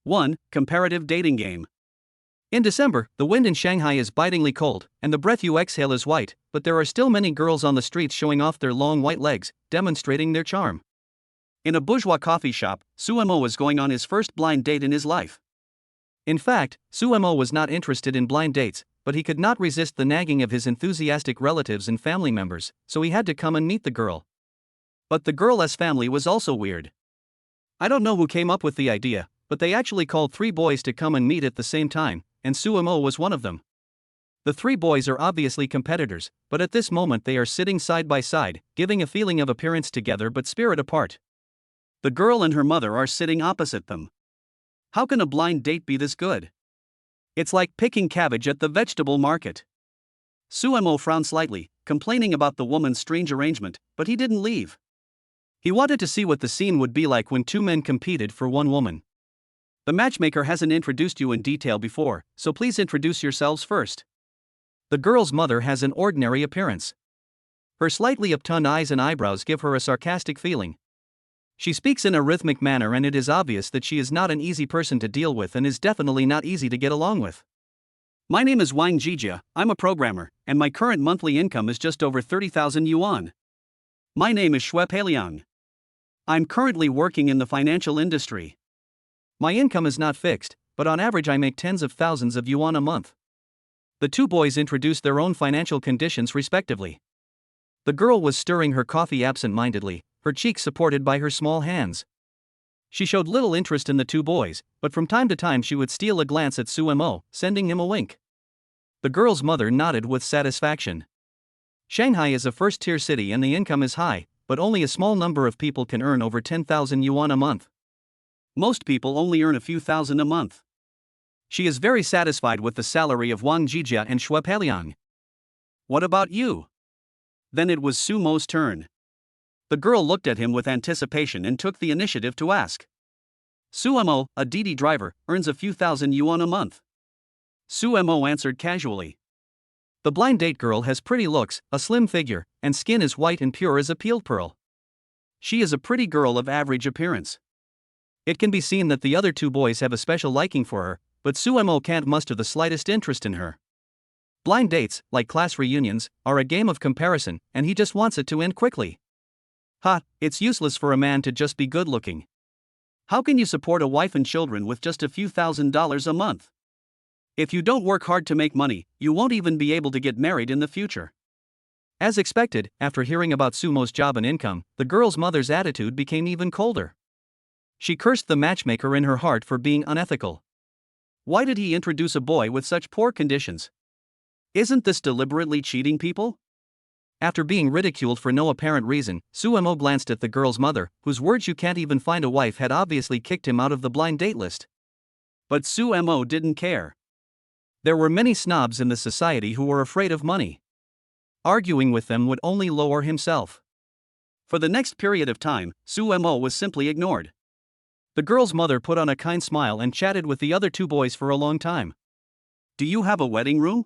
1. Comparative dating game. In December, the wind in Shanghai is bitingly cold, and the breath you exhale is white, but there are still many girls on the streets showing off their long white legs, demonstrating their charm. In a bourgeois coffee shop, Suemo was going on his first blind date in his life. In fact, Suemo was not interested in blind dates, but he could not resist the nagging of his enthusiastic relatives and family members, so he had to come and meet the girl. But the girl's family was also weird. I don't know who came up with the idea, but they actually called 3 boys to come and meet at the same time, and Suemo was one of them. The 3 boys are obviously competitors, but at this moment they are sitting side by side, giving a feeling of appearance together but spirit apart. The girl and her mother are sitting opposite them. How can a blind date be this good? It's like picking cabbage at the vegetable market. Suemo frowned slightly, complaining about the woman's strange arrangement, but he didn't leave. He wanted to see what the scene would be like when 2 men competed for 1 woman. The matchmaker hasn't introduced you in detail before, so please introduce yourselves first. The girl's mother has an ordinary appearance. Her slightly upturned eyes and eyebrows give her a sarcastic feeling. She speaks in a rhythmic manner, and it is obvious that she is not an easy person to deal with and is definitely not easy to get along with. My name is Wang Jijia, I'm a programmer, and my current monthly income is just over 30,000 yuan. My name is Xue Peiliang. I'm currently working in the financial industry. My income is not fixed, but on average I make tens of thousands of yuan a month. The 2 boys introduced their own financial conditions respectively. The girl was stirring her coffee absent-mindedly, her cheeks supported by her small hands. She showed little interest in the 2 boys, but from time to time she would steal a glance at Suemo, sending him a wink. The girl's mother nodded with satisfaction. Shanghai is a first-tier city and the income is high, but only a small number of people can earn over 10,000 yuan a month. Most people only earn a few thousand a month. She is very satisfied with the salary of Wang Jijia and Xue Peiliang. What about you? Then it was Sumo's turn. The girl looked at him with anticipation and took the initiative to ask. Suemo, a Didi driver, earns a few thousand yuan a month. Suemo answered casually. The blind date girl has pretty looks, a slim figure, and skin is white and pure as a peeled pearl. She is a pretty girl of average appearance. It can be seen that the other 2 boys have a special liking for her, but Suemo can't muster the slightest interest in her. Blind dates, like class reunions, are a game of comparison, and he just wants it to end quickly. It's useless for a man to just be good looking. How can you support a wife and children with just a few $1,000s a month? If you don't work hard to make money, you won't even be able to get married in the future. As expected, after hearing about Sumo's job and income, the girl's mother's attitude became even colder. She cursed the matchmaker in her heart for being unethical. Why did he introduce a boy with such poor conditions? Isn't this deliberately cheating people? After being ridiculed for no apparent reason, Suemo glanced at the girl's mother, whose words "you can't even find a wife" had obviously kicked him out of the blind date list. But Suemo didn't care. There were many snobs in the society who were afraid of money. Arguing with them would only lower himself. For the next period of time, Suemo was simply ignored. The girl's mother put on a kind smile and chatted with the other 2 boys for a long time. Do you have a wedding room?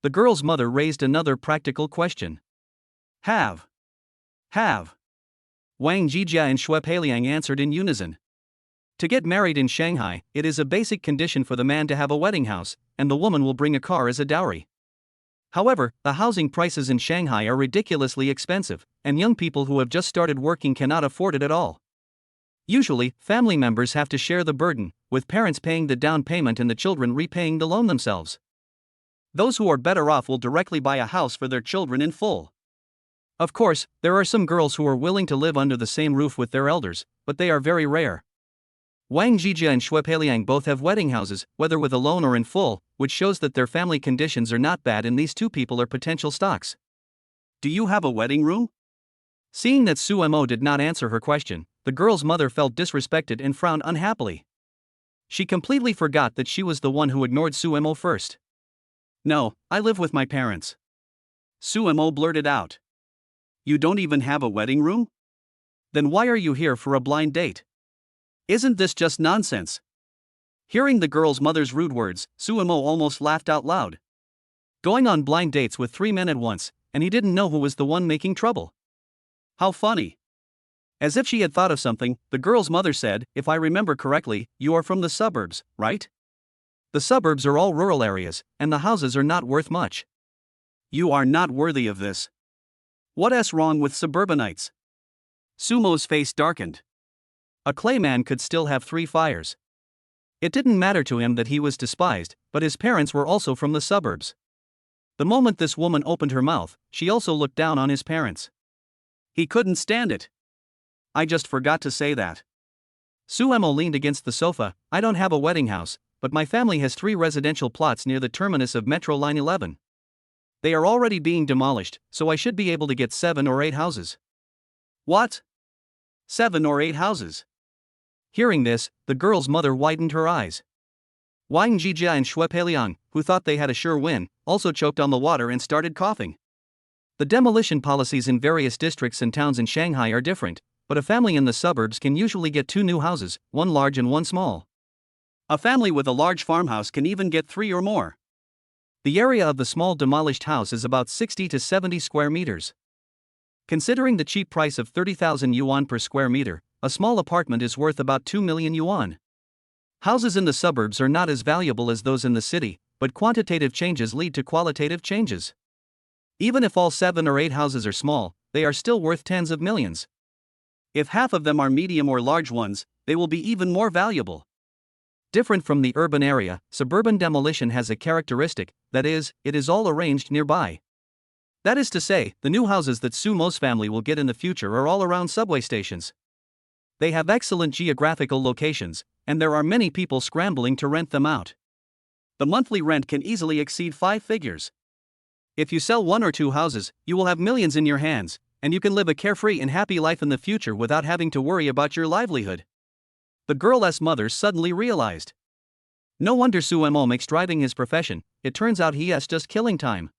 The girl's mother raised another practical question. Have. Wang Jijia and Xue Peiliang answered in unison. To get married in Shanghai, it is a basic condition for the man to have a wedding house, and the woman will bring a car as a dowry. However, the housing prices in Shanghai are ridiculously expensive, and young people who have just started working cannot afford it at all. Usually, family members have to share the burden, with parents paying the down payment and the children repaying the loan themselves. Those who are better off will directly buy a house for their children in full. Of course, there are some girls who are willing to live under the same roof with their elders, but they are very rare. Wang Jijia and Xue Peiliang both have wedding houses, whether with a loan or in full, which shows that their family conditions are not bad and these 2 people are potential stocks. Do you have a wedding room? Seeing that Suemo did not answer her question, the girl's mother felt disrespected and frowned unhappily. She completely forgot that she was the one who ignored Suemo first. No, I live with my parents. Suemo blurted out. You don't even have a wedding room? Then why are you here for a blind date? Isn't this just nonsense? Hearing the girl's mother's rude words, Suemo almost laughed out loud. Going on blind dates with 3 men at once, and he didn't know who was the one making trouble. How funny. As if she had thought of something, the girl's mother said, "If I remember correctly, you are from the suburbs, right? The suburbs are all rural areas, and the houses are not worth much. You are not worthy of this. What's wrong with suburbanites?" Sumo's face darkened. A clayman could still have 3 fires. It didn't matter to him that he was despised, but his parents were also from the suburbs. The moment this woman opened her mouth, she also looked down on his parents. He couldn't stand it. "I just forgot to say that." Suemo leaned against the sofa. "I don't have a wedding house, but my family has 3 residential plots near the terminus of Metro Line 11. They are already being demolished, so I should be able to get 7 or 8 houses." "What? 7 or 8 houses?" Hearing this, the girl's mother widened her eyes. Wang Jijia and Xue Peiliang, who thought they had a sure win, also choked on the water and started coughing. The demolition policies in various districts and towns in Shanghai are different, but a family in the suburbs can usually get 2 new houses, one large and one small. A family with a large farmhouse can even get 3 or more. The area of the small demolished house is about 60 to 70 square meters. Considering the cheap price of 30,000 yuan per square meter, a small apartment is worth about 2 million yuan. Houses in the suburbs are not as valuable as those in the city, but quantitative changes lead to qualitative changes. Even if all 7 or 8 houses are small, they are still worth tens of millions. If half of them are medium or large ones, they will be even more valuable. Different from the urban area, suburban demolition has a characteristic, that is, it is all arranged nearby. That is to say, the new houses that Sumo's family will get in the future are all around subway stations. They have excellent geographical locations, and there are many people scrambling to rent them out. The monthly rent can easily exceed 5 figures. If you sell 1 or 2 houses, you will have millions in your hands, and you can live a carefree and happy life in the future without having to worry about your livelihood. The girl's mother suddenly realized. No wonder Suemo makes driving his profession, it turns out he is just killing time.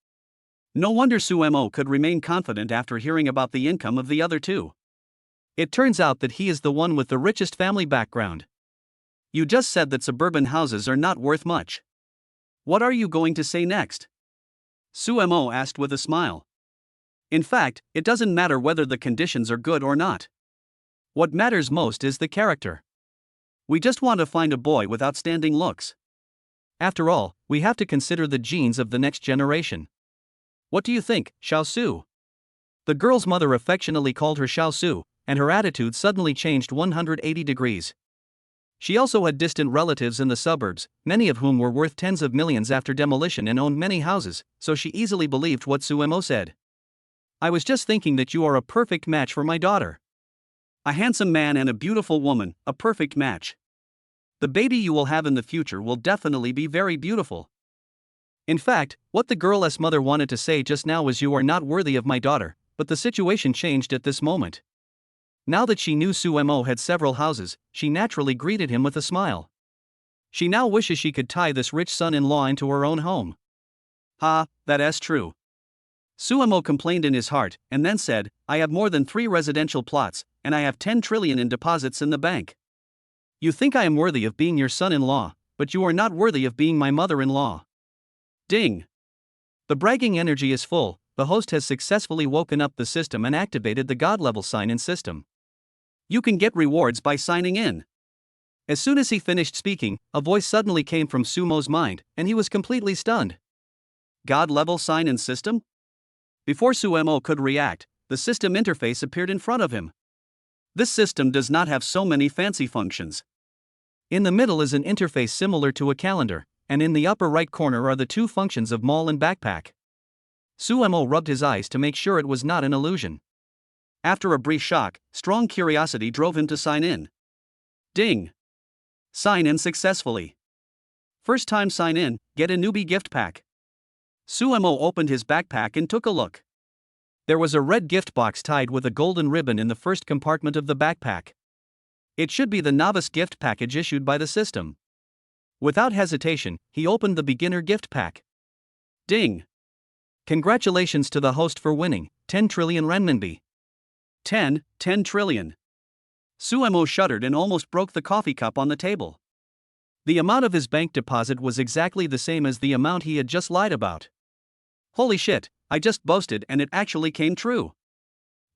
No wonder Suemo could remain confident after hearing about the income of the other 2. It turns out that he is the one with the richest family background. You just said that suburban houses are not worth much. What are you going to say next? Suemo asked with a smile. In fact, it doesn't matter whether the conditions are good or not. What matters most is the character. We just want to find a boy with outstanding looks. After all, we have to consider the genes of the next generation. What do you think, Xiao Su? The girl's mother affectionately called her Xiao Su, and her attitude suddenly changed 180 degrees. She also had distant relatives in the suburbs, many of whom were worth tens of millions after demolition and owned many houses, so she easily believed what Suemo said. "I was just thinking that you are a perfect match for my daughter. A handsome man and a beautiful woman, a perfect match. The baby you will have in the future will definitely be very beautiful." In fact, what the girl's mother wanted to say just now was, "You are not worthy of my daughter," but the situation changed at this moment. Now that she knew Suemo had several houses, she naturally greeted him with a smile. She now wishes she could tie this rich son-in-law into her own home. "Ha, that's true." Suemo complained in his heart, and then said, "I have more than 3 residential plots, and I have 10 trillion in deposits in the bank. You think I am worthy of being your son-in-law, but you are not worthy of being my mother-in-law." Ding! The bragging energy is full. The host has successfully woken up the system and activated the God-level sign-in system. You can get rewards by signing in. As soon as he finished speaking, a voice suddenly came from Sumo's mind, and he was completely stunned. God-level sign-in system? Before Suemo could react, the system interface appeared in front of him. This system does not have so many fancy functions. In the middle is an interface similar to a calendar, and in the upper right corner are the 2 functions of mall and backpack. Suemo rubbed his eyes to make sure it was not an illusion. After a brief shock, strong curiosity drove him to sign in. Ding! Sign in successfully. First time sign in, get a newbie gift pack. Suemo opened his backpack and took a look. There was a red gift box tied with a golden ribbon in the first compartment of the backpack. It should be the novice gift package issued by the system. Without hesitation, he opened the beginner gift pack. Ding! Congratulations to the host for winning 10 trillion renminbi. 10 trillion. Suemo shuddered and almost broke the coffee cup on the table. The amount of his bank deposit was exactly the same as the amount he had just lied about. Holy shit, I just boasted and it actually came true.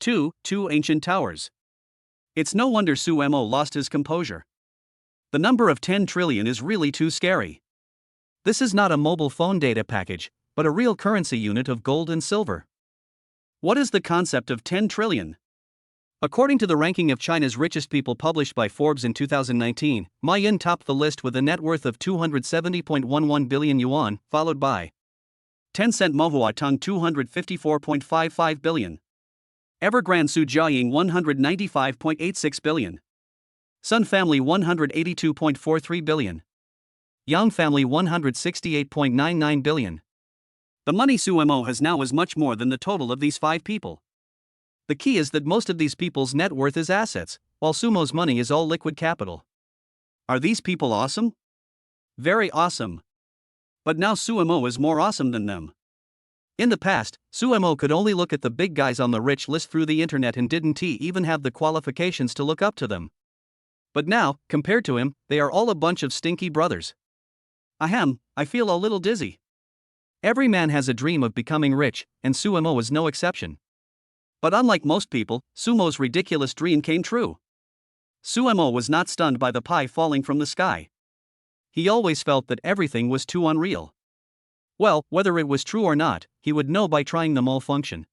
2 ancient towers. It's no wonder Suemo lost his composure. The number of 10 trillion is really too scary. This is not a mobile phone data package, but a real currency unit of gold and silver. What is the concept of 10 trillion? According to the ranking of China's richest people published by Forbes in 2019, Ma Yin topped the list with a net worth of 270.11 billion yuan, followed by Tencent Manhwa Tung 254.55 billion, Evergrande Su Jiaying 195.86 billion, Sun Family 182.43 billion, Yang Family 168.99 billion. The money Suemo has now is much more than the total of these 5 people. The key is that most of these people's net worth is assets, while Sumo's money is all liquid capital. Are these people awesome? Very awesome. But now Suemo is more awesome than them. In the past, Suemo could only look at the big guys on the rich list through the internet and didn't even have the qualifications to look up to them. But now, compared to him, they are all a bunch of stinky brothers. Ahem, I feel a little dizzy. Every man has a dream of becoming rich, and Suemo is no exception. But unlike most people, Sumo's ridiculous dream came true. Suemo was not stunned by the pie falling from the sky. He always felt that everything was too unreal. Well, whether it was true or not, he would know by trying the mall function.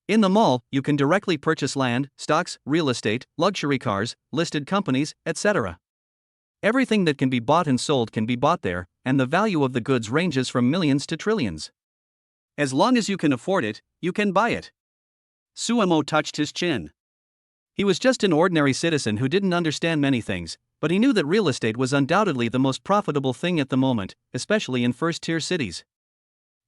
In the mall, you can directly purchase land, stocks, real estate, luxury cars, listed companies, etc. Everything that can be bought and sold can be bought there, and the value of the goods ranges from millions to trillions. As long as you can afford it, you can buy it. Suemo touched his chin. He was just an ordinary citizen who didn't understand many things, but he knew that real estate was undoubtedly the most profitable thing at the moment, especially in first-tier cities.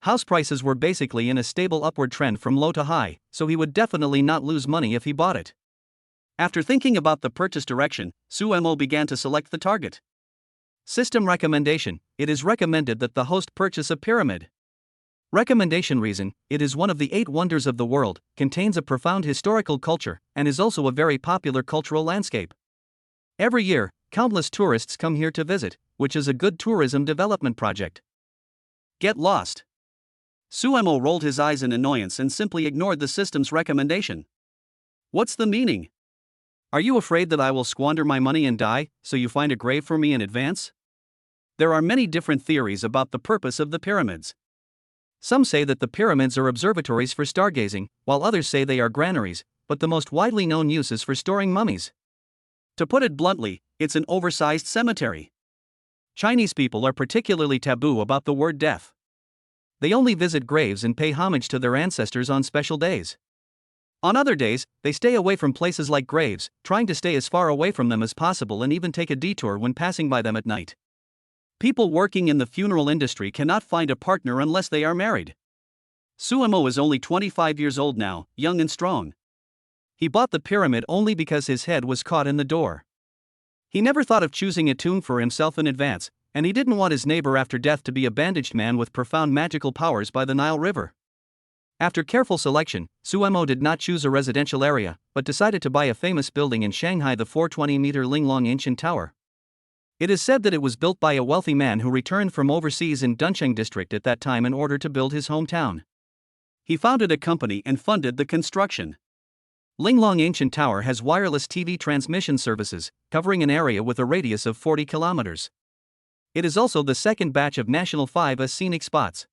House prices were basically in a stable upward trend from low to high, so he would definitely not lose money if he bought it. After thinking about the purchase direction, Suemo began to select the target. System recommendation: it is recommended that the host purchase a pyramid. Recommendation reason: it is one of the 8 wonders of the world, contains a profound historical culture, and is also a very popular cultural landscape. Every year, countless tourists come here to visit, which is a good tourism development project. Get lost. Suemo rolled his eyes in annoyance and simply ignored the system's recommendation. What's the meaning? Are you afraid that I will squander my money and die, so you find a grave for me in advance? There are many different theories about the purpose of the pyramids. Some say that the pyramids are observatories for stargazing, while others say they are granaries, but the most widely known use is for storing mummies. To put it bluntly, it's an oversized cemetery. Chinese people are particularly taboo about the word death. They only visit graves and pay homage to their ancestors on special days. On other days, they stay away from places like graves, trying to stay as far away from them as possible and even take a detour when passing by them at night. People working in the funeral industry cannot find a partner unless they are married. Suemo is only 25 years old now, young and strong. He bought the pyramid only because his head was caught in the door. He never thought of choosing a tomb for himself in advance, and he didn't want his neighbor after death to be a bandaged man with profound magical powers by the Nile River. After careful selection, Suemo did not choose a residential area, but decided to buy a famous building in Shanghai, the 420-meter Linglong Ancient Tower. It is said that it was built by a wealthy man who returned from overseas in Duncheng district at that time in order to build his hometown. He founded a company and funded the construction. Linglong Ancient Tower has wireless TV transmission services, covering an area with a radius of 40 kilometers. It is also the second batch of National 5 scenic spots.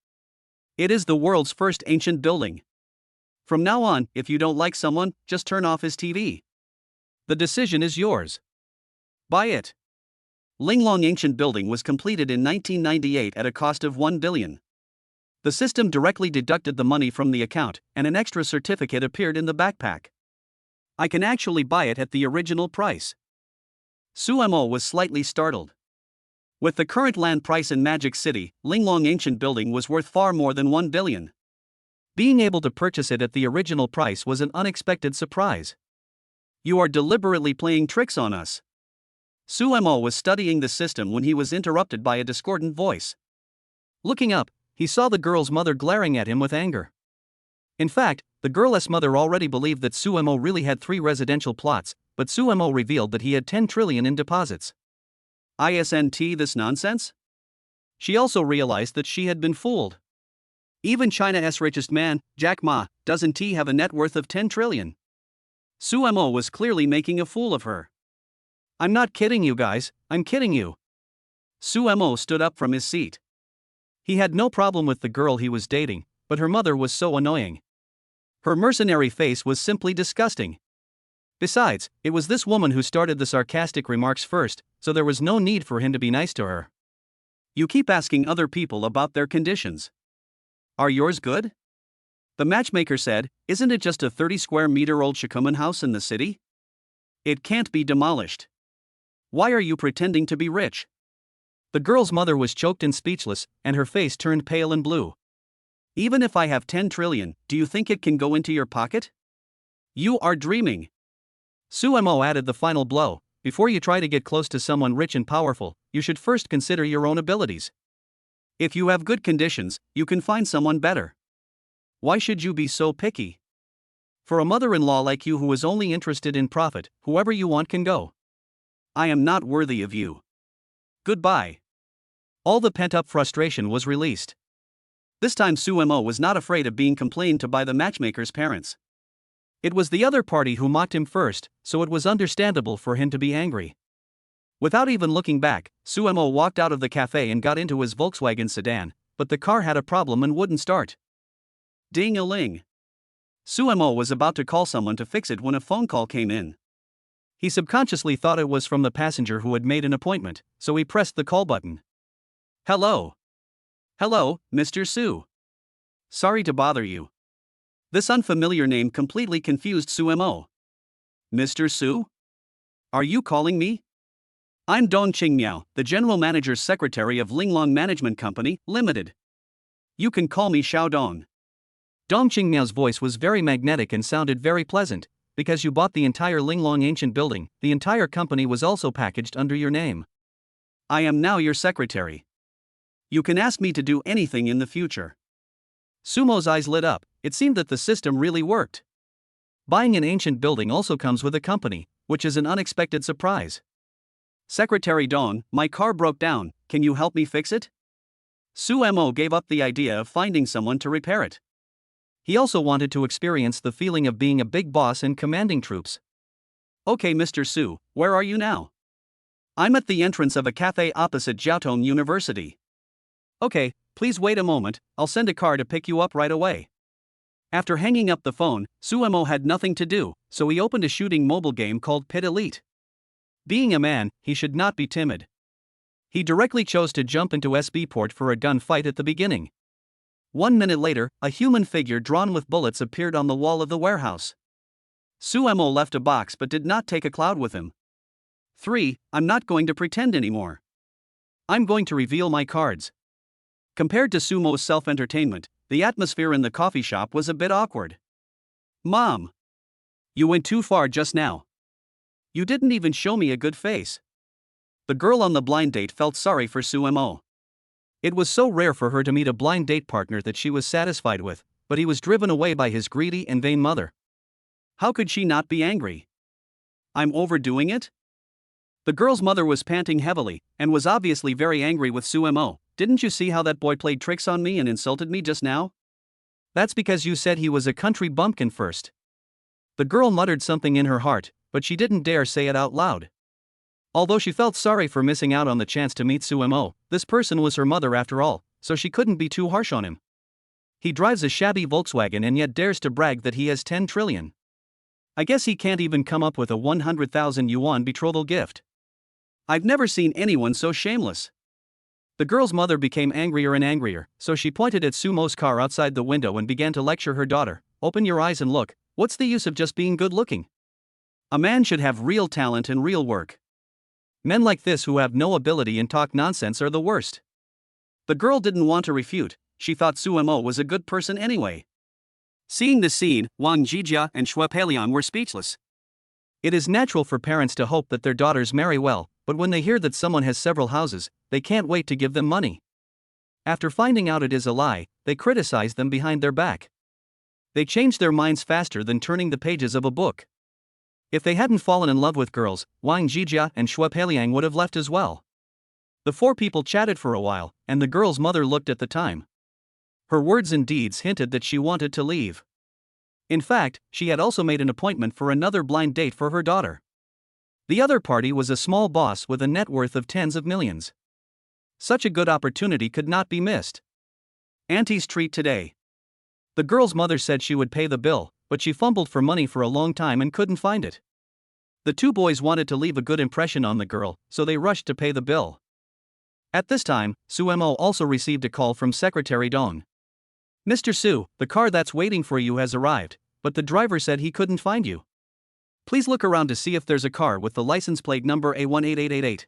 It is the world's first ancient building. From now on, if you don't like someone, just turn off his TV. The decision is yours. Buy it. Linglong Ancient Building was completed in 1998 at a cost of 1 billion. The system directly deducted the money from the account, and an extra certificate appeared in the backpack. I can actually buy it at the original price. Suemo was slightly startled. With the current land price in Magic City, Linglong Ancient Building was worth far more than 1 billion. Being able to purchase it at the original price was an unexpected surprise. You are deliberately playing tricks on us. Suemo was studying the system when he was interrupted by a discordant voice. Looking up, he saw the girl's mother glaring at him with anger. In fact, the girl's mother already believed that Suemo really had 3 residential plots, but Suemo revealed that he had 10 trillion in deposits. Isn't this nonsense? She also realized that she had been fooled. Even China's richest man, Jack Ma, doesn't have a net worth of 10 trillion. Suemo was clearly making a fool of her. I'm not kidding you guys, I'm kidding you. Suemo stood up from his seat. He had no problem with the girl he was dating, but her mother was so annoying. Her mercenary face was simply disgusting. Besides, it was this woman who started the sarcastic remarks first, so there was no need for him to be nice to her. You keep asking other people about their conditions. Are yours good? The matchmaker said, isn't it just a 30 square meter old Shikuman house in the city? It can't be demolished. Why are you pretending to be rich? The girl's mother was choked and speechless, and her face turned pale and blue. Even if I have 10 trillion, do you think it can go into your pocket? You are dreaming. Suemo added the final blow. Before you try to get close to someone rich and powerful, you should first consider your own abilities. If you have good conditions, you can find someone better. Why should you be so picky? For a mother-in-law like you who is only interested in profit, whoever you want can go. I am not worthy of you. Goodbye. All the pent-up frustration was released. This time Suemo was not afraid of being complained to by the matchmaker's parents. It was the other party who mocked him first, so it was understandable for him to be angry. Without even looking back, Suemo walked out of the cafe and got into his Volkswagen sedan, but the car had a problem and wouldn't start. Ding-a-ling. Suemo was about to call someone to fix it when a phone call came in. He subconsciously thought it was from the passenger who had made an appointment, so he pressed the call button. Hello. Hello, Mr. Su. Sorry to bother you. This unfamiliar name completely confused Suemo. Mr. Su? Are you calling me? I'm Dong Qingmiao, the general manager's secretary of Linglong Management Company, Limited. You can call me Xiao Dong. Dong Qingmiao's voice was very magnetic and sounded very pleasant. Because you bought the entire Linglong ancient building, the entire company was also packaged under your name. I am now your secretary. You can ask me to do anything in the future. Sumo's eyes lit up. It seemed that the system really worked. Buying an ancient building also comes with a company, which is an unexpected surprise. Secretary Dong, my car broke down, can you help me fix it? Suemo gave up the idea of finding someone to repair it. He also wanted to experience the feeling of being a big boss and commanding troops. Okay, Mr. Su, where are you now? I'm at the entrance of a cafe opposite Jiaotong University. Okay, please wait a moment, I'll send a car to pick you up right away. After hanging up the phone, Suemo had nothing to do, so he opened a shooting mobile game called Pit Elite. Being a man, he should not be timid. He directly chose to jump into SB port for a gunfight at the beginning. 1 minute later, a human figure drawn with bullets appeared on the wall of the warehouse. Suemo left a box but did not take a cloud with him. 3. I'm not going to pretend anymore. I'm going to reveal my cards. Compared to Sumo's self-entertainment, the atmosphere in the coffee shop was a bit awkward. Mom! You went too far just now. You didn't even show me a good face. The girl on the blind date felt sorry for Suemo. It was so rare for her to meet a blind date partner that she was satisfied with, but he was driven away by his greedy and vain mother. How could she not be angry? I'm overdoing it? The girl's mother was panting heavily, and was obviously very angry with Suemo. Didn't you see how that boy played tricks on me and insulted me just now? That's because you said he was a country bumpkin first. The girl muttered something in her heart, but she didn't dare say it out loud. Although she felt sorry for missing out on the chance to meet Suemo, this person was her mother after all, so she couldn't be too harsh on him. He drives a shabby Volkswagen and yet dares to brag that he has 10 trillion. I guess he can't even come up with a 100,000 yuan betrothal gift. I've never seen anyone so shameless. The girl's mother became angrier and angrier, so she pointed at Sumo's car outside the window and began to lecture her daughter. Open your eyes and look, what's the use of just being good looking? A man should have real talent and real work. Men like this who have no ability and talk nonsense are the worst. The girl didn't want to refute, she thought Suemo was a good person anyway. Seeing the scene, Wang Jijia and Xue Peiliang were speechless. It is natural for parents to hope that their daughters marry well, but when they hear that someone has several houses, they can't wait to give them money. After finding out it is a lie, they criticize them behind their back. They change their minds faster than turning the pages of a book. If they hadn't fallen in love with girls, Wang Jijia and Xue Peiliang would have left as well. The four people chatted for a while, and the girl's mother looked at the time. Her words and deeds hinted that she wanted to leave. In fact, she had also made an appointment for another blind date for her daughter. The other party was a small boss with a net worth of tens of millions. Such a good opportunity could not be missed. Auntie's treat today. The girl's mother said she would pay the bill, but she fumbled for money for a long time and couldn't find it. The two boys wanted to leave a good impression on the girl, so they rushed to pay the bill. At this time, Suemo also received a call from Secretary Dong. "Mr. Su, the car that's waiting for you has arrived, but the driver said he couldn't find you. Please look around to see if there's a car with the license plate number A18888.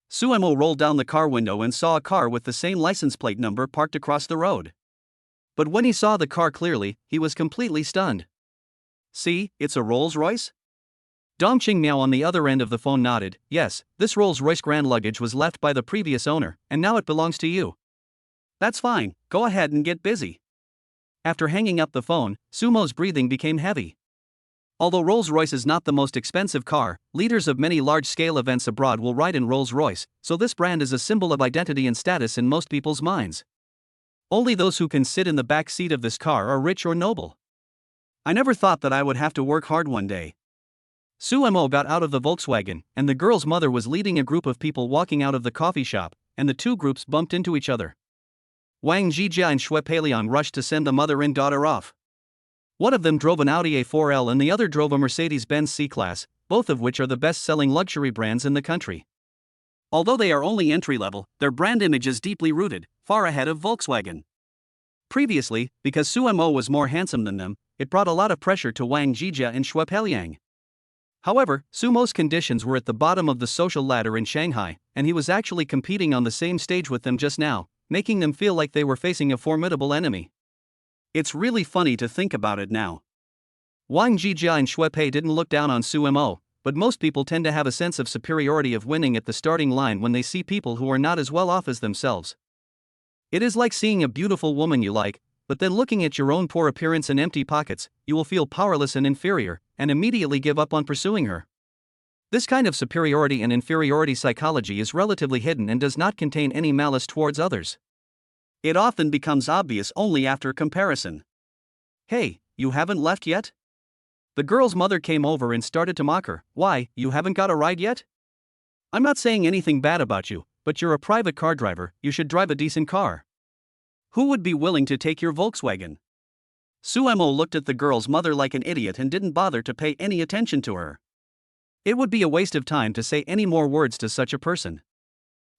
Suemo rolled down the car window and saw a car with the same license plate number parked across the road. But when he saw the car clearly, he was completely stunned. "See, it's a Rolls-Royce?" Dong Qingmiao on the other end of the phone nodded. "Yes, this Rolls-Royce Grand luggage was left by the previous owner, and now it belongs to you." "That's fine, go ahead and get busy." After hanging up the phone, Sumo's breathing became heavy. Although Rolls-Royce is not the most expensive car, leaders of many large-scale events abroad will ride in Rolls-Royce, so this brand is a symbol of identity and status in most people's minds. Only those who can sit in the back seat of this car are rich or noble. "I never thought that I would have to work hard one day." Suemo got out of the Volkswagen, and the girl's mother was leading a group of people walking out of the coffee shop, and the two groups bumped into each other. Wang Zhijia and Xue Peiliang rushed to send the mother and daughter off. One of them drove an Audi A4L and the other drove a Mercedes-Benz C-Class, both of which are the best-selling luxury brands in the country. Although they are only entry-level, their brand image is deeply rooted, far ahead of Volkswagen. Previously, because Suemo was more handsome than them, it brought a lot of pressure to Wang Zhijia and Xue Peiliang. However, Sumo's conditions were at the bottom of the social ladder in Shanghai, and he was actually competing on the same stage with them just now, making them feel like they were facing a formidable enemy. It's really funny to think about it now. Wang Zhijia and Xue Pei didn't look down on Suemo, but most people tend to have a sense of superiority of winning at the starting line when they see people who are not as well off as themselves. It is like seeing a beautiful woman you like, but then looking at your own poor appearance and empty pockets, you will feel powerless and inferior, and immediately give up on pursuing her. This kind of superiority and inferiority psychology is relatively hidden and does not contain any malice towards others. It often becomes obvious only after comparison. "Hey, you haven't left yet?" The girl's mother came over and started to mock her. "Why, you haven't got a ride yet? I'm not saying anything bad about you, but you're a private car driver, you should drive a decent car. Who would be willing to take your Volkswagen?" Suemo looked at the girl's mother like an idiot and didn't bother to pay any attention to her. It would be a waste of time to say any more words to such a person.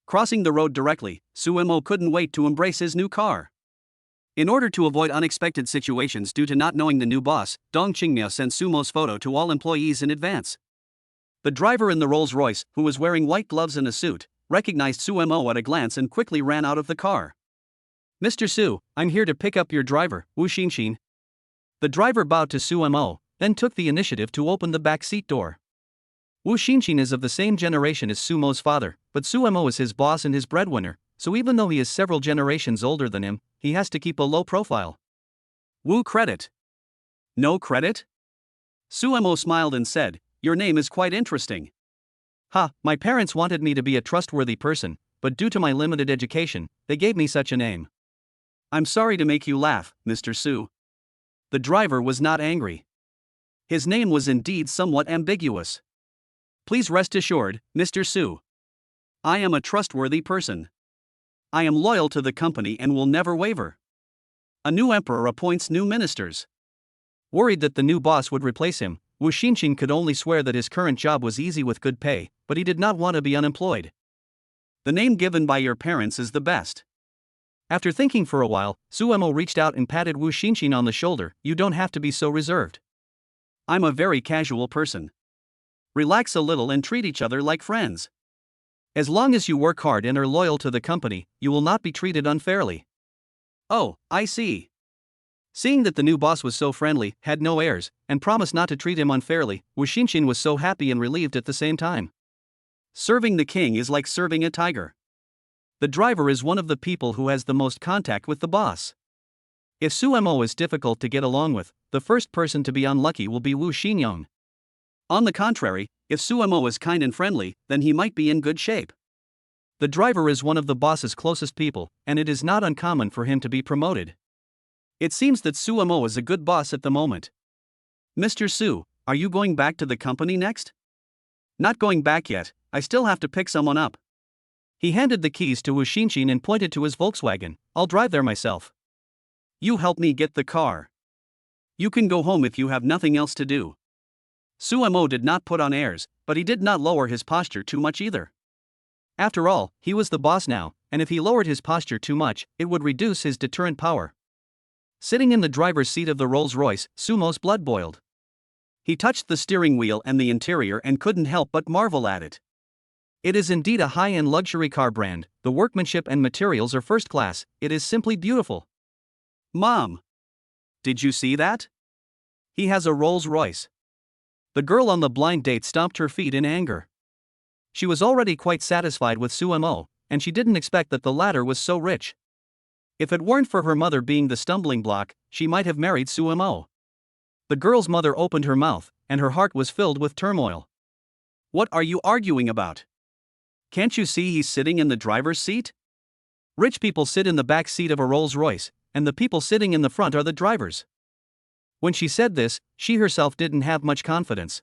Crossing the road directly, Suemo couldn't wait to embrace his new car. In order to avoid unexpected situations due to not knowing the new boss, Dong Qingmiao sent Sumo's photo to all employees in advance. The driver in the Rolls-Royce, who was wearing white gloves and a suit, recognized Suemo at a glance and quickly ran out of the car. "Mr. Su, I'm here to pick up your driver, Wu Xinxin." The driver bowed to Suemo, then took the initiative to open the back seat door. Wu Xinxin is of the same generation as Sumo's father, but Suemo is his boss and his breadwinner, so even though he is several generations older than him, he has to keep a low profile. "Wu credit." "No credit?" Suemo smiled and said, "Your name is quite interesting." "Ha, my parents wanted me to be a trustworthy person, but due to my limited education, they gave me such a name." "I'm sorry to make you laugh, Mr. Su." The driver was not angry. His name was indeed somewhat ambiguous. "Please rest assured, Mr. Su. I am a trustworthy person. I am loyal to the company and will never waver. A new emperor appoints new ministers." Worried that the new boss would replace him, Wu Xinxin could only swear that his current job was easy with good pay, but he did not want to be unemployed. "The name given by your parents is the best." After thinking for a while, Suemo reached out and patted Wu Xinxin on the shoulder. "You don't have to be so reserved. I'm a very casual person. Relax a little and treat each other like friends. As long as you work hard and are loyal to the company, you will not be treated unfairly." "Oh, I see." Seeing that the new boss was so friendly, had no airs, and promised not to treat him unfairly, Wu Xinxin was so happy and relieved at the same time. Serving the king is like serving a tiger. The driver is one of the people who has the most contact with the boss. If Suemo is difficult to get along with, the first person to be unlucky will be Wu Xinyong. On the contrary, if Suemo is kind and friendly, then he might be in good shape. The driver is one of the boss's closest people, and it is not uncommon for him to be promoted. It seems that Suemo is a good boss at the moment. Mr. Su, are you going back to the company next? Not going back yet, I still have to pick someone up. He handed the keys to Wu Xinshin and pointed to his Volkswagen. I'll drive there myself. You help me get the car. You can go home if you have nothing else to do. Su Mo did not put on airs, but he did not lower his posture too much either. After all, he was the boss now, and if he lowered his posture too much, it would reduce his deterrent power. Sitting in the driver's seat of the Rolls-Royce, Sumo's blood boiled. He touched the steering wheel and the interior and couldn't help but marvel at it. It is indeed a high-end luxury car brand, the workmanship and materials are first class, it is simply beautiful. Mom! Did you see that? He has a Rolls-Royce. The girl on the blind date stomped her feet in anger. She was already quite satisfied with Su Mo, and she didn't expect that the latter was so rich. If it weren't for her mother being the stumbling block, she might have married Su Mo. The girl's mother opened her mouth, and her heart was filled with turmoil. What are you arguing about? Can't you see he's sitting in the driver's seat? Rich people sit in the back seat of a Rolls-Royce, and the people sitting in the front are the drivers. When she said this, she herself didn't have much confidence.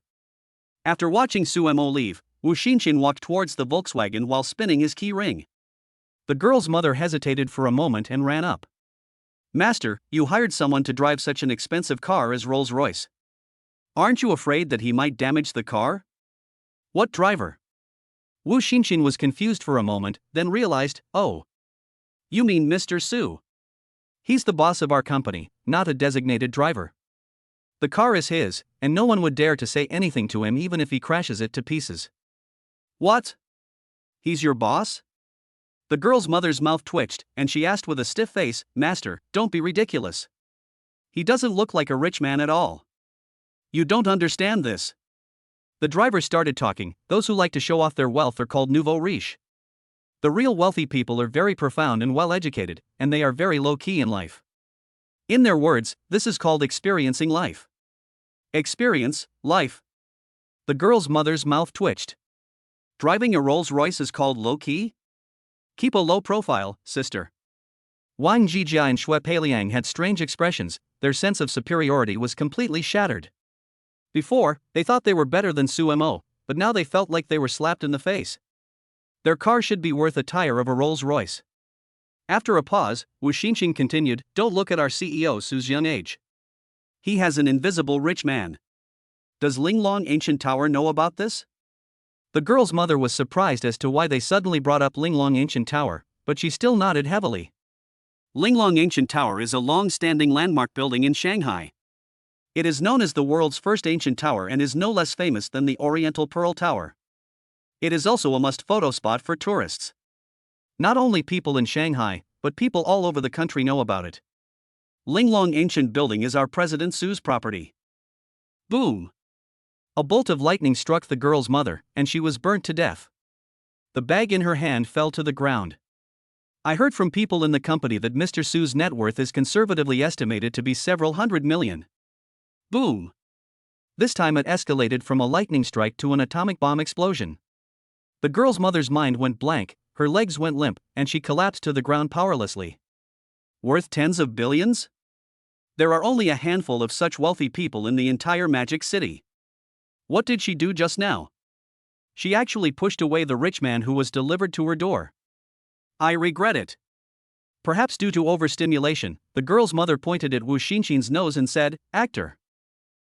After watching Su Mo leave, Wu Xinshin walked towards the Volkswagen while spinning his key ring. The girl's mother hesitated for a moment and ran up. Master, you hired someone to drive such an expensive car as Rolls-Royce. Aren't you afraid that he might damage the car? What driver? Wu Xinshin was confused for a moment, then realized, oh. You mean Mr. Su? He's the boss of our company, not a designated driver. The car is his, and no one would dare to say anything to him even if he crashes it to pieces. What? He's your boss? The girl's mother's mouth twitched, and she asked with a stiff face, Master, don't be ridiculous. He doesn't look like a rich man at all. You don't understand this. The driver started talking. Those who like to show off their wealth are called nouveau riche. The real wealthy people are very profound and well educated, and they are very low-key in life. In their words, this is called experiencing life. Experience, life. The girl's mother's mouth twitched. Driving a Rolls-Royce is called low-key? Keep a low profile, sister. Wang Jijia and Xue Peiliang had strange expressions, their sense of superiority was completely shattered. Before, they thought they were better than Su Mo, but now they felt like they were slapped in the face. Their car should be worth a tire of a Rolls-Royce. After a pause, Wu Xinshin continued, don't look at our CEO Su's young age. He has an invisible rich man. Does Linglong Ancient Tower know about this? The girl's mother was surprised as to why they suddenly brought up Linglong Ancient Tower, but she still nodded heavily. Linglong Ancient Tower is a long-standing landmark building in Shanghai. It is known as the world's first ancient tower and is no less famous than the Oriental Pearl Tower. It is also a must-photo spot for tourists. Not only people in Shanghai, but people all over the country know about it. Linglong Ancient Building is our President Su's property. Boom! A bolt of lightning struck the girl's mother, and she was burnt to death. The bag in her hand fell to the ground. I heard from people in the company that Mr. Su's net worth is conservatively estimated to be several hundred million. Boom! This time it escalated from a lightning strike to an atomic bomb explosion. The girl's mother's mind went blank, her legs went limp, and she collapsed to the ground powerlessly. Worth tens of billions? There are only a handful of such wealthy people in the entire Magic City. What did she do just now? She actually pushed away the rich man who was delivered to her door. I regret it. Perhaps due to overstimulation, the girl's mother pointed at Wu Xinshin's nose and said, Actor.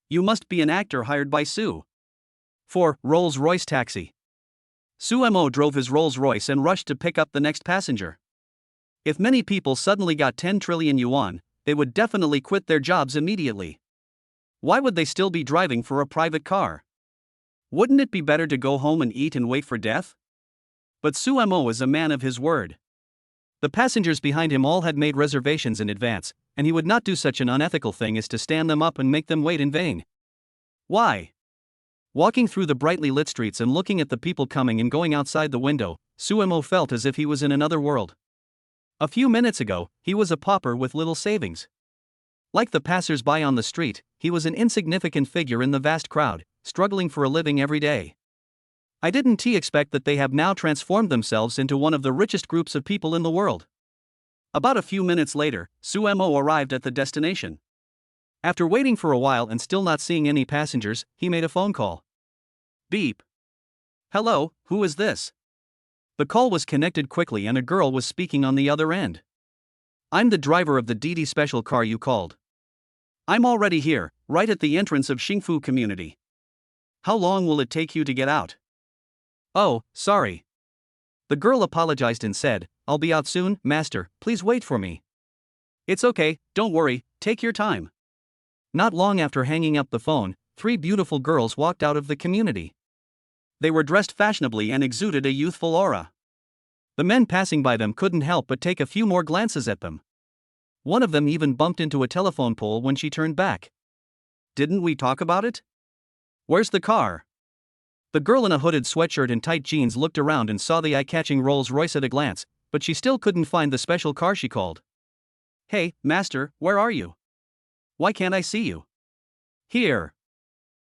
You must be an actor hired by Su. For Rolls-Royce taxi. Su Mo drove his Rolls-Royce and rushed to pick up the next passenger. If many people suddenly got 10 trillion yuan, they would definitely quit their jobs immediately. Why would they still be driving for a private car? Wouldn't it be better to go home and eat and wait for death? But Su Mo is a man of his word. The passengers behind him all had made reservations in advance, and he would not do such an unethical thing as to stand them up and make them wait in vain. Why? Walking through the brightly lit streets and looking at the people coming and going outside the window, Su Mo felt as if he was in another world. A few minutes ago, he was a pauper with little savings. Like the passers-by on the street, he was an insignificant figure in the vast crowd, struggling for a living every day. I didn't expect that they have now transformed themselves into one of the richest groups of people in the world. About a few minutes later, Su Mo arrived at the destination. After waiting for a while and still not seeing any passengers, he made a phone call. Beep. Hello, who is this? The call was connected quickly and a girl was speaking on the other end. I'm the driver of the DD special car you called. I'm already here, right at the entrance of Xingfu community. How long will it take you to get out? Oh, sorry. The girl apologized and said, I'll be out soon, master, please wait for me. It's okay, don't worry, take your time. Not long after hanging up the phone, 3 beautiful girls walked out of the community. They were dressed fashionably and exuded a youthful aura. The men passing by them couldn't help but take a few more glances at them. One of them even bumped into a telephone pole when she turned back. Didn't we talk about it? Where's the car? The girl in a hooded sweatshirt and tight jeans looked around and saw the eye-catching Rolls-Royce at a glance, but she still couldn't find the special car she called. Hey, master, where are you? Why can't I see you? Here.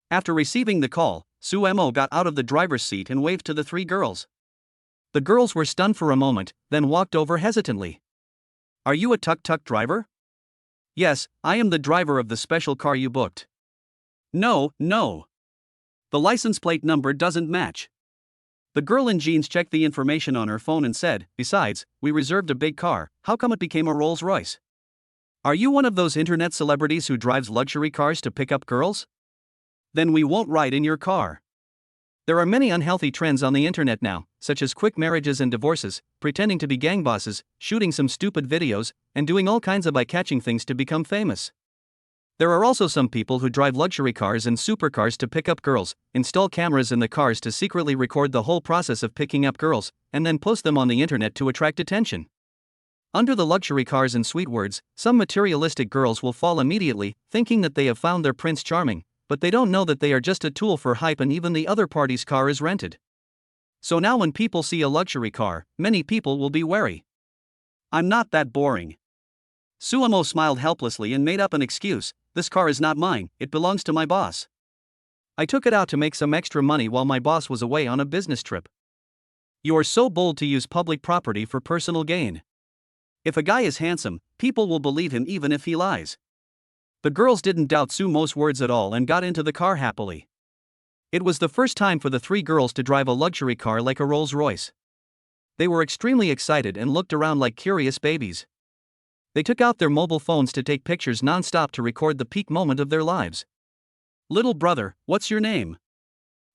After receiving the call, Suemo got out of the driver's seat and waved to the 3 girls. The girls were stunned for a moment, then walked over hesitantly. Are you a tuk-tuk driver? Yes, I am the driver of the special car you booked. No. The license plate number doesn't match. The girl in jeans checked the information on her phone and said, besides, we reserved a big car, how come it became a Rolls-Royce? Are you one of those internet celebrities who drives luxury cars to pick up girls? Then we won't ride in your car. There are many unhealthy trends on the internet now, such as quick marriages and divorces, pretending to be gang bosses, shooting some stupid videos, and doing all kinds of eye-catching things to become famous. There are also some people who drive luxury cars and supercars to pick up girls, install cameras in the cars to secretly record the whole process of picking up girls, and then post them on the internet to attract attention. Under the luxury cars and sweet words, some materialistic girls will fall immediately, thinking that they have found their Prince Charming, but they don't know that they are just a tool for hype and even the other party's car is rented. So now when people see a luxury car, many people will be wary. I'm not that boring. Suemo smiled helplessly and made up an excuse, this car is not mine, it belongs to my boss. I took it out to make some extra money while my boss was away on a business trip. You are so bold to use public property for personal gain. If a guy is handsome, people will believe him even if he lies. The girls didn't doubt Sumo's words at all and got into the car happily. It was the first time for the 3 girls to drive a luxury car like a Rolls-Royce. They were extremely excited and looked around like curious babies. They took out their mobile phones to take pictures non-stop to record the peak moment of their lives. Little brother, what's your name?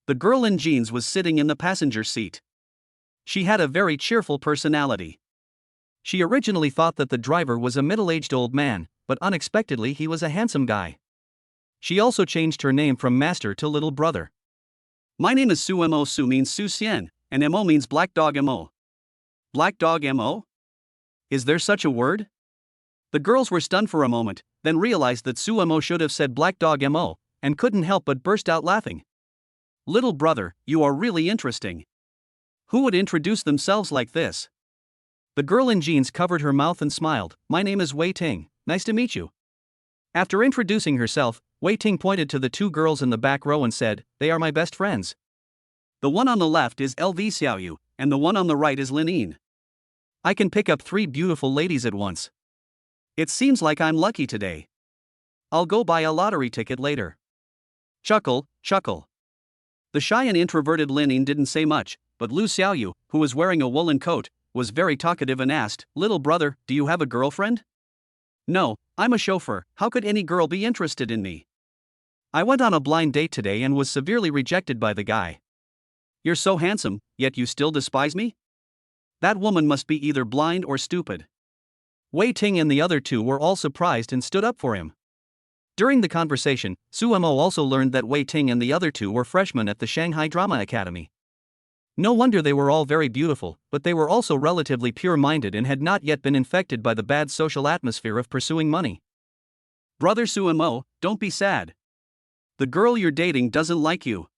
The girl in jeans was sitting in the passenger seat. She had a very cheerful personality. She originally thought that the driver was a middle-aged old man, but unexpectedly he was a handsome guy. She also changed her name from master to little brother. My name is Suemo. Su means Su Xian, and Mo means black dog Mo. Black dog Mo? Is there such a word? The girls were stunned for a moment, then realized that Suemo should have said black dog Mo, and couldn't help but burst out laughing. Little brother, you are really interesting. Who would introduce themselves like this? The girl in jeans covered her mouth and smiled. My name is Wei Ting, nice to meet you. After introducing herself, Wei Ting pointed to the 2 girls in the back row and said, they are my best friends. The one on the left is LV Xiaoyu, and the one on the right is Lin Yin. I can pick up 3 beautiful ladies at once. It seems like I'm lucky today. I'll go buy a lottery ticket later. Chuckle, chuckle. The shy and introverted Lin Yin didn't say much, but Lu Xiaoyu, who was wearing a woolen coat, was very talkative and asked, little brother, do you have a girlfriend? No, I'm a chauffeur, how could any girl be interested in me? I went on a blind date today and was severely rejected by the guy. You're so handsome, yet you still despise me? That woman must be either blind or stupid. Wei Ting and the other 2 were all surprised and stood up for him. During the conversation, Suemo also learned that Wei Ting and the other 2 were freshmen at the Shanghai Drama Academy. No wonder they were all very beautiful, but they were also relatively pure-minded and had not yet been infected by the bad social atmosphere of pursuing money. Brother Suemo, don't be sad. The girl you're dating doesn't like you.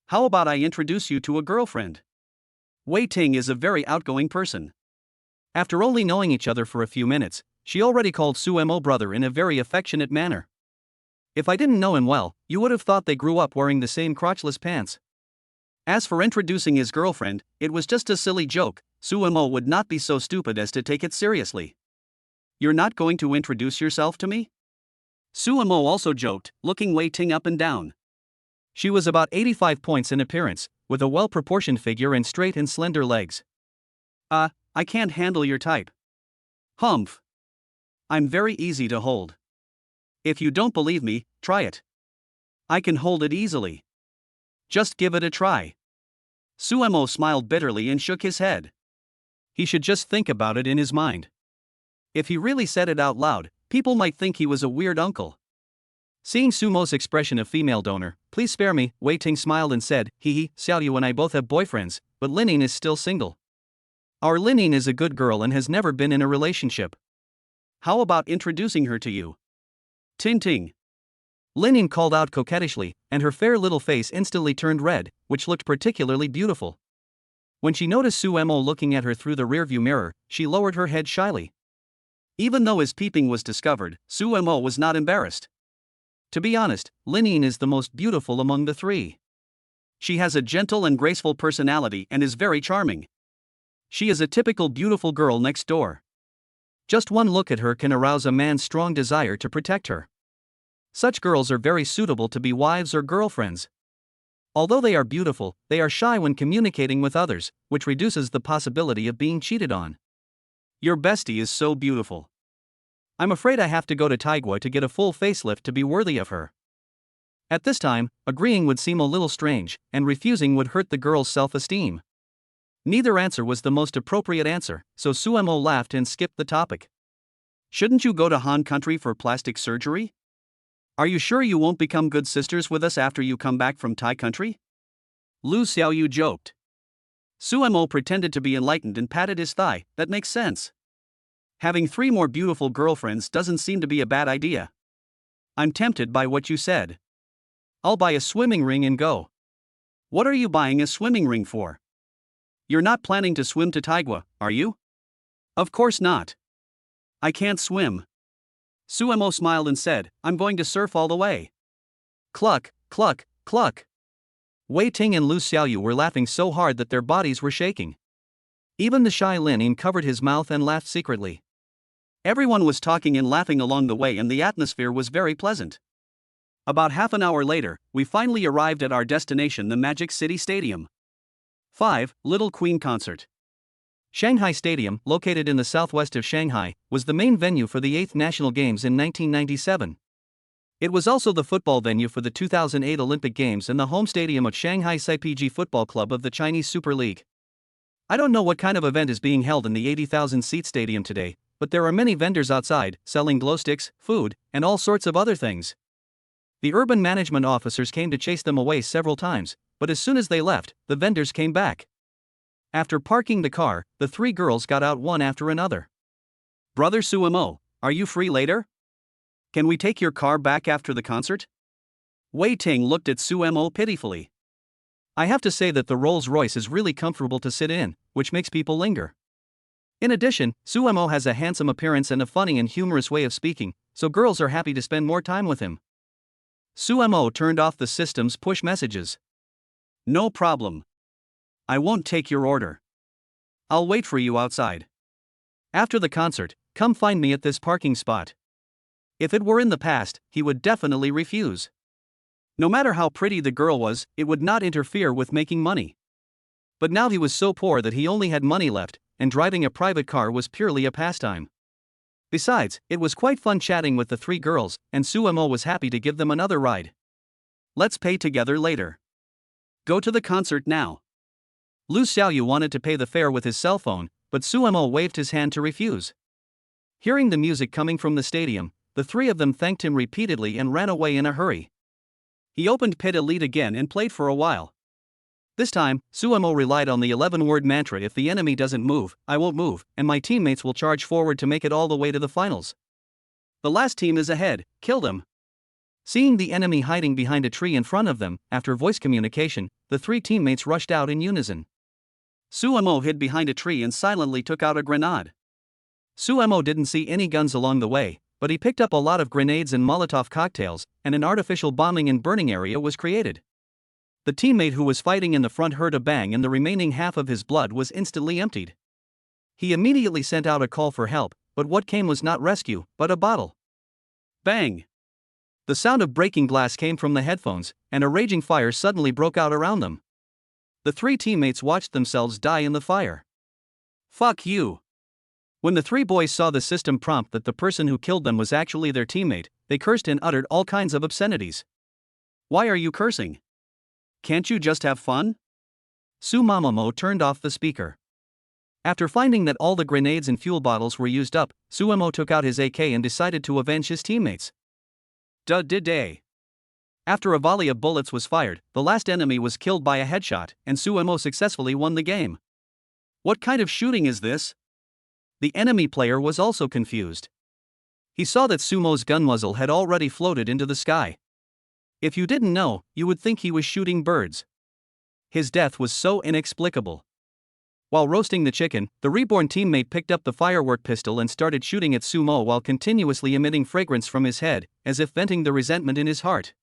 How about I introduce you to a girlfriend? Wei Ting is a very outgoing person. After only knowing each other for a few minutes, she already called Suemo brother in a very affectionate manner. If I didn't know him well, you would have thought they grew up wearing the same crotchless pants. As for introducing his girlfriend, it was just a silly joke. Suemo would not be so stupid as to take it seriously. You're not going to introduce yourself to me? Suemo also joked, looking Wei Ting up and down. She was about 85 points in appearance, with a well-proportioned figure and straight and slender legs. I can't handle your type. Humph. I'm very easy to hold. If you don't believe me, try it. I can hold it easily. Just give it a try. Suemo smiled bitterly and shook his head. He should just think about it in his mind. If he really said it out loud, people might think he was a weird uncle. Seeing Sumo's expression of female donor, please spare me, Wei Ting smiled and said, hee, Xiaoyu and I both have boyfriends, but Linning is still single. Our Linning is a good girl and has never been in a relationship. How about introducing her to you? Ting Ting. Linning called out coquettishly, and her fair little face instantly turned red, which looked particularly beautiful. When she noticed Suemo looking at her through the rearview mirror, she lowered her head shyly. Even though his peeping was discovered, Suemo was not embarrassed. To be honest, Linning is the most beautiful among the three. She has a gentle and graceful personality and is very charming. She is a typical beautiful girl next door. Just one look at her can arouse a man's strong desire to protect her. Such girls are very suitable to be wives or girlfriends. Although they are beautiful, they are shy when communicating with others, which reduces the possibility of being cheated on. Your bestie is so beautiful. I'm afraid I have to go to Taigua to get a full facelift to be worthy of her. At this time, agreeing would seem a little strange, and refusing would hurt the girl's self-esteem. Neither answer was the most appropriate answer, so Suemo laughed and skipped the topic. Shouldn't you go to Han Country for plastic surgery? Are you sure you won't become good sisters with us after you come back from Thai country? Lu Xiaoyu joked. Suemo pretended to be enlightened and patted his thigh. That makes sense. Having 3 more beautiful girlfriends doesn't seem to be a bad idea. I'm tempted by what you said. I'll buy a swimming ring and go. What are you buying a swimming ring for? You're not planning to swim to Taigua, are you? Of course not. I can't swim. Suemo smiled and said, I'm going to surf all the way. Cluck, cluck, cluck. Wei Ting and Lu Xiaoyu were laughing so hard that their bodies were shaking. Even the shy Lin covered his mouth and laughed secretly. Everyone was talking and laughing along the way and the atmosphere was very pleasant. About half an hour later, we finally arrived at our destination, the Magic City Stadium. 5. Little Queen Concert. Shanghai Stadium, located in the southwest of Shanghai, was the main venue for the 8th National Games in 1997. It was also the football venue for the 2008 Olympic Games and the home stadium of Shanghai SIPG Football Club of the Chinese Super League. I don't know what kind of event is being held in the 80,000-seat stadium today, but there are many vendors outside, selling glow sticks, food, and all sorts of other things. The urban management officers came to chase them away several times, but as soon as they left, the vendors came back. After parking the car, the 3 girls got out one after another. Brother Suemo, are you free later? Can we take your car back after the concert? Wei Ting looked at Suemo pitifully. I have to say that the Rolls-Royce is really comfortable to sit in, which makes people linger. In addition, Suemo has a handsome appearance and a funny and humorous way of speaking, so girls are happy to spend more time with him. Suemo turned off the system's push messages. No problem. I won't take your order. I'll wait for you outside. After the concert, come find me at this parking spot. If it were in the past, he would definitely refuse. No matter how pretty the girl was, it would not interfere with making money. But now he was so poor that he only had money left, and driving a private car was purely a pastime. Besides, it was quite fun chatting with the 3 girls, and Suemo was happy to give them another ride. Let's pay together later. Go to the concert now. Lu Xiaoyu wanted to pay the fare with his cell phone, but Suemo waved his hand to refuse. Hearing the music coming from the stadium, the 3 of them thanked him repeatedly and ran away in a hurry. He opened Pit Elite again and played for a while. This time, Suemo relied on the 11-word mantra: if the enemy doesn't move, I won't move, and my teammates will charge forward to make it all the way to the finals. The last team is ahead, kill them. Seeing the enemy hiding behind a tree in front of them, after voice communication, the 3 teammates rushed out in unison. Suemo hid behind a tree and silently took out a grenade. Suemo didn't see any guns along the way, but he picked up a lot of grenades and Molotov cocktails, and an artificial bombing and burning area was created. The teammate who was fighting in the front heard a bang and the remaining half of his blood was instantly emptied. He immediately sent out a call for help, but what came was not rescue, but a bottle. Bang! The sound of breaking glass came from the headphones, and a raging fire suddenly broke out around them. The three teammates watched themselves die in the fire. Fuck you. When the three boys saw the system prompt that the person who killed them was actually their teammate, they cursed and uttered all kinds of obscenities. Why are you cursing? Can't you just have fun? Sumamomo turned off the speaker. After finding that all the grenades and fuel bottles were used up, Suemo took out his AK and decided to avenge his teammates. Did. After a volley of bullets was fired, the last enemy was killed by a headshot, and Suemo successfully won the game. What kind of shooting is this? The enemy player was also confused. He saw that Sumo's gun muzzle had already floated into the sky. If you didn't know, you would think he was shooting birds. His death was so inexplicable. While roasting the chicken, the reborn teammate picked up the firework pistol and started shooting at Sumo while continuously emitting fragrance from his head, as if venting the resentment in his heart.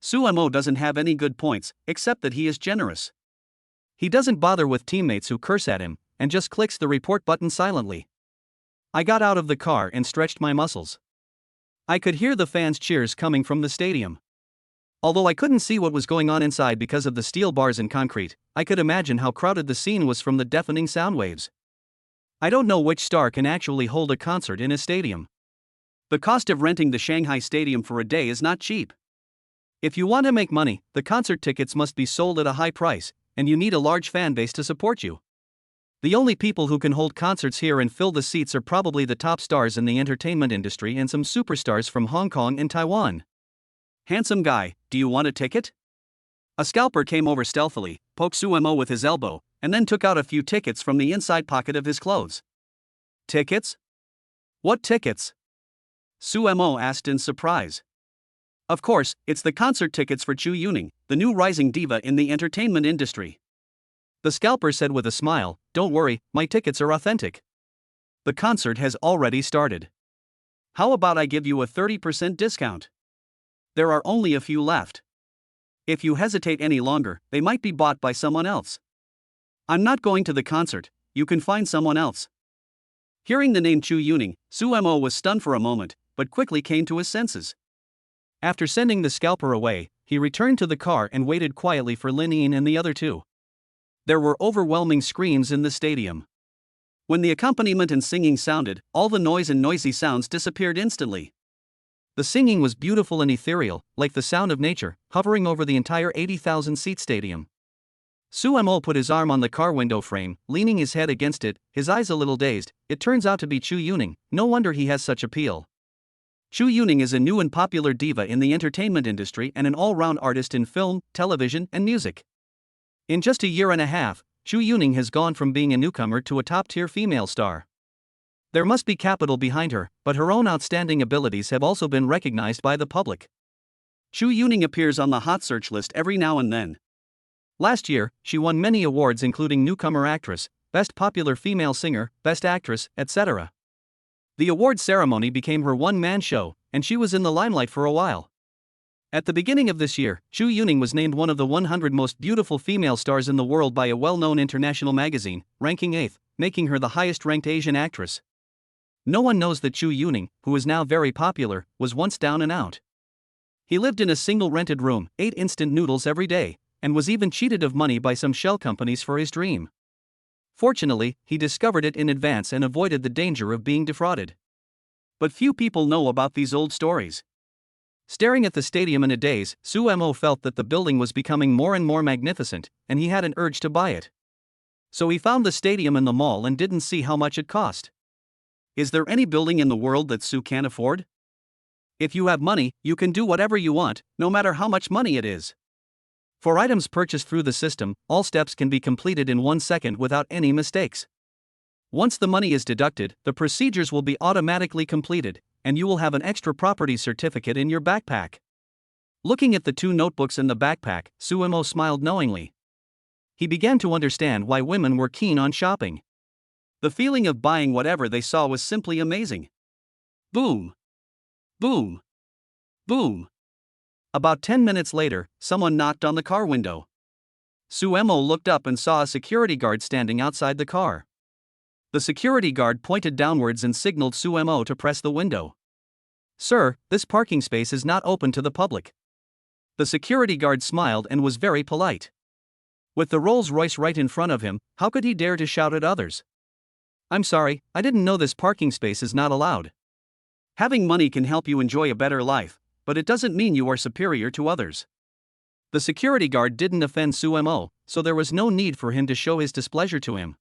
Suemo doesn't have any good points, except that he is generous. He doesn't bother with teammates who curse at him, and just clicks the report button silently. I got out of the car and stretched my muscles. I could hear the fans' cheers coming from the stadium. Although I couldn't see what was going on inside because of the steel bars and concrete, I could imagine how crowded the scene was from the deafening sound waves. I don't know which star can actually hold a concert in a stadium. The cost of renting the Shanghai Stadium for a day is not cheap. If you want to make money, the concert tickets must be sold at a high price, and you need a large fan base to support you. The only people who can hold concerts here and fill the seats are probably the top stars in the entertainment industry and some superstars from Hong Kong and Taiwan. Handsome guy, do you want a ticket? A scalper came over stealthily, poked Suemo with his elbow, and then took out a few tickets from the inside pocket of his clothes. Tickets? What tickets? Suemo asked in surprise. Of course, it's the concert tickets for Chu Yuning, the new rising diva in the entertainment industry. The scalper said with a smile, "Don't worry, my tickets are authentic. The concert has already started. How about I give you a 30% discount? There are only a few left. If you hesitate any longer, they might be bought by someone else. I'm not going to the concert, you can find someone else." Hearing the name Chu Yuning, Suemo was stunned for a moment, but quickly came to his senses. After sending the scalper away, he returned to the car and waited quietly for Lin Yin and the other two. There were overwhelming screams in the stadium. When the accompaniment and singing sounded, all the noise and noisy sounds disappeared instantly. The singing was beautiful and ethereal, like the sound of nature, hovering over the entire 80,000-seat stadium. Suemo put his arm on the car window frame, leaning his head against it, his eyes a little dazed. It turns out to be Chu Yuning, no wonder he has such appeal. Chu Yuning is a new and popular diva in the entertainment industry and an all-round artist in film, television, and music. In just a year and a half, Chu Yuning has gone from being a newcomer to a top-tier female star. There must be capital behind her, but her own outstanding abilities have also been recognized by the public. Chu Yuning appears on the hot search list every now and then. Last year, she won many awards including Newcomer Actress, Best Popular Female Singer, Best Actress, etc. The award ceremony became her one-man show, and she was in the limelight for a while. At the beginning of this year, Chu Yuning was named one of the 100 most beautiful female stars in the world by a well-known international magazine, ranking 8th, making her the highest-ranked Asian actress. No one knows that Chu Yuning, who is now very popular, was once down and out. He lived in a single rented room, ate instant noodles every day, and was even cheated of money by some shell companies for his dream. Fortunately, he discovered it in advance and avoided the danger of being defrauded. But few people know about these old stories. Staring at the stadium in a daze, Suemo felt that the building was becoming more and more magnificent, and he had an urge to buy it. So he found the stadium in the mall and didn't see how much it cost. Is there any building in the world that Su can't afford? If you have money, you can do whatever you want, no matter how much money it is. For items purchased through the system, all steps can be completed in 1 second without any mistakes. Once the money is deducted, the procedures will be automatically completed, and you will have an extra property certificate in your backpack. Looking at the 2 notebooks in the backpack, Suemo smiled knowingly. He began to understand why women were keen on shopping. The feeling of buying whatever they saw was simply amazing. Boom! Boom! Boom! About 10 minutes later, someone knocked on the car window. Suemo looked up and saw a security guard standing outside the car. The security guard pointed downwards and signaled Suemo to press the window. "Sir, this parking space is not open to the public." The security guard smiled and was very polite. With the Rolls-Royce right in front of him, how could he dare to shout at others? "I'm sorry, I didn't know this parking space is not allowed." Having money can help you enjoy a better life, but it doesn't mean you are superior to others. The security guard didn't offend Sumo, so there was no need for him to show his displeasure to him.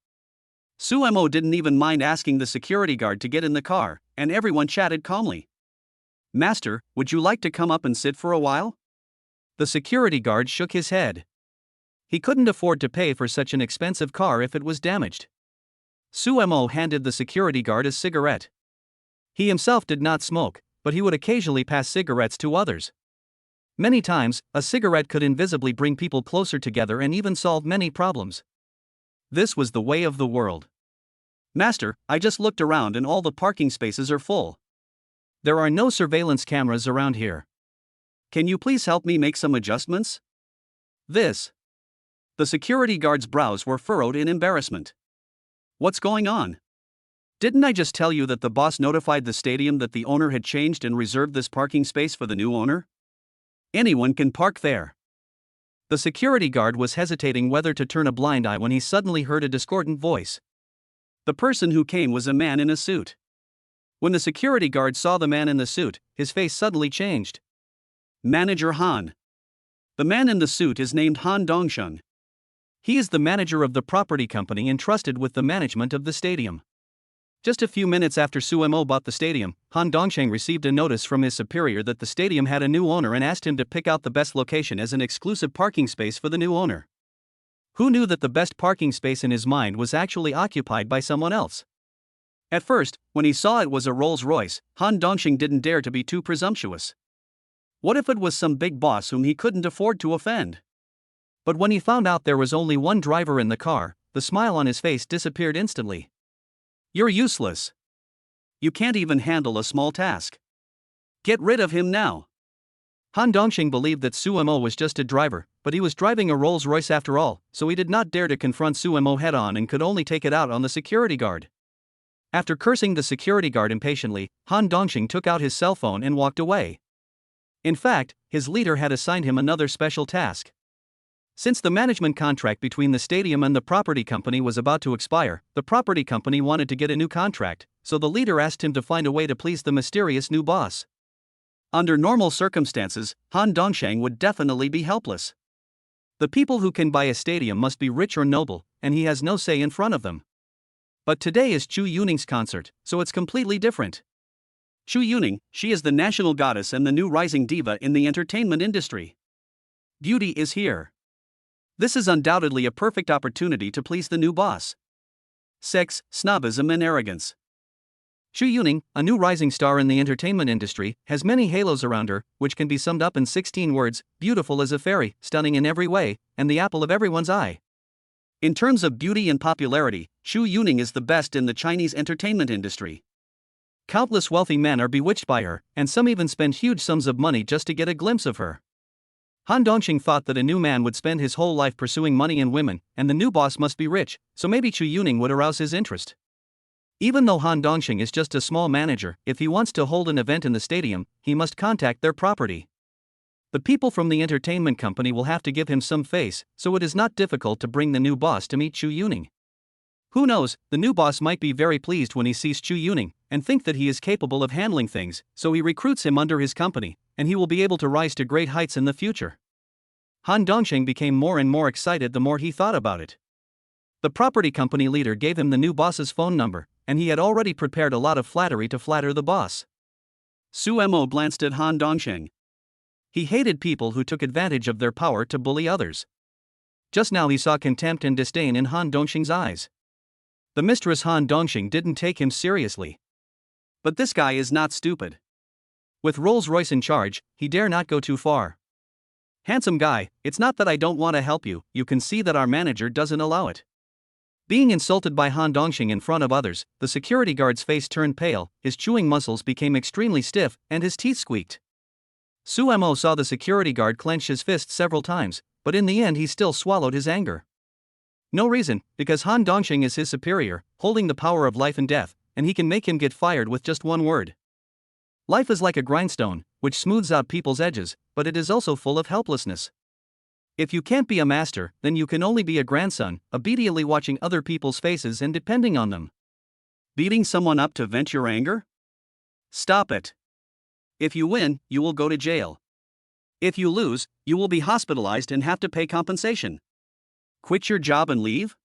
Sumo didn't even mind asking the security guard to get in the car, and everyone chatted calmly. "Master, would you like to come up and sit for a while?" The security guard shook his head. He couldn't afford to pay for such an expensive car if it was damaged. Sumo handed the security guard a cigarette. He himself did not smoke, but he would occasionally pass cigarettes to others. Many times, a cigarette could invisibly bring people closer together and even solve many problems. This was the way of the world. "Master, I just looked around and all the parking spaces are full. There are no surveillance cameras around here. Can you please help me make some adjustments?" The security guard's brows were furrowed in embarrassment. "What's going on? Didn't I just tell you that the boss notified the stadium that the owner had changed and reserved this parking space for the new owner? Anyone can park there." The security guard was hesitating whether to turn a blind eye when he suddenly heard a discordant voice. The person who came was a man in a suit. When the security guard saw the man in the suit, his face suddenly changed. "Manager Han." The man in the suit is named Han Dongsheng. He is the manager of the property company entrusted with the management of the stadium. Just a few minutes after Sumo bought the stadium, Han Dongsheng received a notice from his superior that the stadium had a new owner and asked him to pick out the best location as an exclusive parking space for the new owner. Who knew that the best parking space in his mind was actually occupied by someone else? At first, when he saw it was a Rolls-Royce, Han Dongsheng didn't dare to be too presumptuous. What if it was some big boss whom he couldn't afford to offend? But when he found out there was only one driver in the car, the smile on his face disappeared instantly. "You're useless. You can't even handle a small task. Get rid of him now." Han Dongsheng believed that Sumo was just a driver, but he was driving a Rolls-Royce after all, so he did not dare to confront Sumo head-on and could only take it out on the security guard. After cursing the security guard impatiently, Han Dongsheng took out his cell phone and walked away. In fact, his leader had assigned him another special task. Since the management contract between the stadium and the property company was about to expire, the property company wanted to get a new contract, so the leader asked him to find a way to please the mysterious new boss. Under normal circumstances, Han Dongsheng would definitely be helpless. The people who can buy a stadium must be rich or noble, and he has no say in front of them. But today is Chu Yuning's concert, so it's completely different. Chu Yuning, she is the national goddess and the new rising diva in the entertainment industry. Beauty is here. This is undoubtedly a perfect opportunity to please the new boss. Sex, snobism and arrogance. Chu Yuning, a new rising star in the entertainment industry, has many halos around her, which can be summed up in 16 words: beautiful as a fairy, stunning in every way, and the apple of everyone's eye. In terms of beauty and popularity, Chu Yuning is the best in the Chinese entertainment industry. Countless wealthy men are bewitched by her, and some even spend huge sums of money just to get a glimpse of her. Han Dongsheng thought that a new man would spend his whole life pursuing money and women, and the new boss must be rich, so maybe Chu Yuning would arouse his interest. Even though Han Dongsheng is just a small manager, if he wants to hold an event in the stadium, he must contact their property. The people from the entertainment company will have to give him some face, so it is not difficult to bring the new boss to meet Chu Yuning. Who knows, the new boss might be very pleased when he sees Chu Yuning, and think that he is capable of handling things, so he recruits him under his company, and he will be able to rise to great heights in the future. Han Dongsheng became more and more excited the more he thought about it. The property company leader gave him the new boss's phone number, and he had already prepared a lot of flattery to flatter the boss. Sumo glanced at Han Dongsheng. He hated people who took advantage of their power to bully others. Just now he saw contempt and disdain in Han Dongsheng's eyes. The mistress Han Dongsheng didn't take him seriously. But this guy is not stupid. With Rolls-Royce in charge, he dare not go too far. "Handsome guy, it's not that I don't want to help you, you can see that our manager doesn't allow it." Being insulted by Han Dongsheng in front of others, the security guard's face turned pale, his chewing muscles became extremely stiff, and his teeth squeaked. Sumo saw the security guard clench his fist several times, but in the end he still swallowed his anger. No reason, because Han Dongsheng is his superior, holding the power of life and death, and he can make him get fired with just one word. Life is like a grindstone, which smooths out people's edges, but it is also full of helplessness. If you can't be a master, then you can only be a grandson, obediently watching other people's faces and depending on them. Beating someone up to vent your anger? Stop it. If you win, you will go to jail. If you lose, you will be hospitalized and have to pay compensation. Quit your job and leave?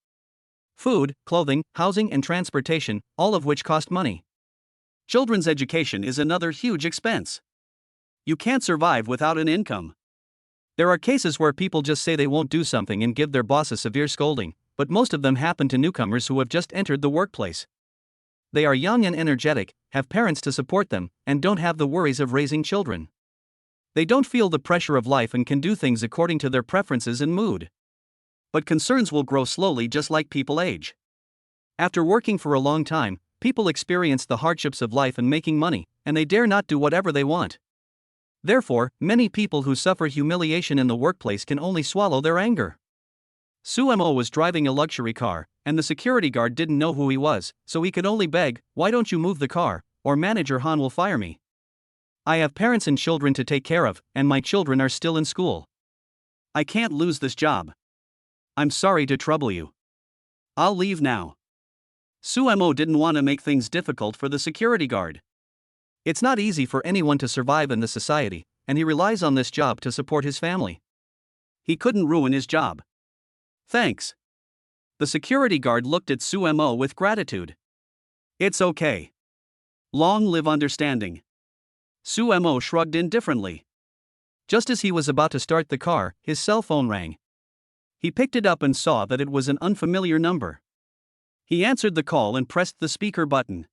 Food, clothing, housing, and transportation, all of which cost money. Children's education is another huge expense. You can't survive without an income. There are cases where people just say they won't do something and give their boss a severe scolding, but most of them happen to newcomers who have just entered the workplace. They are young and energetic, have parents to support them, and don't have the worries of raising children. They don't feel the pressure of life and can do things according to their preferences and mood. But concerns will grow slowly just like people age. After working for a long time, people experience the hardships of life and making money, and they dare not do whatever they want. Therefore, many people who suffer humiliation in the workplace can only swallow their anger. Sumo was driving a luxury car, and the security guard didn't know who he was, so he could only beg, "Why don't you move the car, or manager Han will fire me. I have parents and children to take care of, and my children are still in school. I can't lose this job. I'm sorry to trouble you. I'll leave now." Sumo didn't want to make things difficult for the security guard. It's not easy for anyone to survive in this society, and he relies on this job to support his family. He couldn't ruin his job. Thanks. The security guard looked at Sumo with gratitude. It's okay. Long live understanding. Sumo shrugged indifferently. Just as he was about to start the car, his cell phone rang. He picked it up and saw that it was an unfamiliar number. He answered the call and pressed the speaker button.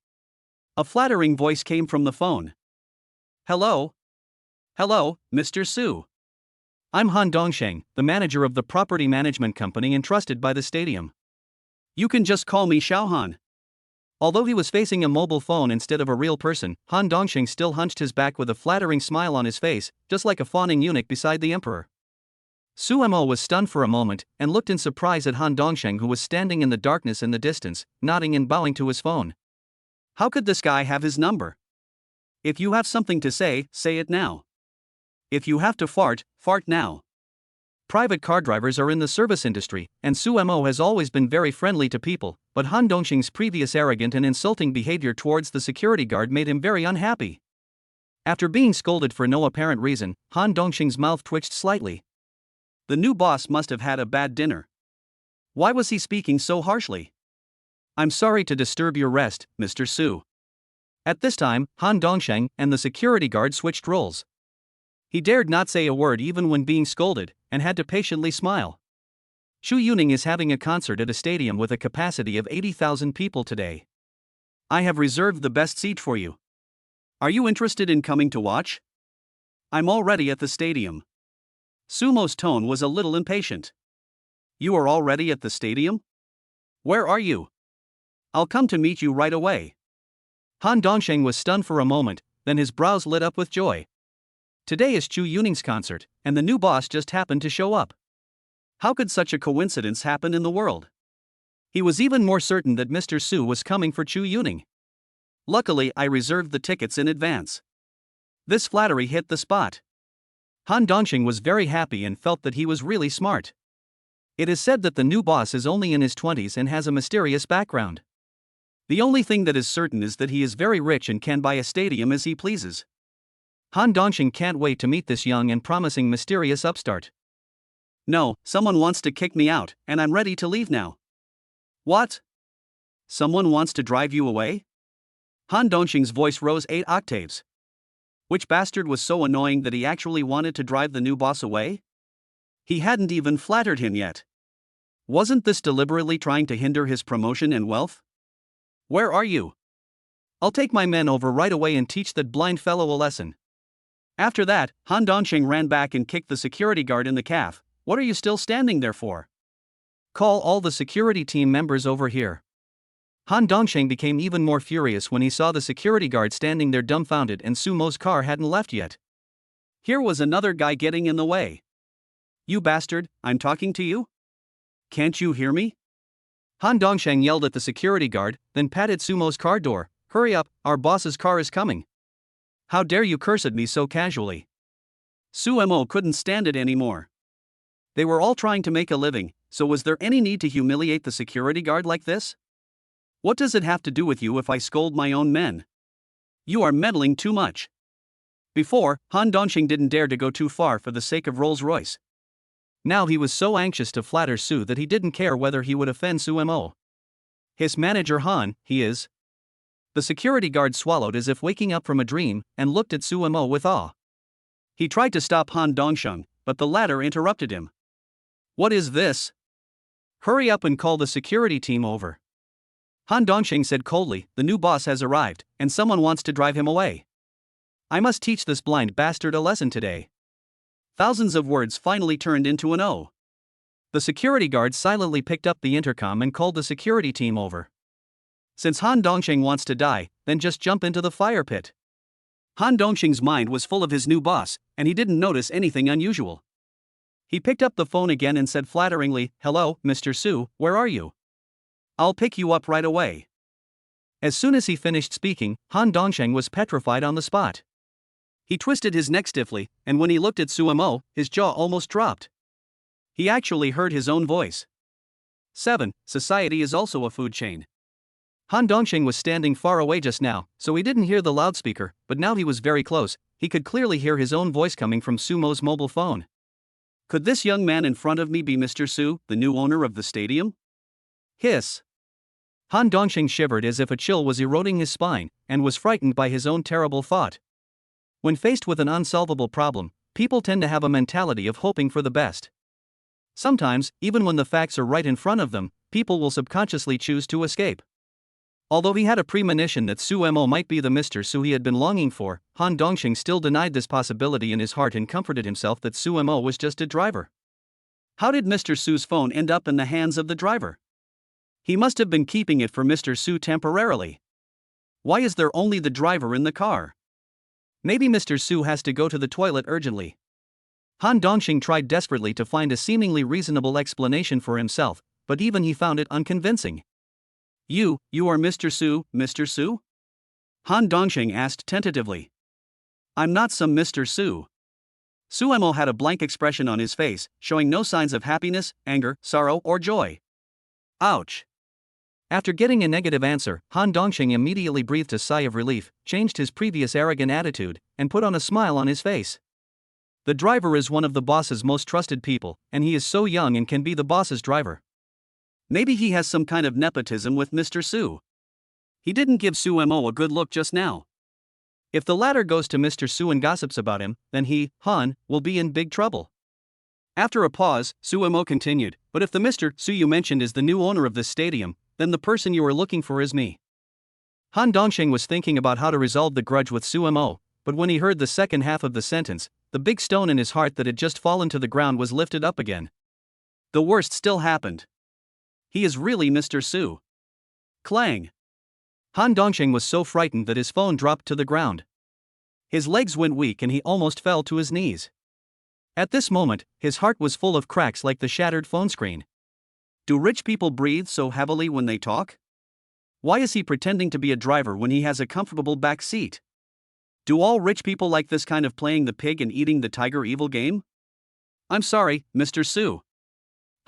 A flattering voice came from the phone. Hello? Hello, Mr. Su. I'm Han Dongsheng, the manager of the property management company entrusted by the stadium. You can just call me Xiaohan. Although he was facing a mobile phone instead of a real person, Han Dongsheng still hunched his back with a flattering smile on his face, just like a fawning eunuch beside the emperor. Sumo was stunned for a moment and looked in surprise at Han Dongsheng, who was standing in the darkness in the distance, nodding and bowing to his phone. How could this guy have his number? If you have something to say, say it now. If you have to fart, fart now. Private car drivers are in the service industry, and Sumo has always been very friendly to people, but Han Dongsheng's previous arrogant and insulting behavior towards the security guard made him very unhappy. After being scolded for no apparent reason, Han Dongsheng's mouth twitched slightly. The new boss must have had a bad dinner. Why was he speaking so harshly? I'm sorry to disturb your rest, Mr. Su. At this time, Han Dongsheng and the security guard switched roles. He dared not say a word even when being scolded, and had to patiently smile. Chu Yuning is having a concert at a stadium with a capacity of 80,000 people today. I have reserved the best seat for you. Are you interested in coming to watch? I'm already at the stadium. Sumo's tone was a little impatient. You are already at the stadium? Where are you? I'll come to meet you right away. Han Dongsheng was stunned for a moment, then his brows lit up with joy. Today is Chu Yuning's concert, and the new boss just happened to show up. How could such a coincidence happen in the world? He was even more certain that Mr. Su was coming for Chu Yuning. Luckily, I reserved the tickets in advance. This flattery hit the spot. Han Dongsheng was very happy and felt that he was really smart. It is said that the new boss is only in his 20s and has a mysterious background. The only thing that is certain is that he is very rich and can buy a stadium as he pleases. Han Dongsheng can't wait to meet this young and promising mysterious upstart. No, someone wants to kick me out, and I'm ready to leave now. What? Someone wants to drive you away? Han Dongsheng's voice rose 8 octaves. Which bastard was so annoying that he actually wanted to drive the new boss away? He hadn't even flattered him yet. Wasn't this deliberately trying to hinder his promotion and wealth? Where are you? I'll take my men over right away and teach that blind fellow a lesson. After that, Han Dongsheng ran back and kicked the security guard in the calf. What are you still standing there for? Call all the security team members over here. Han Dongsheng became even more furious when he saw the security guard standing there dumbfounded and Sumo's car hadn't left yet. Here was another guy getting in the way. You bastard, I'm talking to you? Can't you hear me? Han Dongsheng yelled at the security guard, then patted Sumo's car door. Hurry up, our boss's car is coming. How dare you curse at me so casually? Sumo couldn't stand it anymore. They were all trying to make a living, so was there any need to humiliate the security guard like this? What does it have to do with you if I scold my own men? You are meddling too much. Before, Han Dongxing didn't dare to go too far for the sake of Rolls-Royce. Now he was so anxious to flatter Su that he didn't care whether he would offend Sumo. His manager Han, he is. The security guard swallowed as if waking up from a dream and looked at Sumo with awe. He tried to stop Han Dongxing, but the latter interrupted him. What is this? Hurry up and call the security team over. Han Dongxing said coldly, the new boss has arrived, and someone wants to drive him away. I must teach this blind bastard a lesson today. Thousands of words finally turned into an O. The security guard silently picked up the intercom and called the security team over. Since Han Dongxing wants to die, then just jump into the fire pit. Han Dongxing's mind was full of his new boss, and he didn't notice anything unusual. He picked up the phone again and said flatteringly, hello, Mr. Su, where are you? I'll pick you up right away. As soon as he finished speaking, Han Dongxing was petrified on the spot. He twisted his neck stiffly, and when he looked at Sumo, his jaw almost dropped. He actually heard his own voice. 7. Society is also a food chain. Han Dongxing was standing far away just now, so he didn't hear the loudspeaker, but now he was very close. He could clearly hear his own voice coming from Sumo's mobile phone. Could this young man in front of me be Mr. Su, the new owner of the stadium? Hiss. Han Dongxing shivered as if a chill was eroding his spine, and was frightened by his own terrible thought. When faced with an unsolvable problem, people tend to have a mentality of hoping for the best. Sometimes, even when the facts are right in front of them, people will subconsciously choose to escape. Although he had a premonition that Sumo might be the Mr. Su he had been longing for, Han Dongxing still denied this possibility in his heart and comforted himself that Sumo was just a driver. How did Mr. Su's phone end up in the hands of the driver? He must have been keeping it for Mr. Su temporarily. Why is there only the driver in the car? Maybe Mr. Su has to go to the toilet urgently. Han Dongxing tried desperately to find a seemingly reasonable explanation for himself, but even he found it unconvincing. You are Mr. Su, Mr. Su? Han Dongxing asked tentatively. I'm not some Mr. Su. Sumo had a blank expression on his face, showing no signs of happiness, anger, sorrow, or joy. Ouch. After getting a negative answer, Han Dongxing immediately breathed a sigh of relief, changed his previous arrogant attitude, and put on a smile on his face. The driver is one of the boss's most trusted people, and he is so young and can be the boss's driver. Maybe he has some kind of nepotism with Mr. Su. He didn't give Sumo a good look just now. If the latter goes to Mr. Su and gossips about him, then he, Han, will be in big trouble. After a pause, Sumo continued, but if the Mr. Su you mentioned is the new owner of this stadium, then the person you are looking for is me. Han Dongxing was thinking about how to resolve the grudge with Sumo, but when he heard the second half of the sentence, the big stone in his heart that had just fallen to the ground was lifted up again. The worst still happened. He is really Mr. Su. Clang. Han Dongxing was so frightened that his phone dropped to the ground. His legs went weak and he almost fell to his knees. At this moment, his heart was full of cracks like the shattered phone screen. Do rich people breathe so heavily when they talk? Why is he pretending to be a driver when he has a comfortable back seat? Do all rich people like this kind of playing the pig and eating the tiger evil game? I'm sorry, Mr. Su.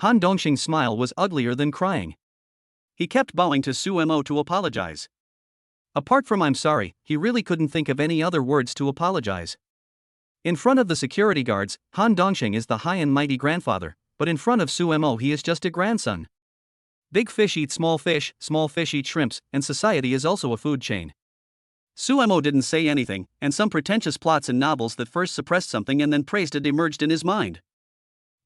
Han Dongxing's smile was uglier than crying. He kept bowing to Sumo to apologize. Apart from I'm sorry, he really couldn't think of any other words to apologize. In front of the security guards, Han Dongxing is the high and mighty grandfather, but in front of Sumo he is just a grandson. Big fish eat small fish eat shrimps, and society is also a food chain. Sumo didn't say anything, and some pretentious plots in novels that first suppressed something and then praised it emerged in his mind.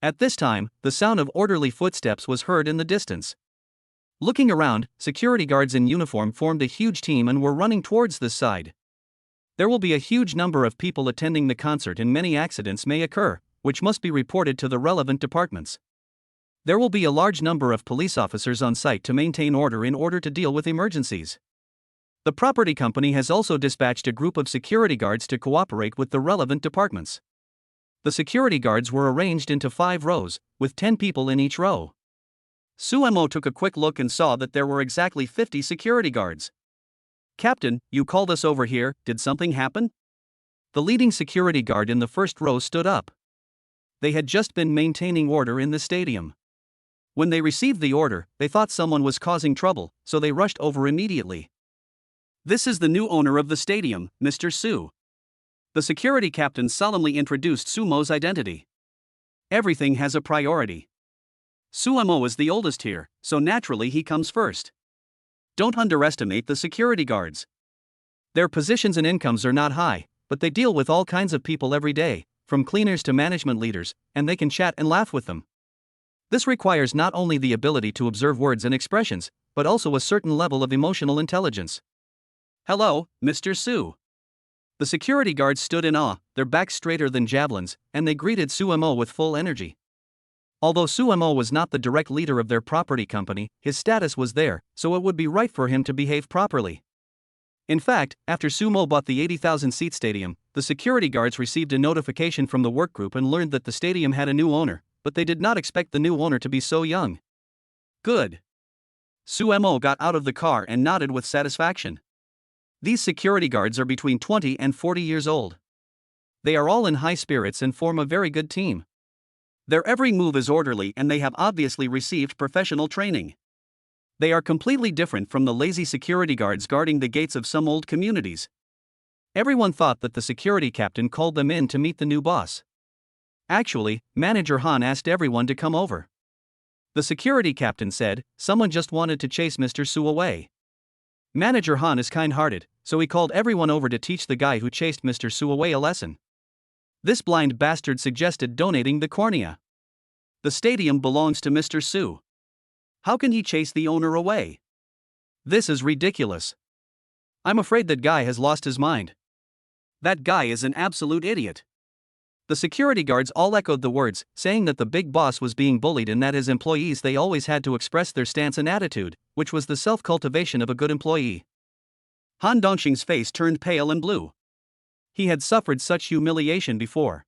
At this time, the sound of orderly footsteps was heard in the distance. Looking around, security guards in uniform formed a huge team and were running towards this side. There will be a huge number of people attending the concert and many accidents may occur, which must be reported to the relevant departments. There will be a large number of police officers on site to maintain order in order to deal with emergencies. The property company has also dispatched a group of security guards to cooperate with the relevant departments. The security guards were arranged into 5 rows, with 10 people in each row. Sumo took a quick look and saw that there were exactly 50 security guards. Captain, you called us over here, did something happen? The leading security guard in the first row stood up. They had just been maintaining order in the stadium. When they received the order, they thought someone was causing trouble, so they rushed over immediately. "This is the new owner of the stadium, Mr. Su." The security captain solemnly introduced Sumo's identity. "Everything has a priority. Sumo is the oldest here, so naturally he comes first. Don't underestimate the security guards. Their positions and incomes are not high, but they deal with all kinds of people every day, from cleaners to management leaders, and they can chat and laugh with them. This requires not only the ability to observe words and expressions, but also a certain level of emotional intelligence." "Hello, Mr. Su." The security guards stood in awe, their backs straighter than javelins, and they greeted Sumo with full energy. Although Sumo was not the direct leader of their property company, his status was there, so it would be right for him to behave properly. In fact, after Sumo bought the 80,000-seat stadium, the security guards received a notification from the workgroup and learned that the stadium had a new owner, but they did not expect the new owner to be so young. "Good." Sumo got out of the car and nodded with satisfaction. These security guards are between 20 and 40 years old. They are all in high spirits and form a very good team. Their every move is orderly and they have obviously received professional training. They are completely different from the lazy security guards guarding the gates of some old communities. Everyone thought that the security captain called them in to meet the new boss. Actually, Manager Han asked everyone to come over. The security captain said, "Someone just wanted to chase Mr. Su away." Manager Han is kind-hearted, so he called everyone over to teach the guy who chased Mr. Su away a lesson. This blind bastard suggested donating the cornea. The stadium belongs to Mr. Su. How can he chase the owner away? This is ridiculous. I'm afraid that guy has lost his mind. That guy is an absolute idiot. The security guards all echoed the words, saying that the big boss was being bullied and that his employees they always had to express their stance and attitude, which was the self-cultivation of a good employee. Han Dongxing's face turned pale and blue. He had suffered such humiliation before.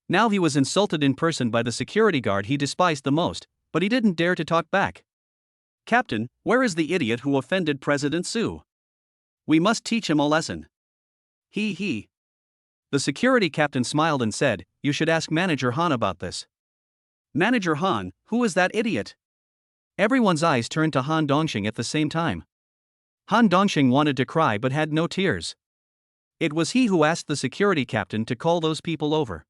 Now he was insulted in person by the security guard he despised the most, but he didn't dare to talk back. "Captain, where is the idiot who offended President Su? We must teach him a lesson." He. The security captain smiled and said, "You should ask Manager Han about this." "Manager Han, who is that idiot?" Everyone's eyes turned to Han Dongxing at the same time. Han Dongxing wanted to cry but had no tears. It was he who asked the security captain to call those people over.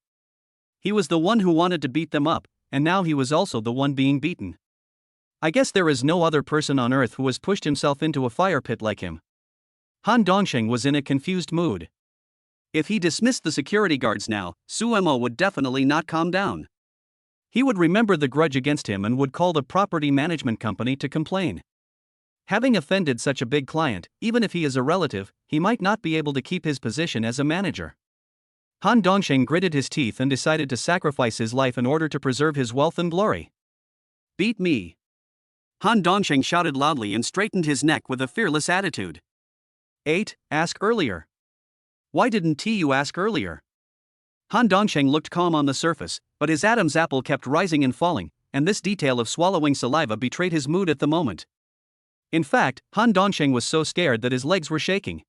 He was the one who wanted to beat them up, and now he was also the one being beaten. I guess there is no other person on earth who has pushed himself into a fire pit like him. Han Dongxing was in a confused mood. If he dismissed the security guards now, Sumo would definitely not calm down. He would remember the grudge against him and would call the property management company to complain. Having offended such a big client, even if he is a relative, he might not be able to keep his position as a manager. Han Dongxing gritted his teeth and decided to sacrifice his life in order to preserve his wealth and glory. "Beat me." Han Dongxing shouted loudly and straightened his neck with a fearless attitude. Ask earlier. Why didn't you ask earlier? Han Dongxing looked calm on the surface, but his Adam's apple kept rising and falling, and this detail of swallowing saliva betrayed his mood at the moment. In fact, Han Dongxing was so scared that his legs were shaking.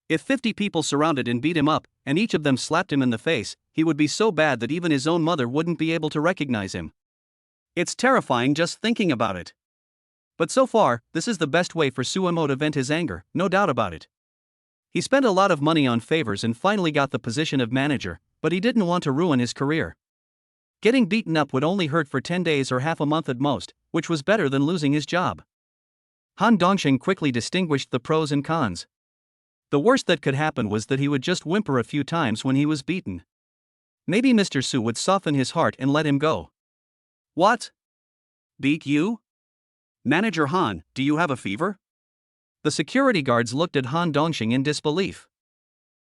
If 50 people surrounded and beat him up, and each of them slapped him in the face, he would be so bad that even his own mother wouldn't be able to recognize him. It's terrifying just thinking about it. But so far, this is the best way for Sumo to vent his anger, no doubt about it. He spent a lot of money on favors and finally got the position of manager, but he didn't want to ruin his career. Getting beaten up would only hurt for 10 days or half a month at most, which was better than losing his job. Han Dongxing quickly distinguished the pros and cons. The worst that could happen was that he would just whimper a few times when he was beaten. Maybe Mr. Su would soften his heart and let him go. "What? Beat you? Manager Han, do you have a fever?" The security guards looked at Han Dongxing in disbelief.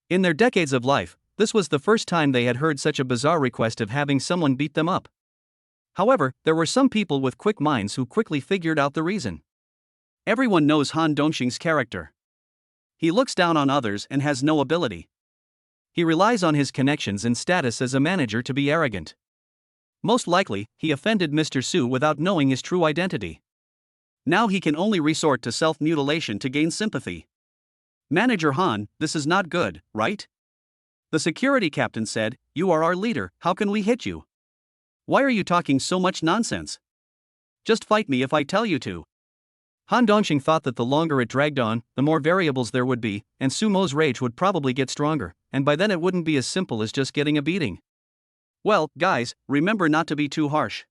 In their decades of life, this was the first time they had heard such a bizarre request of having someone beat them up. However, there were some people with quick minds who quickly figured out the reason. Everyone knows Han Dongxing's character. He looks down on others and has no ability. He relies on his connections and status as a manager to be arrogant. Most likely, he offended Mr. Su without knowing his true identity. Now he can only resort to self-mutilation to gain sympathy. "Manager Han, this is not good, right? The security captain said, "You are our leader, how can we hit you? Why are you talking so much nonsense? Just fight me if I tell you to." Han Dongxing thought that the longer it dragged on, the more variables there would be, and Sumo's rage would probably get stronger, and by then it wouldn't be as simple as just getting a beating. "Well, guys, remember not to be too harsh."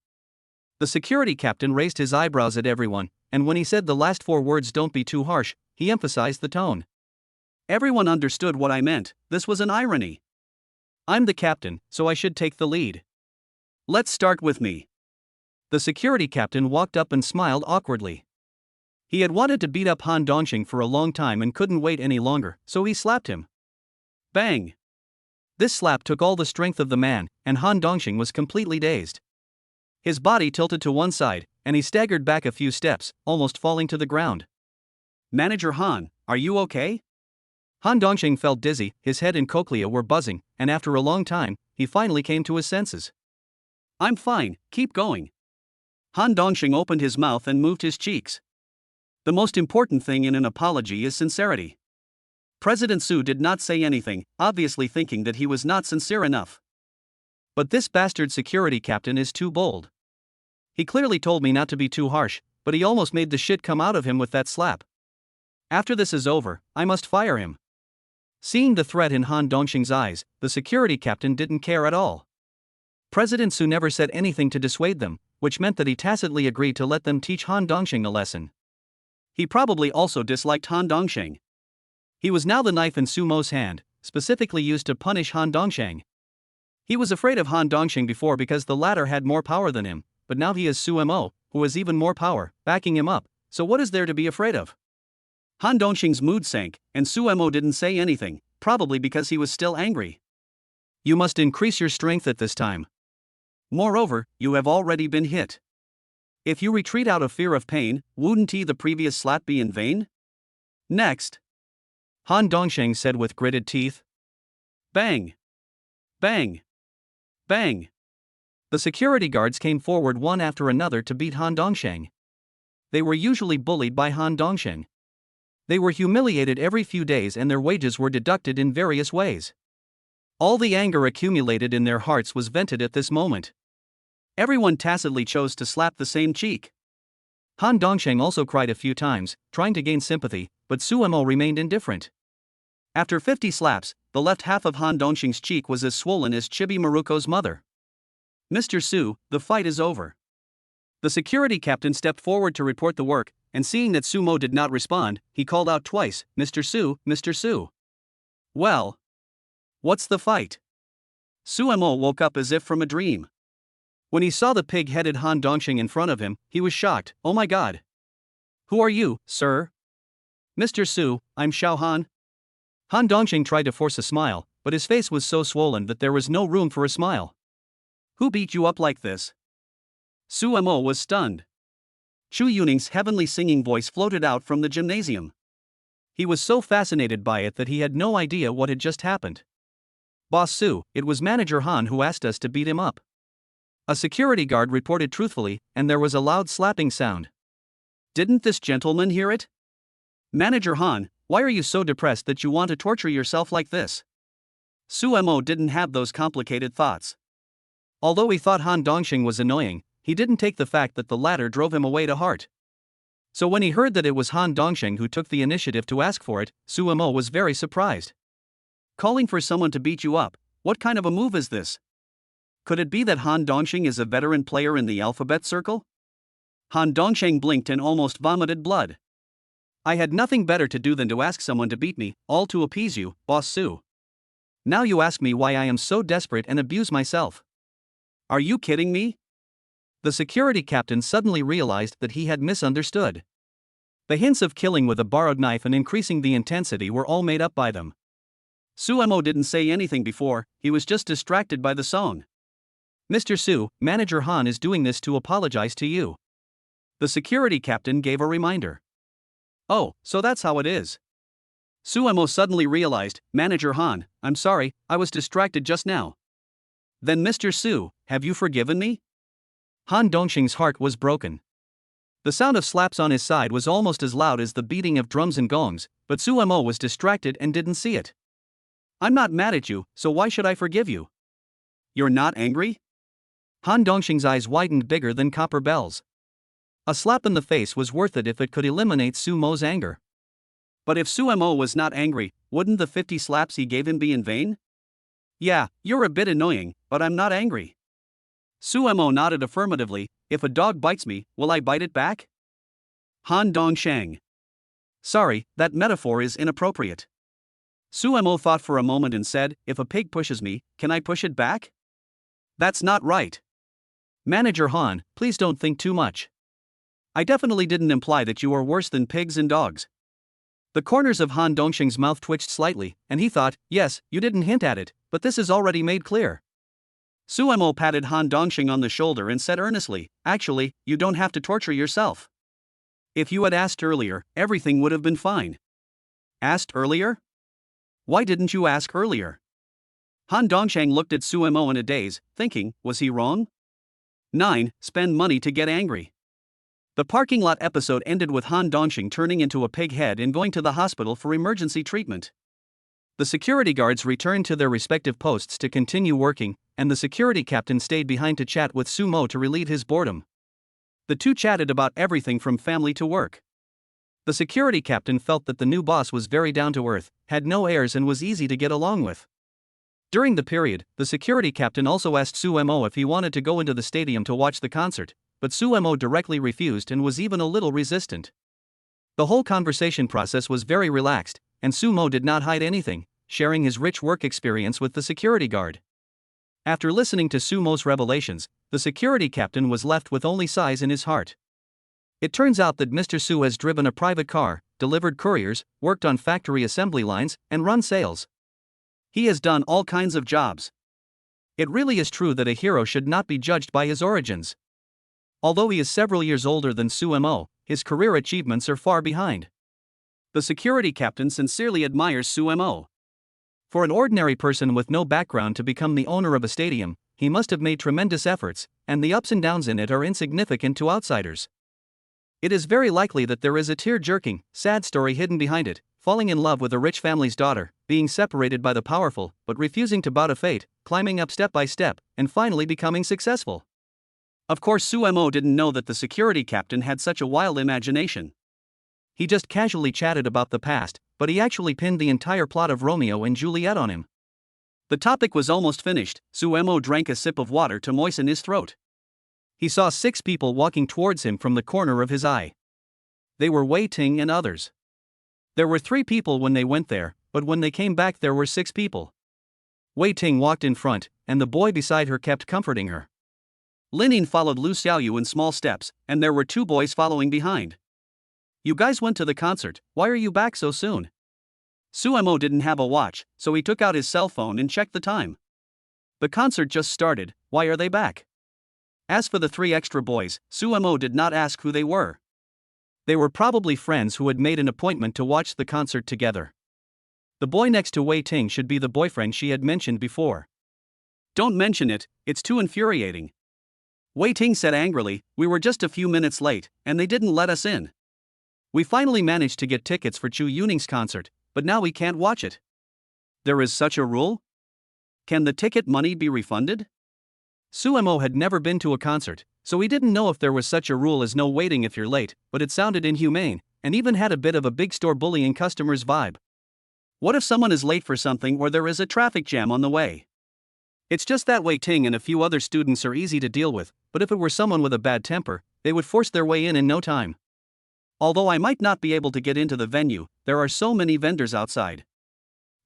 The security captain raised his eyebrows at everyone, and when he said the last 4 words, "don't be too harsh," he emphasized the tone. Everyone understood what I meant, this was an irony. I'm the captain, so I should take the lead. Let's start with me. The security captain walked up and smiled awkwardly. He had wanted to beat up Han Dongxing for a long time and couldn't wait any longer, so he slapped him. Bang! This slap took all the strength of the man, and Han Dongxing was completely dazed. His body tilted to one side, and he staggered back a few steps, almost falling to the ground. "Manager Han, are you okay?" Han Dongxing felt dizzy, his head and cochlea were buzzing, and after a long time, he finally came to his senses. "I'm fine, keep going." Han Dongxing opened his mouth and moved his cheeks. The most important thing in an apology is sincerity. President Su did not say anything, obviously thinking that he was not sincere enough. But this bastard security captain is too bold. He clearly told me not to be too harsh, but he almost made the shit come out of him with that slap. After this is over, I must fire him. Seeing the threat in Han Dongxing's eyes, the security captain didn't care at all. President Su never said anything to dissuade them, which meant that he tacitly agreed to let them teach Han Dongxing a lesson. He probably also disliked Han Dongxing. He was now the knife in Sumo's hand, specifically used to punish Han Dongxing. He was afraid of Han Dongxing before because the latter had more power than him, but now he has Sumo, who has even more power, backing him up, so what is there to be afraid of? Han Dongxing's mood sank, and Sumo didn't say anything, probably because he was still angry. You must increase your strength at this time. Moreover, you have already been hit. If you retreat out of fear of pain, wouldn't the previous slap be in vain? Next. Han Dongxing said with gritted teeth. Bang! Bang! Bang! The security guards came forward one after another to beat Han Dongxing. They were usually bullied by Han Dongxing. They were humiliated every few days and their wages were deducted in various ways. All the anger accumulated in their hearts was vented at this moment. Everyone tacitly chose to slap the same cheek. Han Dongxing also cried a few times, trying to gain sympathy, but Sumo remained indifferent. After 50 slaps, the left half of Han Dongxing's cheek was as swollen as Chibi Maruko's mother. "Mr. Su, the fight is over." The security captain stepped forward to report the work, and seeing that Sumo did not respond, he called out twice, "Mr. Su, Mr. Su." Well, what's the fight? Sumo woke up as if from a dream. When he saw the pig-headed Han Dongxing in front of him, he was shocked. "Oh my god. Who are you, sir?" "Mr. Su, I'm Xiao Han." Han Dongxing tried to force a smile, but his face was so swollen that there was no room for a smile. "Who beat you up like this?" Sumo was stunned. Chu Yuning's heavenly singing voice floated out from the gymnasium. He was so fascinated by it that he had no idea what had just happened. "Boss Su, it was Manager Han who asked us to beat him up." A security guard reported truthfully, and there was a loud slapping sound. "Didn't this gentleman hear it?" "Manager Han, why are you so depressed that you want to torture yourself like this?" Sumo didn't have those complicated thoughts. Although he thought Han Dongxing was annoying, he didn't take the fact that the latter drove him away to heart. So when he heard that it was Han Dongxing who took the initiative to ask for it, Sumo was very surprised. "Calling for someone to beat you up, what kind of a move is this? Could it be that Han Dongxing is a veteran player in the alphabet circle?" Han Dongxing blinked and almost vomited blood. "I had nothing better to do than to ask someone to beat me, all to appease you, Boss Su. Now you ask me why I am so desperate and abuse myself. Are you kidding me?" The security captain suddenly realized that he had misunderstood. The hints of killing with a borrowed knife and increasing the intensity were all made up by them. Sumo didn't say anything before, he was just distracted by the song. "Mr. Su, Manager Han is doing this to apologize to you." The security captain gave a reminder. "Oh, so that's how it is." Sumo suddenly realized, "Manager Han, I'm sorry, I was distracted just now." "Then Mr. Su, have you forgiven me?" Han Dongxing's heart was broken. The sound of slaps on his side was almost as loud as the beating of drums and gongs, but Sumo was distracted and didn't see it. I'm not mad at you, so why should I forgive you? You're not angry? Han Dongxing's eyes widened bigger than copper bells. A slap in the face was worth it if it could eliminate Su Mo's anger. But if Su Mo was not angry, wouldn't the 50 slaps he gave him be in vain? Yeah, you're a bit annoying, but I'm not angry. Su Mo nodded affirmatively. If a dog bites me, will I bite it back? Han Dongsheng. Sorry, that metaphor is inappropriate. Su Mo thought for a moment and said, if a pig pushes me, can I push it back? That's not right. Manager Han, please don't think too much. I definitely didn't imply that you are worse than pigs and dogs. The corners of Han Dongxing's mouth twitched slightly, and he thought, yes, you didn't hint at it, but this is already made clear. Su Mo patted Han Dongxing on the shoulder and said earnestly, actually, you don't have to torture yourself. If you had asked earlier, everything would have been fine. Asked earlier? Why didn't you ask earlier? Han Dongsheng looked at Su Mo in a daze, thinking, was he wrong? 9. Spend money to get angry. The parking lot episode ended with Han Dongxing turning into a pig head and going to the hospital for emergency treatment. The security guards returned to their respective posts to continue working, and the security captain stayed behind to chat with Su Mo to relieve his boredom. The two chatted about everything from family to work. The security captain felt that the new boss was very down to earth, had no airs, and was easy to get along with. During the period, the security captain also asked Su Mo if he wanted to go into the stadium to watch the concert, but Su Mo directly refused and was even a little resistant. The whole conversation process was very relaxed, and Su Mo did not hide anything, sharing his rich work experience with the security guard. After listening to Su Mo's revelations, the security captain was left with only sighs in his heart. It turns out that Mr. Su has driven a private car, delivered couriers, worked on factory assembly lines, and run sales. He has done all kinds of jobs. It really is true that a hero should not be judged by his origins. Although he is several years older than Su Mo, his career achievements are far behind. The security captain sincerely admires Su Mo. For an ordinary person with no background to become the owner of a stadium, he must have made tremendous efforts, and the ups and downs in it are insignificant to outsiders. It is very likely that there is a tear-jerking, sad story hidden behind it, falling in love with a rich family's daughter, being separated by the powerful, but refusing to bow to fate, climbing up step by step, and finally becoming successful. Of course, Su Mo didn't know that the security captain had such a wild imagination. He just casually chatted about the past, but he actually pinned the entire plot of Romeo and Juliet on him. The topic was almost finished. Su Mo drank a sip of water to moisten his throat. He saw 6 people walking towards him from the corner of his eye. They were Wei Ting and others. There were 3 people when they went there, but when they came back there were 6 people. Wei Ting walked in front, and the boy beside her kept comforting her. Linin followed Lu Xiaoyu in small steps, and there were 2 boys following behind. You guys went to the concert, why are you back so soon? Su Mo didn't have a watch, so he took out his cell phone and checked the time. The concert just started, why are they back? As for the 3 extra boys, Su Mo did not ask who they were. They were probably friends who had made an appointment to watch the concert together. The boy next to Wei Ting should be the boyfriend she had mentioned before. Don't mention it, it's too infuriating. Wei Ting said angrily, we were just a few minutes late, and they didn't let us in. We finally managed to get tickets for Chu Yuning's concert, but now we can't watch it. There is such a rule? Can the ticket money be refunded? Su Mo had never been to a concert, so he didn't know if there was such a rule as no waiting if you're late, but it sounded inhumane, and even had a bit of a big store bullying customers vibe. What if someone is late for something or there is a traffic jam on the way? It's just that Wei Ting and a few other students are easy to deal with, but if it were someone with a bad temper, they would force their way in no time. Although I might not be able to get into the venue, there are so many vendors outside.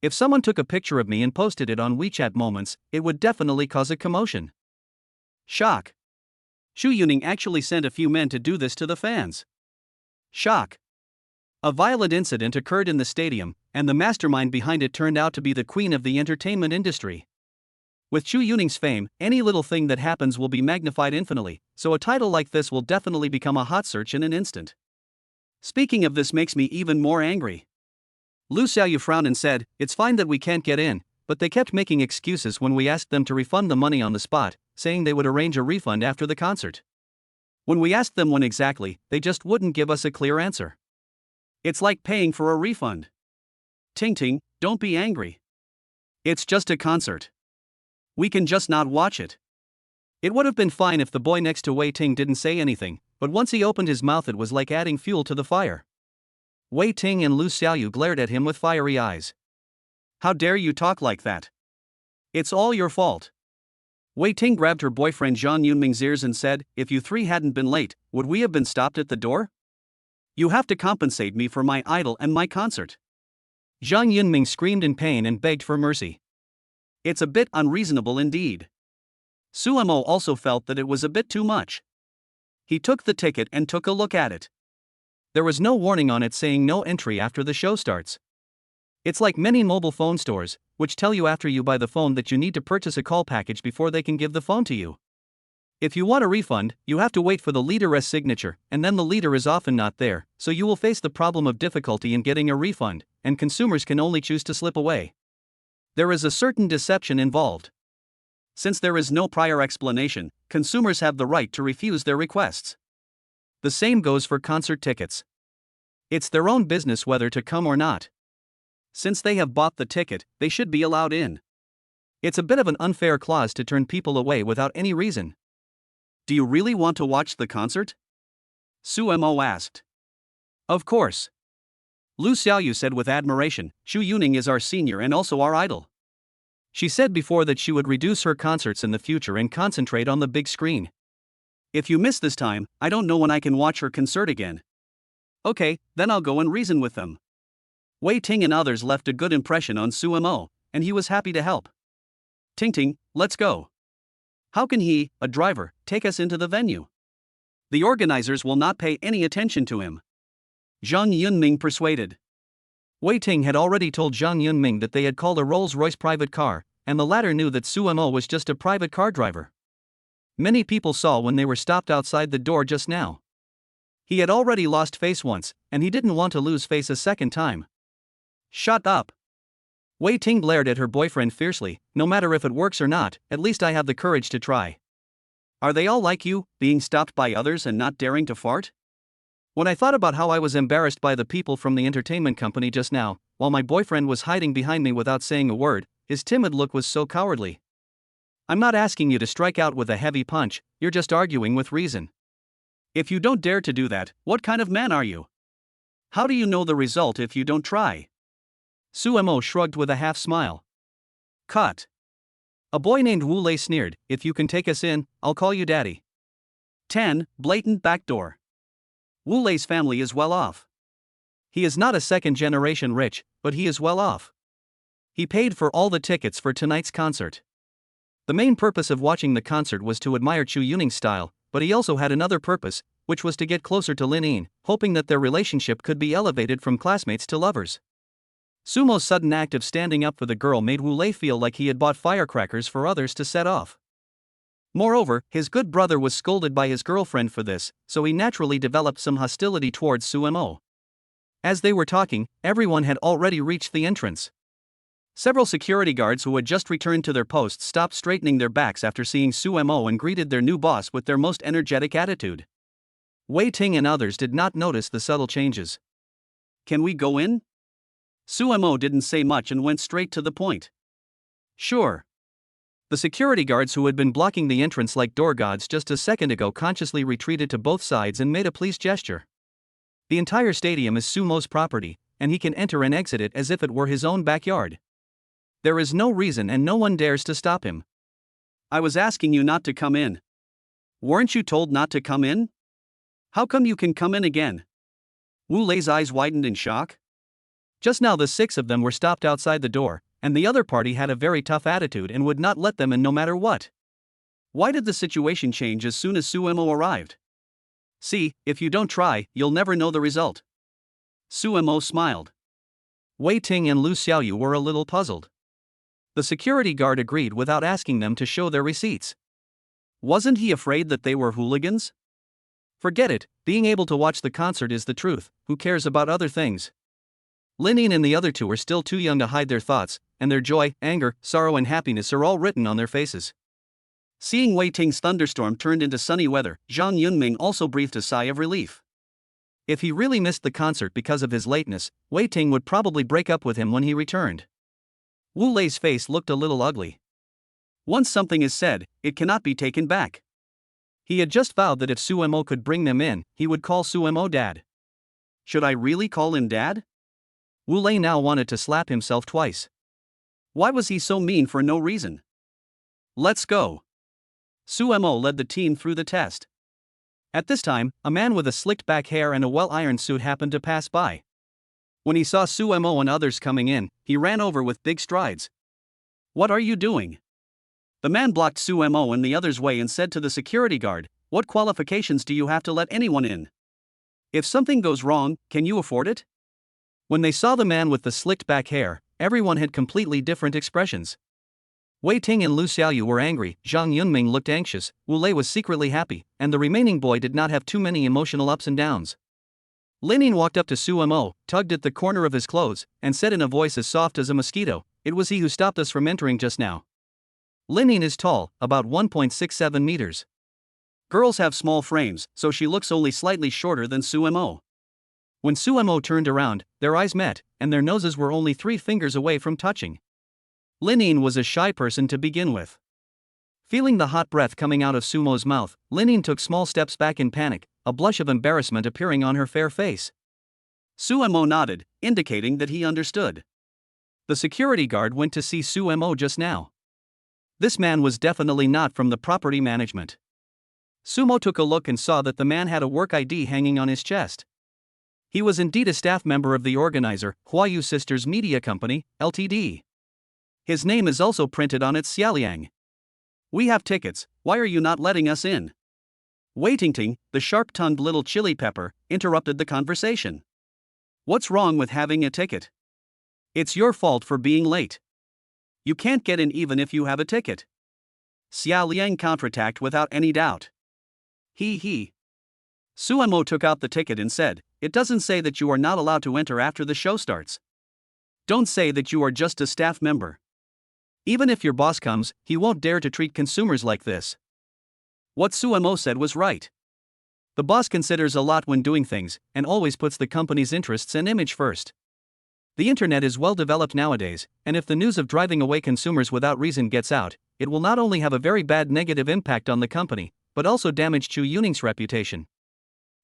If someone took a picture of me and posted it on WeChat Moments, it would definitely cause a commotion. Shock. Chu Yuning actually sent a few men to do this to the fans. Shock. A violent incident occurred in the stadium, and the mastermind behind it turned out to be the queen of the entertainment industry. With Chu Yuning's fame, any little thing that happens will be magnified infinitely, so a title like this will definitely become a hot search in an instant. Speaking of this makes me even more angry. Lu Xiaoyu frowned and said, it's fine that we can't get in, but they kept making excuses when we asked them to refund the money on the spot, saying they would arrange a refund after the concert. When we asked them when exactly, they just wouldn't give us a clear answer. It's like paying for a refund. Ting Ting, don't be angry. It's just a concert. We can just not watch it. It would have been fine if the boy next to Wei Ting didn't say anything, but once he opened his mouth it was like adding fuel to the fire. Wei Ting and Lu Xiaoyu glared at him with fiery eyes. How dare you talk like that? It's all your fault. Wei Ting grabbed her boyfriend Zhang Yunming's ears and said, if you three hadn't been late, would we have been stopped at the door? You have to compensate me for my idol and my concert. Zhang Yunming screamed in pain and begged for mercy. It's a bit unreasonable indeed. Suemo also felt that it was a bit too much. He took the ticket and took a look at it. There was no warning on it saying no entry after the show starts. It's like many mobile phone stores, which tell you after you buy the phone that you need to purchase a call package before they can give the phone to you. If you want a refund, you have to wait for the leader's signature, and then the leader is often not there, so you will face the problem of difficulty in getting a refund, and consumers can only choose to slip away. There is a certain deception involved. Since there is no prior explanation, consumers have the right to refuse their requests. The same goes for concert tickets. It's their own business whether to come or not. Since they have bought the ticket, they should be allowed in. It's a bit of an unfair clause to turn people away without any reason. Do you really want to watch the concert? Suemo asked. Of course. Lu Xiaoyu said with admiration, Xu Yuning is our senior and also our idol. She said before that she would reduce her concerts in the future and concentrate on the big screen. If you miss this time, I don't know when I can watch her concert again. Okay, then I'll go and reason with them. Wei Ting and others left a good impression on Suemo, and he was happy to help. Ting, let's go. How can he, a driver, take us into the venue? The organizers will not pay any attention to him. Zhang Yunming persuaded. Wei Ting had already told Zhang Yunming that they had called a Rolls-Royce private car, and the latter knew that Suemo was just a private car driver. Many people saw when they were stopped outside the door just now. He had already lost face once, and he didn't want to lose face a second time. Shut up. Wei Ting glared at her boyfriend fiercely, no matter if it works or not, at least I have the courage to try. Are they all like you, being stopped by others and not daring to fart? When I thought about how I was embarrassed by the people from the entertainment company just now, while my boyfriend was hiding behind me without saying a word, his timid look was so cowardly. I'm not asking you to strike out with a heavy punch, you're just arguing with reason. If you don't dare to do that, what kind of man are you? How do you know the result if you don't try? Suemo shrugged with a half-smile. Cut. A boy named Wu Lei sneered, if you can take us in, I'll call you daddy. 10. Blatant backdoor. Wu Lei's family is well off. He is not a second-generation rich, but he is well off. He paid for all the tickets for tonight's concert. The main purpose of watching the concert was to admire Xu Yuning's style, but he also had another purpose, which was to get closer to Lin Yin, hoping that their relationship could be elevated from classmates to lovers. Sumo's sudden act of standing up for the girl made Wu Lei feel like he had bought firecrackers for others to set off. Moreover, his good brother was scolded by his girlfriend for this, so he naturally developed some hostility towards Suemo. As they were talking, everyone had already reached the entrance. Several security guards who had just returned to their posts stopped straightening their backs after seeing Suemo and greeted their new boss with their most energetic attitude. Wei Ting and others did not notice the subtle changes. Can we go in? Suemo didn't say much and went straight to the point. Sure. The security guards who had been blocking the entrance like door gods just a second ago consciously retreated to both sides and made a pleased gesture. The entire stadium is Sumo's property, and he can enter and exit it as if it were his own backyard. There is no reason and no one dares to stop him. I was asking you not to come in. Weren't you told not to come in? How come you can come in again? Wu Lei's eyes widened in shock. Just now the 6 of them were stopped outside the door, and the other party had a very tough attitude and would not let them in no matter what. Why did the situation change as soon as Suemo arrived? See, if you don't try, you'll never know the result. Suemo smiled. Wei Ting and Lu Xiaoyu were a little puzzled. The security guard agreed without asking them to show their receipts. Wasn't he afraid that they were hooligans? Forget it, being able to watch the concert is the truth, who cares about other things? Lin Yin and the other 2 are still too young to hide their thoughts, and their joy, anger, sorrow and happiness are all written on their faces. Seeing Wei Ting's thunderstorm turned into sunny weather, Zhang Yunming also breathed a sigh of relief. If he really missed the concert because of his lateness, Wei Ting would probably break up with him when he returned. Wu Lei's face looked a little ugly. Once something is said, it cannot be taken back. He had just vowed that if Suemo could bring them in, he would call Suemo dad. Should I really call him dad? Wu Lei now wanted to slap himself twice. Why was he so mean for no reason? Let's go. Suemo led the team through the test. At this time, a man with a slicked back hair and a well-ironed suit happened to pass by. When he saw Suemo and others coming in, he ran over with big strides. What are you doing? The man blocked Suemo and the others' way and said to the security guard, "What qualifications do you have to let anyone in? If something goes wrong, can you afford it?" When they saw the man with the slicked back hair, everyone had completely different expressions. Wei Ting and Lu Xiaoyu were angry, Zhang Yunming looked anxious, Wu Lei was secretly happy, and the remaining boy did not have too many emotional ups and downs. Linin walked up to Suemo, tugged at the corner of his clothes, and said in a voice as soft as a mosquito, "It was he who stopped us from entering just now." Linin is tall, about 1.67 meters. Girls have small frames, so she looks only slightly shorter than Suemo. When Suemo turned around, their eyes met, and their noses were only 3 fingers away from touching. Linin was a shy person to begin with. Feeling the hot breath coming out of Sumo's mouth, Linin took small steps back in panic, a blush of embarrassment appearing on her fair face. Suemo nodded, indicating that he understood. The security guard went to see Suemo just now. This man was definitely not from the property management. Sumo took a look and saw that the man had a work ID hanging on his chest. He was indeed a staff member of the organizer, Huayu Sisters Media Company, Ltd. His name is also printed on its Xiaoliang. "We have tickets, why are you not letting us in?" Wei Tingting, the sharp-tongued little chili pepper, interrupted the conversation. "What's wrong with having a ticket? It's your fault for being late. You can't get in even if you have a ticket." Xiao Liang counterattacked without any doubt. He. Suemo took out the ticket and said, "It doesn't say that you are not allowed to enter after the show starts. Don't say that you are just a staff member. Even if your boss comes, he won't dare to treat consumers like this." What Suemo said was right. The boss considers a lot when doing things, and always puts the company's interests and image first. The internet is well developed nowadays, and if the news of driving away consumers without reason gets out, it will not only have a very bad negative impact on the company, but also damage Chu Yuning's reputation.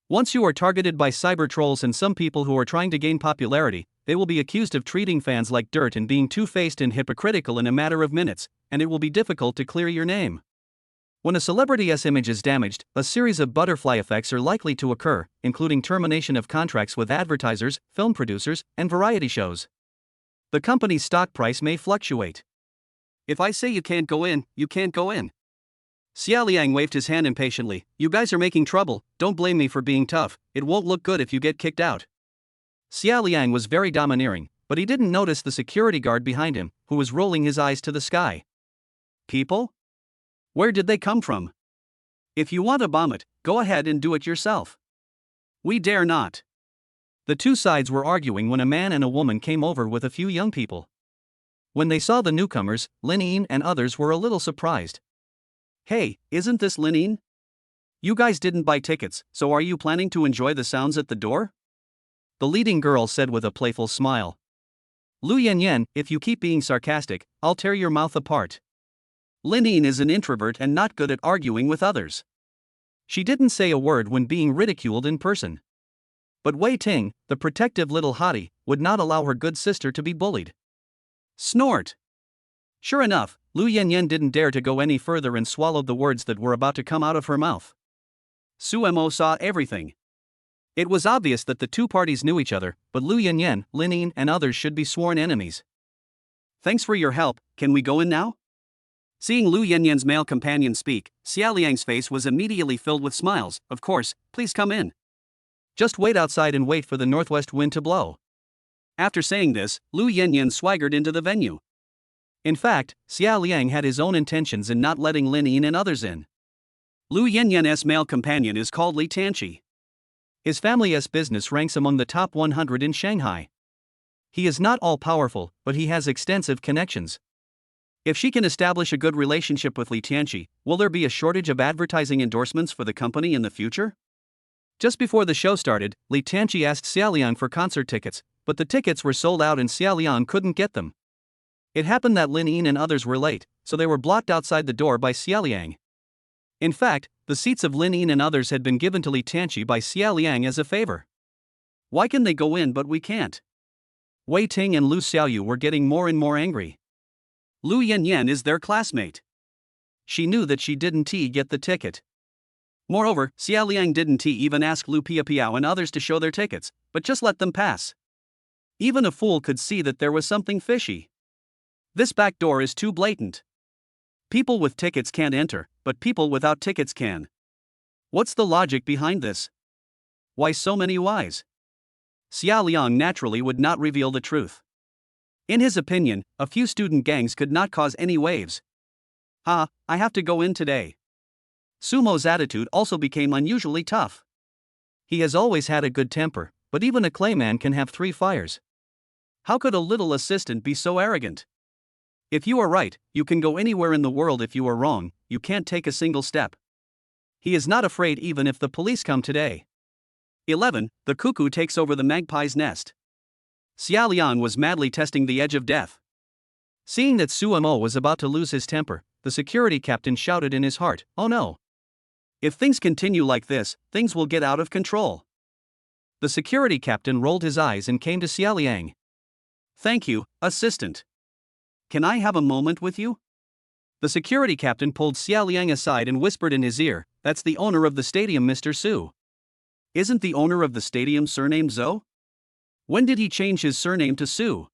Once you are targeted by cyber trolls and some people who are trying to gain popularity, they will be accused of treating fans like dirt and being two-faced and hypocritical in a matter of minutes, and it will be difficult to clear your name. When a celebrity's image is damaged, a series of butterfly effects are likely to occur, including termination of contracts with advertisers, film producers, and variety shows. The company's stock price may fluctuate. If I say you can't go in, you can't go in. Xiao Liang waved his hand impatiently. "You guys are making trouble, don't blame me for being tough, it won't look good if you get kicked out." Xiao Liang was very domineering, but he didn't notice the security guard behind him, who was rolling his eyes to the sky. People? Where did they come from? If you want to bomb it, go ahead and do it yourself. We dare not. The two sides were arguing when a man and a woman came over with a few young people. When they saw the newcomers, Linin and others were a little surprised. "Hey, isn't this Linin? You guys didn't buy tickets, so are you planning to enjoy the sounds at the door?" The leading girl said with a playful smile. "Lu Yanyan, if you keep being sarcastic, I'll tear your mouth apart." Linin is an introvert and not good at arguing with others. She didn't say a word when being ridiculed in person. But Wei Ting, the protective little hottie, would not allow her good sister to be bullied. Snort! Sure enough, Lu Yanyan didn't dare to go any further and swallowed the words that were about to come out of her mouth. Suemo saw everything. It was obvious that the two parties knew each other, but Lu Yanyan, Linin, and others should be sworn enemies. "Thanks for your help, can we go in now?" Seeing Lu Yanyan's male companion speak, Xiao Liang's face was immediately filled with smiles. "Of course, please come in. Just wait outside and wait for the northwest wind to blow." After saying this, Lu Yanyan swaggered into the venue. In fact, Xiao Liang had his own intentions in not letting Linin and others in. Lu Yanyan's male companion is called Li Tianqi. His family's business ranks among the top 100 in Shanghai. He is not all-powerful, but he has extensive connections. If she can establish a good relationship with Li Tianqi, will there be a shortage of advertising endorsements for the company in the future? Just before the show started, Li Tianqi asked Xiao Liang for concert tickets, but the tickets were sold out and Xiao Liang couldn't get them. It happened that Lin Yin and others were late, so they were blocked outside the door by Xia Liang. In fact, the seats of Lin Yin and others had been given to Li Tianqi by Xia Liang as a favor. Why can they go in but we can't? Wei Ting and Lu Xiaoyu were getting more and more angry. Lu Yanyan is their classmate. She knew that she didn't get the ticket. Moreover, Xia Liang didn't even ask Lu Piapiao and others to show their tickets, but just let them pass. Even a fool could see that there was something fishy. This back door is too blatant. People with tickets can't enter, but people without tickets can. What's the logic behind this? Why so many whys? Xia Liang naturally would not reveal the truth. In his opinion, a few student gangs could not cause any waves. I have to go in today. Sumo's attitude also became unusually tough. He has always had a good temper, but even a clayman can have 3 fires. How could a little assistant be so arrogant? If you are right, you can go anywhere in the world. If you are wrong, you can't take a single step. He is not afraid even if the police come today. 11. The cuckoo takes over the magpie's nest. Xia Liang was madly testing the edge of death. Seeing that Sumo was about to lose his temper, the security captain shouted in his heart, "Oh no! If things continue like this, things will get out of control." The security captain rolled his eyes and came to Xia Liang. "Thank you, assistant. Can I have a moment with you?" The security captain pulled Xia Liang aside and whispered in his ear, "That's the owner of the stadium, Mr. Su. Isn't the owner of the stadium surnamed Zhou? When did he change his surname to Su?"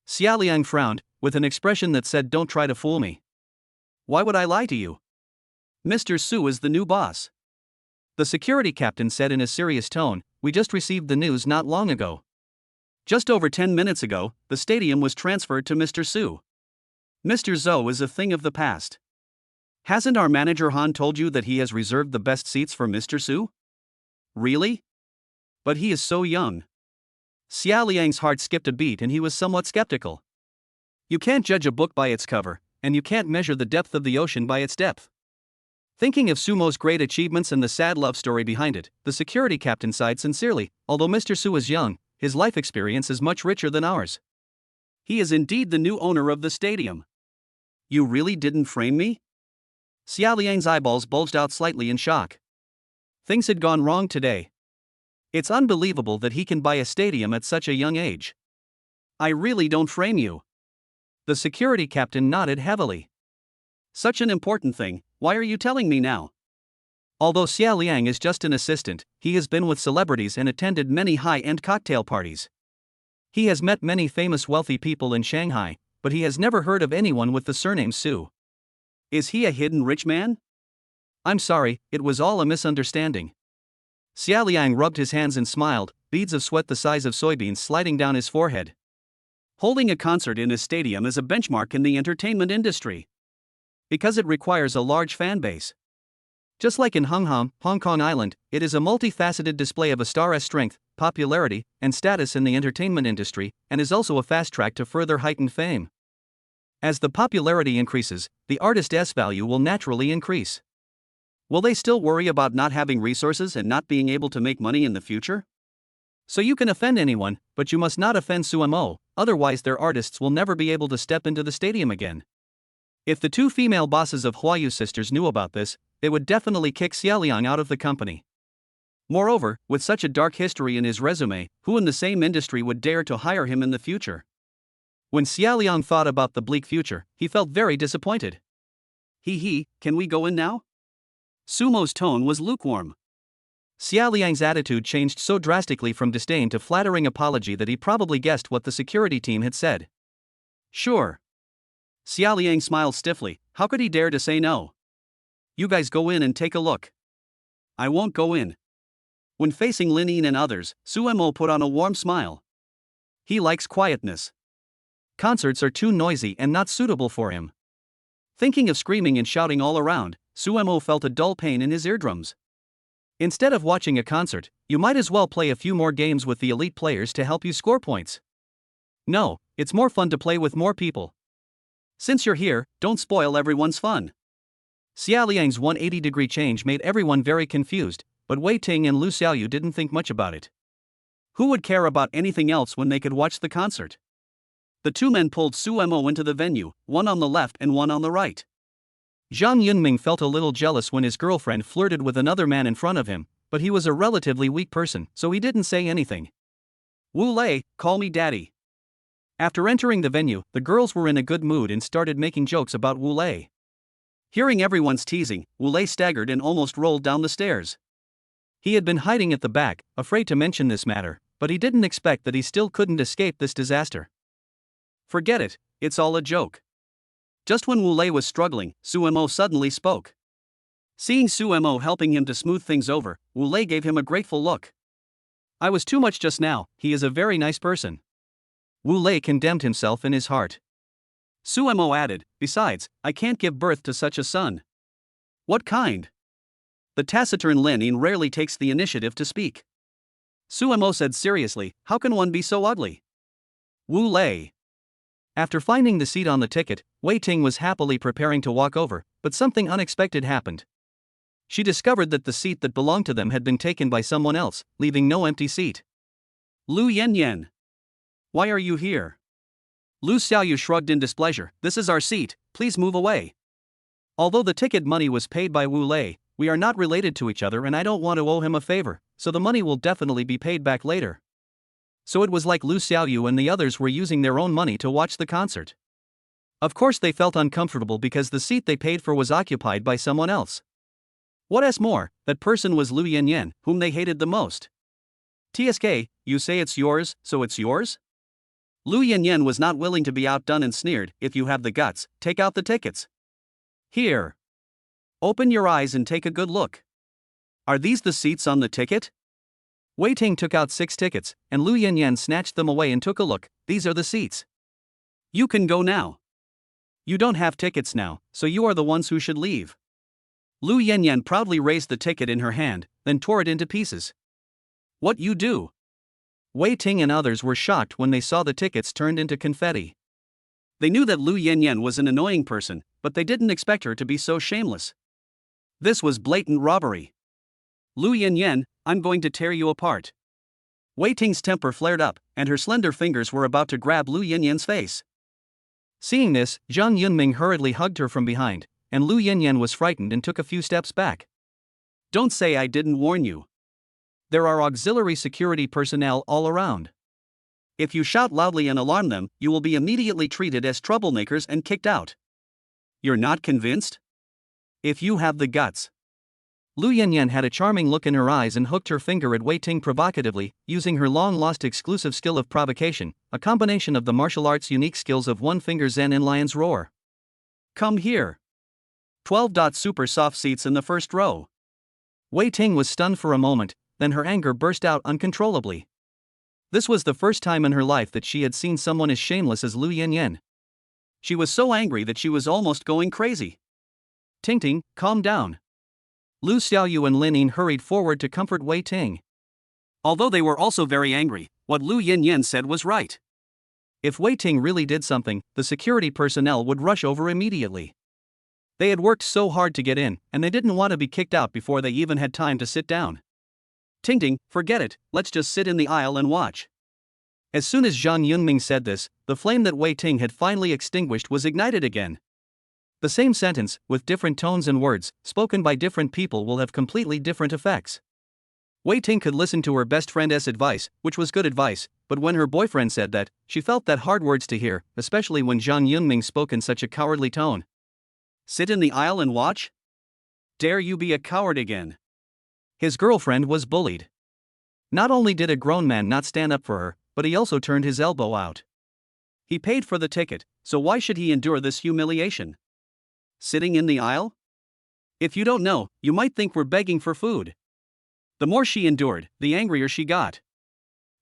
Xia Liang frowned, with an expression that said, "Don't try to fool me. Why would I lie to you? Mr. Su is the new boss." The security captain said in a serious tone, "We just received the news not long ago. Just over 10 minutes ago, the stadium was transferred to Mr. Su. Mr. Zhou is a thing of the past. Hasn't our manager Han told you that he has reserved the best seats for Mr. Su? Really? But he is so young." Xia Liang's heart skipped a beat and he was somewhat skeptical. You can't judge a book by its cover, and you can't measure the depth of the ocean by its depth. Thinking of Sumo's great achievements and the sad love story behind it, the security captain sighed sincerely. Although Mr. Su is young, his life experience is much richer than ours. He is indeed the new owner of the stadium. You really didn't frame me? Xia Liang's eyeballs bulged out slightly in shock. Things had gone wrong today. It's unbelievable that he can buy a stadium at such a young age. I really don't frame you. The security captain nodded heavily. Such an important thing, why are you telling me now? Although Xia Liang is just an assistant, he has been with celebrities and attended many high-end cocktail parties. He has met many famous wealthy people in Shanghai, but he has never heard of anyone with the surname Su. Is he a hidden rich man? I'm sorry, it was all a misunderstanding. Xia Liang rubbed his hands and smiled, beads of sweat the size of soybeans sliding down his forehead. Holding a concert in a stadium is a benchmark in the entertainment industry. Because it requires a large fan base. Just like in Hong Kong Island, it is a multifaceted display of a star's strength, popularity, and status in the entertainment industry, and is also a fast track to further heightened fame. As the popularity increases, the artist's value will naturally increase. Will they still worry about not having resources and not being able to make money in the future? So you can offend anyone, but you must not offend Sumo, otherwise their artists will never be able to step into the stadium again. If the 2 female bosses of Huayu sisters knew about this, they would definitely kick Xia Liang out of the company. Moreover, with such a dark history in his resume, who in the same industry would dare to hire him in the future? When Xia Liang thought about the bleak future, he felt very disappointed. Can we go in now? Sumo's tone was lukewarm. Xia Liang's attitude changed so drastically from disdain to flattering apology that he probably guessed what the security team had said. Sure. Xia Liang smiled stiffly. How could he dare to say no? You guys go in and take a look. I won't go in. When facing Lin Yin and others, Sumo put on a warm smile. He likes quietness. Concerts are too noisy and not suitable for him. Thinking of screaming and shouting all around, Sumo felt a dull pain in his eardrums. Instead of watching a concert, you might as well play a few more games with the elite players to help you score points. No, it's more fun to play with more people. Since you're here, don't spoil everyone's fun. Xia Liang's 180-degree change made everyone very confused, but Wei Ting and Lu Xiaoyu didn't think much about it. Who would care about anything else when they could watch the concert? The two men pulled Suemo into the venue, one on the left and one on the right. Zhang Yunming felt a little jealous when his girlfriend flirted with another man in front of him, but he was a relatively weak person, so he didn't say anything. Wu Lei, call me daddy. After entering the venue, the girls were in a good mood and started making jokes about Wu Lei. Hearing everyone's teasing, Wu Lei staggered and almost rolled down the stairs. He had been hiding at the back, afraid to mention this matter, but he didn't expect that he still couldn't escape this disaster. Forget it, it's all a joke. Just when Wu Lei was struggling, Suemo suddenly spoke. Seeing Suemo helping him to smooth things over, Wu Lei gave him a grateful look. I was too much just now, he is a very nice person. Wu Lei condemned himself in his heart. Suemo added, besides, I can't give birth to such a son. What kind? The taciturn Lin Yin rarely takes the initiative to speak. Suemo said seriously, how can one be so ugly? Wu Lei. After finding the seat on the ticket, Wei Ting was happily preparing to walk over, but something unexpected happened. She discovered that the seat that belonged to them had been taken by someone else, leaving no empty seat. Lu Yanyan. Why are you here? Lu Xiaoyu shrugged in displeasure, this is our seat, please move away. Although the ticket money was paid by Wu Lei, we are not related to each other and I don't want to owe him a favor, so the money will definitely be paid back later. So it was like Lu Xiaoyu and the others were using their own money to watch the concert. Of course they felt uncomfortable because the seat they paid for was occupied by someone else. What's more, that person was Lu Yanyan, whom they hated the most. TSK, you say it's yours, so it's yours? Lu Yanyan was not willing to be outdone and sneered, if you have the guts, take out the tickets. Here. Open your eyes and take a good look. Are these the seats on the ticket? Wei Ting took out 6 tickets, and Lu Yanyan snatched them away and took a look, these are the seats. You can go now. You don't have tickets now, so you are the ones who should leave. Lu Yanyan proudly raised the ticket in her hand, then tore it into pieces. What you do? Wei Ting and others were shocked when they saw the tickets turned into confetti. They knew that Lu Yanyan was an annoying person, but they didn't expect her to be so shameless. This was blatant robbery. Lu Yanyan, I'm going to tear you apart. Wei Ting's temper flared up, and her slender fingers were about to grab Lu Yanyan's face. Seeing this, Zhang Yunming hurriedly hugged her from behind, and Lu Yanyan was frightened and took a few steps back. Don't say I didn't warn you. There are auxiliary security personnel all around. If you shout loudly and alarm them, you will be immediately treated as troublemakers and kicked out. You're not convinced? If you have the guts. Lu Yanyan had a charming look in her eyes and hooked her finger at Wei Ting provocatively, using her long-lost exclusive skill of provocation, a combination of the martial arts' unique skills of one-finger Zen and Lion's Roar. Come here. 12. Super soft seats in the first row. Wei Ting was stunned for a moment, then her anger burst out uncontrollably. This was the first time in her life that she had seen someone as shameless as Lu Yanyan. She was so angry that she was almost going crazy. Ting, calm down. Lu Xiaoyu and Lin Yin hurried forward to comfort Wei Ting. Although they were also very angry, what Lu Yanyan said was right. If Wei Ting really did something, the security personnel would rush over immediately. They had worked so hard to get in, and they didn't want to be kicked out before they even had time to sit down. Ting, forget it, let's just sit in the aisle and watch. As soon as Zhang Yunming said this, the flame that Wei Ting had finally extinguished was ignited again. The same sentence, with different tones and words, spoken by different people will have completely different effects. Wei Ting could listen to her best friend's advice, which was good advice, but when her boyfriend said that, she felt that hard words to hear, especially when Zhang Yunming spoke in such a cowardly tone. Sit in the aisle and watch? Dare you be a coward again? His girlfriend was bullied. Not only did a grown man not stand up for her, but he also turned his elbow out. He paid for the ticket, so why should he endure this humiliation? Sitting in the aisle? If you don't know, you might think we're begging for food. The more she endured, the angrier she got.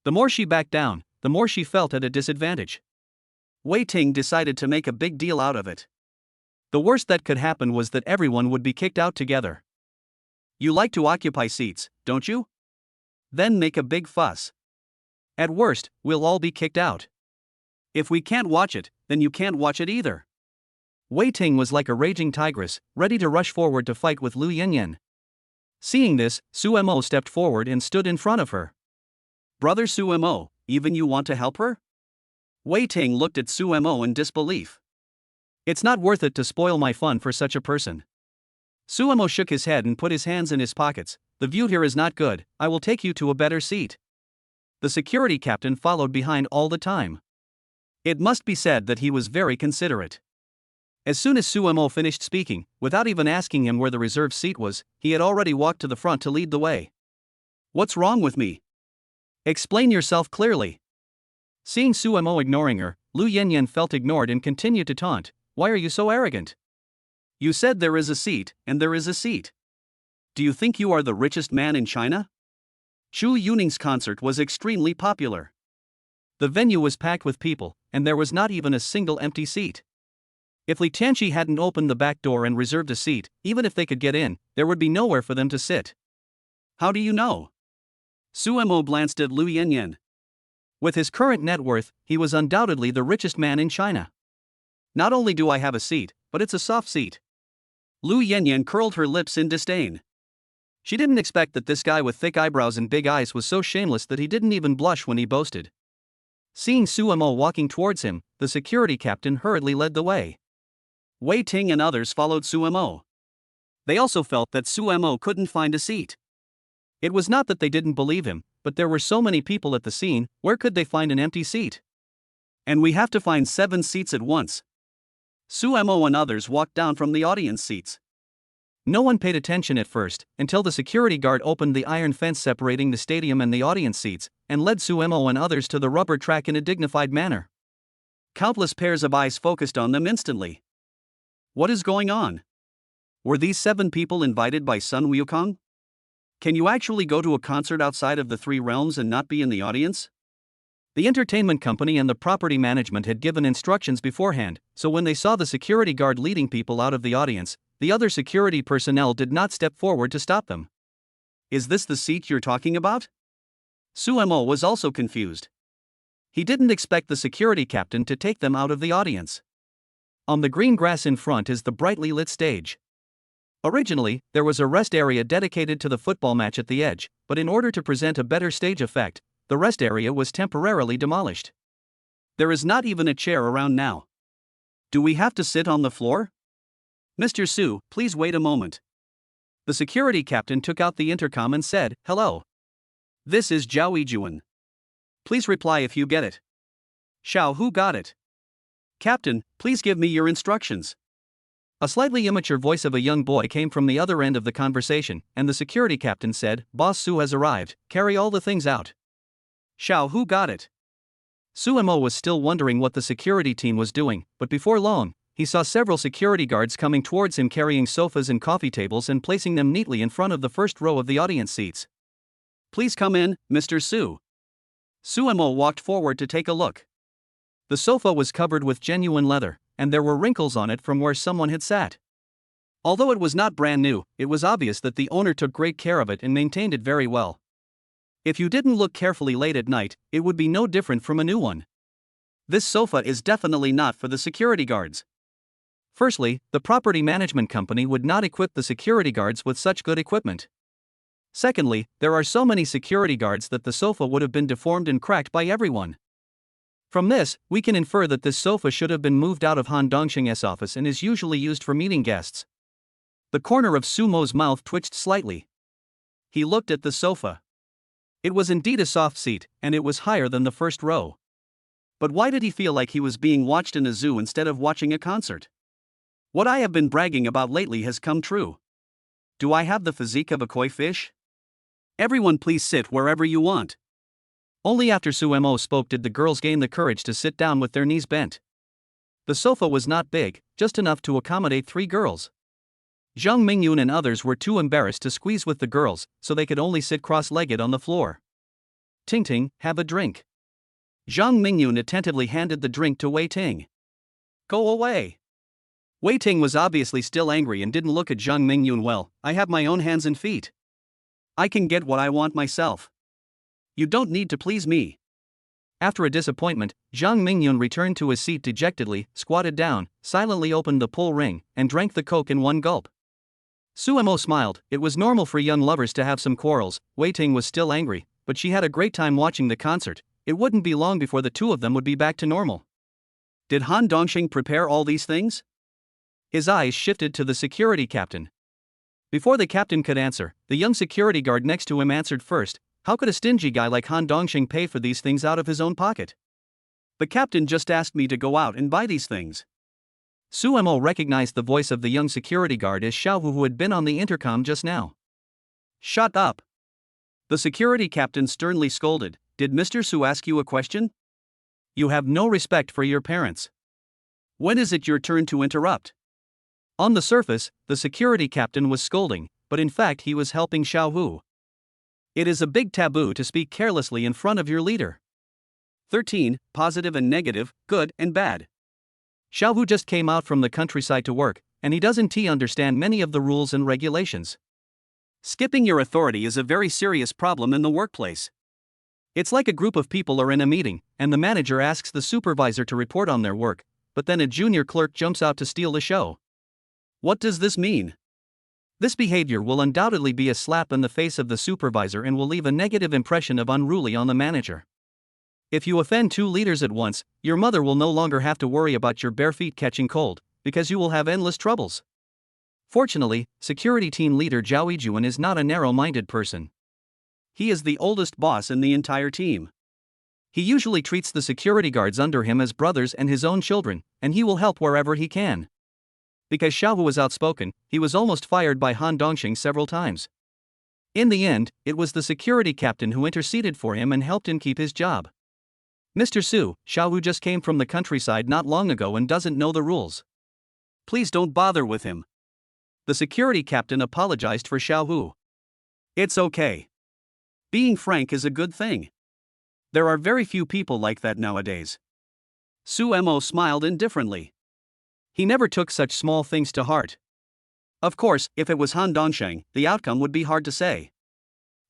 The more she backed down, the more she felt at a disadvantage. Wei Ting decided to make a big deal out of it. The worst that could happen was that everyone would be kicked out together. You like to occupy seats, don't you? Then make a big fuss. At worst, we'll all be kicked out. If we can't watch it, then you can't watch it either. Wei Ting was like a raging tigress, ready to rush forward to fight with Lu Yanyan. Seeing this, Suemo stepped forward and stood in front of her. Brother Suemo, even you want to help her? Wei Ting looked at Suemo in disbelief. It's not worth it to spoil my fun for such a person. Suemo shook his head and put his hands in his pockets. The view here is not good, I will take you to a better seat. The security captain followed behind all the time. It must be said that he was very considerate. As soon as Suemo finished speaking, without even asking him where the reserved seat was, he had already walked to the front to lead the way. What's wrong with me? Explain yourself clearly. Seeing Suemo ignoring her, Lu Yanyan felt ignored and continued to taunt. Why are you so arrogant? You said there is a seat, and there is a seat. Do you think you are the richest man in China? Chu Yuning's concert was extremely popular. The venue was packed with people, and there was not even a single empty seat. If Li Tianqi hadn't opened the back door and reserved a seat, even if they could get in, there would be nowhere for them to sit. How do you know? Suemo glanced at Lu Yanyan. With his current net worth, he was undoubtedly the richest man in China. Not only do I have a seat, but it's a soft seat. Lu Yanyan curled her lips in disdain. She didn't expect that this guy with thick eyebrows and big eyes was so shameless that he didn't even blush when he boasted. Seeing Suemo walking towards him, the security captain hurriedly led the way. Wei Ting and others followed Suemo. They also felt that Suemo couldn't find a seat. It was not that they didn't believe him, but there were so many people at the scene, where could they find an empty seat? And we have to find 7 seats at once. Suemo and others walked down from the audience seats. No one paid attention at first, until the security guard opened the iron fence separating the stadium and the audience seats, and led Suemo and others to the rubber track in a dignified manner. Countless pairs of eyes focused on them instantly. What is going on? Were these 7 people invited by Sun Wukong? Can you actually go to a concert outside of the 3 realms and not be in the audience? The entertainment company and the property management had given instructions beforehand, so when they saw the security guard leading people out of the audience, the other security personnel did not step forward to stop them. Is this the seat you're talking about? Suemo was also confused. He didn't expect the security captain to take them out of the audience. On the green grass in front is the brightly lit stage. Originally, there was a rest area dedicated to the football match at the edge, but in order to present a better stage effect, the rest area was temporarily demolished. There is not even a chair around now. Do we have to sit on the floor? Mr. Su, please wait a moment. The security captain took out the intercom and said, Hello. This is Zhao Yijuan. Please reply if you get it. Xiao, who got it? Captain, please give me your instructions. A slightly immature voice of a young boy came from the other end of the conversation, and the security captain said, Boss Su has arrived, carry all the things out. Xiao, who got it? Suemo was still wondering what the security team was doing, but before long, he saw several security guards coming towards him carrying sofas and coffee tables and placing them neatly in front of the first row of the audience seats. Please come in, Mr. Su. Suemo walked forward to take a look. The sofa was covered with genuine leather, and there were wrinkles on it from where someone had sat. Although it was not brand new, it was obvious that the owner took great care of it and maintained it very well. If you didn't look carefully late at night, it would be no different from a new one. This sofa is definitely not for the security guards. Firstly, the property management company would not equip the security guards with such good equipment. Secondly, there are so many security guards that the sofa would have been deformed and cracked by everyone. From this, we can infer that this sofa should have been moved out of Han Dongxing's office and is usually used for meeting guests. The corner of Sumo's mouth twitched slightly. He looked at the sofa. It was indeed a soft seat, and it was higher than the first row. But why did he feel like he was being watched in a zoo instead of watching a concert? What I have been bragging about lately has come true. Do I have the physique of a koi fish? Everyone please sit wherever you want. Only after Suemo spoke did the girls gain the courage to sit down with their knees bent. The sofa was not big, just enough to accommodate 3 girls. Zhang Mingyun and others were too embarrassed to squeeze with the girls, so they could only sit cross-legged on the floor. Ting Ting, have a drink. Zhang Mingyun attentively handed the drink to Wei Ting. Go away. Wei Ting was obviously still angry and didn't look at Zhang Mingyun well. I have my own hands and feet. I can get what I want myself. You don't need to please me. After a disappointment, Zhang Mingyun returned to his seat dejectedly, squatted down, silently opened the pull ring, and drank the coke in one gulp. Suemo smiled. It was normal for young lovers to have some quarrels. Wei Ting was still angry, but she had a great time watching the concert. it wouldn't be long before the two of them would be back to normal. Did Han Dongxing prepare all these things? His eyes shifted to the security captain. Before the captain could answer, the young security guard next to him answered first. How could a stingy guy like Han Dongxing pay for these things out of his own pocket? The captain just asked me to go out and buy these things. Su Mo recognized the voice of the young security guard as Xiao Hu, who had been on the intercom just now. Shut up! The security captain sternly scolded. Did Mr. Su ask you a question? You have no respect for your parents. When is it your turn to interrupt? On the surface, the security captain was scolding, but in fact he was helping Xiao Hu. It is a big taboo to speak carelessly in front of your leader. 13. Positive and negative, good and bad. Xiao Hu just came out from the countryside to work, and he doesn't understand many of the rules and regulations. Skipping your authority is a very serious problem in the workplace. It's like a group of people are in a meeting, and the manager asks the supervisor to report on their work, but then a junior clerk jumps out to steal the show. What does this mean? This behavior will undoubtedly be a slap in the face of the supervisor and will leave a negative impression of unruly on the manager. If you offend two leaders at once, your mother will no longer have to worry about your bare feet catching cold, because you will have endless troubles. Fortunately, security team leader Zhao Yijuan is not a narrow-minded person. He is the oldest boss in the entire team. He usually treats the security guards under him as brothers and his own children, and he will help wherever he can. Because Xiao Hu was outspoken, he was almost fired by Han Dongxing several times. In the end, it was the security captain who interceded for him and helped him keep his job. Mr. Su, Xiao Hu just came from the countryside not long ago and doesn't know the rules. Please don't bother with him. The security captain apologized for Xiao Hu. It's okay. Being frank is a good thing. There are very few people like that nowadays. Su Mo smiled indifferently. He never took such small things to heart. Of course, if it was Han Dongxing, the outcome would be hard to say.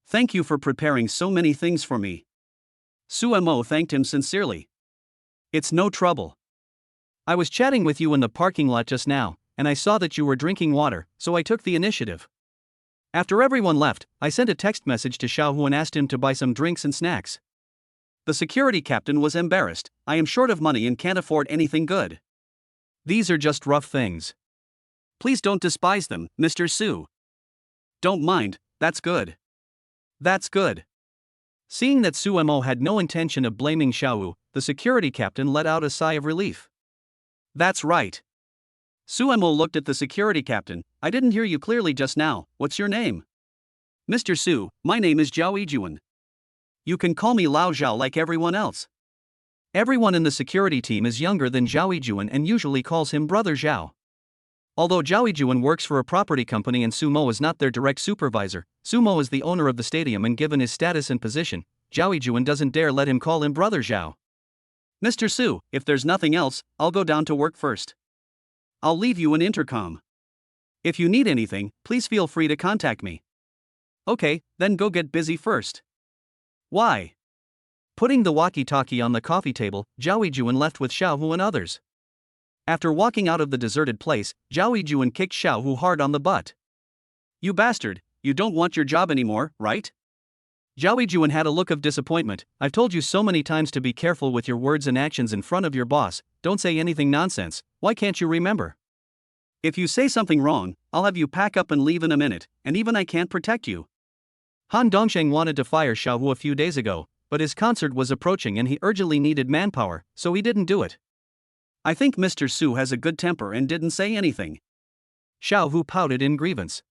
Thank you for preparing so many things for me. Su Mo thanked him sincerely. It's no trouble. I was chatting with you in the parking lot just now, and I saw that you were drinking water, so I took the initiative. After everyone left, I sent a text message to Xiao Hu and asked him to buy some drinks and snacks. The security captain was embarrassed. I am short of money and can't afford anything good. These are just rough things. Please don't despise them, Mr. Su. Don't mind, that's good. That's good. Seeing that Su Mo had no intention of blaming Xiao Hu, the security captain let out a sigh of relief. That's right. Su Mo looked at the security captain. I didn't hear you clearly just now. What's your name? Mr. Su, my name is Zhao Yijuan. You can call me Lao Zhao like everyone else. Everyone in the security team is younger than Zhao Yijuan and usually calls him Brother Zhao. Although Zhao Yijuan works for a property company and Su Mo is not their direct supervisor, Su Mo is the owner of the stadium, and given his status and position, Zhao Yijuan doesn't dare let him call him Brother Zhao. Mr. Su, if there's nothing else, I'll go down to work first. I'll leave you an intercom. If you need anything, please feel free to contact me. Okay, then go get busy first. Why? Putting the walkie-talkie on the coffee table, Zhao Yijuan left with Xiao Hu and others. After walking out of the deserted place, Zhao Yijuan kicked Xiao Hu hard on the butt. You bastard, you don't want your job anymore, right? Zhao Yijuan had a look of disappointment. I've told you so many times to be careful with your words and actions in front of your boss. Don't say anything nonsense. Why can't you remember? If you say something wrong, I'll have you pack up and leave in a minute, and even I can't protect you. Han Dongxing wanted to fire Xiao Hu a few days ago, but his concert was approaching and he urgently needed manpower, so he didn't do it. I think Mr. Su has a good temper and didn't say anything. Xiao Hu pouted in grievance.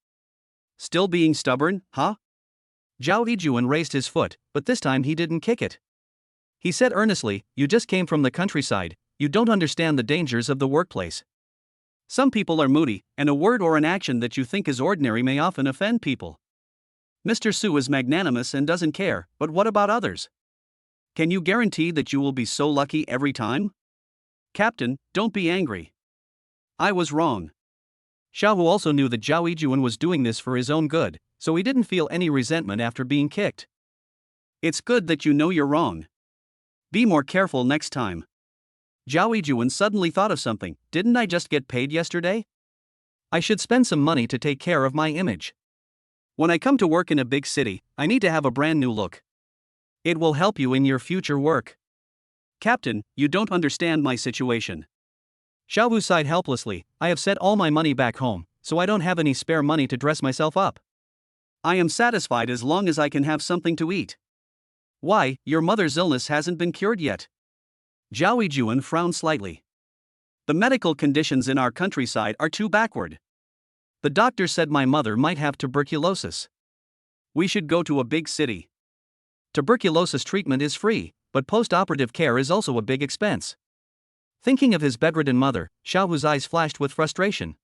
Still being stubborn, huh? Zhao Yijuan raised his foot, but this time he didn't kick it. He said earnestly, you just came from the countryside, you don't understand the dangers of the workplace. Some people are moody, and a word or an action that you think is ordinary may often offend people. Mr. Su is magnanimous and doesn't care, but what about others? Can you guarantee that you will be so lucky every time? Captain, don't be angry. I was wrong. Xiao Hu also knew that Zhao Yijuan was doing this for his own good, so he didn't feel any resentment after being kicked. It's good that you know you're wrong. Be more careful next time. Zhao Yijuan suddenly thought of something. Didn't I just get paid yesterday? I should spend some money to take care of my image. When I come to work in a big city, I need to have a brand new look. It will help you in your future work. Captain, you don't understand my situation. Xiaohu sighed helplessly. I have sent all my money back home, so I don't have any spare money to dress myself up. I am satisfied as long as I can have something to eat. Why, your mother's illness hasn't been cured yet? Zhao Yijuan frowned slightly. The medical conditions in our countryside are too backward. The doctor said my mother might have tuberculosis. We should go to a big city. Tuberculosis treatment is free, but post-operative care is also a big expense. Thinking of his bedridden mother, Xiaohu's eyes flashed with frustration.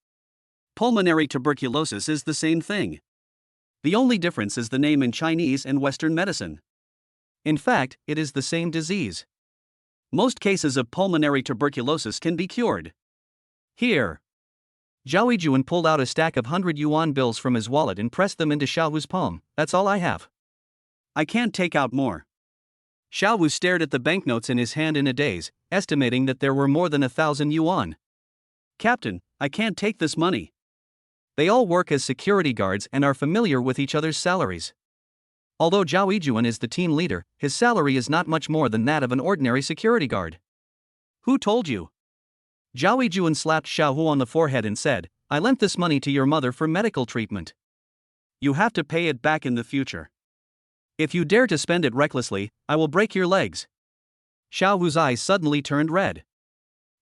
Pulmonary tuberculosis is the same thing. The only difference is the name in Chinese and Western medicine. In fact, it is the same disease. Most cases of pulmonary tuberculosis can be cured. Here. Zhao Yijuan pulled out a stack of 100 yuan bills from his wallet and pressed them into Xiaohu's palm. That's all I have. I can't take out more. Xiaohu stared at the banknotes in his hand in a daze, estimating that there were more than 1,000 yuan. Captain, I can't take this money. They all work as security guards and are familiar with each other's salaries. Although Zhao Yijuan is the team leader, his salary is not much more than that of an ordinary security guard. Who told you? Zhao Yijuan slapped Xiaohu on the forehead and said, I lent this money to your mother for medical treatment. You have to pay it back in the future. If you dare to spend it recklessly, I will break your legs. Xiaohu's eyes suddenly turned red.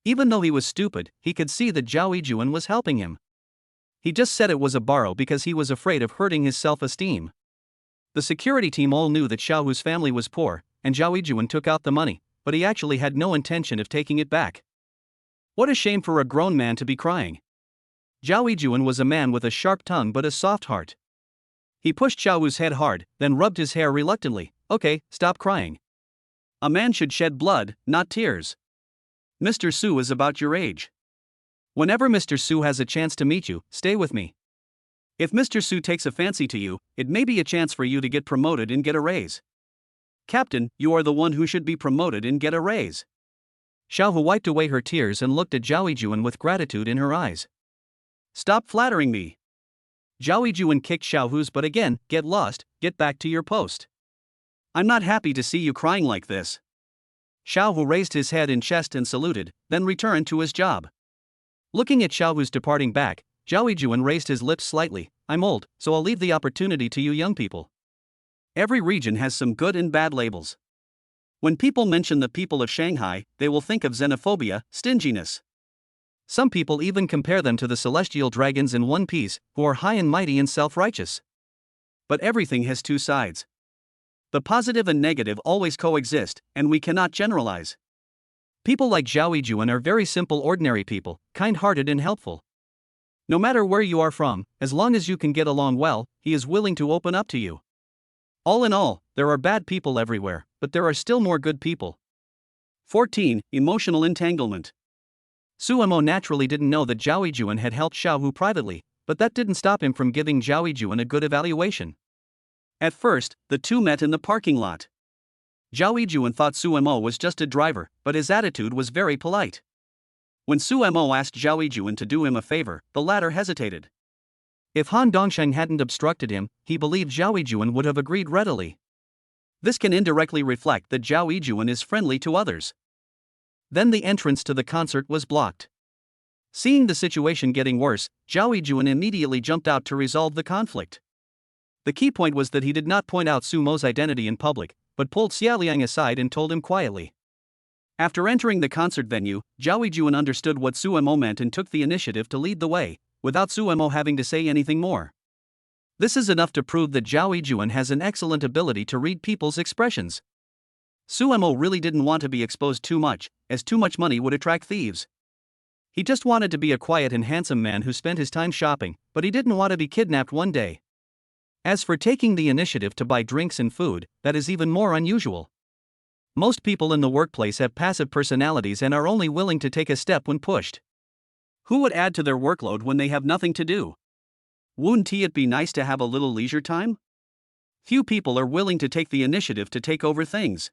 Even though he was stupid, he could see that Zhao Yijuan was helping him. He just said it was a borrow because he was afraid of hurting his self-esteem. The security team all knew that Xiaohu's family was poor, and Zhao Yijuan took out the money, but he actually had no intention of taking it back. What a shame for a grown man to be crying. Zhao Yijuan was a man with a sharp tongue but a soft heart. He pushed Xiaohu's head hard, then rubbed his hair reluctantly. Okay, stop crying. A man should shed blood, not tears. Mr. Su is about your age. Whenever Mr. Su has a chance to meet you, stay with me. If Mr. Su takes a fancy to you, it may be a chance for you to get promoted and get a raise. Captain, you are the one who should be promoted and get a raise. Xiaohu wiped away her tears and looked at Zhao Yijuan with gratitude in her eyes. Stop flattering me. Zhao Yijuan kicked Xiaohu's butt again. Get lost, get back to your post. I'm not happy to see you crying like this. Xiaohu raised his head and chest and saluted, then returned to his job. Looking at Xiaohu's departing back, Zhao Yijuan raised his lips slightly. I'm old, so I'll leave the opportunity to you young people. Every region has some good and bad labels. When people mention the people of Shanghai, they will think of xenophobia, stinginess. Some people even compare them to the celestial dragons in One Piece, who are high and mighty and self-righteous. But everything has two sides. The positive and negative always coexist, and we cannot generalize. People like Zhao Yijuan are very simple ordinary people, kind-hearted and helpful. No matter where you are from, as long as you can get along well, he is willing to open up to you. All in all, there are bad people everywhere, but there are still more good people. 14. Emotional entanglement. Suemo naturally didn't know that Zhao Yijuan had helped Xiaohu privately, but that didn't stop him from giving Zhao Yijuan a good evaluation. At first, the two met in the parking lot. Zhao Yijuan thought Suemo was just a driver, but his attitude was very polite. When Suemo asked Zhao Yijuan to do him a favor, the latter hesitated. If Han Dongsheng hadn't obstructed him, he believed Zhao Yijuan would have agreed readily. This can indirectly reflect that Zhao Yijuan is friendly to others. Then the entrance to the concert was blocked. Seeing the situation getting worse, Zhao Yijuan immediately jumped out to resolve the conflict. The key point was that he did not point out Sumo's identity in public, but pulled Xia Liang aside and told him quietly. After entering the concert venue, Zhao Yijuan understood what Suemo meant and took the initiative to lead the way, without Suemo having to say anything more. This is enough to prove that Zhao Yijuan has an excellent ability to read people's expressions. Suemo really didn't want to be exposed too much, as too much money would attract thieves. He just wanted to be a quiet and handsome man who spent his time shopping, but he didn't want to be kidnapped one day. As for taking the initiative to buy drinks and food, that is even more unusual. Most people in the workplace have passive personalities and are only willing to take a step when pushed. Who would add to their workload when they have nothing to do? Wouldn't it be nice to have a little leisure time? Few people are willing to take the initiative to take over things.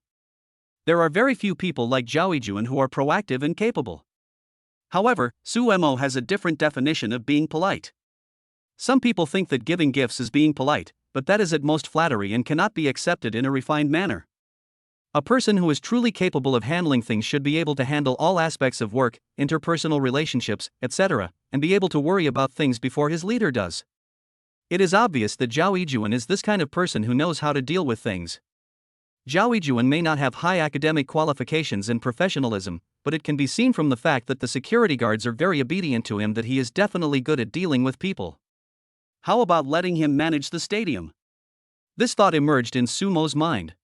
There are very few people like Zhao Yijuan who are proactive and capable. However, Suemo has a different definition of being polite. Some people think that giving gifts is being polite, but that is at most flattery and cannot be accepted in a refined manner. A person who is truly capable of handling things should be able to handle all aspects of work, interpersonal relationships, etc., and be able to worry about things before his leader does. It is obvious that Zhao Yijuan is this kind of person who knows how to deal with things. Zhao Yijuan may not have high academic qualifications and professionalism, but it can be seen from the fact that the security guards are very obedient to him that he is definitely good at dealing with people. How about letting him manage the stadium? This thought emerged in Sumo's mind.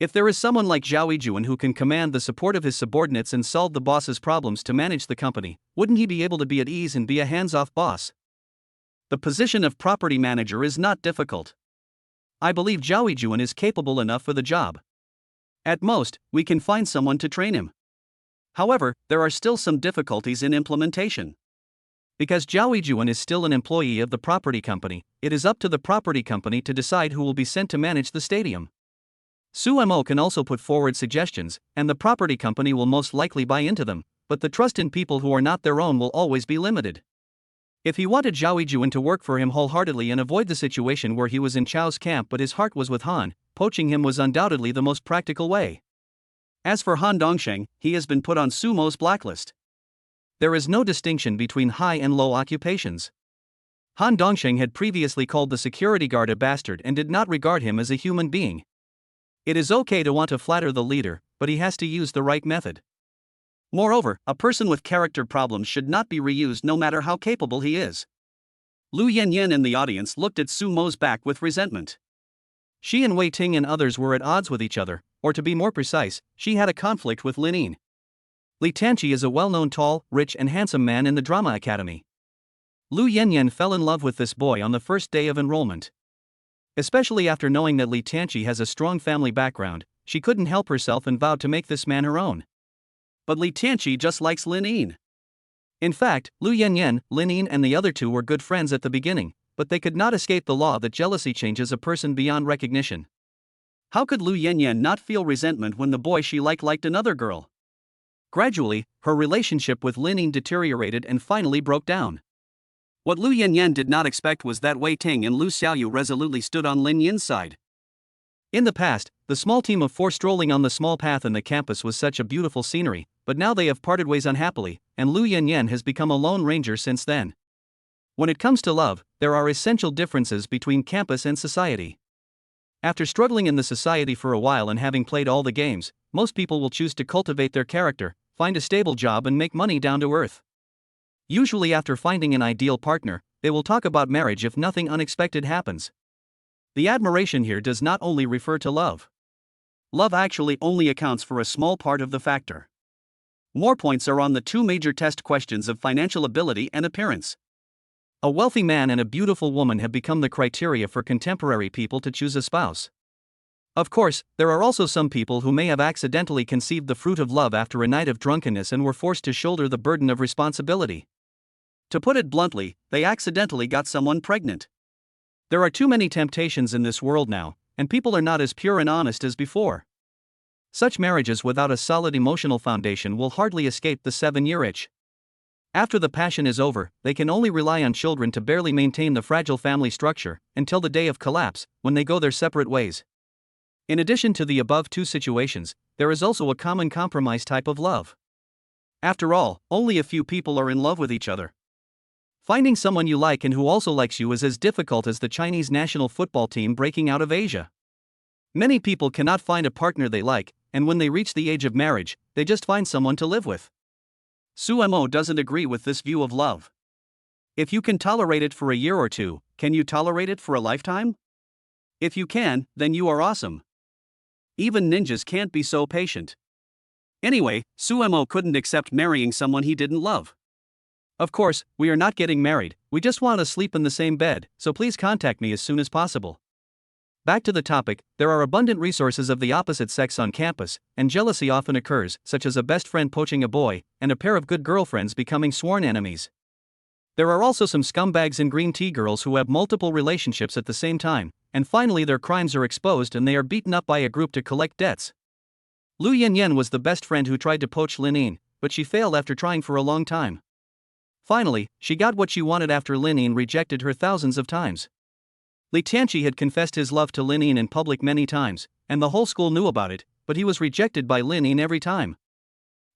If there is someone like Zhao Yijuan who can command the support of his subordinates and solve the boss's problems to manage the company, wouldn't he be able to be at ease and be a hands-off boss? The position of property manager is not difficult. I believe Zhao Yijuan is capable enough for the job. At most, we can find someone to train him. However, there are still some difficulties in implementation. Because Zhao Yijuan is still an employee of the property company, it is up to the property company to decide who will be sent to manage the stadium. Sumo can also put forward suggestions, and the property company will most likely buy into them, but the trust in people who are not their own will always be limited. If he wanted Zhao Yijuan to work for him wholeheartedly and avoid the situation where he was in Chao's camp but his heart was with Han, poaching him was undoubtedly the most practical way. As for Han Dongsheng, he has been put on Sumo's blacklist. There is no distinction between high and low occupations. Han Dongsheng had previously called the security guard a bastard and did not regard him as a human being. It is okay to want to flatter the leader, but he has to use the right method. Moreover, a person with character problems should not be reused no matter how capable he is. Lu Yanyan in the audience looked at Sumo's back with resentment. She and Wei Ting and others were at odds with each other, or to be more precise, she had a conflict with Lin Yin. Li Tanqi is a well-known tall, rich and handsome man in the drama academy. Lu Yanyan fell in love with this boy on the first day of enrollment. Especially after knowing that Li Tanqi has a strong family background, she couldn't help herself and vowed to make this man her own. But Li Tanqi just likes Lin Yin. In fact, Lu Yanyan, Lin Yin and the other two were good friends at the beginning, but they could not escape the law that jealousy changes a person beyond recognition. How could Lu Yanyan not feel resentment when the boy she liked another girl? Gradually, her relationship with Lin Yin deteriorated and finally broke down. What Lu Yanyan did not expect was that Wei Ting and Lu Xiaoyu resolutely stood on Lin Yin's side. In the past, the small team of four strolling on the small path in the campus was such a beautiful scenery, but now they have parted ways unhappily, and Lu Yanyan has become a lone ranger since then. When it comes to love, there are essential differences between campus and society. After struggling in the society for a while and having played all the games, most people will choose to cultivate their character, find a stable job and make money down to earth. Usually after finding an ideal partner, they will talk about marriage if nothing unexpected happens. The admiration here does not only refer to love. Love actually only accounts for a small part of the factor. More points are on the two major test questions of financial ability and appearance. A wealthy man and a beautiful woman have become the criteria for contemporary people to choose a spouse. Of course, there are also some people who may have accidentally conceived the fruit of love after a night of drunkenness and were forced to shoulder the burden of responsibility. To put it bluntly, they accidentally got someone pregnant. There are too many temptations in this world now, and people are not as pure and honest as before. Such marriages without a solid emotional foundation will hardly escape the 7-year itch. After the passion is over, they can only rely on children to barely maintain the fragile family structure, until the day of collapse, when they go their separate ways. In addition to the above two situations, there is also a common compromise type of love. After all, only a few people are in love with each other. Finding someone you like and who also likes you is as difficult as the Chinese national football team breaking out of Asia. Many people cannot find a partner they like, and when they reach the age of marriage, they just find someone to live with. Sumo doesn't agree with this view of love. If you can tolerate it for a year or two, can you tolerate it for a lifetime? If you can, then you are awesome. Even ninjas can't be so patient. Anyway, Sumo couldn't accept marrying someone he didn't love. Of course, we are not getting married, we just want to sleep in the same bed, so please contact me as soon as possible. Back to the topic, there are abundant resources of the opposite sex on campus, and jealousy often occurs, such as a best friend poaching a boy, and a pair of good girlfriends becoming sworn enemies. There are also some scumbags and green tea girls who have multiple relationships at the same time, and finally their crimes are exposed and they are beaten up by a group to collect debts. Lu Yanyan was the best friend who tried to poach Lin Yin, but she failed after trying for a long time. Finally, she got what she wanted after Lin Yin rejected her thousands of times. Li Tanqi had confessed his love to Lin Yin in public many times, and the whole school knew about it, but he was rejected by Lin Yin every time.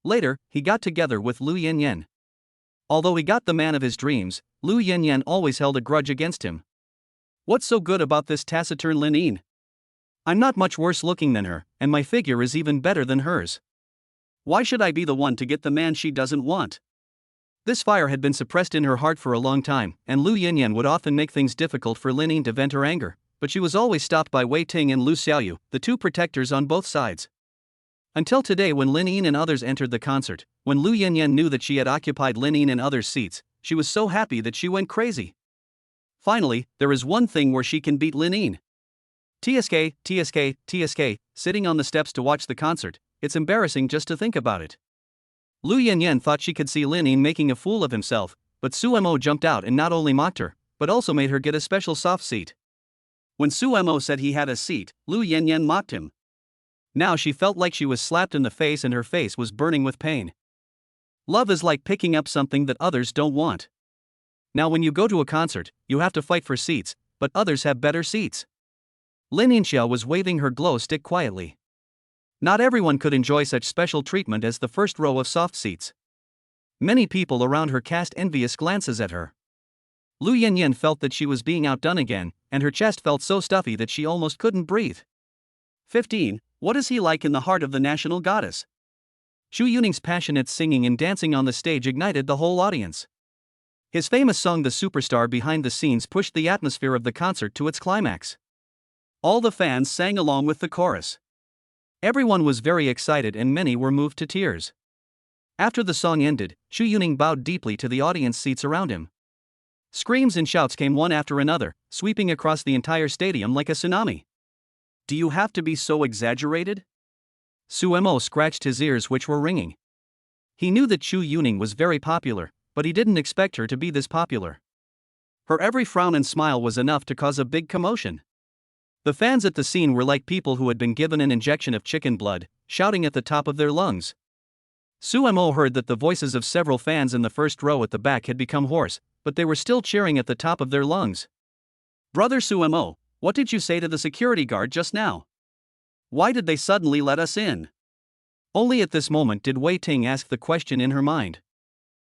Later, he got together with Lu Yanyan. Although he got the man of his dreams, Lu Yanyan always held a grudge against him. What's so good about this taciturn Lin Yin? I'm not much worse looking than her, and my figure is even better than hers. Why should I be the one to get the man she doesn't want? This fire had been suppressed in her heart for a long time, and Lu Yanyan would often make things difficult for Lin Yin to vent her anger, but she was always stopped by Wei Ting and Lu Xiaoyu, the two protectors on both sides. Until today, when Lin Yin and others entered the concert, when Lu Yanyan knew that she had occupied Lin Yin and others' seats, she was so happy that she went crazy. Finally, there is one thing where she can beat Lin Yin. TSK, sitting on the steps to watch the concert, it's embarrassing just to think about it. Lu Yanyan thought she could see Lin Yin making a fool of himself, but Su Mo jumped out and not only mocked her, but also made her get a special soft seat. When Su Mo said he had a seat, Lu Yanyan mocked him. Now she felt like she was slapped in the face and her face was burning with pain. Love is like picking up something that others don't want. Now when you go to a concert, you have to fight for seats, but others have better seats. Lin Yinxiao was waving her glow stick quietly. Not everyone could enjoy such special treatment as the first row of soft seats. Many people around her cast envious glances at her. Lu Yanyan felt that she was being outdone again, and her chest felt so stuffy that she almost couldn't breathe. 15. What is he like in the heart of the national goddess? Xu Yuning's passionate singing and dancing on the stage ignited the whole audience. His famous song "The Superstar" behind the scenes pushed the atmosphere of the concert to its climax. All the fans sang along with the chorus. Everyone was very excited and many were moved to tears. After the song ended, Xu Yuning bowed deeply to the audience seats around him. Screams and shouts came one after another, sweeping across the entire stadium like a tsunami. Do you have to be so exaggerated? Su Mo scratched his ears, which were ringing. He knew that Xu Yuning was very popular, but he didn't expect her to be this popular. Her every frown and smile was enough to cause a big commotion. The fans at the scene were like people who had been given an injection of chicken blood, shouting at the top of their lungs. Su Mo heard that the voices of several fans in the first row at the back had become hoarse, but they were still cheering at the top of their lungs. Brother Su Mo, what did you say to the security guard just now? Why did they suddenly let us in? Only at this moment did Wei Ting ask the question in her mind.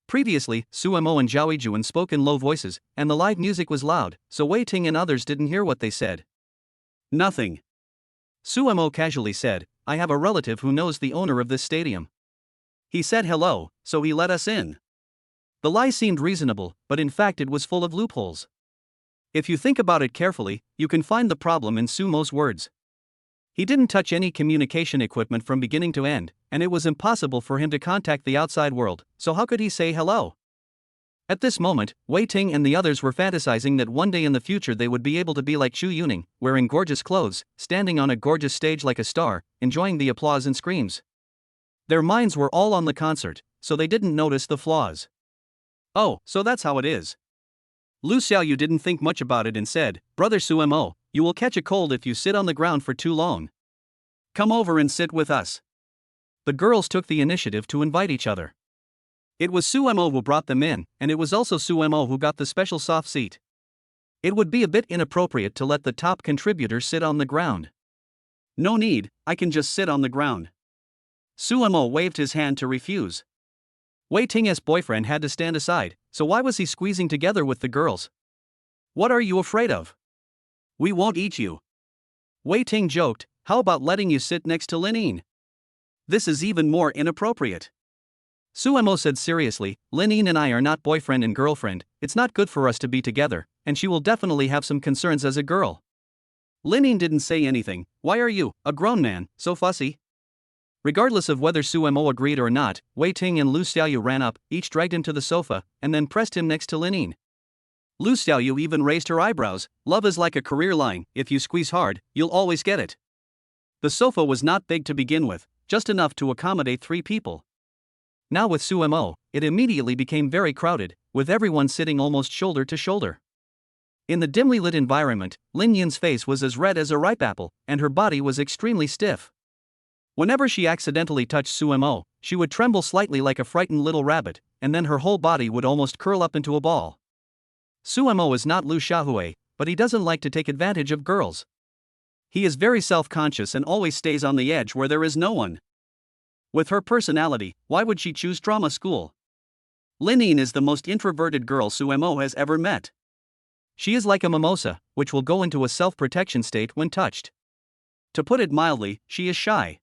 Previously, Su Mo and Zhao Yijuan spoke in low voices, and the live music was loud, so Wei Ting and others didn't hear what they said. Nothing. Su Mo casually said, I have a relative who knows the owner of this stadium. He said hello, so he let us in. The lie seemed reasonable, but in fact it was full of loopholes. If you think about it carefully, you can find the problem in Su Mo's words. He didn't touch any communication equipment from beginning to end, and it was impossible for him to contact the outside world, so how could he say hello? At this moment, Wei Ting and the others were fantasizing that one day in the future they would be able to be like Xu Yuning, wearing gorgeous clothes, standing on a gorgeous stage like a star, enjoying the applause and screams. Their minds were all on the concert, so they didn't notice the flaws. Oh, so that's how it is. Lu Xiaoyu didn't think much about it and said, Brother Su Mo, you will catch a cold if you sit on the ground for too long. Come over and sit with us. The girls took the initiative to invite each other. It was Su Mo who brought them in, and it was also Su Mo who got the special soft seat. It would be a bit inappropriate to let the top contributor sit on the ground. No need, I can just sit on the ground. Su Mo waved his hand to refuse. Wei Ting's boyfriend had to stand aside, so why was he squeezing together with the girls? What are you afraid of? We won't eat you. Wei Ting joked, how about letting you sit next to Lin Yin? This is even more inappropriate. Su Mo said seriously, Lin Yin and I are not boyfriend and girlfriend, it's not good for us to be together, and she will definitely have some concerns as a girl. Lin Yin didn't say anything, why are you, a grown man, so fussy? Regardless of whether Su Mo agreed or not, Wei Ting and Lu Xiaoyu ran up, each dragged him to the sofa, and then pressed him next to Lin Yin. Lu Xiaoyu even raised her eyebrows, love is like a career line, if you squeeze hard, you'll always get it. The sofa was not big to begin with, just enough to accommodate 3 people. Now with Su Mo, it immediately became very crowded, with everyone sitting almost shoulder to shoulder. In the dimly lit environment, Lin Yin's face was as red as a ripe apple, and her body was extremely stiff. Whenever she accidentally touched Su Mo, she would tremble slightly like a frightened little rabbit, and then her whole body would almost curl up into a ball. Su Mo is not Lu Shaohui, but he doesn't like to take advantage of girls. He is very self-conscious and always stays on the edge where there is no one. With her personality, why would she choose drama school? Linine is the most introverted girl Suemo has ever met. She is like a mimosa, which will go into a self-protection state when touched. To put it mildly, she is shy.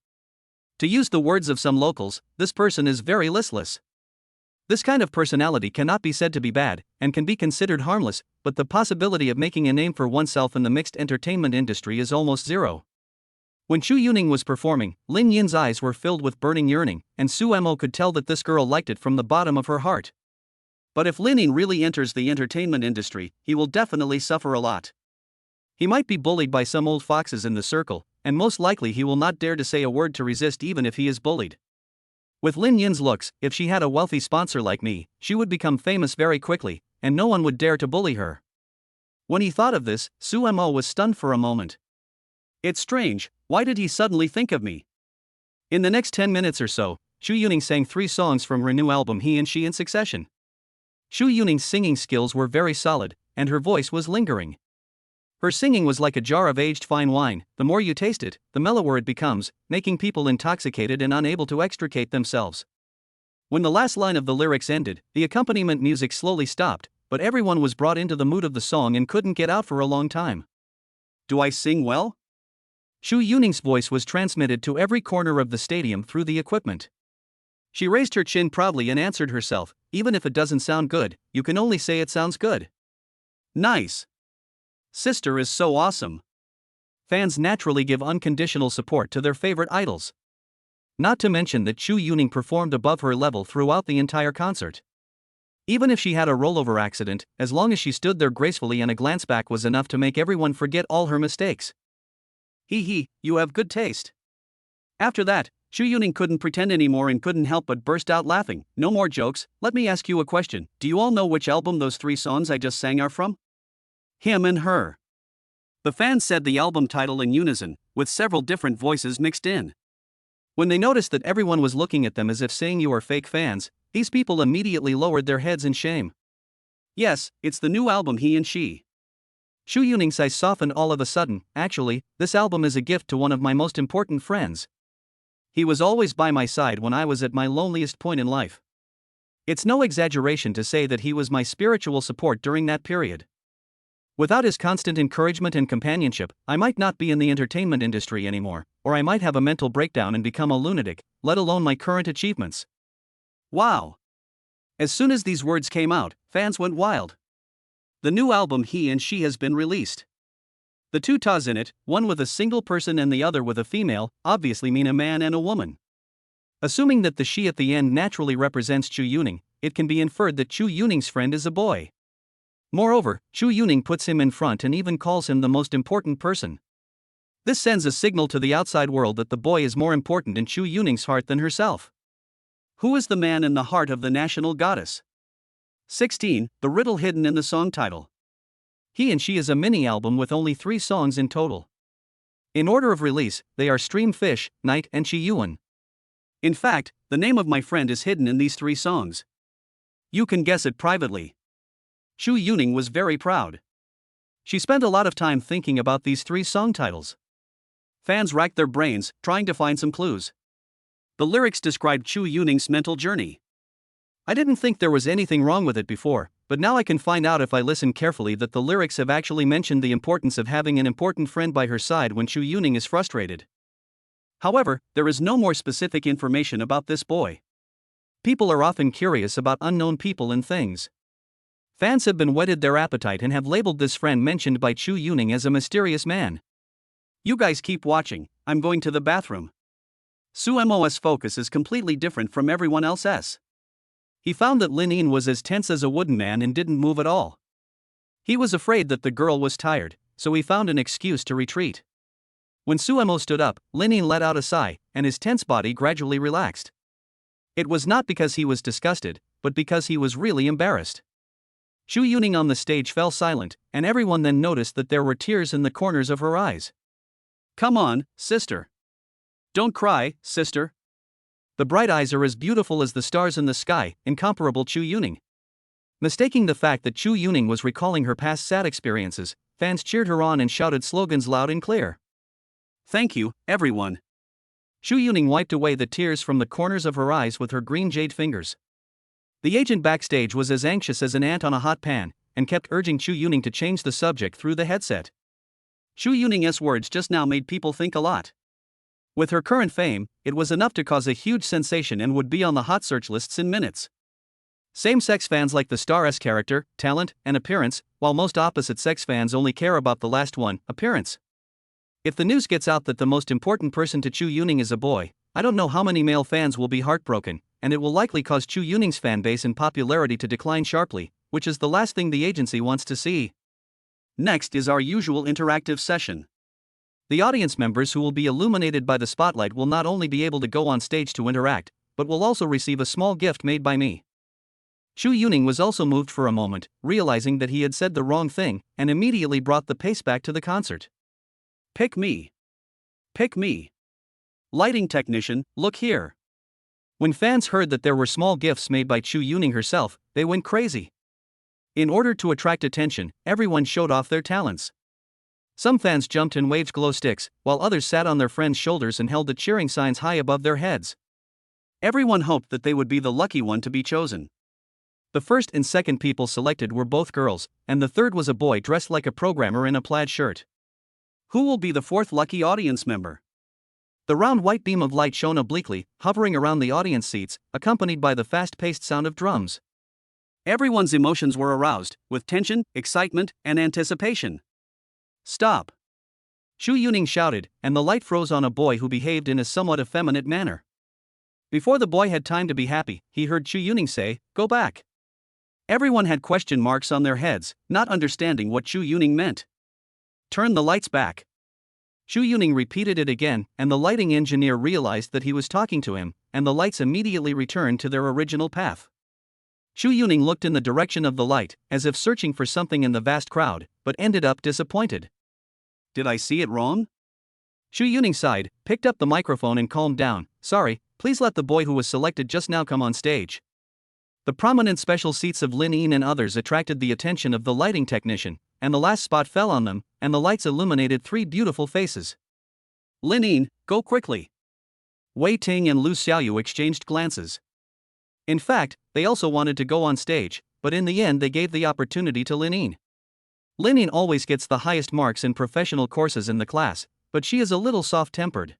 To use the words of some locals, this person is very listless. This kind of personality cannot be said to be bad, and can be considered harmless, but the possibility of making a name for oneself in the mixed entertainment industry is almost zero. When Chu Yuning was performing, Lin Yin's eyes were filled with burning yearning, and Suemo could tell that this girl liked it from the bottom of her heart. But if Lin Yin really enters the entertainment industry, he will definitely suffer a lot. He might be bullied by some old foxes in the circle, and most likely he will not dare to say a word to resist even if he is bullied. With Lin Yin's looks, if she had a wealthy sponsor like me, she would become famous very quickly, and no one would dare to bully her. When he thought of this, Suemo was stunned for a moment. It's strange, why did he suddenly think of me? In the next 10 minutes or so, Chu Yuning sang 3 songs from her new album He and She in succession. Chu Yuning's singing skills were very solid, and her voice was lingering. Her singing was like a jar of aged fine wine, the more you taste it, the mellower it becomes, making people intoxicated and unable to extricate themselves. When the last line of the lyrics ended, the accompaniment music slowly stopped, but everyone was brought into the mood of the song and couldn't get out for a long time. Do I sing well? Chu Yuning's voice was transmitted to every corner of the stadium through the equipment. She raised her chin proudly and answered herself, even if it doesn't sound good, you can only say it sounds good. Nice. Sister is so awesome. Fans naturally give unconditional support to their favorite idols. Not to mention that Chu Yuning performed above her level throughout the entire concert. Even if she had a rollover accident, as long as she stood there gracefully and a glance back was enough to make everyone forget all her mistakes. Hee, you have good taste. After that, Chu Yuning couldn't pretend anymore and couldn't help but burst out laughing. No more jokes, let me ask you a question. Do you all know which album those 3 songs I just sang are from? Him and Her. The fans said the album title in unison, with several different voices mixed in. When they noticed that everyone was looking at them as if saying you are fake fans, these people immediately lowered their heads in shame. Yes, it's the new album He and She. Chu Yuning's eyes softened all of a sudden. Actually, this album is a gift to one of my most important friends. He was always by my side when I was at my loneliest point in life. It's no exaggeration to say that he was my spiritual support during that period. Without his constant encouragement and companionship, I might not be in the entertainment industry anymore, or I might have a mental breakdown and become a lunatic, let alone my current achievements. Wow! As soon as these words came out, fans went wild. The new album He and She has been released. The 2 tas in it, one with a single person and the other with a female, obviously mean a man and a woman. Assuming that the she at the end naturally represents Chu Yuning, it can be inferred that Chu Yuning's friend is a boy. Moreover, Chu Yuning puts him in front and even calls him the most important person. This sends a signal to the outside world that the boy is more important in Chu Yuning's heart than herself. Who is the man in the heart of the national goddess? 16. The riddle hidden in the song title. He and She is a mini-album with only 3 songs in total. In order of release, they are Stream Fish, Night and Chi Yuan. In fact, the name of my friend is hidden in these 3 songs. You can guess it privately. Chu Yuning was very proud. She spent a lot of time thinking about these 3 song titles. Fans racked their brains, trying to find some clues. The lyrics described Chu Yuning's mental journey. I didn't think there was anything wrong with it before, but now I can find out if I listen carefully that the lyrics have actually mentioned the importance of having an important friend by her side when Chu Yuning is frustrated. However, there is no more specific information about this boy. People are often curious about unknown people and things. Fans have been whetted their appetite and have labeled this friend mentioned by Chu Yuning as a mysterious man. You guys keep watching, I'm going to the bathroom. Suemo's focus is completely different from everyone else's. He found that Lin Yin was as tense as a wooden man and didn't move at all. He was afraid that the girl was tired, so he found an excuse to retreat. When Suemo stood up, Lin Yin let out a sigh, and his tense body gradually relaxed. It was not because he was disgusted, but because he was really embarrassed. Chu Yuning on the stage fell silent, and everyone then noticed that there were tears in the corners of her eyes. Come on, sister. Don't cry, sister. The bright eyes are as beautiful as the stars in the sky, incomparable Chu Yuning. Mistaking the fact that Chu Yuning was recalling her past sad experiences, fans cheered her on and shouted slogans loud and clear. Thank you, everyone. Shu Yuning wiped away the tears from the corners of her eyes with her green jade fingers. The agent backstage was as anxious as an ant on a hot pan, and kept urging Shu Yuning to change the subject through the headset. Shu Yuning's words just now made people think a lot. With her current fame, it was enough to cause a huge sensation and would be on the hot search lists in minutes. Same-sex fans like the star's character, talent, and appearance, while most opposite-sex fans only care about the last one, appearance. If the news gets out that the most important person to Chu Yuning is a boy, I don't know how many male fans will be heartbroken, and it will likely cause Chu Yuning's fanbase and popularity to decline sharply, which is the last thing the agency wants to see. Next is our usual interactive session. The audience members who will be illuminated by the spotlight will not only be able to go on stage to interact, but will also receive a small gift made by me. Chu Yuning was also moved for a moment, realizing that he had said the wrong thing, and immediately brought the pace back to the concert. Pick me. Pick me. Lighting technician, look here. When fans heard that there were small gifts made by Chu Yuning herself, they went crazy. In order to attract attention, everyone showed off their talents. Some fans jumped and waved glow sticks, while others sat on their friends' shoulders and held the cheering signs high above their heads. Everyone hoped that they would be the lucky one to be chosen. The first and second people selected were both girls, and the third was a boy dressed like a programmer in a plaid shirt. Who will be the fourth lucky audience member? The round white beam of light shone obliquely, hovering around the audience seats, accompanied by the fast-paced sound of drums. Everyone's emotions were aroused, with tension, excitement, and anticipation. Stop! Chu Yuning shouted, and the light froze on a boy who behaved in a somewhat effeminate manner. Before the boy had time to be happy, he heard Chu Yuning say, "Go back." Everyone had question marks on their heads, not understanding what Chu Yuning meant. Turn the lights back. Chu Yuning repeated it again, and the lighting engineer realized that he was talking to him, and the lights immediately returned to their original path. Chu Yuning looked in the direction of the light, as if searching for something in the vast crowd, but ended up disappointed. Did I see it wrong? Chu Yuning sighed, picked up the microphone and calmed down. Sorry, please let the boy who was selected just now come on stage. The prominent special seats of Lin Yin and others attracted the attention of the lighting technician, and the last spot fell on them, and the lights illuminated three beautiful faces. Lin Yin, go quickly. Wei Ting and Lu Xiaoyu exchanged glances. In fact, they also wanted to go on stage, but in the end they gave the opportunity to Lin Yin. Lin Yin always gets the highest marks in professional courses in the class, but she is a little soft-tempered.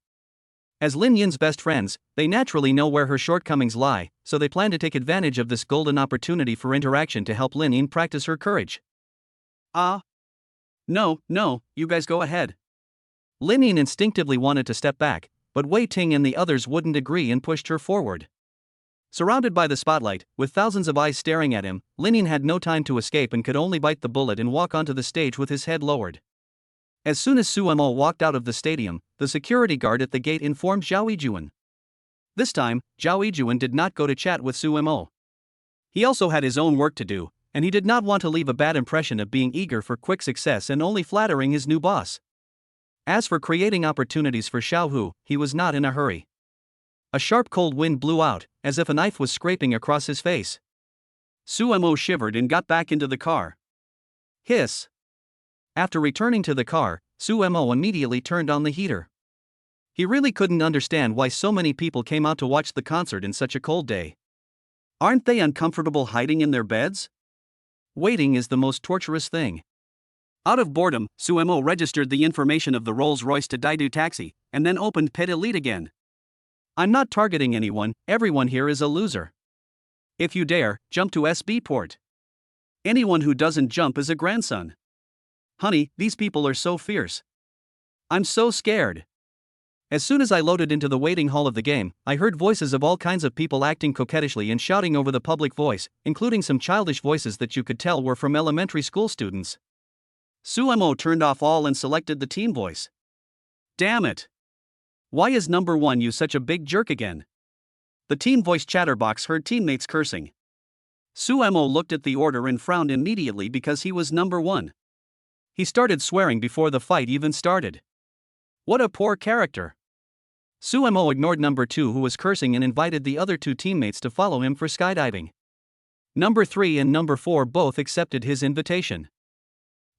As Lin Yin's best friends, they naturally know where her shortcomings lie, so they plan to take advantage of this golden opportunity for interaction to help Lin Yin practice her courage. No, you guys go ahead. Lin Yin instinctively wanted to step back, but Wei Ting and the others wouldn't agree and pushed her forward. Surrounded by the spotlight, with thousands of eyes staring at him, Lin Yin had no time to escape and could only bite the bullet and walk onto the stage with his head lowered. As soon as Su Mo walked out of the stadium, the security guard at the gate informed Zhao Yijuan. This time, Zhao Yijuan did not go to chat with Su Mo. He also had his own work to do, and he did not want to leave a bad impression of being eager for quick success and only flattering his new boss. As for creating opportunities for Xiao Hu, he was not in a hurry. A sharp cold wind blew out, as if a knife was scraping across his face. Su Mo shivered and got back into the car. Hiss. After returning to the car, Su Mo immediately turned on the heater. He really couldn't understand why so many people came out to watch the concert in such a cold day. Aren't they uncomfortable hiding in their beds? Waiting is the most torturous thing. Out of boredom, Su Mo registered the information of the Rolls-Royce to Daidu Taxi, and then opened Pet Elite again. I'm not targeting anyone, everyone here is a loser. If you dare, jump to SB port. Anyone who doesn't jump is a grandson. Honey, these people are so fierce. I'm so scared. As soon as I loaded into the waiting hall of the game, I heard voices of all kinds of people acting coquettishly and shouting over the public voice, including some childish voices that you could tell were from elementary school students. Su Mo turned off all and selected the team voice. Damn it! Why is number 1 you such a big jerk again? The team voice chatterbox heard teammates cursing. Su Mo looked at the order and frowned immediately because he was number 1. He started swearing before the fight even started. What a poor character. Su Mo ignored number 2 who was cursing and invited the other 2 teammates to follow him for skydiving. Number 3 and number 4 both accepted his invitation.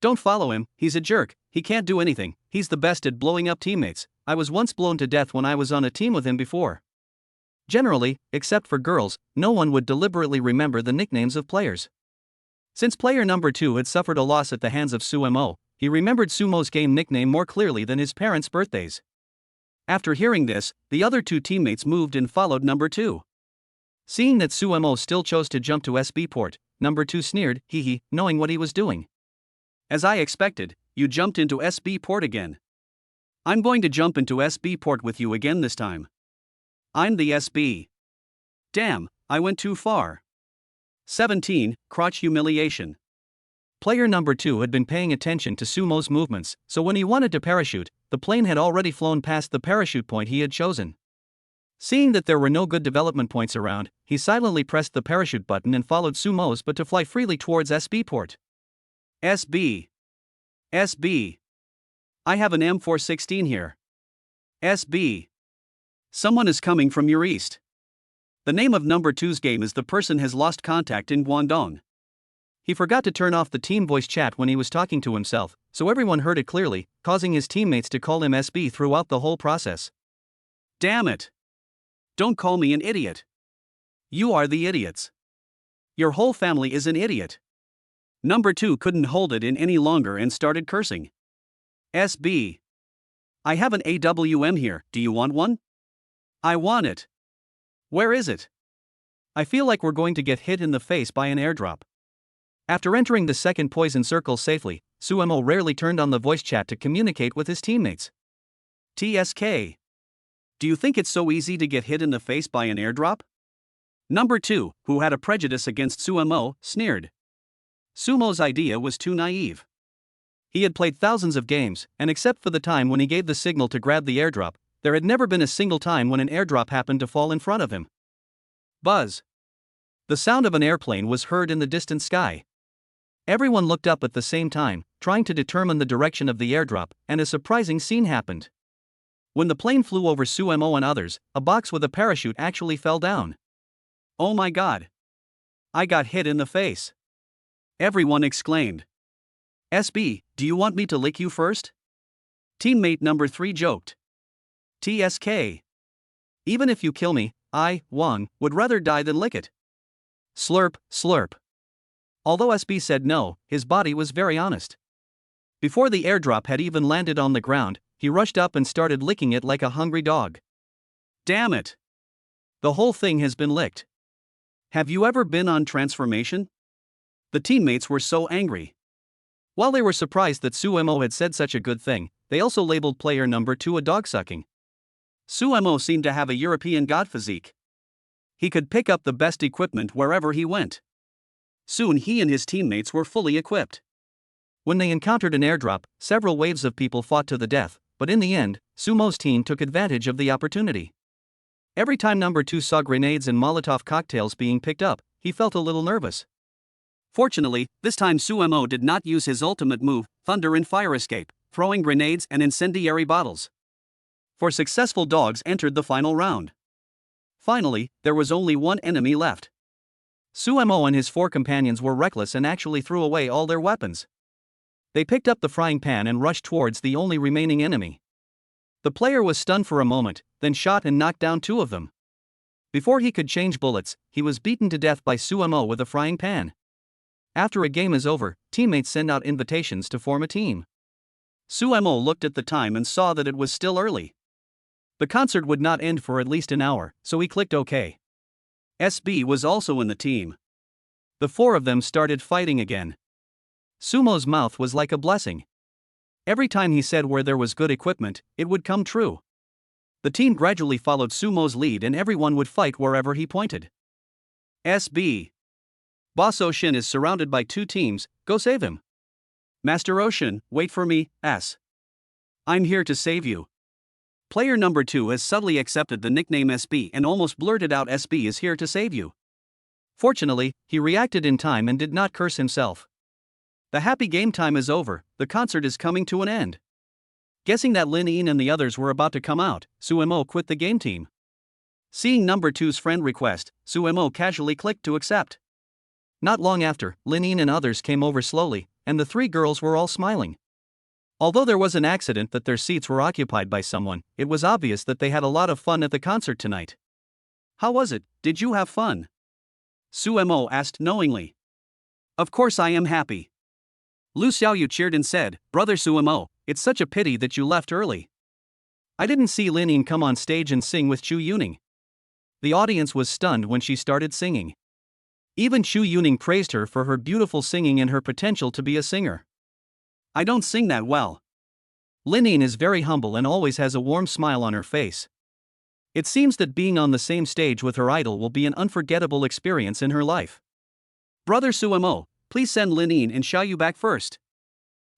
Don't follow him, he's a jerk, he can't do anything, he's the best at blowing up teammates, I was once blown to death when I was on a team with him before. Generally, except for girls, no one would deliberately remember the nicknames of players. Since player number 2 had suffered a loss at the hands of Sumo, he remembered Sumo's game nickname more clearly than his parents' birthdays. After hearing this, the other two teammates moved and followed number 2. Seeing that Sumo still chose to jump to SB port, number 2 sneered, hee hee, knowing what he was doing. As I expected, you jumped into SB port again. I'm going to jump into SB port with you again this time. I'm the SB. Damn, I went too far. 17. Crotch humiliation. Player number 2 had been paying attention to Sumo's movements, so when he wanted to parachute, the plane had already flown past the parachute point he had chosen. Seeing that there were no good development points around, he silently pressed the parachute button and followed Sumo's but to fly freely towards SB port. SB. SB. I have an M416 here. SB. Someone is coming from your east. The name of number 2's game is The Person Has Lost Contact in Guangdong. He forgot to turn off the team voice chat when he was talking to himself, so everyone heard it clearly, causing his teammates to call him SB throughout the whole process. Damn it! Don't call me an idiot. You are the idiots. Your whole family is an idiot. Number 2 couldn't hold it in any longer and started cursing. SB. I have an AWM here, do you want one? I want it. Where is it? I feel like we're going to get hit in the face by an airdrop. After entering the second poison circle safely, Sumo rarely turned on the voice chat to communicate with his teammates. TSK. Do you think it's so easy to get hit in the face by an airdrop? Number 2, who had a prejudice against Sumo, sneered. Sumo's idea was too naive. He had played thousands of games, and except for the time when he gave the signal to grab the airdrop, there had never been a single time when an airdrop happened to fall in front of him. Buzz. The sound of an airplane was heard in the distant sky. Everyone looked up at the same time, trying to determine the direction of the airdrop, and a surprising scene happened. When the plane flew over Sumo and others, a box with a parachute actually fell down. Oh my god! I got hit in the face. Everyone exclaimed. SB, do you want me to lick you first? Teammate number 3 joked. TSK. Even if you kill me, I, Wang, would rather die than lick it. Slurp, slurp. Although SB said no, his body was very honest. Before the airdrop had even landed on the ground, he rushed up and started licking it like a hungry dog. Damn it! The whole thing has been licked. Have you ever been on transformation? The teammates were so angry. While they were surprised that Sumo had said such a good thing, they also labeled player number 2 a dog-sucking. Sumo seemed to have a European god physique. He could pick up the best equipment wherever he went. Soon he and his teammates were fully equipped. When they encountered an airdrop, several waves of people fought to the death, but in the end, Sumo's team took advantage of the opportunity. Every time number 2 saw grenades and Molotov cocktails being picked up, he felt a little nervous. Fortunately, this time Sumo did not use his ultimate move, Thunder and Fire Escape, throwing grenades and incendiary bottles. 4 successful dogs entered the final round. Finally, there was only one enemy left. Sumo and his 4 companions were reckless and actually threw away all their weapons. They picked up the frying pan and rushed towards the only remaining enemy. The player was stunned for a moment, then shot and knocked down 2 of them. Before he could change bullets, he was beaten to death by Sumo with a frying pan. After a game is over, teammates send out invitations to form a team. Sumo looked at the time and saw that it was still early. The concert would not end for at least an hour, so he clicked OK. SB was also in the team. The 4 of them started fighting again. Sumo's mouth was like a blessing. Every time he said where there was good equipment, it would come true. The team gradually followed Sumo's lead and everyone would fight wherever he pointed. SB. Boss Ocean is surrounded by 2 teams, go save him. Master Ocean, wait for me, S. I'm here to save you. Player number 2 has subtly accepted the nickname SB and almost blurted out SB is here to save you. Fortunately, he reacted in time and did not curse himself. The happy game time is over, the concert is coming to an end. Guessing that Lin Yin and the others were about to come out, Sumo quit the game team. Seeing number 2's friend request, Sumo casually clicked to accept. Not long after, Lin Yin and others came over slowly, and the 3 girls were all smiling. Although there was an accident that their seats were occupied by someone, it was obvious that they had a lot of fun at the concert tonight. How was it? Did you have fun? Suemo asked knowingly. Of course I am happy. Lu Xiaoyu cheered and said, Brother Suemo, it's such a pity that you left early. I didn't see Lin come on stage and sing with Chu Yuning. The audience was stunned when she started singing. Even Chu Yuning praised her for her beautiful singing and her potential to be a singer. I don't sing that well. Lin is very humble and always has a warm smile on her face. It seems that being on the same stage with her idol will be an unforgettable experience in her life. Brother Suemo, please send Lin and Xiaoyu back first.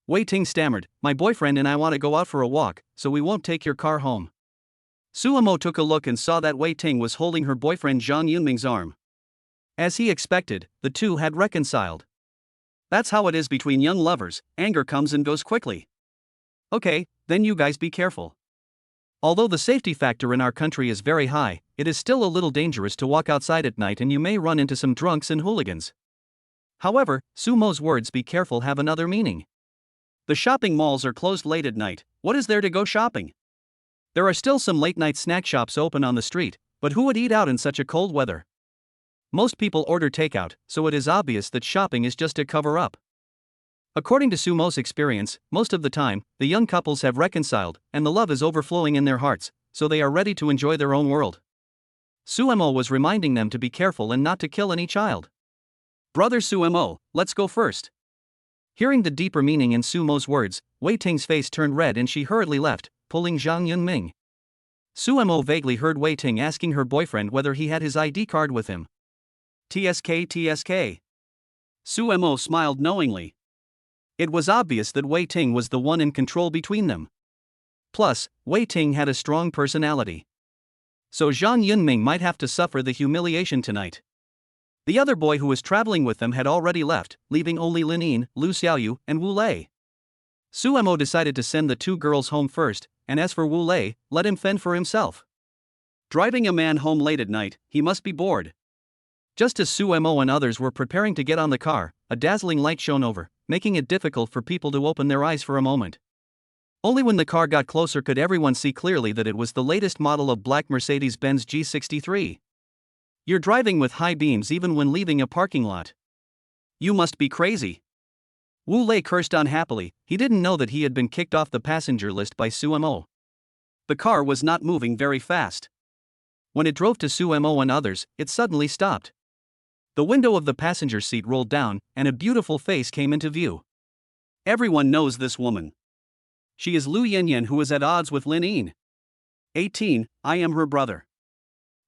Wei Ting stammered, my boyfriend and I want to go out for a walk, so we won't take your car home. Suemo took a look and saw that Wei Ting was holding her boyfriend Zhang Yunming's arm. As he expected, the two had reconciled. That's how it is between young lovers, anger comes and goes quickly. Okay, then you guys be careful. Although the safety factor in our country is very high, it is still a little dangerous to walk outside at night and you may run into some drunks and hooligans. However, Sumo's words be careful have another meaning. The shopping malls are closed late at night, what is there to go shopping? There are still some late night snack shops open on the street, but who would eat out in such a cold weather? Most people order takeout, so it is obvious that shopping is just a cover-up. According to Sumo's experience, most of the time, the young couples have reconciled, and the love is overflowing in their hearts, so they are ready to enjoy their own world. Suemo was reminding them to be careful and not to kill any child. Brother Suemo, let's go first. Hearing the deeper meaning in Sumo's words, Wei Ting's face turned red and she hurriedly left, pulling Zhang Yunming. Suemo vaguely heard Wei Ting asking her boyfriend whether he had his ID card with him. TSK. Suemo smiled knowingly. It was obvious that Wei Ting was the one in control between them. Plus, Wei Ting had a strong personality. So Zhang Yunming might have to suffer the humiliation tonight. The other boy who was traveling with them had already left, leaving only Lin, Lu Xiaoyu, and Wu Lei. Suemo decided to send the two girls home first, and as for Wu Lei, let him fend for himself. Driving a man home late at night, he must be bored. Just as Suemo and others were preparing to get on the car, a dazzling light shone over, making it difficult for people to open their eyes for a moment. Only when the car got closer could everyone see clearly that it was the latest model of black Mercedes-Benz G63. You're driving with high beams even when leaving a parking lot. You must be crazy. Wu Lei cursed unhappily, he didn't know that he had been kicked off the passenger list by Suemo. The car was not moving very fast. When it drove to Suemo and others, it suddenly stopped. The window of the passenger seat rolled down, and a beautiful face came into view. Everyone knows this woman. She is Lu Yanyan, who is at odds with Lin. 18, I am her brother.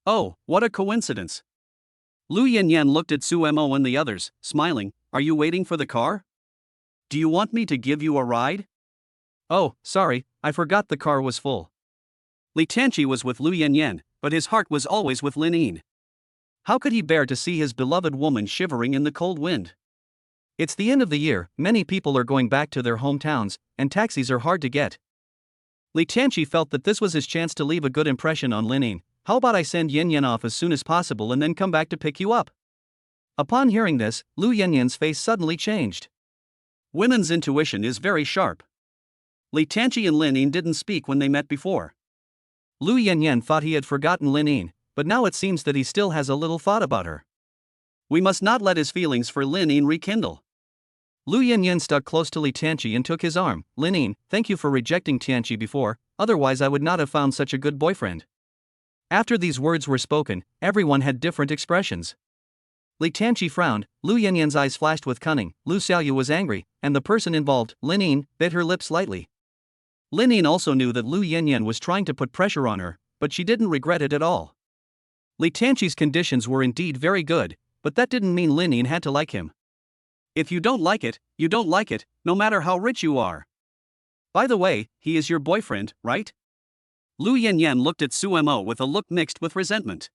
Oh, what a coincidence. Lu Yanyan looked at Suemo and the others, smiling, are you waiting for the car? Do you want me to give you a ride? Oh, sorry, I forgot the car was full. Li Tianqi was with Lu Yanyan, but his heart was always with Lin. How could he bear to see his beloved woman shivering in the cold wind? It's the end of the year, many people are going back to their hometowns, and taxis are hard to get. Li Tianqi felt that this was his chance to leave a good impression on Lin. How about I send Yanyan off as soon as possible and then come back to pick you up? Upon hearing this, Lu Yanyan's face suddenly changed. Women's intuition is very sharp. Li Tianqi and Lin didn't speak when they met before. Lu Yanyan thought he had forgotten Lin, but now it seems that he still has a little thought about her. We must not let his feelings for Lin rekindle. Lu Yanyan stuck close to Li Tianqi and took his arm. Lin, thank you for rejecting Tianqi before, otherwise I would not have found such a good boyfriend. After these words were spoken, everyone had different expressions. Li Tianqi frowned, Lu Yanyan's eyes flashed with cunning, Lu Xiaoyu was angry, and the person involved, Lin, bit her lips slightly. Lin also knew that Lu Yanyan was trying to put pressure on her, but she didn't regret it at all. Li Tianqi's conditions were indeed very good, but that didn't mean Lin had to like him. If you don't like it, you don't like it, no matter how rich you are. By the way, he is your boyfriend, right? Lu Yanyan looked at Suemo with a look mixed with resentment.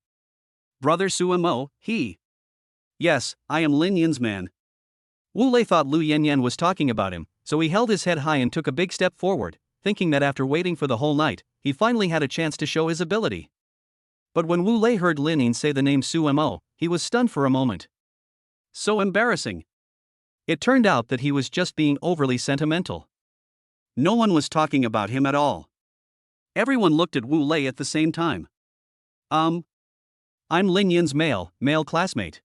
Brother Suemo, he. Yes, I am Lin Yan's man. Wu Lei thought Lu Yanyan was talking about him, so he held his head high and took a big step forward, thinking that after waiting for the whole night, he finally had a chance to show his ability. But when Wu Lei heard Lin say the name Suemo, he was stunned for a moment. So embarrassing. It turned out that he was just being overly sentimental. No one was talking about him at all. Everyone looked at Wu Lei at the same time. I'm Lin Yin's male classmate.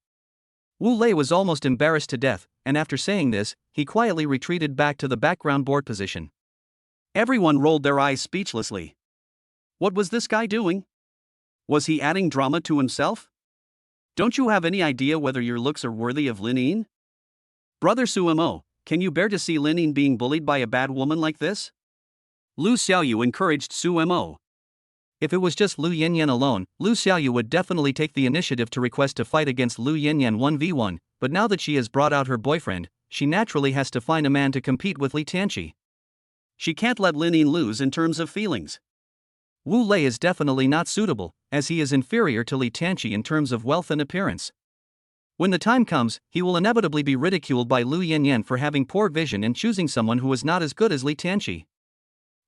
Wu Lei was almost embarrassed to death, and after saying this, he quietly retreated back to the background board position. Everyone rolled their eyes speechlessly. What was this guy doing? Was he adding drama to himself? Don't you have any idea whether your looks are worthy of Lin Yin? Brother Sumo, can you bear to see Lin Yin being bullied by a bad woman like this? Lu Xiaoyu encouraged Sumo. If it was just Lu Yanyan alone, Lu Xiaoyu would definitely take the initiative to request a fight against Lu Yanyan 1v1, but now that she has brought out her boyfriend, she naturally has to find a man to compete with Li Tianqi. She can't let Lin Yin lose in terms of feelings. Wu Lei is definitely not suitable, as he is inferior to Li Tianqi in terms of wealth and appearance. When the time comes, he will inevitably be ridiculed by Lu Yanyan for having poor vision and choosing someone who is not as good as Li Tianqi.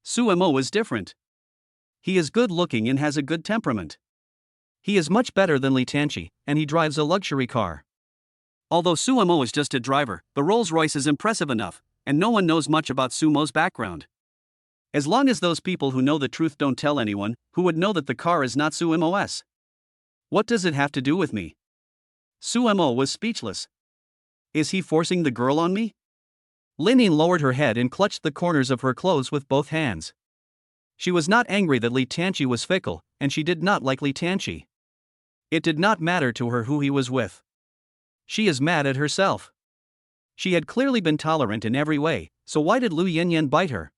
Sumo is different. He is good looking and has a good temperament. He is much better than Li Tianqi, and he drives a luxury car. Although Sumo is just a driver, the Rolls-Royce is impressive enough, and no one knows much about Sumo's background. As long as those people who know the truth don't tell anyone, who would know that the car is not Sumo's? What does it have to do with me? Sumo was speechless. Is he forcing the girl on me? Lin Yin lowered her head and clutched the corners of her clothes with both hands. She was not angry that Li Tianqi was fickle, and she did not like Li Tianqi. It did not matter to her who he was with. She is mad at herself. She had clearly been tolerant in every way, so why did Lu Yanyan bite her?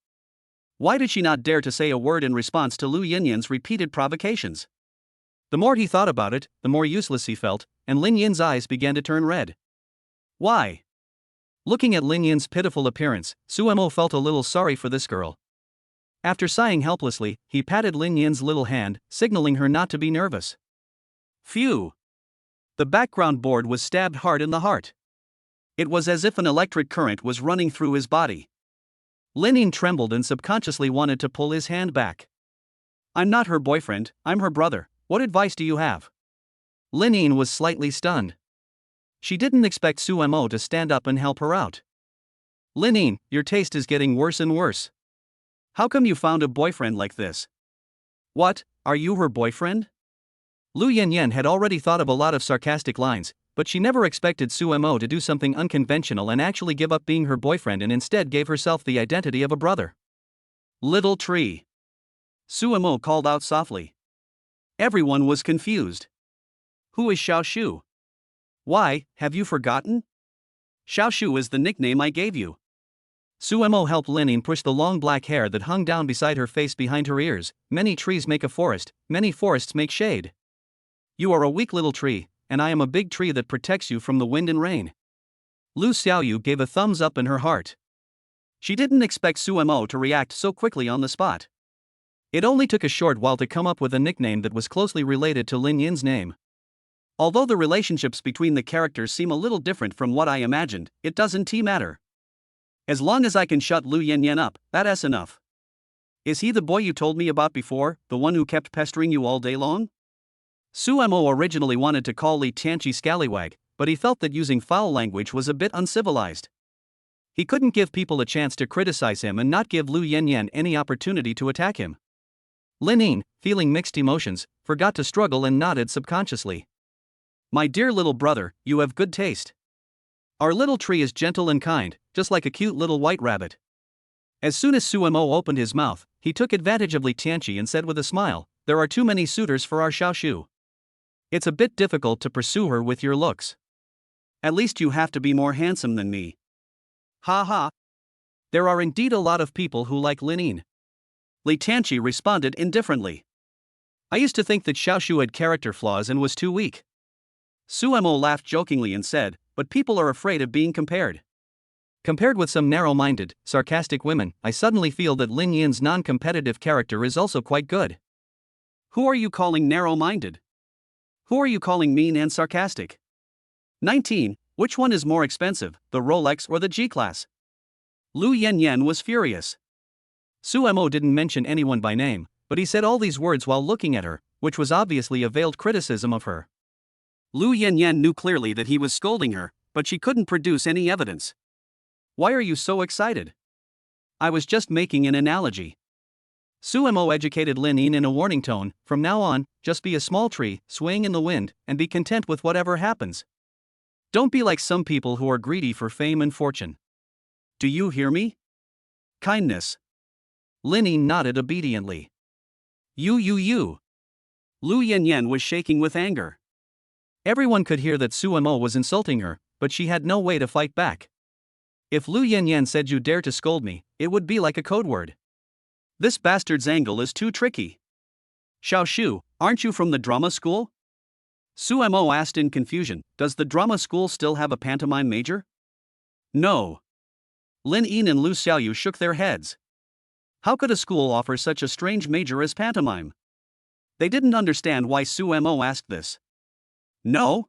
Why did she not dare to say a word in response to Lu Yanyan's repeated provocations? The more he thought about it, the more useless he felt, and Lin Yin's eyes began to turn red. Why? Looking at Lin Yin's pitiful appearance, Sumo felt a little sorry for this girl. After sighing helplessly, he patted Lin Yin's little hand, signaling her not to be nervous. Phew! The background board was stabbed hard in the heart. It was as if an electric current was running through his body. Lin Yin trembled and subconsciously wanted to pull his hand back. I'm not her boyfriend, I'm her brother. What advice do you have? Lin Yin was slightly stunned. She didn't expect Sumo to stand up and help her out. Lin Yin, your taste is getting worse and worse. How come you found a boyfriend like this? What, are you her boyfriend? Lu Yanyan had already thought of a lot of sarcastic lines, but she never expected Sumo to do something unconventional and actually give up being her boyfriend and instead gave herself the identity of a brother. Little tree. Sumo called out softly. Everyone was confused. Who is Xiaoshu? Why, have you forgotten? Xiaoshu is the nickname I gave you. Sumo helped Lin Yin push the long black hair that hung down beside her face behind her ears. Many trees make a forest, many forests make shade. You are a weak little tree, and I am a big tree that protects you from the wind and rain. Lu Xiaoyu gave a thumbs up in her heart. She didn't expect Sumo to react so quickly on the spot. It only took a short while to come up with a nickname that was closely related to Lin Yin's name. Although the relationships between the characters seem a little different from what I imagined, it doesn't matter. As long as I can shut Lu Yanyan up, that's enough. Is he the boy you told me about before, the one who kept pestering you all day long? Sumo originally wanted to call Li Tianqi scallywag, but he felt that using foul language was a bit uncivilized. He couldn't give people a chance to criticize him and not give Lu Yanyan any opportunity to attack him. Lin Yin, feeling mixed emotions, forgot to struggle and nodded subconsciously. My dear little brother, you have good taste. Our little tree is gentle and kind, just like a cute little white rabbit. As soon as Sumo opened his mouth, he took advantage of Li Tianqi and said with a smile, there are too many suitors for our Xiaoshu. It's a bit difficult to pursue her with your looks. At least you have to be more handsome than me. Ha ha. There are indeed a lot of people who like Lin Yin. Li Tianqi responded indifferently. I used to think that Xiaoshu had character flaws and was too weak. Sumo laughed jokingly and said, but people are afraid of being compared. Compared with some narrow-minded, sarcastic women, I suddenly feel that Lin Yin's non-competitive character is also quite good. Who are you calling narrow-minded? Who are you calling mean and sarcastic? 19. Which one is more expensive, the Rolex or the G-Class? Lu Yanyan was furious. Sumo didn't mention anyone by name, but he said all these words while looking at her, which was obviously a veiled criticism of her. Lu Yanyan knew clearly that he was scolding her, but she couldn't produce any evidence. Why are you so excited? I was just making an analogy. Suemo educated Lin Yin in a warning tone, from now on, just be a small tree, swaying in the wind, and be content with whatever happens. Don't be like some people who are greedy for fame and fortune. Do you hear me? Kindness. Lin Yin nodded obediently. You. Lu Yanyan was shaking with anger. Everyone could hear that Suemo was insulting her, but she had no way to fight back. If Lu Yanyan said you dare to scold me, it would be like a code word. This bastard's angle is too tricky. Xiao Shu, aren't you from the drama school? Suemo asked in confusion, does the drama school still have a pantomime major? No. Lin Yin and Lu Xiaoyu shook their heads. How could a school offer such a strange major as pantomime? They didn't understand why Suemo asked this. No?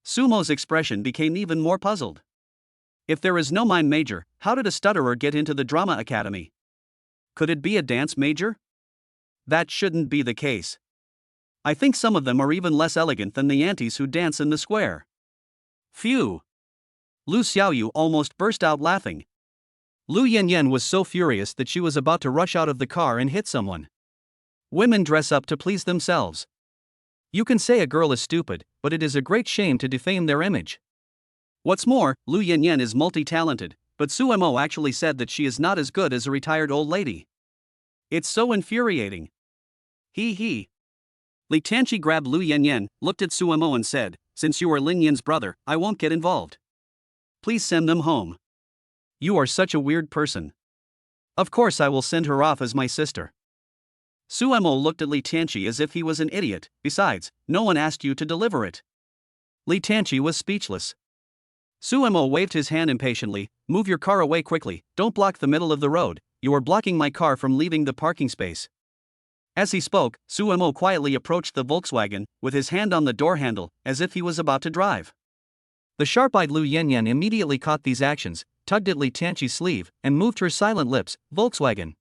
Sumo's expression became even more puzzled. If there is no mime major, how did a stutterer get into the drama academy? Could it be a dance major? That shouldn't be the case. I think some of them are even less elegant than the aunties who dance in the square. Phew! Lu Xiaoyu almost burst out laughing. Lu Yanyan was so furious that she was about to rush out of the car and hit someone. Women dress up to please themselves. You can say a girl is stupid, but it is a great shame to defame their image. What's more, Lu Yanyan is multi-talented, but Suemo actually said that she is not as good as a retired old lady. It's so infuriating. He. Li Tianqi grabbed Lu Yanyan, looked at Suemo and said, since you are Lin Yan's brother, I won't get involved. Please send them home. You are such a weird person. Of course I will send her off as my sister. Suemo looked at Li Tianqi as if he was an idiot, besides, no one asked you to deliver it. Li Tianqi was speechless. Suemo waved his hand impatiently, move your car away quickly, don't block the middle of the road, you are blocking my car from leaving the parking space. As he spoke, Suemo quietly approached the Volkswagen, with his hand on the door handle, as if he was about to drive. The sharp-eyed Lu Yanyan immediately caught these actions, tugged at Li Tianqi's sleeve, and moved her silent lips, Volkswagen.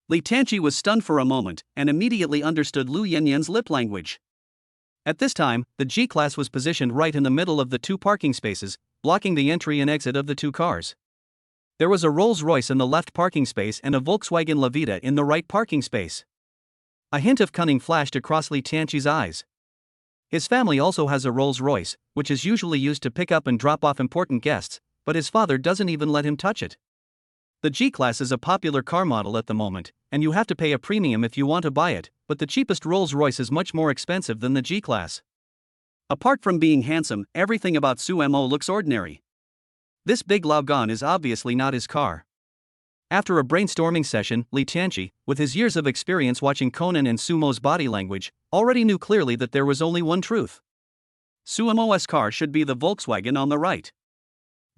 Li Tianqi was stunned for a moment, and immediately understood Lu Yanyan's lip language. At this time, the G-Class was positioned right in the middle of the two parking spaces, blocking the entry and exit of the two cars. There was a Rolls-Royce in the left parking space and a Volkswagen Levita in the right parking space. A hint of cunning flashed across Li Tianqi's eyes. His family also has a Rolls-Royce, which is usually used to pick up and drop off important guests, but his father doesn't even let him touch it. The G-Class is a popular car model at the moment, and you have to pay a premium if you want to buy it, but the cheapest Rolls-Royce is much more expensive than the G-Class. Apart from being handsome, everything about Suemo looks ordinary. This big Laogan is obviously not his car. After a brainstorming session, Li Tianqi, with his years of experience watching Conan and Sumo's body language, already knew clearly that there was only one truth. Suemo's car should be the Volkswagen on the right.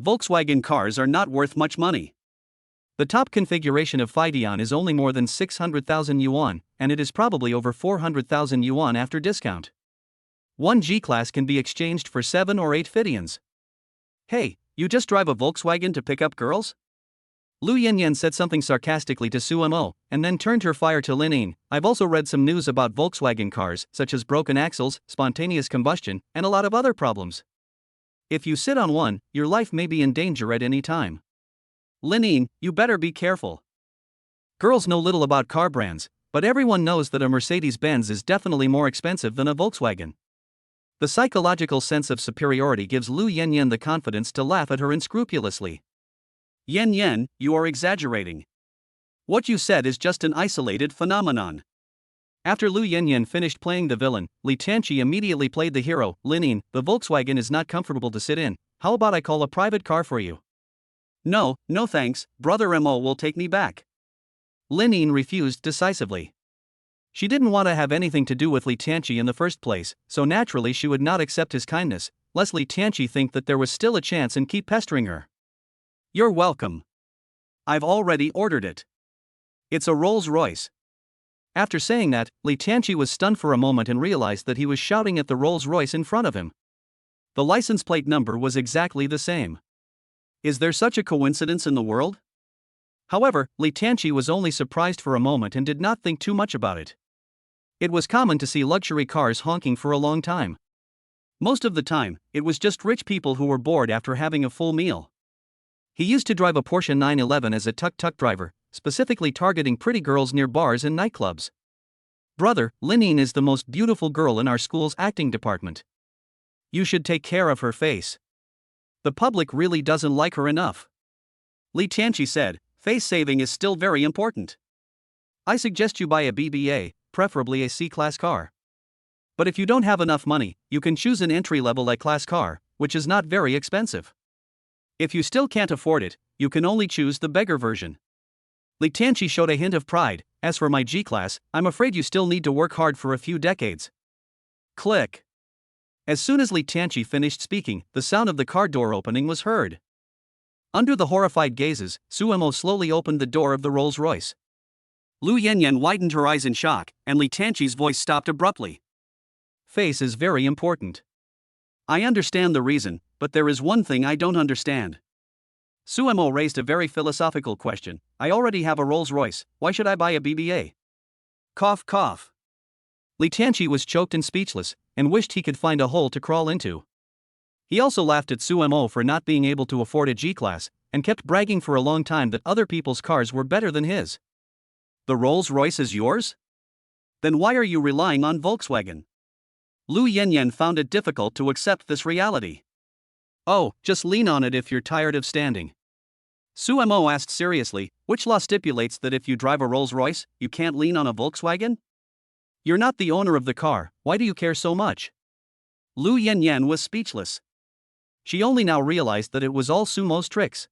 Volkswagen cars are not worth much money. The top configuration of Fidian is only more than 600,000 yuan, and it is probably over 400,000 yuan after discount. One G-Class can be exchanged for 7 or 8 Fidians. Hey, you just drive a Volkswagen to pick up girls? Lu Yanyan said something sarcastically to Suemo, and then turned her fire to Lin Yin. I've also read some news about Volkswagen cars, such as broken axles, spontaneous combustion, and a lot of other problems. If you sit on one, your life may be in danger at any time. Lin Yin, you better be careful. Girls know little about car brands, but everyone knows that a Mercedes-Benz is definitely more expensive than a Volkswagen. The psychological sense of superiority gives Lu Yanyan the confidence to laugh at her unscrupulously. Yan, you are exaggerating. What you said is just an isolated phenomenon. After Lu Yanyan finished playing the villain, Li Tianqi immediately played the hero. Lin Yin, the Volkswagen is not comfortable to sit in, how about I call a private car for you? No thanks, Brother Mo will take me back. Lin Yin refused decisively. She didn't want to have anything to do with Li Tianqi in the first place, so naturally she would not accept his kindness, lest Li Tianqi think that there was still a chance and keep pestering her. You're welcome. I've already ordered it. It's a Rolls-Royce. After saying that, Li Tianqi was stunned for a moment and realized that he was shouting at the Rolls-Royce in front of him. The license plate number was exactly the same. Is there such a coincidence in the world? However, Li Tianqi was only surprised for a moment and did not think too much about it. It was common to see luxury cars honking for a long time. Most of the time, it was just rich people who were bored after having a full meal. He used to drive a Porsche 911 as a tuk-tuk driver, specifically targeting pretty girls near bars and nightclubs. Brother, Linine is the most beautiful girl in our school's acting department. You should take care of her face. The public really doesn't like her enough. Li Tianqi said, face saving is still very important. I suggest you buy a BBA, preferably a C-class car. But if you don't have enough money, you can choose an entry-level A-class car, which is not very expensive. If you still can't afford it, you can only choose the beggar version. Li Tianqi showed a hint of pride. As for my G-class, I'm afraid you still need to work hard for a few decades. Click. As soon as Li Tianqi finished speaking, the sound of the car door opening was heard. Under the horrified gazes, Suemo slowly opened the door of the Rolls-Royce. Lu Yanyan widened her eyes in shock, and Li Tianqi's voice stopped abruptly. Face is very important. I understand the reason, but there is one thing I don't understand. Suemo raised a very philosophical question. I already have a Rolls-Royce, why should I buy a BBA? Cough cough. Li Tianqi was choked and speechless, and wished he could find a hole to crawl into. He also laughed at Suemo for not being able to afford a G-class, and kept bragging for a long time that other people's cars were better than his. The Rolls-Royce is yours? Then why are you relying on Volkswagen? Lu Yanyan found it difficult to accept this reality. Oh, just lean on it if you're tired of standing. Suemo asked seriously, which law stipulates that if you drive a Rolls-Royce, you can't lean on a Volkswagen? You're not the owner of the car, why do you care so much? Lu Yanyan was speechless. She only now realized that it was all Sumo's tricks.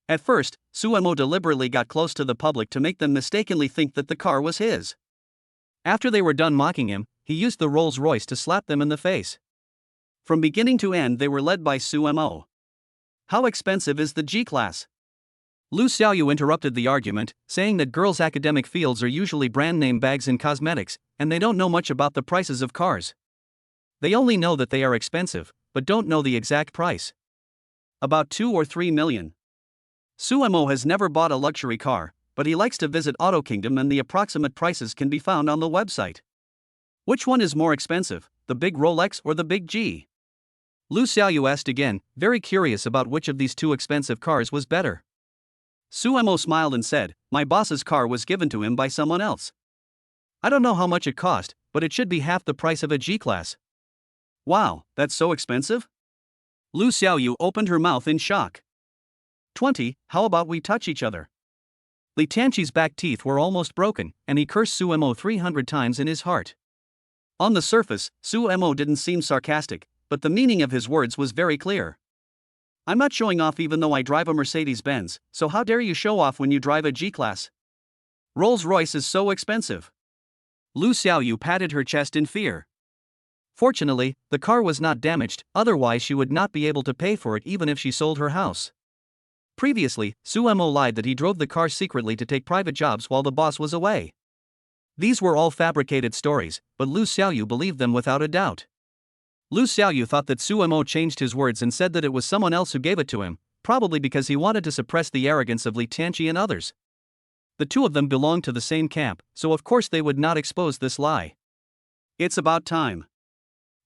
At first, Suemo deliberately got close to the public to make them mistakenly think that the car was his. After they were done mocking him, he used the Rolls-Royce to slap them in the face. From beginning to end they were led by Suemo. How expensive is the G-class? Lu Xiaoyu interrupted the argument, saying that girls' academic fields are usually brand-name bags and cosmetics, and they don't know much about the prices of cars. They only know that they are expensive, but don't know the exact price. About 2 or 3 million. Suemo has never bought a luxury car, but he likes to visit Auto Kingdom and the approximate prices can be found on the website. Which one is more expensive, the big Rolex or the big G? Lu Xiaoyu asked again, very curious about which of these two expensive cars was better. Suemo smiled and said, my boss's car was given to him by someone else. I don't know how much it cost, but it should be half the price of a G-class. Wow, that's so expensive? Lu Xiaoyu opened her mouth in shock. 20, how about we touch each other? Li Tianqi's back teeth were almost broken, and he cursed Suemo 300 times in his heart. On the surface, Suemo didn't seem sarcastic, but the meaning of his words was very clear. I'm not showing off even though I drive a Mercedes-Benz, so how dare you show off when you drive a G-class? Rolls-Royce is so expensive. Lu Xiaoyu patted her chest in fear. Fortunately, the car was not damaged, otherwise she would not be able to pay for it even if she sold her house. Previously, Suemo lied that he drove the car secretly to take private jobs while the boss was away. These were all fabricated stories, but Lu Xiaoyu believed them without a doubt. Lu Xiaoyu thought that Suemo changed his words and said that it was someone else who gave it to him, probably because he wanted to suppress the arrogance of Li Tianqi and others. The two of them belonged to the same camp, so of course they would not expose this lie. It's about time.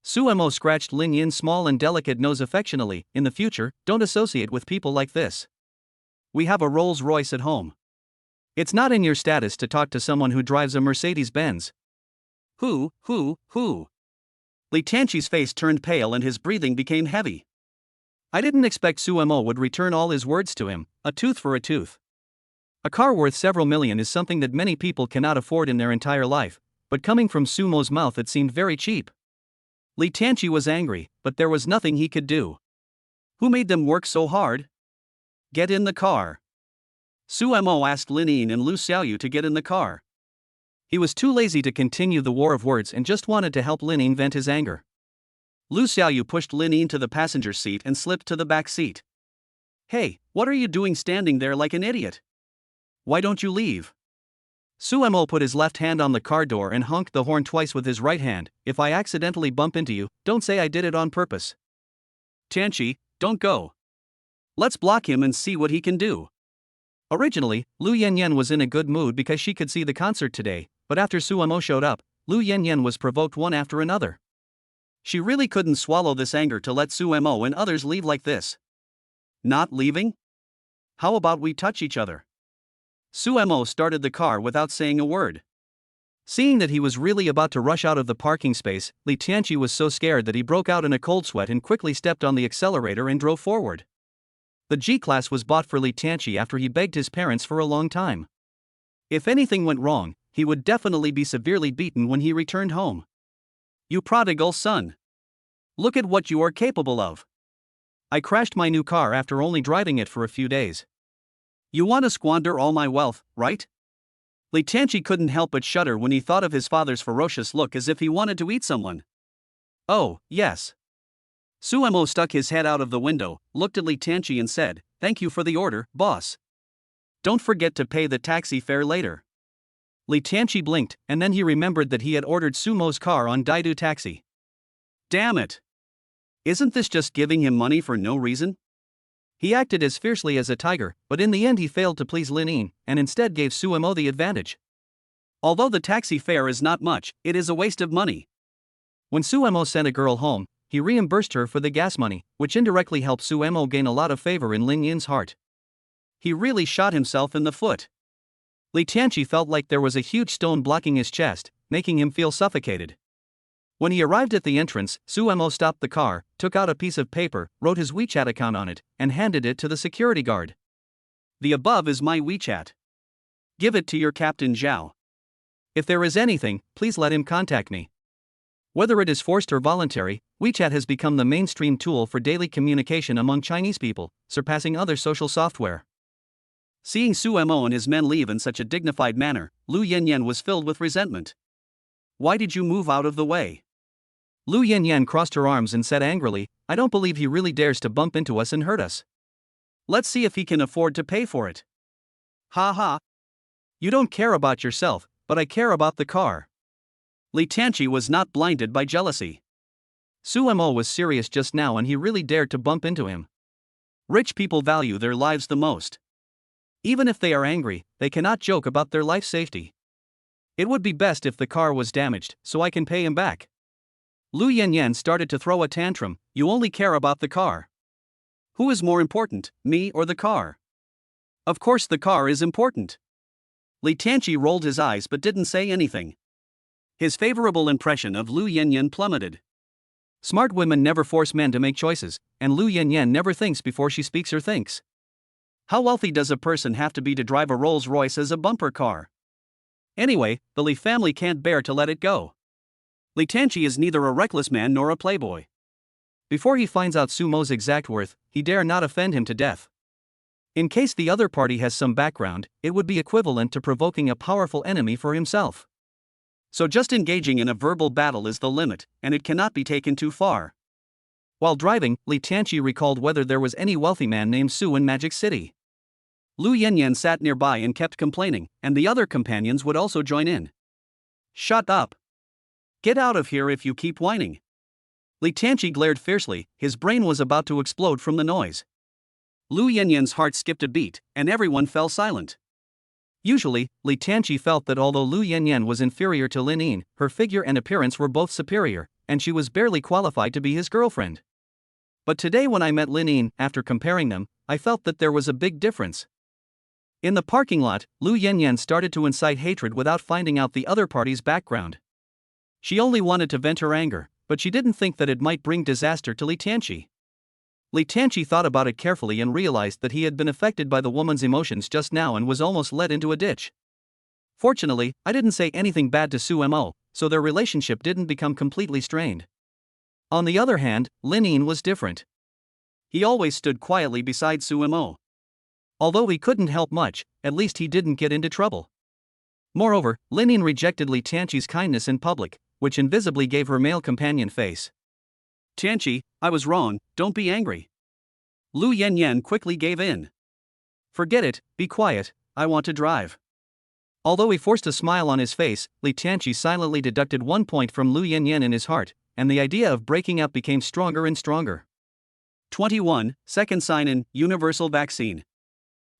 Suemo scratched Lin Yin's small and delicate nose affectionately. In the future, don't associate with people like this. We have a Rolls-Royce at home. It's not in your status to talk to someone who drives a Mercedes-Benz. Who? Li Tianqi's face turned pale and his breathing became heavy. I didn't expect Suemo would return all his words to him, a tooth for a tooth. A car worth several million is something that many people cannot afford in their entire life, but coming from Sumo's mouth it seemed very cheap. Li Tianqi was angry, but there was nothing he could do. Who made them work so hard? Get in the car. Suemo asked Lin Yin and Lu Xiaoyu to get in the car. He was too lazy to continue the war of words and just wanted to help Lin Yin vent his anger. Lu Xiaoyu pushed Lin Yin to the passenger seat and slipped to the back seat. Hey, what are you doing standing there like an idiot? Why don't you leave? Suemo put his left hand on the car door and honked the horn twice with his right hand. If I accidentally bump into you, don't say I did it on purpose. Tianqi, don't go. Let's block him and see what he can do. Originally, Lu Yanyan was in a good mood because she could see the concert today, but after Suemo showed up, Lu Yanyan was provoked one after another. She really couldn't swallow this anger to let Suemo and others leave like this. Not leaving? how about we touch each other? Suemo started the car without saying a word. Seeing that he was really about to rush out of the parking space, Li Tianqi was so scared that he broke out in a cold sweat and quickly stepped on the accelerator and drove forward. The G-Class was bought for Li Tianqi after he begged his parents for a long time. If anything went wrong, he would definitely be severely beaten when he returned home. You prodigal son! Look at what you are capable of! I crashed my new car after only driving it for a few days. You want to squander all my wealth, right? Li Tianqi couldn't help but shudder when he thought of his father's ferocious look as if he wanted to eat someone. Oh, yes. Suemo stuck his head out of the window, looked at Li Tianqi and said, "Thank you for the order, boss. Don't forget to pay the taxi fare later." Li Tianqi blinked, and then he remembered that he had ordered Sumo's car on Daidu Taxi. Damn it! Isn't this just giving him money for no reason? He acted as fiercely as a tiger, but in the end he failed to please Lin Yin, and instead gave Suemo the advantage. Although the taxi fare is not much, it is a waste of money. When Suemo sent a girl home, he reimbursed her for the gas money, which indirectly helped Suemo gain a lot of favor in Lin Yin's heart. He really shot himself in the foot. Li Tianqi felt like there was a huge stone blocking his chest, making him feel suffocated. When he arrived at the entrance, Suemo stopped the car, took out a piece of paper, wrote his WeChat account on it, and handed it to the security guard. The above is my WeChat. Give it to your Captain Zhao. If there is anything, please let him contact me. Whether it is forced or voluntary, WeChat has become the mainstream tool for daily communication among Chinese people, surpassing other social software. Seeing Suemo and his men leave in such a dignified manner, Lu Yanyan was filled with resentment. Why did you move out of the way? Lu Yanyan crossed her arms and said angrily, I don't believe he really dares to bump into us and hurt us. Let's see if he can afford to pay for it. Ha ha. You don't care about yourself, but I care about the car. Li Tianqi was not blinded by jealousy. Suemo was serious just now and he really dared to bump into him. Rich people value their lives the most. Even if they are angry, they cannot joke about their life safety. It would be best if the car was damaged, so I can pay him back. Lu Yanyan started to throw a tantrum. You only care about the car. Who is more important, me or the car? Of course the car is important. Li Tianqi rolled his eyes but didn't say anything. His favorable impression of Lu Yanyan plummeted. Smart women never force men to make choices, and Lu Yanyan never thinks before she speaks or thinks. How wealthy does a person have to be to drive a Rolls-Royce as a bumper car? Anyway, the Li family can't bear to let it go. Li Tianqi is neither a reckless man nor a playboy. Before he finds out Sumo's exact worth, he dare not offend him to death. In case the other party has some background, it would be equivalent to provoking a powerful enemy for himself. So just engaging in a verbal battle is the limit, and it cannot be taken too far. While driving, Li Tianqi recalled whether there was any wealthy man named Su in Magic City. Lu Yanyan sat nearby and kept complaining, and the other companions would also join in. Shut up! Get out of here if you keep whining. Li Tianqi glared fiercely, his brain was about to explode from the noise. Lu Yanyan's heart skipped a beat, and everyone fell silent. Usually, Li Tianqi felt that although Lu Yanyan was inferior to Lin Yin, her figure and appearance were both superior, and she was barely qualified to be his girlfriend. But today when I met Lin Yin, after comparing them, I felt that there was a big difference. In the parking lot, Lu Yanyan started to incite hatred without finding out the other party's background. She only wanted to vent her anger, but she didn't think that it might bring disaster to Li Tianqi. Li Tianqi thought about it carefully and realized that he had been affected by the woman's emotions just now and was almost led into a ditch. Fortunately, I didn't say anything bad to Suemo, so their relationship didn't become completely strained. On the other hand, Lin Yin was different. He always stood quietly beside Suemo. Although he couldn't help much, at least he didn't get into trouble. Moreover, Lin Yin rejected Li Tianqi's kindness in public, which invisibly gave her male companion face. Tianqi, I was wrong, don't be angry. Lu Yanyan quickly gave in. Forget it, be quiet, I want to drive. Although he forced a smile on his face, Li Tianqi silently deducted 1 point from Lu Yanyan in his heart, and the idea of breaking up became stronger and stronger. 21. Second sign-in, universal vaccine.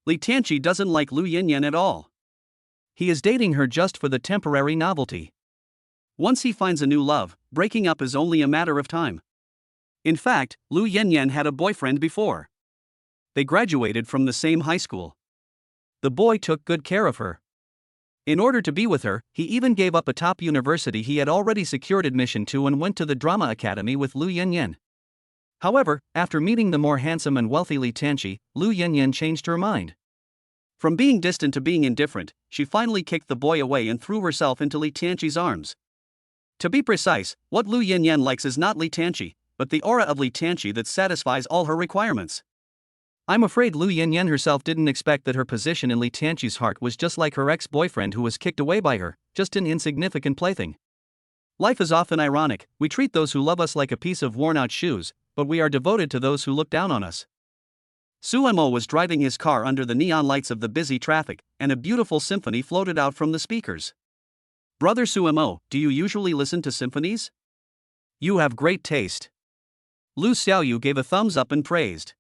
Li Tianqi doesn't like Lu Yanyan at all. He is dating her just for the temporary novelty. Once he finds a new love, breaking up is only a matter of time. In fact, Lu Yanyan had a boyfriend before. They graduated from the same high school. The boy took good care of her. In order to be with her, he even gave up a top university he had already secured admission to and went to the drama academy with Lu Yanyan. However, after meeting the more handsome and wealthy Li Tanchi, Lu Yanyan changed her mind. From being distant to being indifferent, she finally kicked the boy away and threw herself into Li Tanchi's arms. To be precise, what Lu Yanyan likes is not Li Tanchi, but the aura of Li Tanchi that satisfies all her requirements. I'm afraid Lu Yanyan herself didn't expect that her position in Li Tanchi's heart was just like her ex-boyfriend who was kicked away by her, just an insignificant plaything. Life is often ironic. We treat those who love us like a piece of worn-out shoes, but we are devoted to those who look down on us. Suemo was driving his car under the neon lights of the busy traffic, and a beautiful symphony floated out from the speakers. Brother Suemo, do you usually listen to symphonies? You have great taste. Lu Xiaoyu gave a thumbs up and praised.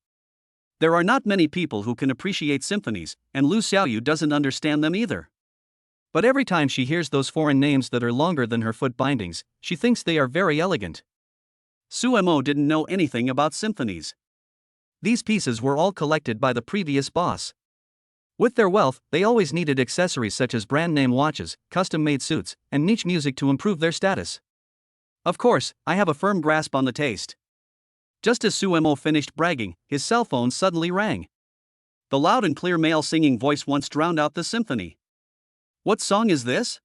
There are not many people who can appreciate symphonies, and Lu Xiaoyu doesn't understand them either. But every time she hears those foreign names that are longer than her foot bindings, she thinks they are very elegant. Suemo didn't know anything about symphonies. These pieces were all collected by the previous boss. With their wealth, they always needed accessories such as brand-name watches, custom-made suits, and niche music to improve their status. Of course, I have a firm grasp on the taste. Just as Suemo finished bragging, his cell phone suddenly rang. The loud and clear male singing voice once drowned out the symphony. What song is this?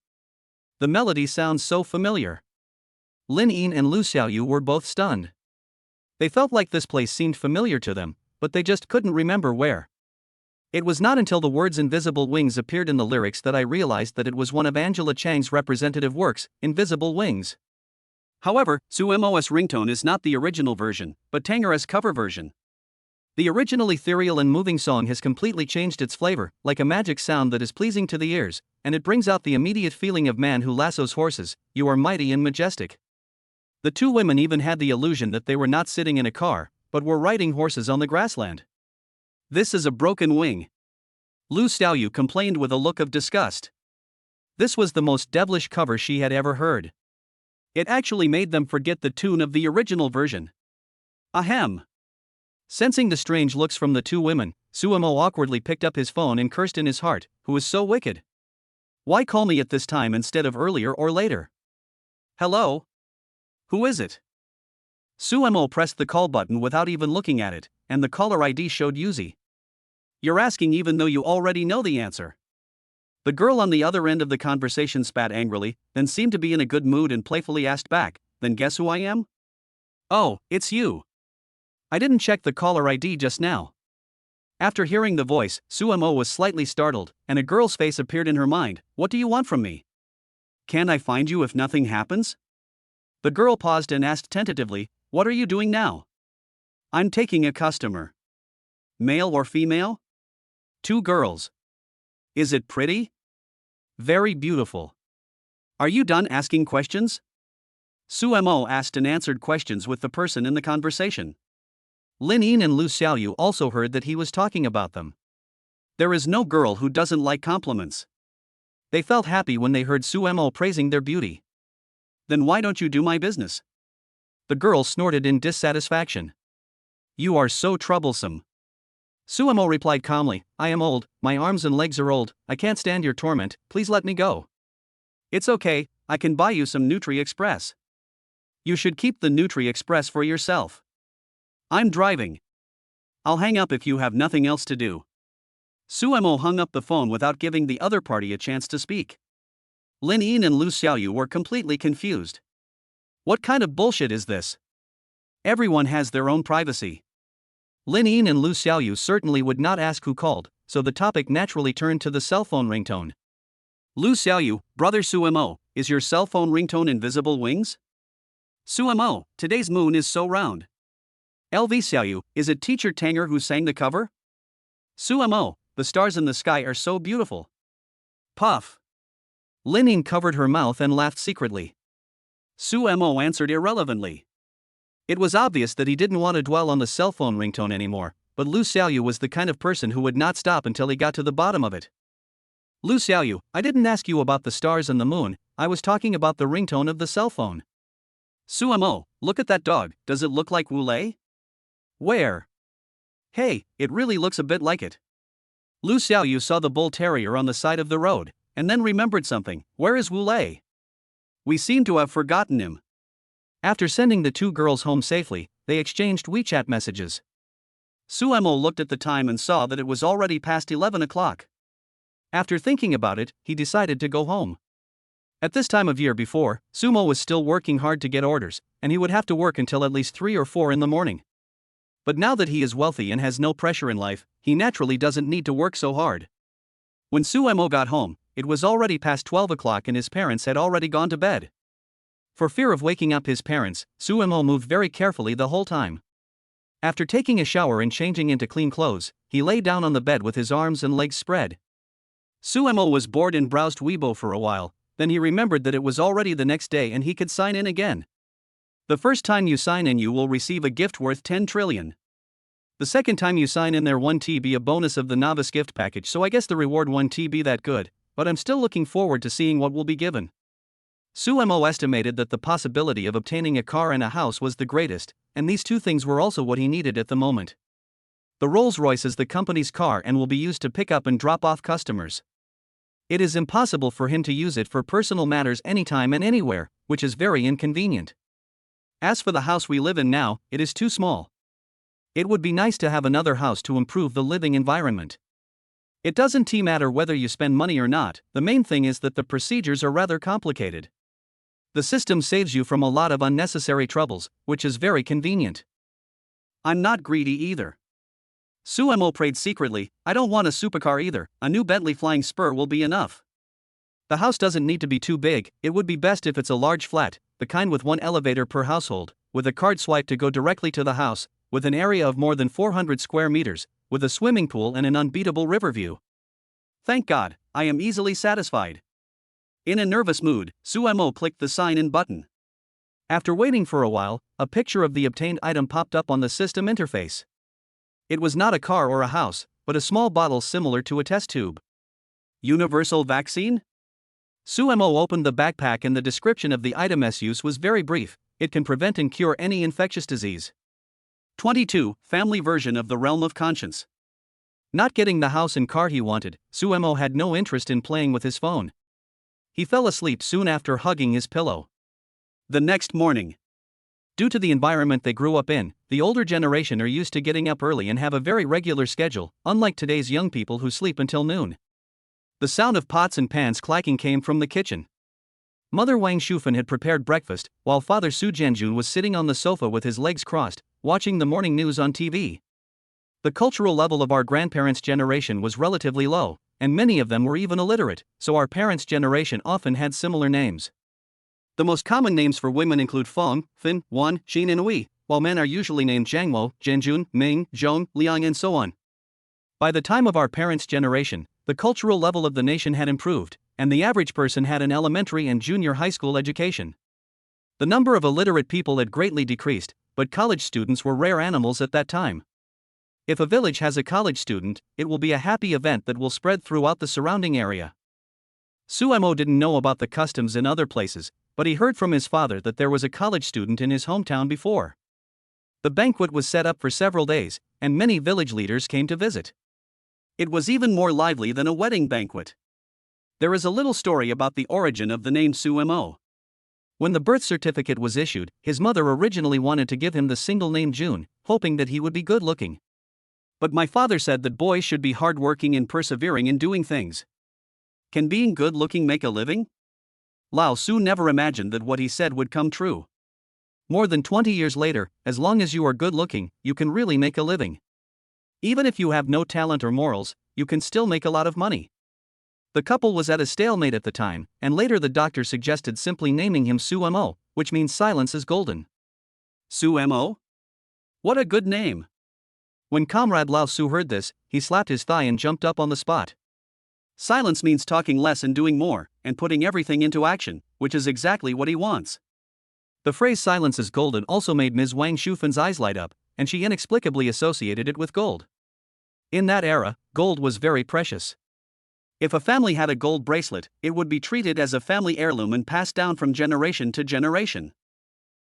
The melody sounds so familiar. Lin Yin and Lu Xiaoyu were both stunned. They felt like this place seemed familiar to them, but they just couldn't remember where. It was not until the words Invisible Wings appeared in the lyrics that I realized that it was one of Angela Chang's representative works, Invisible Wings. However, Suemo's ringtone is not the original version, but Tangera's cover version. The original ethereal and moving song has completely changed its flavor, like a magic sound that is pleasing to the ears, and it brings out the immediate feeling of man who lassos horses. You are mighty and majestic. The two women even had the illusion that they were not sitting in a car, but were riding horses on the grassland. This is a broken wing. Lu Xiaoyu complained with a look of disgust. This was the most devilish cover she had ever heard. It actually made them forget the tune of the original version. Ahem. Sensing the strange looks from the two women, Suemo awkwardly picked up his phone and cursed in his heart, who is so wicked? Why call me at this time instead of earlier or later? Hello? Who is it? Suemo pressed the call button without even looking at it, and the caller ID showed Yuzi. You're asking even though you already know the answer. The girl on the other end of the conversation spat angrily, then seemed to be in a good mood and playfully asked back, then guess who I am? Oh, it's you. I didn't check the caller ID just now. After hearing the voice, Suemo was slightly startled, and a girl's face appeared in her mind. What do you want from me? Can I find you if nothing happens? The girl paused and asked tentatively, what are you doing now? I'm taking a customer. Male or female? Two girls. Is it pretty? Very beautiful. Are you done asking questions? Suemo asked and answered questions with the person in the conversation. Lin Yin and Lu Xiaoyu also heard that he was talking about them. There is no girl who doesn't like compliments. They felt happy when they heard Suemo praising their beauty. Then why don't you do my business? The girl snorted in dissatisfaction. You are so troublesome. Suemo replied calmly, I am old, my arms and legs are old, I can't stand your torment, please let me go. It's okay, I can buy you some Nutri Express. You should keep the Nutri Express for yourself. I'm driving. I'll hang up if you have nothing else to do. Suemo hung up the phone without giving the other party a chance to speak. Lin Yin and Lu Xiaoyu were completely confused. What kind of bullshit is this? Everyone has their own privacy. Lin Yin and Lu Xiaoyu certainly would not ask who called, so the topic naturally turned to the cell phone ringtone. Lu Xiaoyu, brother Suemo, is your cell phone ringtone Invisible Wings? Suemo, today's moon is so round. LV Xiaoyu, is it teacher Tanger who sang the cover? Suemo, the stars in the sky are so beautiful. Puff. Lin Yin covered her mouth and laughed secretly. Suemo answered irrelevantly. It was obvious that he didn't want to dwell on the cell phone ringtone anymore, but Lu Xiaoyu was the kind of person who would not stop until he got to the bottom of it. Lu Xiaoyu, I didn't ask you about the stars and the moon, I was talking about the ringtone of the cell phone. Suemo, look at that dog, does it look like Wu Lei? Where? Hey, it really looks a bit like it. Lu Xiaoyu saw the bull terrier on the side of the road, and then remembered something. Where is Wu Lei? We seem to have forgotten him. After sending the two girls home safely, they exchanged WeChat messages. Suemo looked at the time and saw that it was already past 11 o'clock. After thinking about it, he decided to go home. At this time of year before, Sumo was still working hard to get orders, and he would have to work until at least 3 or 4 in the morning. But now that he is wealthy and has no pressure in life, he naturally doesn't need to work so hard. When Suemo got home, it was already past 12 o'clock and his parents had already gone to bed. For fear of waking up his parents, Suemo moved very carefully the whole time. After taking a shower and changing into clean clothes, he lay down on the bed with his arms and legs spread. Suemo was bored and browsed Weibo for a while, then he remembered that it was already the next day and he could sign in again. The first time you sign in you will receive a gift worth 10 trillion. The second time you sign in there 1 TB a bonus of the novice gift package, so I guess the reward 1 TB that good, but I'm still looking forward to seeing what will be given. Suemo estimated that the possibility of obtaining a car and a house was the greatest, and these two things were also what he needed at the moment. The Rolls-Royce is the company's car and will be used to pick up and drop off customers. It is impossible for him to use it for personal matters anytime and anywhere, which is very inconvenient. As for the house we live in now, it is too small. It would be nice to have another house to improve the living environment. It doesn't matter whether you spend money or not, the main thing is that the procedures are rather complicated. The system saves you from a lot of unnecessary troubles, which is very convenient. I'm not greedy either. Suemo prayed secretly, I don't want a supercar either, a new Bentley Flying Spur will be enough. The house doesn't need to be too big, it would be best if it's a large flat, the kind with one elevator per household, with a card swipe to go directly to the house, with an area of more than 400 square meters, with a swimming pool and an unbeatable river view. Thank God, I am easily satisfied. In a nervous mood, Suemo clicked the sign-in button. After waiting for a while, a picture of the obtained item popped up on the system interface. It was not a car or a house, but a small bottle similar to a test tube. Universal vaccine? Suemo opened the backpack and the description of the item's use was very brief. It can prevent and cure any infectious disease. 22. Family version of the realm of conscience. Not getting the house and car he wanted, Suemo had no interest in playing with his phone. He fell asleep soon after hugging his pillow. The next morning. Due to the environment they grew up in, the older generation are used to getting up early and have a very regular schedule, unlike today's young people who sleep until noon. The sound of pots and pans clacking came from the kitchen. Mother Wang Shufan had prepared breakfast, while Father Su Jianjun was sitting on the sofa with his legs crossed, watching the morning news on TV. The cultural level of our grandparents' generation was relatively low, and many of them were even illiterate, so our parents' generation often had similar names. The most common names for women include Feng, Fin, Wan, Xin and Wei, while men are usually named Jiangmo, Jianjun, Ming, Zhong, Liang and so on. By the time of our parents' generation, the cultural level of the nation had improved, and the average person had an elementary and junior high school education. The number of illiterate people had greatly decreased, but college students were rare animals at that time. If a village has a college student, it will be a happy event that will spread throughout the surrounding area. Suemo didn't know about the customs in other places, but he heard from his father that there was a college student in his hometown before. The banquet was set up for several days, and many village leaders came to visit. It was even more lively than a wedding banquet. There is a little story about the origin of the name Suemo. When the birth certificate was issued, his mother originally wanted to give him the single name June, hoping that he would be good-looking. But my father said that boys should be hard-working and persevering in doing things. Can being good-looking make a living? Lao Su never imagined that what he said would come true. More than 20 years later, as long as you are good-looking, you can really make a living. Even if you have no talent or morals, you can still make a lot of money. The couple was at a stalemate at the time, and later the doctor suggested simply naming him Suemo, which means silence is golden. Suemo? What a good name! When Comrade Lao Su heard this, he slapped his thigh and jumped up on the spot. Silence means talking less and doing more, and putting everything into action, which is exactly what he wants. The phrase silence is golden also made Ms. Wang Shufan's eyes light up, and she inexplicably associated it with gold. In that era, gold was very precious. If a family had a gold bracelet, it would be treated as a family heirloom and passed down from generation to generation.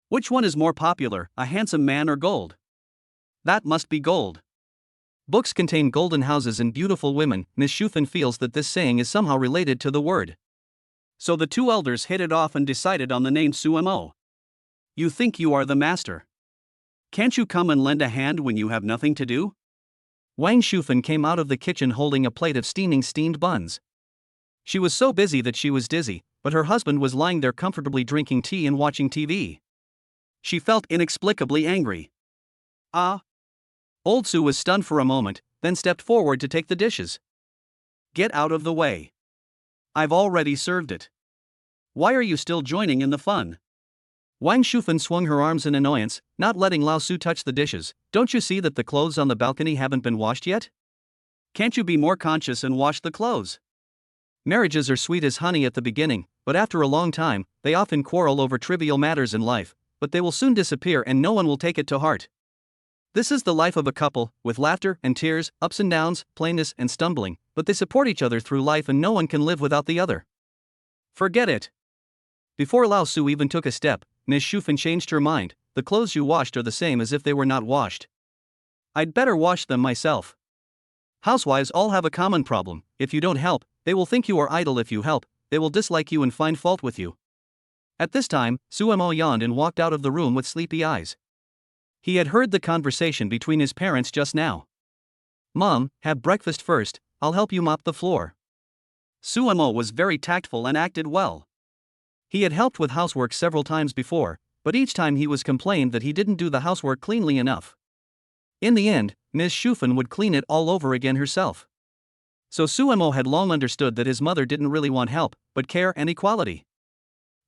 Which one is more popular, a handsome man or gold? That must be gold. Books contain golden houses and beautiful women. Miss Shufan feels that this saying is somehow related to the word. So the two elders hit it off and decided on the name Sumo. You think you are the master. Can't you come and lend a hand when you have nothing to do? Wang Shufan came out of the kitchen holding a plate of steamed buns. She was so busy that she was dizzy, but her husband was lying there comfortably drinking tea and watching TV. She felt inexplicably angry. Ah! Old Su was stunned for a moment, then stepped forward to take the dishes. Get out of the way. I've already served it. Why are you still joining in the fun? Wang Shufan swung her arms in annoyance, not letting Lao Su touch the dishes. Don't you see that the clothes on the balcony haven't been washed yet? Can't you be more conscious and wash the clothes? Marriages are sweet as honey at the beginning, but after a long time, they often quarrel over trivial matters in life, but they will soon disappear and no one will take it to heart. This is the life of a couple, with laughter and tears, ups and downs, plainness and stumbling, but they support each other through life and no one can live without the other. Forget it. Before Lao Su even took a step, Ms. Shufan changed her mind. The clothes you washed are the same as if they were not washed. I'd better wash them myself. Housewives all have a common problem. If you don't help, they will think you are idle. If you help, they will dislike you and find fault with you. At this time, Sumo yawned and walked out of the room with sleepy eyes. He had heard the conversation between his parents just now. Mom, have breakfast first, I'll help you mop the floor. Sumo was very tactful and acted well. He had helped with housework several times before, but each time he was complained that he didn't do the housework cleanly enough. In the end, Ms. Shufan would clean it all over again herself. So Sumo had long understood that his mother didn't really want help, but care and equality.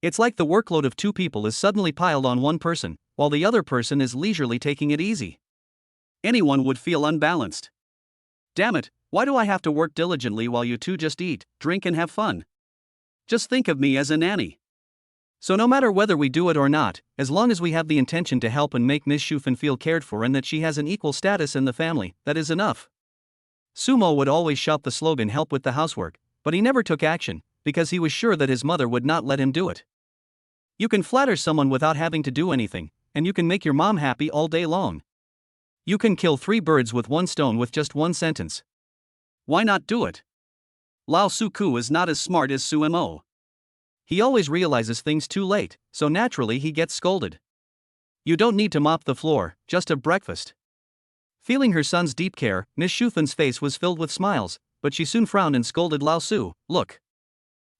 It's like the workload of two people is suddenly piled on one person, while the other person is leisurely taking it easy. Anyone would feel unbalanced. Damn it, why do I have to work diligently while you two just eat, drink and have fun? Just think of me as a nanny. So no matter whether we do it or not, as long as we have the intention to help and make Miss Shufan feel cared for and that she has an equal status in the family, that is enough. Sumo would always shout the slogan help with the housework, but he never took action, because he was sure that his mother would not let him do it. You can flatter someone without having to do anything, and you can make your mom happy all day long. You can kill 3 birds with one stone with just one sentence. Why not do it? Lao Suku is not as smart as Sumo. He always realizes things too late, so naturally he gets scolded. You don't need to mop the floor, just a breakfast. Feeling her son's deep care, Miss Shufan's face was filled with smiles, but she soon frowned and scolded Lao Su. Look.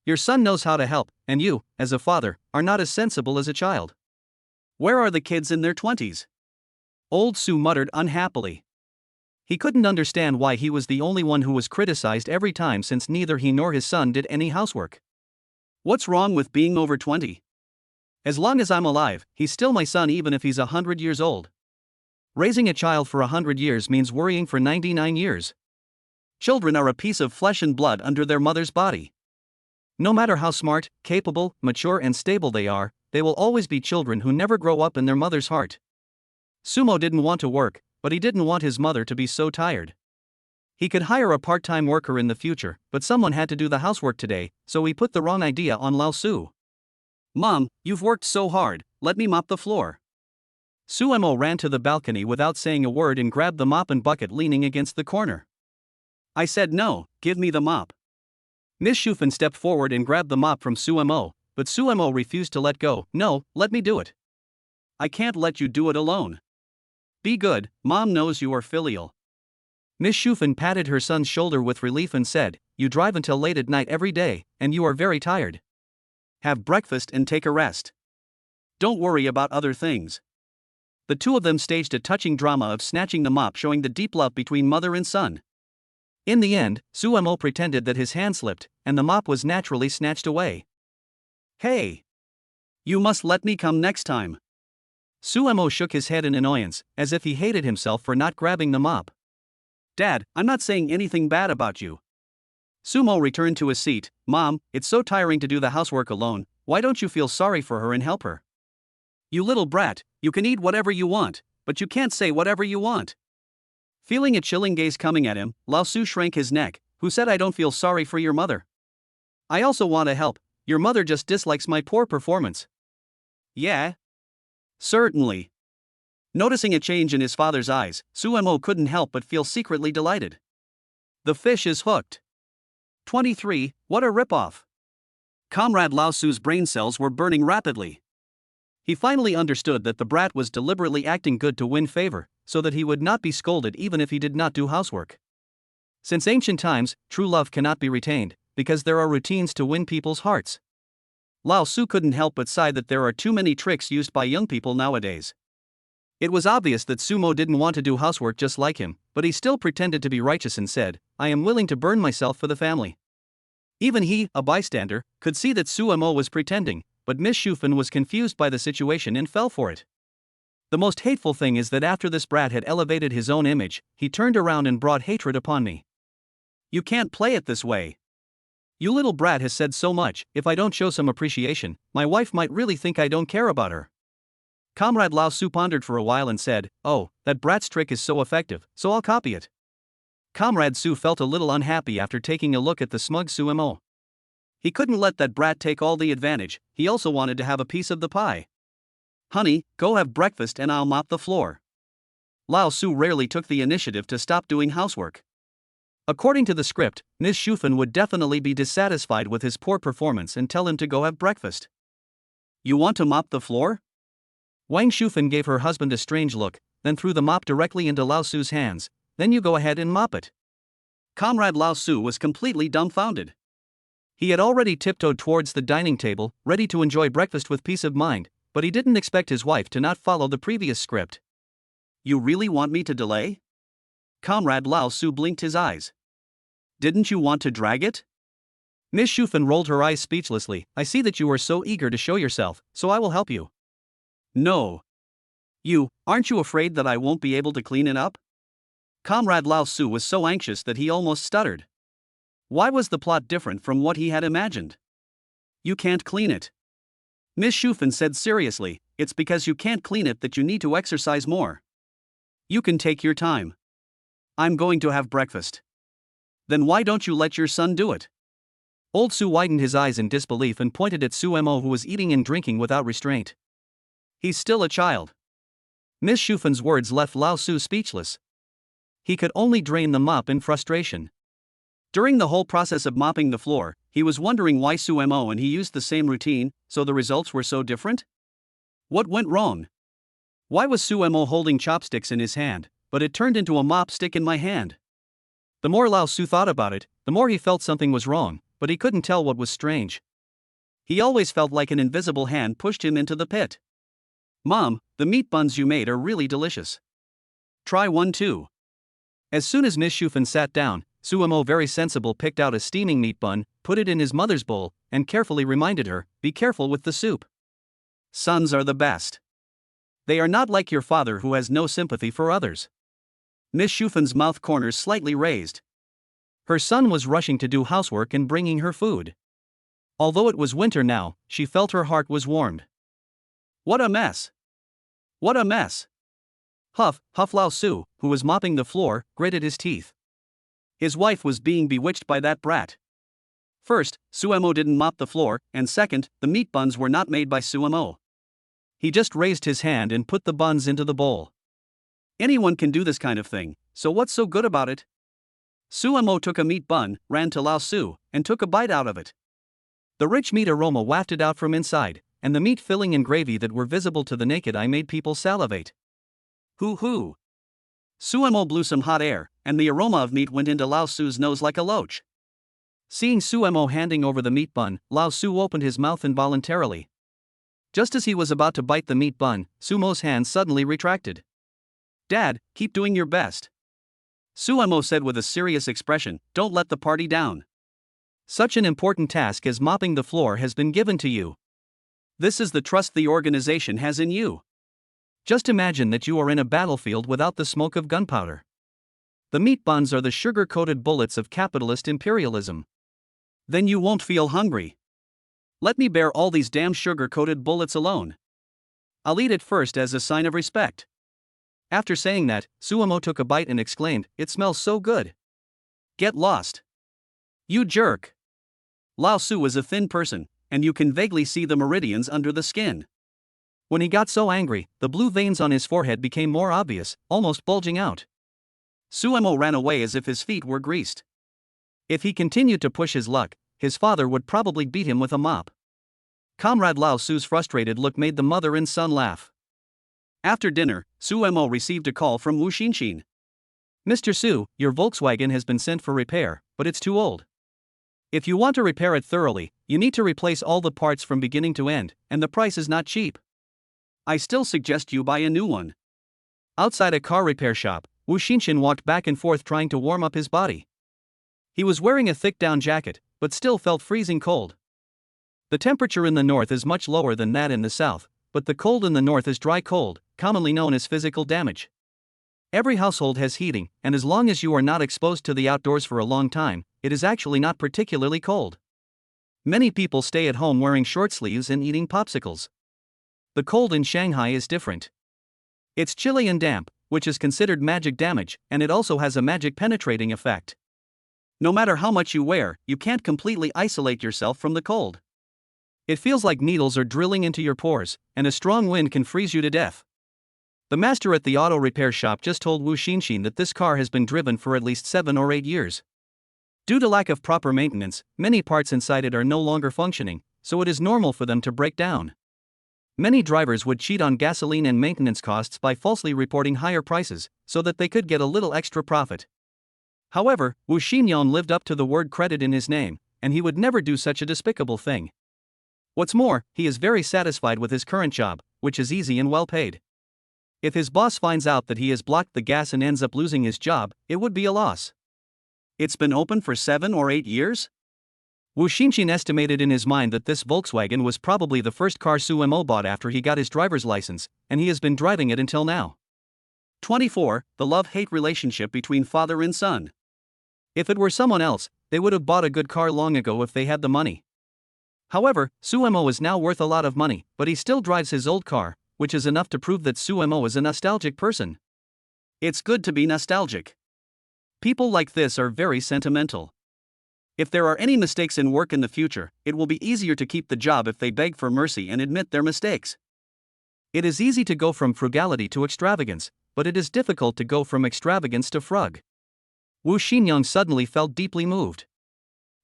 Your son knows how to help, and you, as a father, are not as sensible as a child. Where are the kids in their 20s? Old Su muttered unhappily. He couldn't understand why he was the only one who was criticized every time since neither he nor his son did any housework. What's wrong with being over 20? As long as I'm alive, he's still my son even if he's 100 years old. Raising a child for 100 years means worrying for 99 years. Children are a piece of flesh and blood under their mother's body. No matter how smart, capable, mature and stable they are, they will always be children who never grow up in their mother's heart. Sumo didn't want to work, but he didn't want his mother to be so tired. He could hire a part-time worker in the future, but someone had to do the housework today, so he put the wrong idea on Lao Su. Mom, you've worked so hard, let me mop the floor. Sumo ran to the balcony without saying a word and grabbed the mop and bucket leaning against the corner. I said no, give me the mop. Miss Shufan stepped forward and grabbed the mop from Sumo, but Sumo refused to let go. No, let me do it. I can't let you do it alone. Be good, Mom knows you are filial. Miss Shufan patted her son's shoulder with relief and said, you drive until late at night every day, and you are very tired. Have breakfast and take a rest. Don't worry about other things. The two of them staged a touching drama of snatching the mop, showing the deep love between mother and son. In the end, Sumo pretended that his hand slipped, and the mop was naturally snatched away. Hey! You must let me come next time. Sumo shook his head in annoyance, as if he hated himself for not grabbing the mop. Dad, I'm not saying anything bad about you. Sumo returned to his seat. Mom, it's so tiring to do the housework alone, why don't you feel sorry for her and help her? You little brat, you can eat whatever you want, but you can't say whatever you want. Feeling a chilling gaze coming at him, Lao Su shrank his neck. Who said I don't feel sorry for your mother? I also want to help, your mother just dislikes my poor performance. Yeah? Certainly. Noticing a change in his father's eyes, Suemo couldn't help but feel secretly delighted. The fish is hooked. 23. What a ripoff. Comrade Lao Su's brain cells were burning rapidly. He finally understood that the brat was deliberately acting good to win favor, so that he would not be scolded even if he did not do housework. Since ancient times, true love cannot be retained, because there are routines to win people's hearts. Lao Su couldn't help but sigh that there are too many tricks used by young people nowadays. It was obvious that Sumo didn't want to do housework just like him, but he still pretended to be righteous and said, "I am willing to burn myself for the family." Even he, a bystander, could see that Suemo was pretending, but Miss Shufan was confused by the situation and fell for it. The most hateful thing is that after this brat had elevated his own image, he turned around and brought hatred upon me. You can't play it this way. You little brat has said so much, if I don't show some appreciation, my wife might really think I don't care about her. Comrade Lao Su pondered for a while and said, "Oh, that brat's trick is so effective, so I'll copy it." Comrade Su felt a little unhappy after taking a look at the smug Suemo. He couldn't let that brat take all the advantage, he also wanted to have a piece of the pie. "Honey, go have breakfast and I'll mop the floor." Lao Su rarely took the initiative to stop doing housework. According to the script, Miss Shufan would definitely be dissatisfied with his poor performance and tell him to go have breakfast. "You want to mop the floor?" Wang Shufan gave her husband a strange look, then threw the mop directly into Lao Su's hands. "Then you go ahead and mop it." Comrade Lao Su was completely dumbfounded. He had already tiptoed towards the dining table, ready to enjoy breakfast with peace of mind, but he didn't expect his wife to not follow the previous script. "You really want me to delay?" Comrade Lao Su blinked his eyes. "Didn't you want to drag it?" Miss Shufan rolled her eyes speechlessly. "I see that you are so eager to show yourself, so I will help you." "No. Aren't you afraid that I won't be able to clean it up?" Comrade Lao Su was so anxious that he almost stuttered. Why was the plot different from what he had imagined? "You can't clean it." Miss Shufan said seriously, "It's because you can't clean it that you need to exercise more. You can take your time. I'm going to have breakfast." "Then why don't you let your son do it?" Old Su widened his eyes in disbelief and pointed at Suemo, who was eating and drinking without restraint. "He's still a child." Miss Shufan's words left Lao Su speechless. He could only drain the mop in frustration. During the whole process of mopping the floor, he was wondering why Suemo and he used the same routine, so the results were so different? What went wrong? Why was Suemo holding chopsticks in his hand, but it turned into a mop stick in my hand? The more Lao Su thought about it, the more he felt something was wrong, but he couldn't tell what was strange. He always felt like an invisible hand pushed him into the pit. "Mom, the meat buns you made are really delicious. Try one too." As soon as Miss Shufan sat down, Suemo, very sensible, picked out a steaming meat bun, put it in his mother's bowl, and carefully reminded her, "Be careful with the soup. Sons are the best. They are not like your father who has no sympathy for others." Miss Shufan's mouth corners slightly raised. Her son was rushing to do housework and bringing her food. Although it was winter now, she felt her heart was warmed. "What a mess! What a mess!" Huff Lao Su, who was mopping the floor, gritted his teeth. His wife was being bewitched by that brat. First, Suemo didn't mop the floor, and second, the meat buns were not made by Suemo. He just raised his hand and put the buns into the bowl. Anyone can do this kind of thing, so what's so good about it? Suemo took a meat bun, ran to Lao Su, and took a bite out of it. The rich meat aroma wafted out from inside, and the meat filling and gravy that were visible to the naked eye made people salivate. Hoo! Suemo blew some hot air, and the aroma of meat went into Lao Su's nose like a loach. Seeing Suemo handing over the meat bun, Lao Su opened his mouth involuntarily. Just as he was about to bite the meat bun, Sumo's hand suddenly retracted. "Dad, keep doing your best," Suemo said with a serious expression. "Don't let the party down. Such an important task as mopping the floor has been given to you. This is the trust the organization has in you. Just imagine that you are in a battlefield without the smoke of gunpowder. The meat buns are the sugar-coated bullets of capitalist imperialism. Then you won't feel hungry. Let me bear all these damn sugar-coated bullets alone. I'll eat it first as a sign of respect." After saying that, Suemo took a bite and exclaimed, "It smells so good. Get lost. You jerk." Lao Su was a thin person, and you can vaguely see the meridians under the skin. When he got so angry, the blue veins on his forehead became more obvious, almost bulging out. Suemo ran away as if his feet were greased. If he continued to push his luck, his father would probably beat him with a mop. Comrade Lao Su's frustrated look made the mother and son laugh. After dinner, Suemo received a call from Wu Xinxin. "Mr. Su, your Volkswagen has been sent for repair, but it's too old. If you want to repair it thoroughly, you need to replace all the parts from beginning to end, and the price is not cheap. I still suggest you buy a new one." Outside a car repair shop, Wu Xinxin walked back and forth trying to warm up his body. He was wearing a thick down jacket, but still felt freezing cold. The temperature in the north is much lower than that in the south, but the cold in the north is dry cold, commonly known as physical damage. Every household has heating, and as long as you are not exposed to the outdoors for a long time, it is actually not particularly cold. Many people stay at home wearing short sleeves and eating popsicles. The cold in Shanghai is different. It's chilly and damp, which is considered magic damage, and it also has a magic penetrating effect. No matter how much you wear, you can't completely isolate yourself from the cold. It feels like needles are drilling into your pores, and a strong wind can freeze you to death. The master at the auto repair shop just told Wu Xinxin that this car has been driven for at least 7 or 8 years. Due to lack of proper maintenance, many parts inside it are no longer functioning, so it is normal for them to break down. Many drivers would cheat on gasoline and maintenance costs by falsely reporting higher prices, so that they could get a little extra profit. However, Wu Xinyan lived up to the word credit in his name, and he would never do such a despicable thing. What's more, he is very satisfied with his current job, which is easy and well paid. If his boss finds out that he has blocked the gas and ends up losing his job, it would be a loss. It's been open for 7 or 8 years? Wu Xinxin estimated in his mind that this Volkswagen was probably the first car Suemo bought after he got his driver's license, and he has been driving it until now. 24. The love-hate relationship between father and son. If it were someone else, they would have bought a good car long ago if they had the money. However, Suemo is now worth a lot of money, but he still drives his old car, which is enough to prove that Suemo is a nostalgic person. It's good to be nostalgic. People like this are very sentimental. If there are any mistakes in work in the future, it will be easier to keep the job if they beg for mercy and admit their mistakes. It is easy to go from frugality to extravagance, but it is difficult to go from extravagance to frug. Wu Xinyan suddenly felt deeply moved.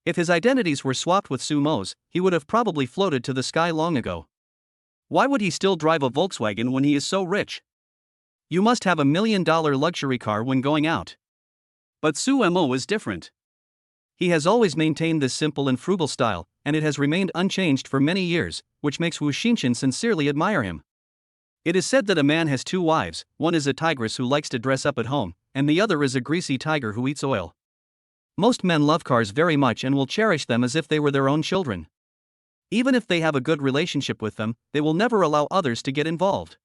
If his identities were swapped with Sumo's, he would have probably floated to the sky long ago. Why would he still drive a Volkswagen when he is so rich? You must have $1 million luxury car when going out. But Suemo is different. He has always maintained this simple and frugal style, and it has remained unchanged for many years, which makes Wu Xinxin sincerely admire him. It is said that a man has 2 wives, one is a tigress who likes to dress up at home, and the other is a greasy tiger who eats oil. Most men love cars very much and will cherish them as if they were their own children. Even if they have a good relationship with them, they will never allow others to get involved.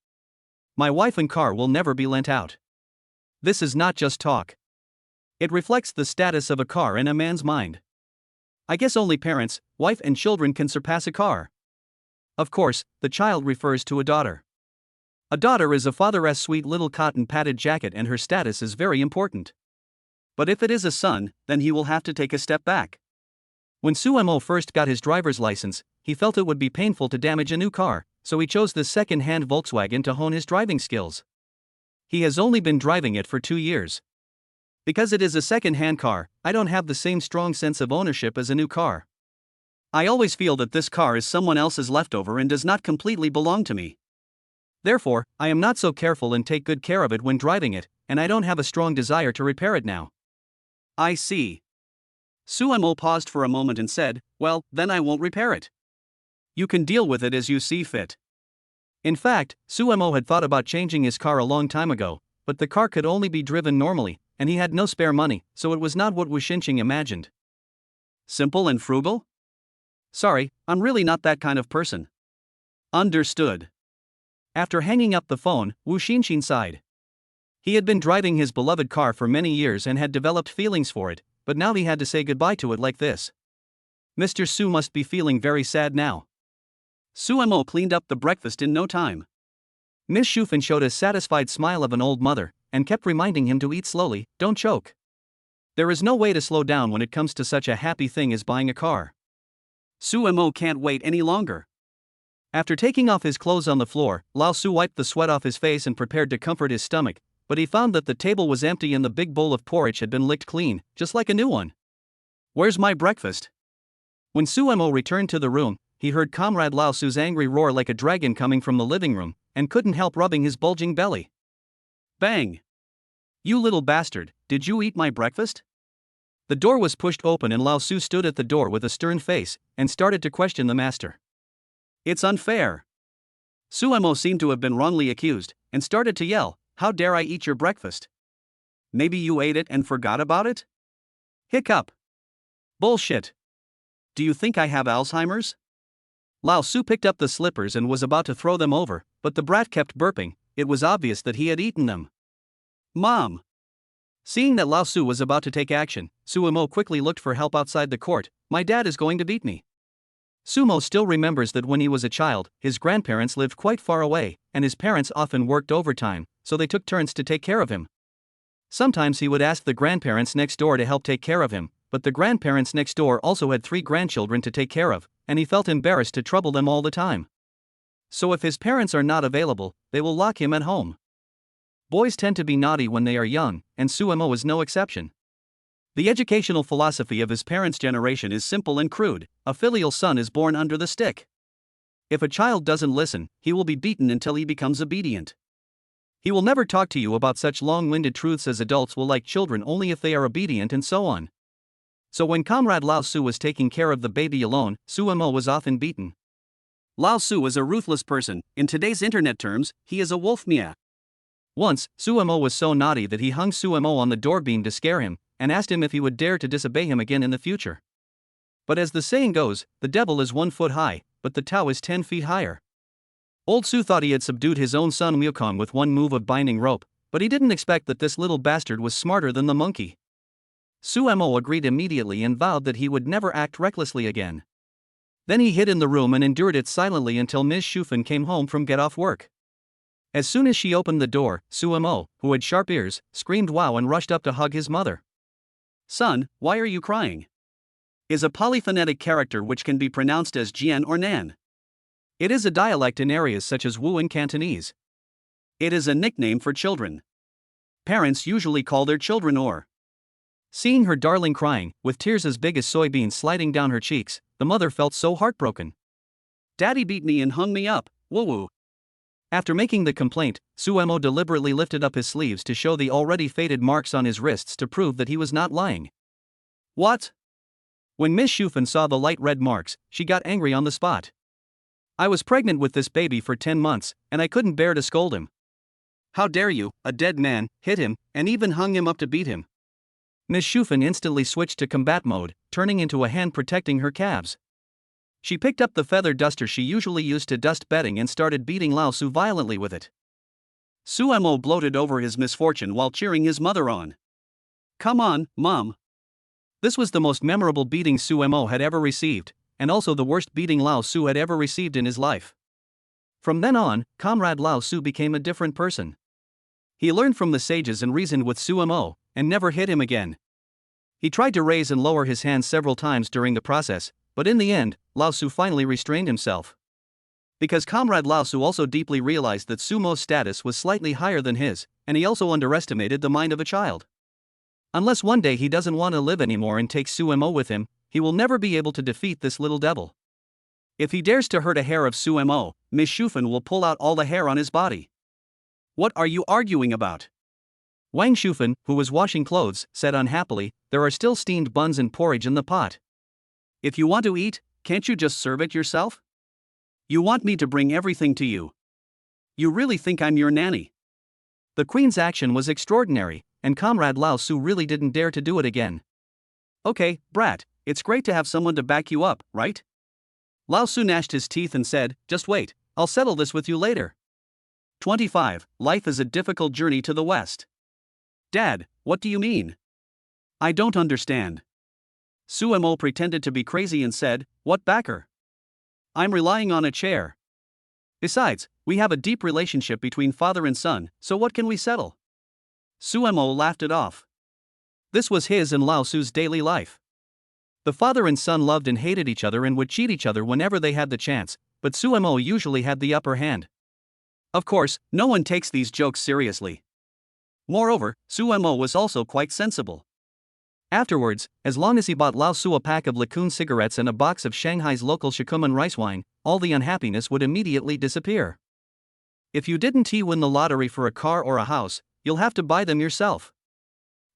My wife and car will never be lent out. This is not just talk. It reflects the status of a car in a man's mind. I guess only parents, wife and children can surpass a car. Of course, the child refers to a daughter. A daughter is a father's sweet little cotton padded jacket and her status is very important. But if it is a son, then he will have to take a step back. When Suemo first got his driver's license, he felt it would be painful to damage a new car, so he chose this second-hand Volkswagen to hone his driving skills. He has only been driving it for 2 years. Because it is a second-hand car, I don't have the same strong sense of ownership as a new car. I always feel that this car is someone else's leftover and does not completely belong to me. Therefore, I am not so careful and take good care of it when driving it, and I don't have a strong desire to repair it now. I see. Suemo paused for a moment and said, "Well, then I won't repair it. You can deal with it as you see fit." In fact, Suemo had thought about changing his car a long time ago, but the car could only be driven normally, and he had no spare money, so it was not what Wu Xinxin imagined. Simple and frugal? Sorry, I'm really not that kind of person. Understood. After hanging up the phone, Wu Xinxin sighed. He had been driving his beloved car for many years and had developed feelings for it, but now he had to say goodbye to it like this. Mr. Su must be feeling very sad now. Suemo cleaned up the breakfast in no time. Miss Shufan showed a satisfied smile of an old mother, and kept reminding him to eat slowly, don't choke. There is no way to slow down when it comes to such a happy thing as buying a car. Suemo can't wait any longer. After taking off his clothes on the floor, Lao Su wiped the sweat off his face and prepared to comfort his stomach, but he found that the table was empty and the big bowl of porridge had been licked clean, just like a new one. "Where's my breakfast?" When Suemo returned to the room, he heard Comrade Lao Su's angry roar like a dragon coming from the living room, and couldn't help rubbing his bulging belly. Bang! "You little bastard, did you eat my breakfast?" The door was pushed open and Lao Su stood at the door with a stern face, and started to question the master. "It's unfair." Suemo seemed to have been wrongly accused, and started to yell, "How dare I eat your breakfast? Maybe you ate it and forgot about it?" Hiccup. "Bullshit. Do you think I have Alzheimer's?" Lao Su picked up the slippers and was about to throw them over, but the brat kept burping. It was obvious that he had eaten them. "Mom!" Seeing that Lao Su was about to take action, Suemo quickly looked for help outside the court. "My dad is going to beat me." Sumo still remembers that when he was a child, his grandparents lived quite far away, and his parents often worked overtime, so they took turns to take care of him. Sometimes he would ask the grandparents next door to help take care of him, but the grandparents next door also had 3 grandchildren to take care of, and he felt embarrassed to trouble them all the time. So if his parents are not available, they will lock him at home. Boys tend to be naughty when they are young, and Suemo is no exception. The educational philosophy of his parents' generation is simple and crude: a filial son is born under the stick. If a child doesn't listen, he will be beaten until he becomes obedient. He will never talk to you about such long-winded truths as adults will like children only if they are obedient, and so on. So when Comrade Lao Su was taking care of the baby alone, Suemo was often beaten. Lao Su is a ruthless person. In today's internet terms, he is a wolf mia. Once, Suemo was so naughty that he hung Suemo on the door beam to scare him, and asked him if he would dare to disobey him again in the future. But as the saying goes, the devil is 1 foot high, but the Tao is 10 feet higher. Old Su thought he had subdued his own son Wukong with one move of binding rope, but he didn't expect that this little bastard was smarter than the monkey. Suemo agreed immediately and vowed that he would never act recklessly again. Then he hid in the room and endured it silently until Ms. Shufan came home from get off work. As soon as she opened the door, Suemo, who had sharp ears, screamed wow and rushed up to hug his mother. "Son, why are you crying?" Is a polyphonetic character which can be pronounced as jian or nan. It is a dialect in areas such as Wu and Cantonese. It is a nickname for children. Parents usually call their children or. Seeing her darling crying, with tears as big as soybeans sliding down her cheeks, the mother felt so heartbroken. "Daddy beat me and hung me up, woo-woo." After making the complaint, Suemo deliberately lifted up his sleeves to show the already faded marks on his wrists to prove that he was not lying. "What?" When Miss Shufan saw the light red marks, she got angry on the spot. "I was pregnant with this baby for 10 months, and I couldn't bear to scold him. How dare you, a dead man, hit him, and even hung him up to beat him?" Miss Shufan instantly switched to combat mode, turning into a hand protecting her calves. She picked up the feather duster she usually used to dust bedding and started beating Lao Su violently with it. Suemo gloated over his misfortune while cheering his mother on. "Come on, Mom." This was the most memorable beating Suemo had ever received, and also the worst beating Lao Su had ever received in his life. From then on, Comrade Lao Su became a different person. He learned from the sages and reasoned with Suemo, and never hit him again. He tried to raise and lower his hands several times during the process, but in the end, Lao Su finally restrained himself. Because Comrade Lao Su also deeply realized that Sumo's status was slightly higher than his, and he also underestimated the mind of a child. Unless one day he doesn't want to live anymore and takes Suemo with him, he will never be able to defeat this little devil. If he dares to hurt a hair of Suemo, Miss Shufan will pull out all the hair on his body. "What are you arguing about?" Wang Shufan, who was washing clothes, said unhappily, "There are still steamed buns and porridge in the pot. If you want to eat, can't you just serve it yourself? You want me to bring everything to you? You really think I'm your nanny?" The queen's action was extraordinary, and Comrade Lao Su really didn't dare to do it again. "Okay, brat, it's great to have someone to back you up, right?" Lao Su gnashed his teeth and said, "Just wait, I'll settle this with you later." 25. Life is a difficult journey to the West. "Dad, what do you mean? I don't understand." Suemo pretended to be crazy and said, "What backer? I'm relying on a chair. Besides, we have a deep relationship between father and son, so what can we settle?" Suemo laughed it off. This was his and Lao Su's daily life. The father and son loved and hated each other and would cheat each other whenever they had the chance, but Suemo usually had the upper hand. Of course, no one takes these jokes seriously. Moreover, Suemo was also quite sensible. Afterwards, as long as he bought Lao Su a pack of Lacoon cigarettes and a box of Shanghai's local Shikuman rice wine, all the unhappiness would immediately disappear. If you didn't win the lottery for a car or a house, you'll have to buy them yourself.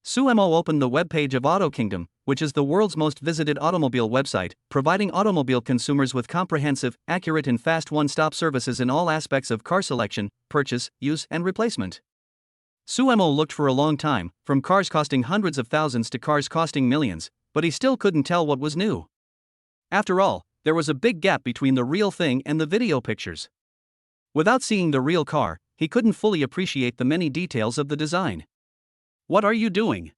Suemo opened the webpage of Auto Kingdom, which is the world's most visited automobile website, providing automobile consumers with comprehensive, accurate and fast one-stop services in all aspects of car selection, purchase, use and replacement. Suemo looked for a long time, from cars costing hundreds of thousands to cars costing millions, but he still couldn't tell what was new. After all, there was a big gap between the real thing and the video pictures. Without seeing the real car, he couldn't fully appreciate the many details of the design. What are you doing?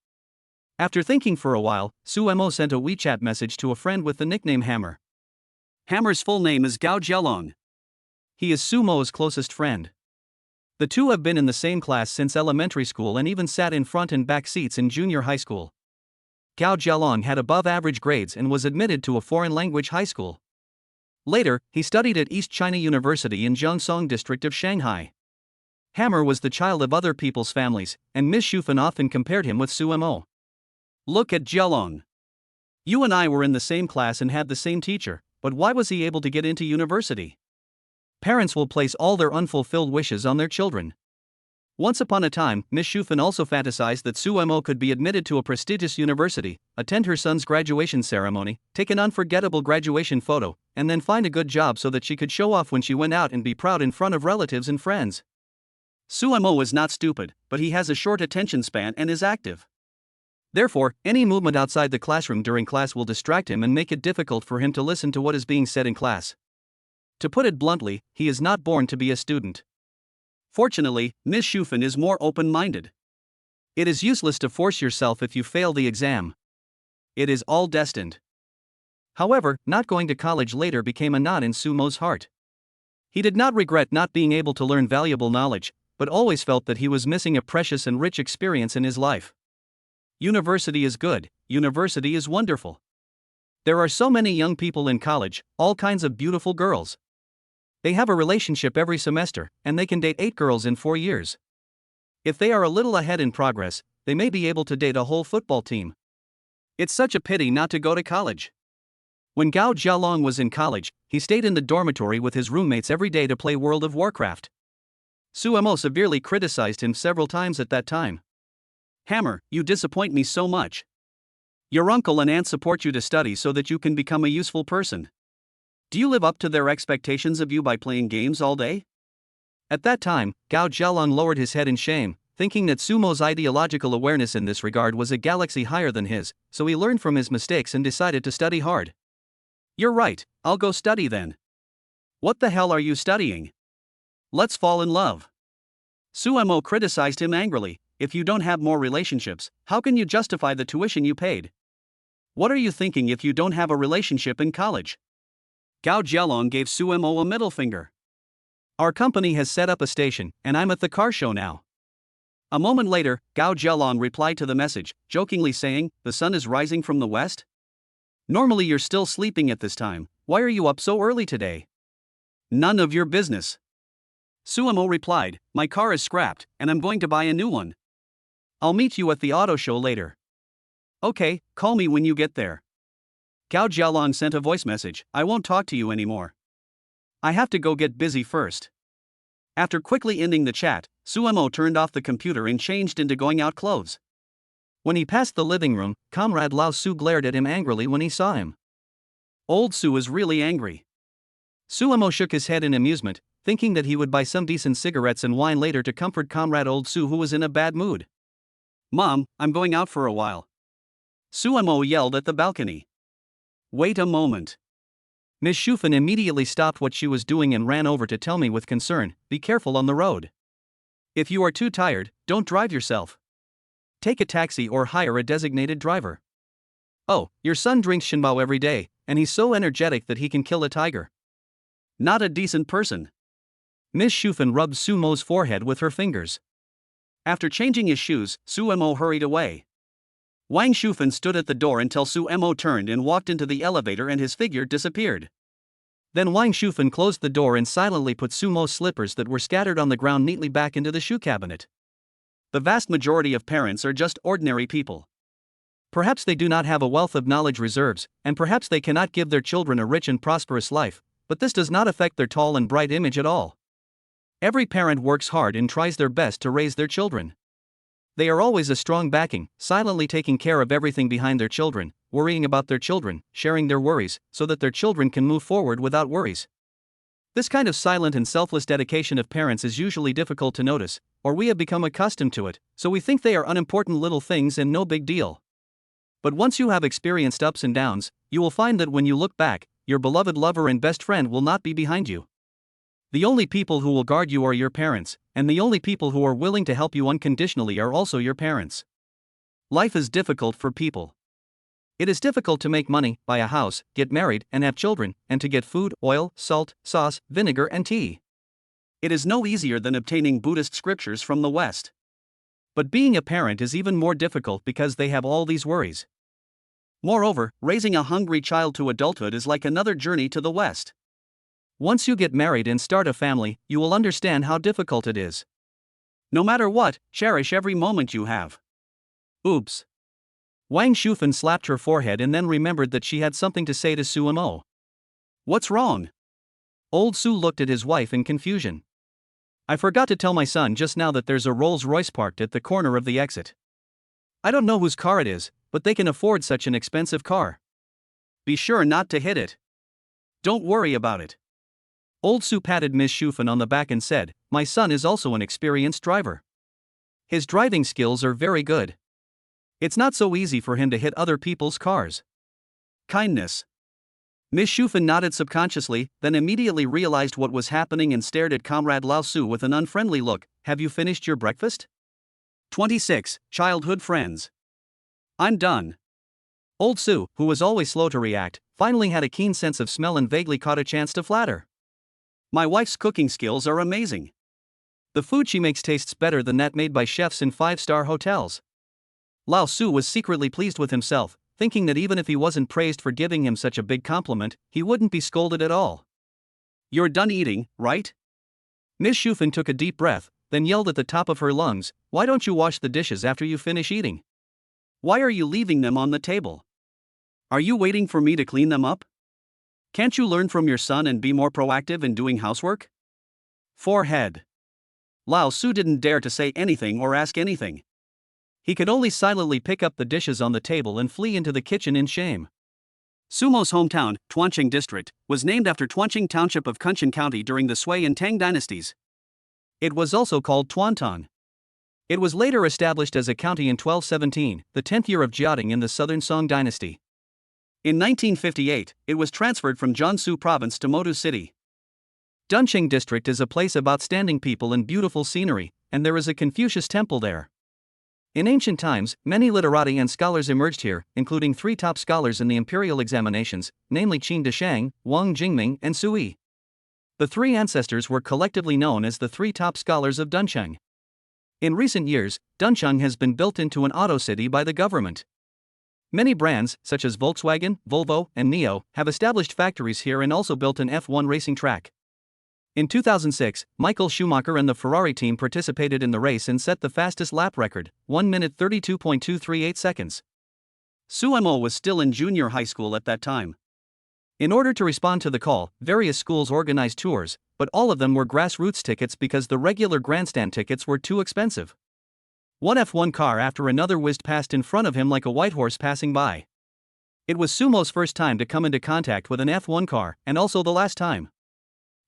After thinking for a while, Suemo sent a WeChat message to a friend with the nickname Hammer. Hammer's full name is Gao Jialong. He is Sumo's closest friend. The two have been in the same class since elementary school and even sat in front and back seats in junior high school. Gao Jialong had above average grades and was admitted to a foreign language high school. Later, he studied at East China University in Zhongsong district of Shanghai. Hammer was the child of other people's families, and Miss Shufan often compared him with Suemo. Look at Jialong. You and I were in the same class and had the same teacher, but why was he able to get into university? Parents will place all their unfulfilled wishes on their children. Once upon a time, Miss Shufan also fantasized that Suemo could be admitted to a prestigious university, attend her son's graduation ceremony, take an unforgettable graduation photo, and then find a good job so that she could show off when she went out and be proud in front of relatives and friends. Suemo is not stupid, but he has a short attention span and is active. Therefore, any movement outside the classroom during class will distract him and make it difficult for him to listen to what is being said in class. To put it bluntly, he is not born to be a student. Fortunately, Miss Shufan is more open-minded. It is useless to force yourself if you fail the exam. It is all destined. However, not going to college later became a knot in Sumo's heart. He did not regret not being able to learn valuable knowledge, but always felt that he was missing a precious and rich experience in his life. University is good, university is wonderful. There are so many young people in college, all kinds of beautiful girls. They have a relationship every semester, and they can date 8 girls in 4 years. If they are a little ahead in progress, they may be able to date a whole football team. It's such a pity not to go to college. When Gao Jialong was in college, he stayed in the dormitory with his roommates every day to play World of Warcraft. Suemo severely criticized him several times at that time. Hammer, you disappoint me so much. Your uncle and aunt support you to study so that you can become a useful person. Do you live up to their expectations of you by playing games all day? At that time, Gao Jialong lowered his head in shame, thinking that Sumo's ideological awareness in this regard was a galaxy higher than his, so he learned from his mistakes and decided to study hard. You're right, I'll go study then. What the hell are you studying? Let's fall in love. Suemo criticized him angrily. If you don't have more relationships, how can you justify the tuition you paid? What are you thinking if you don't have a relationship in college? Gao Jialong gave Suemo a middle finger. Our company has set up a station, and I'm at the car show now. A moment later, Gao Jialong replied to the message, jokingly saying, "The sun is rising from the west? Normally you're still sleeping at this time, why are you up so early today?" None of your business. Suemo replied, "My car is scrapped, and I'm going to buy a new one. I'll meet you at the auto show later." Okay, call me when you get there. Gao Jialong sent a voice message, "I won't talk to you anymore. I have to go get busy first." After quickly ending the chat, Suemo turned off the computer and changed into going out clothes. When he passed the living room, Comrade Lao Su glared at him angrily when he saw him. Old Su is really angry. Suemo shook his head in amusement, thinking that he would buy some decent cigarettes and wine later to comfort Comrade Old Su, who was in a bad mood. "Mom, I'm going out for a while." Suemo yelled at the balcony. "Wait a moment." Miss Shufan immediately stopped what she was doing and ran over to tell me with concern, "Be careful on the road. If you are too tired, don't drive yourself. Take a taxi or hire a designated driver. Oh, your son drinks shinbao every day, and he's so energetic that he can kill a tiger. Not a decent person." Miss Shufan rubbed Sumo's forehead with her fingers. After changing his shoes, Suemo hurried away. Wang Shufan stood at the door until Suemo turned and walked into the elevator and his figure disappeared. Then Wang Shufan closed the door and silently put Sumo's slippers that were scattered on the ground neatly back into the shoe cabinet. The vast majority of parents are just ordinary people. Perhaps they do not have a wealth of knowledge reserves, and perhaps they cannot give their children a rich and prosperous life, but this does not affect their tall and bright image at all. Every parent works hard and tries their best to raise their children. They are always a strong backing, silently taking care of everything behind their children, worrying about their children, sharing their worries, so that their children can move forward without worries. This kind of silent and selfless dedication of parents is usually difficult to notice, or we have become accustomed to it, so we think they are unimportant little things and no big deal. But once you have experienced ups and downs, you will find that when you look back, your beloved lover and best friend will not be behind you. The only people who will guard you are your parents, and the only people who are willing to help you unconditionally are also your parents. Life is difficult for people. It is difficult to make money, buy a house, get married, and have children, and to get food, oil, salt, sauce, vinegar, and tea. It is no easier than obtaining Buddhist scriptures from the West. But being a parent is even more difficult because they have all these worries. Moreover, raising a hungry child to adulthood is like another journey to the West. Once you get married and start a family, you will understand how difficult it is. No matter what, cherish every moment you have. Oops. Wang Shufan slapped her forehead and then remembered that she had something to say to Sumo. What's wrong? Old Su looked at his wife in confusion. I forgot to tell my son just now that there's a Rolls-Royce parked at the corner of the exit. I don't know whose car it is, but they can afford such an expensive car. Be sure not to hit it. Don't worry about it. Old Su patted Miss Shufan on the back and said, my son is also an experienced driver. His driving skills are very good. It's not so easy for him to hit other people's cars. Kindness. Miss Shufan nodded subconsciously, then immediately realized what was happening and stared at Comrade Lao Su with an unfriendly look. Have you finished your breakfast? 26. Childhood friends. I'm done. Old Su, who was always slow to react, finally had a keen sense of smell and vaguely caught a chance to flatter. My wife's cooking skills are amazing. The food she makes tastes better than that made by chefs in 5-star hotels. Lao Su was secretly pleased with himself, thinking that even if he wasn't praised for giving him such a big compliment, he wouldn't be scolded at all. You're done eating, right? Miss Shufan took a deep breath, then yelled at the top of her lungs, why don't you wash the dishes after you finish eating? Why are you leaving them on the table? Are you waiting for me to clean them up? Can't you learn from your son and be more proactive in doing housework? Forehead. Lao Su didn't dare to say anything or ask anything. He could only silently pick up the dishes on the table and flee into the kitchen in shame. Sumo's hometown, Tuanqing District, was named after Tuanqing Township of Kunshan County during the Sui and Tang dynasties. It was also called Tuantong. It was later established as a county in 1217, the 10th year of Jiaoding in the southern Song dynasty. In 1958, it was transferred from Jiangsu province to Modu City. Dunqing District is a place of outstanding people and beautiful scenery, and there is a Confucius temple there. In ancient times, many literati and scholars emerged here, including 3 top scholars in the imperial examinations, namely Qin Deshang, Wang Jingming, and Sui. The 3 ancestors were collectively known as the 3 top scholars of Dunqing. In recent years, Dunqing has been built into an auto city by the government. Many brands, such as Volkswagen, Volvo, and NIO, have established factories here and also built an F1 racing track. In 2006, Michael Schumacher and the Ferrari team participated in the race and set the fastest lap record, 1 minute 32.238 seconds. Suemo was still in junior high school at that time. In order to respond to the call, various schools organized tours, but all of them were grassroots tickets because the regular grandstand tickets were too expensive. One F1 car after another whizzed past in front of him like a white horse passing by. It was Sumo's first time to come into contact with an F1 car, and also the last time.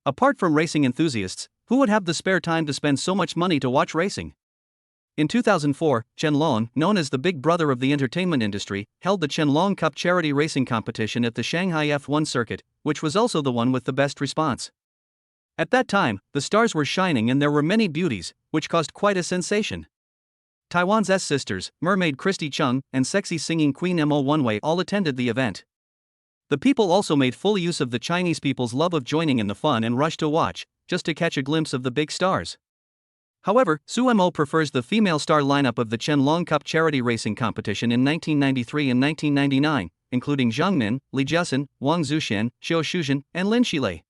Apart from racing enthusiasts, who would have the spare time to spend so much money to watch racing? In 2004, Qianlong, known as the big brother of the entertainment industry, held the Qianlong Cup charity racing competition at the Shanghai F1 circuit, which was also the one with the best response. At that time, the stars were shining and there were many beauties, which caused quite a sensation. Taiwan's S-sisters, mermaid Christy Chung, and sexy singing Queen Mo Onewei all attended the event. The people also made full use of the Chinese people's love of joining in the fun and rushed to watch, just to catch a glimpse of the big stars. However, Suemo prefers the female star lineup of the Qianlong Cup charity racing competition in 1993 and 1999, including Zhang Min, Li Jiasun, Wang Zuxian, Xiao Shuzhen, and Lin Xilei.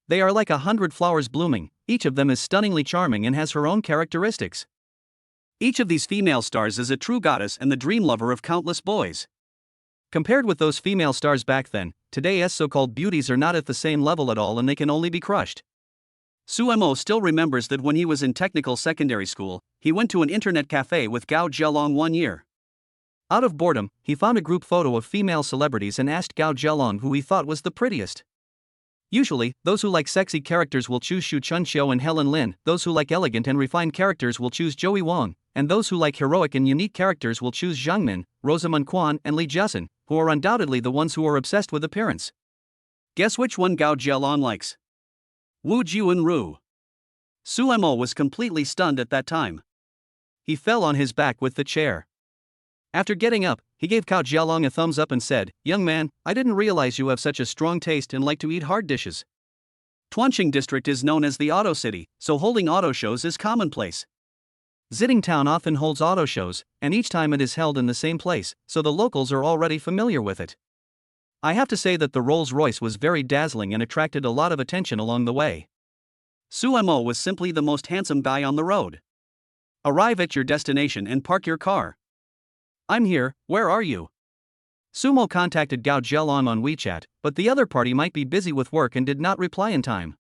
They are like 100 flowers blooming, each of them is stunningly charming and has her own characteristics. Each of these female stars is a true goddess and the dream lover of countless boys. Compared with those female stars back then, today's so-called beauties are not at the same level at all and they can only be crushed. Suemo still remembers that when he was in technical secondary school, he went to an internet cafe with Gao Jialong one year. Out of boredom, he found a group photo of female celebrities and asked Gao Jialong who he thought was the prettiest. Usually, those who like sexy characters will choose Xu Chunxiu and Helen Lin, those who like elegant and refined characters will choose Joey Wang, and those who like heroic and unique characters will choose Zhang Min, Rosamund Kwan, and Li Jiasun, who are undoubtedly the ones who are obsessed with appearance. Guess which one Gao Jialong likes? Wu Jianru. Suemo was completely stunned at that time. He fell on his back with the chair. After getting up, he gave Gao Jialong a thumbs up and said, "Young man, I didn't realize you have such a strong taste and like to eat hard dishes." Tuanqing district is known as the auto city, so holding auto shows is commonplace. Ziding town often holds auto shows, and each time it is held in the same place, so the locals are already familiar with it. I have to say that the Rolls-Royce was very dazzling and attracted a lot of attention along the way. Suemo was simply the most handsome guy on the road. Arrive at your destination and park your car. I'm here, where are you? Sumo contacted Gao Jialong on WeChat, but the other party might be busy with work and did not reply in time.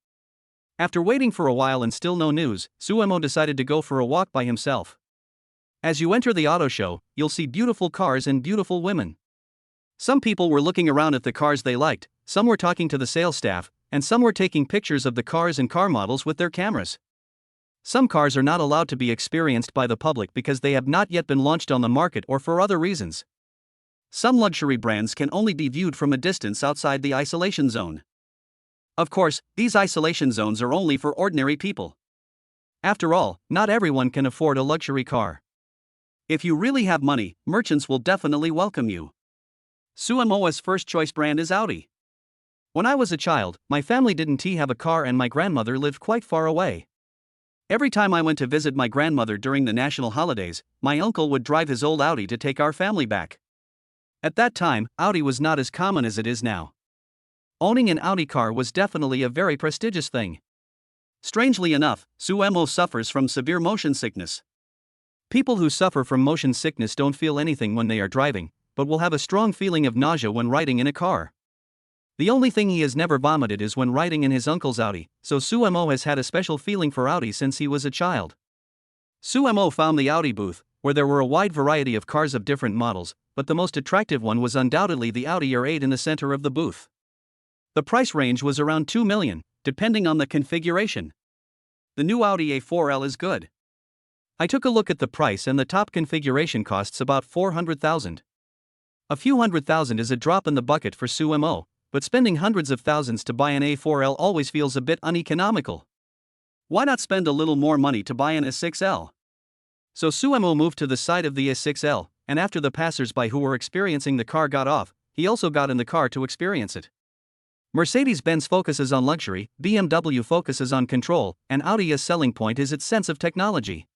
After waiting for a while and still no news, Suemo decided to go for a walk by himself. As you enter the auto show, you'll see beautiful cars and beautiful women. Some people were looking around at the cars they liked, some were talking to the sales staff, and some were taking pictures of the cars and car models with their cameras. Some cars are not allowed to be experienced by the public because they have not yet been launched on the market or for other reasons. Some luxury brands can only be viewed from a distance outside the isolation zone. Of course, these isolation zones are only for ordinary people. After all, not everyone can afford a luxury car. If you really have money, merchants will definitely welcome you. Suemo's first choice brand is Audi. When I was a child, my family didn't have a car and my grandmother lived quite far away. Every time I went to visit my grandmother during the national holidays, my uncle would drive his old Audi to take our family back. At that time, Audi was not as common as it is now. Owning an Audi car was definitely a very prestigious thing. Strangely enough, Suemo suffers from severe motion sickness. People who suffer from motion sickness don't feel anything when they are driving, but will have a strong feeling of nausea when riding in a car. The only thing he has never vomited is when riding in his uncle's Audi, so Suemo has had a special feeling for Audi since he was a child. Suemo found the Audi booth, where there were a wide variety of cars of different models, but the most attractive one was undoubtedly the Audi R8 in the center of the booth. The price range was around 2 million, depending on the configuration. The new Audi A4L is good. I took a look at the price and the top configuration costs about 400,000. A few $100,000 is a drop in the bucket for Suemo, but spending hundreds of thousands to buy an A4L always feels a bit uneconomical. Why not spend a little more money to buy an A6L? So Suemo moved to the side of the A6L, and after the passers-by who were experiencing the car got off, he also got in the car to experience it. Mercedes-Benz focuses on luxury, BMW focuses on control, and Audi's selling point is its sense of technology.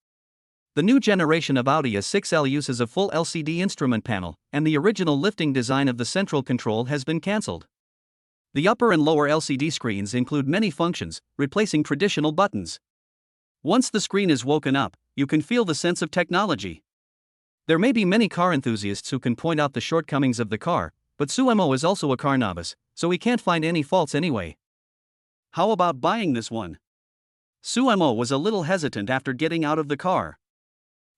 The new generation of Audi A6L uses a full LCD instrument panel, and the original lifting design of the central control has been cancelled. The upper and lower LCD screens include many functions, replacing traditional buttons. Once the screen is woken up, you can feel the sense of technology. There may be many car enthusiasts who can point out the shortcomings of the car, but Suemo is also a car novice, so he can't find any faults anyway. How about buying this one? Suemo was a little hesitant after getting out of the car.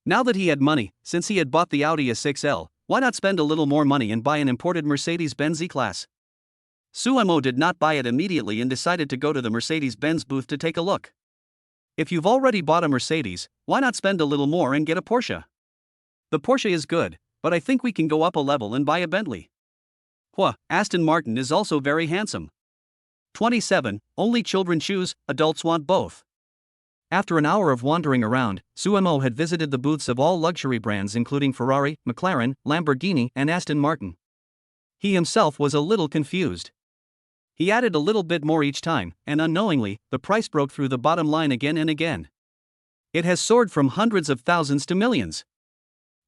Now that he had money, since he had bought the Audi A6L, why not spend a little more money and buy an imported Mercedes-Benz E-Class? Suemo did not buy it immediately and decided to go to the Mercedes-Benz booth to take a look. If you've already bought a Mercedes, why not spend a little more and get a Porsche? The Porsche is good, but I think we can go up a level and buy a Bentley. Aston Martin is also very handsome. 27, only children choose, adults want both. After an hour of wandering around, Suemo had visited the booths of all luxury brands including Ferrari, McLaren, Lamborghini, and Aston Martin. He himself was a little confused. He added a little bit more each time, and unknowingly, the price broke through the bottom line again and again. It has soared from hundreds of thousands to millions.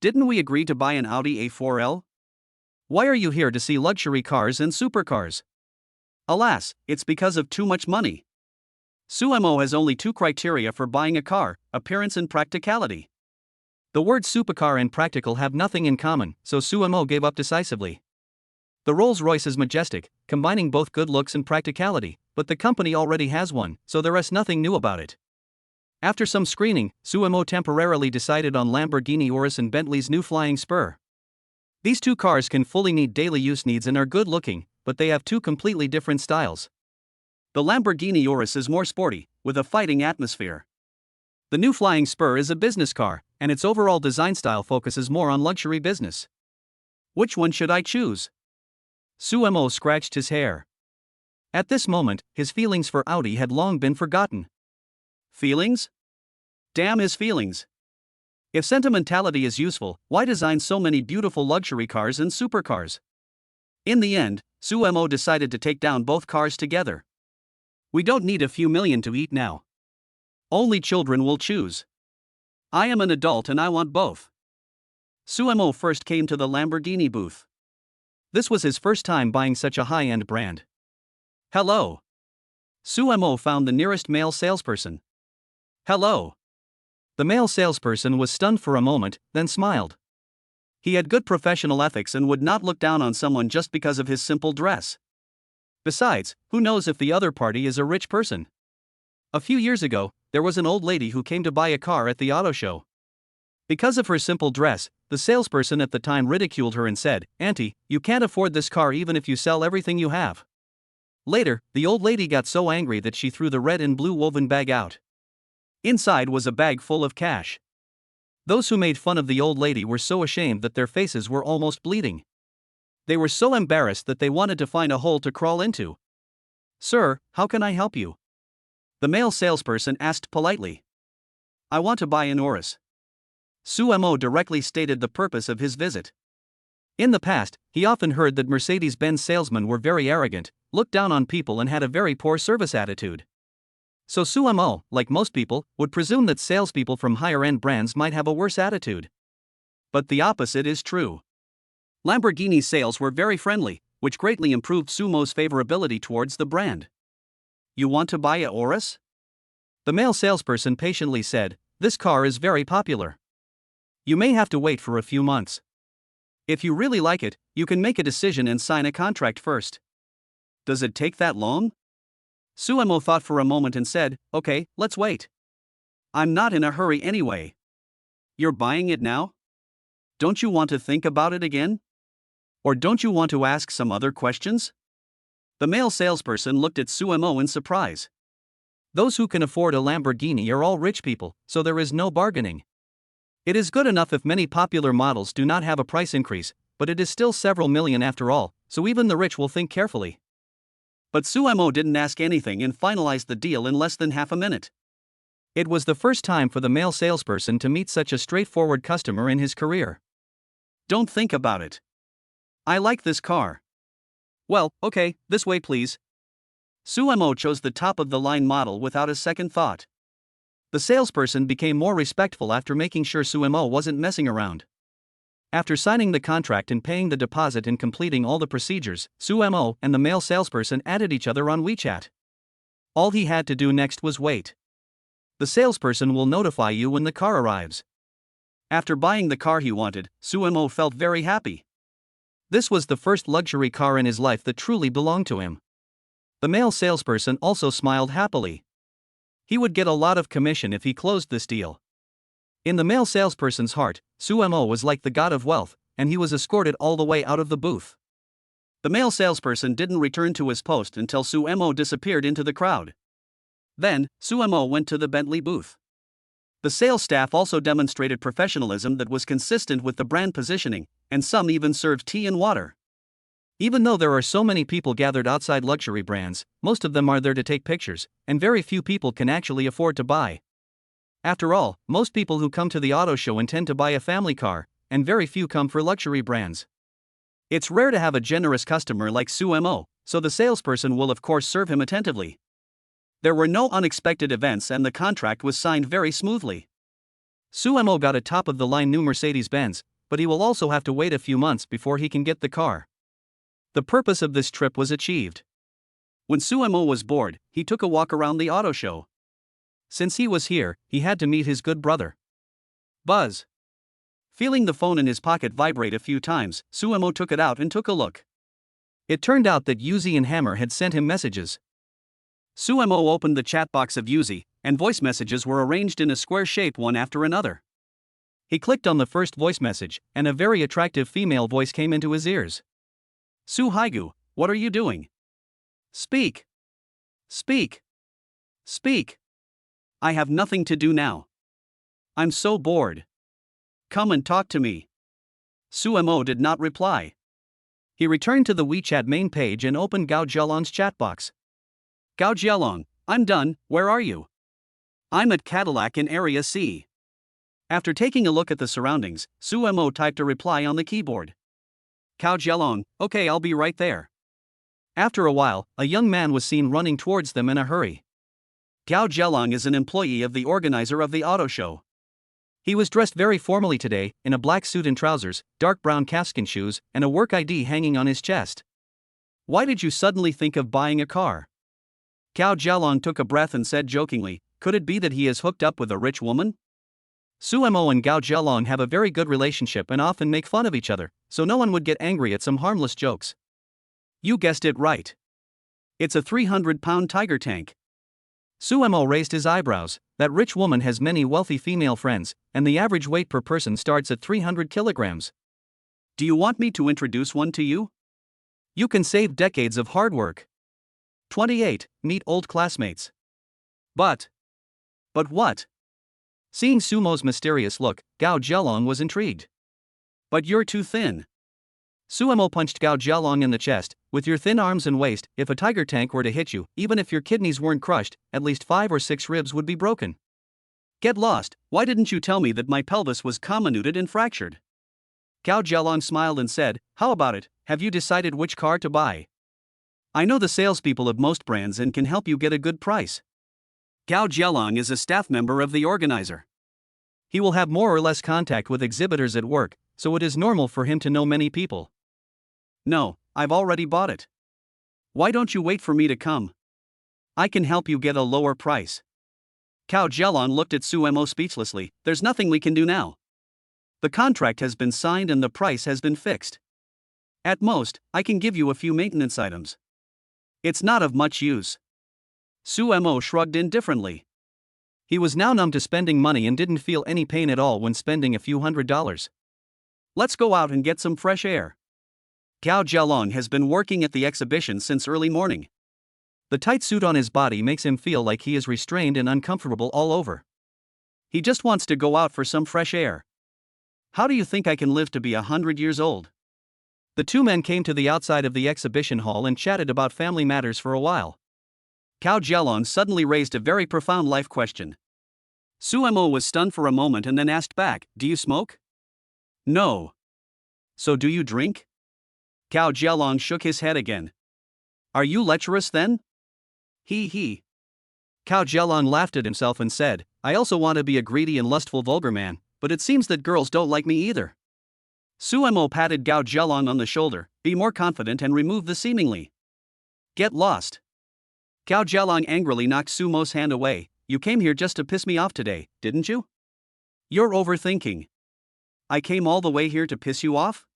Didn't we agree to buy an Audi A4L? Why are you here to see luxury cars and supercars? Alas, it's because of too much money. Suemo has only two criteria for buying a car: appearance and practicality. The words supercar and practical have nothing in common, so Suemo gave up decisively. The Rolls-Royce is majestic, combining both good looks and practicality, but the company already has one, so there is nothing new about it. After some screening, Suemo temporarily decided on Lamborghini Urus and Bentley's new Flying Spur. These two cars can fully meet daily use needs and are good looking, but they have two completely different styles. The Lamborghini Urus is more sporty, with a fighting atmosphere. The new Flying Spur is a business car, and its overall design style focuses more on luxury business. Which one should I choose? Suemo scratched his hair. At this moment, his feelings for Audi had long been forgotten. Feelings? Damn his feelings. If sentimentality is useful, why design so many beautiful luxury cars and supercars? In the end, Suemo decided to take down both cars together. We don't need a few million to eat now. Only children will choose. I am an adult and I want both. Suemo first came to the Lamborghini booth. This was his first time buying such a high-end brand. Hello. Suemo found the nearest male salesperson. Hello. The male salesperson was stunned for a moment, then smiled. He had good professional ethics and would not look down on someone just because of his simple dress. Besides, who knows if the other party is a rich person? A few years ago, there was an old lady who came to buy a car at the auto show. Because of her simple dress, the salesperson at the time ridiculed her and said, "Auntie, you can't afford this car even if you sell everything you have." Later, the old lady got so angry that she threw the red and blue woven bag out. Inside was a bag full of cash. Those who made fun of the old lady were so ashamed that their faces were almost bleeding. They were so embarrassed that they wanted to find a hole to crawl into. "Sir, how can I help you?" the male salesperson asked politely. "I want to buy an Urus." Suemo directly stated the purpose of his visit. In the past, he often heard that Mercedes-Benz salesmen were very arrogant, looked down on people and had a very poor service attitude. So Suemo, like most people, would presume that salespeople from higher-end brands might have a worse attitude. But the opposite is true. Lamborghini's sales were very friendly, which greatly improved Sumo's favorability towards the brand. "You want to buy a Urus?" the male salesperson patiently said. "This car is very popular. You may have to wait for a few months. If you really like it, you can make a decision and sign a contract first." "Does it take that long?" Suemo thought for a moment and said, "Okay, let's wait. I'm not in a hurry anyway." "You're buying it now? Don't you want to think about it again? Or don't you want to ask some other questions?" The male salesperson looked at Suemo in surprise. Those who can afford a Lamborghini are all rich people, so there is no bargaining. It is good enough if many popular models do not have a price increase, but it is still several million after all, so even the rich will think carefully. But Suemo didn't ask anything and finalized the deal in less than half a minute. It was the first time for the male salesperson to meet such a straightforward customer in his career. "Don't think about it. I like this car." "Well, okay, this way please." Suemo chose the top-of-the-line model without a second thought. The salesperson became more respectful after making sure Suemo wasn't messing around. After signing the contract and paying the deposit and completing all the procedures, Suemo and the male salesperson added each other on WeChat. All he had to do next was wait. The salesperson will notify you when the car arrives. After buying the car he wanted, Suemo felt very happy. This was the first luxury car in his life that truly belonged to him. The male salesperson also smiled happily. He would get a lot of commission if he closed this deal. In the male salesperson's heart, Suemo was like the god of wealth, and he was escorted all the way out of the booth. The male salesperson didn't return to his post until Suemo disappeared into the crowd. Then, Suemo went to the Bentley booth. The sales staff also demonstrated professionalism that was consistent with the brand positioning, and some even served tea and water. Even though there are so many people gathered outside luxury brands, most of them are there to take pictures, and very few people can actually afford to buy. After all, most people who come to the auto show intend to buy a family car, and very few come for luxury brands. It's rare to have a generous customer like Suemo, so the salesperson will of course serve him attentively. There were no unexpected events and the contract was signed very smoothly. Suemo got a top-of-the-line new Mercedes-Benz, but he will also have to wait a few months before he can get the car. The purpose of this trip was achieved. When Suemo was bored, he took a walk around the auto show. Since he was here, he had to meet his good brother. Buzz. Feeling the phone in his pocket vibrate a few times, Suemo took it out and took a look. It turned out that Yuzi and Hammer had sent him messages. Suemo opened the chat box of Yuzi, and voice messages were arranged in a square shape one after another. He clicked on the first voice message, and a very attractive female voice came into his ears. Suhaigu, what are you doing? Speak. Speak. Speak. I have nothing to do now. I'm so bored. Come and talk to me. Suemo did not reply. He returned to the WeChat main page and opened Gao Jialong's chat box. Gao Jialong, I'm done, where are you? I'm at Cadillac in Area C. After taking a look at the surroundings, Suemo typed a reply on the keyboard. Gao Jialong, okay, I'll be right there. After a while, a young man was seen running towards them in a hurry. Gao Jialong is an employee of the organizer of the auto show. He was dressed very formally today, in a black suit and trousers, dark brown calfskin shoes, and a work ID hanging on his chest. Why did you suddenly think of buying a car? Gao Jialong took a breath and said jokingly, could it be that he is hooked up with a rich woman? Suemo and Gao Jialong have a very good relationship and often make fun of each other, so no one would get angry at some harmless jokes. You guessed it right. It's a 300-pound tiger tank. Suemo raised his eyebrows. That rich woman has many wealthy female friends, and the average weight per person starts at 300 kilograms. Do you want me to introduce one to you? You can save decades of hard work. 28. Meet old classmates. But what? Seeing Sumo's mysterious look, Gao Jialong was intrigued. But you're too thin. Suemo punched Gao Jialong in the chest. With your thin arms and waist, if a tiger tank were to hit you, even if your kidneys weren't crushed, at least 5 or 6 ribs would be broken. Get lost, why didn't you tell me that my pelvis was comminuted and fractured? Gao Jialong smiled and said, how about it, have you decided which car to buy? I know the salespeople of most brands and can help you get a good price. Gao Jialong is a staff member of the organizer. He will have more or less contact with exhibitors at work, so it is normal for him to know many people. No, I've already bought it. Why don't you wait for me to come? I can help you get a lower price. Gao Jialong looked at Suemo speechlessly. There's nothing we can do now. The contract has been signed and the price has been fixed. At most, I can give you a few maintenance items. It's not of much use. Suemo shrugged indifferently. He was now numb to spending money and didn't feel any pain at all when spending a few $100s. Let's go out and get some fresh air. Gao Jialong has been working at the exhibition since early morning. The tight suit on his body makes him feel like he is restrained and uncomfortable all over. He just wants to go out for some fresh air. How do you think I can live to be 100 years old? The two men came to the outside of the exhibition hall and chatted about family matters for a while. Gao Jialong suddenly raised a very profound life question. Suemo was stunned for a moment and then asked back, do you smoke? No. So do you drink? Gao Jialong shook his head again. Are you lecherous then? He. Gao Jialong laughed at himself and said, I also want to be a greedy and lustful vulgar man, but it seems that girls don't like me either. Suemo patted Gao Jialong on the shoulder, be more confident and remove the seemingly. Get lost. Gao Jialong angrily knocked Sumo's hand away. You came here just to piss me off today, didn't you? You're overthinking. I came all the way here to piss you off?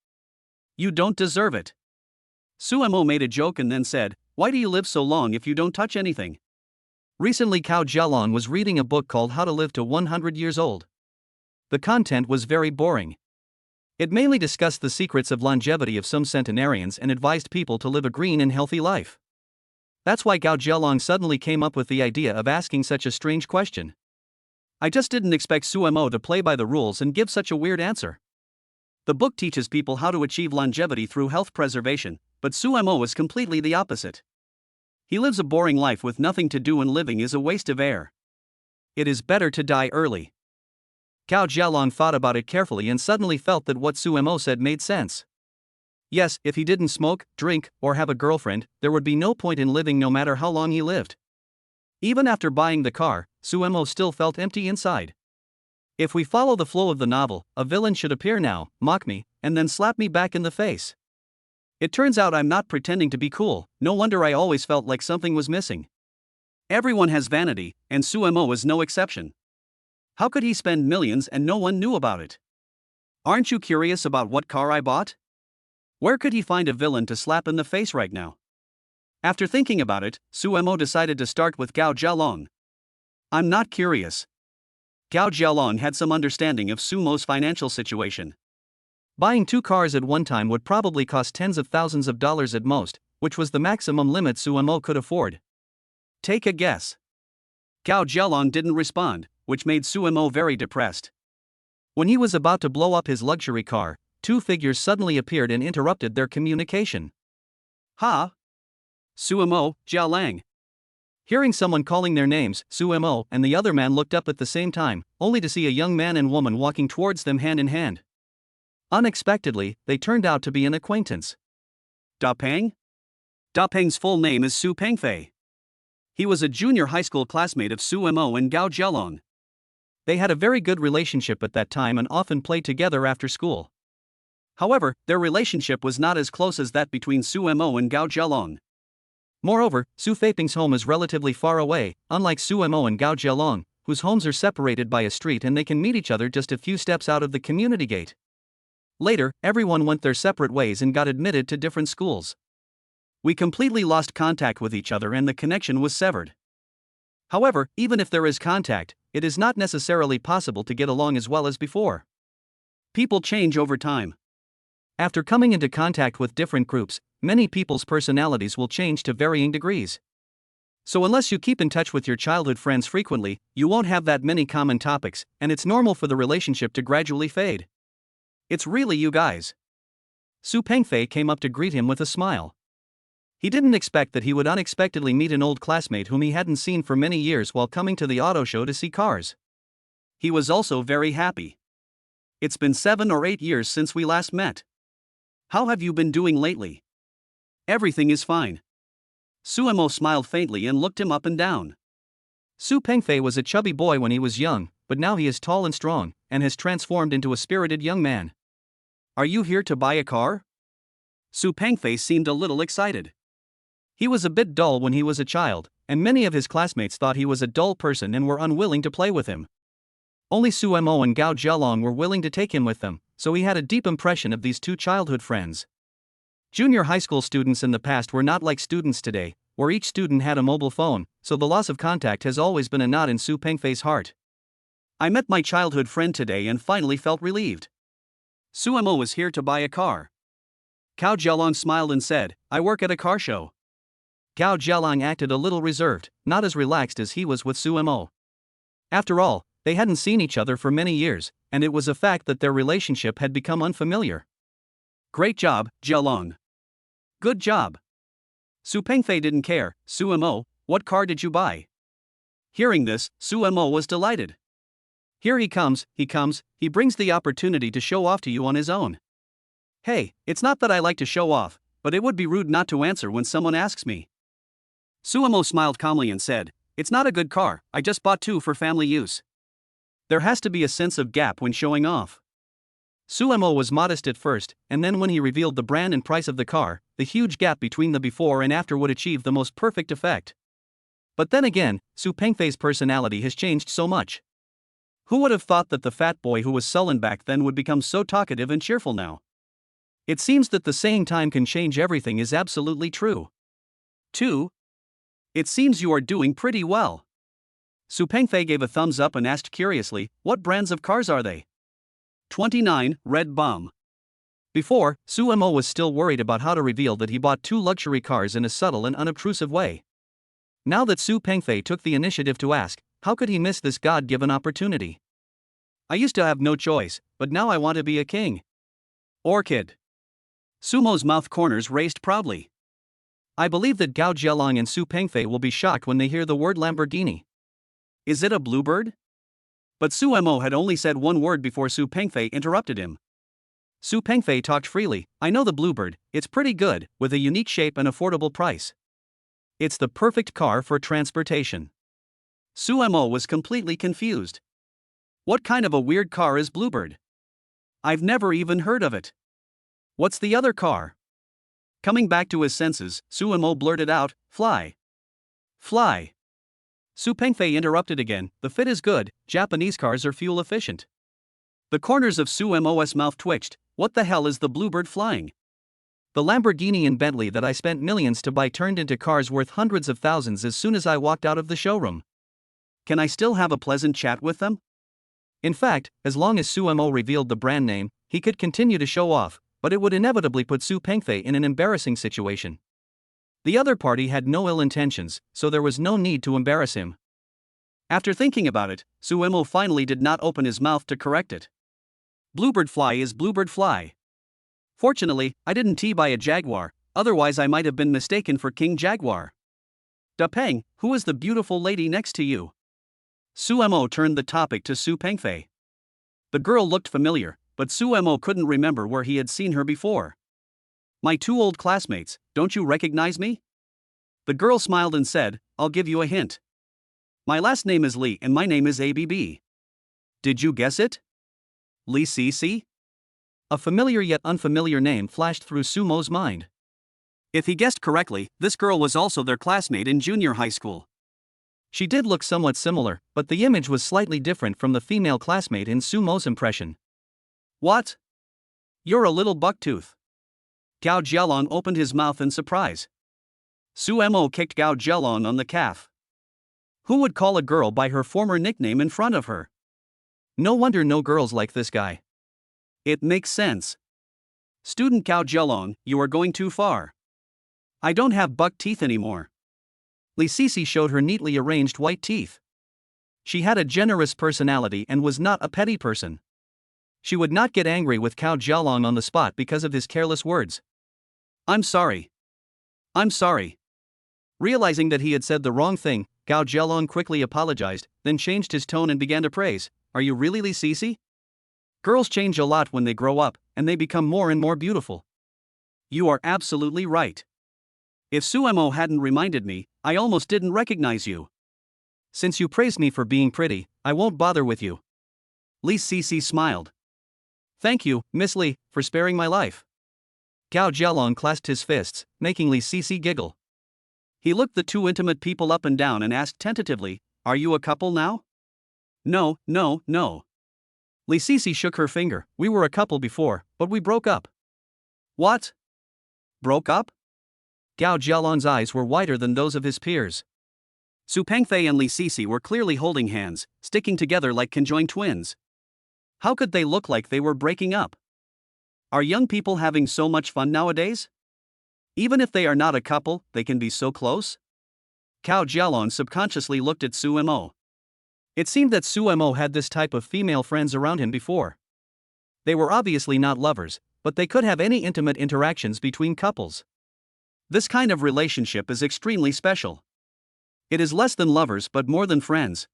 You don't deserve it. Suemo made a joke and then said, why do you live so long if you don't touch anything? Recently Gao Jialong was reading a book called How to Live to 100 Years Old. The content was very boring. It mainly discussed the secrets of longevity of some centenarians and advised people to live a green and healthy life. That's why Gao Jialong suddenly came up with the idea of asking such a strange question. I just didn't expect Suemo to play by the rules and give such a weird answer. The book teaches people how to achieve longevity through health preservation, but Suemo is completely the opposite. He lives a boring life with nothing to do and living is a waste of air. It is better to die early. Gao Jialong thought about it carefully and suddenly felt that what Suemo said made sense. Yes, if he didn't smoke, drink, or have a girlfriend, there would be no point in living no matter how long he lived. Even after buying the car, Suemo still felt empty inside. If we follow the flow of the novel, a villain should appear now, mock me, and then slap me back in the face. It turns out I'm not pretending to be cool, no wonder I always felt like something was missing. Everyone has vanity, and Suemo is no exception. How could he spend millions and no one knew about it? Aren't you curious about what car I bought? Where could he find a villain to slap in the face right now? After thinking about it, Suemo decided to start with Gao Jialong. I'm not curious. Gao Jialong had some understanding of Sumo's financial situation. Buying 2 cars at one time would probably cost tens of thousands of dollars at most, which was the maximum limit Suemo could afford. Take a guess. Gao Jialong didn't respond, which made Suemo very depressed. When he was about to blow up his luxury car, 2 figures suddenly appeared and interrupted their communication. Ha! Suemo, Jialang. Hearing someone calling their names, Suemo and the other man looked up at the same time, only to see a young man and woman walking towards them hand in hand. Unexpectedly, they turned out to be an acquaintance. Da Peng? Da Peng's full name is Su Pengfei. He was a junior high school classmate of Suemo and Gao Jialong. They had a very good relationship at that time and often played together after school. However, their relationship was not as close as that between Suemo and Gao Jialong. Moreover, Su Feiping's home is relatively far away, unlike Suemo and Gao Jialong, whose homes are separated by a street and they can meet each other just a few steps out of the community gate. Later, everyone went their separate ways and got admitted to different schools. We completely lost contact with each other and the connection was severed. However, even if there is contact, it is not necessarily possible to get along as well as before. People change over time. After coming into contact with different groups, many people's personalities will change to varying degrees. So unless you keep in touch with your childhood friends frequently, you won't have that many common topics, and it's normal for the relationship to gradually fade. It's really you guys. Su Pengfei came up to greet him with a smile. He didn't expect that he would unexpectedly meet an old classmate whom he hadn't seen for many years while coming to the auto show to see cars. He was also very happy. It's been 7 or 8 years since we last met. How have you been doing lately? Everything is fine. Suemo smiled faintly and looked him up and down. Su Pengfei was a chubby boy when he was young, but now he is tall and strong, and has transformed into a spirited young man. Are you here to buy a car? Su Pengfei seemed a little excited. He was a bit dull when he was a child, and many of his classmates thought he was a dull person and were unwilling to play with him. Only Suemo and Gao Jialong were willing to take him with them, so he had a deep impression of these 2 childhood friends. Junior high school students in the past were not like students today, where each student had a mobile phone, so the loss of contact has always been a knot in Su Pengfei's heart. I met my childhood friend today and finally felt relieved. Suemo was here to buy a car. Gao Jialong smiled and said, I work at a car show. Gao Jialong acted a little reserved, not as relaxed as he was with Suemo. After all, they hadn't seen each other for many years, and it was a fact that their relationship had become unfamiliar. Great job, Jialong. Good job. Su Pengfei didn't care. Suemo, what car did you buy? Hearing this, Suemo was delighted. Here he comes, he brings the opportunity to show off to you on his own. Hey, it's not that I like to show off, but it would be rude not to answer when someone asks me. Suemo smiled calmly and said, It's not a good car, I just bought 2 for family use. There has to be a sense of gap when showing off. Suemo was modest at first, and then when he revealed the brand and price of the car, the huge gap between the before and after would achieve the most perfect effect. But then again, Su Pengfei's personality has changed so much. Who would have thought that the fat boy who was sullen back then would become so talkative and cheerful now? It seems that the saying time can change everything is absolutely true. 2. It seems you are doing pretty well. Su Pengfei gave a thumbs up and asked curiously, what brands of cars are they? 29, Red Bomb. Before, Suemo was still worried about how to reveal that he bought 2 luxury cars in a subtle and unobtrusive way. Now that Su Pengfei took the initiative to ask, how could he miss this God-given opportunity? I used to have no choice, but now I want to be a king. Orchid. Sumo's mouth corners raised proudly. I believe that Gao Jialong and Su Pengfei will be shocked when they hear the word Lamborghini. Is it a bluebird? But Suemo had only said one word before Su Pengfei interrupted him. Su Pengfei talked freely, I know the bluebird, it's pretty good, with a unique shape and affordable price. It's the perfect car for transportation. Suemo was completely confused. What kind of a weird car is Bluebird? I've never even heard of it. What's the other car? Coming back to his senses, Suemo blurted out, Fly. Fly. Su Pengfei interrupted again, the fit is good, Japanese cars are fuel efficient. The corners of Suemo's mouth twitched, what the hell is the Bluebird flying? The Lamborghini and Bentley that I spent millions to buy turned into cars worth hundreds of thousands as soon as I walked out of the showroom. Can I still have a pleasant chat with them? In fact, as long as Suemo revealed the brand name, he could continue to show off, but it would inevitably put Su Pengfei in an embarrassing situation. The other party had no ill intentions, so there was no need to embarrass him. After thinking about it, Suemo finally did not open his mouth to correct it. Bluebird Fly is Bluebird Fly. Fortunately, I didn't buy a Jaguar, otherwise I might have been mistaken for King Jaguar. Da Peng, who is the beautiful lady next to you? Suemo turned the topic to Su Pengfei. The girl looked familiar, but Suemo couldn't remember where he had seen her before. My two old classmates, don't you recognize me? The girl smiled and said, I'll give you a hint. My last name is Lee and my name is ABB. Did you guess it? Lee CC? A familiar yet unfamiliar name flashed through Sumo's mind. If he guessed correctly, this girl was also their classmate in junior high school. She did look somewhat similar, but the image was slightly different from the female classmate in Sumo's impression. What? You're a little bucktooth. Gao Jialong opened his mouth in surprise. Suemo kicked Gao Jialong on the calf. Who would call a girl by her former nickname in front of her? No wonder no girls like this guy. It makes sense. Student Gao Jialong, you are going too far. I don't have buck teeth anymore. Li Sisi showed her neatly arranged white teeth. She had a generous personality and was not a petty person. She would not get angry with Gao Jialong on the spot because of his careless words. I'm sorry. I'm sorry. Realizing that he had said the wrong thing, Gao Jialong quickly apologized, then changed his tone and began to praise. Are you really Li Sisi? Girls change a lot when they grow up, and they become more and more beautiful. You are absolutely right. If Suemo hadn't reminded me, I almost didn't recognize you. Since you praised me for being pretty, I won't bother with you. Li Sisi smiled. Thank you, Miss Li, for sparing my life. Gao Jialong clasped his fists, making Li Sisi giggle. He looked the two intimate people up and down and asked tentatively, Are you a couple now? No, no, no. Li Sisi shook her finger. We were a couple before, but we broke up. What? Broke up? Gao Jialong's eyes were wider than those of his peers. Su Pengfei and Li Sisi were clearly holding hands, sticking together like conjoined twins. How could they look like they were breaking up? Are young people having so much fun nowadays? Even if they are not a couple, they can be so close? Gao Jialong subconsciously looked at Suemo. It seemed that Suemo had this type of female friends around him before. They were obviously not lovers, but they could have any intimate interactions between couples. This kind of relationship is extremely special. It is less than lovers but more than friends.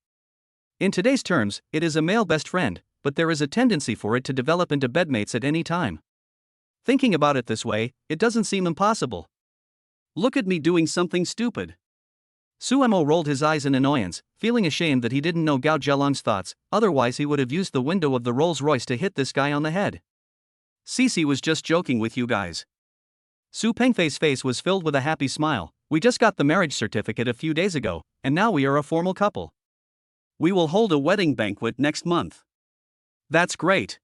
In today's terms, it is a male best friend, but there is a tendency for it to develop into bedmates at any time. Thinking about it this way, it doesn't seem impossible. Look at me doing something stupid. Suemo rolled his eyes in annoyance, feeling ashamed that he didn't know Gao Jialong's thoughts, otherwise he would have used the window of the Rolls-Royce to hit this guy on the head. Sisi was just joking with you guys. Su Pengfei's face was filled with a happy smile. We just got the marriage certificate a few days ago, and now we are a formal couple. We will hold a wedding banquet next month. That's great.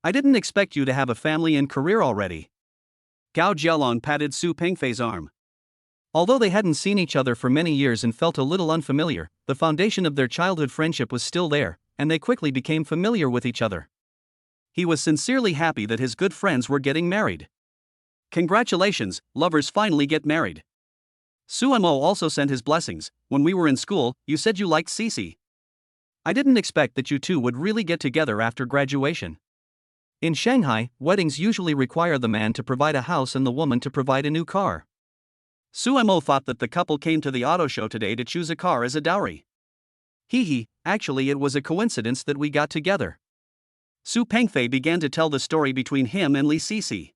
I didn't expect you to have a family and career already. Gao Jialong patted Su Pengfei's arm. Although they hadn't seen each other for many years and felt a little unfamiliar, the foundation of their childhood friendship was still there, and they quickly became familiar with each other. He was sincerely happy that his good friends were getting married. Congratulations, lovers finally get married. Suemo also sent his blessings. When we were in school, you said you liked Sisi. I didn't expect that you two would really get together after graduation. In Shanghai, weddings usually require the man to provide a house and the woman to provide a new car. Suemo thought that the couple came to the auto show today to choose a car as a dowry. Actually it was a coincidence that we got together. Su Pengfei began to tell the story between him and Li Sisi.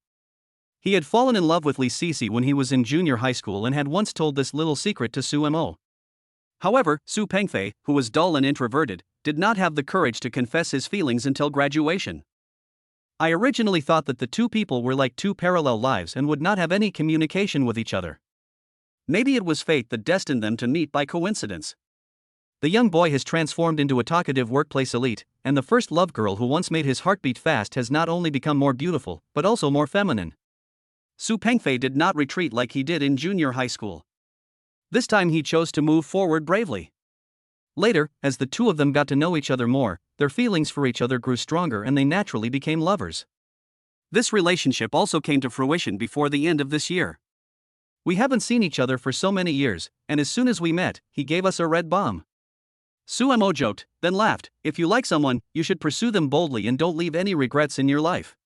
He had fallen in love with Li Sisi when he was in junior high school and had once told this little secret to Suemo. However, Su Pengfei, who was dull and introverted, did not have the courage to confess his feelings until graduation. I originally thought that the two people were like two parallel lives and would not have any communication with each other. Maybe it was fate that destined them to meet by coincidence. The young boy has transformed into a talkative workplace elite, and the first love girl who once made his heart beat fast has not only become more beautiful, but also more feminine. Su Pengfei did not retreat like he did in junior high school. This time he chose to move forward bravely. Later, as the two of them got to know each other more, their feelings for each other grew stronger and they naturally became lovers. This relationship also came to fruition before the end of this year. We haven't seen each other for so many years, and as soon as we met, he gave us a red bomb. Suemo joked, then laughed, "If you like someone, you should pursue them boldly and don't leave any regrets in your life."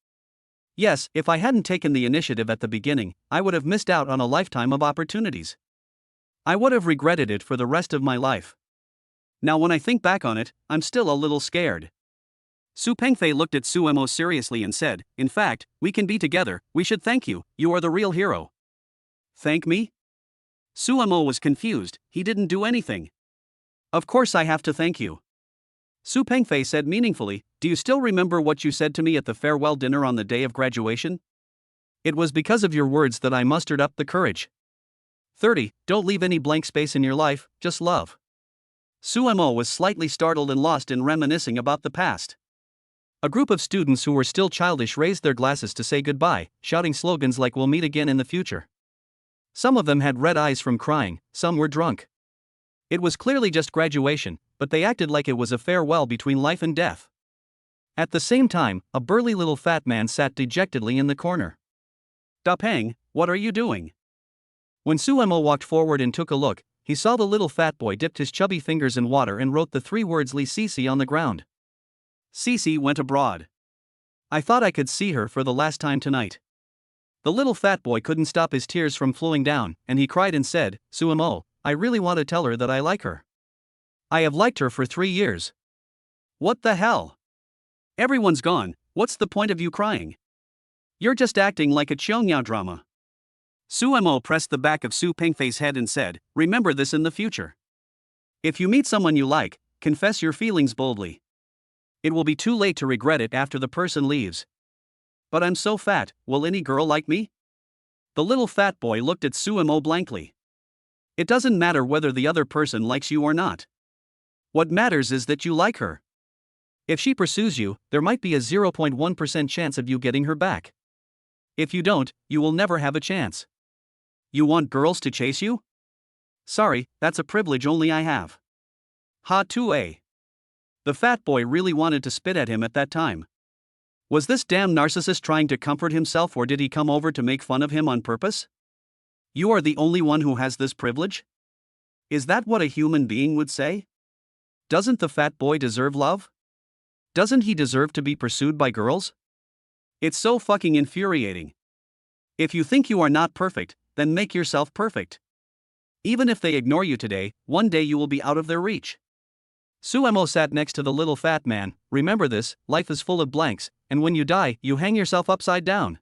Yes, if I hadn't taken the initiative at the beginning, I would have missed out on a lifetime of opportunities. I would have regretted it for the rest of my life. Now when I think back on it, I'm still a little scared. Su Pengfei looked at Suemo seriously and said, "In fact, we can be together, we should thank you, you are the real hero." Thank me? Suemo was confused, he didn't do anything. Of course I have to thank you. Su Pengfei said meaningfully, "Do you still remember what you said to me at the farewell dinner on the day of graduation? It was because of your words that I mustered up the courage. 30. Don't leave any blank space in your life, just love." Suemo was slightly startled and lost in reminiscing about the past. A group of students who were still childish raised their glasses to say goodbye, shouting slogans like "We'll meet again in the future." Some of them had red eyes from crying, some were drunk. It was clearly just graduation, but they acted like it was a farewell between life and death. At the same time, a burly little fat man sat dejectedly in the corner. "Da Peng, what are you doing?" When Suemo walked forward and took a look, he saw the little fat boy dipped his chubby fingers in water and wrote the 3 words "Li Sisi" on the ground. Sisi went abroad. I thought I could see her for the last time tonight. The little fat boy couldn't stop his tears from flowing down, and he cried and said, "Suemo, I really want to tell her that I like her. I have liked her for 3 years. What the hell? Everyone's gone, what's the point of you crying? You're just acting like a Cheongya drama." Suemo pressed the back of Su Pengfei's head and said, "Remember this in the future. If you meet someone you like, confess your feelings boldly. It will be too late to regret it after the person leaves." "But I'm so fat, will any girl like me?" The little fat boy looked at Suemo blankly. "It doesn't matter whether the other person likes you or not. What matters is that you like her. If she pursues you, there might be a 0.1% chance of you getting her back. If you don't, you will never have a chance. You want girls to chase you? Sorry, that's a privilege only I have." Ha 2a. The fat boy really wanted to spit at him at that time. Was this damn narcissist trying to comfort himself, or did he come over to make fun of him on purpose? "You are the only one who has this privilege?" Is that what a human being would say? Doesn't the fat boy deserve love? Doesn't he deserve to be pursued by girls? It's so fucking infuriating. If you think you are not perfect, then make yourself perfect. Even if they ignore you today, one day you will be out of their reach. Suemo sat next to the little fat man. "Remember this, life is full of blanks, and when you die, you hang yourself upside down.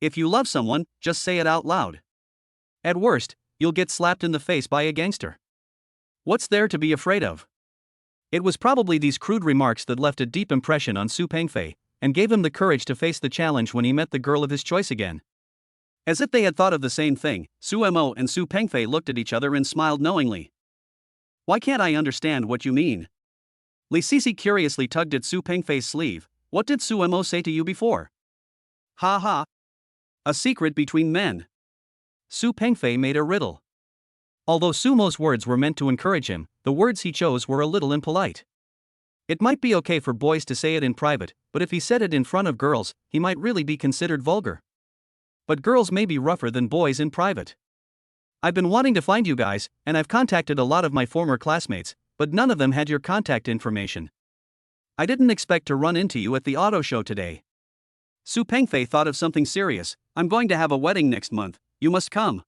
If you love someone, just say it out loud. At worst, you'll get slapped in the face by a gangster. What's there to be afraid of?" It was probably these crude remarks that left a deep impression on Su Pengfei, and gave him the courage to face the challenge when he met the girl of his choice again. As if they had thought of the same thing, Suemo and Su Pengfei looked at each other and smiled knowingly. "Why can't I understand what you mean?" Li Sisi curiously tugged at Su Pengfei's sleeve. "What did Suemo say to you before?" "Ha ha. A secret between men." Su Pengfei made a riddle. Although Sumo's words were meant to encourage him, the words he chose were a little impolite. It might be okay for boys to say it in private, but if he said it in front of girls, he might really be considered vulgar. But girls may be rougher than boys in private. "I've been wanting to find you guys, and I've contacted a lot of my former classmates, but none of them had your contact information. I didn't expect to run into you at the auto show today." Su Pengfei thought of something serious. "I'm going to have a wedding next month, you must come."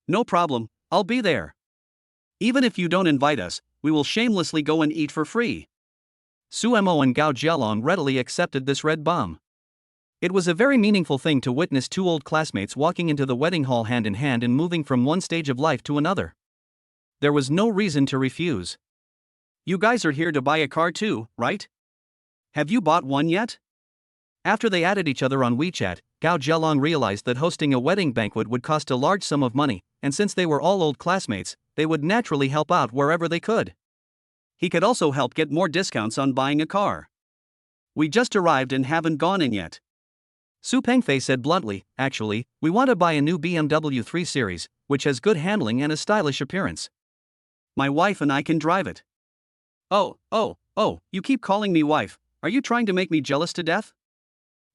"No problem, I'll be there. Even if you don't invite us, we will shamelessly go and eat for free." Suemo and Gao Jialong readily accepted this red bomb. It was a very meaningful thing to witness two old classmates walking into the wedding hall hand in hand and moving from one stage of life to another. There was no reason to refuse. You guys are here to buy a car too, right? Have you bought one yet? After they added each other on WeChat, Gao Jialong realized that hosting a wedding banquet would cost a large sum of money, and since they were all old classmates, they would naturally help out wherever they could. He could also help get more discounts on buying a car. We just arrived and haven't gone in yet. Su Pengfei said bluntly, actually, we want to buy a new BMW 3 Series, which has good handling and a stylish appearance. My wife and I can drive it. Oh, you keep calling me wife, are you trying to make me jealous to death?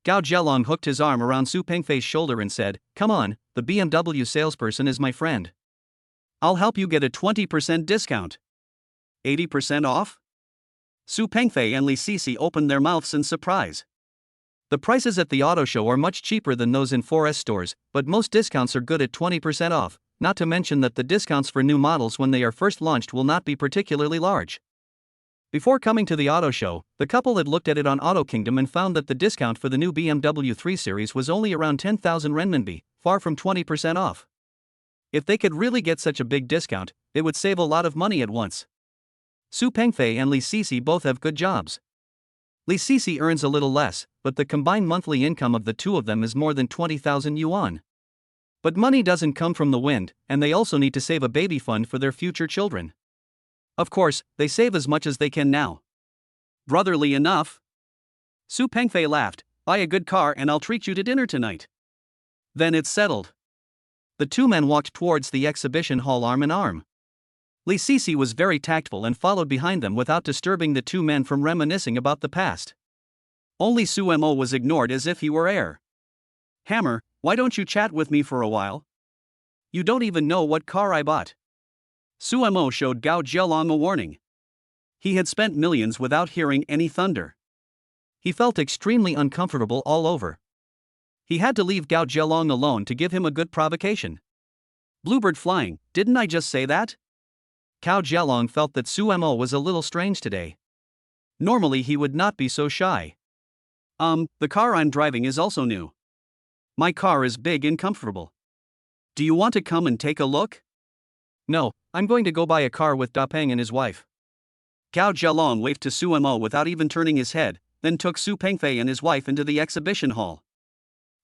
Gao Jialong hooked his arm around Su Pengfei's shoulder and said, come on, the BMW salesperson is my friend. I'll help you get a 20% discount. 80% off? Su Pengfei and Li Sisi opened their mouths in surprise. The prices at the auto show are much cheaper than those in 4S stores, but most discounts are good at 20% off, not to mention that the discounts for new models when they are first launched will not be particularly large. Before coming to the auto show, the couple had looked at it on Auto Kingdom and found that the discount for the new BMW 3 Series was only around 10,000 renminbi, far from 20% off. If they could really get such a big discount, it would save a lot of money at once. Su Pengfei and Li Sisi both have good jobs. Li Sisi earns a little less, but the combined monthly income of the two of them is more than 20,000 yuan. But money doesn't come from the wind, and they also need to save a baby fund for their future children. Of course, they save as much as they can now. Brotherly enough. Su Pengfei laughed, buy a good car and I'll treat you to dinner tonight. Then it's settled. The two men walked towards the exhibition hall arm in arm. Li Sisi was very tactful and followed behind them without disturbing the two men from reminiscing about the past. Only Su Mo was ignored as if he were air. Hammer, why don't you chat with me for a while? You don't even know what car I bought. Su Mo showed Gao Jialong a warning. He had spent millions without hearing any thunder. He felt extremely uncomfortable all over. He had to leave Gao Jialong alone to give him a good provocation. Bluebird flying, didn't I just say that? Gao Jialong felt that Su Mo was a little strange today. Normally he would not be so shy. The car I'm driving is also new. My car is big and comfortable. Do you want to come and take a look? No, I'm going to go buy a car with Da Peng and his wife. Gao Jialong waved to Su Mo without even turning his head, then took Su Pengfei and his wife into the exhibition hall.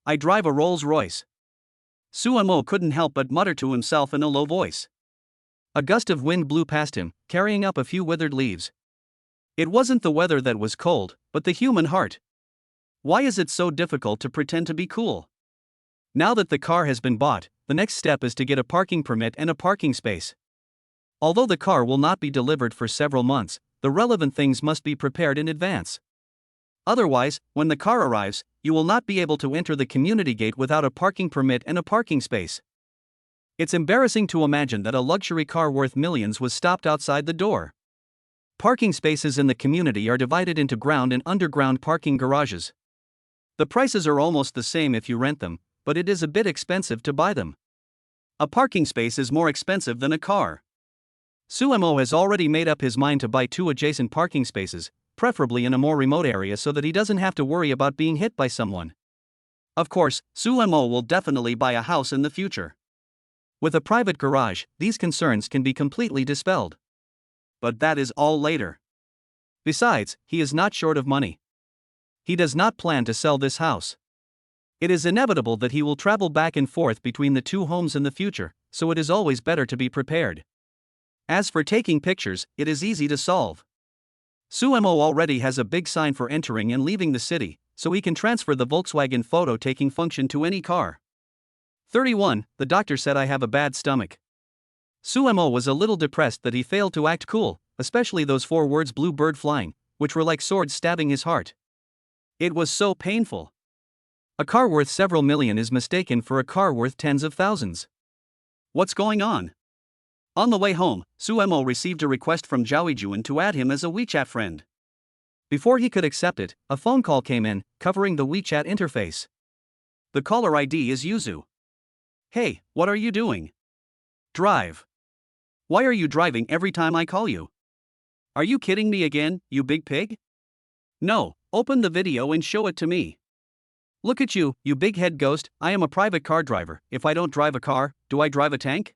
I drive a Rolls-Royce. Su Mo couldn't help but mutter to himself in a low voice. A gust of wind blew past him, carrying up a few withered leaves. It wasn't the weather that was cold, but the human heart. Why is it so difficult to pretend to be cool? Now that the car has been bought, the next step is to get a parking permit and a parking space. Although the car will not be delivered for several months, the relevant things must be prepared in advance. Otherwise, when the car arrives, you will not be able to enter the community gate without a parking permit and a parking space. It's embarrassing to imagine that a luxury car worth millions was stopped outside the door. Parking spaces in the community are divided into ground and underground parking garages. The prices are almost the same if you rent them, but it is a bit expensive to buy them. A parking space is more expensive than a car. Su Mo has already made up his mind to buy 2 adjacent parking spaces, preferably in a more remote area so that he doesn't have to worry about being hit by someone. Of course, Su Mo will definitely buy a house in the future. With a private garage, these concerns can be completely dispelled. But that is all later. Besides, he is not short of money. He does not plan to sell this house. It is inevitable that he will travel back and forth between the two homes in the future, so it is always better to be prepared. As for taking pictures, it is easy to solve. Su Mo already has a big sign for entering and leaving the city, so he can transfer the Volkswagen photo-taking function to any car. 31. The doctor said I have a bad stomach. Su Mo was a little depressed that he failed to act cool, especially those 4 words blue bird flying, which were like swords stabbing his heart. It was so painful. A car worth several million is mistaken for a car worth tens of thousands. What's going on? On the way home, Su Mo received a request from Zhao Yijuan to add him as a WeChat friend. Before he could accept it, a phone call came in, covering the WeChat interface. The caller ID is Yuzu. Hey, what are you doing? Drive. Why are you driving every time I call you? Are you kidding me again, you big pig? No, open the video and show it to me. Look at you, you big head ghost, I am a private car driver. If I don't drive a car, do I drive a tank?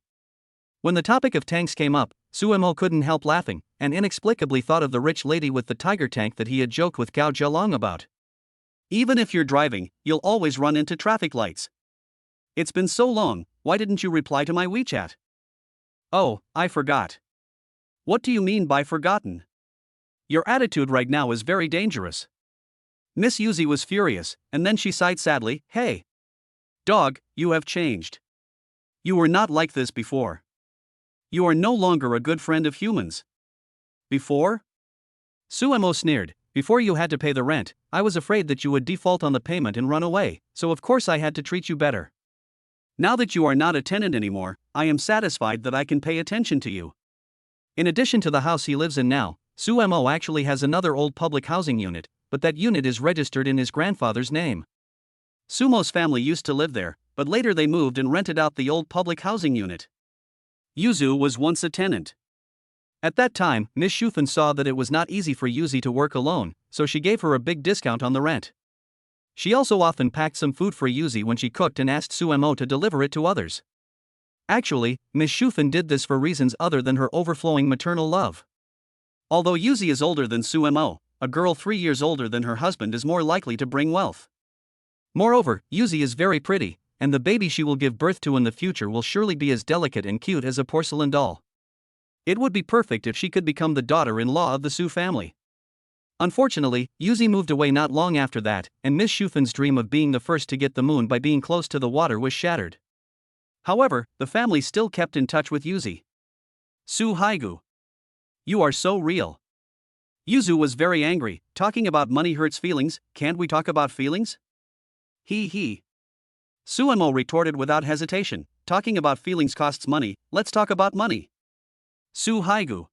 When the topic of tanks came up, Suemo couldn't help laughing, and inexplicably thought of the rich lady with the tiger tank that he had joked with Gao Jialong about. Even if you're driving, you'll always run into traffic lights. It's been so long, why didn't you reply to my WeChat? Oh, I forgot. What do you mean by forgotten? Your attitude right now is very dangerous. Miss Yuzi was furious, and then she sighed sadly, hey. Dog, you have changed. You were not like this before. You are no longer a good friend of humans. Before? Suemo sneered, before you had to pay the rent, I was afraid that you would default on the payment and run away, so of course I had to treat you better. Now that you are not a tenant anymore, I am satisfied that I can pay attention to you. In addition to the house he lives in now, Suemo actually has another old public housing unit, but that unit is registered in his grandfather's name. Sumo's family used to live there, but later they moved and rented out the old public housing unit. Yuzu was once a tenant. At that time, Miss Shufan saw that it was not easy for Yuzi to work alone, so she gave her a big discount on the rent. She also often packed some food for Yuzi when she cooked and asked Suemo to deliver it to others. Actually, Miss Shufan did this for reasons other than her overflowing maternal love. Although Yuzi is older than Suemo, a girl 3 years older than her husband is more likely to bring wealth. Moreover, Yuzi is very pretty, and the baby she will give birth to in the future will surely be as delicate and cute as a porcelain doll. It would be perfect if she could become the daughter-in-law of the Su family. Unfortunately, Yuzi moved away not long after that, and Miss Shufan's dream of being the first to get the moon by being close to the water was shattered. However, the family still kept in touch with Yuzi. Su Haigu. You are so real. Yuzu was very angry. Talking about money hurts feelings, can't we talk about feelings? He. Suemo retorted without hesitation, talking about feelings costs money, let's talk about money. Su Haigu.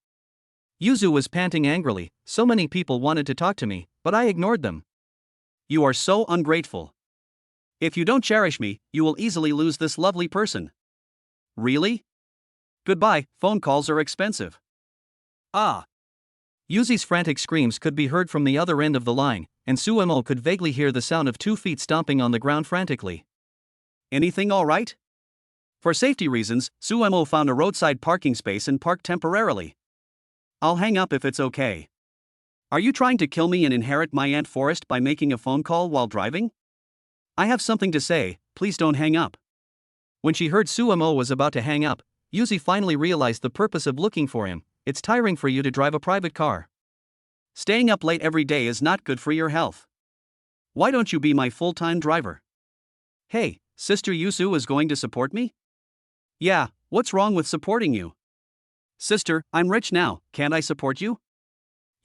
Yuzu was panting angrily, so many people wanted to talk to me, but I ignored them. You are so ungrateful. If you don't cherish me, you will easily lose this lovely person. Really? Goodbye, phone calls are expensive. Ah. Yuzi's frantic screams could be heard from the other end of the line, and Suemo could vaguely hear the sound of 2 feet stomping on the ground frantically. Anything all right? For safety reasons, Suemo found a roadside parking space and parked temporarily. I'll hang up if it's okay. Are you trying to kill me and inherit my Aunt Forest by making a phone call while driving? I have something to say, please don't hang up. When she heard Suemo was about to hang up, Yuzi finally realized the purpose of looking for him. It's tiring for you to drive a private car. Staying up late every day is not good for your health. Why don't you be my full-time driver? Hey, Sister Yusu is going to support me? Yeah, what's wrong with supporting you? Sister, I'm rich now, can't I support you?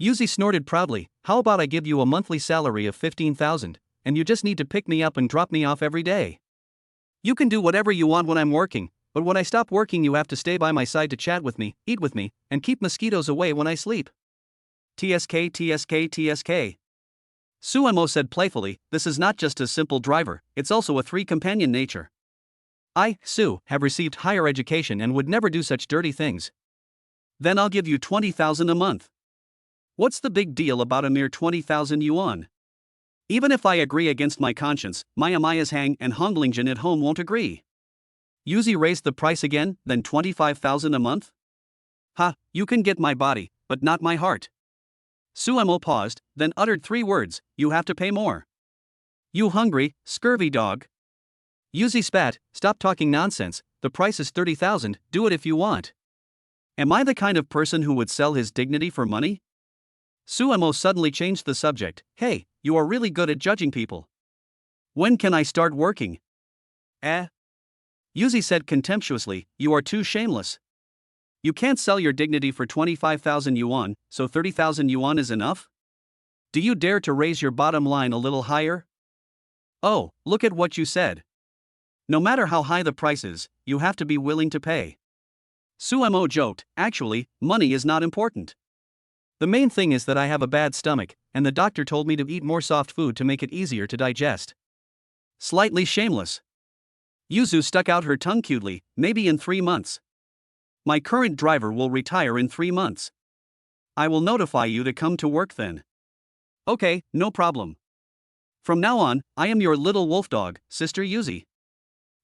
Yuzi snorted proudly, how about I give you a monthly salary of 15,000, and you just need to pick me up and drop me off every day? You can do whatever you want when I'm working, but when I stop working you have to stay by my side to chat with me, eat with me, and keep mosquitoes away when I sleep. TSK. Suemo said playfully, this is not just a simple driver, it's also a 3-companion nature. I, Su, have received higher education and would never do such dirty things. Then I'll give you 20,000 a month. What's the big deal about a mere 20,000 yuan? Even if I agree against my conscience, Maya Maya's Hang and Honglingjian at home won't agree. Yuzi raised the price again, then 25,000 a month? Ha, you can get my body, but not my heart. Suemo paused, then uttered 3 words, you have to pay more. You hungry, scurvy dog. Yuzi spat, stop talking nonsense, the price is 30,000, do it if you want. Am I the kind of person who would sell his dignity for money? Suemo suddenly changed the subject, hey, you are really good at judging people. When can I start working? Yuzi said contemptuously, you are too shameless. You can't sell your dignity for 25,000 yuan, so 30,000 yuan is enough? Do you dare to raise your bottom line a little higher? Oh, look at what you said. No matter how high the price is, you have to be willing to pay. Suemo joked, actually, money is not important. The main thing is that I have a bad stomach, and the doctor told me to eat more soft food to make it easier to digest. Slightly shameless. Yuzu stuck out her tongue cutely, maybe in 3 months. My current driver will retire in 3 months. I will notify you to come to work then. Okay, no problem. From now on, I am your little wolf dog, Sister Yuzi.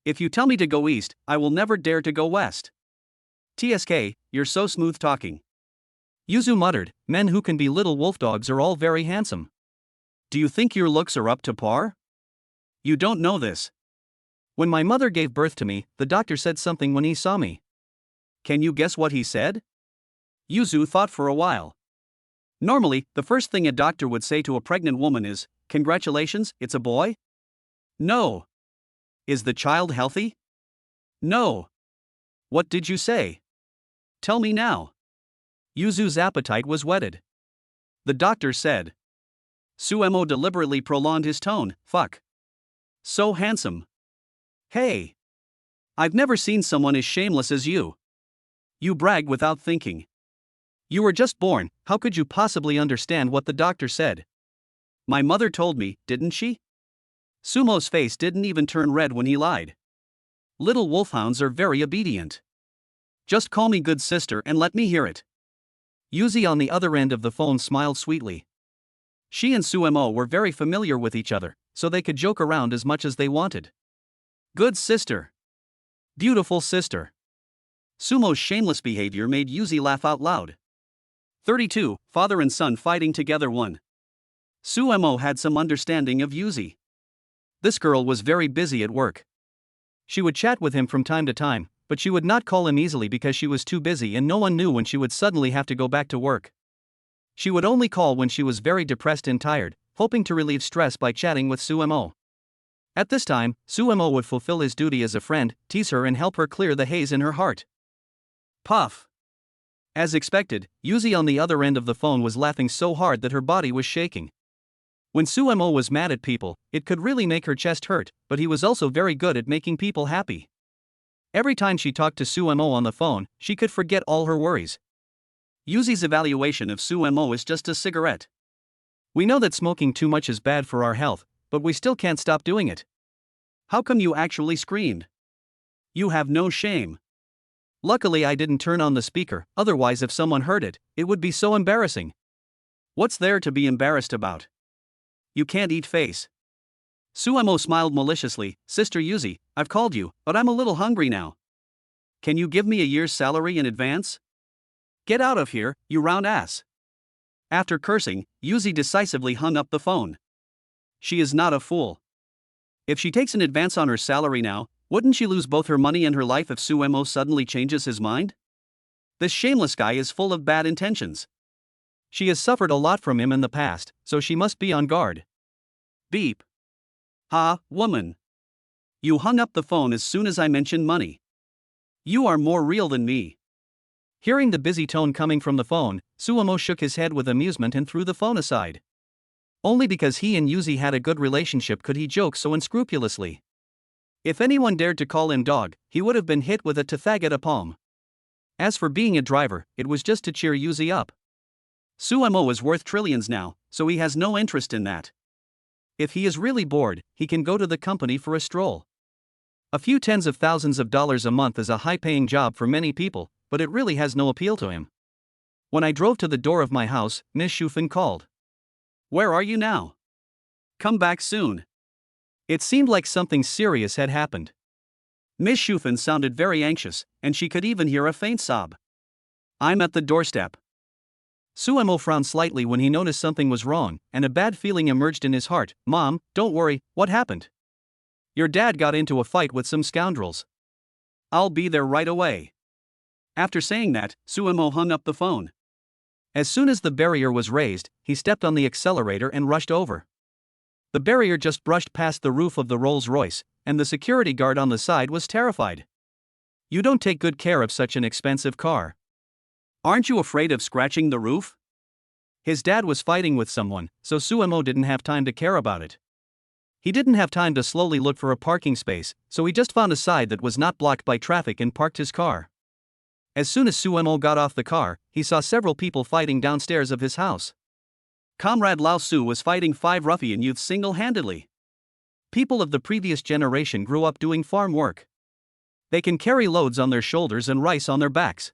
If you tell me to go east, I will never dare to go west. TSK, you're so smooth talking. Yuzu muttered, men who can be little wolf dogs are all very handsome. Do you think your looks are up to par? You don't know this. When my mother gave birth to me, the doctor said something when he saw me. Can you guess what he said? Yuzu thought for a while. Normally, the first thing a doctor would say to a pregnant woman is, "Congratulations, it's a boy?" No. Is the child healthy? No. What did you say? Tell me now. Yuzu's appetite was whetted. The doctor said. Suemo deliberately prolonged his tone, fuck. So handsome. Hey. I've never seen someone as shameless as you. You brag without thinking. You were just born, how could you possibly understand what the doctor said? My mother told me, didn't she? Sumo's face didn't even turn red when he lied. Little wolfhounds are very obedient. Just call me good sister and let me hear it. Yuzi on the other end of the phone smiled sweetly. She and Suemo were very familiar with each other, so they could joke around as much as they wanted. Good sister. Beautiful sister. Sumo's shameless behavior made Yuzi laugh out loud. 32, father and son fighting together 1. Suemo had some understanding of Yuzi. This girl was very busy at work. She would chat with him from time to time, but she would not call him easily because she was too busy and no one knew when she would suddenly have to go back to work. She would only call when she was very depressed and tired, hoping to relieve stress by chatting with Suemo. At this time, Suemo would fulfill his duty as a friend, tease her and help her clear the haze in her heart. Puff. As expected, Yuzi on the other end of the phone was laughing so hard that her body was shaking. When Suemo was mad at people, it could really make her chest hurt, but he was also very good at making people happy. Every time she talked to Suemo on the phone, she could forget all her worries. Yuzi's evaluation of Suemo is just a cigarette. We know that smoking too much is bad for our health, but we still can't stop doing it. How come you actually screamed? You have no shame. Luckily I didn't turn on the speaker, otherwise if someone heard it, it would be so embarrassing. What's there to be embarrassed about? You can't eat face. Suemo smiled maliciously, Sister Yuzi, I've called you, but I'm a little hungry now. Can you give me a year's salary in advance? Get out of here, you round ass. After cursing, Yuzi decisively hung up the phone. She is not a fool. If she takes an advance on her salary now, wouldn't she lose both her money and her life if Suemo suddenly changes his mind? This shameless guy is full of bad intentions. She has suffered a lot from him in the past, so she must be on guard. Beep. Ha, woman. You hung up the phone as soon as I mentioned money. You are more real than me. Hearing the busy tone coming from the phone, Suemo shook his head with amusement and threw the phone aside. Only because he and Yuzi had a good relationship could he joke so unscrupulously. If anyone dared to call him dog, he would have been hit with a tafagata palm. As for being a driver, it was just to cheer Yuzi up. Suemo is worth trillions now, so he has no interest in that. If he is really bored, he can go to the company for a stroll. A few tens of thousands of dollars a month is a high-paying job for many people, but it really has no appeal to him. When I drove to the door of my house, Miss Shufin called. Where are you now? Come back soon. It seemed like something serious had happened. Miss Shufin sounded very anxious, and she could even hear a faint sob. I'm at the doorstep. Suemo frowned slightly when he noticed something was wrong, and a bad feeling emerged in his heart. Mom, don't worry, what happened? Your dad got into a fight with some scoundrels. I'll be there right away. After saying that, Suemo hung up the phone. As soon as the barrier was raised, he stepped on the accelerator and rushed over. The barrier just brushed past the roof of the Rolls-Royce, and the security guard on the side was terrified. You don't take good care of such an expensive car. Aren't you afraid of scratching the roof? His dad was fighting with someone, so Suemo didn't have time to care about it. He didn't have time to slowly look for a parking space, so he just found a side that was not blocked by traffic and parked his car. As soon as Suemo got off the car, he saw several people fighting downstairs of his house. Comrade Lao Su was fighting 5 ruffian youths single-handedly. People of the previous generation grew up doing farm work. They can carry loads on their shoulders and rice on their backs.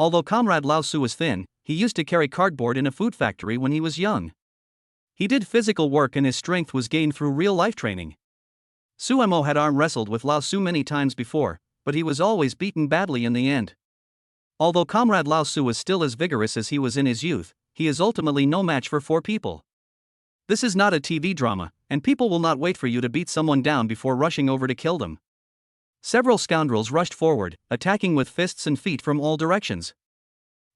Although Comrade Lao Su was thin, he used to carry cardboard in a food factory when he was young. He did physical work and his strength was gained through real-life training. Suemo had arm wrestled with Lao Su many times before, but he was always beaten badly in the end. Although Comrade Lao Su is still as vigorous as he was in his youth, he is ultimately no match for 4 people. This is not a TV drama, and people will not wait for you to beat someone down before rushing over to kill them. Several scoundrels rushed forward, attacking with fists and feet from all directions.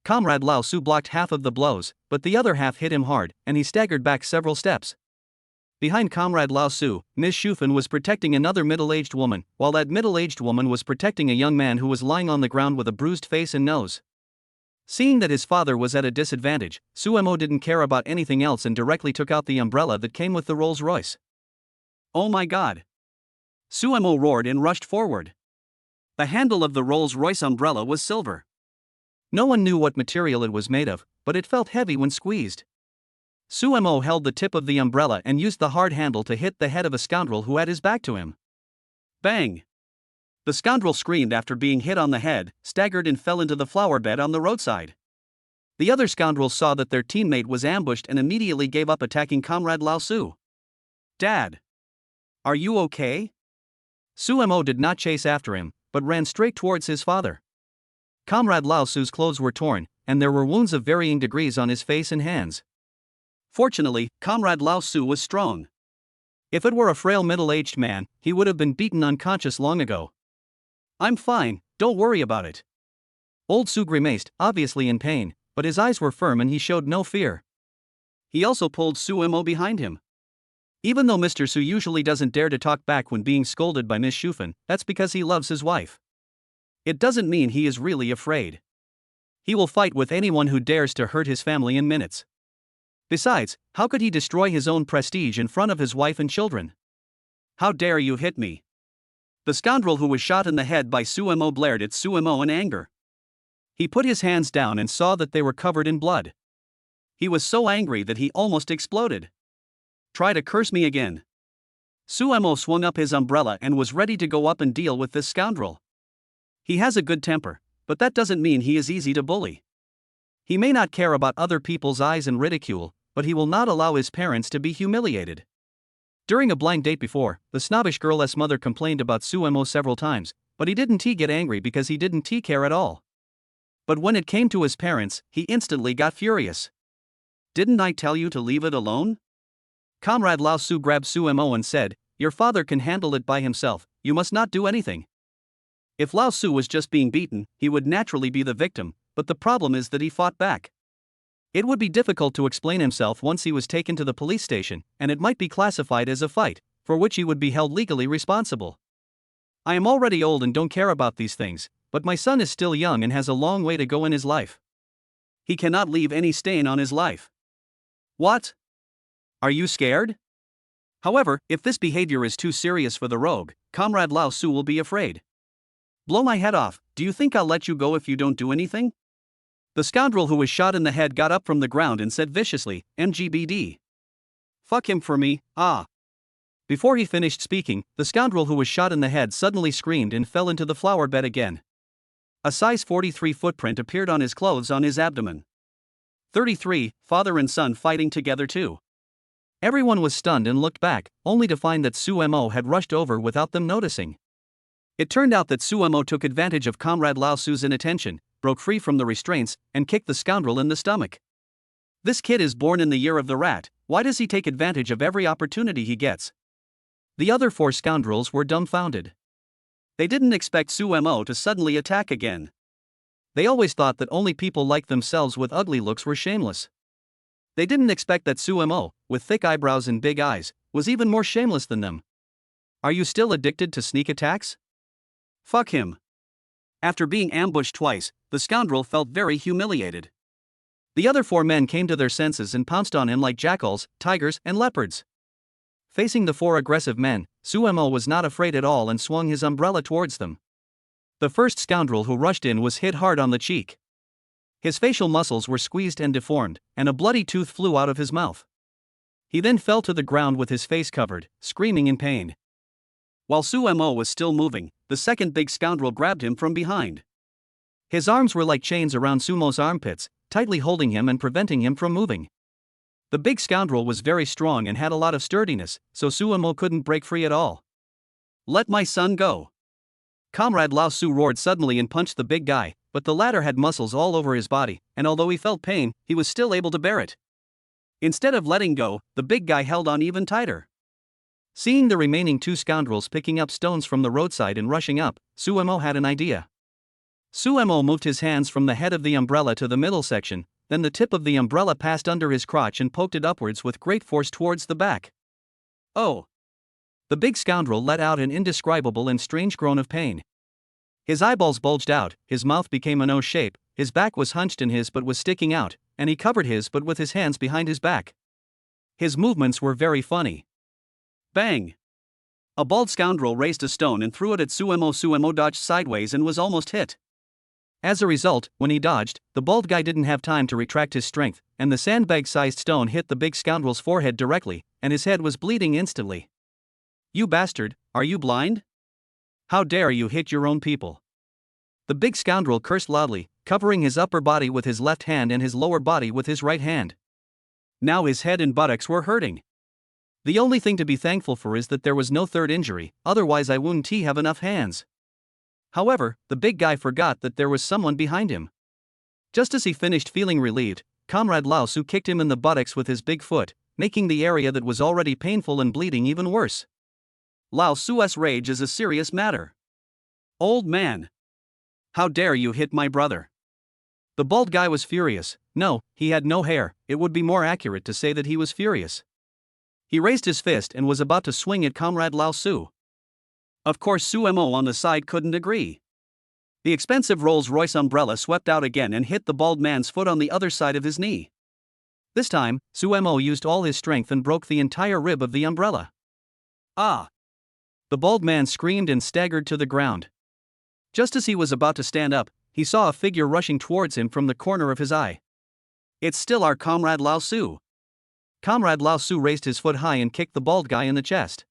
Comrade Lao Su blocked half of the blows, but the other half hit him hard, and he staggered back several steps. Behind Comrade Lao Su, Ms. Shufan was protecting another middle-aged woman, while that middle-aged woman was protecting a young man who was lying on the ground with a bruised face and nose. Seeing that his father was at a disadvantage, Suemo didn't care about anything else and directly took out the umbrella that came with the Rolls-Royce. "Oh my god!" Suemo roared and rushed forward. The handle of the Rolls-Royce umbrella was silver. No one knew what material it was made of, but it felt heavy when squeezed. Suemo held the tip of the umbrella and used the hard handle to hit the head of a scoundrel who had his back to him. Bang! The scoundrel screamed after being hit on the head, staggered and fell into the flower bed on the roadside. The other scoundrels saw that their teammate was ambushed and immediately gave up attacking Comrade Lao Su. "Dad! Are you okay?" Suemo did not chase after him, but ran straight towards his father. Comrade Lao Su's clothes were torn, and there were wounds of varying degrees on his face and hands. Fortunately, Comrade Lao Su was strong. If it were a frail middle-aged man, he would have been beaten unconscious long ago. "I'm fine, don't worry about it." Old Su grimaced, obviously in pain, but his eyes were firm and he showed no fear. He also pulled Suemo behind him. Even though Mr. Su usually doesn't dare to talk back when being scolded by Miss Shufan, that's because he loves his wife. It doesn't mean he is really afraid. He will fight with anyone who dares to hurt his family in minutes. Besides, how could he destroy his own prestige in front of his wife and children? "How dare you hit me?" The scoundrel who was shot in the head by Suemo blared at Suemo in anger. He put his hands down and saw that they were covered in blood. He was so angry that he almost exploded. "Try to curse me again." Suemo swung up his umbrella and was ready to go up and deal with this scoundrel. He has a good temper, but that doesn't mean he is easy to bully. He may not care about other people's eyes and ridicule, but he will not allow his parents to be humiliated. During a blind date before, the snobbish girl's mother complained about Suemo several times, but he didn't get angry because he didn't care at all. But when it came to his parents, he instantly got furious. "Didn't I tell you to leave it alone?" Comrade Lao Su grabbed Suemo and said, "Your father can handle it by himself, you must not do anything." If Lao Su was just being beaten, he would naturally be the victim, but the problem is that he fought back. It would be difficult to explain himself once he was taken to the police station, and it might be classified as a fight, for which he would be held legally responsible. "I am already old and don't care about these things, but my son is still young and has a long way to go in his life. He cannot leave any stain on his life." "What? Are you scared?" However, if this behavior is too serious for the rogue, Comrade Lao Su will be afraid. "Blow my head off, do you think I'll let you go if you don't do anything?" The scoundrel who was shot in the head got up from the ground and said viciously, "MGBD. Fuck him for me, ah." Before he finished speaking, the scoundrel who was shot in the head suddenly screamed and fell into the flower bed again. A size 43 footprint appeared on his clothes on his abdomen. 33, father and son fighting together too. Everyone was stunned and looked back, only to find that Suemo had rushed over without them noticing. It turned out that Suemo took advantage of Comrade Lao Su's inattention, broke free from the restraints, and kicked the scoundrel in the stomach. This kid is born in the year of the rat, why does he take advantage of every opportunity he gets? The other 4 scoundrels were dumbfounded. They didn't expect Suemo to suddenly attack again. They always thought that only people like themselves with ugly looks were shameless. They didn't expect that Suemo, with thick eyebrows and big eyes, was even more shameless than them. Are you still addicted to sneak attacks? Fuck him. After being ambushed twice, the scoundrel felt very humiliated. The other 4 men came to their senses and pounced on him like jackals, tigers, and leopards. Facing the 4 aggressive men, Suemo was not afraid at all and swung his umbrella towards them. The first scoundrel who rushed in was hit hard on the cheek. His facial muscles were squeezed and deformed, and a bloody tooth flew out of his mouth. He then fell to the ground with his face covered, screaming in pain. While Suemo was still moving, the second big scoundrel grabbed him from behind. His arms were like chains around Sumo's armpits, tightly holding him and preventing him from moving. The big scoundrel was very strong and had a lot of sturdiness, so Suemo couldn't break free at all. "Let my son go." Comrade Lao Su roared suddenly and punched the big guy, but the latter had muscles all over his body, and although he felt pain, he was still able to bear it. Instead of letting go, the big guy held on even tighter. Seeing the remaining two scoundrels picking up stones from the roadside and rushing up, Suemo had an idea. Suemo moved his hands from the head of the umbrella to the middle section, then the tip of the umbrella passed under his crotch and poked it upwards with great force towards the back. Oh! The big scoundrel let out an indescribable and strange groan of pain. His eyeballs bulged out, his mouth became an O shape, his back was hunched and his butt was sticking out, and he covered his butt with his hands behind his back. His movements were very funny. Bang! A bald scoundrel raised a stone and threw it at Suemo. Suemo dodged sideways and was almost hit. As a result, when he dodged, the bald guy didn't have time to retract his strength, and the sandbag-sized stone hit the big scoundrel's forehead directly, and his head was bleeding instantly. You bastard, are you blind? How dare you hit your own people? The big scoundrel cursed loudly, covering his upper body with his left hand and his lower body with his right hand. Now his head and buttocks were hurting. The only thing to be thankful for is that there was no third injury, otherwise I wouldn't have enough hands. However, the big guy forgot that there was someone behind him. Just as he finished feeling relieved, Comrade Lao Su kicked him in the buttocks with his big foot, making the area that was already painful and bleeding even worse. Lao Su's rage is a serious matter. Old man! How dare you hit my brother? The bald guy was furious. No, he had no hair, it would be more accurate to say that he was furious. He raised his fist and was about to swing at Comrade Lao Su. Of course Suemo on the side couldn't agree. The expensive Rolls-Royce umbrella swept out again and hit the bald man's foot on the other side of his knee. This time, Suemo used all his strength and broke the entire rib of the umbrella. Ah! The bald man screamed and staggered to the ground. Just as he was about to stand up, he saw a figure rushing towards him from the corner of his eye. It's still our Comrade Lao Su. Comrade Lao Su raised his foot high and kicked the bald guy in the chest.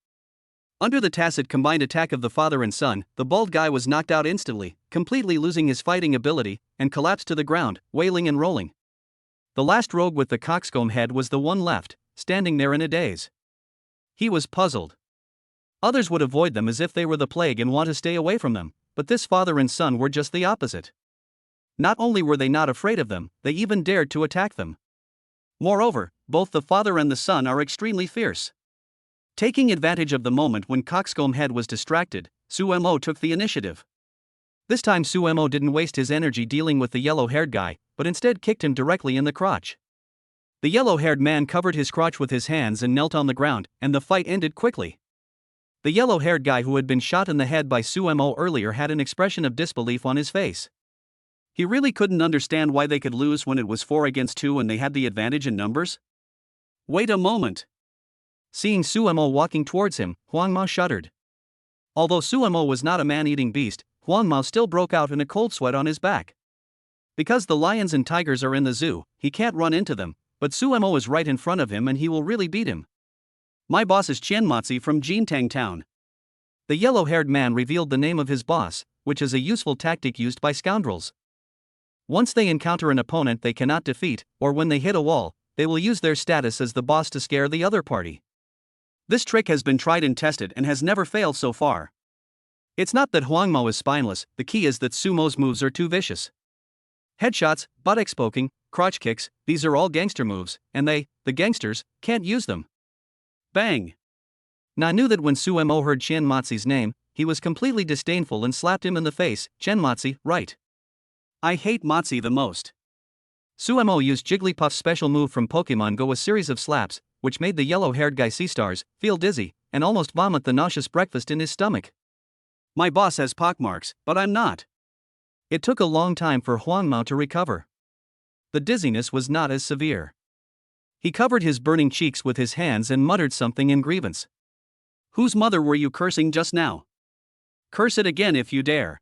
Under the tacit combined attack of the father and son, the bald guy was knocked out instantly, completely losing his fighting ability, and collapsed to the ground, wailing and rolling. The last rogue with the coxcomb head was the one left, standing there in a daze. He was puzzled. Others would avoid them as if they were the plague and want to stay away from them, but this father and son were just the opposite. Not only were they not afraid of them, they even dared to attack them. Moreover, both the father and the son are extremely fierce. Taking advantage of the moment when Coxcomb Head was distracted, Suemo took the initiative. This time Suemo didn't waste his energy dealing with the yellow-haired guy, but instead kicked him directly in the crotch. The yellow-haired man covered his crotch with his hands and knelt on the ground, and the fight ended quickly. The yellow-haired guy who had been shot in the head by Suemo earlier had an expression of disbelief on his face. He really couldn't understand why they could lose when it was 4 against 2 and they had the advantage in numbers. Wait a moment. Seeing Suemo walking towards him, Huang Mao shuddered. Although Suemo was not a man-eating beast, Huang Mao still broke out in a cold sweat on his back. Because the lions and tigers are in the zoo, he can't run into them, but Suemo is right in front of him and he will really beat him. My boss is Qianmatzi from Jintang Town. The yellow-haired man revealed the name of his boss, which is a useful tactic used by scoundrels. Once they encounter an opponent they cannot defeat, or when they hit a wall, they will use their status as the boss to scare the other party. This trick has been tried and tested and has never failed so far. It's not that Huang Mao is spineless, the key is that Sumo's moves are too vicious. Headshots, buttocks poking, crotch kicks, these are all gangster moves, and they, the gangsters, can't use them. Bang! Na knew that when Suemo heard Qianmatzi's name, he was completely disdainful and slapped him in the face. Qianmatzi, right. I hate Matzi the most. Suemo used Jigglypuff's special move from Pokemon Go, a series of slaps, which made the yellow-haired guy see stars, feel dizzy, and almost vomit the nauseous breakfast in his stomach. My boss has pockmarks, but I'm not. It took a long time for Huang Mao to recover. The dizziness was not as severe. He covered his burning cheeks with his hands and muttered something in grievance. Whose mother were you cursing just now? Curse it again if you dare.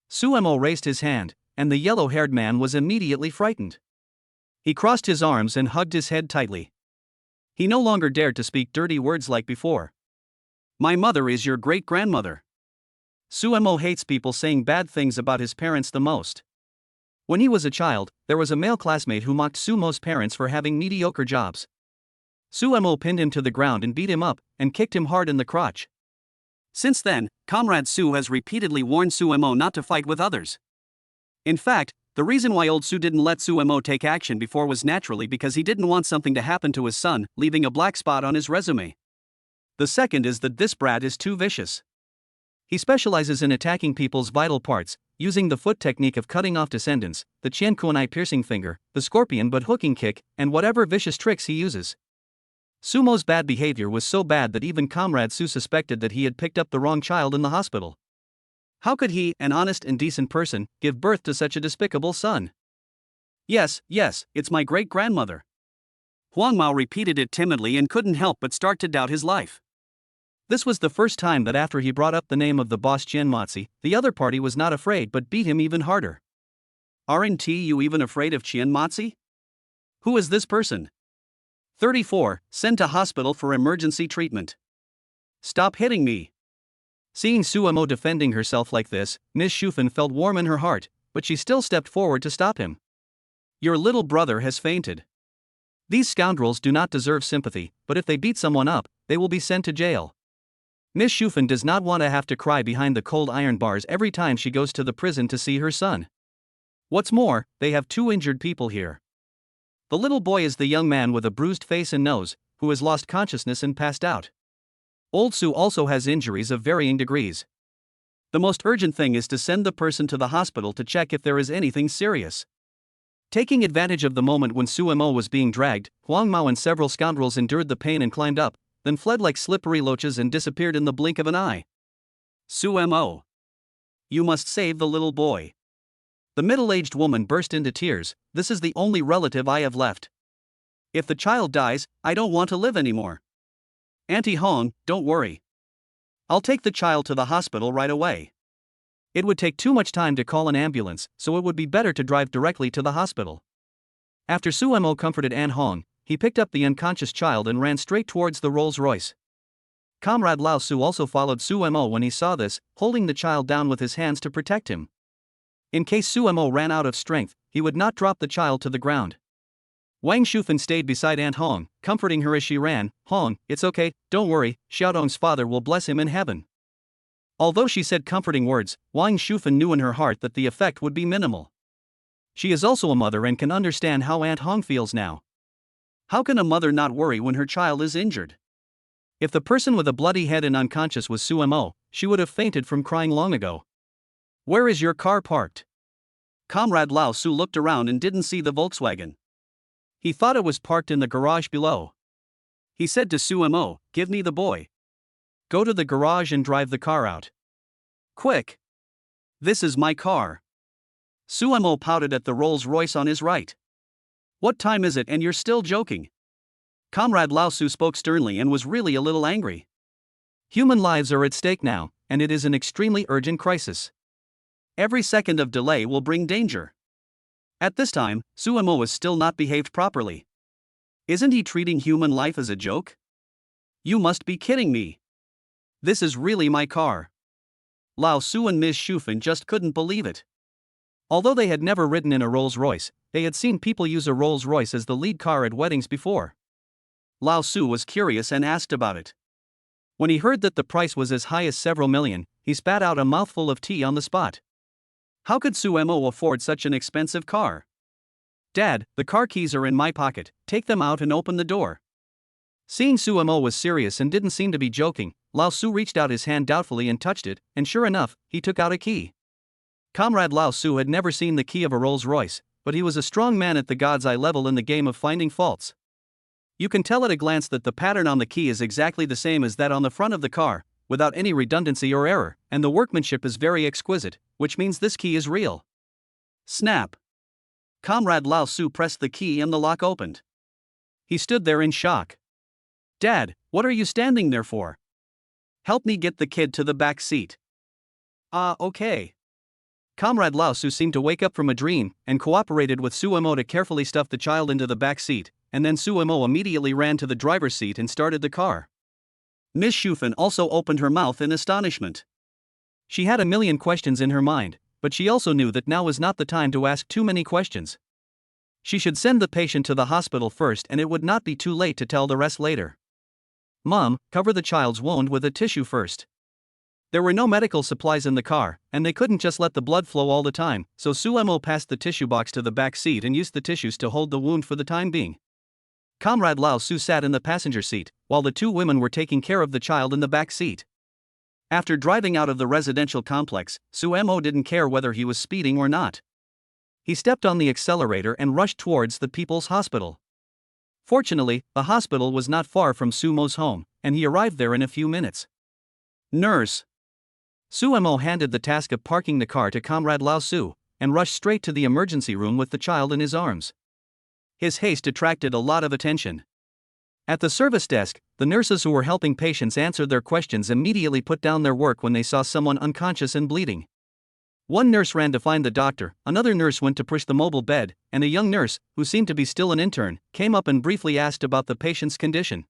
Suemo raised his hand, and the yellow-haired man was immediately frightened. He crossed his arms and hugged his head tightly. He no longer dared to speak dirty words like before. My mother is your great-grandmother. Suemo hates people saying bad things about his parents the most. When he was a child, there was a male classmate who mocked Sumo's parents for having mediocre jobs. Suemo pinned him to the ground and beat him up, and kicked him hard in the crotch. Since then, Comrade Sue has repeatedly warned Suemo not to fight with others. In fact, the reason why old Sue didn't let Suemo take action before was naturally because he didn't want something to happen to his son, leaving a black spot on his resume. The second is that this brat is too vicious. He specializes in attacking people's vital parts, using the foot technique of cutting off descendants, the Chien Kunai piercing finger, the scorpion butt hooking kick, and whatever vicious tricks he uses. Sumo's bad behavior was so bad that even Comrade Sue suspected that he had picked up the wrong child in the hospital. How could he, an honest and decent person, give birth to such a despicable son? Yes, it's my great-grandmother. Huang Mao repeated it timidly and couldn't help but start to doubt his life. This was the first time that after he brought up the name of the boss Qianmozi, the other party was not afraid but beat him even harder. Aren't you even afraid of Qianmozi? Who is this person? 34, sent to hospital for emergency treatment. Stop hitting me. Seeing Suemo defending herself like this, Ms. Shufan felt warm in her heart, but she still stepped forward to stop him. Your little brother has fainted. These scoundrels do not deserve sympathy, but if they beat someone up, they will be sent to jail. Ms. Shufan does not want to have to cry behind the cold iron bars every time she goes to the prison to see her son. What's more, they have 2 injured people here. The little boy is the young man with a bruised face and nose, who has lost consciousness and passed out. Old Sue also has injuries of varying degrees. The most urgent thing is to send the person to the hospital to check if there is anything serious. Taking advantage of the moment when Suemo was being dragged, Huang Mao and several scoundrels endured the pain and climbed up, then fled like slippery loaches and disappeared in the blink of an eye. Suemo! You must save the little boy. The middle-aged woman burst into tears. This is the only relative I have left. If the child dies, I don't want to live anymore. Auntie Hong, don't worry. I'll take the child to the hospital right away. It would take too much time to call an ambulance, so it would be better to drive directly to the hospital. After Suemo comforted Aunt Hong, he picked up the unconscious child and ran straight towards the Rolls-Royce. Comrade Lao Su also followed Suemo when he saw this, holding the child down with his hands to protect him. In case Suemo ran out of strength, he would not drop the child to the ground. Wang Shufan stayed beside Aunt Hong, comforting her as she ran. Hong, it's okay, don't worry, Xiaodong's father will bless him in heaven. Although she said comforting words, Wang Shufan knew in her heart that the effect would be minimal. She is also a mother and can understand how Aunt Hong feels now. How can a mother not worry when her child is injured? If the person with a bloody head and unconscious was Suemo, she would have fainted from crying long ago. Where is your car parked? Comrade Lao Su looked around and didn't see the Volkswagen. He thought it was parked in the garage below. He said to Suemo, give me the boy. Go to the garage and drive the car out. Quick! This is my car. Suemo pouted at the Rolls-Royce on his right. What time is it and you're still joking? Comrade Lao Su spoke sternly and was really a little angry. Human lives are at stake now, and it is an extremely urgent crisis. Every second of delay will bring danger. At this time, Suemo was still not behaved properly. Isn't he treating human life as a joke? You must be kidding me. This is really my car. Lao Su and Ms. Shufan just couldn't believe it. Although they had never ridden in a Rolls-Royce, they had seen people use a Rolls-Royce as the lead car at weddings before. Lao Su was curious and asked about it. When he heard that the price was as high as several million, he spat out a mouthful of tea on the spot. How could Suemo afford such an expensive car? Dad, the car keys are in my pocket, take them out and open the door. Seeing Suemo was serious and didn't seem to be joking, Lao Su reached out his hand doubtfully and touched it, and sure enough, he took out a key. Comrade Lao Su had never seen the key of a Rolls-Royce, but he was a strong man at the God's eye level in the game of finding faults. You can tell at a glance that the pattern on the key is exactly the same as that on the front of the car, without any redundancy or error, and the workmanship is very exquisite, which means this key is real. Snap! Comrade Lao Su pressed the key and the lock opened. He stood there in shock. Dad, what are you standing there for? Help me get the kid to the back seat. Okay. Comrade Lao Su seemed to wake up from a dream, and cooperated with Suemo to carefully stuff the child into the back seat, and then Suemo immediately ran to the driver's seat and started the car. Ms. Shufan also opened her mouth in astonishment. She had a million questions in her mind, but she also knew that now was not the time to ask too many questions. She should send the patient to the hospital first and it would not be too late to tell the rest later. Mom, cover the child's wound with a tissue first. There were no medical supplies in the car, and they couldn't just let the blood flow all the time, so Suemo passed the tissue box to the back seat and used the tissues to hold the wound for the time being. Comrade Lao Su sat in the passenger seat, while the two women were taking care of the child in the back seat. After driving out of the residential complex, Suemo didn't care whether he was speeding or not. He stepped on the accelerator and rushed towards the People's Hospital. Fortunately, the hospital was not far from Sumo's home, and he arrived there in a few minutes. Nurse. Suemo handed the task of parking the car to Comrade Lao Su, and rushed straight to the emergency room with the child in his arms. His haste attracted a lot of attention. At the service desk, the nurses who were helping patients answer their questions immediately put down their work when they saw someone unconscious and bleeding. One nurse ran to find the doctor, another nurse went to push the mobile bed, and a young nurse, who seemed to be still an intern, came up and briefly asked about the patient's condition.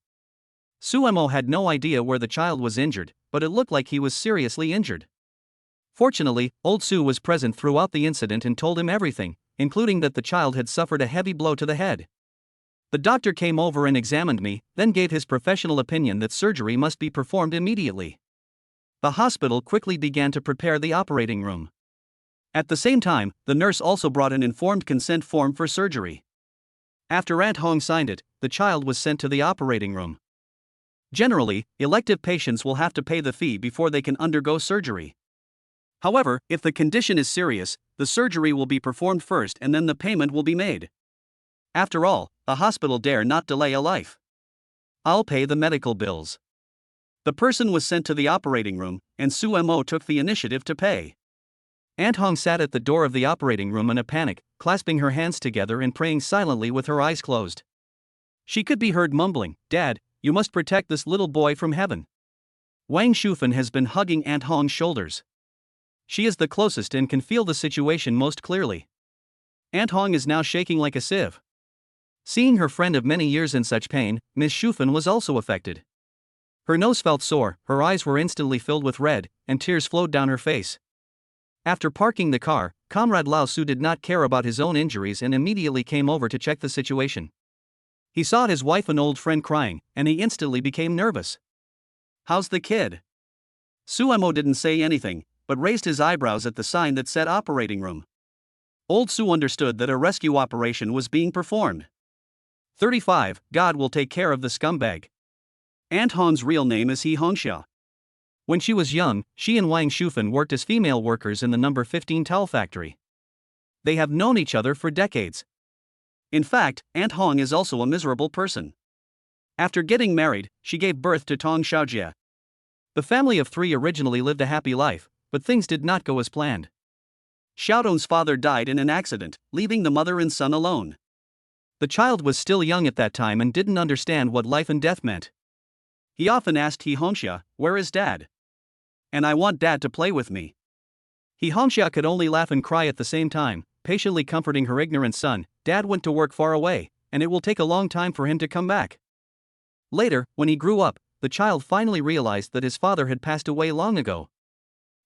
Suemo had no idea where the child was injured, but it looked like he was seriously injured. Fortunately, old Su was present throughout the incident and told him everything, including that the child had suffered a heavy blow to the head. The doctor came over and examined me, then gave his professional opinion that surgery must be performed immediately. The hospital quickly began to prepare the operating room. At the same time, the nurse also brought an informed consent form for surgery. After Aunt Hong signed it, the child was sent to the operating room. Generally, elective patients will have to pay the fee before they can undergo surgery. However, if the condition is serious, the surgery will be performed first and then the payment will be made. After all, the hospital dare not delay a life. I'll pay the medical bills. The person was sent to the operating room, and Suemo took the initiative to pay. Aunt Hong sat at the door of the operating room in a panic, clasping her hands together and praying silently with her eyes closed. She could be heard mumbling, "Dad, you must protect this little boy from heaven." Wang Shufen has been hugging Aunt Hong's shoulders. She is the closest and can feel the situation most clearly. Aunt Hong is now shaking like a sieve. Seeing her friend of many years in such pain, Miss Shufen was also affected. Her nose felt sore, her eyes were instantly filled with red, and tears flowed down her face. After parking the car, Comrade Lao Su did not care about his own injuries and immediately came over to check the situation. He saw his wife and old friend crying, and he instantly became nervous. "How's the kid?" Suemo didn't say anything, but raised his eyebrows at the sign that said operating room. Old Su understood that a rescue operation was being performed. 35. God will take care of the scumbag. Aunt Hong's real name is He Hongxia. When she was young, she and Wang Shufen worked as female workers in the number 15 towel factory. They have known each other for decades. In fact, Aunt Hong is also a miserable person. After getting married, she gave birth to Tong Xiaojie. The family of three originally lived a happy life, but things did not go as planned. Xiaodong's father died in an accident, leaving the mother and son alone. The child was still young at that time and didn't understand what life and death meant. He often asked He Hongxia, "Where is Dad? And I want Dad to play with me." He Hongxia could only laugh and cry at the same time, patiently comforting her ignorant son. "Dad went to work far away, and it will take a long time for him to come back." Later, when he grew up, the child finally realized that his father had passed away long ago.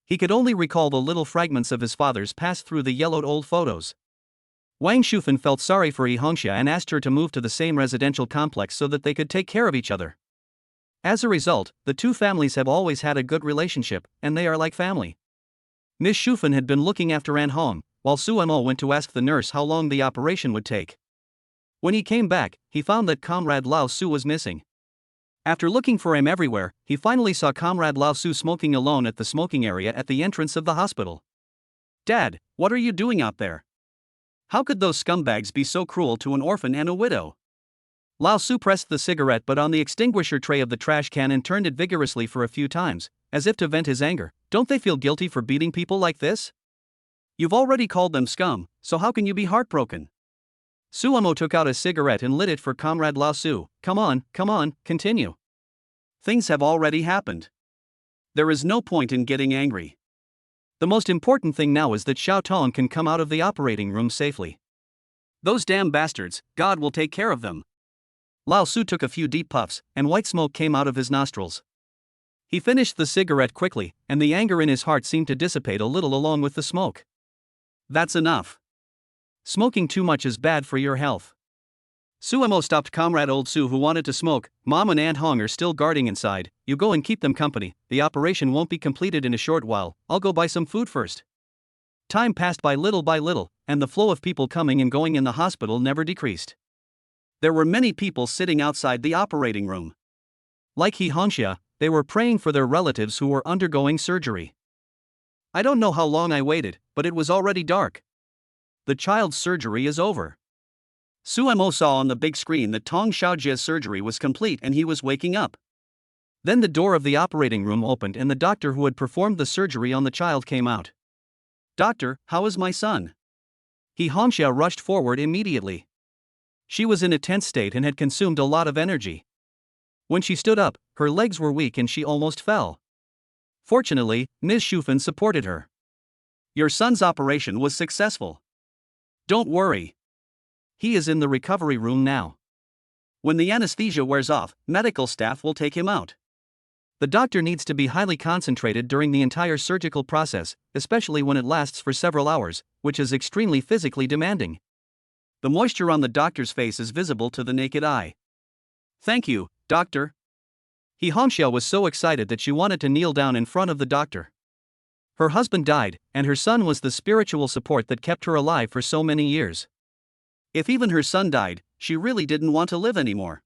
He could only recall the little fragments of his father's past through the yellowed old photos. Wang Shufen felt sorry for He Hongxia and asked her to move to the same residential complex so that they could take care of each other. As a result, the two families have always had a good relationship, and they are like family. Miss Shufen had been looking after Aunt Hong, while Suemo went to ask the nurse how long the operation would take. When he came back, he found that Comrade Lao Su was missing. After looking for him everywhere, he finally saw Comrade Lao Su smoking alone at the smoking area at the entrance of the hospital. "Dad, what are you doing out there? How could those scumbags be so cruel to an orphan and a widow?" Lao Su pressed the cigarette butt on the extinguisher tray of the trash can and turned it vigorously for a few times, as if to vent his anger. "Don't they feel guilty for beating people like this? You've already called them scum, so how can you be heartbroken?" Suemo took out a cigarette and lit it for Comrade Lao Su. Come on, continue. Things have already happened. There is no point in getting angry. The most important thing now is that Xiao Tong can come out of the operating room safely. Those damn bastards, God will take care of them." Lao Su took a few deep puffs, and white smoke came out of his nostrils. He finished the cigarette quickly, and the anger in his heart seemed to dissipate a little along with the smoke. "That's enough. Smoking too much is bad for your health. Suemo stopped Comrade Old Sue who wanted to smoke. Mom and Aunt Hong are still guarding inside. You go and keep them company. The operation won't be completed in a short while. I'll go buy some food first. Time passed by little, and the flow of people coming and going in the hospital never decreased. There were many people sitting outside the operating room. Like He Hongxia, they were praying for their relatives who were undergoing surgery. I don't know how long I waited, but it was already dark. The child's surgery is over. Suemo saw on the big screen that Tong Xiaojia's surgery was complete and he was waking up. Then the door of the operating room opened and the doctor who had performed the surgery on the child came out. Doctor, how is my son? He Hongxia rushed forward immediately. She was in a tense state and had consumed a lot of energy. When she stood up, her legs were weak and she almost fell. Fortunately, Ms. Shufan supported her. Your son's operation was successful. Don't worry. He is in the recovery room now. When the anesthesia wears off, medical staff will take him out. The doctor needs to be highly concentrated during the entire surgical process, especially when it lasts for several hours, which is extremely physically demanding. The moisture on the doctor's face is visible to the naked eye. Thank you, doctor. He Hongxia was so excited that she wanted to kneel down in front of the doctor. Her husband died, and her son was the spiritual support that kept her alive for so many years. If even her son died, she really didn't want to live anymore.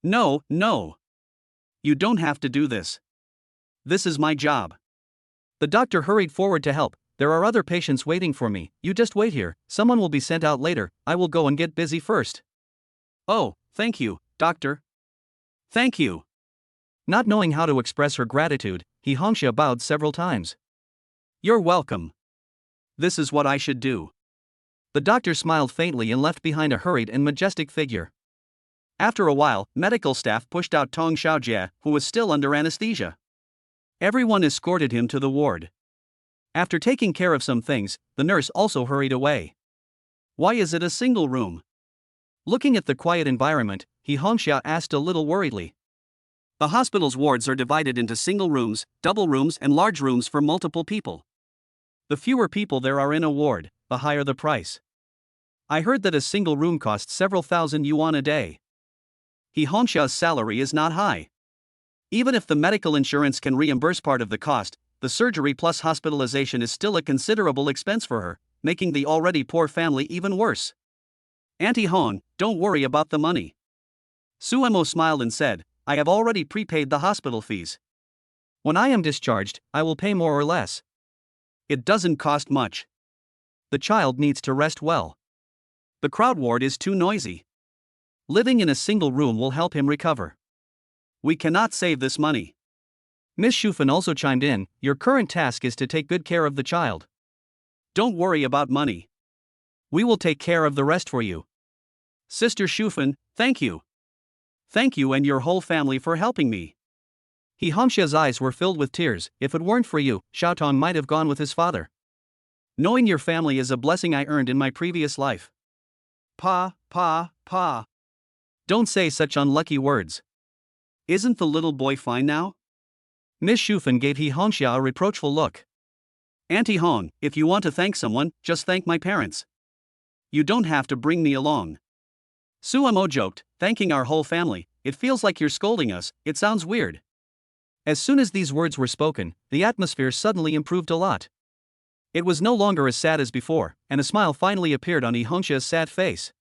No. You don't have to do this. This is my job. The doctor hurried forward to help. There are other patients waiting for me. You just wait here. Someone will be sent out later. I will go and get busy first. Oh, thank you, doctor. Thank you. Not knowing how to express her gratitude, He Hongxia bowed several times. You're welcome. This is what I should do. The doctor smiled faintly and left behind a hurried and majestic figure. After a while, medical staff pushed out Tong Xiaojie, who was still under anesthesia. Everyone escorted him to the ward. After taking care of some things, the nurse also hurried away. Why is it a single room? Looking at the quiet environment, He Hongxia asked a little worriedly. The hospital's wards are divided into single rooms, double rooms and large rooms for multiple people. The fewer people there are in a ward, the higher the price. I heard that a single room costs several thousand yuan a day. He Hongxia's salary is not high. Even if the medical insurance can reimburse part of the cost, the surgery plus hospitalization is still a considerable expense for her, making the already poor family even worse. Auntie Hong, don't worry about the money. Suemo smiled and said, I have already prepaid the hospital fees. When I am discharged, I will pay more or less. It doesn't cost much. The child needs to rest well. The crowd ward is too noisy. Living in a single room will help him recover. We cannot save this money. Miss Shufan also chimed in, your current task is to take good care of the child. Don't worry about money. We will take care of the rest for you. Sister Shufan, thank you. Thank you and your whole family for helping me. He Hongxia's eyes were filled with tears. If it weren't for you, Xiaotong might have gone with his father. Knowing your family is a blessing I earned in my previous life. Pa. Don't say such unlucky words. Isn't the little boy fine now? Miss Shufan gave He Hongxia a reproachful look. Auntie Hong, if you want to thank someone, just thank my parents. You don't have to bring me along. Suemo joked, thanking our whole family, it feels like you're scolding us, it sounds weird. As soon as these words were spoken, the atmosphere suddenly improved a lot. It was no longer as sad as before, and a smile finally appeared on He Hongxia's sad face.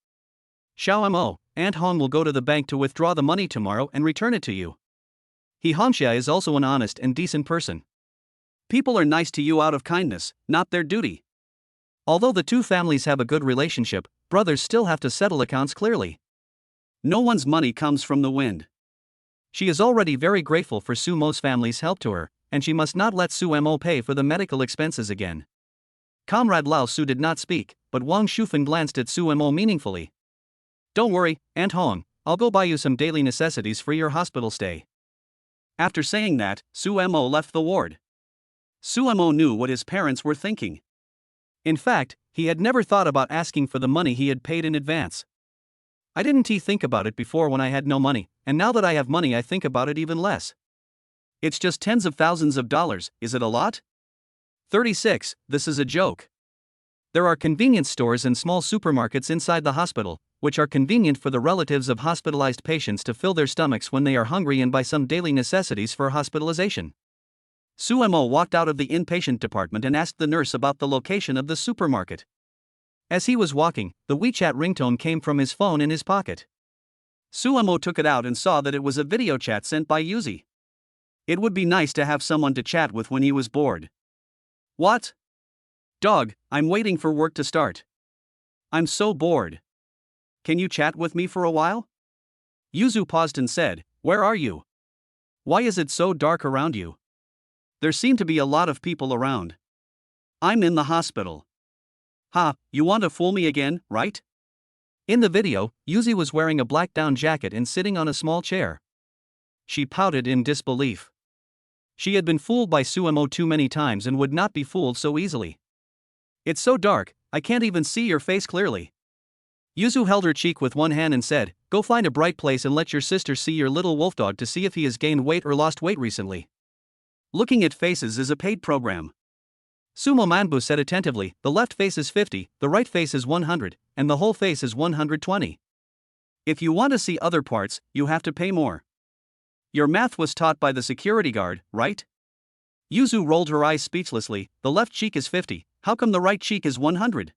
Xiao Aunt Hong will go to the bank to withdraw the money tomorrow and return it to you. He Hongxia is also an honest and decent person. People are nice to you out of kindness, not their duty. Although the two families have a good relationship, brothers still have to settle accounts clearly. No one's money comes from the wind. She is already very grateful for Sumo's family's help to her, and she must not let Suemo pay for the medical expenses again. Comrade Lao Su did not speak, but Wang Shufan glanced at Suemo meaningfully. Don't worry, Aunt Hong, I'll go buy you some daily necessities for your hospital stay. After saying that, Suemo left the ward. Suemo knew what his parents were thinking. In fact, he had never thought about asking for the money he had paid in advance. I didn't think about it before when I had no money, and now that I have money I think about it even less. It's just tens of thousands of dollars, is it a lot? 36, this is a joke. There are convenience stores and small supermarkets inside the hospital, which are convenient for the relatives of hospitalized patients to fill their stomachs when they are hungry and buy some daily necessities for hospitalization. Suemo walked out of the inpatient department and asked the nurse about the location of the supermarket. As he was walking, the WeChat ringtone came from his phone in his pocket. Suemo took it out and saw that it was a video chat sent by Yuzi. It would be nice to have someone to chat with when he was bored. What? Dog, I'm waiting for work to start. I'm so bored. Can you chat with me for a while? Yuzu paused and said, Where are you? Why is it so dark around you? There seem to be a lot of people around. I'm in the hospital. Ha, you want to fool me again, right? In the video, Yuzi was wearing a black down jacket and sitting on a small chair. She pouted in disbelief. She had been fooled by Suemo too many times and would not be fooled so easily. It's so dark, I can't even see your face clearly. Yuzu held her cheek with one hand and said, Go find a bright place and let your sister see your little wolf dog to see if he has gained weight or lost weight recently. Looking at faces is a paid program. Sumo Manbu said attentively, the left face is 50, the right face is 100, and the whole face is 120. If you want to see other parts, you have to pay more. Your math was taught by the security guard, right? Yuzu rolled her eyes speechlessly, the left cheek is 50, how come the right cheek is 100?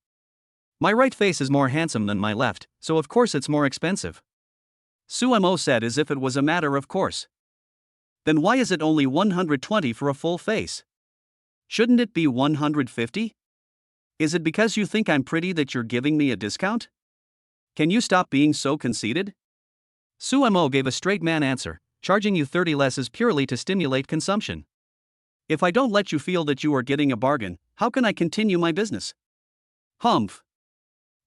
My right face is more handsome than my left, so of course it's more expensive. Suemo said as if it was a matter of course. Then why is it only 120 for a full face? Shouldn't it be 150? Is it because you think I'm pretty that you're giving me a discount? Can you stop being so conceited? Suemo gave a straight man answer, charging you 30 less is purely to stimulate consumption. If I don't let you feel that you are getting a bargain, how can I continue my business? Humph.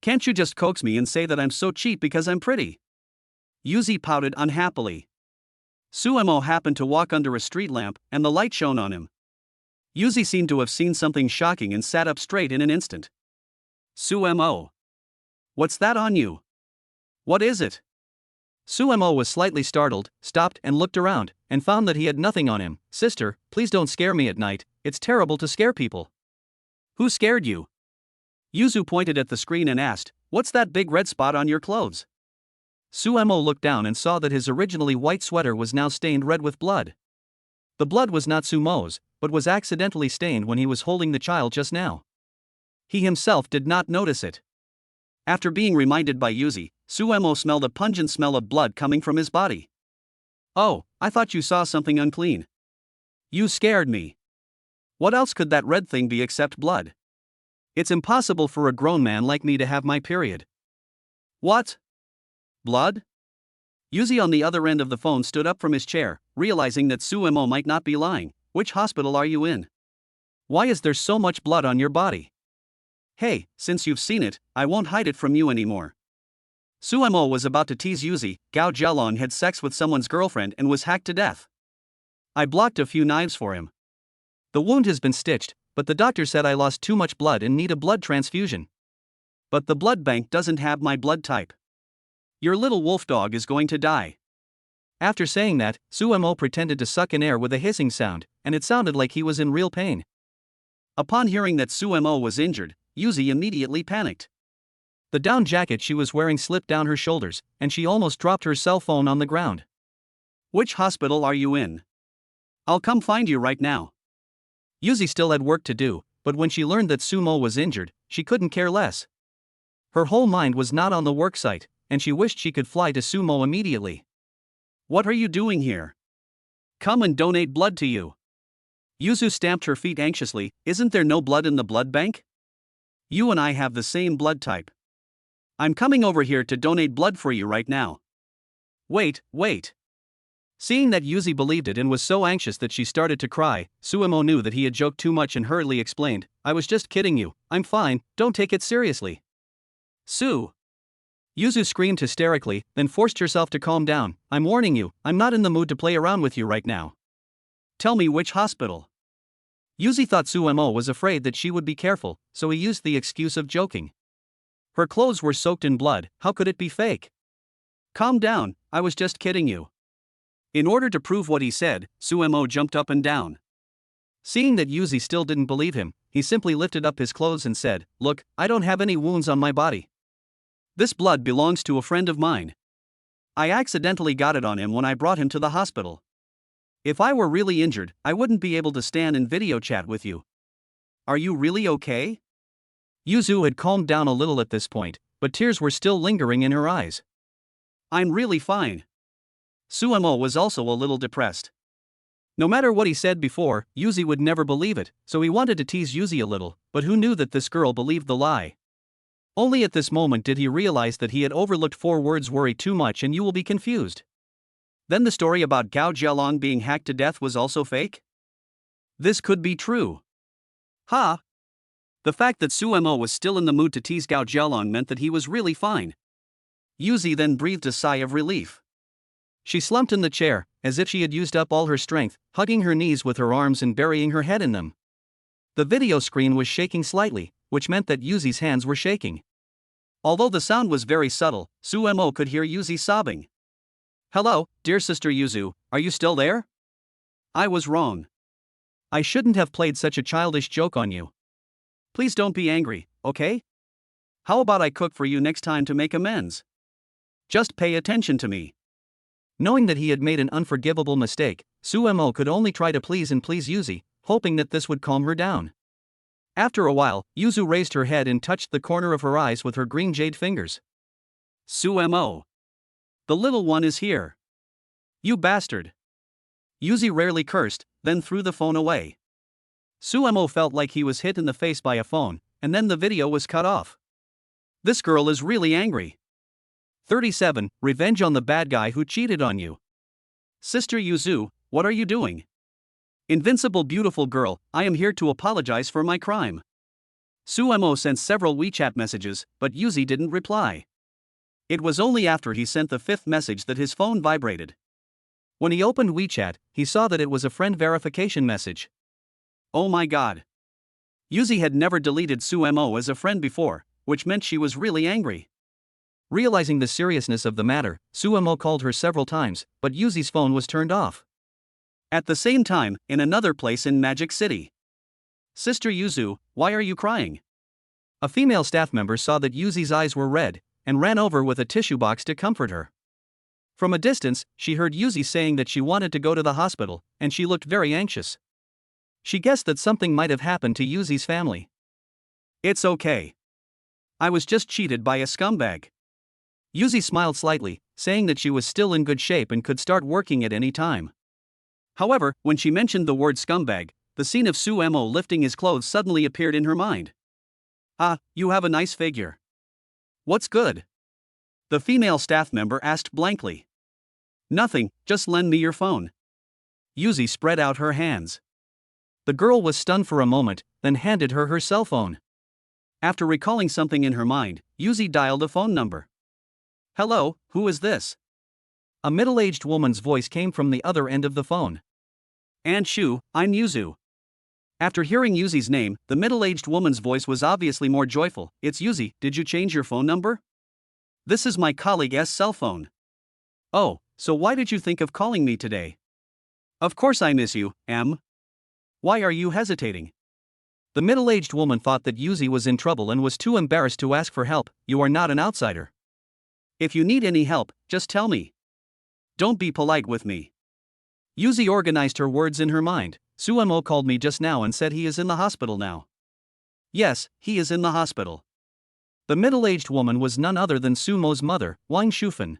Can't you just coax me and say that I'm so cheap because I'm pretty? Yuzi pouted unhappily. Suemo happened to walk under a street lamp, and the light shone on him. Yuzi seemed to have seen something shocking and sat up straight in an instant. Suemo. What's that on you? What is it? Suemo was slightly startled, stopped and looked around, and found that he had nothing on him. Sister, please don't scare me at night, it's terrible to scare people. Who scared you? Yuzu pointed at the screen and asked, What's that big red spot on your clothes? Suemo looked down and saw that his originally white sweater was now stained red with blood. The blood was not Sumo's, but was accidentally stained when he was holding the child just now. He himself did not notice it. After being reminded by Yuzi, Suemo smelled a pungent smell of blood coming from his body. Oh, I thought you saw something unclean. You scared me. What else could that red thing be except blood? It's impossible for a grown man like me to have my period. What? Blood? Yuzi on the other end of the phone stood up from his chair, realizing that Suemo might not be lying. Which hospital are you in? Why is there so much blood on your body? Hey, since you've seen it, I won't hide it from you anymore. Suemo was about to tease Yuzi. Gao Jialong had sex with someone's girlfriend and was hacked to death. I blocked a few knives for him. The wound has been stitched, but the doctor said I lost too much blood and need a blood transfusion. But the blood bank doesn't have my blood type. Your little wolf dog is going to die. After saying that, Suemo pretended to suck in air with a hissing sound, and it sounded like he was in real pain. Upon hearing that Suemo was injured, Yuzi immediately panicked. The down jacket she was wearing slipped down her shoulders, and she almost dropped her cell phone on the ground. Which hospital are you in? I'll come find you right now. Yuzi still had work to do, but when she learned that Sumo was injured, she couldn't care less. Her whole mind was not on the work site, and she wished she could fly to Sumo immediately. What are you doing here? Come and donate blood to you. Yuzu stamped her feet anxiously. Isn't there no blood in the blood bank? You and I have the same blood type. I'm coming over here to donate blood for you right now. Wait. Seeing that Yuzi believed it and was so anxious that she started to cry, Suemo knew that he had joked too much and hurriedly explained, I was just kidding you, I'm fine, don't take it seriously. Sue! Yuzu screamed hysterically, then forced herself to calm down. I'm warning you, I'm not in the mood to play around with you right now. Tell me which hospital. Yuzi thought Suemo was afraid that she would be careful, so he used the excuse of joking. Her clothes were soaked in blood, how could it be fake? Calm down, I was just kidding you. In order to prove what he said, Suemo jumped up and down. Seeing that Yuzi still didn't believe him, he simply lifted up his clothes and said, Look, I don't have any wounds on my body. This blood belongs to a friend of mine. I accidentally got it on him when I brought him to the hospital. If I were really injured, I wouldn't be able to stand and video chat with you. Are you really okay? Yuzu had calmed down a little at this point, but tears were still lingering in her eyes. I'm really fine. Suemo was also a little depressed. No matter what he said before, Yuzi would never believe it, so he wanted to tease Yuzi a little, but who knew that this girl believed the lie? Only at this moment did he realize that he had overlooked 4 words: worry too much and you will be confused. Then the story about Gao Jialong being hacked to death was also fake? This could be true. Ha! The fact that Suemo was still in the mood to tease Gao Jialong meant that he was really fine. Yuzi then breathed a sigh of relief. She slumped in the chair, as if she had used up all her strength, hugging her knees with her arms and burying her head in them. The video screen was shaking slightly, which meant that Yuzi's hands were shaking. Although the sound was very subtle, Suemo could hear Yuzi sobbing. Hello, dear sister Yuzu, are you still there? I was wrong. I shouldn't have played such a childish joke on you. Please don't be angry, okay? How about I cook for you next time to make amends? Just pay attention to me. Knowing that he had made an unforgivable mistake, Suemo could only try to please Yuzi, hoping that this would calm her down. After a while, Yuzu raised her head and touched the corner of her eyes with her green jade fingers. Suemo. The little one is here. You bastard. Yuzi rarely cursed, then threw the phone away. Suemo felt like he was hit in the face by a phone, and then the video was cut off. This girl is really angry. 37. Revenge on the bad guy who cheated on you. Sister Yuzu, what are you doing? Invincible beautiful girl, I am here to apologize for my crime. Suemo sent several WeChat messages, but Yuzi didn't reply. It was only after he sent the 5th message that his phone vibrated. When he opened WeChat, he saw that it was a friend verification message. Oh my god. Yuzi had never deleted Suemo as a friend before, which meant she was really angry. Realizing the seriousness of the matter, Suemo called her several times, but Yuzi's phone was turned off. At the same time, in another place in Magic City. Sister Yuzu, why are you crying? A female staff member saw that Yuzi's eyes were red, and ran over with a tissue box to comfort her. From a distance, she heard Yuzi saying that she wanted to go to the hospital, and she looked very anxious. She guessed that something might have happened to Yuzi's family. It's okay. I was just cheated by a scumbag. Yuzi smiled slightly, saying that she was still in good shape and could start working at any time. However, when she mentioned the word scumbag, the scene of Suemo lifting his clothes suddenly appeared in her mind. Ah, you have a nice figure. What's good? The female staff member asked blankly. Nothing, just lend me your phone. Yuzi spread out her hands. The girl was stunned for a moment, then handed her her cell phone. After recalling something in her mind, Yuzi dialed a phone number. Hello, who is this? A middle-aged woman's voice came from the other end of the phone. Aunt Shu, I'm Yuzu. After hearing Yuzi's name, the middle-aged woman's voice was obviously more joyful. It's Yuzi, did you change your phone number? This is my colleague's cell phone. Oh, so why did you think of calling me today? Of course I miss you, M. Why are you hesitating? The middle-aged woman thought that Yuzi was in trouble and was too embarrassed to ask for help. You are not an outsider. If you need any help, just tell me. Don't be polite with me. Yuzi organized her words in her mind. Suemo called me just now and said he is in the hospital now. Yes, he is in the hospital. The middle-aged woman was none other than Sumo's mother, Wang Shufan.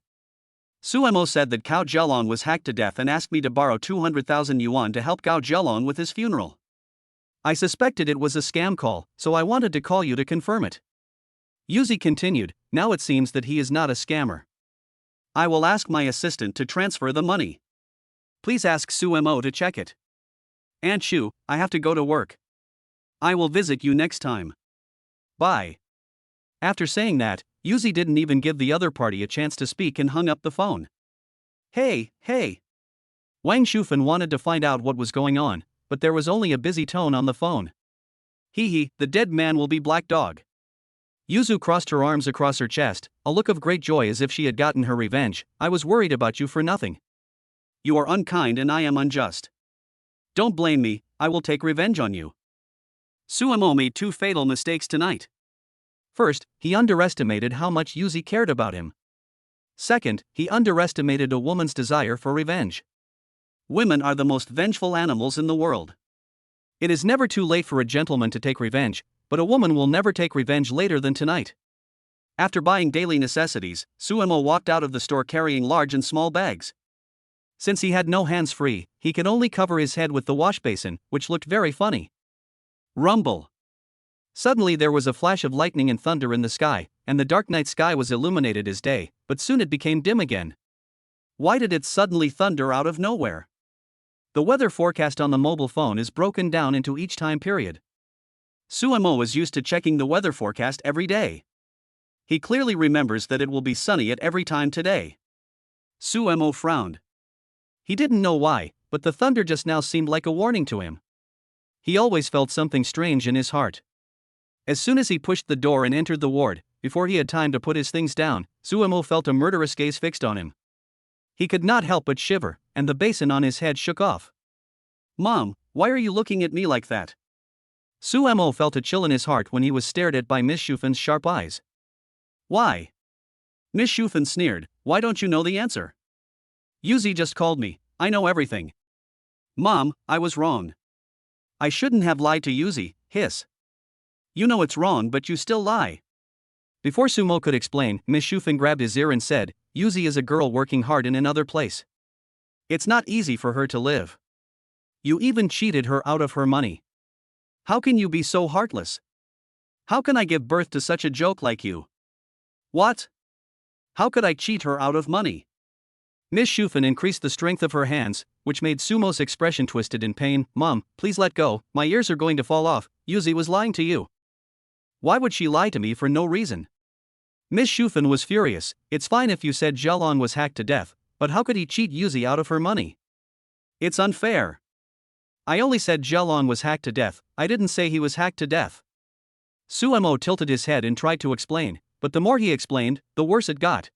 Suemo said that Gao Jialong was hacked to death and asked me to borrow 200,000 yuan to help Gao Jialong with his funeral. I suspected it was a scam call, so I wanted to call you to confirm it. Yuzi continued, now it seems that he is not a scammer. I will ask my assistant to transfer the money. Please ask Suemo to check it. Aunt Shu, I have to go to work. I will visit you next time. Bye. After saying that, Yuzi didn't even give the other party a chance to speak and hung up the phone. Hey. Wang Shufan wanted to find out what was going on, but there was only a busy tone on the phone. Hee, the dead man will be Black Dog. Yuzu crossed her arms across her chest, a look of great joy as if she had gotten her revenge. I was worried about you for nothing. You are unkind and I am unjust. Don't blame me, I will take revenge on you. Suemo made 2 fatal mistakes tonight. First, he underestimated how much Yuzi cared about him. Second, he underestimated a woman's desire for revenge. Women are the most vengeful animals in the world. It is never too late for a gentleman to take revenge, but a woman will never take revenge later than tonight. After buying daily necessities, Suemo walked out of the store carrying large and small bags. Since he had no hands free, he could only cover his head with the wash basin, which looked very funny. Rumble. Suddenly there was a flash of lightning and thunder in the sky, and the dark night sky was illuminated as day, but soon it became dim again. Why did it suddenly thunder out of nowhere? The weather forecast on the mobile phone is broken down into each time period. Suemo is used to checking the weather forecast every day. He clearly remembers that it will be sunny at every time today. Suemo frowned. He didn't know why, but the thunder just now seemed like a warning to him. He always felt something strange in his heart. As soon as he pushed the door and entered the ward, before he had time to put his things down, Suemo felt a murderous gaze fixed on him. He could not help but shiver, and the basin on his head shook off. "Mom, why are you looking at me like that?" Suemo felt a chill in his heart when he was stared at by Miss Shufen's sharp eyes. "Why?" Miss Shufen sneered, "Why don't you know the answer?" "Yuzi just called me, I know everything." "Mom, I was wrong. I shouldn't have lied to Yuzi." Hiss. "You know it's wrong but you still lie." Before Sumo could explain, Miss Shufen grabbed his ear and said, "Yuzi is a girl working hard in another place. It's not easy for her to live. You even cheated her out of her money. How can you be so heartless? How can I give birth to such a joke like you?" "What? How could I cheat her out of money?" Miss Shufen increased the strength of her hands, which made Sumo's expression twisted in pain. "Mom, please let go, my ears are going to fall off. Yuzi was lying to you." "Why would she lie to me for no reason?" Miss Shufen was furious. "It's fine if you said Jialong was hacked to death, but how could he cheat Yuzi out of her money? It's unfair." "I only said Jialong was hacked to death, I didn't say he was hacked to death." Suemo tilted his head and tried to explain, but the more he explained, the worse it got.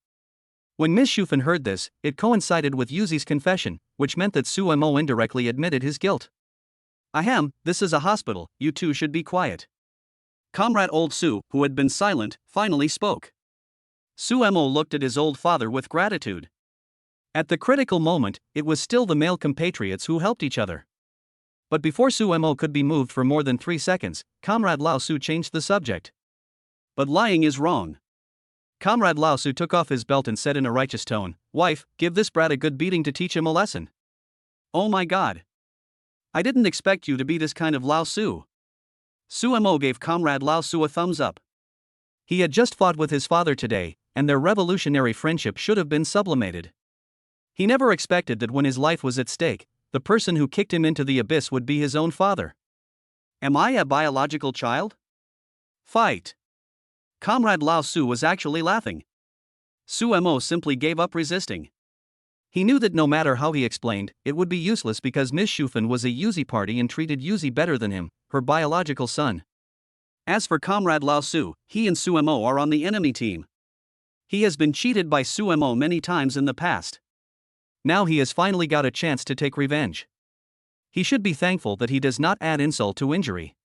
When Miss Shufen heard this, it coincided with Yuzi's confession, which meant that Suemo indirectly admitted his guilt. "Ahem, this is a hospital, you two should be quiet." Comrade Old Su, who had been silent, finally spoke. Suemo looked at his old father with gratitude. At the critical moment, it was still the male compatriots who helped each other. But before Suemo could be moved for more than 3 seconds, Comrade Lao Su changed the subject. "But lying is wrong." Comrade Lao Su took off his belt and said in a righteous tone, "Wife, give this brat a good beating to teach him a lesson." "Oh my god. I didn't expect you to be this kind of Lao Su." Suemo gave Comrade Lao Su a thumbs up. He had just fought with his father today, and their revolutionary friendship should have been sublimated. He never expected that when his life was at stake, the person who kicked him into the abyss would be his own father. "Am I a biological child?" "Fight." Comrade Lao Su was actually laughing. Suemo simply gave up resisting. He knew that no matter how he explained, it would be useless because Miss Shufen was a Yuzi party and treated Yuzi better than him, her biological son. As for Comrade Lao Su, he and Suemo are on the enemy team. He has been cheated by Suemo many times in the past. Now he has finally got a chance to take revenge. He should be thankful that he does not add insult to injury.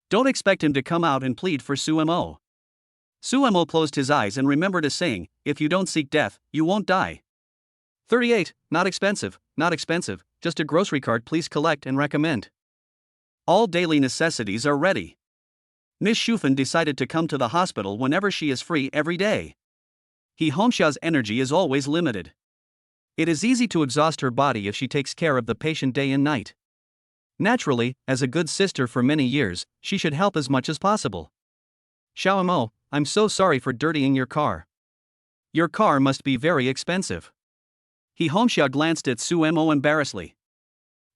Don't expect him to come out and plead for Suemo. Suemo closed his eyes and remembered a saying, "If you don't seek death, you won't die." 38, not expensive, just a grocery cart, please collect and recommend. All daily necessities are ready. Miss Shufen decided to come to the hospital whenever she is free every day. He Hongxia's energy is always limited. It is easy to exhaust her body if she takes care of the patient day and night. Naturally, as a good sister for many years, she should help as much as possible. "Xiaomo, I'm so sorry for dirtying your car. Your car must be very expensive." He Hongxia glanced at Suemo embarrassedly.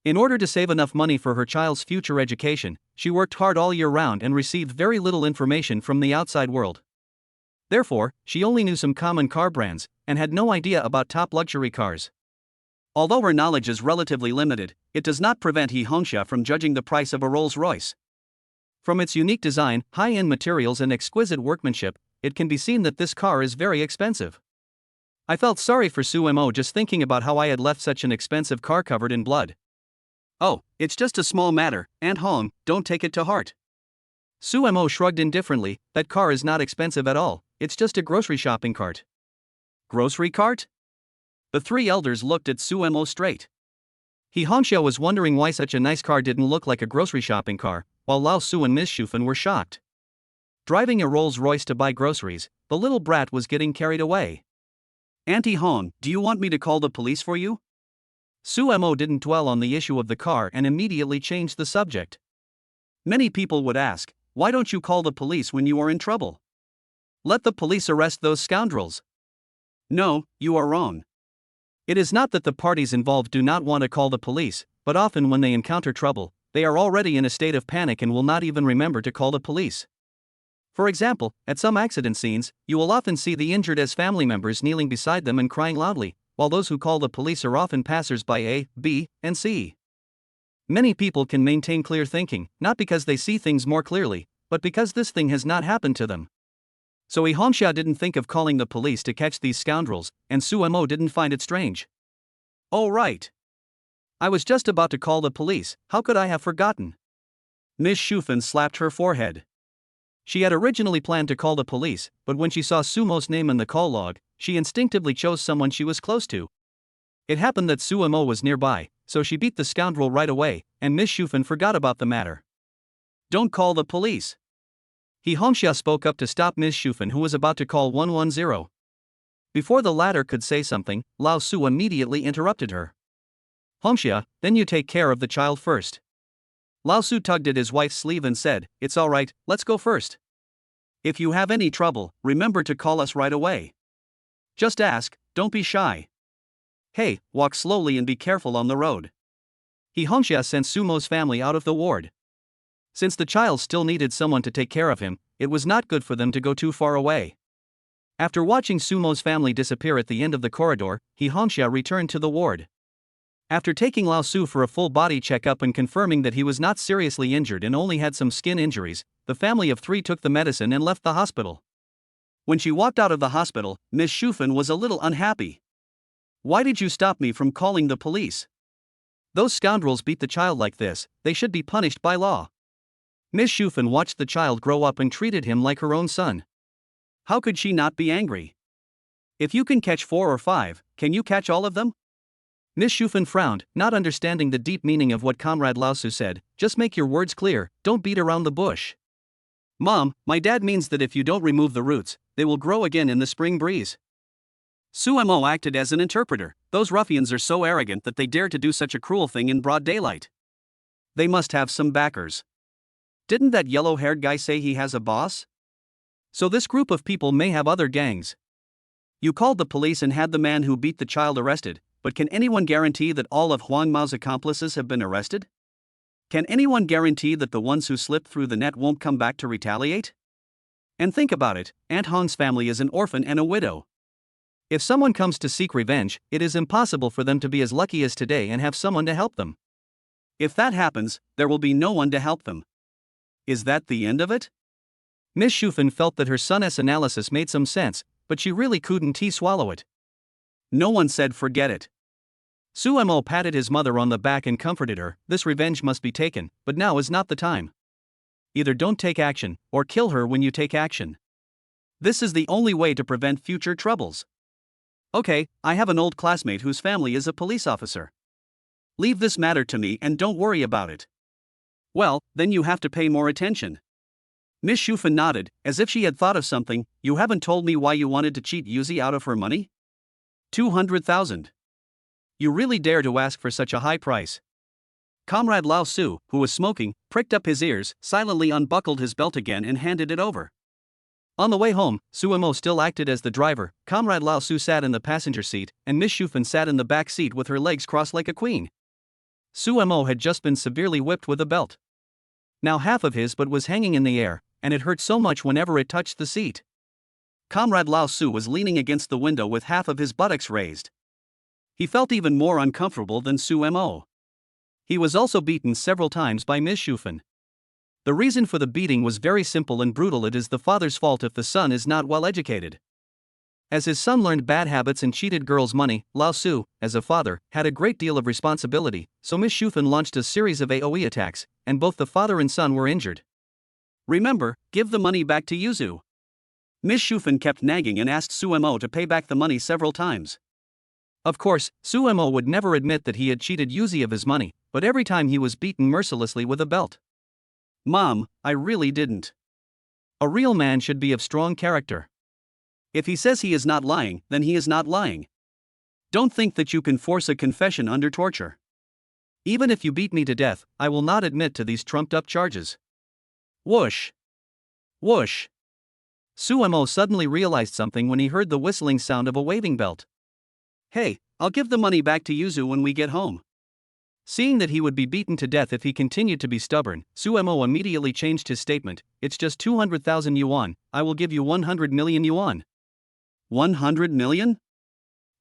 In order to save enough money for her child's future education, she worked hard all year round and received very little information from the outside world. Therefore, she only knew some common car brands, and had no idea about top luxury cars. Although her knowledge is relatively limited, it does not prevent He Hongxia from judging the price of a Rolls-Royce. From its unique design, high-end materials and exquisite workmanship, it can be seen that this car is very expensive. I felt sorry for Suemo just thinking about how I had left such an expensive car covered in blood. "Oh, it's just a small matter, Aunt Hong, don't take it to heart." Suemo shrugged indifferently, that car is not expensive at all, it's just a grocery shopping cart. Grocery cart? The three elders looked at Suemo straight. He Hongxiao was wondering why such a nice car didn't look like a grocery shopping car, while Lao Su and Miss Shufan were shocked. Driving a Rolls-Royce to buy groceries, the little brat was getting carried away. Auntie Hong, do you want me to call the police for you? Suemo didn't dwell on the issue of the car and immediately changed the subject. Many people would ask, why don't you call the police when you are in trouble? Let the police arrest those scoundrels. No, you are wrong. It is not that the parties involved do not want to call the police, but often when they encounter trouble, they are already in a state of panic and will not even remember to call the police. For example, at some accident scenes, you will often see the injured as family members kneeling beside them and crying loudly, while those who call the police are often passers-by A, B, and C. Many people can maintain clear thinking, not because they see things more clearly, but because this thing has not happened to them. So Hongxia didn't think of calling the police to catch these scoundrels, and Suemo didn't find it strange. Oh right. I was just about to call the police, how could I have forgotten? Miss Shufan slapped her forehead. She had originally planned to call the police, but when she saw Sumo's name in the call log, she instinctively chose someone she was close to. It happened that Suemo was nearby, so she beat the scoundrel right away, and Miss Shufan forgot about the matter. Don't call the police. Hongxia spoke up to stop Miss Shufan, who was about to call 110. Before the latter could say something, Lao Su immediately interrupted her. Hongxia, then you take care of the child first. Lao Su tugged at his wife's sleeve and said, it's all right, let's go first. If you have any trouble, remember to call us right away. Just ask, don't be shy. Hey, walk slowly and be careful on the road. Hongxia sent Sumo's family out of the ward. Since the child still needed someone to take care of him, it was not good for them to go too far away. After watching Sumo's family disappear at the end of the corridor, Hongxia returned to the ward. After taking Lao Su for a full body checkup and confirming that he was not seriously injured and only had some skin injuries, the family of three took the medicine and left the hospital. When she walked out of the hospital, Miss Shufan was a little unhappy. Why did you stop me from calling the police? Those scoundrels beat the child like this, they should be punished by law. Miss Shufan watched the child grow up and treated him like her own son. How could she not be angry? If you can catch 4 or 5, can you catch all of them? Miss Shufan frowned, not understanding the deep meaning of what Comrade Lao Su said. Just make your words clear, don't beat around the bush. Mom, my dad means that if you don't remove the roots, they will grow again in the spring breeze. Suemo acted as an interpreter. Those ruffians are so arrogant that they dare to do such a cruel thing in broad daylight. They must have some backers. Didn't that yellow-haired guy say he has a boss? So this group of people may have other gangs. You called the police and had the man who beat the child arrested, but can anyone guarantee that all of Huang Mao's accomplices have been arrested? Can anyone guarantee that the ones who slipped through the net won't come back to retaliate? And think about it, Aunt Hong's family is an orphan and a widow. If someone comes to seek revenge, it is impossible for them to be as lucky as today and have someone to help them. If that happens, there will be no one to help them. Is that the end of it? Miss Shufan felt that her son's analysis made some sense, but she really couldn't swallow it. No one said forget it. Suemo patted his mother on the back and comforted her, this revenge must be taken, but now is not the time. Either don't take action, or kill her when you take action. This is the only way to prevent future troubles. Okay, I have an old classmate whose family is a police officer. Leave this matter to me and don't worry about it. Well, then you have to pay more attention. Miss Shufan nodded, as if she had thought of something. You haven't told me why you wanted to cheat Yuzi out of her money? 200,000. You really dare to ask for such a high price. Comrade Lao Su, who was smoking, pricked up his ears, silently unbuckled his belt again and handed it over. On the way home, Suemo still acted as the driver. Comrade Lao Su sat in the passenger seat, and Miss Shufan sat in the back seat with her legs crossed like a queen. Suemo had just been severely whipped with a belt. Now half of his butt was hanging in the air, and it hurt so much whenever it touched the seat. Comrade Lao Su was leaning against the window with half of his buttocks raised. He felt even more uncomfortable than Suemo. He was also beaten several times by Miss Shufan. The reason for the beating was very simple and brutal. It is the father's fault if the son is not well educated. As his son learned bad habits and cheated girls' money, Lao Su, as a father, had a great deal of responsibility, so Miss Shufan launched a series of AoE attacks, and both the father and son were injured. Remember, give the money back to Yuzu. Miss Shufan kept nagging and asked Suemo to pay back the money several times. Of course, Suemo would never admit that he had cheated Yuzi of his money, but every time he was beaten mercilessly with a belt. Mom, I really didn't. A real man should be of strong character. If he says he is not lying, then he is not lying. Don't think that you can force a confession under torture. Even if you beat me to death, I will not admit to these trumped-up charges. Whoosh! Whoosh! Suemo suddenly realized something when he heard the whistling sound of a waving belt. Hey, I'll give the money back to Yuzu when we get home. Seeing that he would be beaten to death if he continued to be stubborn, Suemo immediately changed his statement. It's just 200,000 yuan, I will give you 100 million yuan. 100 million?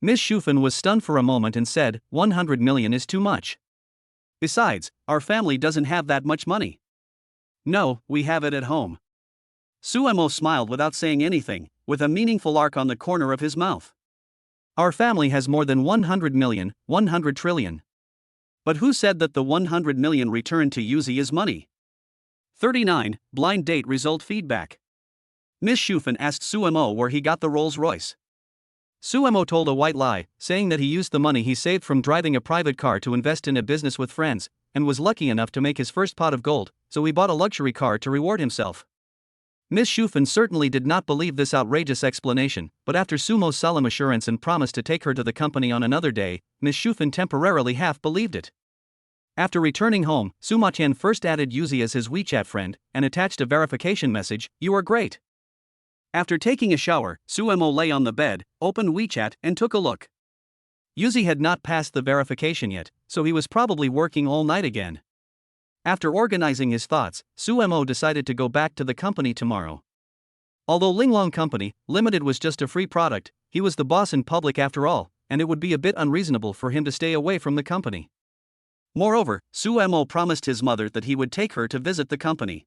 Miss Shufan was stunned for a moment and said, 100 million is too much. Besides, our family doesn't have that much money. No, we have it at home. Suemo smiled without saying anything, with a meaningful arc on the corner of his mouth. Our family has more than 100 million, 100 trillion. But who said that the 100 million returned to Yuzi is money? 39. Blind date result feedback. Miss Shufan asked Suemo where he got the Rolls Royce. Suemo told a white lie, saying that he used the money he saved from driving a private car to invest in a business with friends, and was lucky enough to make his first pot of gold, so he bought a luxury car to reward himself. Miss Shufan certainly did not believe this outrageous explanation, but after Sumo's solemn assurance and promise to take her to the company on another day, Miss Shufan temporarily half believed it. After returning home, Sumatian first added Yuzi as his WeChat friend, and attached a verification message, "You are great." After taking a shower, Suemo lay on the bed, opened WeChat, and took a look. Yuzi had not passed the verification yet, so he was probably working all night again. After organizing his thoughts, Suemo decided to go back to the company tomorrow. Although Linglong Company Limited was just a free product, he was the boss in public after all, and it would be a bit unreasonable for him to stay away from the company. Moreover, Suemo promised his mother that he would take her to visit the company.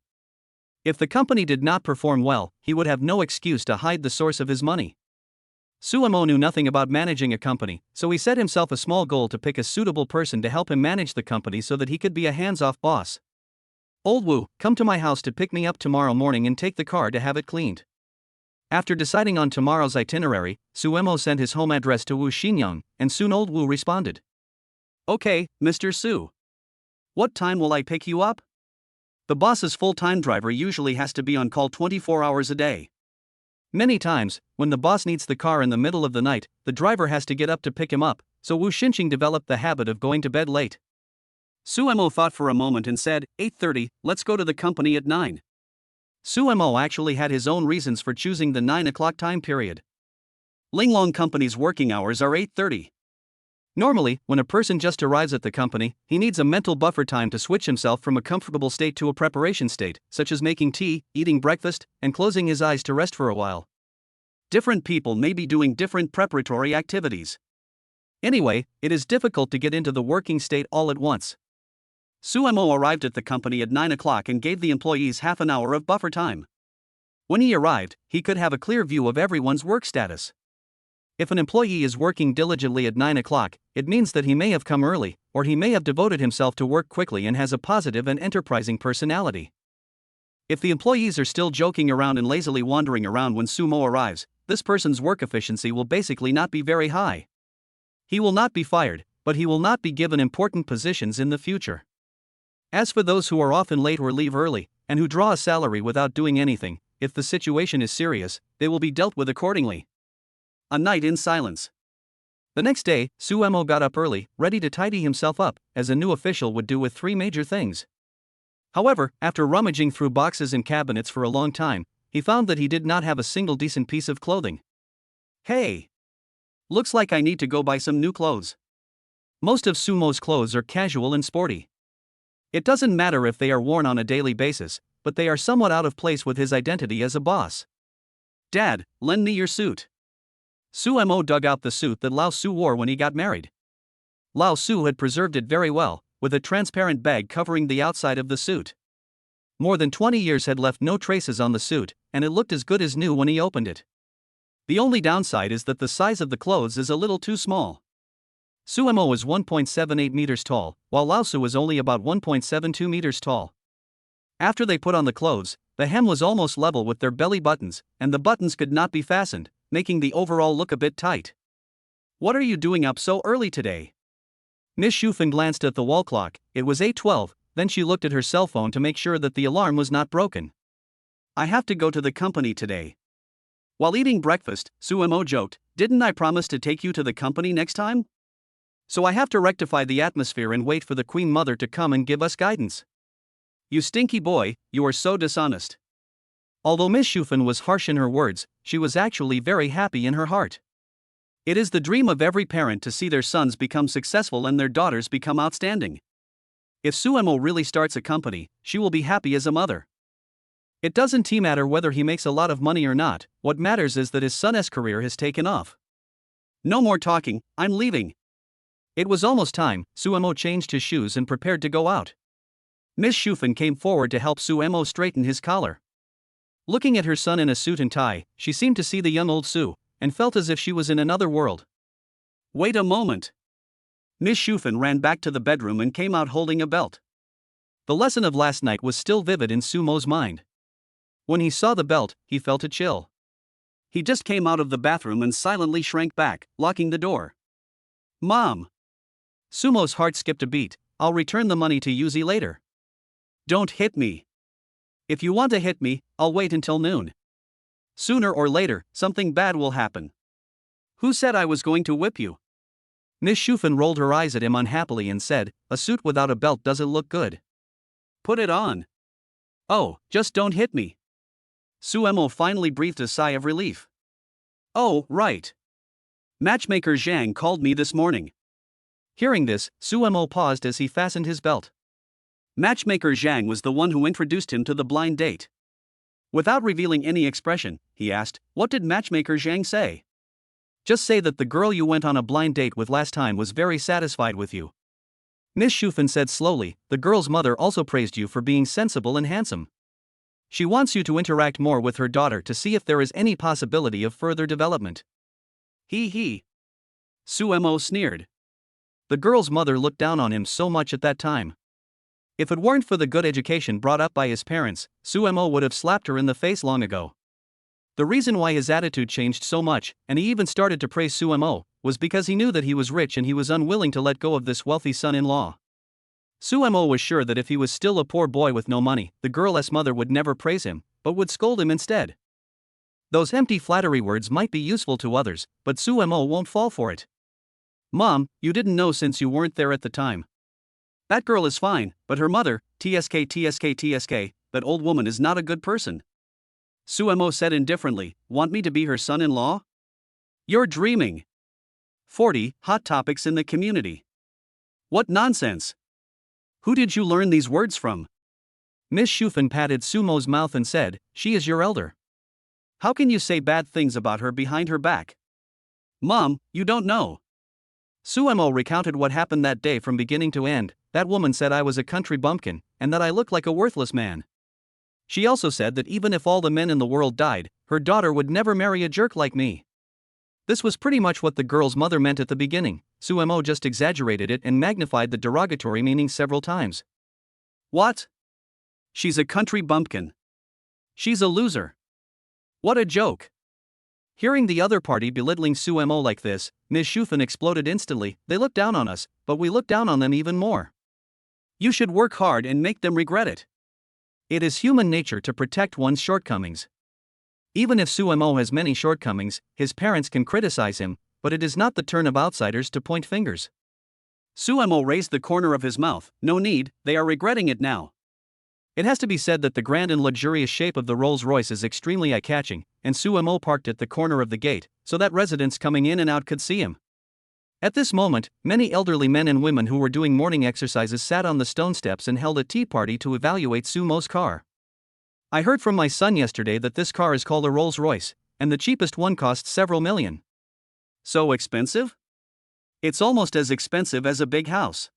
If the company did not perform well, he would have no excuse to hide the source of his money. Suemo knew nothing about managing a company, so he set himself a small goal to pick a suitable person to help him manage the company so that he could be a hands-off boss. Old Wu, come to my house to pick me up tomorrow morning and take the car to have it cleaned. After deciding on tomorrow's itinerary, Suemo sent his home address to Wu Xinyang, and soon Old Wu responded. Okay, Mr. Su. What time will I pick you up? The boss's full-time driver usually has to be on call 24 hours a day. Many times, when the boss needs the car in the middle of the night, the driver has to get up to pick him up, so Wu Xinqing developed the habit of going to bed late. Suemo thought for a moment and said, 8:30, let's go to the company at 9. Suemo actually had his own reasons for choosing the 9 o'clock time period. Linglong Company's working hours are 8:30. Normally, when a person just arrives at the company, he needs a mental buffer time to switch himself from a comfortable state to a preparation state, such as making tea, eating breakfast, and closing his eyes to rest for a while. Different people may be doing different preparatory activities. Anyway, it is difficult to get into the working state all at once. Suemo arrived at the company at 9 o'clock and gave the employees half an hour of buffer time. When he arrived, he could have a clear view of everyone's work status. If an employee is working diligently at 9 o'clock, it means that he may have come early, or he may have devoted himself to work quickly and has a positive and enterprising personality. If the employees are still joking around and lazily wandering around when Sumo arrives, this person's work efficiency will basically not be very high. He will not be fired, but he will not be given important positions in the future. As for those who are often late or leave early, and who draw a salary without doing anything, if the situation is serious, they will be dealt with accordingly. A night in silence. The next day, Suemo got up early, ready to tidy himself up, as a new official would do with 3 major things. However, after rummaging through boxes and cabinets for a long time, he found that he did not have a single decent piece of clothing. Hey! Looks like I need to go buy some new clothes. Most of Sumo's clothes are casual and sporty. It doesn't matter if they are worn on a daily basis, but they are somewhat out of place with his identity as a boss. Dad, lend me your suit. Suemo dug out the suit that Lao Su wore when he got married. Lao Su had preserved it very well, with a transparent bag covering the outside of the suit. More than 20 years had left no traces on the suit, and it looked as good as new when he opened it. The only downside is that the size of the clothes is a little too small. Suemo was 1.78 meters tall, while Lao Su was only about 1.72 meters tall. After they put on the clothes, The hem was almost level with their belly buttons, and the buttons could not be fastened, making the overall look a bit tight. "What are you doing up so early today?" Miss Schufen glanced at the wall clock. It was 8:12, then she looked at her cell phone to make sure that the alarm was not broken. "I have to go to the company today." While eating breakfast, Suemo joked, "Didn't I promise to take you to the company next time? So I have to rectify the atmosphere and wait for the Queen Mother to come and give us guidance." "You stinky boy, you are so dishonest." Although Miss Schufen was harsh in her words, she was actually very happy in her heart. It is the dream of every parent to see their sons become successful and their daughters become outstanding. If Suemo really starts a company, she will be happy as a mother. It doesn't matter whether he makes a lot of money or not, what matters is that his son's career has taken off. "No more talking, I'm leaving." It was almost time. Suemo changed his shoes and prepared to go out. Miss Schufen came forward to help Suemo straighten his collar. Looking at her son in a suit and tie, she seemed to see the young old Su, and felt as if she was in another world. "Wait a moment." Miss Schufen ran back to the bedroom and came out holding a belt. The lesson of last night was still vivid in Sumo's mind. When he saw the belt, he felt a chill. He just came out of the bathroom and silently shrank back, locking the door. "Mom!" Sumo's heart skipped a beat. "I'll return the money to Yuzi later." "Don't hit me." "If you want to hit me, I'll wait until noon. Sooner or later, something bad will happen." "Who said I was going to whip you?" Miss Schufen rolled her eyes at him unhappily and said, "A suit without a belt doesn't look good. Put it on." "Oh, just don't hit me." Suemo finally breathed a sigh of relief. "Oh, right. Matchmaker Zhang called me this morning." Hearing this, Suemo paused as he fastened his belt. Matchmaker Zhang was the one who introduced him to the blind date. Without revealing any expression, he asked, "What did Matchmaker Zhang say?" "Just say that the girl you went on a blind date with last time was very satisfied with you." Miss Schufen said slowly, "The girl's mother also praised you for being sensible and handsome. She wants you to interact more with her daughter to see if there is any possibility of further development." He. Suemo sneered. The girl's mother looked down on him so much at that time. If it weren't for the good education brought up by his parents, Suemo would have slapped her in the face long ago. The reason why his attitude changed so much, and he even started to praise Suemo, was because he knew that he was rich and he was unwilling to let go of this wealthy son-in-law. Suemo was sure that if he was still a poor boy with no money, the girl's mother would never praise him, but would scold him instead. Those empty flattery words might be useful to others, but Suemo won't fall for it. "Mom, you didn't know since you weren't there at the time. That girl is fine, but her mother, TSK, that old woman is not a good person." Suemo said indifferently, "Want me to be her son-in-law? You're dreaming." 40 Hot topics in the community. What nonsense! Who did you learn these words from? Miss Schufen patted Sumo's mouth and said, "She is your elder. How can you say bad things about her behind her back?" "Mom, you don't know." Suemo recounted what happened that day from beginning to end. "That woman said I was a country bumpkin, and that I looked like a worthless man. She also said that even if all the men in the world died, her daughter would never marry a jerk like me." This was pretty much what the girl's mother meant at the beginning. Suemo just exaggerated it and magnified the derogatory meaning several times. "What? She's a country bumpkin. She's a loser. What a joke." Hearing the other party belittling Suemo like this, Ms. Schufen exploded instantly. "They look down on us, but we look down on them even more. You should work hard and make them regret it. It is human nature to protect one's shortcomings. Even if Suemo has many shortcomings, his parents can criticize him, but it is not the turn of outsiders to point fingers." Suemo raised the corner of his mouth. "No need, they are regretting it now." It has to be said that the grand and luxurious shape of the Rolls-Royce is extremely eye-catching, and Suemo parked at the corner of the gate, so that residents coming in and out could see him. At this moment, many elderly men and women who were doing morning exercises sat on the stone steps and held a tea party to evaluate Sumo's car. "I heard from my son yesterday that this car is called a Rolls-Royce, and the cheapest one costs several million." "So expensive?" "It's almost as expensive as a big house."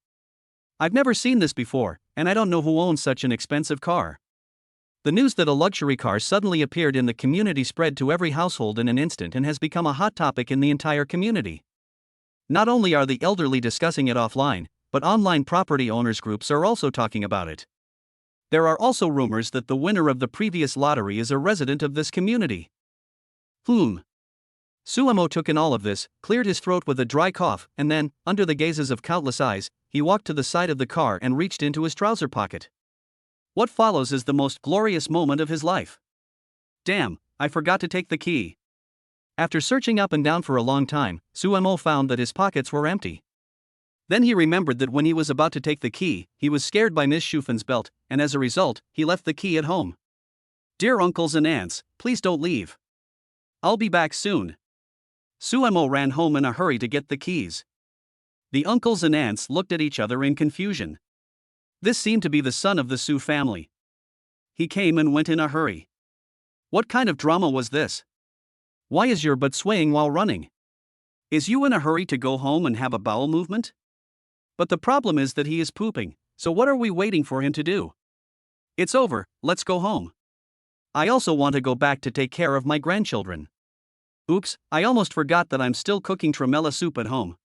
"I've never seen this before, and I don't know who owns such an expensive car." The news that a luxury car suddenly appeared in the community spread to every household in an instant and has become a hot topic in the entire community. Not only are the elderly discussing it offline, but online property owners groups are also talking about it. There are also rumors that the winner of the previous lottery is a resident of this community. Suemo took in all of this, cleared his throat with a dry cough, and then, under the gazes of countless eyes, he walked to the side of the car and reached into his trouser pocket. What follows is the most glorious moment of his life. Damn, I forgot to take the key. After searching up and down for a long time, Suemo found that his pockets were empty. Then he remembered that when he was about to take the key, he was scared by Miss Shufen's belt, and as a result, he left the key at home. Dear uncles and aunts, please don't leave. I'll be back soon. Suemo ran home in a hurry to get the keys. The uncles and aunts looked at each other in confusion. This seemed to be the son of the Su family. He came and went in a hurry. What kind of drama was this? Why is your butt swaying while running? Is you in a hurry to go home and have a bowel movement? But the problem is that he is pooping, so what are we waiting for him to do? It's over, let's go home. I also want to go back to take care of my grandchildren. Oops, I almost forgot that I'm still cooking tremella soup at home.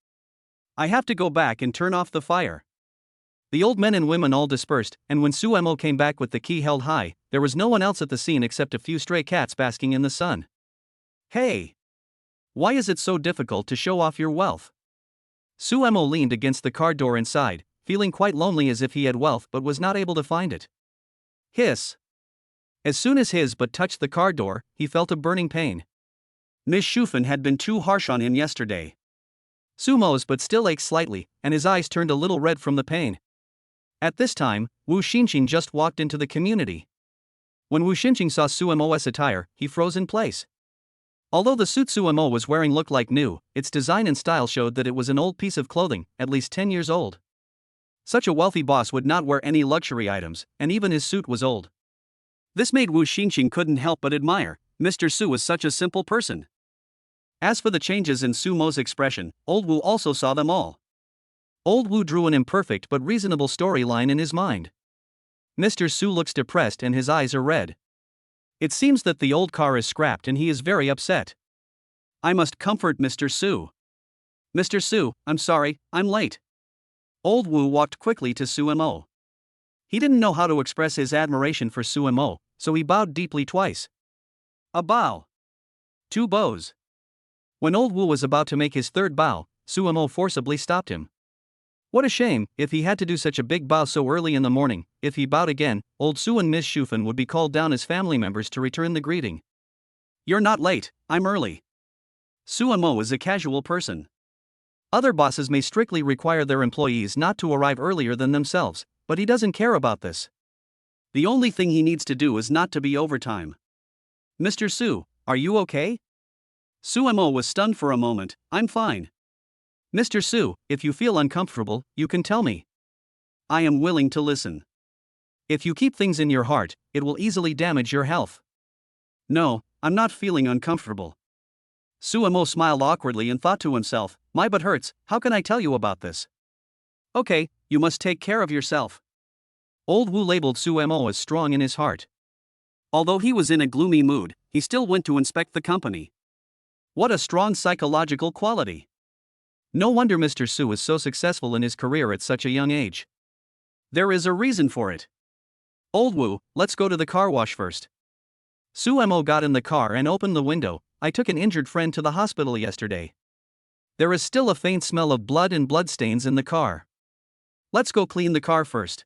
I have to go back and turn off the fire. The old men and women all dispersed, and when Suemo came back with the key held high, there was no one else at the scene except a few stray cats basking in the sun. Hey! Why is it so difficult to show off your wealth? Suemo leaned against the car door inside, feeling quite lonely as if he had wealth but was not able to find it. Hiss! As soon as his butt touched the car door, he felt a burning pain. Miss Shufen had been too harsh on him yesterday. Sumo's butt still ached slightly, and his eyes turned a little red from the pain. At this time, Wu Xinqing just walked into the community. When Wu Xinqing saw Suemo's attire, he froze in place. Although the suit Suemo was wearing looked like new, its design and style showed that it was an old piece of clothing, at least 10 years old. Such a wealthy boss would not wear any luxury items, and even his suit was old. This made Wu Xinqing couldn't help but admire. Mr. Su was such a simple person. As for the changes in Sumo's expression, old Wu also saw them all. Old Wu drew an imperfect but reasonable storyline in his mind. Mr. Su looks depressed and his eyes are red. It seems that the old car is scrapped and he is very upset. I must comfort Mr. Su. Mr. Su, I'm sorry, I'm late. Old Wu walked quickly to Suemo. He didn't know how to express his admiration for Suemo, so he bowed deeply twice. A bow. 2 bows. When old Wu was about to make his third bow, Suemo forcibly stopped him. What a shame, if he had to do such a big bow so early in the morning. If he bowed again, old Su and Miss Shufen would be called down as family members to return the greeting. You're not late, I'm early. Suemo is a casual person. Other bosses may strictly require their employees not to arrive earlier than themselves, but he doesn't care about this. The only thing he needs to do is not to be overtime. Mr. Su, are you okay? Suemo was stunned for a moment. I'm fine. Mr. Su, if you feel uncomfortable, you can tell me. I am willing to listen. If you keep things in your heart, it will easily damage your health. No, I'm not feeling uncomfortable. Suemo smiled awkwardly and thought to himself, my butt hurts, how can I tell you about this? Okay, you must take care of yourself. Old Wu labeled Suemo as strong in his heart. Although he was in a gloomy mood, he still went to inspect the company. What a strong psychological quality. No wonder Mr. Su is so successful in his career at such a young age. There is a reason for it. Old Wu, let's go to the car wash first. Suemo got in the car and opened the window. I took an injured friend to the hospital yesterday. There is still a faint smell of blood and bloodstains in the car. Let's go clean the car first.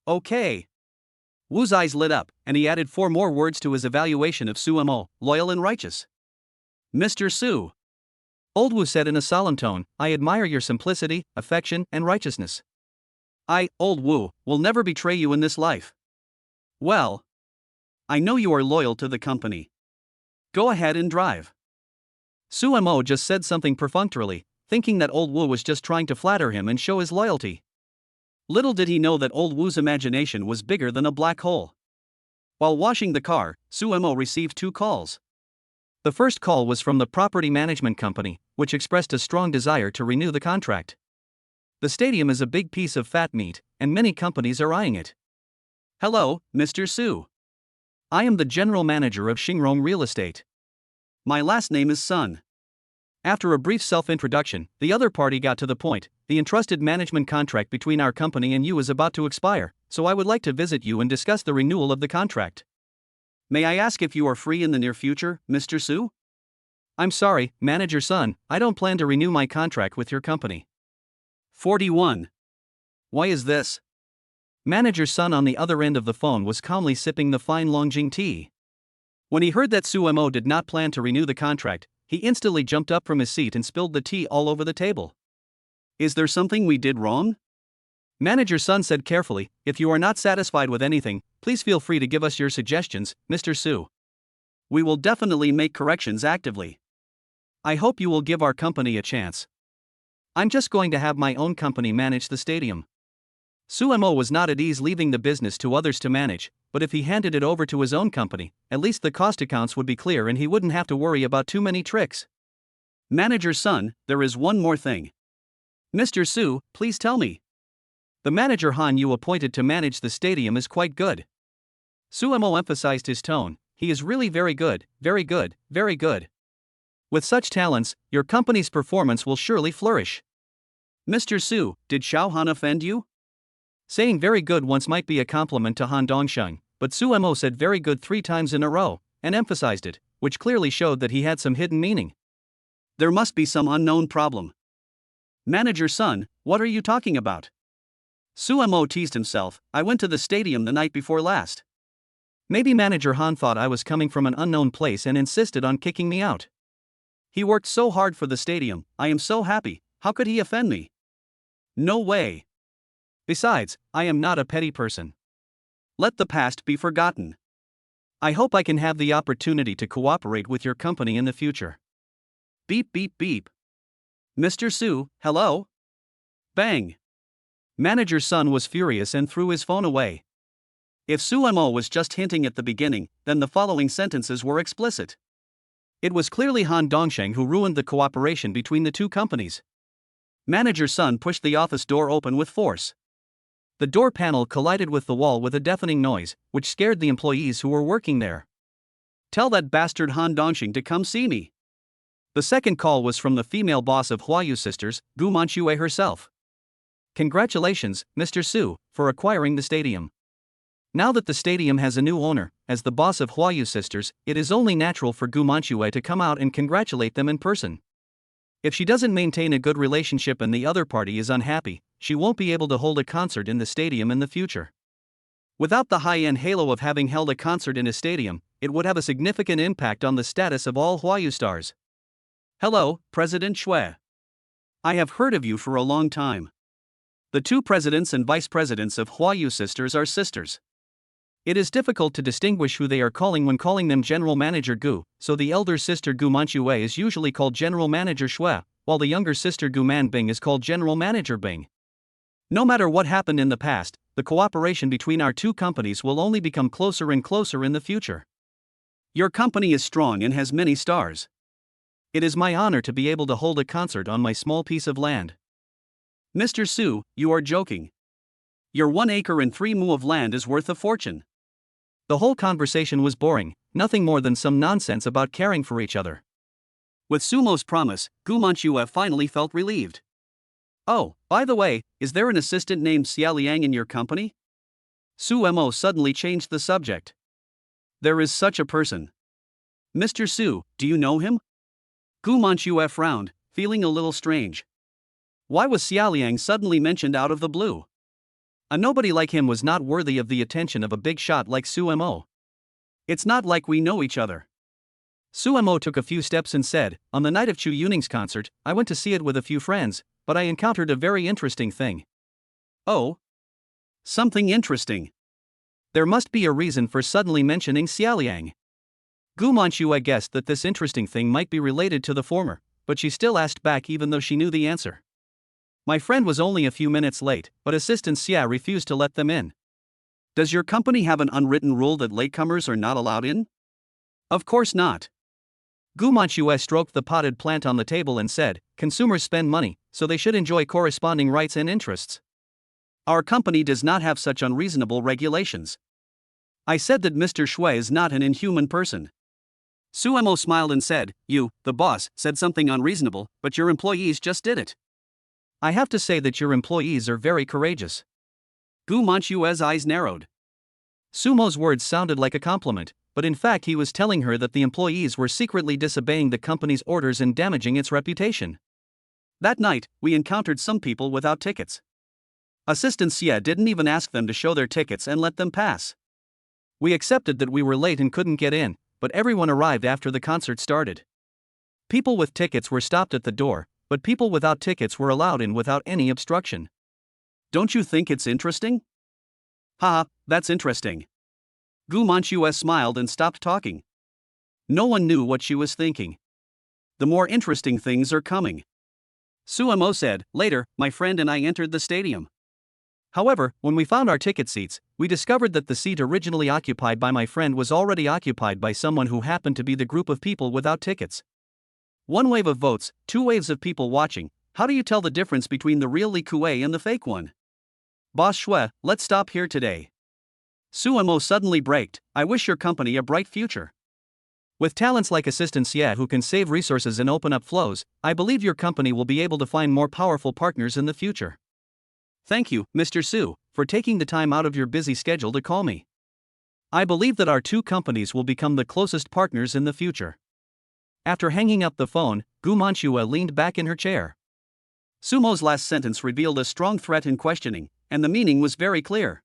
Okay. Wu's eyes lit up, and he added 4 more words to his evaluation of Suemo, loyal and righteous. Mr. Su. Old Wu said in a solemn tone, I admire your simplicity, affection, and righteousness. I, Old Wu, will never betray you in this life. Well, I know you are loyal to the company. Go ahead and drive. Suemo just said something perfunctorily, thinking that Old Wu was just trying to flatter him and show his loyalty. Little did he know that Old Wu's imagination was bigger than a black hole. While washing the car, Suemo received 2 calls. The first call was from the property management company, which expressed a strong desire to renew the contract. The stadium is a big piece of fat meat, and many companies are eyeing it. Hello, Mr. Su. I am the general manager of Xingrong Real Estate. My last name is Sun. After a brief self-introduction, the other party got to the point. The entrusted management contract between our company and you is about to expire, so I would like to visit you and discuss the renewal of the contract. May I ask if you are free in the near future, Mr. Su? I'm sorry, Manager Sun, I don't plan to renew my contract with your company. 41. Why is this? Manager Sun on the other end of the phone was calmly sipping the fine Longjing tea. When he heard that Su Mo did not plan to renew the contract, he instantly jumped up from his seat and spilled the tea all over the table. Is there something we did wrong? Manager Sun said carefully, if you are not satisfied with anything, please feel free to give us your suggestions, Mr. Su. We will definitely make corrections actively. I hope you will give our company a chance. I'm just going to have my own company manage the stadium. Su Mo was not at ease leaving the business to others to manage, but if he handed it over to his own company, at least the cost accounts would be clear and he wouldn't have to worry about too many tricks. Manager Sun, there is one more thing. Mr. Su, please tell me. The manager Han you appointed to manage the stadium is quite good. Su Mo emphasized his tone, he is really very good, very good, very good. With such talents, your company's performance will surely flourish. Mr. Su, did Xiao Han offend you? Saying very good once might be a compliment to Han Dongsheng, but Su Mo said very good 3 times in a row, and emphasized it, which clearly showed that he had some hidden meaning. There must be some unknown problem. Manager Sun, what are you talking about? Su Mo teased himself, I went to the stadium the night before last. Maybe Manager Han thought I was coming from an unknown place and insisted on kicking me out. He worked so hard for the stadium, I am so happy, how could he offend me? No way. Besides, I am not a petty person. Let the past be forgotten. I hope I can have the opportunity to cooperate with your company in the future. Beep beep beep. Mr. Su, hello? Bang. Manager Sun was furious and threw his phone away. If Su Mo was just hinting at the beginning, then the following sentences were explicit. It was clearly Han Dongsheng who ruined the cooperation between the two companies. Manager Sun pushed the office door open with force. The door panel collided with the wall with a deafening noise, which scared the employees who were working there. Tell that bastard Han Dongsheng to come see me. The second call was from the female boss of Huayu Sisters, Gu Manchue herself. Congratulations, Mr. Su, for acquiring the stadium. Now that the stadium has a new owner, as the boss of Huayu Sisters, it is only natural for Gu Manchue to come out and congratulate them in person. If she doesn't maintain a good relationship and the other party is unhappy, she won't be able to hold a concert in the stadium in the future. Without the high-end halo of having held a concert in a stadium, it would have a significant impact on the status of all Huayu stars. Hello, President Shui. I have heard of you for a long time. The 2 presidents and vice presidents of Huayu Sisters are sisters. It is difficult to distinguish who they are calling when calling them General Manager Gu, so the elder sister Gu Manchue is usually called General Manager Shui, while the younger sister Gu Manbing is called General Manager Bing. No matter what happened in the past, the cooperation between our 2 companies will only become closer and closer in the future. Your company is strong and has many stars. It is my honor to be able to hold a concert on my small piece of land. Mr. Su, you are joking. Your 1 acre and 3 mu of land is worth a fortune. The whole conversation was boring, nothing more than some nonsense about caring for each other. With Sumo's promise, Gu Manchue finally felt relieved. Oh, by the way, is there an assistant named Xia Liang in your company? Su Mo suddenly changed the subject. There is such a person. Mr. Su, do you know him? Gu Manchue frowned, feeling a little strange. Why was Xia Liang suddenly mentioned out of the blue? A nobody like him was not worthy of the attention of a big shot like Su Mo. It's not like we know each other. Su Mo took a few steps and said, on the night of Chu Yuning's concert, I went to see it with a few friends, but I encountered a very interesting thing. Oh? Something interesting. There must be a reason for suddenly mentioning Xia Liang. Gu Manchue guessed that this interesting thing might be related to the former, but she still asked back even though she knew the answer. My friend was only a few minutes late, but Assistant Xia refused to let them in. Does your company have an unwritten rule that latecomers are not allowed in? Of course not. Gu Manchue stroked the potted plant on the table and said, consumers spend money, so they should enjoy corresponding rights and interests. Our company does not have such unreasonable regulations. I said that Mr. Shui is not an inhuman person. Suemo smiled and said, "You, the boss, said something unreasonable, but your employees just did it." "I have to say that your employees are very courageous." Gu Manchua's eyes narrowed. Sumo's words sounded like a compliment, but in fact he was telling her that the employees were secretly disobeying the company's orders and damaging its reputation. That night, we encountered some people without tickets. Assistant Xie didn't even ask them to show their tickets and let them pass. We accepted that we were late and couldn't get in, but everyone arrived after the concert started. People with tickets were stopped at the door, but people without tickets were allowed in without any obstruction. Don't you think it's interesting? Haha, that's interesting. Gu Manchua smiled and stopped talking. No one knew what she was thinking. The more interesting things are coming. Suemo said, later, my friend and I entered the stadium. However, when we found our ticket seats, we discovered that the seat originally occupied by my friend was already occupied by someone who happened to be the group of people without tickets. One wave of votes, two waves of people watching. How do you tell the difference between the real Li Kuei and the fake one? Boss Shui, let's stop here today. Suemo suddenly braked. I wish your company a bright future. With talents like Assistant Xie who can save resources and open up flows, I believe your company will be able to find more powerful partners in the future. Thank you, Mr. Su, for taking the time out of your busy schedule to call me. I believe that our two companies will become the closest partners in the future. After hanging up the phone, Gu Manchua leaned back in her chair. Sumo's last sentence revealed a strong threat in questioning, and the meaning was very clear.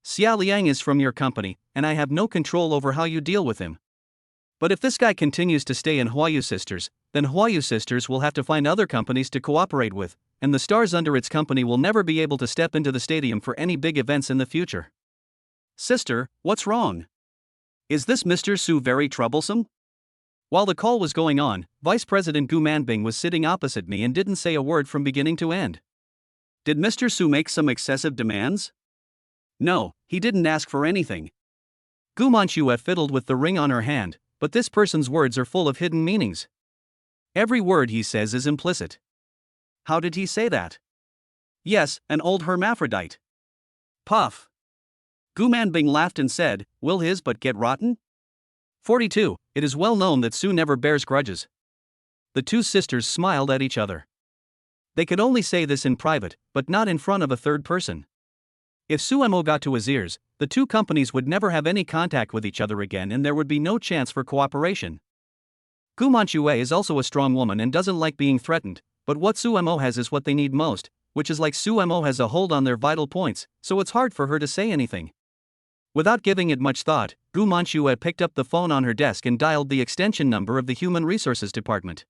Xia Liang is from your company, and I have no control over how you deal with him. But if this guy continues to stay in Huayu Sisters, then Huayu Sisters will have to find other companies to cooperate with, and the stars under its company will never be able to step into the stadium for any big events in the future. Sister, what's wrong? Is this Mr. Su very troublesome? While the call was going on, Vice President Gu Manbing was sitting opposite me and didn't say a word from beginning to end. Did Mr. Su make some excessive demands? No, he didn't ask for anything. Gu Manchua fiddled with the ring on her hand, but this person's words are full of hidden meanings. Every word he says is implicit. How did he say that? Yes, an old hermaphrodite. Puff. Gu Manbing laughed and said, will his butt get rotten? 42. It is well known that Su never bears grudges. The two sisters smiled at each other. They could only say this in private, but not in front of a third person. If Suemo got to his ears, the two companies would never have any contact with each other again and there would be no chance for cooperation. Gu Manchua is also a strong woman and doesn't like being threatened, but what Suemo has is what they need most, which is like Suemo has a hold on their vital points, so it's hard for her to say anything. Without giving it much thought, Gu Manchua picked up the phone on her desk and dialed the extension number of the Human Resources Department.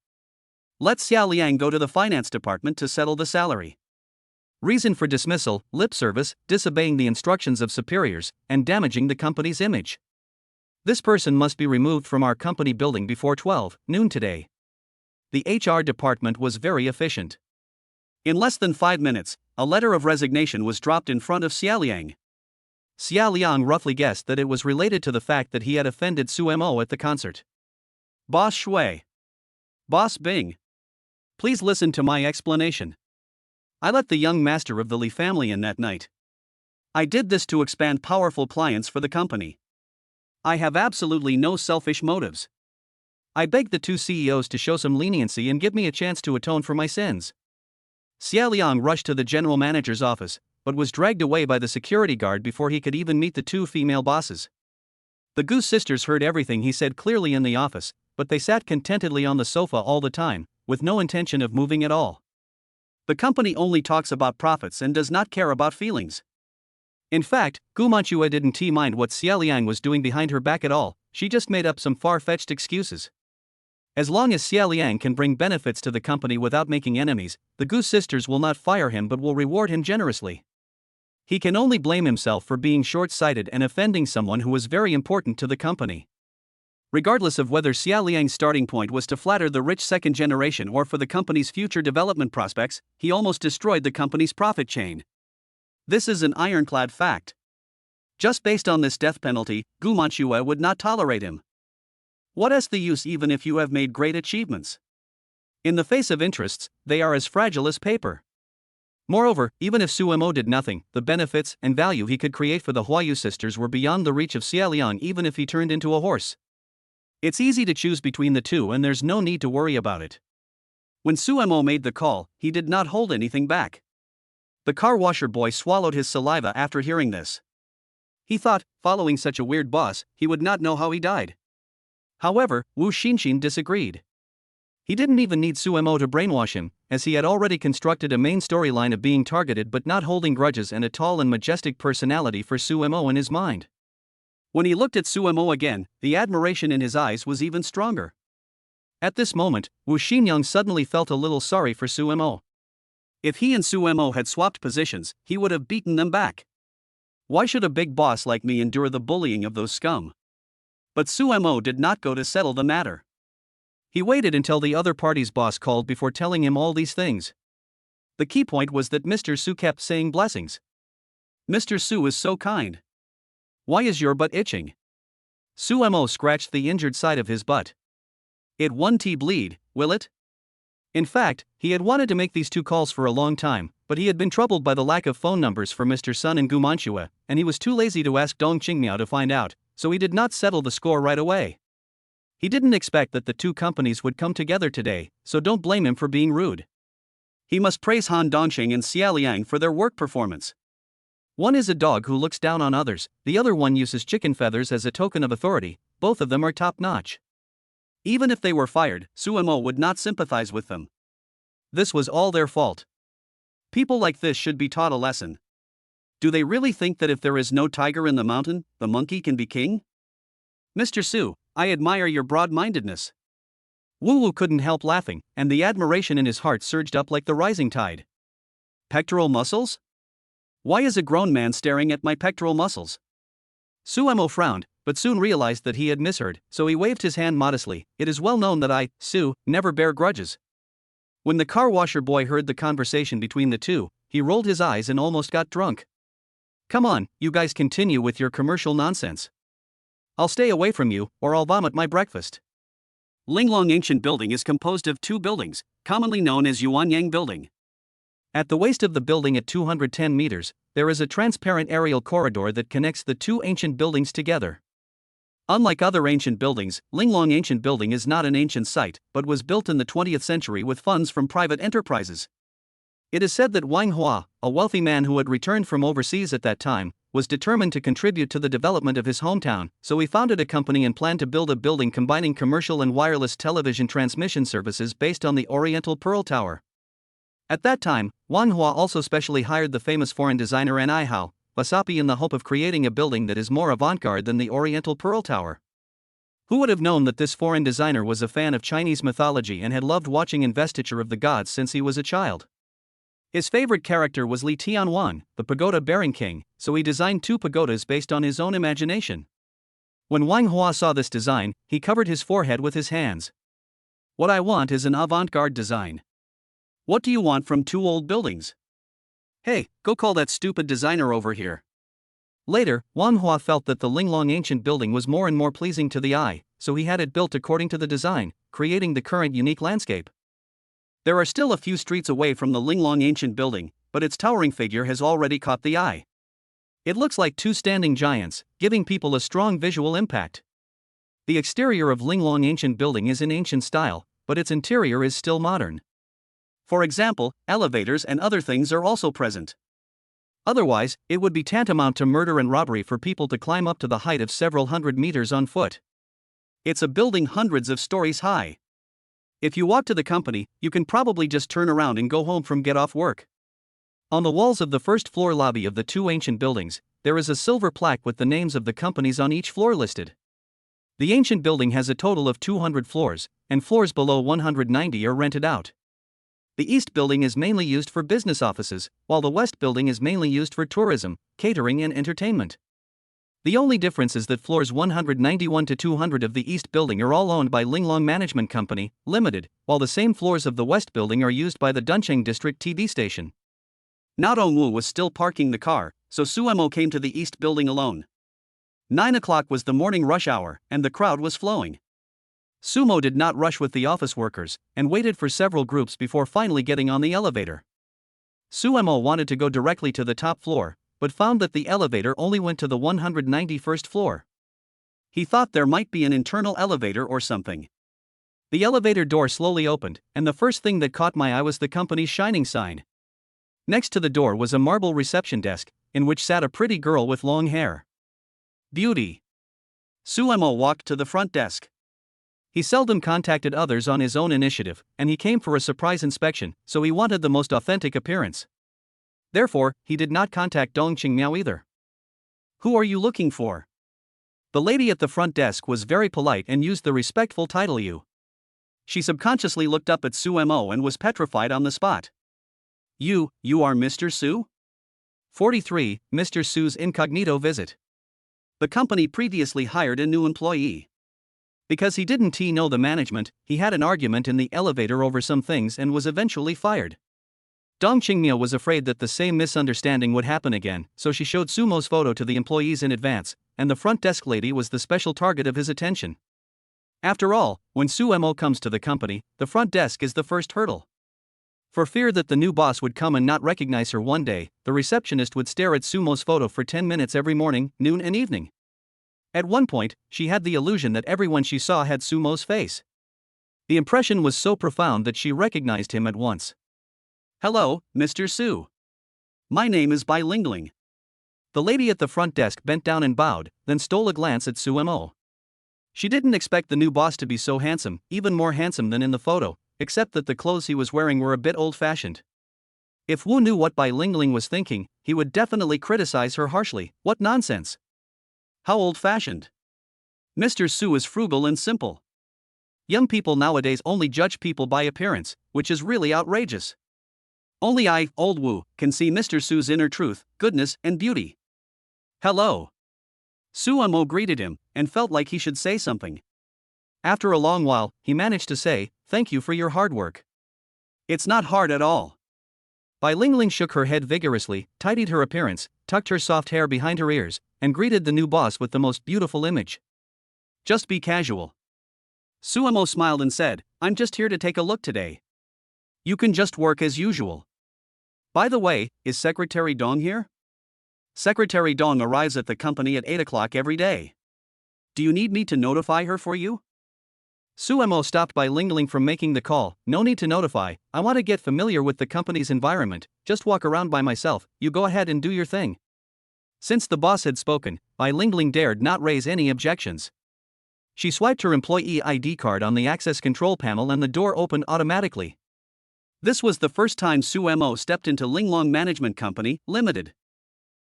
Let Xia Liang go to the Finance Department to settle the salary. Reason for dismissal, lip service, disobeying the instructions of superiors, and damaging the company's image. This person must be removed from our company building before 12 noon today. The HR department was very efficient. In less than 5 minutes, a letter of resignation was dropped in front of Xia Liang. Xia Liang roughly guessed that it was related to the fact that he had offended Suemo at the concert. Boss Shui. Boss Bing. Please listen to my explanation. I let the young master of the Li family in that night. I did this to expand powerful clients for the company. I have absolutely no selfish motives. I begged the two CEOs to show some leniency and give me a chance to atone for my sins. Xia Liang rushed to the general manager's office, but was dragged away by the security guard before he could even meet the two female bosses. The Goose sisters heard everything he said clearly in the office, but they sat contentedly on the sofa all the time, with no intention of moving at all. The company only talks about profits and does not care about feelings. In fact, Gu Manchua didn't mind what Xia Liang was doing behind her back at all, she just made up some far-fetched excuses. As long as Xia Liang can bring benefits to the company without making enemies, the Goose sisters will not fire him but will reward him generously. He can only blame himself for being short-sighted and offending someone who was very important to the company. Regardless of whether Xia Liang's starting point was to flatter the rich second generation or for the company's future development prospects, he almost destroyed the company's profit chain. This is an ironclad fact. Just based on this death penalty, Gu Manchua would not tolerate him. What is the use even if you have made great achievements? In the face of interests, they are as fragile as paper. Moreover, even if Suemo did nothing, the benefits and value he could create for the Huayu sisters were beyond the reach of Xia Liang even if he turned into a horse. It's easy to choose between the two and there's no need to worry about it. When Suemo made the call, he did not hold anything back. The car washer boy swallowed his saliva after hearing this. He thought, following such a weird boss, he would not know how he died. However, Wu Xinshin disagreed. He didn't even need Suemo to brainwash him, as he had already constructed a main storyline of being targeted but not holding grudges and a tall and majestic personality for Suemo in his mind. When he looked at Suemo again, the admiration in his eyes was even stronger. At this moment, Wu Xinyang suddenly felt a little sorry for Suemo. If he and Suemo had swapped positions, he would have beaten them back. Why should a big boss like me endure the bullying of those scum? But Suemo did not go to settle the matter. He waited until the other party's boss called before telling him all these things. The key point was that Mr. Su kept saying blessings. Mr. Su is so kind. Why is your butt itching? Suemo scratched the injured side of his butt. It won't bleed, will it? In fact, he had wanted to make these two calls for a long time, but he had been troubled by the lack of phone numbers for Mr. Sun and Gumanshua, and he was too lazy to ask Dong Qingmiao to find out, so he did not settle the score right away. He didn't expect that the two companies would come together today, so don't blame him for being rude. He must praise Han Dongqing and Xia Liang for their work performance. One is a dog who looks down on others, the other one uses chicken feathers as a token of authority. Both of them are top-notch. Even if they were fired, Suemo would not sympathize with them. This was all their fault. People like this should be taught a lesson. Do they really think that if there is no tiger in the mountain, the monkey can be king? Mr. Su, I admire your broad-mindedness. Wu Wu couldn't help laughing, and the admiration in his heart surged up like the rising tide. Pectoral muscles? Why is a grown man staring at my pectoral muscles? Suemo frowned, but soon realized that he had misheard, so he waved his hand modestly. It is well known that I, Su, never bear grudges. When the car washer boy heard the conversation between the two, he rolled his eyes and almost got drunk. Come on, you guys continue with your commercial nonsense. I'll stay away from you, or I'll vomit my breakfast. Linglong Ancient Building is composed of two buildings, commonly known as Yuanyang Building. At the waist of the building at 210 meters, there is a transparent aerial corridor that connects the two ancient buildings together. Unlike other ancient buildings, Linglong Ancient Building is not an ancient site, but was built in the 20th century with funds from private enterprises. It is said that Wang Hua, a wealthy man who had returned from overseas at that time, was determined to contribute to the development of his hometown, so he founded a company and planned to build a building combining commercial and wireless television transmission services based on the Oriental Pearl Tower. At that time, Wang Hua also specially hired the famous foreign designer An Hao, Wasapi in the hope of creating a building that is more avant-garde than the Oriental Pearl Tower. Who would have known that this foreign designer was a fan of Chinese mythology and had loved watching Investiture of the Gods since he was a child? His favorite character was Li Tianwan, the pagoda-bearing king, so he designed two pagodas based on his own imagination. When Wang Hua saw this design, he covered his forehead with his hands. What I want is an avant-garde design. What do you want from two old buildings? Hey, go call that stupid designer over here. Later, Wang Hua felt that the Linglong Ancient Building was more and more pleasing to the eye, so he had it built according to the design, creating the current unique landscape. There are still a few streets away from the Linglong Ancient Building, but its towering figure has already caught the eye. It looks like two standing giants, giving people a strong visual impact. The exterior of Linglong Ancient Building is in ancient style, but its interior is still modern. For example, elevators and other things are also present. Otherwise, it would be tantamount to murder and robbery for people to climb up to the height of several hundred meters on foot. It's a building hundreds of stories high. If you walk to the company, you can probably just turn around and go home from get off work. On the walls of the first floor lobby of the two ancient buildings, there is a silver plaque with the names of the companies on each floor listed. The ancient building has a total of 200 floors, and floors below 190 are rented out. The East Building is mainly used for business offices, while the West Building is mainly used for tourism, catering and entertainment. The only difference is that floors 191 to 200 of the East Building are all owned by Linglong Management Company, Limited, while the same floors of the West Building are used by the Duncheng District TV station. Na Dongwu was still parking the car, so Suemo came to the East Building alone. 9 o'clock was the morning rush hour, and the crowd was flowing. Sumo did not rush with the office workers, and waited for several groups before finally getting on the elevator. Suemo wanted to go directly to the top floor, but found that the elevator only went to the 191st floor. He thought there might be an internal elevator or something. The elevator door slowly opened, and the first thing that caught my eye was the company's shining sign. Next to the door was a marble reception desk, in which sat a pretty girl with long hair. Beauty. Suemo walked to the front desk. He seldom contacted others on his own initiative, and he came for a surprise inspection, so he wanted the most authentic appearance. Therefore, he did not contact Dongqing Miao either. Who are you looking for? The lady at the front desk was very polite and used the respectful title you. She subconsciously looked up at Suemo and was petrified on the spot. You are Mr. Su? 43. Mr. Su's incognito visit. The company previously hired a new employee. Because he didn't know the management, he had an argument in the elevator over some things and was eventually fired. Dong Qingmiao was afraid that the same misunderstanding would happen again, so she showed Sumo's photo to the employees in advance, and the front desk lady was the special target of his attention. After all, when Suemo comes to the company, the front desk is the first hurdle. For fear that the new boss would come and not recognize her one day, the receptionist would stare at Sumo's photo for 10 minutes every morning, noon and evening. At one point, she had the illusion that everyone she saw had Sumo's face. The impression was so profound that she recognized him at once. Hello, Mr. Su. My name is Bai Lingling. The lady at the front desk bent down and bowed, then stole a glance at Suemo. She didn't expect the new boss to be so handsome, even more handsome than in the photo, except that the clothes he was wearing were a bit old-fashioned. If Wu knew what Bai Lingling was thinking, he would definitely criticize her harshly. What nonsense! How old-fashioned! Mr. Su is frugal and simple. Young people nowadays only judge people by appearance, which is really outrageous. Only I, old Wu, can see Mr. Su's inner truth, goodness, and beauty. Hello. Suemo greeted him, and felt like he should say something. After a long while, he managed to say, "Thank you for your hard work." It's not hard at all. Bai Lingling shook her head vigorously, tidied her appearance, tucked her soft hair behind her ears, and greeted the new boss with the most beautiful image. Just be casual. Suemo smiled and said, I'm just here to take a look today. You can just work as usual. By the way, is Secretary Dong here? Secretary Dong arrives at the company at 8 o'clock every day. Do you need me to notify her for you? Suemo stopped Bai Lingling from making the call. No need to notify, I want to get familiar with the company's environment, just walk around by myself, you go ahead and do your thing. Since the boss had spoken, Bai Lingling dared not raise any objections. She swiped her employee ID card on the access control panel and the door opened automatically. This was the first time Suemo stepped into Linglong Management Company, Limited.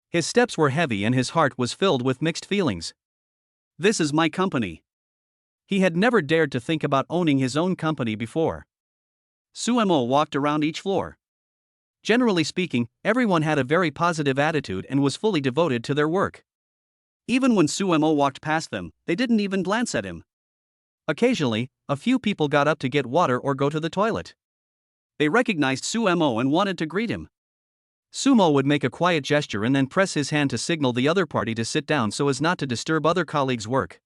His steps were heavy and his heart was filled with mixed feelings. This is my company. He had never dared to think about owning his own company before. Suemo walked around each floor. Generally speaking, everyone had a very positive attitude and was fully devoted to their work. Even when Suemo walked past them, they didn't even glance at him. Occasionally, a few people got up to get water or go to the toilet. They recognized Suemo and wanted to greet him. Sumo would make a quiet gesture and then press his hand to signal the other party to sit down so as not to disturb other colleagues' work.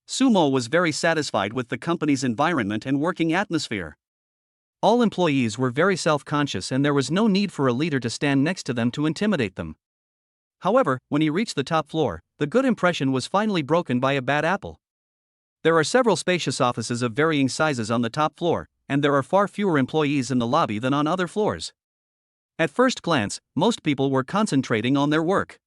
Sumo was very satisfied with the company's environment and working atmosphere. All employees were very self-conscious and there was no need for a leader to stand next to them to intimidate them. However, when he reached the top floor, the good impression was finally broken by a bad apple. There are several spacious offices of varying sizes on the top floor, and there are far fewer employees in the lobby than on other floors. At first glance, most people were concentrating on their work.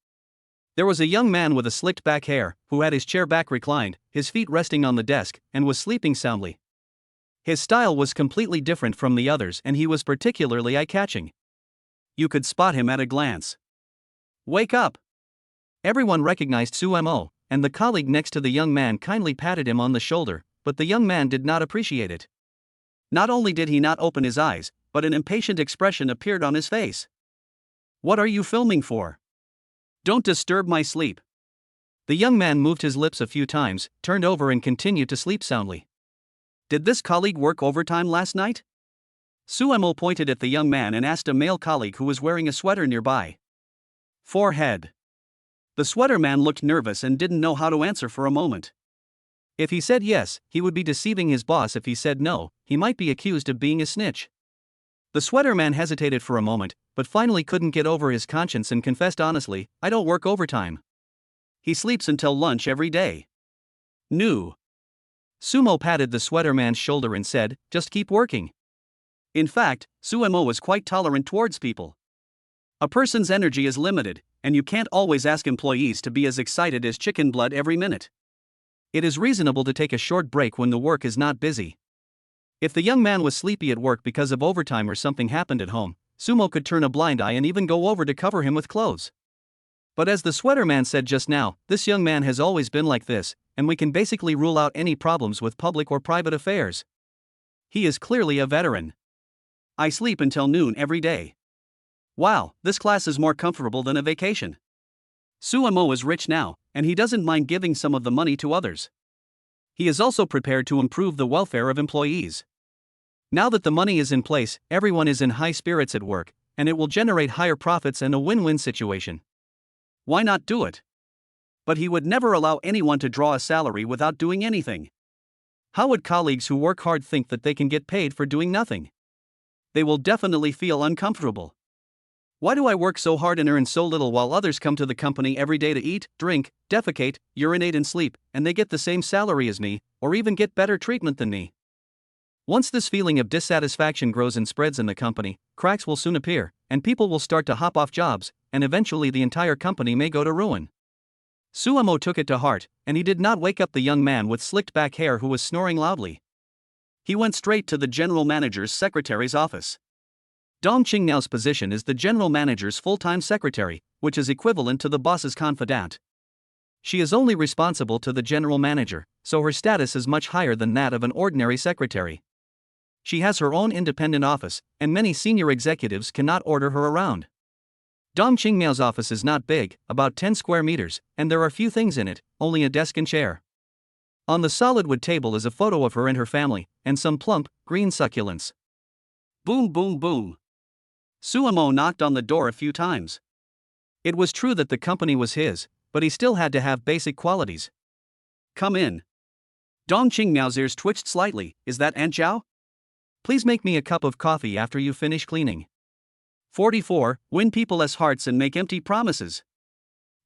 There was a young man with a slicked back hair, who had his chair back reclined, his feet resting on the desk, and was sleeping soundly. His style was completely different from the others and he was particularly eye-catching. You could spot him at a glance. Wake up! Everyone recognized Suemo, and the colleague next to the young man kindly patted him on the shoulder, but the young man did not appreciate it. Not only did he not open his eyes, but an impatient expression appeared on his face. What are you filming for? Don't disturb my sleep. The young man moved his lips a few times, turned over and continued to sleep soundly. Did this colleague work overtime last night? Suemo pointed at the young man and asked a male colleague who was wearing a sweater nearby. Forehead. The sweater man looked nervous and didn't know how to answer for a moment. If he said yes, he would be deceiving his boss. If he said no, he might be accused of being a snitch. The sweater man hesitated for a moment, but finally couldn't get over his conscience and confessed honestly, I don't work overtime. He sleeps until lunch every day. New. Sumo patted the sweater man's shoulder and said, "Just keep working." In fact, Sumo was quite tolerant towards people. A person's energy is limited, and you can't always ask employees to be as excited as chicken blood every minute. It is reasonable to take a short break when the work is not busy. If the young man was sleepy at work because of overtime or something happened at home, Sumo could turn a blind eye and even go over to cover him with clothes. But as the sweater man said just now, this young man has always been like this, and we can basically rule out any problems with public or private affairs. He is clearly a veteran. I sleep until noon every day. Wow, this class is more comfortable than a vacation. Sumo is rich now, and he doesn't mind giving some of the money to others. He is also prepared to improve the welfare of employees. Now that the money is in place, everyone is in high spirits at work, and it will generate higher profits and a win-win situation. Why not do it? But he would never allow anyone to draw a salary without doing anything. How would colleagues who work hard think that they can get paid for doing nothing? They will definitely feel uncomfortable. Why do I work so hard and earn so little while others come to the company every day to eat, drink, defecate, urinate and sleep, and they get the same salary as me, or even get better treatment than me? Once this feeling of dissatisfaction grows and spreads in the company, cracks will soon appear, and people will start to hop off jobs, and eventually the entire company may go to ruin. Sumo took it to heart, and he did not wake up the young man with slicked back hair who was snoring loudly. He went straight to the general manager's secretary's office. Dong Qingnao's position is the general manager's full-time secretary, which is equivalent to the boss's confidant. She is only responsible to the general manager, so her status is much higher than that of an ordinary secretary. She has her own independent office, and many senior executives cannot order her around. Dong Qingmiao's office is not big, about 10 square meters, and there are few things in it, only a desk and chair. On the solid wood table is a photo of her and her family, and some plump, green succulents. Boom boom boom. Sumo knocked on the door a few times. It was true that the company was his, but he still had to have basic qualities. "Come in." Dong Qingmiao's ears twitched slightly. "Is that Aunt Zhao? Please make me a cup of coffee after you finish cleaning." 44. Win people's hearts and make empty promises.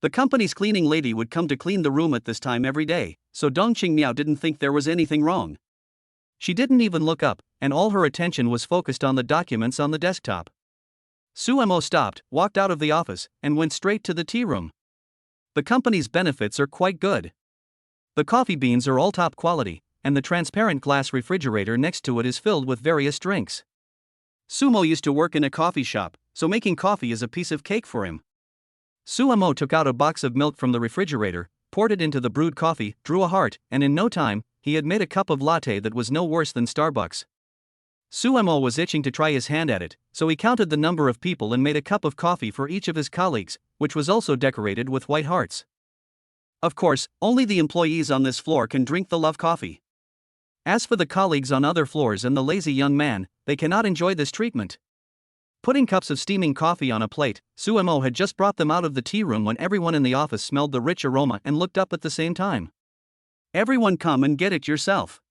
The company's cleaning lady would come to clean the room at this time every day, so Dong Qingmiao didn't think there was anything wrong. She didn't even look up, and all her attention was focused on the documents on the desktop. Sumo stopped, walked out of the office, and went straight to the tea room. The company's benefits are quite good. The coffee beans are all top quality, and the transparent glass refrigerator next to it is filled with various drinks. Sumo used to work in a coffee shop, so making coffee is a piece of cake for him. Sumo took out a box of milk from the refrigerator, poured it into the brewed coffee, drew a heart, and in no time, he had made a cup of latte that was no worse than Starbucks. Sumo was itching to try his hand at it, so he counted the number of people and made a cup of coffee for each of his colleagues, which was also decorated with white hearts. Of course, only the employees on this floor can drink the love coffee. As for the colleagues on other floors and the lazy young man, they cannot enjoy this treatment. Putting cups of steaming coffee on a plate, Sumo had just brought them out of the tea room when everyone in the office smelled the rich aroma and looked up at the same time. "Everyone come and get it yourself."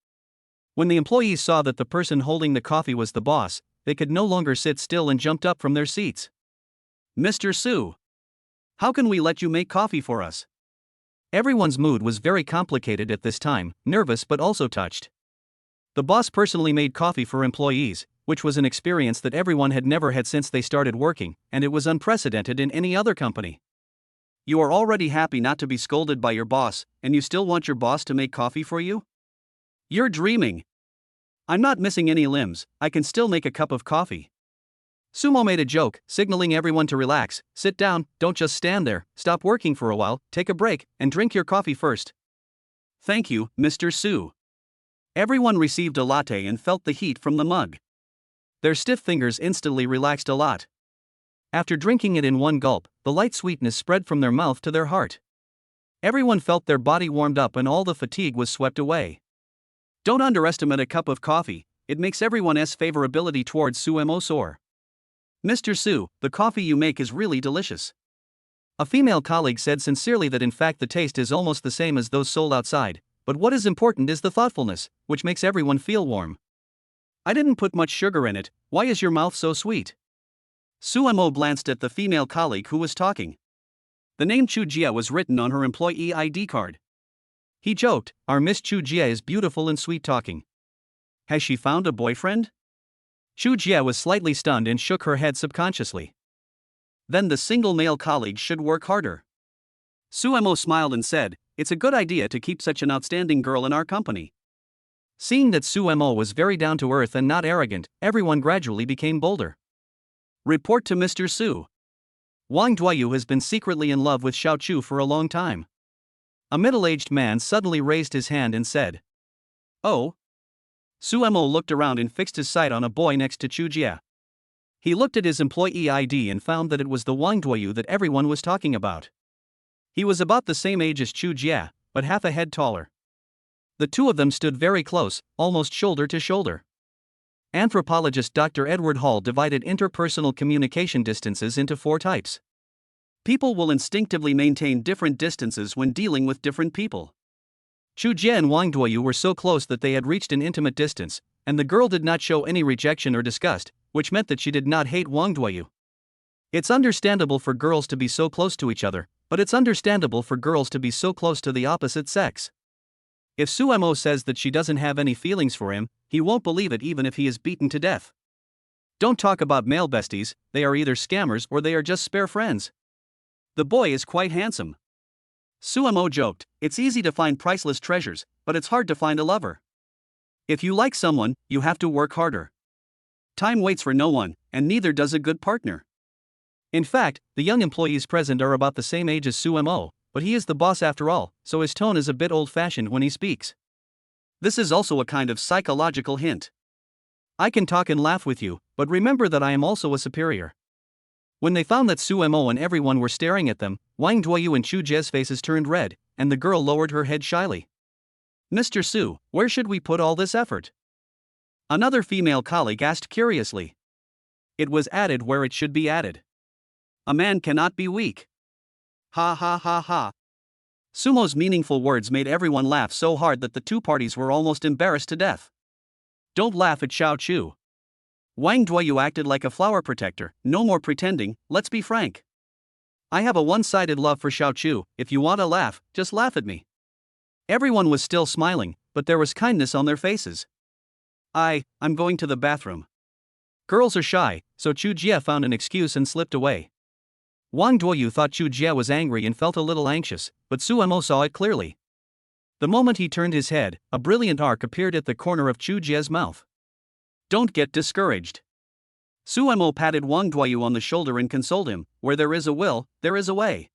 When the employees saw that the person holding the coffee was the boss, they could no longer sit still and jumped up from their seats. "Mr. Su, how can we let you make coffee for us?" Everyone's mood was very complicated at this time, nervous but also touched. The boss personally made coffee for employees, which was an experience that everyone had never had since they started working, and it was unprecedented in any other company. You are already happy not to be scolded by your boss, and you still want your boss to make coffee for you? You're dreaming. I'm not missing any limbs, I can still make a cup of coffee. Sumo made a joke, signaling everyone to relax, sit down, don't just stand there, stop working for a while, take a break, and drink your coffee first. Thank you, Mr. Su. Everyone received a latte and felt the heat from the mug. Their stiff fingers instantly relaxed a lot. After drinking it in one gulp, the light sweetness spread from their mouth to their heart. Everyone felt their body warmed up and all the fatigue was swept away. Don't underestimate a cup of coffee, it makes everyone's favorability towards Sumo soar. Mr. Su, the coffee you make is really delicious. A female colleague said sincerely that in fact the taste is almost the same as those sold outside, but what is important is the thoughtfulness, which makes everyone feel warm. I didn't put much sugar in it, why is your mouth so sweet? Sumo glanced at the female colleague who was talking. The name Chu Jia was written on her employee ID card. He joked, our Miss Chu Jie is beautiful and sweet-talking. Has she found a boyfriend? Chu Jie was slightly stunned and shook her head subconsciously. Then the single male colleague should work harder. Suemo smiled and said, it's a good idea to keep such an outstanding girl in our company. Seeing that Suemo was very down to earth and not arrogant, everyone gradually became bolder. Report to Mr. Su. Wang Duoyu has been secretly in love with Xiao Chu for a long time. A middle-aged man suddenly raised his hand and said, oh? Suemo looked around and fixed his sight on a boy next to Chu Jie. He looked at his employee ID and found that it was the Wang Duoyu that everyone was talking about. He was about the same age as Chu Jie, but half a head taller. The two of them stood very close, almost shoulder to shoulder. Anthropologist Dr. Edward Hall divided interpersonal communication distances into 4 types. People will instinctively maintain different distances when dealing with different people. Chu Jie and Wang Duoyu were so close that they had reached an intimate distance, and the girl did not show any rejection or disgust, which meant that she did not hate Wang Duoyu. It's understandable for girls to be so close to each other, but it's understandable for girls to be so close to the opposite sex. If Suemo says that she doesn't have any feelings for him, he won't believe it even if he is beaten to death. Don't talk about male besties, they are either scammers or they are just spare friends. The boy is quite handsome. Suemo joked, it's easy to find priceless treasures, but it's hard to find a lover. If you like someone, you have to work harder. Time waits for no one, and neither does a good partner. In fact, the young employees present are about the same age as Suemo, but he is the boss after all, so his tone is a bit old-fashioned when he speaks. This is also a kind of psychological hint. I can talk and laugh with you, but remember that I am also a superior. When they found that Suemo and everyone were staring at them, Wang Duoyu and Chu Jie's faces turned red, and the girl lowered her head shyly. Mr. Su, where should we put all this effort? Another female colleague asked curiously. It was added where it should be added. A man cannot be weak. Ha ha ha ha. Sumo's meaningful words made everyone laugh so hard that the two parties were almost embarrassed to death. Don't laugh at Xiao Chu. Wang Duoyu acted like a flower protector, no more pretending, let's be frank. I have a one-sided love for Xiao Chu, if you want to laugh, just laugh at me. Everyone was still smiling, but there was kindness on their faces. I'm going to the bathroom. Girls are shy, so Chu Jie found an excuse and slipped away. Wang Duoyu thought Chu Jie was angry and felt a little anxious, but Suemo saw it clearly. The moment he turned his head, a brilliant arc appeared at the corner of Chu Jie's mouth. Don't get discouraged. Suemo patted Wang Duoyu on the shoulder and consoled him, where there is a will, there is a way.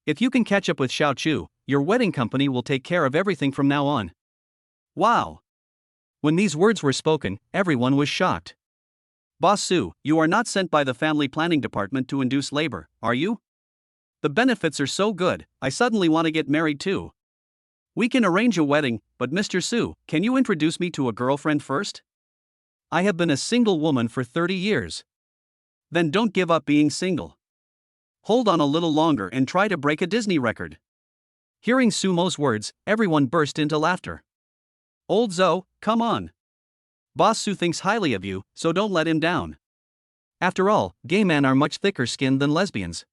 If you can catch up with Xiao Chu, your wedding company will take care of everything from now on. Wow! When these words were spoken, everyone was shocked. Boss Su, you are not sent by the family planning department to induce labor, are you? The benefits are so good, I suddenly want to get married too. We can arrange a wedding, but Mr. Su, can you introduce me to a girlfriend first? I have been a single woman for 30 years. Then don't give up being single. Hold on a little longer and try to break a Disney record. Hearing Sumo's words, everyone burst into laughter. Old Zo, come on. Boss Su thinks highly of you, so don't let him down. After all, gay men are much thicker skinned than lesbians.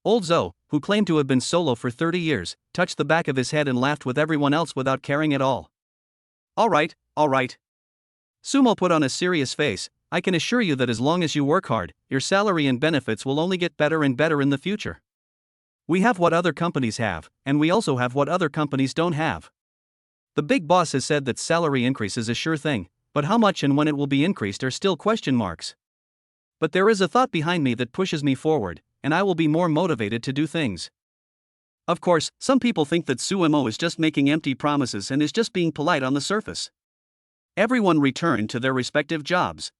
Old Zo, who claimed to have been solo for 30 years, touched the back of his head and laughed with everyone else without caring at all. All right. Sumo put on a serious face, I can assure you that as long as you work hard, your salary and benefits will only get better and better in the future. We have what other companies have, and we also have what other companies don't have. The big boss has said that salary increase is a sure thing, but how much and when it will be increased are still question marks. But there is a thought behind me that pushes me forward, and I will be more motivated to do things. Of course, some people think that Suemo is just making empty promises and is just being polite on the surface. Everyone returned to their respective jobs.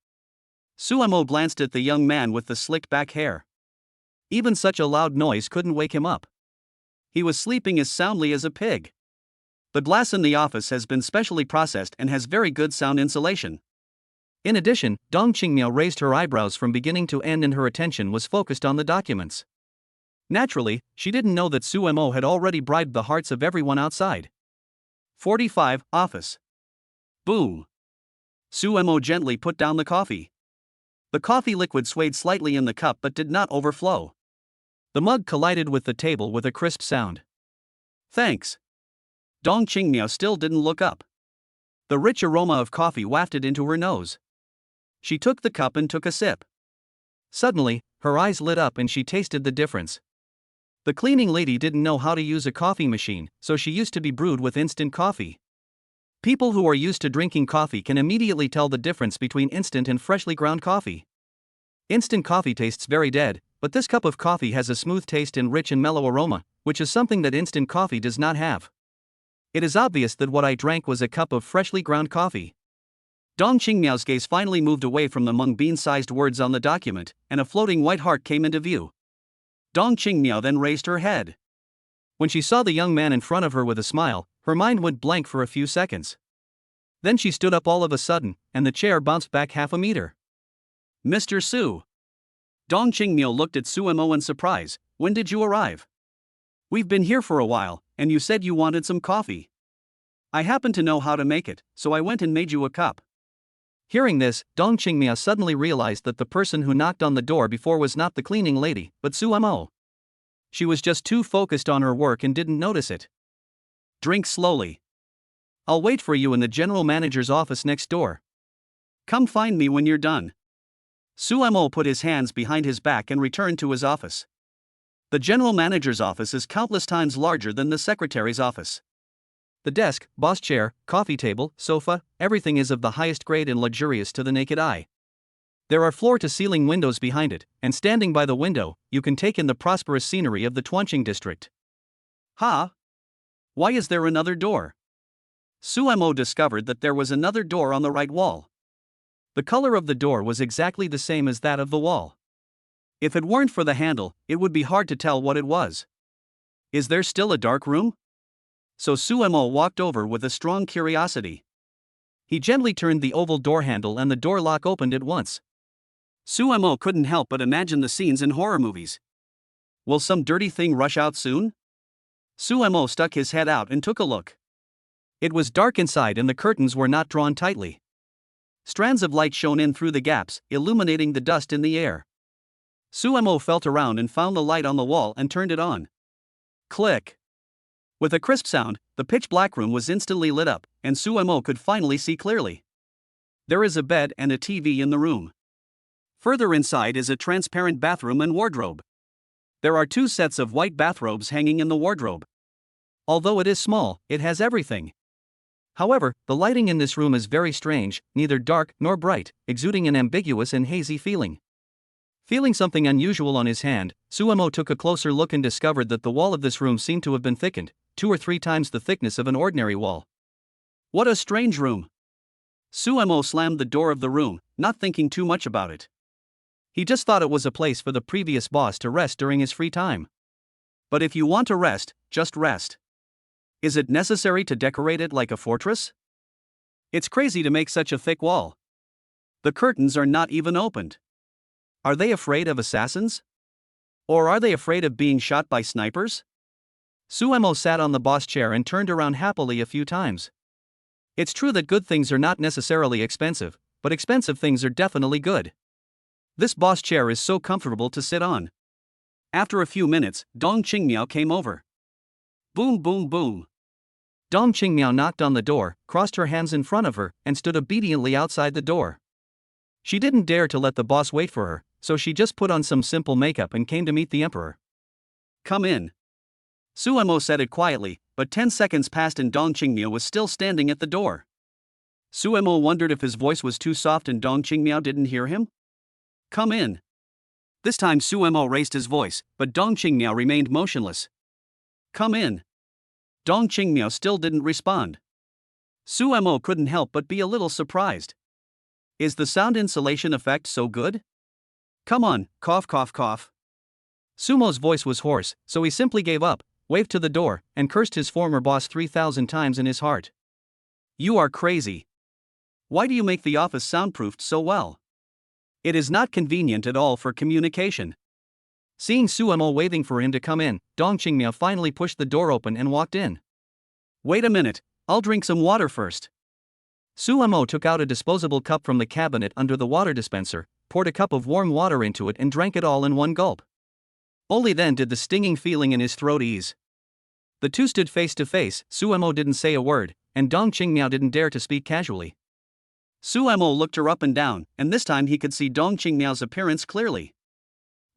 Suemo glanced at the young man with the slicked back hair. Even such a loud noise couldn't wake him up. He was sleeping as soundly as a pig. The glass in the office has been specially processed and has very good sound insulation. In addition, Dong Qingmiao raised her eyebrows from beginning to end and her attention was focused on the documents. Naturally, she didn't know that Suemo had already bribed the hearts of everyone outside. 45, office. Boom. Suemo gently put down the coffee. The coffee liquid swayed slightly in the cup but did not overflow. The mug collided with the table with a crisp sound. Thanks. Dong Qingmiao still didn't look up. The rich aroma of coffee wafted into her nose. She took the cup and took a sip. Suddenly, her eyes lit up and she tasted the difference. The cleaning lady didn't know how to use a coffee machine, so she used to be brewed with instant coffee. People who are used to drinking coffee can immediately tell the difference between instant and freshly ground coffee. Instant coffee tastes very dead, but this cup of coffee has a smooth taste and rich and mellow aroma, which is something that instant coffee does not have. It is obvious that what I drank was a cup of freshly ground coffee. Dong Qingmiao's gaze finally moved away from the mung bean-sized words on the document, and a floating white heart came into view. Dong Qingmiao then raised her head. When she saw the young man in front of her with a smile, her mind went blank for a few seconds. Then she stood up all of a sudden, and the chair bounced back half a meter. Mr. Su. Dong Qingmiao looked at Su Mo in surprise. When did you arrive? We've been here for a while, and you said you wanted some coffee. I happen to know how to make it, so I went and made you a cup. Hearing this, Dong Qingmiao suddenly realized that the person who knocked on the door before was not the cleaning lady, but Su Mo. She was just too focused on her work and didn't notice it. Drink slowly. I'll wait for you in the general manager's office next door. Come find me when you're done. Su Mo put his hands behind his back and returned to his office. The general manager's office is countless times larger than the secretary's office. The desk, boss chair, coffee table, sofa, everything is of the highest grade and luxurious to the naked eye. There are floor-to-ceiling windows behind it, and standing by the window, you can take in the prosperous scenery of the Tuanqing district. Ha! Why is there another door? Su Mo discovered that there was another door on the right wall. The color of the door was exactly the same as that of the wall. If it weren't for the handle, it would be hard to tell what it was. Is there still a dark room? So Su Mo walked over with a strong curiosity. He gently turned the oval door handle and the door lock opened at once. Su Mo couldn't help but imagine the scenes in horror movies. Will some dirty thing rush out soon? Su Mo stuck his head out and took a look. It was dark inside and the curtains were not drawn tightly. Strands of light shone in through the gaps, illuminating the dust in the air. Su Mo felt around and found the light on the wall and turned it on. Click! With a crisp sound, the pitch-black room was instantly lit up, and Su Mo could finally see clearly. There is a bed and a TV in the room. Further inside is a transparent bathroom and wardrobe. There are 2 sets of white bathrobes hanging in the wardrobe. Although it is small, it has everything. However, the lighting in this room is very strange, neither dark nor bright, exuding an ambiguous and hazy feeling. Feeling something unusual on his hand, Su Mo took a closer look and discovered that the wall of this room seemed to have been thickened, 2 or 3 times the thickness of an ordinary wall. What a strange room! Su Mo slammed the door of the room, not thinking too much about it. He just thought it was a place for the previous boss to rest during his free time. But if you want to rest, just rest. Is it necessary to decorate it like a fortress? It's crazy to make such a thick wall. The curtains are not even opened. Are they afraid of assassins? Or are they afraid of being shot by snipers? Su Mo sat on the boss chair and turned around happily a few times. It's true that good things are not necessarily expensive, but expensive things are definitely good. This boss chair is so comfortable to sit on. After a few minutes, Dong Qingmiao came over. Boom boom boom. Dong Qingmiao knocked on the door, crossed her hands in front of her, and stood obediently outside the door. She didn't dare to let the boss wait for her, so she just put on some simple makeup and came to meet the emperor. Come in. Su Mo said it quietly, but 10 seconds passed and Dong Qingmiao was still standing at the door. Su Mo wondered if his voice was too soft and Dong Qingmiao didn't hear him. Come in. This time Su Mo raised his voice, but Dong Qingmiao remained motionless. Come in. Dong Qingmiao still didn't respond. Su Mo couldn't help but be a little surprised. Is the sound insulation effect so good? Come on, cough cough cough. Sumo's voice was hoarse, so he simply gave up, waved to the door, and cursed his former boss 3,000 times in his heart. You are crazy. Why do you make the office soundproofed so well? It is not convenient at all for communication. Seeing Su Mo waving for him to come in, Dong Qingmiao finally pushed the door open and walked in. Wait a minute, I'll drink some water first. Su Mo took out a disposable cup from the cabinet under the water dispenser, poured a cup of warm water into it and drank it all in one gulp. Only then did the stinging feeling in his throat ease. The two stood face to face. Suemo didn't say a word, and Dong Qingmiao didn't dare to speak casually. Suemo looked her up and down, and this time he could see Dong Qingmiao's appearance clearly.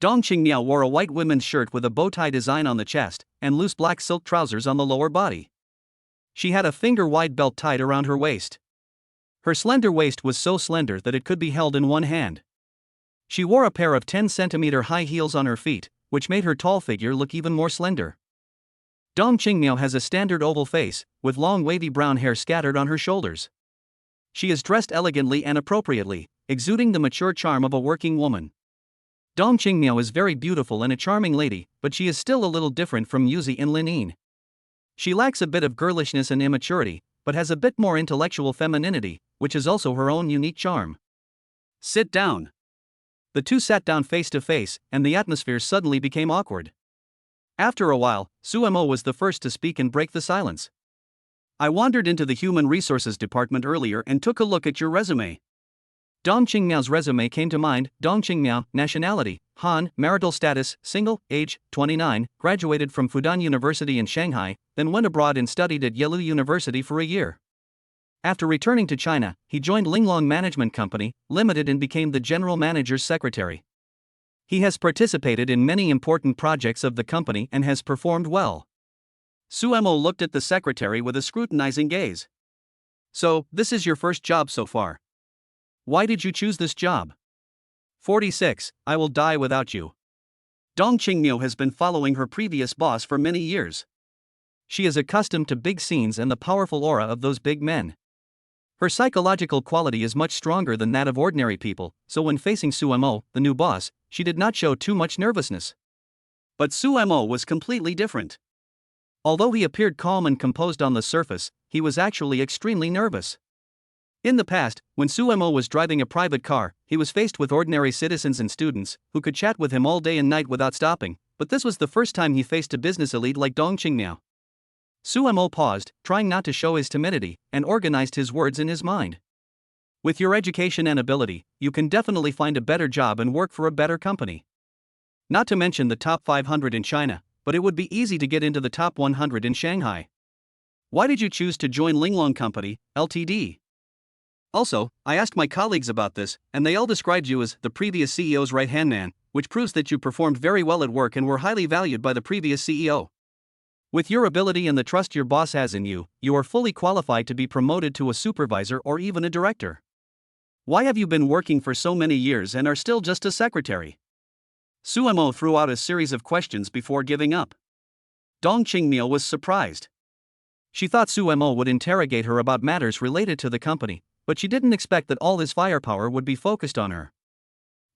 Dong Qingmiao wore a white women's shirt with a bow tie design on the chest, and loose black silk trousers on the lower body. She had a finger-wide belt tied around her waist. Her slender waist was so slender that it could be held in one hand. She wore a pair of 10-centimeter high heels on her feet, which made her tall figure look even more slender. Dong Qingmiao has a standard oval face, with long wavy brown hair scattered on her shoulders. She is dressed elegantly and appropriately, exuding the mature charm of a working woman. Dong Qingmiao is very beautiful and a charming lady, but she is still a little different from Yuzi and Lin. She lacks a bit of girlishness and immaturity, but has a bit more intellectual femininity, which is also her own unique charm. Sit down. The two sat down face to face, and the atmosphere suddenly became awkward. After a while, Suemo was the first to speak and break the silence. I wandered into the Human Resources Department earlier and took a look at your resume. Dong Qingmiao's resume came to mind. Dong Qingmiao, nationality, Han, marital status, single, age, 29, graduated from Fudan University in Shanghai, then went abroad and studied at Yelu University for a year. After returning to China, he joined Linglong Management Company, Limited and became the general manager's secretary. He has participated in many important projects of the company and has performed well. Suemo looked at the secretary with a scrutinizing gaze. So, this is your first job so far. Why did you choose this job? 46, I will die without you. Dong Qingmiao has been following her previous boss for many years. She is accustomed to big scenes and the powerful aura of those big men. Her psychological quality is much stronger than that of ordinary people, so when facing Suemo, the new boss, she did not show too much nervousness. But Suemo was completely different. Although he appeared calm and composed on the surface, he was actually extremely nervous. In the past, when Suemo was driving a private car, he was faced with ordinary citizens and students, who could chat with him all day and night without stopping, but this was the first time he faced a business elite like Dong Qingmiao. Suemo paused, trying not to show his timidity, and organized his words in his mind. With your education and ability, you can definitely find a better job and work for a better company. Not to mention the top 500 in China, but it would be easy to get into the top 100 in Shanghai. Why did you choose to join Linglong Company, Ltd? Also, I asked my colleagues about this, and they all described you as the previous CEO's right-hand man, which proves that you performed very well at work and were highly valued by the previous CEO. With your ability and the trust your boss has in you, you are fully qualified to be promoted to a supervisor or even a director. Why have you been working for so many years and are still just a secretary? Suemo threw out a series of questions before giving up. Dong Qingmiao was surprised. She thought Suemo would interrogate her about matters related to the company, but she didn't expect that all his firepower would be focused on her.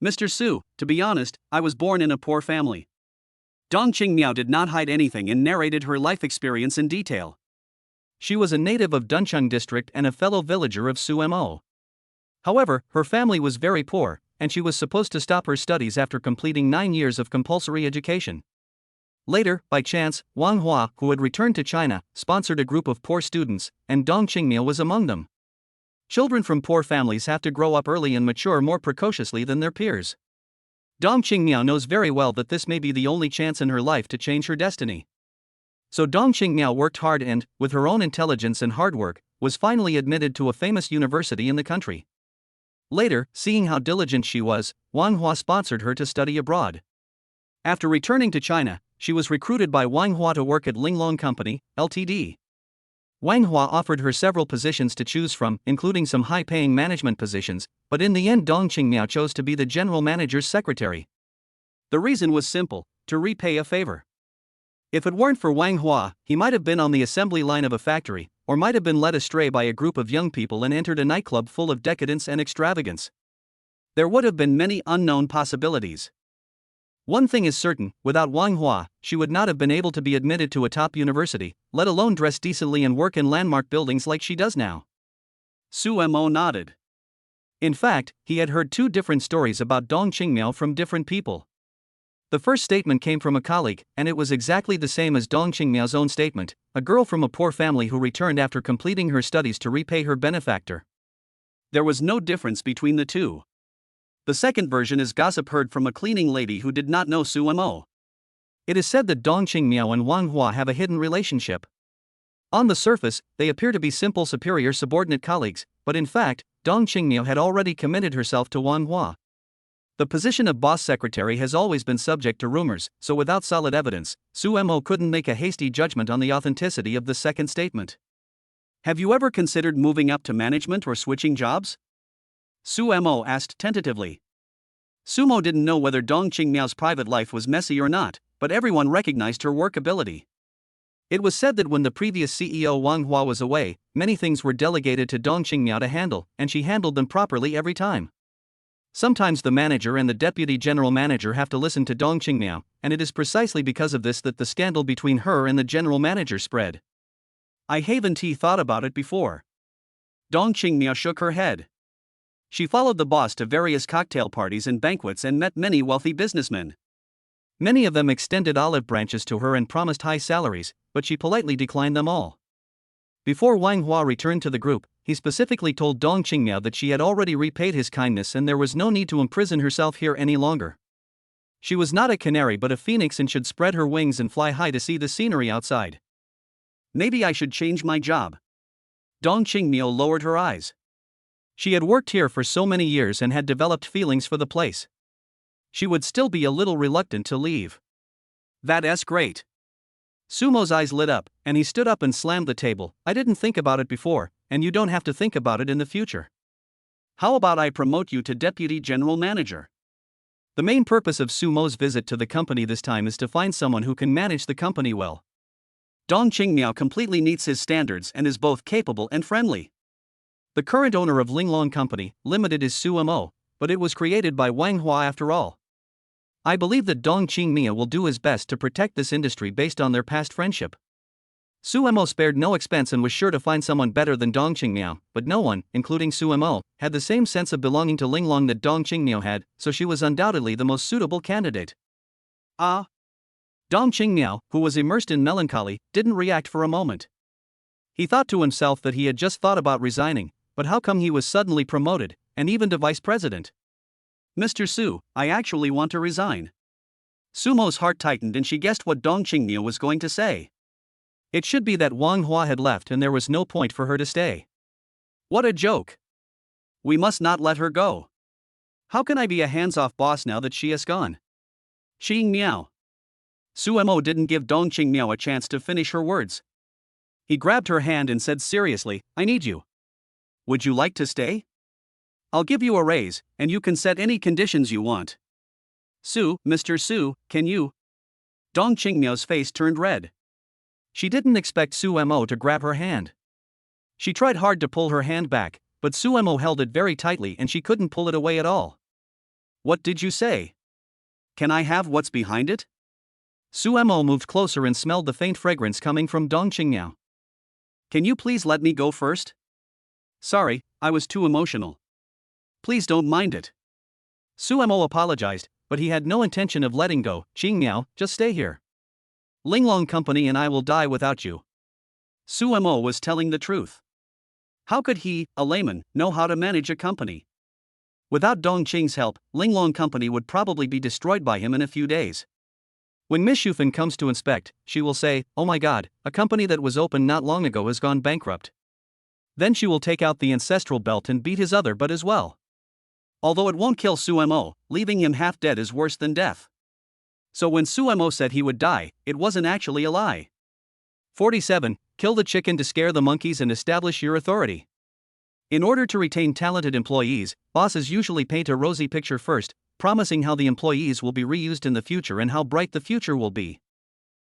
Mr. Su, to be honest, I was born in a poor family. Dong Qingmiao did not hide anything and narrated her life experience in detail. She was a native of Duncheng district and a fellow villager of Suemo. However, her family was very poor, and she was supposed to stop her studies after completing 9 years of compulsory education. Later, by chance, Wang Hua, who had returned to China, sponsored a group of poor students, and Dong Qingmiao was among them. Children from poor families have to grow up early and mature more precociously than their peers. Dong Qingmiao knows very well that this may be the only chance in her life to change her destiny. So Dong Qingmiao worked hard and, with her own intelligence and hard work, was finally admitted to a famous university in the country. Later, seeing how diligent she was, Wang Hua sponsored her to study abroad. After returning to China, she was recruited by Wang Hua to work at Linglong Company, Ltd. Wang Hua offered her several positions to choose from, including some high-paying management positions, but in the end Dong Qingmiao chose to be the general manager's secretary. The reason was simple: to repay a favor. If it weren't for Wang Hua, he might have been on the assembly line of a factory, or might have been led astray by a group of young people and entered a nightclub full of decadence and extravagance. There would have been many unknown possibilities. One thing is certain: without Wang Hua, she would not have been able to be admitted to a top university, let alone dress decently and work in landmark buildings like she does now. Suemo nodded. In fact, he had heard 2 different stories about Dong Qingmiao from different people. The first statement came from a colleague, and it was exactly the same as Dong Qingmiao's own statement: a girl from a poor family who returned after completing her studies to repay her benefactor. There was no difference between the two. The second version is gossip heard from a cleaning lady who did not know Suemo. It is said that Dong Qingmiao and Wang Hua have a hidden relationship. On the surface, they appear to be simple superior subordinate colleagues, but in fact, Dong Qingmiao had already committed herself to Wang Hua. The position of boss secretary has always been subject to rumors, so without solid evidence, Su Mo couldn't make a hasty judgment on the authenticity of the second statement. Have you ever considered moving up to management or switching jobs? Su Mo asked tentatively. Sumo didn't know whether Dong Qingmiao's private life was messy or not, but everyone recognized her work ability. It was said that when the previous CEO Wang Hua was away, many things were delegated to Dong Qingmiao to handle, and she handled them properly every time. Sometimes the manager and the deputy general manager have to listen to Dong Qingmiao, and it is precisely because of this that the scandal between her and the general manager spread. I haven't thought about it before. Dong Qingmiao shook her head. She followed the boss to various cocktail parties and banquets and met many wealthy businessmen. Many of them extended olive branches to her and promised high salaries, but she politely declined them all. Before Wang Hua returned to the group, he specifically told Dong Qingmiao that she had already repaid his kindness and there was no need to imprison herself here any longer. She was not a canary but a phoenix and should spread her wings and fly high to see the scenery outside. Maybe I should change my job. Dong Qingmiao lowered her eyes. She had worked here for so many years and had developed feelings for the place. She would still be a little reluctant to leave. That's great. Sumo's eyes lit up, and he stood up and slammed the table. I didn't think about it before, and you don't have to think about it in the future. How about I promote you to deputy general manager? The main purpose of Sumo's visit to the company this time is to find someone who can manage the company well. Dong Qingmiao completely meets his standards and is both capable and friendly. The current owner of Linglong Company, Limited is Su Mo, but it was created by Wang Hua after all. I believe that Dong Qingmiao will do his best to protect this industry based on their past friendship. Su Mo spared no expense and was sure to find someone better than Dong Qingmiao, but no one, including Su Mo, had the same sense of belonging to Linglong that Dong Qingmiao had, so she was undoubtedly the most suitable candidate. Ah! Dong Qingmiao, who was immersed in melancholy, didn't react for a moment. He thought to himself that he had just thought about resigning, but how come he was suddenly promoted, and even to vice president? Mr. Su, I actually want to resign. Sumo's heart tightened and she guessed what Dong Qingmiao was going to say. It should be that Wang Hua had left and there was no point for her to stay. What a joke. We must not let her go. How can I be a hands-off boss now that she has gone? Qingmiao. Su Mo didn't give Dong Qingmiao a chance to finish her words. He grabbed her hand and said seriously, I need you. Would you like to stay? I'll give you a raise, and you can set any conditions you want. Mr. Su, can you? Dong Qingmiao's face turned red. She didn't expect Su Mo to grab her hand. She tried hard to pull her hand back, but Su Mo held it very tightly and she couldn't pull it away at all. What did you say? Can I have what's behind it? Su Mo moved closer and smelled the faint fragrance coming from Dong Qingmiao. Can you please let me go first? Sorry, I was too emotional. Please don't mind it. Su Mo apologized, but he had no intention of letting go. Qingmiao, just stay here. Linglong Company and I will die without you. Su Mo was telling the truth. How could he, a layman, know how to manage a company? Without Dong Qing's help, Linglong Company would probably be destroyed by him in a few days. When Miss Shufan comes to inspect, she will say, oh my god, a company that was open not long ago has gone bankrupt. Then she will take out the ancestral belt and beat his other butt as well. Although it won't kill Su Mo, leaving him half dead is worse than death. So when Su Mo said he would die, it wasn't actually a lie. 47. Kill the chicken to scare the monkeys and establish your authority. In order to retain talented employees, bosses usually paint a rosy picture first, promising how the employees will be reused in the future and how bright the future will be.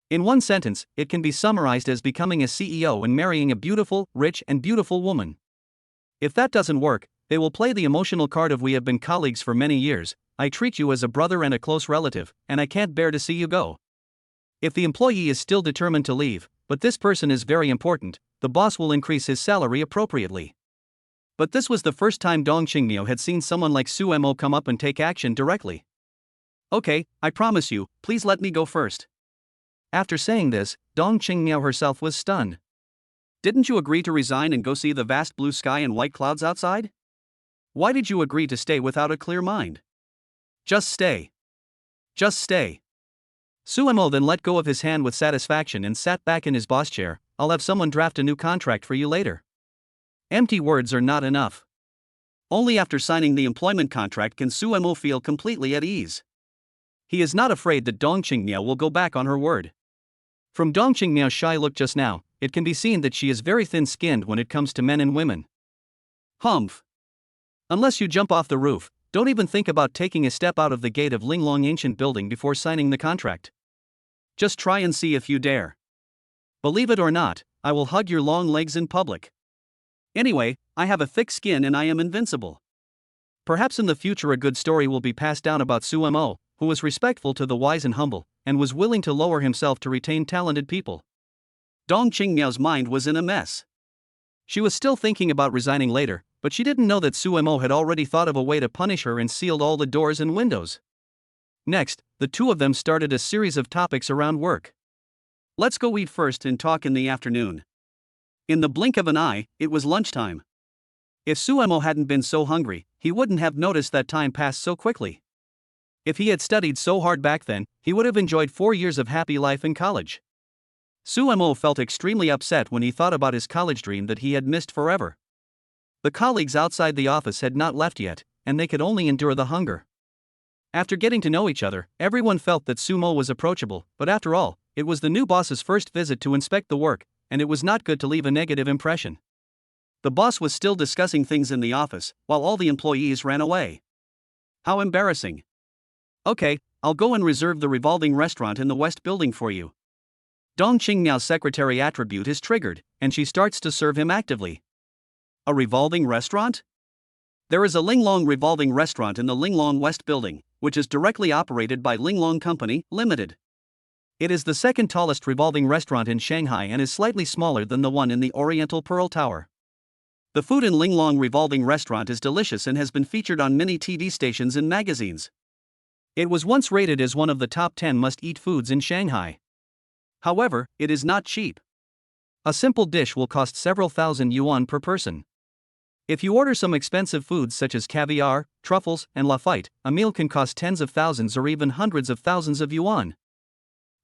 In one sentence, it can be summarized as becoming a CEO and marrying a beautiful, rich, and beautiful woman. If that doesn't work, they will play the emotional card of we have been colleagues for many years, I treat you as a brother and a close relative, and I can't bear to see you go. If the employee is still determined to leave, but this person is very important, the boss will increase his salary appropriately. But this was the first time Dong Qingmiao had seen someone like Su Mo come up and take action directly. Okay, I promise you, please let me go first. After saying this, Dong Qingmiao herself was stunned. Didn't you agree to resign and go see the vast blue sky and white clouds outside? Why did you agree to stay without a clear mind? Just stay. Just stay. Suemo then let go of his hand with satisfaction and sat back in his boss chair. I'll have someone draft a new contract for you later. Empty words are not enough. Only after signing the employment contract can Suemo feel completely at ease. He is not afraid that Dong Qingmiao will go back on her word. From Dong Qingmiao's shy look just now, it can be seen that she is very thin-skinned when it comes to men and women. Humph. Unless you jump off the roof, don't even think about taking a step out of the gate of Linglong Ancient Building before signing the contract. Just try and see if you dare. Believe it or not, I will hug your long legs in public. Anyway, I have a thick skin and I am invincible. Perhaps in the future a good story will be passed down about Suemo, who was respectful to the wise and humble, and was willing to lower himself to retain talented people. Dong Qingmiao's mind was in a mess. She was still thinking about resigning later, but she didn't know that Suemo had already thought of a way to punish her and sealed all the doors and windows. Next, the two of them started a series of topics around work. Let's go eat first and talk in the afternoon. In the blink of an eye, it was lunchtime. If Suemo hadn't been so hungry, he wouldn't have noticed that time passed so quickly. If he had studied so hard back then, he would have enjoyed 4 years of happy life in college. Suemo felt extremely upset when he thought about his college dream that he had missed forever. The colleagues outside the office had not left yet, and they could only endure the hunger. After getting to know each other, everyone felt that Sumo was approachable, but after all, it was the new boss's first visit to inspect the work, and it was not good to leave a negative impression. The boss was still discussing things in the office, while all the employees ran away. How embarrassing. Okay, I'll go and reserve the revolving restaurant in the West Building for you. Dong Qingmiao's secretary attribute is triggered, and she starts to serve him actively. A revolving restaurant? There is a Linglong revolving restaurant in the Linglong West Building, which is directly operated by Linglong Company, Limited. It is the second tallest revolving restaurant in Shanghai and is slightly smaller than the one in the Oriental Pearl Tower. The food in Linglong revolving restaurant is delicious and has been featured on many TV stations and magazines. It was once rated as one of the top 10 must-eat foods in Shanghai. However, it is not cheap. A simple dish will cost several thousand yuan per person. If you order some expensive foods such as caviar, truffles, and lafite, a meal can cost tens of thousands or even hundreds of thousands of yuan.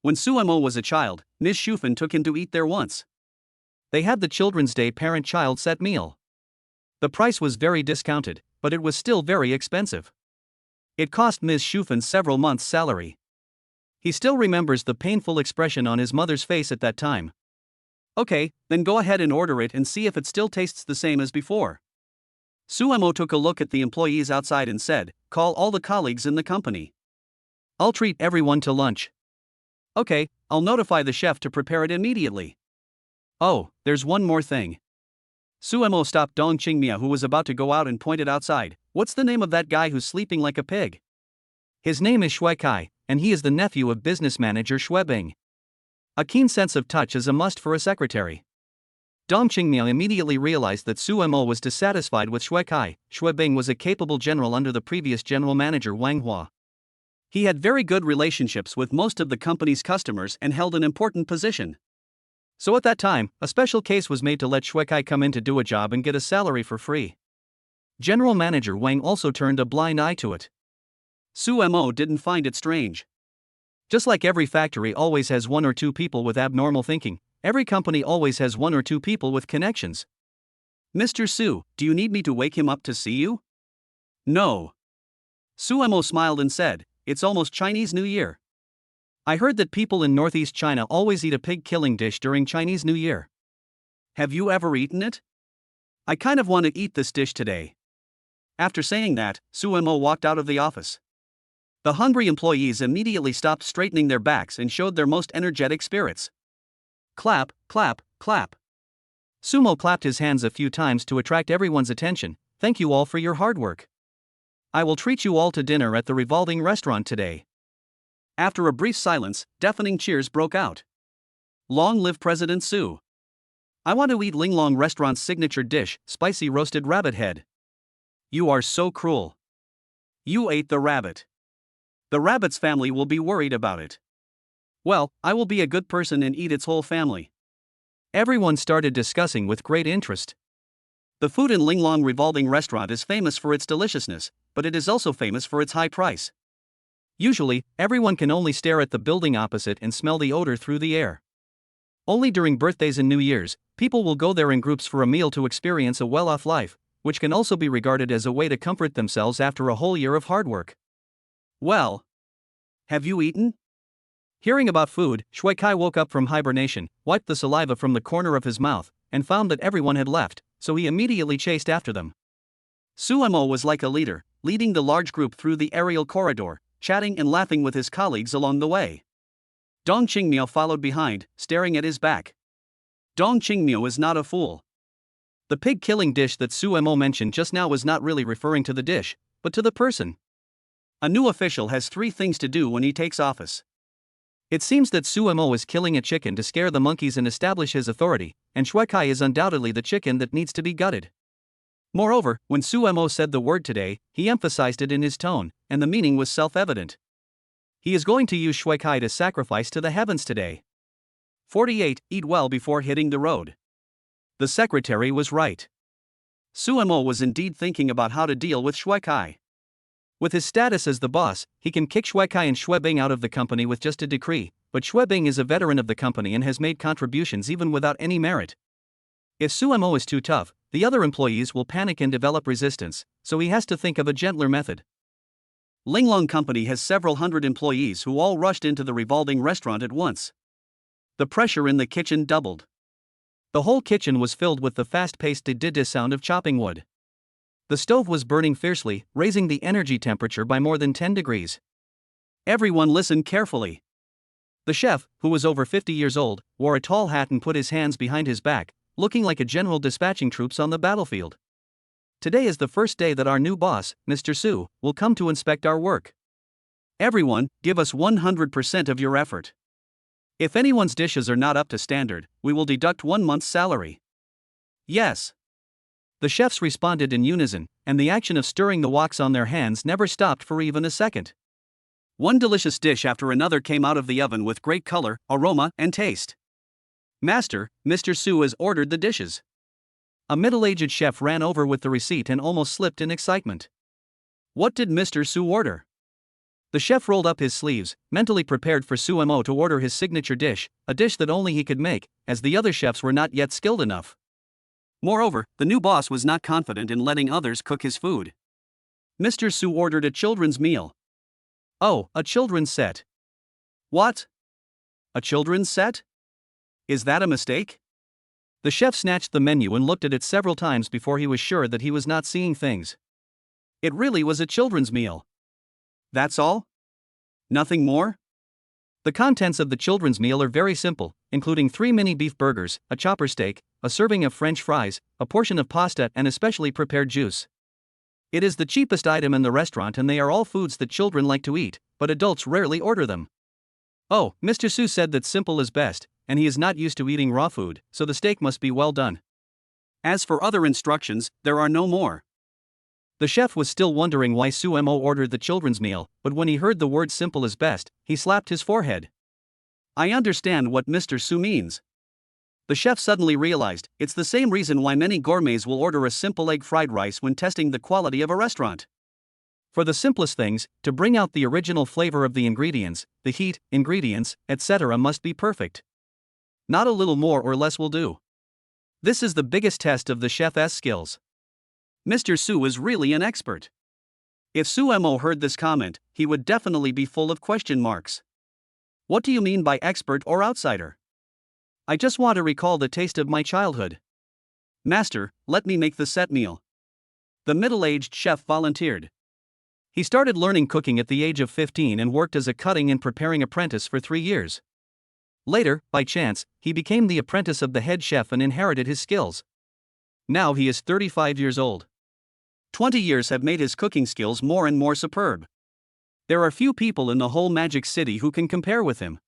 When Suemo was a child, Ms. Shufan took him to eat there once. They had the Children's Day parent-child set meal. The price was very discounted, but it was still very expensive. It cost Ms. Shufan several months' salary. He still remembers the painful expression on his mother's face at that time. Okay, then go ahead and order it and see if it still tastes the same as before. Suemo took a look at the employees outside and said, call all the colleagues in the company. I'll treat everyone to lunch. Okay, I'll notify the chef to prepare it immediately. Oh, there's one more thing. Suemo stopped Dong Qingmiao, who was about to go out, and pointed outside. What's the name of that guy who's sleeping like a pig? His name is Shui Kai, and he is the nephew of business manager Shui Bing. A keen sense of touch is a must for a secretary. Dong Qingmiao immediately realized that Suemo was dissatisfied with Shui Kai. Shui Bing was a capable general under the previous general manager Wang Hua. He had very good relationships with most of the company's customers and held an important position. So at that time, a special case was made to let Shui Kai come in to do a job and get a salary for free. General Manager Wang also turned a blind eye to it. Suemo didn't find it strange. Just like every factory always has one or two people with abnormal thinking, every company always has one or two people with connections. Mr. Su, do you need me to wake him up to see you? No. Suemo smiled and said, it's almost Chinese New Year. I heard that people in Northeast China always eat a pig killing dish during Chinese New Year. Have you ever eaten it? I kind of want to eat this dish today. After saying that, Suemo walked out of the office. The hungry employees immediately stopped straightening their backs and showed their most energetic spirits. Clap, clap, clap. Sumo clapped his hands a few times to attract everyone's attention. Thank you all for your hard work. I will treat you all to dinner at the revolving restaurant today. After a brief silence, deafening cheers broke out. Long live President Su. I want to eat Linglong Restaurant's signature dish, spicy roasted rabbit head. You are so cruel. You ate the rabbit. The rabbit's family will be worried about it. Well, I will be a good person and eat its whole family. Everyone started discussing with great interest. The food in Linglong Revolving Restaurant is famous for its deliciousness, but it is also famous for its high price. Usually, everyone can only stare at the building opposite and smell the odor through the air. Only during birthdays and New Year's, people will go there in groups for a meal to experience a well-off life, which can also be regarded as a way to comfort themselves after a whole year of hard work. Well, have you eaten? Hearing about food, Shui Kai woke up from hibernation, wiped the saliva from the corner of his mouth, and found that everyone had left, so he immediately chased after them. Suemo was like a leader, leading the large group through the aerial corridor, chatting and laughing with his colleagues along the way. Dong Qingmiao followed behind, staring at his back. Dong Qingmiao is not a fool. The pig-killing dish that Suemo mentioned just now was not really referring to the dish, but to the person. A new official has 3 things to do when he takes office. It seems that Suemo is killing a chicken to scare the monkeys and establish his authority, and Shui Kai is undoubtedly the chicken that needs to be gutted. Moreover, when Suemo said the word today, he emphasized it in his tone, and the meaning was self-evident. He is going to use Shui Kai to sacrifice to the heavens today. 48. Eat well before hitting the road. The secretary was right. Suemo was indeed thinking about how to deal with Shui Kai. With his status as the boss, he can kick Shui Kai and Shui Bing out of the company with just a decree, but Shui Bing is a veteran of the company and has made contributions even without any merit. If Suemo is too tough, the other employees will panic and develop resistance, so he has to think of a gentler method. Linglong Company has several hundred employees who all rushed into the revolving restaurant at once. The pressure in the kitchen doubled. The whole kitchen was filled with the fast-paced did sound of chopping wood. The stove was burning fiercely, raising the energy temperature by more than 10 degrees. Everyone listened carefully. The chef, who was over 50 years old, wore a tall hat and put his hands behind his back, looking like a general dispatching troops on the battlefield. Today is the first day that our new boss, Mr. Su, will come to inspect our work. Everyone, give us 100% of your effort. If anyone's dishes are not up to standard, we will deduct 1 month's salary. Yes. The chefs responded in unison, and the action of stirring the woks on their hands never stopped for even a second. One delicious dish after another came out of the oven with great color, aroma, and taste. Master, Mr. Su has ordered the dishes. A middle-aged chef ran over with the receipt and almost slipped in excitement. What did Mr. Su order? The chef rolled up his sleeves, mentally prepared for Suemo to order his signature dish, a dish that only he could make, as the other chefs were not yet skilled enough. Moreover, the new boss was not confident in letting others cook his food. Mr. Su ordered a children's meal. Oh, a children's set. What? A children's set? Is that a mistake? The chef snatched the menu and looked at it several times before he was sure that he was not seeing things. It really was a children's meal. That's all? Nothing more? The contents of the children's meal are very simple, including 3 mini beef burgers, a chopper steak, a serving of French fries, a portion of pasta, and a specially prepared juice. It is the cheapest item in the restaurant and they are all foods that children like to eat, but adults rarely order them. Oh, Mr. Su said that simple is best, and he is not used to eating raw food, so the steak must be well done. As for other instructions, there are no more. The chef was still wondering why Suemo ordered the children's meal, but when he heard the word simple is best, he slapped his forehead. I understand what Mr. Su means. The chef suddenly realized, it's the same reason why many gourmets will order a simple egg fried rice when testing the quality of a restaurant. For the simplest things, to bring out the original flavor of the ingredients, the heat, ingredients, etc. must be perfect. Not a little more or less will do. This is the biggest test of the chef's skills. Mr. Su is really an expert. If Suemo heard this comment, he would definitely be full of question marks. What do you mean by expert or outsider? I just want to recall the taste of my childhood. Master, let me make the set meal. The middle-aged chef volunteered. He started learning cooking at the age of 15 and worked as a cutting and preparing apprentice for 3 years. Later, by chance, he became the apprentice of the head chef and inherited his skills. Now he is 35 years old. 20 years have made his cooking skills more and more superb. There are few people in the whole Magic City who can compare with him.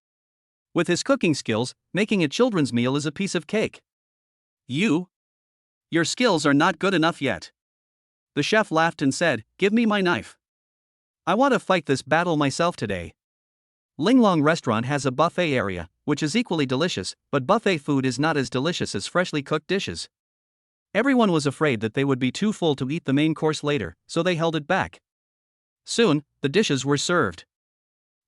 With his cooking skills, making a children's meal is a piece of cake. Your skills are not good enough yet. The chef laughed and said, give me my knife. I want to fight this battle myself today. Linglong Restaurant has a buffet area, which is equally delicious, but buffet food is not as delicious as freshly cooked dishes. Everyone was afraid that they would be too full to eat the main course later, so they held it back. Soon, the dishes were served.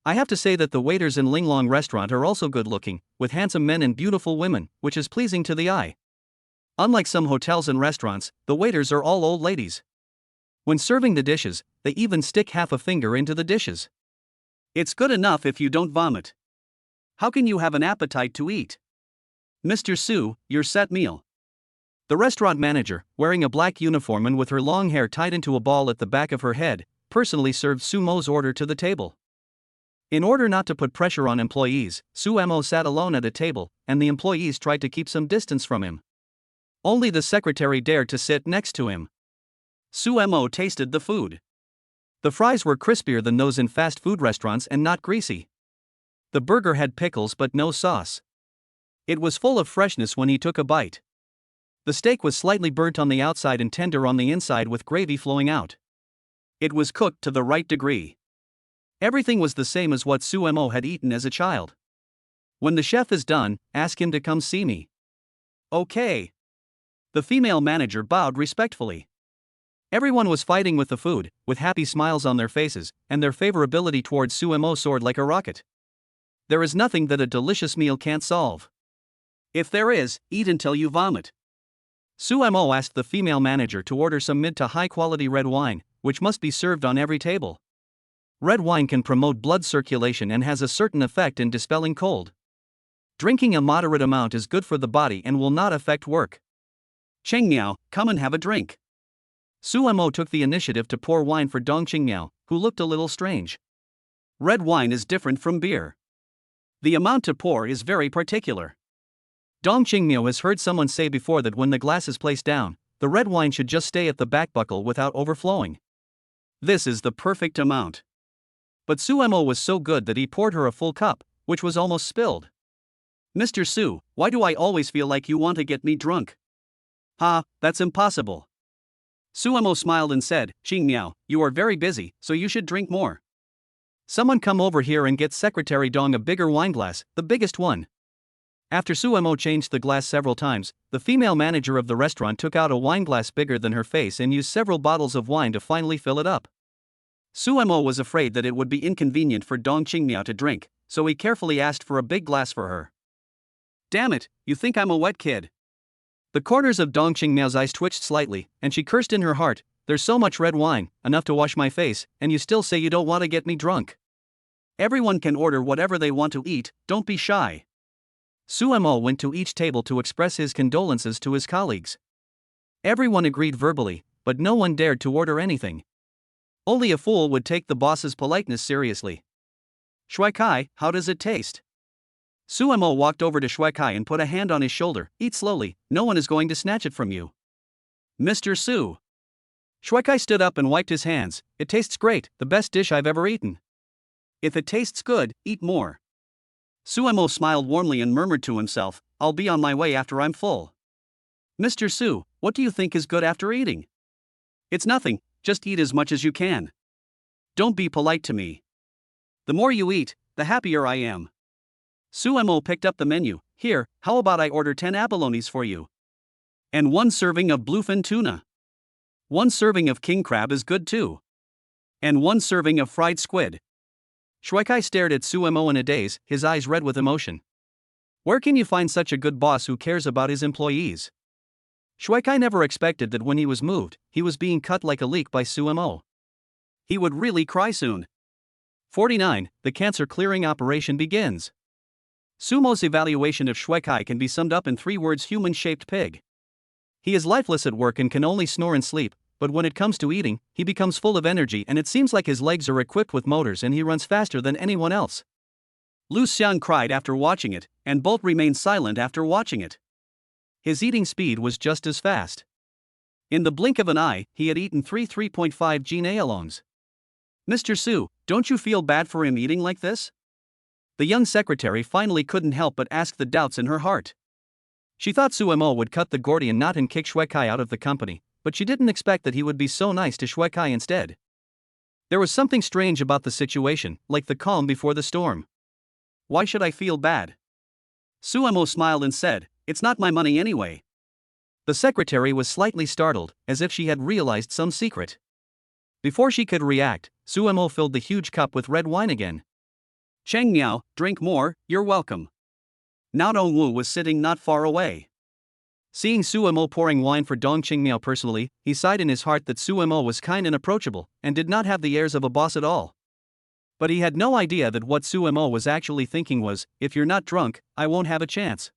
I have to say that the waiters in Linglong restaurant are also good looking, with handsome men and beautiful women, which is pleasing to the eye. Unlike some hotels and restaurants, the waiters are all old ladies. When serving the dishes, they even stick half a finger into the dishes. It's good enough if you don't vomit. How can you have an appetite to eat? Mr. Su, your set meal. The restaurant manager, wearing a black uniform and with her long hair tied into a ball at the back of her head, personally served Sumo's order to the table. In order not to put pressure on employees, Sumo sat alone at a table, and the employees tried to keep some distance from him. Only the secretary dared to sit next to him. Sumo tasted the food. The fries were crispier than those in fast food restaurants and not greasy. The burger had pickles but no sauce. It was full of freshness when he took a bite. The steak was slightly burnt on the outside and tender on the inside with gravy flowing out. It was cooked to the right degree. Everything was the same as what Sumo had eaten as a child. When the chef is done, ask him to come see me. Okay. The female manager bowed respectfully. Everyone was fighting with the food, with happy smiles on their faces, and their favorability towards Sumo soared like a rocket. There is nothing that a delicious meal can't solve. If there is, eat until you vomit. Sumo asked the female manager to order some mid to high quality red wine, which must be served on every table. Red wine can promote blood circulation and has a certain effect in dispelling cold. Drinking a moderate amount is good for the body and will not affect work. Cheng Miao, come and have a drink. Sumo took the initiative to pour wine for Dong Cheng Miao, who looked a little strange. Red wine is different from beer. The amount to pour is very particular. Dong Cheng Miao has heard someone say before that when the glass is placed down, the red wine should just stay at the back buckle without overflowing. This is the perfect amount. But Sumo was so good that he poured her a full cup, which was almost spilled. Mr. Su, why do I always feel like you want to get me drunk? Ha, that's impossible. Sumo smiled and said, Cheng Miao, you are very busy, so you should drink more. Someone come over here and get Secretary Dong a bigger wine glass, the biggest one. After Sumo changed the glass several times, the female manager of the restaurant took out a wine glass bigger than her face and used several bottles of wine to finally fill it up. Sumo was afraid that it would be inconvenient for Dong Cheng Miao to drink, so he carefully asked for a big glass for her. Damn it, you think I'm a wet kid? The corners of Dong Cheng Miao's eyes twitched slightly, and she cursed in her heart, there's so much red wine, enough to wash my face, and you still say you don't want to get me drunk. Everyone can order whatever they want to eat, don't be shy. Sumo went to each table to express his condolences to his colleagues. Everyone agreed verbally, but no one dared to order anything. Only a fool would take the boss's politeness seriously. Shui Kai, how does it taste? Sumo walked over to Shui Kai and put a hand on his shoulder. Eat slowly, no one is going to snatch it from you. Mr. Su. Shui Kai stood up and wiped his hands. It tastes great, the best dish I've ever eaten. If it tastes good, eat more. Sumo smiled warmly and murmured to himself, I'll be on my way after I'm full. Mr. Su, what do you think is good after eating? It's nothing, just eat as much as you can. Don't be polite to me. The more you eat, the happier I am. Sumo picked up the menu. Here, how about I order 10 abalones for you? And 1 serving of bluefin tuna. 1 serving of king crab is good too. And 1 serving of fried squid. Shui Kai stared at Sumo in a daze, his eyes red with emotion. Where can you find such a good boss who cares about his employees? Shui Kai never expected that when he was moved, he was being cut like a leek by Sumo. He would really cry soon. 49. The cancer clearing operation begins. Sumo's evaluation of Shui Kai can be summed up in 3 words: human-shaped pig. He is lifeless at work and can only snore and sleep, but when it comes to eating, he becomes full of energy and it seems like his legs are equipped with motors and he runs faster than anyone else. Lu Xiang cried after watching it, and both remained silent after watching it. His eating speed was just as fast. In the blink of an eye, he had eaten 3.5 Jin-A-alongs. Mr. Su, don't you feel bad for him eating like this? The young secretary finally couldn't help but ask the doubts in her heart. She thought Sumo would cut the Gordian knot and kick Shui Kai out of the company, but she didn't expect that he would be so nice to Shui Kai instead. There was something strange about the situation, like the calm before the storm. Why should I feel bad? Sumo smiled and said, it's not my money anyway. The secretary was slightly startled, as if she had realized some secret. Before she could react, Sumo filled the huge cup with red wine again. Cheng Miao, drink more, you're welcome. Now Dongwu was sitting not far away. Seeing Suemo pouring wine for Dong Qingmiao personally, he sighed in his heart that Suemo was kind and approachable, and did not have the airs of a boss at all. But he had no idea that what Suemo was actually thinking was, if you're not drunk, I won't have a chance.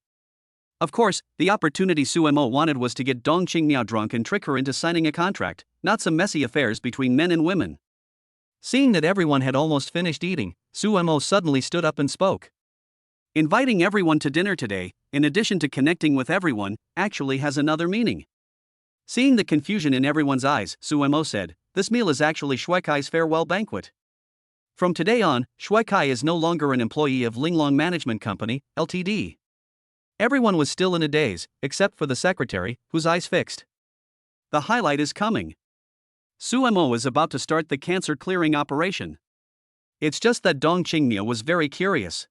Of course, the opportunity Suemo wanted was to get Dong Qingmiao drunk and trick her into signing a contract, not some messy affairs between men and women. Seeing that everyone had almost finished eating, Suemo suddenly stood up and spoke. Inviting everyone to dinner today, in addition to connecting with everyone, actually has another meaning. Seeing the confusion in everyone's eyes, Suemo said, this meal is actually Shuekai's farewell banquet. From today on, Shuekai is no longer an employee of Linglong Management Company, Ltd. Everyone was still in a daze, except for the secretary, whose eyes fixed. The highlight is coming. Suemo is about to start the cancer clearing operation. It's just that Dong Qingmiao was very curious.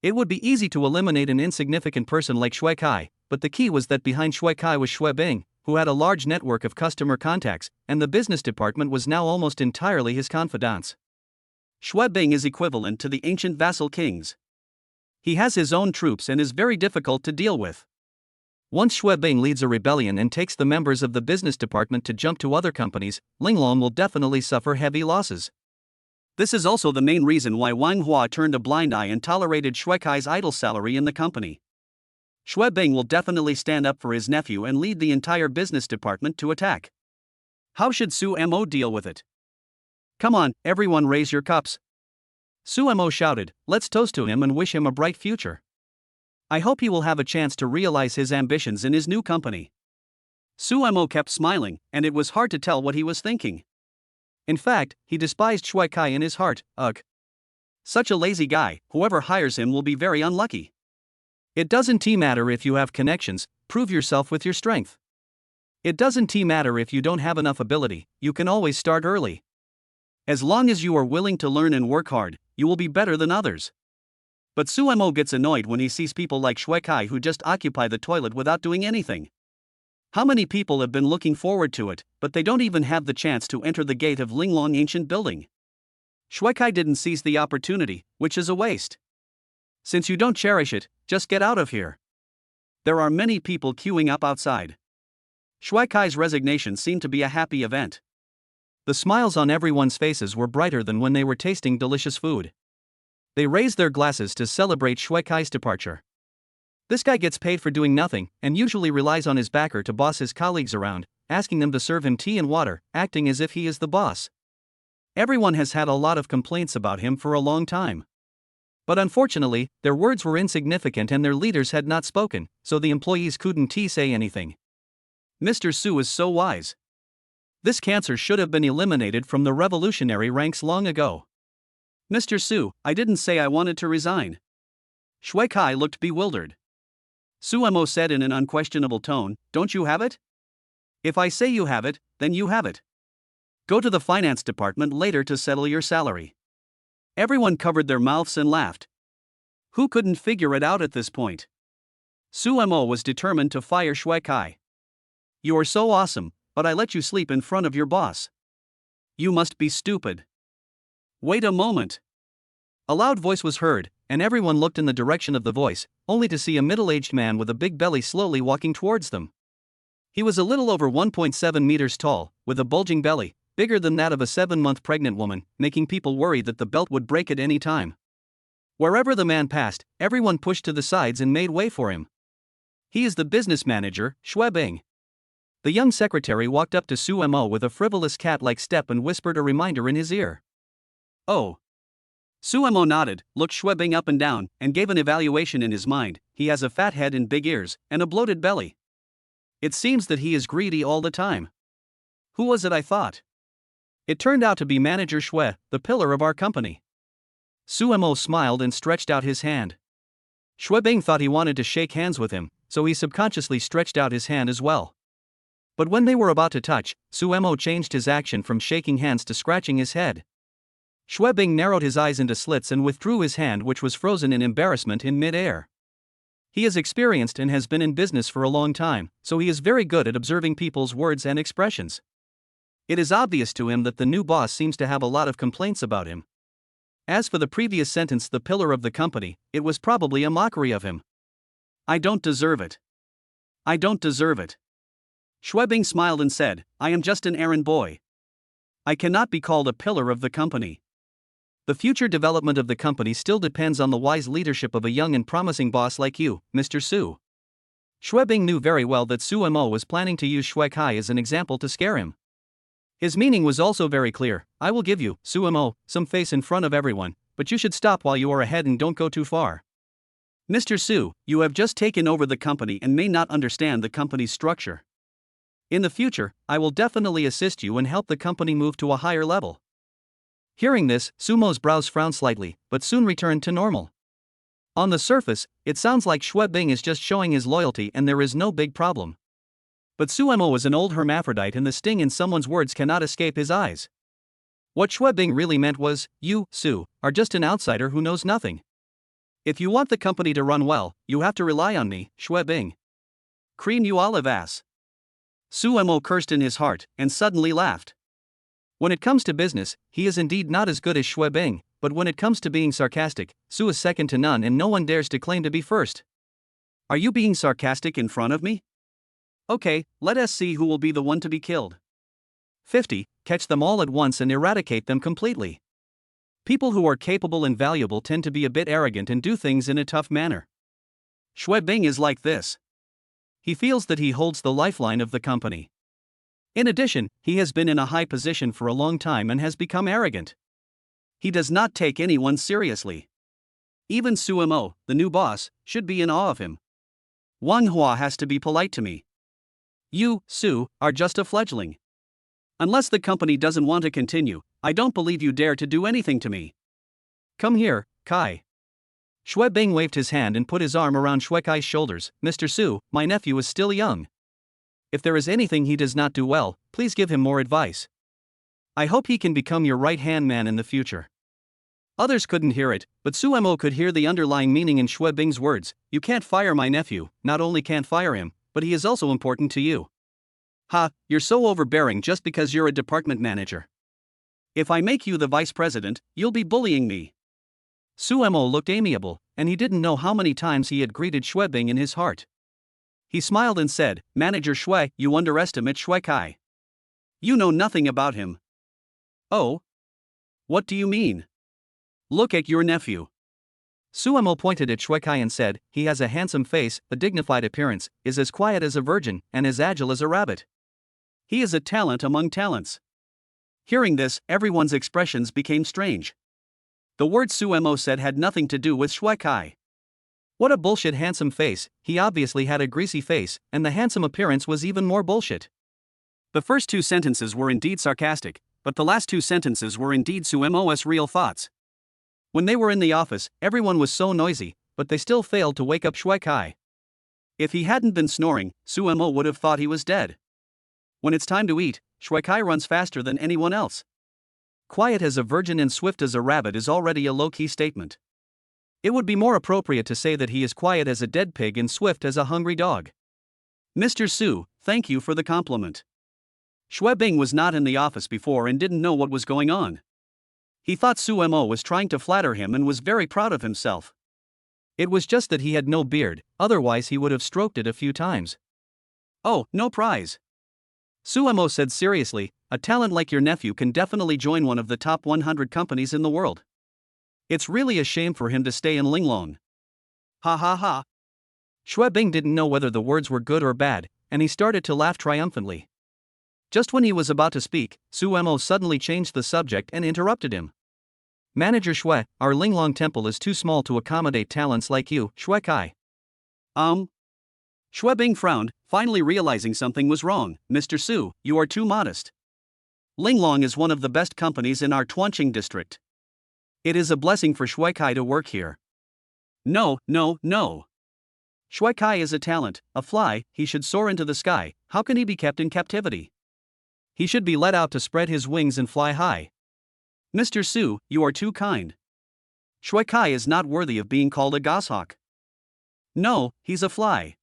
It would be easy to eliminate an insignificant person like Shuekai, but the key was that behind Shuekai was Shuebing, who had a large network of customer contacts, and the business department was now almost entirely his confidants. Shuebing is equivalent to the ancient vassal kings. He has his own troops and is very difficult to deal with. Once Shuebing leads a rebellion and takes the members of the business department to jump to other companies, Linglong will definitely suffer heavy losses. This is also the main reason why Wang Hua turned a blind eye and tolerated Shuekai's idle salary in the company. Shuebing will definitely stand up for his nephew and lead the entire business department to attack. How should Suemo deal with it? Come on, everyone raise your cups. Suemo shouted, let's toast to him and wish him a bright future. I hope he will have a chance to realize his ambitions in his new company. Suemo kept smiling, and it was hard to tell what he was thinking. In fact, he despised Shuekai in his heart. Ugh. Such a lazy guy, whoever hires him will be very unlucky. It doesn't matter if you have connections, prove yourself with your strength. It doesn't matter if you don't have enough ability, you can always start early. As long as you are willing to learn and work hard, you will be better than others. But Suemo gets annoyed when he sees people like Shuekai who just occupy the toilet without doing anything. How many people have been looking forward to it, but they don't even have the chance to enter the gate of Linglong Ancient Building? Shuekai didn't seize the opportunity, which is a waste. Since you don't cherish it, just get out of here. There are many people queuing up outside. Shuekai's resignation seemed to be a happy event. The smiles on everyone's faces were brighter than when they were tasting delicious food. They raised their glasses to celebrate Shuekai's departure. This guy gets paid for doing nothing, and usually relies on his backer to boss his colleagues around, asking them to serve him tea and water, acting as if he is the boss. Everyone has had a lot of complaints about him for a long time. But unfortunately, their words were insignificant and their leaders had not spoken, so the employees couldn't say anything. Mr. Su is so wise. This cancer should have been eliminated from the revolutionary ranks long ago. Mr. Su, I didn't say I wanted to resign. Shuekai looked bewildered. Suemo said in an unquestionable tone, don't you have it? If I say you have it, then you have it. Go to the finance department later to settle your salary. Everyone covered their mouths and laughed. Who couldn't figure it out at this point? Suemo was determined to fire Shuekai. You are so awesome, but I let you sleep in front of your boss. You must be stupid. Wait a moment. A loud voice was heard, and everyone looked in the direction of the voice, only to see a middle-aged man with a big belly slowly walking towards them. He was a little over 1.7 meters tall, with a bulging belly, bigger than that of a 7-month pregnant woman, making people worry that the belt would break at any time. Wherever the man passed, everyone pushed to the sides and made way for him. He is the business manager, Shuebing. The young secretary walked up to Suemo with a frivolous cat-like step and whispered a reminder in his ear. Oh. Suemo nodded, looked Shuebing up and down, and gave an evaluation in his mind. He has a fat head and big ears, and a bloated belly. It seems that he is greedy all the time. Who was it I thought? It turned out to be Manager Shui, the pillar of our company. Suemo smiled and stretched out his hand. Shuebing thought he wanted to shake hands with him, so he subconsciously stretched out his hand as well. But when they were about to touch, Suemo changed his action from shaking hands to scratching his head. Shuebing narrowed his eyes into slits and withdrew his hand, which was frozen in embarrassment in mid-air. He is experienced and has been in business for a long time, so he is very good at observing people's words and expressions. It is obvious to him that the new boss seems to have a lot of complaints about him. As for the previous sentence, the pillar of the company, it was probably a mockery of him. I don't deserve it. I don't deserve it. Schwebing smiled and said, I am just an errand boy. I cannot be called a pillar of the company. The future development of the company still depends on the wise leadership of a young and promising boss like you, Mr. Su. Schwebing knew very well that Su Mo was planning to use Shui Kai as an example to scare him. His meaning was also very clear. I will give you, Su Mo, some face in front of everyone, but you should stop while you are ahead and don't go too far. Mr. Su, you have just taken over the company and may not understand the company's structure. In the future, I will definitely assist you and help the company move to a higher level. Hearing this, Sumo's brows frowned slightly, but soon returned to normal. On the surface, it sounds like Schwebing is just showing his loyalty and there is no big problem. But Suemo was an old hermaphrodite and the sting in someone's words cannot escape his eyes. What Schwebing really meant was, you, Su, are just an outsider who knows nothing. If you want the company to run well, you have to rely on me, Schwebing. Cream you olive ass. Suemo cursed in his heart, and suddenly laughed. When it comes to business, he is indeed not as good as Schwebing, but when it comes to being sarcastic, Su is second to none and no one dares to claim to be first. Are you being sarcastic in front of me? Okay, let us see who will be the one to be killed. 50. Catch them all at once and eradicate them completely. People who are capable and valuable tend to be a bit arrogant and do things in a tough manner. Schwebing is like this. He feels that he holds the lifeline of the company. In addition, he has been in a high position for a long time and has become arrogant. He does not take anyone seriously. Even Suemo, the new boss, should be in awe of him. Wang Hua has to be polite to me. You, Su, are just a fledgling. Unless the company doesn't want to continue, I don't believe you dare to do anything to me. Come here, Kai. Schwebing waved his hand and put his arm around Shuekai's shoulders. Mr. Su, my nephew is still young. If there is anything he does not do well, please give him more advice. I hope he can become your right-hand man in the future. Others couldn't hear it, but Suemo could hear the underlying meaning in Schwebing's words. You can't fire my nephew, not only can't fire him, but he is also important to you. Ha, you're so overbearing just because you're a department manager. If I make you the vice president, you'll be bullying me. Suemo looked amiable, and he didn't know how many times he had greeted Schwebing in his heart. He smiled and said, Manager Shui, you underestimate Shui Kai. You know nothing about him. Oh? What do you mean? Look at your nephew. Suemo pointed at Shui Kai and said, he has a handsome face, a dignified appearance, is as quiet as a virgin, and as agile as a rabbit. He is a talent among talents. Hearing this, everyone's expressions became strange. The word Suemo said had nothing to do with Shui Kai. What a bullshit handsome face, he obviously had a greasy face, and the handsome appearance was even more bullshit. The first two sentences were indeed sarcastic, but the last two sentences were indeed Suemo's real thoughts. When they were in the office, everyone was so noisy, but they still failed to wake up Shui Kai. If he hadn't been snoring, Suemo would have thought he was dead. When it's time to eat, Shui Kai runs faster than anyone else. Quiet as a virgin and swift as a rabbit is already a low-key statement. It would be more appropriate to say that he is quiet as a dead pig and swift as a hungry dog. Mr. Su, thank you for the compliment. Schwebing was not in the office before and didn't know what was going on. He thought Suemo was trying to flatter him and was very proud of himself. It was just that he had no beard, otherwise he would have stroked it a few times. Oh, no prize. Suemo said seriously, a talent like your nephew can definitely join one of the top 100 companies in the world. It's really a shame for him to stay in Linglong. Ha ha ha. Schwebing didn't know whether the words were good or bad, and he started to laugh triumphantly. Just when he was about to speak, Suemo suddenly changed the subject and interrupted him. Manager Shui, our Linglong temple is too small to accommodate talents like you, Shui Kai. Schwebing frowned, finally realizing something was wrong. Mr. Su, you are too modest. Linglong is one of the best companies in our Tuanqing district. It is a blessing for Shui Kai to work here. No. Shui Kai is a talent, a fly, he should soar into the sky. How can he be kept in captivity? He should be let out to spread his wings and fly high. Mr. Su, you are too kind. Shui Kai is not worthy of being called a goshawk. No, he's a fly.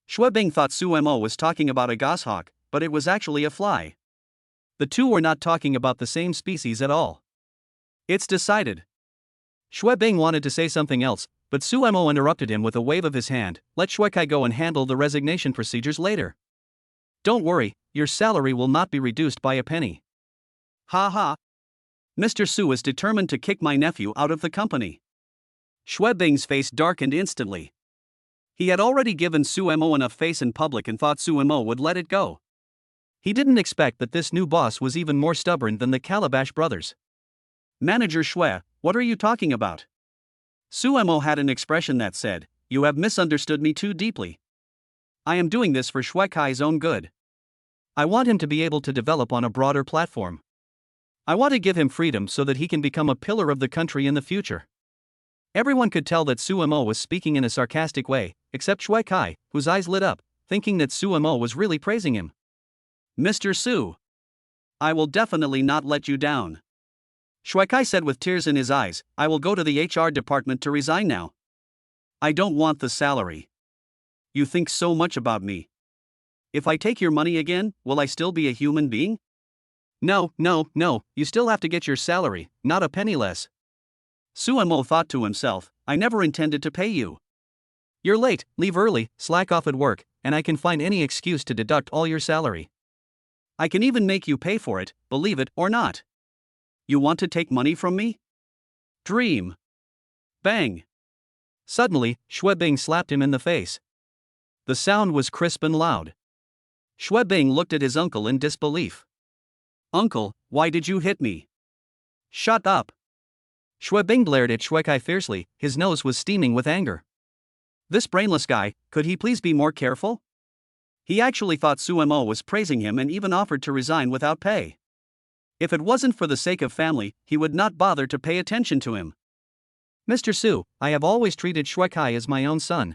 Schwebing thought Suemo was talking about a goshawk, but it was actually a fly. The two were not talking about the same species at all. It's decided. Xue Bing wanted to say something else, but Su Mo interrupted him with a wave of his hand. Let Xue Kai go and handle the resignation procedures later. Don't worry, your salary will not be reduced by a penny. Ha ha. Mr. Su is determined to kick my nephew out of the company. Xue Bing's face darkened instantly. He had already given Su Mo enough face in public and thought Su Mo would let it go. He didn't expect that this new boss was even more stubborn than the Calabash brothers. Manager Xue, what are you talking about? Su Mo had an expression that said, you have misunderstood me too deeply. I am doing this for Xue Kai's own good. I want him to be able to develop on a broader platform. I want to give him freedom so that he can become a pillar of the country in the future. Everyone could tell that Su Mo was speaking in a sarcastic way, except Xue Kai, whose eyes lit up, thinking that Su Mo was really praising him. Mr. Su, I will definitely not let you down. Xue Kai said with tears in his eyes, I will go to the HR department to resign now. I don't want the salary. You think so much about me. If I take your money again, will I still be a human being? No, you still have to get your salary, not a penny less. Su Mo thought to himself, I never intended to pay you. You're late, leave early, slack off at work, and I can find any excuse to deduct all your salary. I can even make you pay for it, believe it or not. You want to take money from me? Dream. Bang. Suddenly, Xue Bing slapped him in the face. The sound was crisp and loud. Xue Bing looked at his uncle in disbelief. Uncle, why did you hit me? Shut up. Xue Bing glared at Xue Kai fiercely, his nose was steaming with anger. This brainless guy, could he please be more careful? He actually thought Su Mo was praising him and even offered to resign without pay. If it wasn't for the sake of family, he would not bother to pay attention to him. Mr. Su, I have always treated Xue Kai as my own son.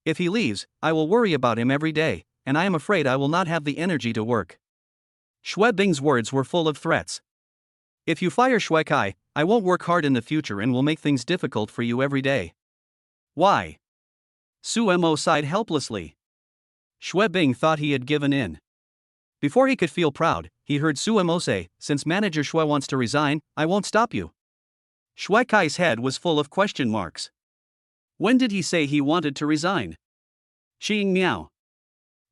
If he leaves, I will worry about him every day, and I am afraid I will not have the energy to work. Xue Bing's words were full of threats. If you fire Xue Kai, I won't work hard in the future and will make things difficult for you every day. Why? Su Mo sighed helplessly. Xue Bing thought he had given in. Before he could feel proud, he heard Su Mo say, since Manager Xue wants to resign, I won't stop you. Xue Kai's head was full of question marks. When did he say he wanted to resign? Xing Miao.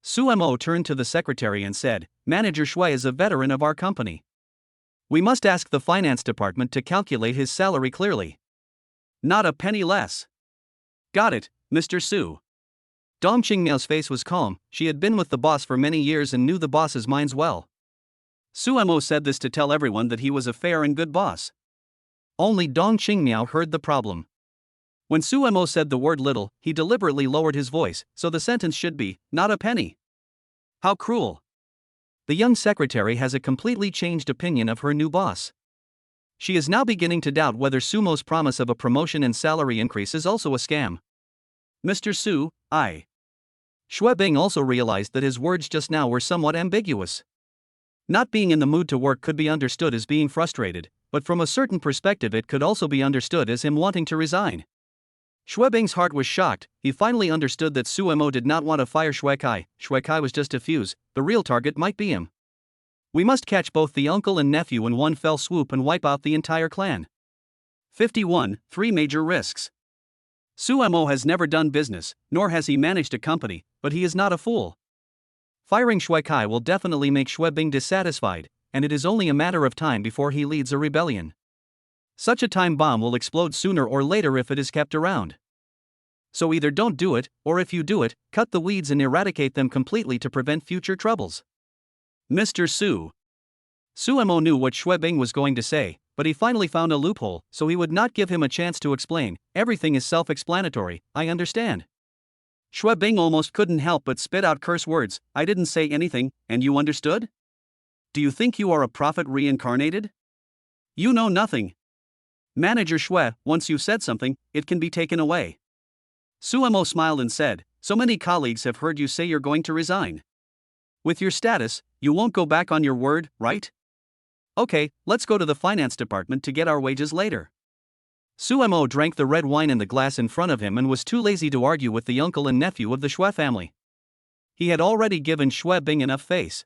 Su Mo turned to the secretary and said, Manager Xue is a veteran of our company. We must ask the finance department to calculate his salary clearly. Not a penny less. Got it, Mr. Su. Dong Qingmiao's face was calm, she had been with the boss for many years and knew the boss's minds well. Su Mo said this to tell everyone that he was a fair and good boss. Only Dong Qingmiao heard the problem. When Su Mo said the word little, he deliberately lowered his voice, so the sentence should be, not a penny. How cruel. The young secretary has a completely changed opinion of her new boss. She is now beginning to doubt whether Sumo's promise of a promotion and salary increase is also a scam. Mr. Su, Xue Bing also realized that his words just now were somewhat ambiguous. Not being in the mood to work could be understood as being frustrated, but from a certain perspective it could also be understood as him wanting to resign. Xue Bing's heart was shocked, he finally understood that Su Mo did not want to fire Xue Kai was just a fuse, the real target might be him. We must catch both the uncle and nephew in one fell swoop and wipe out the entire clan. 51. 3 major risks. Su Mo has never done business, nor has he managed a company, but he is not a fool. Firing Xue Kai will definitely make Xue Bing dissatisfied, and it is only a matter of time before he leads a rebellion. Such a time bomb will explode sooner or later if it is kept around. So either don't do it, or if you do it, cut the weeds and eradicate them completely to prevent future troubles. Mr. Su. Su Mo knew what Xue Bing was going to say, but he finally found a loophole, so he would not give him a chance to explain. Everything is self-explanatory, I understand. Xue Bing almost couldn't help but spit out curse words. I didn't say anything, and you understood? Do you think you are a prophet reincarnated? You know nothing. Manager Xue, once you've said something, it can be taken away. Su Mo smiled and said, so many colleagues have heard you say you're going to resign. With your status, you won't go back on your word, right? Okay, let's go to the finance department to get our wages later. Su Mo drank the red wine in the glass in front of him and was too lazy to argue with the uncle and nephew of the Xue family. He had already given Xue Bing enough face.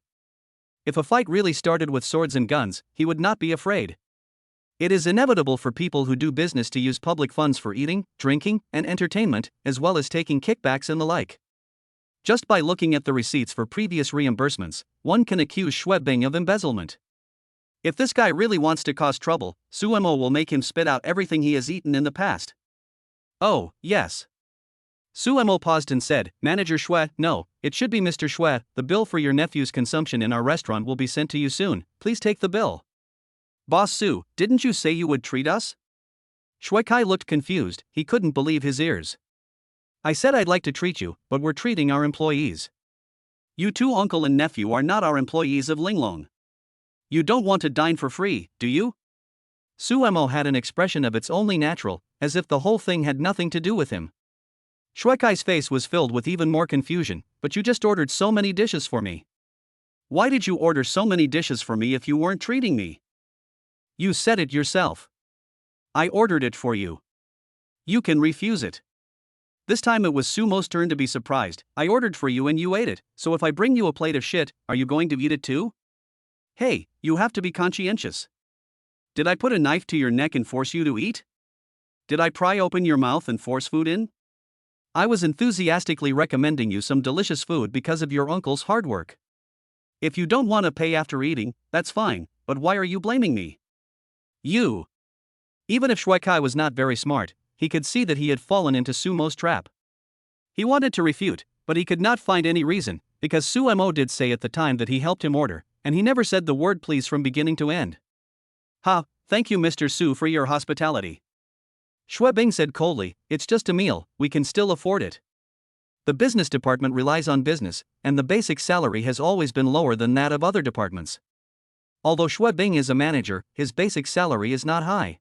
If a fight really started with swords and guns, he would not be afraid. It is inevitable for people who do business to use public funds for eating, drinking, and entertainment, as well as taking kickbacks and the like. Just by looking at the receipts for previous reimbursements, one can accuse Schwebing of embezzlement. If this guy really wants to cause trouble, Suemo will make him spit out everything he has eaten in the past. Oh, yes. Suemo paused and said, Manager Shue, no, it should be Mr. Shue, the bill for your nephew's consumption in our restaurant will be sent to you soon, please take the bill. Boss Su, didn't you say you would treat us? Shuekai looked confused, he couldn't believe his ears. I said I'd like to treat you, but we're treating our employees. You two uncle and nephew are not our employees of Linglong. You don't want to dine for free, do you? Suemo had an expression of its only natural, as if the whole thing had nothing to do with him. Shuekai's face was filled with even more confusion, but you just ordered so many dishes for me. Why did you order so many dishes for me if you weren't treating me? You said it yourself. I ordered it for you. You can refuse it. This time it was Sumo's turn to be surprised. I ordered for you and you ate it, so if I bring you a plate of shit, are you going to eat it too? Hey, you have to be conscientious. Did I put a knife to your neck and force you to eat? Did I pry open your mouth and force food in? I was enthusiastically recommending you some delicious food because of your uncle's hard work. If you don't want to pay after eating, that's fine, but why are you blaming me? You. Even if Shuekai was not very smart, he could see that he had fallen into Sumo's trap. He wanted to refute, but he could not find any reason, because Suemo did say at the time that he helped him order, and he never said the word please from beginning to end. Ha, thank you Mr. Su for your hospitality. Shuebing said coldly, it's just a meal, we can still afford it. The business department relies on business, and the basic salary has always been lower than that of other departments. Although Shuebing is a manager, his basic salary is not high.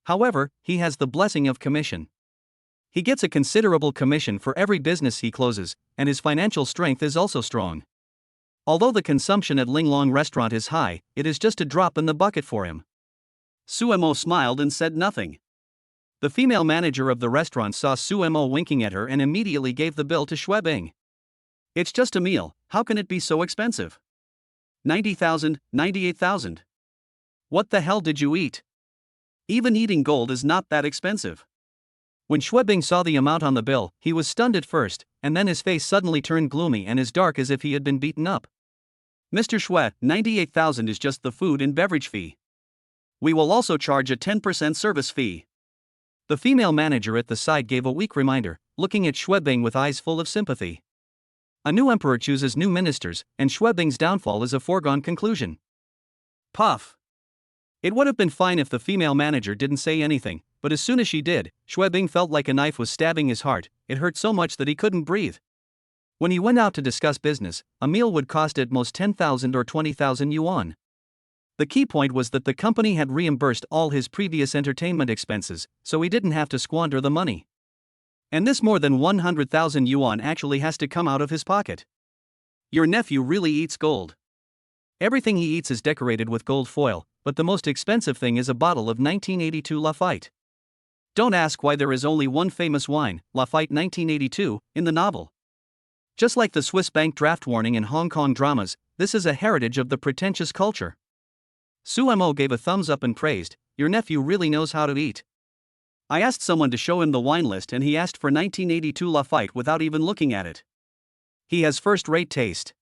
However, he has the blessing of commission. He gets a considerable commission for every business he closes, and his financial strength is also strong. Although the consumption at Linglong restaurant is high, it is just a drop in the bucket for him. Suemo smiled and said nothing. The female manager of the restaurant saw Suemo winking at her and immediately gave the bill to Shuebing. It's just a meal, how can it be so expensive? 90,000, 98,000. What the hell did you eat? Even eating gold is not that expensive. When Shuebing saw the amount on the bill, he was stunned at first, and then his face suddenly turned gloomy and as dark as if he had been beaten up. Mr. Shue, 98,000 is just the food and beverage fee. We will also charge a 10% service fee. The female manager at the side gave a weak reminder, looking at Shuebing with eyes full of sympathy. A new emperor chooses new ministers, and Shuebing's downfall is a foregone conclusion. Puff. It would have been fine if the female manager didn't say anything, but as soon as she did, Shuebing felt like a knife was stabbing his heart. It hurt so much that he couldn't breathe. When he went out to discuss business, a meal would cost at most 10,000 or 20,000 yuan. The key point was that the company had reimbursed all his previous entertainment expenses, so he didn't have to squander the money. And this more than 100,000 yuan actually has to come out of his pocket. Your nephew really eats gold. Everything he eats is decorated with gold foil, but the most expensive thing is a bottle of 1982 Lafite. Don't ask why there is only one famous wine, Lafite 1982, in the novel. Just like the Swiss bank draft warning in Hong Kong dramas, this is a heritage of the pretentious culture. Suemo gave a thumbs up and praised, your nephew really knows how to eat. I asked someone to show him the wine list and he asked for 1982 Lafite without even looking at it. He has first-rate taste.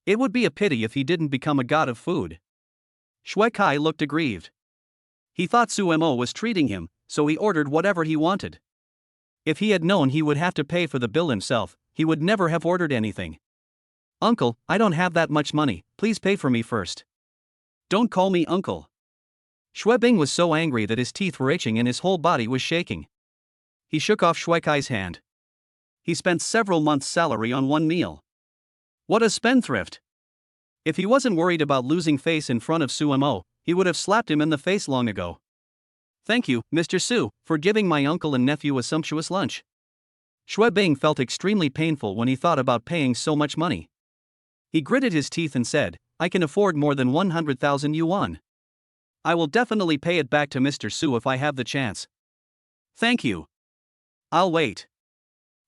It would be a pity if he didn't become a god of food. Shuekai looked aggrieved. He thought Suemo was treating him, so he ordered whatever he wanted. If he had known he would have to pay for the bill himself, he would never have ordered anything. Uncle, I don't have that much money, please pay for me first. Don't call me uncle. Shuebing was so angry that his teeth were itching and his whole body was shaking. He shook off Shuekai's hand. He spent several months' salary on one meal. What a spendthrift! If he wasn't worried about losing face in front of Suemo, he would have slapped him in the face long ago. Thank you, Mr. Su, for giving my uncle and nephew a sumptuous lunch. Shuebing felt extremely painful when he thought about paying so much money. He gritted his teeth and said, I can afford more than 100,000 yuan. I will definitely pay it back to Mr. Su if I have the chance. Thank you. I'll wait.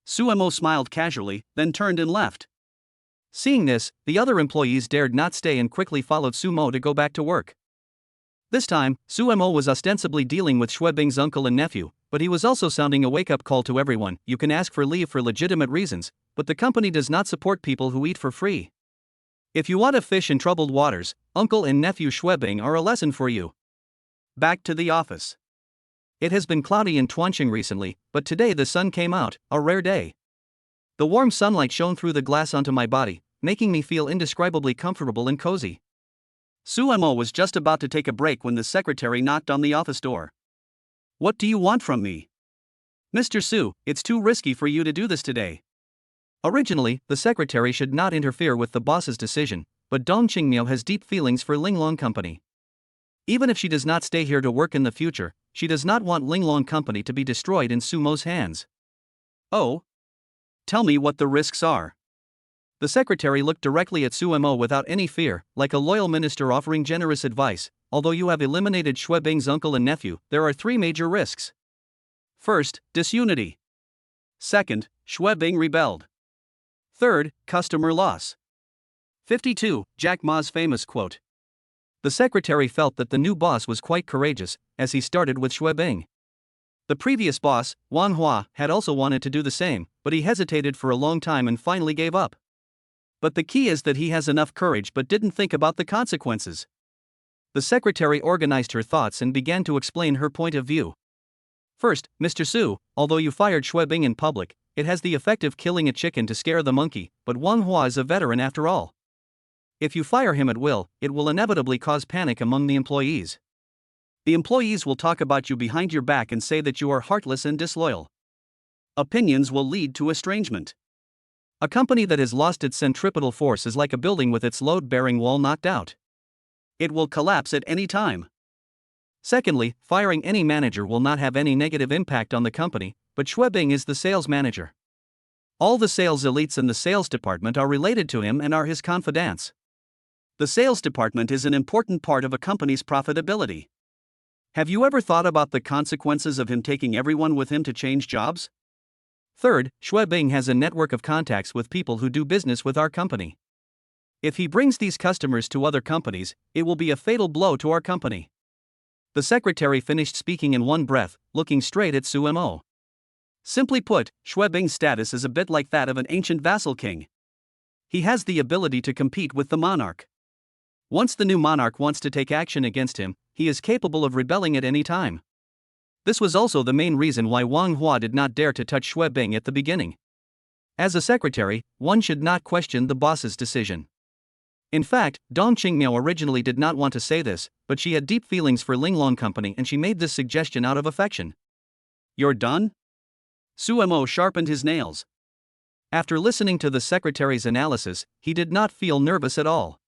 Suemo smiled casually, then turned and left. Seeing this, the other employees dared not stay and quickly followed Sumo to go back to work. This time, Suemo was ostensibly dealing with Xuebing's uncle and nephew, but he was also sounding a wake-up call to everyone. You can ask for leave for legitimate reasons, but the company does not support people who eat for free. If you want to fish in troubled waters, uncle and nephew Xuebing are a lesson for you. Back to the office. It has been cloudy in Tuancheng recently, but today the sun came out, a rare day. The warm sunlight shone through the glass onto my body, making me feel indescribably comfortable and cozy. Suemo was just about to take a break when the secretary knocked on the office door. "What do you want from me?" "Mr. Su, it's too risky for you to do this today." Originally, the secretary should not interfere with the boss's decision, but Dong Qingmiao has deep feelings for Linglong Company. Even if she does not stay here to work in the future, she does not want Linglong Company to be destroyed in Sumo's hands. "Oh? Tell me what the risks are." The secretary looked directly at Suemo without any fear, like a loyal minister offering generous advice. "Although you have eliminated Xuebing's uncle and nephew, there are 3 major risks. First, disunity. Second, Xuebing rebelled. Third, customer loss." 52. Jack Ma's famous quote. The secretary felt that the new boss was quite courageous, as he started with Xuebing. The previous boss, manhwa, had also wanted to do the same, but he hesitated for a long time and finally gave up. But the key is that he has enough courage but didn't think about the consequences. The secretary organized her thoughts and began to explain her point of view. "First, Mr. Su, although you fired Xuebing in public, it has the effect of killing a chicken to scare the monkey, but Wang Hua is a veteran after all. If you fire him at will, it will inevitably cause panic among the employees. The employees will talk about you behind your back and say that you are heartless and disloyal. Opinions will lead to estrangement. A company that has lost its centripetal force is like a building with its load-bearing wall knocked out. It will collapse at any time. Secondly, firing any manager will not have any negative impact on the company, but Xuebing is the sales manager. All the sales elites in the sales department are related to him and are his confidants. The sales department is an important part of a company's profitability. Have you ever thought about the consequences of him taking everyone with him to change jobs? Third, Xuebing has a network of contacts with people who do business with our company. If he brings these customers to other companies, it will be a fatal blow to our company." The secretary finished speaking in one breath, looking straight at Suemo. Simply put, Xuebing's status is a bit like that of an ancient vassal king. He has the ability to compete with the monarch. Once the new monarch wants to take action against him, he is capable of rebelling at any time. This was also the main reason why Wang Hua did not dare to touch Xuebing at the beginning. As a secretary, one should not question the boss's decision. In fact, Dong Qingmiao originally did not want to say this, but she had deep feelings for Linglong Company and she made this suggestion out of affection. "You're done?" Suemo sharpened his nails. After listening to the secretary's analysis, he did not feel nervous at all.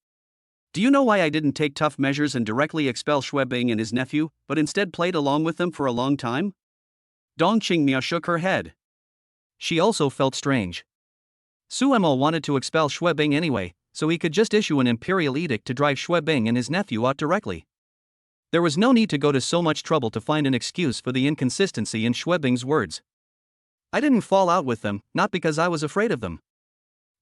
"Do you know why I didn't take tough measures and directly expel Xuebing and his nephew, but instead played along with them for a long time?" Dong Qingmiao shook her head. She also felt strange. Suemo wanted to expel Xuebing anyway, so he could just issue an imperial edict to drive Xuebing and his nephew out directly. There was no need to go to so much trouble to find an excuse for the inconsistency in Xuebing's words. "I didn't fall out with them, not because I was afraid of them."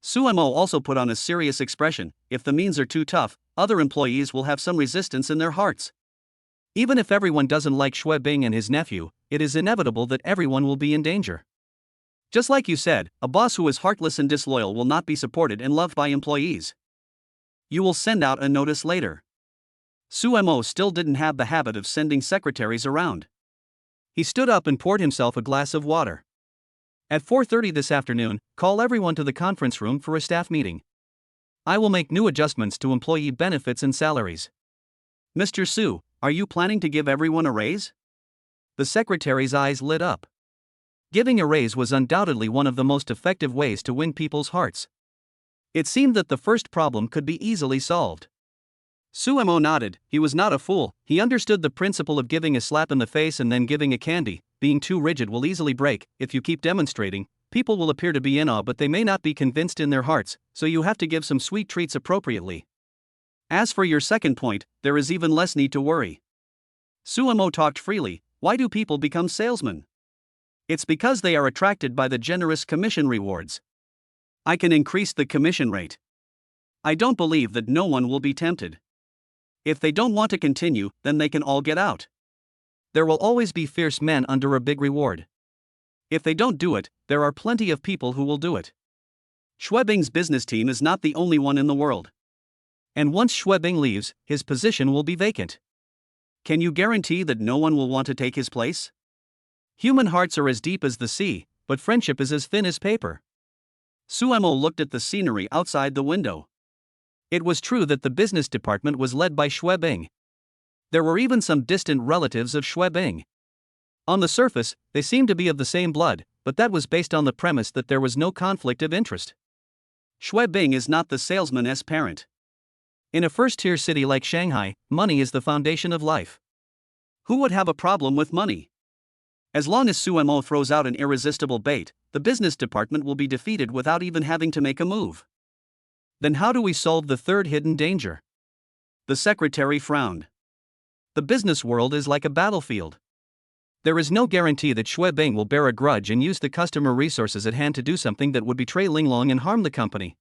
Suemo also put on a serious expression. "If the means are too tough, other employees will have some resistance in their hearts. Even if everyone doesn't like Xuebing and his nephew, it is inevitable that everyone will be in danger. Just like you said, a boss who is heartless and disloyal will not be supported and loved by employees. You will send out a notice later." Suemo still didn't have the habit of sending secretaries around. He stood up and poured himself a glass of water. "At 4:30 this afternoon, call everyone to the conference room for a staff meeting. I will make new adjustments to employee benefits and salaries." "Mr. Su, are you planning to give everyone a raise?" The secretary's eyes lit up. Giving a raise was undoubtedly one of the most effective ways to win people's hearts. It seemed that the first problem could be easily solved. Suemo nodded. He was not a fool. He understood the principle of giving a slap in the face and then giving a candy. Being too rigid will easily break. If you keep demonstrating, people will appear to be in awe but they may not be convinced in their hearts, so you have to give some sweet treats appropriately. As for your second point, there is even less need to worry. Suemo talked freely. Why do people become salesmen? It's because they are attracted by the generous commission rewards. I can increase the commission rate. I don't believe that no one will be tempted. If they don't want to continue, then they can all get out. There will always be fierce men under a big reward. If they don't do it, there are plenty of people who will do it. Schwebing's business team is not the only one in the world. And once Schwebing leaves, his position will be vacant. Can you guarantee that no one will want to take his place? Human hearts are as deep as the sea, but friendship is as thin as paper. Suemo looked at the scenery outside the window. It was true that the business department was led by Schwebing. There were even some distant relatives of Schwebing. On the surface, they seemed to be of the same blood, but that was based on the premise that there was no conflict of interest. Schwebing is not the salesman's parent. In a first-tier city like Shanghai, money is the foundation of life. Who would have a problem with money? As long as Suemo throws out an irresistible bait, the business department will be defeated without even having to make a move. Then how do we solve the third hidden danger? The secretary frowned. The business world is like a battlefield. There is no guarantee that Schwebing will bear a grudge and use the customer resources at hand to do something that would betray Linglong and harm the company.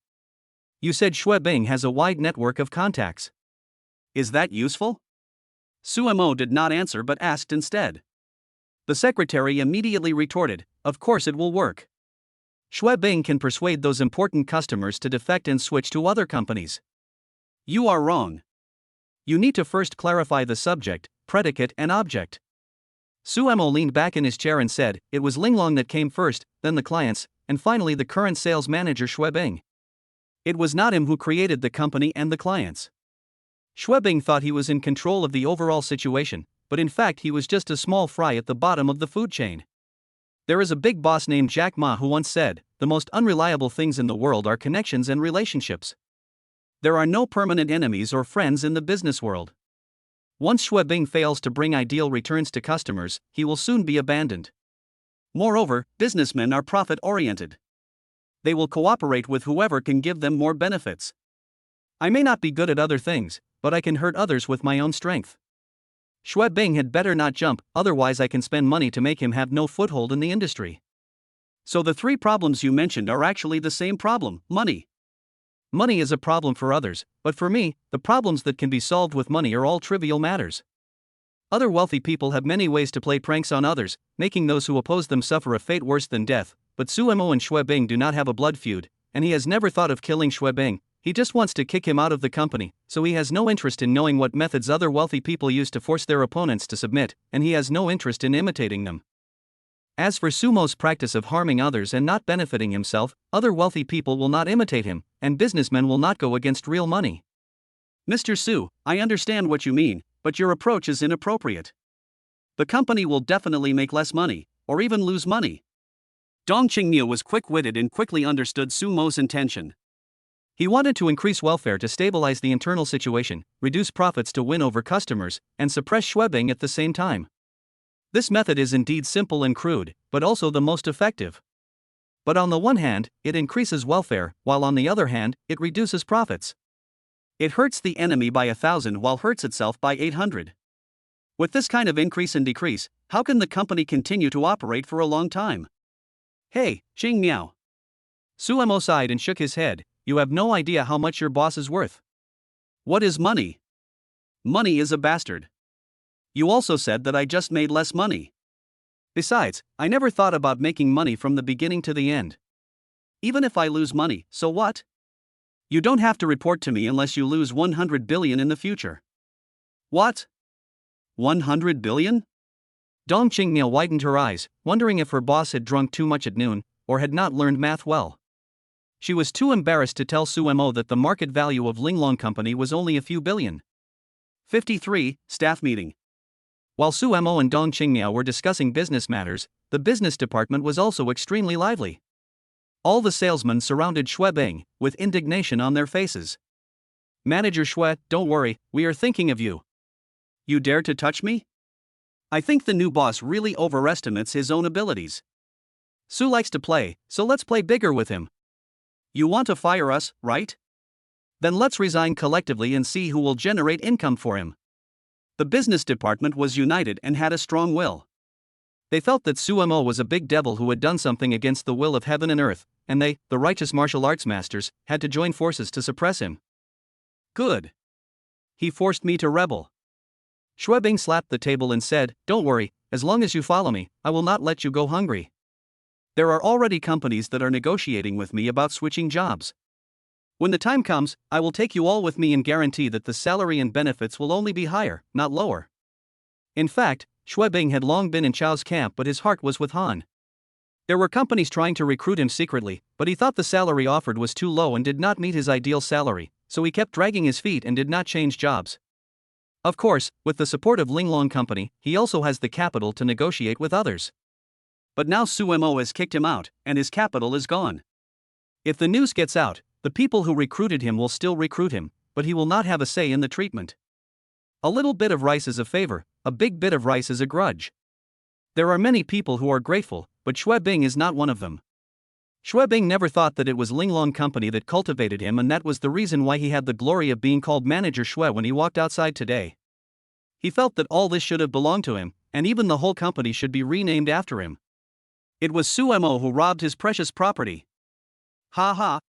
You said Schwebing has a wide network of contacts. Is that useful? Suemo did not answer but asked instead. The secretary immediately retorted, "Of course it will work. Schwebing can persuade those important customers to defect and switch to other companies." You are wrong. You need to first clarify the subject, predicate and object. Suemo leaned back in his chair and said, "It was Linglong that came first, then the clients, and finally the current sales manager Schwebing. It was not him who created the company and the clients." Schwebing thought he was in control of the overall situation, but in fact he was just a small fry at the bottom of the food chain. There is a big boss named Jack Ma who once said, "The most unreliable things in the world are connections and relationships." There are no permanent enemies or friends in the business world. Once Schwebing fails to bring ideal returns to customers, he will soon be abandoned. Moreover, businessmen are profit-oriented. They will cooperate with whoever can give them more benefits. I may not be good at other things, but I can hurt others with my own strength. Schwebing had better not jump, otherwise I can spend money to make him have no foothold in the industry. So the three problems you mentioned are actually the same problem: money. Money is a problem for others, but for me, the problems that can be solved with money are all trivial matters. Other wealthy people have many ways to play pranks on others, making those who oppose them suffer a fate worse than death, but Suemo and Schwebing do not have a blood feud, and he has never thought of killing Schwebing. He just wants to kick him out of the company, so he has no interest in knowing what methods other wealthy people use to force their opponents to submit, and he has no interest in imitating them. As for Sumo's practice of harming others and not benefiting himself, other wealthy people will not imitate him, and businessmen will not go against real money. Mr. Su, I understand what you mean, but your approach is inappropriate. The company will definitely make less money, or even lose money. Dong Qingmiu was quick-witted and quickly understood Sumo's intention. He wanted to increase welfare to stabilize the internal situation, reduce profits to win over customers, and suppress Schwebing at the same time. This method is indeed simple and crude, but also the most effective. But on the one hand, it increases welfare, while on the other hand, it reduces profits. It hurts the enemy by 1,000 while hurts itself by 800. With this kind of increase and decrease, how can the company continue to operate for a long time? Hey, Xing Miao. Suemo sighed and shook his head. You have no idea how much your boss is worth. What is money? Money is a bastard. You also said that I just made less money. Besides, I never thought about making money from the beginning to the end. Even if I lose money, so what? You don't have to report to me unless you lose 100 billion in the future. What? 100 billion? Dong Qingmiao widened her eyes, wondering if her boss had drunk too much at noon, or had not learned math well. She was too embarrassed to tell Suemo that the market value of Linglong Company was only a few billion. 53. Staff meeting. While Suemo and Dong Qingmiao were discussing business matters, the business department was also extremely lively. All the salesmen surrounded Schwebing, with indignation on their faces. Manager Schwe, don't worry, we are thinking of you. You dare to touch me? I think the new boss really overestimates his own abilities. Su likes to play, so let's play bigger with him. You want to fire us, right? Then let's resign collectively and see who will generate income for him. The business department was united and had a strong will. They felt that Suemo was a big devil who had done something against the will of heaven and earth, and they, the righteous martial arts masters, had to join forces to suppress him. Good. He forced me to rebel. Shuebing slapped the table and said, "Don't worry, as long as you follow me, I will not let you go hungry. There are already companies that are negotiating with me about switching jobs. When the time comes, I will take you all with me and guarantee that the salary and benefits will only be higher, not lower." In fact, Shuebing had long been in Chao's camp, but his heart was with Han. There were companies trying to recruit him secretly, but he thought the salary offered was too low and did not meet his ideal salary, so he kept dragging his feet and did not change jobs. Of course, with the support of Linglong Company, he also has the capital to negotiate with others. But now Suemo has kicked him out, and his capital is gone. If the news gets out, the people who recruited him will still recruit him, but he will not have a say in the treatment. A little bit of rice is a favor, a big bit of rice is a grudge. There are many people who are grateful, but Shuebing is not one of them. Shuebing never thought that it was Linglong Company that cultivated him, and that was the reason why he had the glory of being called Manager Shue when he walked outside today. He felt that all this should have belonged to him, and even the whole company should be renamed after him. It was Suemo who robbed his precious property. Ha ha.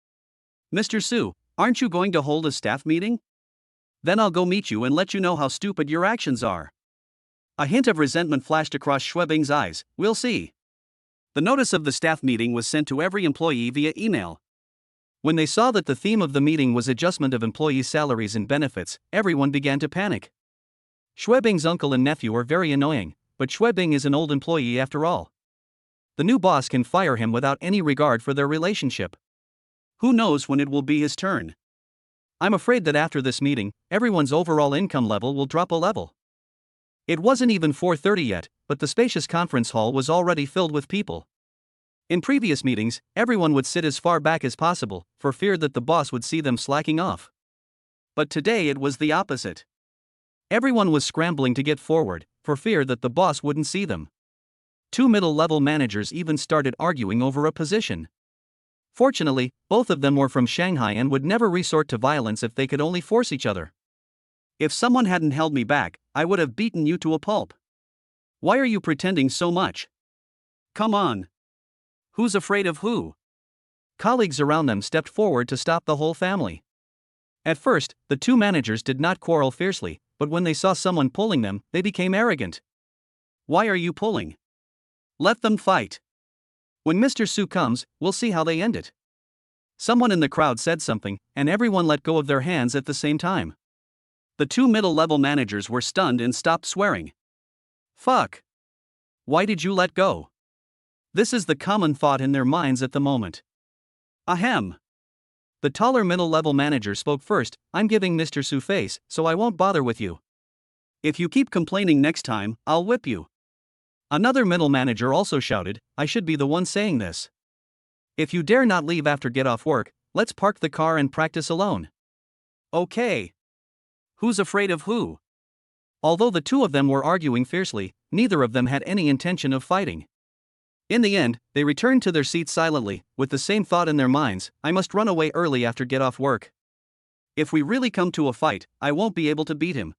Mr. Su, aren't you going to hold a staff meeting? Then I'll go meet you and let you know how stupid your actions are. A hint of resentment flashed across Shuebing's eyes. We'll see. The notice of the staff meeting was sent to every employee via email. When they saw that the theme of the meeting was adjustment of employees' salaries and benefits, everyone began to panic. Shuebing's uncle and nephew are very annoying, but Shuebing is an old employee after all. The new boss can fire him without any regard for their relationship. Who knows when it will be his turn? I'm afraid that after this meeting, everyone's overall income level will drop a level. It wasn't even 4:30 yet, but the spacious conference hall was already filled with people. In previous meetings, everyone would sit as far back as possible, for fear that the boss would see them slacking off. But today it was the opposite. Everyone was scrambling to get forward, for fear that the boss wouldn't see them. Two middle-level managers even started arguing over a position. Fortunately, both of them were from Shanghai and would never resort to violence if they could only force each other. If someone hadn't held me back, I would have beaten you to a pulp. Why are you pretending so much? Come on. Who's afraid of who? Colleagues around them stepped forward to stop the whole family. At first, the two managers did not quarrel fiercely, but when they saw someone pulling them, they became arrogant. Why are you pulling? Let them fight. When Mr. Su comes, we'll see how they end it. Someone in the crowd said something, and everyone let go of their hands at the same time. The two middle-level managers were stunned and stopped swearing. Fuck. Why did you let go? This is the common thought in their minds at the moment. Ahem. The taller middle-level manager spoke first. I'm giving Mr. Su face, so I won't bother with you. If you keep complaining next time, I'll whip you. Another middle manager also shouted, I should be the one saying this. If you dare not leave after get off work, let's park the car and practice alone. Okay. Who's afraid of who? Although the two of them were arguing fiercely, neither of them had any intention of fighting. In the end, they returned to their seats silently, with the same thought in their minds, I must run away early after get off work. If we really come to a fight, I won't be able to beat him.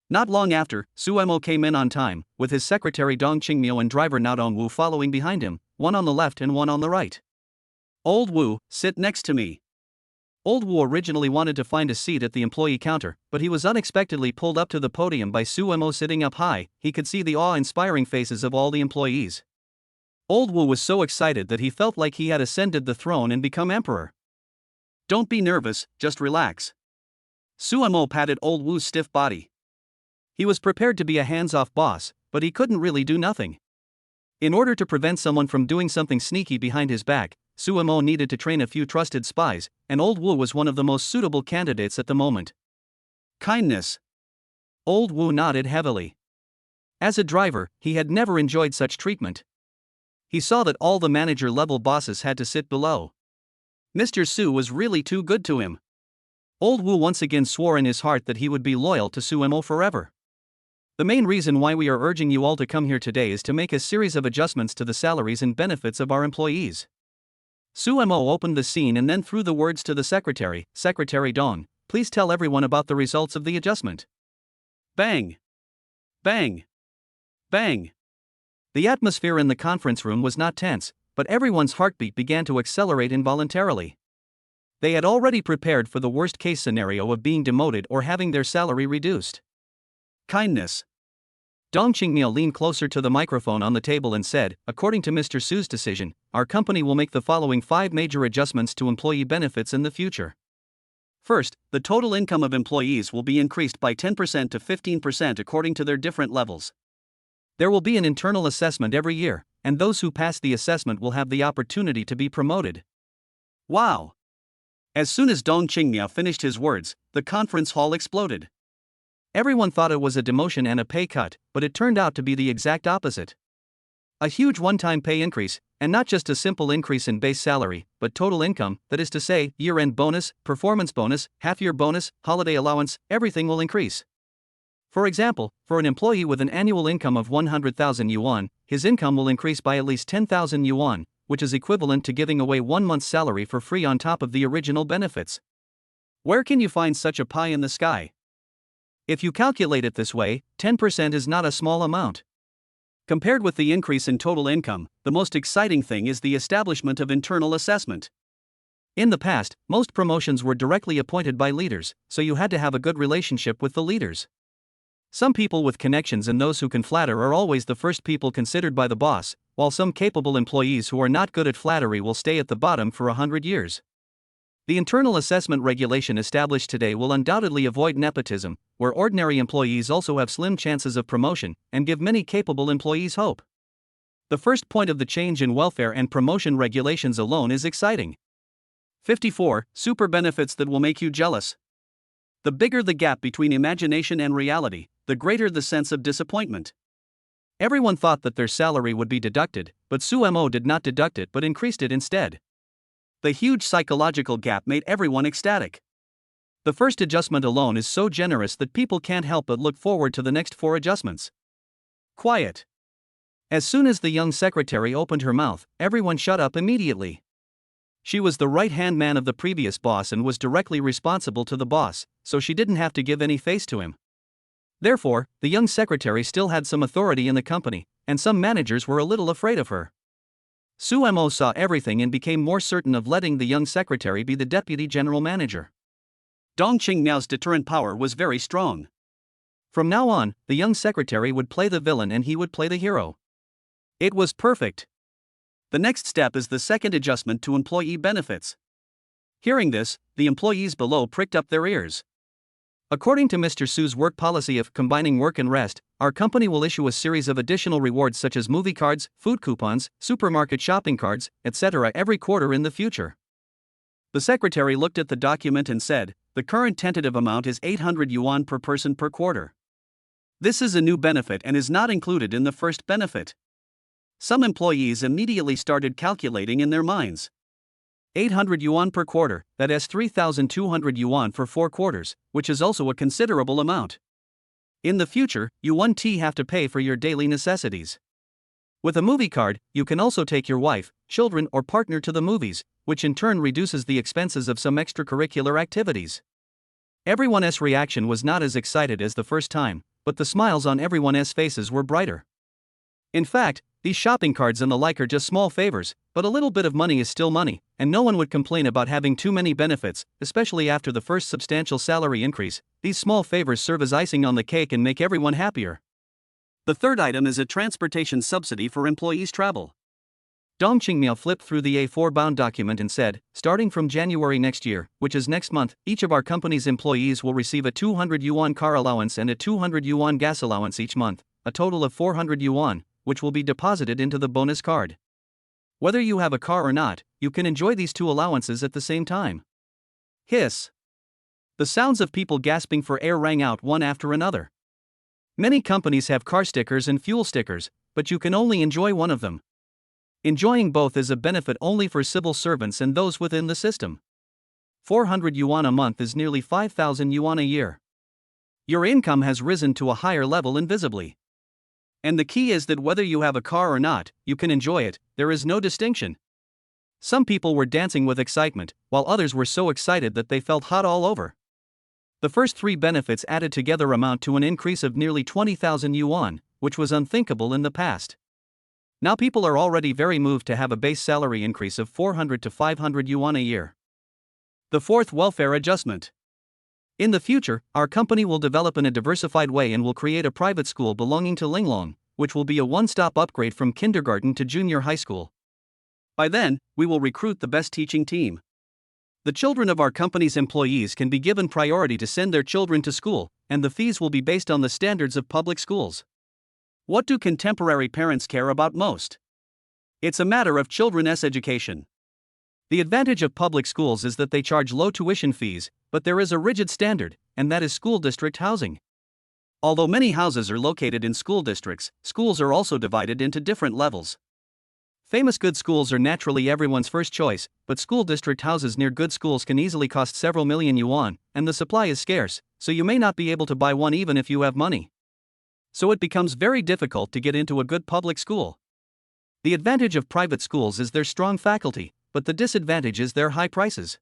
Not long after, Suemo came in on time, with his secretary Dong Qingmiu and driver Nao Dongwu following behind him, one on the left and one on the right. Old Wu, sit next to me. Old Wu originally wanted to find a seat at the employee counter, but he was unexpectedly pulled up to the podium by Suemo sitting up high. He could see the awe-inspiring faces of all the employees. Old Wu was so excited that he felt like he had ascended the throne and become emperor. Don't be nervous, just relax. Suemo patted Old Wu's stiff body. He was prepared to be a hands-off boss, but he couldn't really do nothing. In order to prevent someone from doing something sneaky behind his back, Suemo needed to train a few trusted spies, and Old Wu was one of the most suitable candidates at the moment. Kindness. Old Wu nodded heavily. As a driver, he had never enjoyed such treatment. He saw that all the manager-level bosses had to sit below. Mr. Su was really too good to him. Old Wu once again swore in his heart that he would be loyal to Suemo forever. The main reason why we are urging you all to come here today is to make a series of adjustments to the salaries and benefits of our employees. Suemo opened the scene and then threw the words to the secretary, Secretary Dong, please tell everyone about the results of the adjustment. Bang! Bang! Bang! The atmosphere in the conference room was not tense, but everyone's heartbeat began to accelerate involuntarily. They had already prepared for the worst case scenario of being demoted or having their salary reduced. Kindness. Dong Qingmiao leaned closer to the microphone on the table and said, according to Mr. Su's decision, our company will make the following 5 major adjustments to employee benefits in the future. First, the total income of employees will be increased by 10% to 15% according to their different levels. There will be an internal assessment every year, and those who pass the assessment will have the opportunity to be promoted. Wow! As soon as Dong Qingmiao finished his words, the conference hall exploded. Everyone thought it was a demotion and a pay cut, but it turned out to be the exact opposite. A huge one-time pay increase, and not just a simple increase in base salary, but total income, that is to say, year-end bonus, performance bonus, half-year bonus, holiday allowance, everything will increase. For example, for an employee with an annual income of 100,000 yuan, his income will increase by at least 10,000 yuan, which is equivalent to giving away 1 month's salary for free on top of the original benefits. Where can you find such a pie in the sky? If you calculate it this way, 10% is not a small amount. Compared with the increase in total income, the most exciting thing is the establishment of internal assessment. In the past, most promotions were directly appointed by leaders, so you had to have a good relationship with the leaders. Some people with connections and those who can flatter are always the first people considered by the boss, while some capable employees who are not good at flattery will stay at the bottom for 100 years. The internal assessment regulation established today will undoubtedly avoid nepotism, where ordinary employees also have slim chances of promotion, and give many capable employees hope. The first point of the change in welfare and promotion regulations alone is exciting. 54. Super benefits that will make you jealous. The bigger the gap between imagination and reality, the greater the sense of disappointment. Everyone thought that their salary would be deducted, but Sumo did not deduct it but increased it instead. The huge psychological gap made everyone ecstatic. The first adjustment alone is so generous that people can't help but look forward to the next 4 adjustments. Quiet. As soon as the young secretary opened her mouth, everyone shut up immediately. She was the right-hand man of the previous boss and was directly responsible to the boss, so she didn't have to give any face to him. Therefore, the young secretary still had some authority in the company, and some managers were a little afraid of her. Sumo saw everything and became more certain of letting the young secretary be the deputy general manager. Dong Qingmiao's deterrent power was very strong. From now on, the young secretary would play the villain and he would play the hero. It was perfect. The next step is the second adjustment to employee benefits. Hearing this, the employees below pricked up their ears. According to Mr. Su's work policy of combining work and rest, our company will issue a series of additional rewards such as movie cards, food coupons, supermarket shopping cards, etc. every quarter in the future. The secretary looked at the document and said, the current tentative amount is 800 yuan per person per quarter. This is a new benefit and is not included in the first benefit. Some employees immediately started calculating in their minds. 800 yuan per quarter, that is 3,200 yuan for 4 quarters, which is also a considerable amount. In the future, you won't have to pay for your daily necessities. With a movie card, you can also take your wife, children or partner to the movies, which in turn reduces the expenses of some extracurricular activities. Everyone's reaction was not as excited as the first time, but the smiles on everyone's faces were brighter. In fact, these shopping cards and the like are just small favors, but a little bit of money is still money, and no one would complain about having too many benefits, especially after the first substantial salary increase. These small favors serve as icing on the cake and make everyone happier. The third item is a transportation subsidy for employees' travel. Dong Qingmiao flipped through the A4 bound document and said, starting from January next year, which is next month, each of our company's employees will receive a 200 yuan car allowance and a 200 yuan gas allowance each month, a total of 400 yuan, which will be deposited into the bonus card. Whether you have a car or not, you can enjoy these 2 allowances at the same time. Hiss. The sounds of people gasping for air rang out one after another. Many companies have car stickers and fuel stickers, but you can only enjoy one of them. Enjoying both is a benefit only for civil servants and those within the system. 400 yuan a month is nearly 5,000 yuan a year. Your income has risen to a higher level invisibly. And the key is that whether you have a car or not, you can enjoy it, there is no distinction. Some people were dancing with excitement, while others were so excited that they felt hot all over. The first 3 benefits added together amount to an increase of nearly 20,000 yuan, which was unthinkable in the past. Now people are already very moved to have a base salary increase of 400 to 500 yuan a year. The fourth welfare adjustment. In the future, our company will develop in a diversified way and will create a private school belonging to Linglong, which will be a one-stop upgrade from kindergarten to junior high school. By then, we will recruit the best teaching team. The children of our company's employees can be given priority to send their children to school, and the fees will be based on the standards of public schools. What do contemporary parents care about most? It's a matter of children's education. The advantage of public schools is that they charge low tuition fees, but there is a rigid standard, and that is school district housing. Although many houses are located in school districts, schools are also divided into different levels. Famous good schools are naturally everyone's first choice, but school district houses near good schools can easily cost several million yuan, and the supply is scarce, so you may not be able to buy one even if you have money. So it becomes very difficult to get into a good public school. The advantage of private schools is their strong faculty, but the disadvantage is their high prices.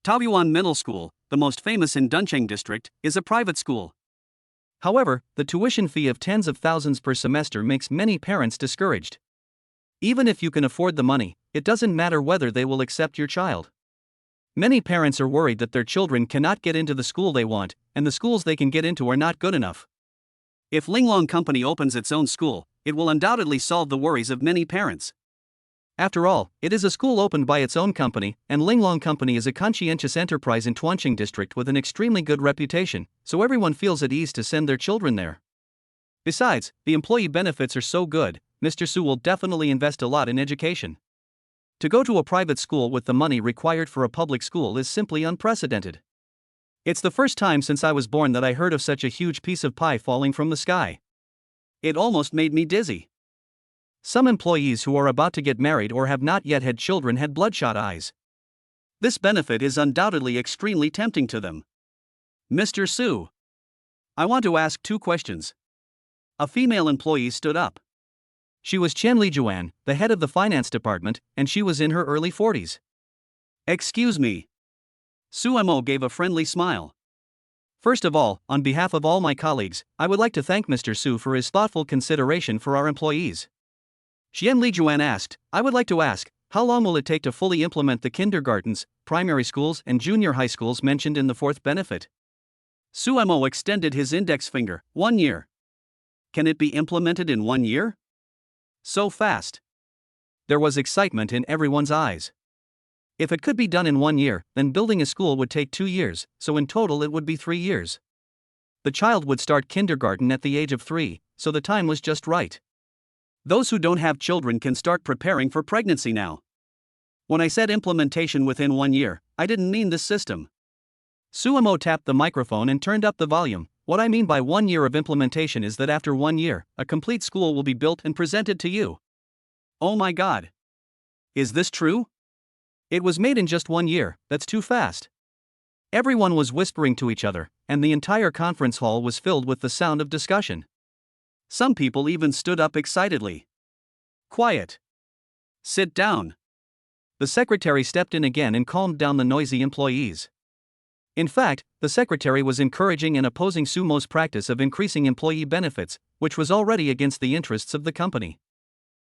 Taoyuan Middle School, the most famous in Duncheng District, is a private school. However, the tuition fee of tens of thousands per semester makes many parents discouraged. Even if you can afford the money, it doesn't matter whether they will accept your child. Many parents are worried that their children cannot get into the school they want, and the schools they can get into are not good enough. If Linglong Company opens its own school, it will undoubtedly solve the worries of many parents. After all, it is a school opened by its own company, and Linglong Company is a conscientious enterprise in Tuancheng District with an extremely good reputation, so everyone feels at ease to send their children there. Besides, the employee benefits are so good, Mr. Su will definitely invest a lot in education. To go to a private school with the money required for a public school is simply unprecedented. It's the first time since I was born that I heard of such a huge piece of pie falling from the sky. It almost made me dizzy. Some employees who are about to get married or have not yet had children had bloodshot eyes. This benefit is undoubtedly extremely tempting to them. Mr. Su, I want to ask 2 questions. A female employee stood up. She was Chen Lijuan, the head of the finance department, and she was in her early 40s. Excuse me. Su Mo gave a friendly smile. First of all, on behalf of all my colleagues, I would like to thank Mr. Su for his thoughtful consideration for our employees. Xian Lijuan asked, I would like to ask, how long will it take to fully implement the kindergartens, primary schools and junior high schools mentioned in the fourth benefit? Su Mo extended his index finger, 1 year. Can it be implemented in 1 year? So fast. There was excitement in everyone's eyes. If it could be done in 1 year, then building a school would take 2 years, so in total it would be 3 years. The child would start kindergarten at the age of 3, so the time was just right. Those who don't have children can start preparing for pregnancy now. When I said implementation within 1 year, I didn't mean this system. Su Mo tapped the microphone and turned up the volume. What I mean by 1 year of implementation is that after 1 year, a complete school will be built and presented to you. Oh my God. Is this true? It was made in just 1 year, that's too fast. Everyone was whispering to each other, and the entire conference hall was filled with the sound of discussion. Some people even stood up excitedly. Quiet. Sit down. The secretary stepped in again and calmed down the noisy employees. In fact, the secretary was encouraging and opposing Su Mo's practice of increasing employee benefits, which was already against the interests of the company.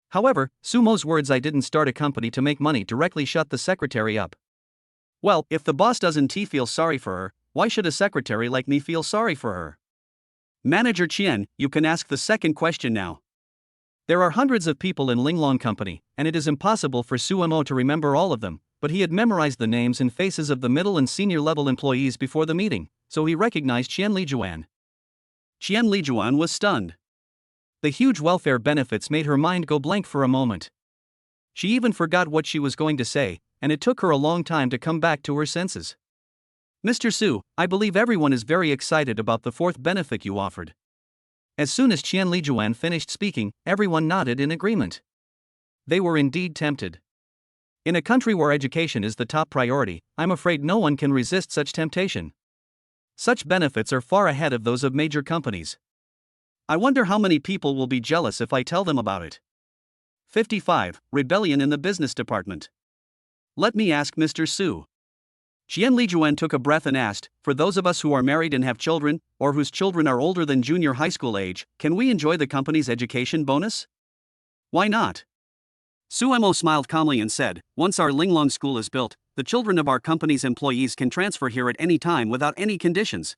However, Su Mo's words "I didn't start a company to make money" directly shut the secretary up. Well, if the boss doesn't feel sorry for her, why should a secretary like me feel sorry for her? Manager Qian, you can ask the second question now. There are hundreds of people in Linglong Company, and it is impossible for Su Mo to remember all of them, but he had memorized the names and faces of the middle and senior level employees before the meeting, so he recognized Qian Lijuan. Qian Lijuan was stunned. The huge welfare benefits made her mind go blank for a moment. She even forgot what she was going to say, and it took her a long time to come back to her senses. Mr. Su, I believe everyone is very excited about the fourth benefit you offered. As soon as Qian Lijuan finished speaking, everyone nodded in agreement. They were indeed tempted. In a country where education is the top priority, I'm afraid no one can resist such temptation. Such benefits are far ahead of those of major companies. I wonder how many people will be jealous if I tell them about it. 55. Rebellion in the business department. Let me ask Mr. Su. Qian Lijuan took a breath and asked, for those of us who are married and have children, or whose children are older than junior high school age, can we enjoy the company's education bonus? Why not? Su Mo smiled calmly and said, once our Linglong school is built, the children of our company's employees can transfer here at any time without any conditions.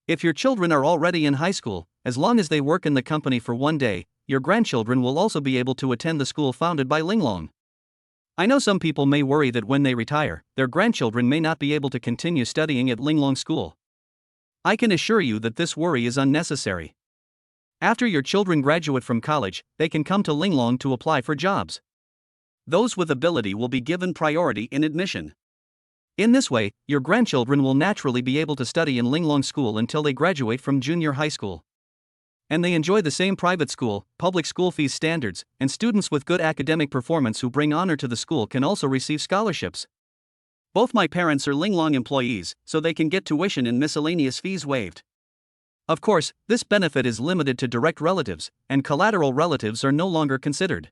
If your children are already in high school, as long as they work in the company for one day, your grandchildren will also be able to attend the school founded by Linglong. I know some people may worry that when they retire, their grandchildren may not be able to continue studying at Linglong School. I can assure you that this worry is unnecessary. After your children graduate from college, they can come to Linglong to apply for jobs. Those with ability will be given priority in admission. In this way, your grandchildren will naturally be able to study in Linglong School until they graduate from junior high school. And they enjoy the same private school, public school fees standards, and students with good academic performance who bring honor to the school can also receive scholarships. Both my parents are Linglong employees, so they can get tuition and miscellaneous fees waived. Of course, this benefit is limited to direct relatives, and collateral relatives are no longer considered.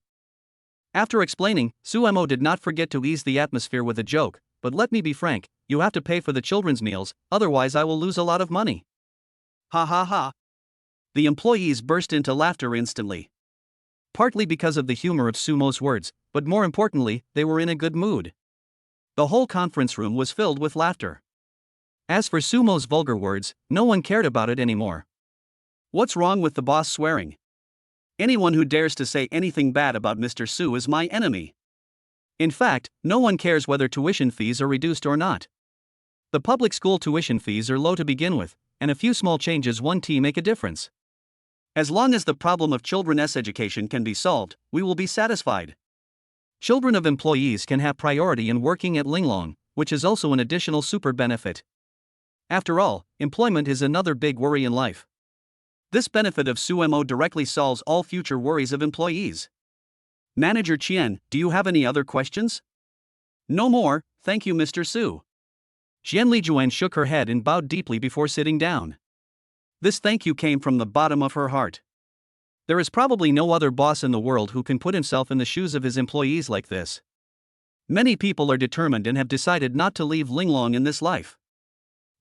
After explaining, Suemo did not forget to ease the atmosphere with a joke, but let me be frank, you have to pay for the children's meals, otherwise I will lose a lot of money. Ha ha ha. The employees burst into laughter instantly. Partly because of the humor of Sumo's words, but more importantly, they were in a good mood. The whole conference room was filled with laughter. As for Sumo's vulgar words, no one cared about it anymore. What's wrong with the boss swearing? Anyone who dares to say anything bad about Mr. Su is my enemy. In fact, no one cares whether tuition fees are reduced or not. The public school tuition fees are low to begin with, and a few small changes make a difference. As long as the problem of children's education can be solved, we will be satisfied. Children of employees can have priority in working at Linglong, which is also an additional super benefit. After all, employment is another big worry in life. This benefit of Suemo directly solves all future worries of employees. Manager Qian, do you have any other questions? No more, thank you, Mr. Su. Qian Lijuan shook her head and bowed deeply before sitting down. This thank you came from the bottom of her heart. There is probably no other boss in the world who can put himself in the shoes of his employees like this. Many people are determined and have decided not to leave Linglong in this life.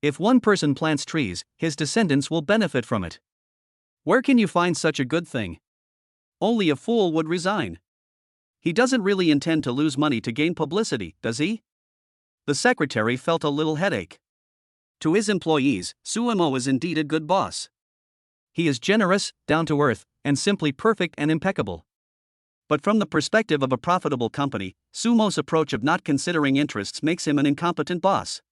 If one person plants trees, his descendants will benefit from it. Where can you find such a good thing? Only a fool would resign. He doesn't really intend to lose money to gain publicity, does he? The secretary felt a little headache. To his employees, Suemo is indeed a good boss. He is generous, down to earth, and simply perfect and impeccable. But from the perspective of a profitable company, Sumo's approach of not considering interests makes him an incompetent boss.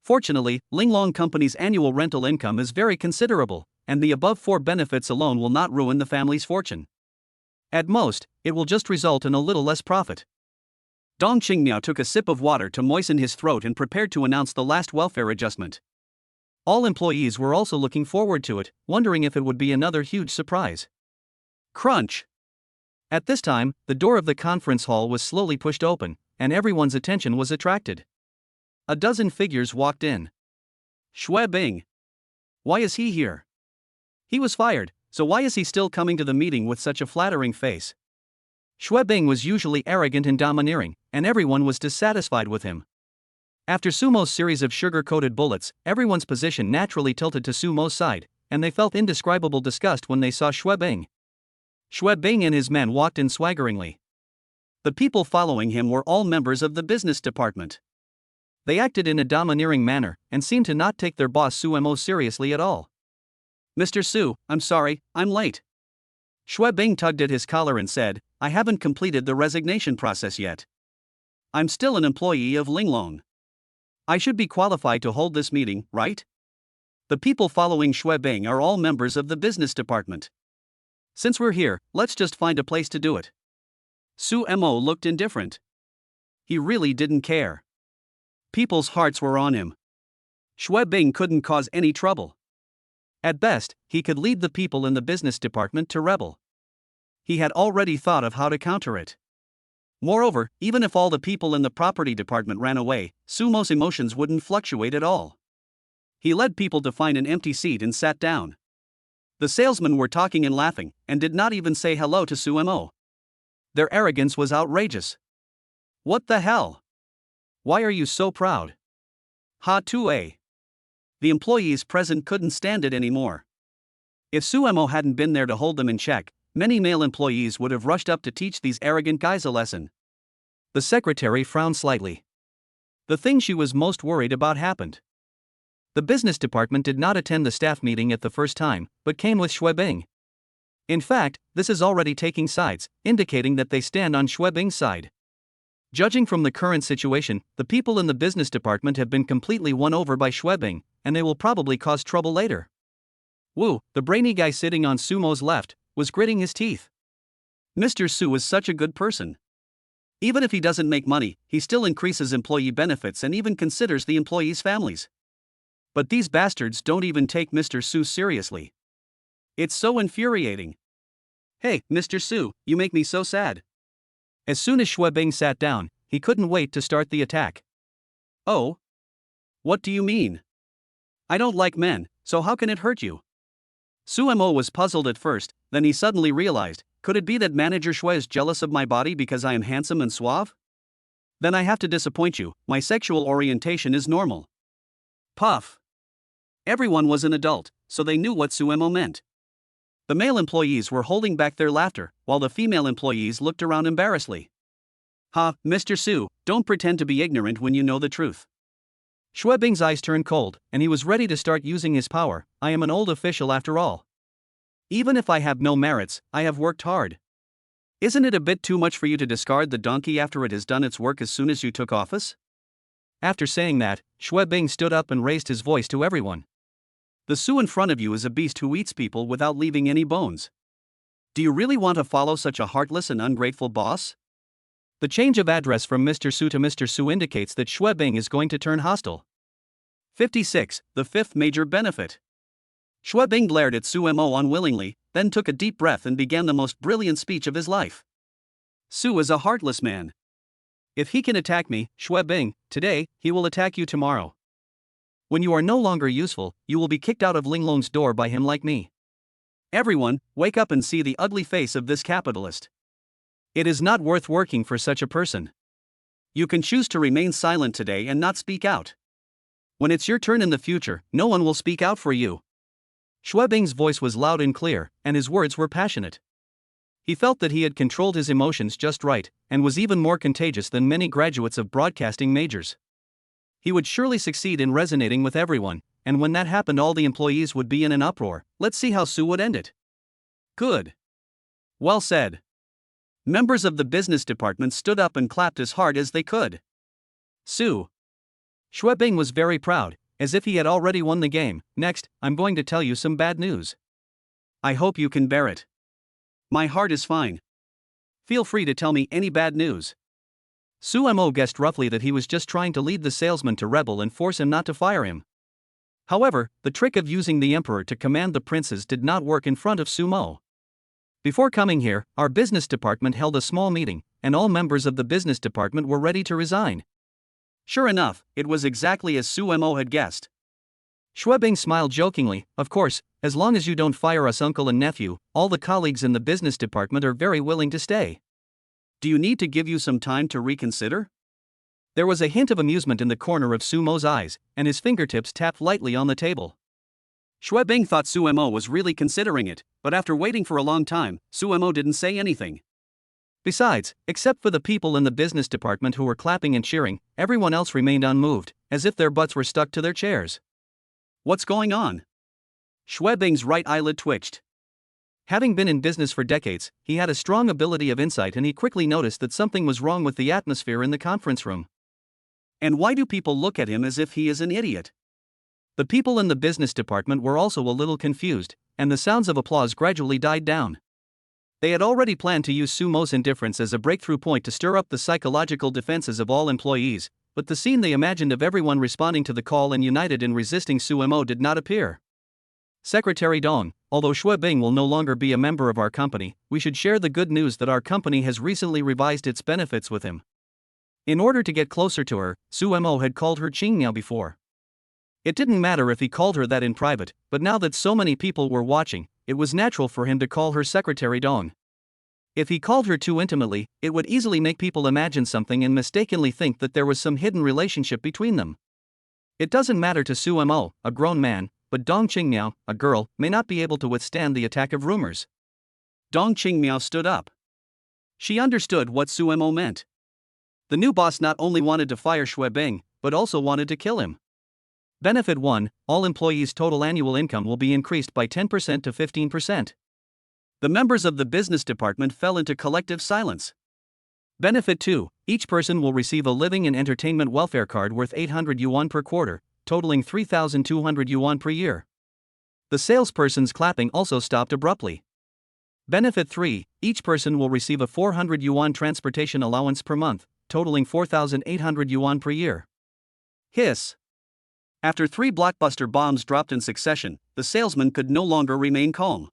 Fortunately, Linglong Company's annual rental income is very considerable, and the above four benefits alone will not ruin the family's fortune. At most, it will just result in a little less profit. Dong Qingmiao took a sip of water to moisten his throat and prepared to announce the last welfare adjustment. All employees were also looking forward to it, wondering if it would be another huge surprise. Crunch! At this time, the door of the conference hall was slowly pushed open, and everyone's attention was attracted. A dozen figures walked in. Xue Bing. Why is he here? He was fired, so why is he still coming to the meeting with such a flattering face? Xue Bing was usually arrogant and domineering, and everyone was dissatisfied with him. After Sumo's series of sugar-coated bullets, everyone's position naturally tilted to Sumo's side, and they felt indescribable disgust when they saw Xue Bing. Xue Bing and his men walked in swaggeringly. The people following him were all members of the business department. They acted in a domineering manner, and seemed to not take their boss Suemo seriously at all. Mr. Su, I'm sorry, I'm late. Xue Bing tugged at his collar and said, I haven't completed the resignation process yet. I'm still an employee of Linglong. I should be qualified to hold this meeting, right? The people following Xue Bing are all members of the business department. Since we're here, let's just find a place to do it. Suemo looked indifferent. He really didn't care. People's hearts were on him. Xue Bing couldn't cause any trouble. At best, he could lead the people in the business department to rebel. He had already thought of how to counter it. Moreover, even if all the people in the property department ran away, Sumo's emotions wouldn't fluctuate at all. He led people to find an empty seat and sat down. The salesmen were talking and laughing, and did not even say hello to Suemo. Their arrogance was outrageous. What the hell? Why are you so proud? Ha Tue. The employees present couldn't stand it anymore. If Suemo hadn't been there to hold them in check, many male employees would have rushed up to teach these arrogant guys a lesson. The secretary frowned slightly. The thing she was most worried about happened. The business department did not attend the staff meeting at the first time, but came with Xue Bing. In fact, this is already taking sides, indicating that they stand on Xue Bing's side. Judging from the current situation, the people in the business department have been completely won over by Xue Bing, and they will probably cause trouble later. Wu, the brainy guy sitting on Sumo's left, was gritting his teeth. Mr. Su is such a good person. Even if he doesn't make money, he still increases employee benefits and even considers the employees' families. But these bastards don't even take Mr. Su seriously. It's so infuriating. Hey, Mr. Su, you make me so sad. As soon as Xue Bing sat down, he couldn't wait to start the attack. Oh? What do you mean? I don't like men, so how can it hurt you? Sumo was puzzled at first, then he suddenly realized, could it be that Manager Xue is jealous of my body because I am handsome and suave? Then I have to disappoint you, my sexual orientation is normal. Puff. Everyone was an adult, so they knew what Sumo meant. The male employees were holding back their laughter, while the female employees looked around embarrassedly. Ha, Mr. Su, don't pretend to be ignorant when you know the truth. Xue Bing's eyes turned cold, and he was ready to start using his power. I am an old official after all. Even if I have no merits, I have worked hard. Isn't it a bit too much for you to discard the donkey after it has done its work as soon as you took office? After saying that, Xue Bing stood up and raised his voice to everyone. The Su in front of you is a beast who eats people without leaving any bones. Do you really want to follow such a heartless and ungrateful boss? The change of address from Mr. Su to Mr. Su indicates that Xue Bing is going to turn hostile. 56. The fifth major benefit. Xue Bing glared at Sumo unwillingly, then took a deep breath and began the most brilliant speech of his life. Su is a heartless man. If he can attack me, Xue Bing, today, he will attack you tomorrow. When you are no longer useful, you will be kicked out of Linglong's door by him like me. Everyone, wake up and see the ugly face of this capitalist. It is not worth working for such a person. You can choose to remain silent today and not speak out. When it's your turn in the future, no one will speak out for you. Xue Bing's voice was loud and clear, and his words were passionate. He felt that he had controlled his emotions just right, and was even more contagious than many graduates of broadcasting majors. He would surely succeed in resonating with everyone, and when that happened all the employees would be in an uproar. Let's see how Su would end it. Good. Well said. Members of the business department stood up and clapped as hard as they could. Su. Xue Bing was very proud, as if he had already won the game. Next, I'm going to tell you some bad news. I hope you can bear it. My heart is fine. Feel free to tell me any bad news. Sumo guessed roughly that he was just trying to lead the salesman to rebel and force him not to fire him. However, the trick of using the emperor to command the princes did not work in front of Sumo. Before coming here, our business department held a small meeting, and all members of the business department were ready to resign. Sure enough, it was exactly as Sumo had guessed. Xue Bing smiled jokingly. Of course, as long as you don't fire us uncle and nephew, all the colleagues in the business department are very willing to stay. Do you need to give you some time to reconsider? There was a hint of amusement in the corner of Sumo's eyes, and his fingertips tapped lightly on the table. Xue Bing thought Sumo was really considering it, but after waiting for a long time, Sumo didn't say anything. Besides, except for the people in the business department who were clapping and cheering, everyone else remained unmoved, as if their butts were stuck to their chairs. What's going on? Xue Bing's right eyelid twitched. Having been in business for decades, he had a strong ability of insight, and he quickly noticed that something was wrong with the atmosphere in the conference room. And why do people look at him as if he is an idiot? The people in the business department were also a little confused, and the sounds of applause gradually died down. They had already planned to use Sumo's indifference as a breakthrough point to stir up the psychological defenses of all employees, but the scene they imagined of everyone responding to the call and united in resisting Sumo did not appear. Secretary Dong, although Xue Bing will no longer be a member of our company, we should share the good news that our company has recently revised its benefits with him. In order to get closer to her, Sumo had called her Qingmiao before. It didn't matter if he called her that in private, but now that so many people were watching, it was natural for him to call her Secretary Dong. If he called her too intimately, it would easily make people imagine something and mistakenly think that there was some hidden relationship between them. It doesn't matter to Sumo, a grown man, but Dong Qingmiao, a girl, may not be able to withstand the attack of rumors. Dong Qingmiao stood up. She understood what Sumo meant. The new boss not only wanted to fire Xue Bing, but also wanted to kill him. Benefit 1, all employees' total annual income will be increased by 10% to 15%. The members of the business department fell into collective silence. Benefit 2, each person will receive a living and entertainment welfare card worth 800 yuan per quarter, totaling 3,200 yuan per year. The salesperson's clapping also stopped abruptly. Benefit 3, each person will receive a 400 yuan transportation allowance per month, totaling 4,800 yuan per year. Hiss. After 3 blockbuster bombs dropped in succession, the salesman could no longer remain calm.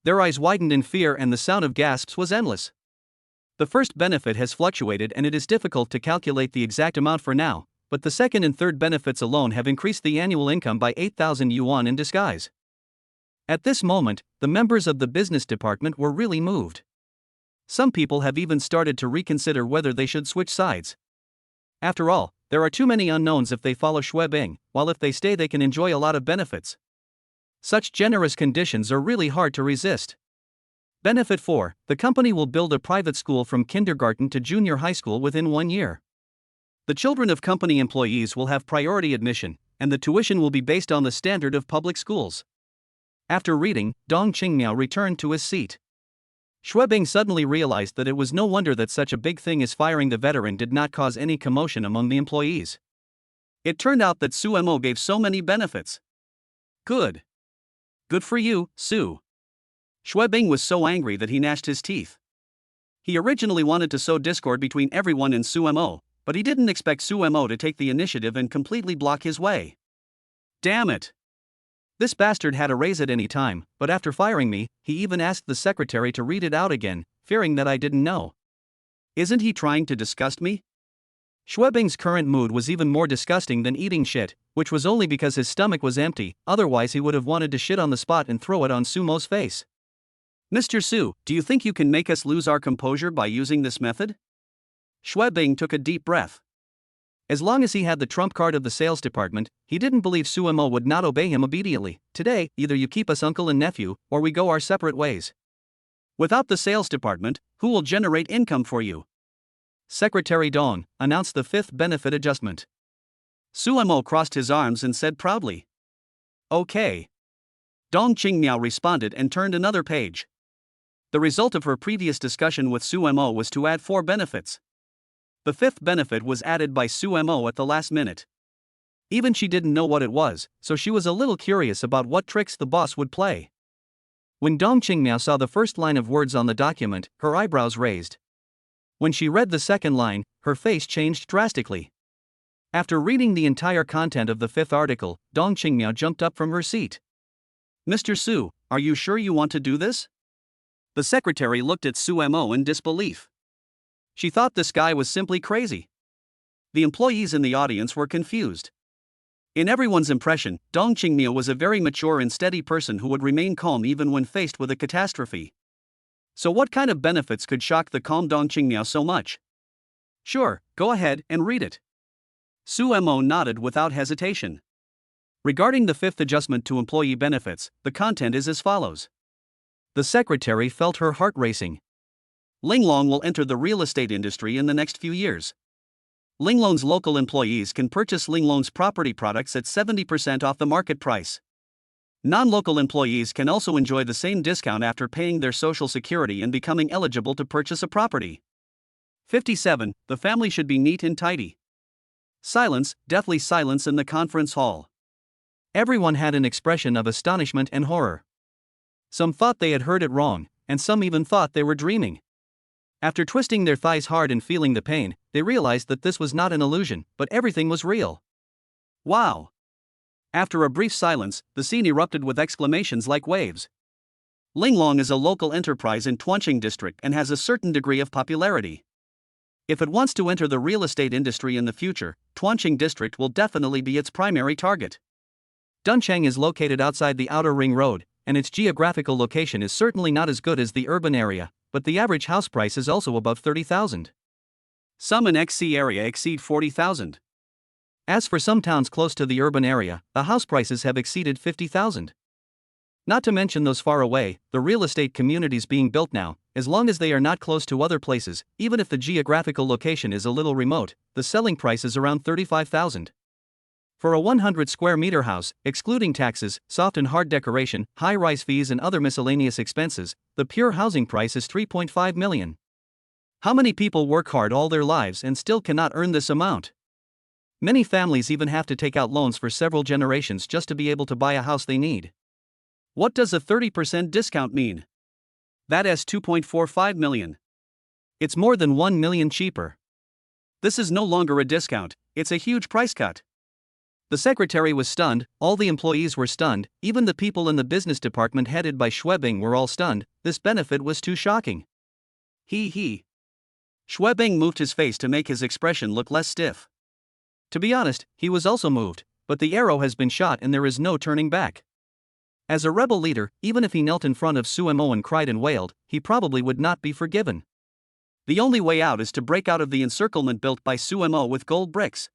Their eyes widened in fear and the sound of gasps was endless. The first benefit has fluctuated and it is difficult to calculate the exact amount for now, but the second and third benefits alone have increased the annual income by 8,000 yuan in disguise. At this moment, the members of the business department were really moved. Some people have even started to reconsider whether they should switch sides. After all, there are too many unknowns if they follow Xue Bing, while if they stay they can enjoy a lot of benefits. Such generous conditions are really hard to resist. Benefit 4, the company will build a private school from kindergarten to junior high school within 1 year. The children of company employees will have priority admission, and the tuition will be based on the standard of public schools. After reading, Dong Qingmiao returned to his seat. Xue Bing suddenly realized that it was no wonder that such a big thing as firing the veteran did not cause any commotion among the employees. It turned out that Su Mo gave so many benefits. Good. Good for you, Su. Xue Bing was so angry that he gnashed his teeth. He originally wanted to sow discord between everyone in Su Mo, but he didn't expect Su Mo to take the initiative and completely block his way. Damn it! This bastard had a raise at any time, but after firing me, he even asked the secretary to read it out again, fearing that I didn't know. Isn't he trying to disgust me? Xue Bing's current mood was even more disgusting than eating shit, which was only because his stomach was empty, otherwise he would have wanted to shit on the spot and throw it on Su Mo's face. Mr. Su, do you think you can make us lose our composure by using this method? Xue Bing took a deep breath. As long as he had the trump card of the sales department, he didn't believe Su Mo would not obey him obediently. Today, either you keep us uncle and nephew, or we go our separate ways. Without the sales department, who will generate income for you? Secretary Dong announced the 5th benefit adjustment. Su Mo crossed his arms and said proudly. Okay. Dong Qingmiao responded and turned another page. The result of her previous discussion with Su Mo was to add 4 benefits. The 5th benefit was added by Su Mo at the last minute. Even she didn't know what it was, so she was a little curious about what tricks the boss would play. When Dong Qingmiao saw the first line of words on the document, her eyebrows raised. When she read the second line, her face changed drastically. After reading the entire content of the 5th article, Dong Qingmiao jumped up from her seat. Mr. Su, are you sure you want to do this? The secretary looked at Su Mo in disbelief. She thought this guy was simply crazy. The employees in the audience were confused. In everyone's impression, Dong Qingmiao was a very mature and steady person who would remain calm even when faced with a catastrophe. So what kind of benefits could shock the calm Dong Qingmiao so much? Sure, go ahead and read it. Su Mo nodded without hesitation. Regarding the 5th adjustment to employee benefits, the content is as follows. The secretary felt her heart racing. Linglong will enter the real estate industry in the next few years. Linglong's local employees can purchase Linglong's property products at 70% off the market price. Non-local employees can also enjoy the same discount after paying their social security and becoming eligible to purchase a property. 57. The family should be neat and tidy. Silence, deathly silence in the conference hall. Everyone had an expression of astonishment and horror. Some thought they had heard it wrong, and some even thought they were dreaming. After twisting their thighs hard and feeling the pain, they realized that this was not an illusion, but everything was real. Wow! After a brief silence, the scene erupted with exclamations like waves. Linglong is a local enterprise in Tuanqing district and has a certain degree of popularity. If it wants to enter the real estate industry in the future, Tuanqing district will definitely be its primary target. Duncheng is located outside the outer ring road, and its geographical location is certainly not as good as the urban area, but the average house price is also above 30,000. Some in XC area exceed 40,000. As for some towns close to the urban area, the house prices have exceeded 50,000. Not to mention those far away, the real estate communities being built now, as long as they are not close to other places, even if the geographical location is a little remote, the selling price is around 35,000. For a 100 square meter house, excluding taxes, soft and hard decoration, high-rise fees and other miscellaneous expenses, the pure housing price is 3.5 million. How many people work hard all their lives and still cannot earn this amount? Many families even have to take out loans for several generations just to be able to buy a house they need. What does a 30% discount mean? That is 2.45 million. It's more than 1 million cheaper. This is no longer a discount, it's a huge price cut. The secretary was stunned, all the employees were stunned, even the people in the business department headed by Schwebing were all stunned. This benefit was too shocking. He. Schwebing moved his face to make his expression look less stiff. To be honest, he was also moved, but the arrow has been shot and there is no turning back. As a rebel leader, even if he knelt in front of Suemo and cried and wailed, he probably would not be forgiven. The only way out is to break out of the encirclement built by Suemo with gold bricks.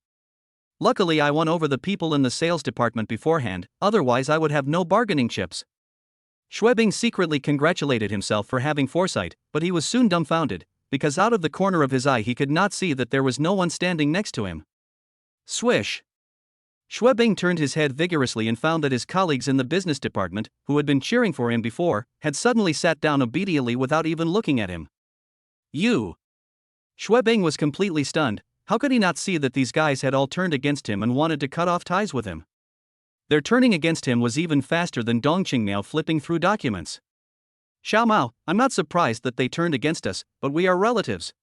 Luckily I won over the people in the sales department beforehand, otherwise I would have no bargaining chips. Schwebing secretly congratulated himself for having foresight, but he was soon dumbfounded, because out of the corner of his eye he could not see that there was no one standing next to him. Swish! Schwebing turned his head vigorously and found that his colleagues in the business department, who had been cheering for him before, had suddenly sat down obediently without even looking at him. You! Schwebing was completely stunned. How could he not see that these guys had all turned against him and wanted to cut off ties with him? Their turning against him was even faster than Dongqing Miao flipping through documents. Xiao Mao, I'm not surprised that they turned against us, but we are relatives.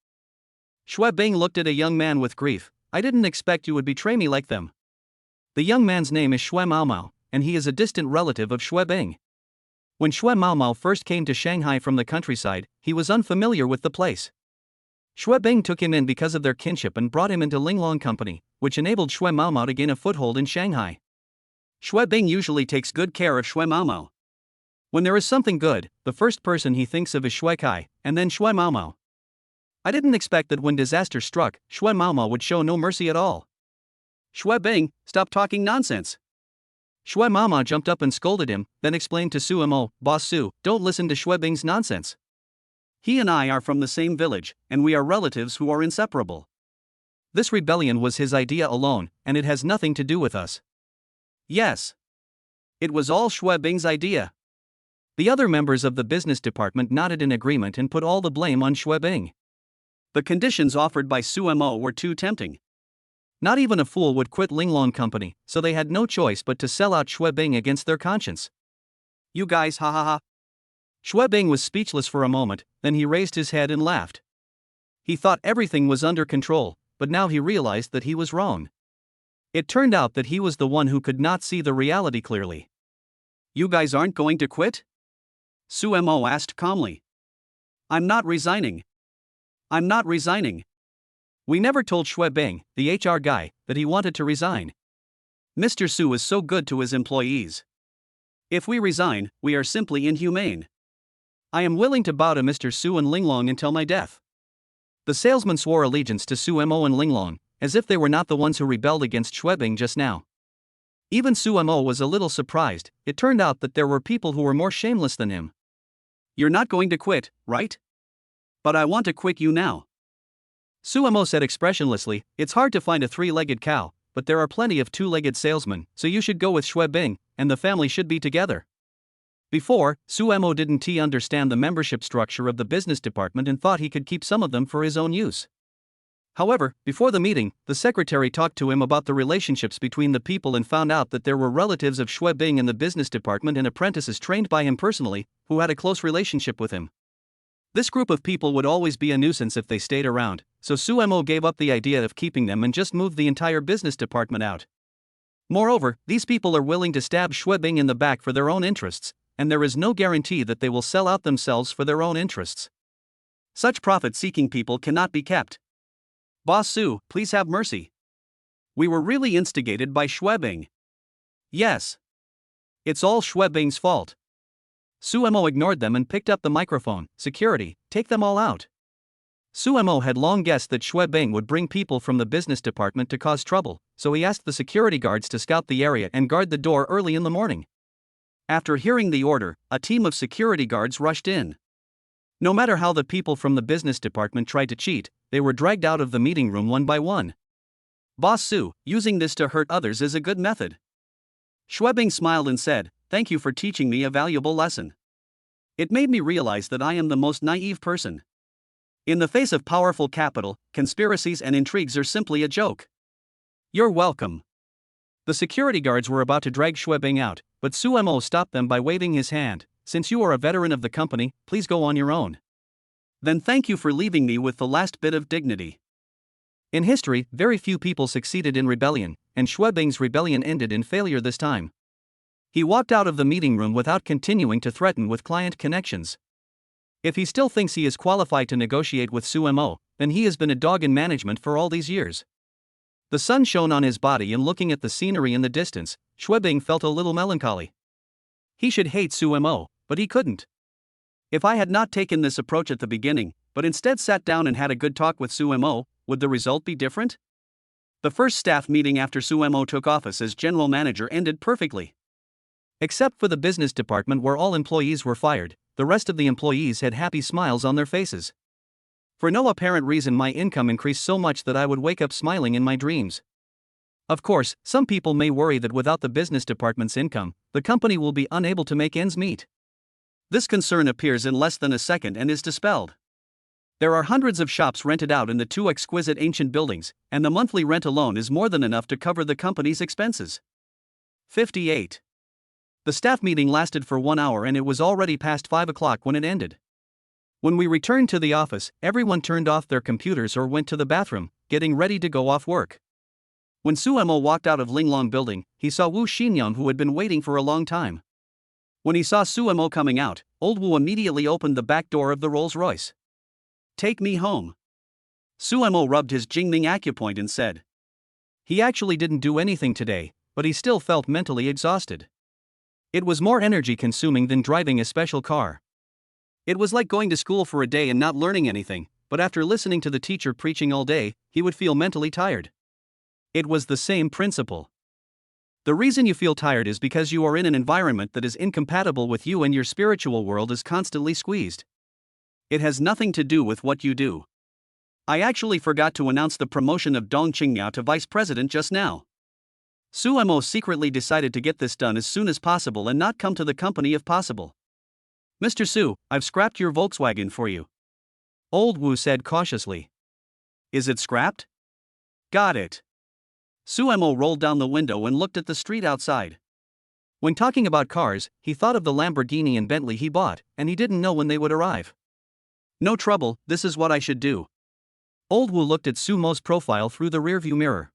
Schwebing looked at a young man with grief. I didn't expect you would betray me like them. The young man's name is Xue Maomao, and he is a distant relative of Schwebing. When Xue Maomao first came to Shanghai from the countryside, he was unfamiliar with the place. Schwebing took him in because of their kinship and brought him into Linglong Company, which enabled Xue Maomao to gain a foothold in Shanghai. Schwebing usually takes good care of Xue Maomao. When there is something good, the first person he thinks of is Xue Kai, and then Xue Maomao. I didn't expect that when disaster struck, Xue Maomao would show no mercy at all. Schwebing, stop talking nonsense. Xue Maomao jumped up and scolded him, then explained to Suemo, Boss Su, don't listen to Schwebing's nonsense. He and I are from the same village, and we are relatives who are inseparable. This rebellion was his idea alone, and it has nothing to do with us. Yes. It was all Schwebing's idea. The other members of the business department nodded in agreement and put all the blame on Schwebing. The conditions offered by Suemo were too tempting. Not even a fool would quit Linglong Company, so they had no choice but to sell out Schwebing against their conscience. You guys, ha ha ha. Schwebing was speechless for a moment, then he raised his head and laughed. He thought everything was under control, but now he realized that he was wrong. It turned out that he was the one who could not see the reality clearly. You guys aren't going to quit? Suemo asked calmly. I'm not resigning. I'm not resigning. We never told Schwebing, the HR guy, that he wanted to resign. Mr. Su is so good to his employees. If we resign, we are simply inhumane. I am willing to bow to Mr. Su and Linglong until my death. The salesman swore allegiance to Suemo and Linglong, as if they were not the ones who rebelled against Schwebing just now. Even Suemo was a little surprised. It turned out that there were people who were more shameless than him. You're not going to quit, right? But I want to quit you now. Suemo said expressionlessly, it's hard to find a three-legged cow, but there are plenty of two-legged salesmen, so you should go with Schwebing, and the family should be together. Before, Suemo didn't understand the membership structure of the business department and thought he could keep some of them for his own use. However, before the meeting, the secretary talked to him about the relationships between the people and found out that there were relatives of Schwebing in the business department and apprentices trained by him personally, who had a close relationship with him. This group of people would always be a nuisance if they stayed around, so Suemo gave up the idea of keeping them and just moved the entire business department out. Moreover, these people are willing to stab Schwebing in the back for their own interests, and there is no guarantee that they will sell out themselves for their own interests. Such profit-seeking people cannot be kept. Boss Su, please have mercy. We were really instigated by Schwebing. Yes. It's all Schwebing's fault. Suemo ignored them and picked up the microphone. Security, take them all out. Suemo had long guessed that Schwebing would bring people from the business department to cause trouble, so he asked the security guards to scout the area and guard the door early in the morning. After hearing the order, a team of security guards rushed in. No matter how the people from the business department tried to cheat, they were dragged out of the meeting room one by one. Boss Su, using this to hurt others is a good method. Schwebing smiled and said, "Thank you for teaching me a valuable lesson. It made me realize that I am the most naive person. In the face of powerful capital, conspiracies and intrigues are simply a joke." "You're welcome." The security guards were about to drag Schwebing out, but Suemo stopped them by waving his hand. "Since you are a veteran of the company, please go on your own." "Then thank you for leaving me with the last bit of dignity." In history, very few people succeeded in rebellion, and Schwebing's rebellion ended in failure this time. He walked out of the meeting room without continuing to threaten with client connections. If he still thinks he is qualified to negotiate with Suemo, then he has been a dog in management for all these years. The sun shone on his body, and looking at the scenery in the distance, Schwebing felt a little melancholy. He should hate Suemo, but he couldn't. If I had not taken this approach at the beginning, but instead sat down and had a good talk with Suemo, would the result be different? The first staff meeting after Suemo took office as general manager ended perfectly. Except for the business department where all employees were fired, the rest of the employees had happy smiles on their faces. For no apparent reason, my income increased so much that I would wake up smiling in my dreams. Of course, some people may worry that without the business department's income, the company will be unable to make ends meet. This concern appears in less than a second and is dispelled. There are hundreds of shops rented out in the two exquisite ancient buildings, and the monthly rent alone is more than enough to cover the company's expenses. 58. The staff meeting lasted for 1 hour and it was already past 5 o'clock when it ended. When we returned to the office, everyone turned off their computers or went to the bathroom, getting ready to go off work. When Suemo walked out of Linglong building, he saw Wu Xinyang, who had been waiting for a long time. When he saw Suemo coming out, old Wu immediately opened the back door of the Rolls-Royce. "Take me home." Suemo rubbed his Jingming acupoint and said. He actually didn't do anything today, but he still felt mentally exhausted. It was more energy consuming than driving a special car. It was like going to school for a day and not learning anything, but after listening to the teacher preaching all day, he would feel mentally tired. It was the same principle. The reason you feel tired is because you are in an environment that is incompatible with you and your spiritual world is constantly squeezed. It has nothing to do with what you do. I actually forgot to announce the promotion of Dong Qingmiao to vice president just now. Suemo secretly decided to get this done as soon as possible and not come to the company if possible. "Mr. Su, I've scrapped your Volkswagen for you," old Wu said cautiously. "Is it scrapped?" "Got it." Suemo rolled down the window and looked at the street outside. When talking about cars, he thought of the Lamborghini and Bentley he bought, and he didn't know when they would arrive. "No trouble, this is what I should do." Old Wu looked at Sumo's profile through the rearview mirror.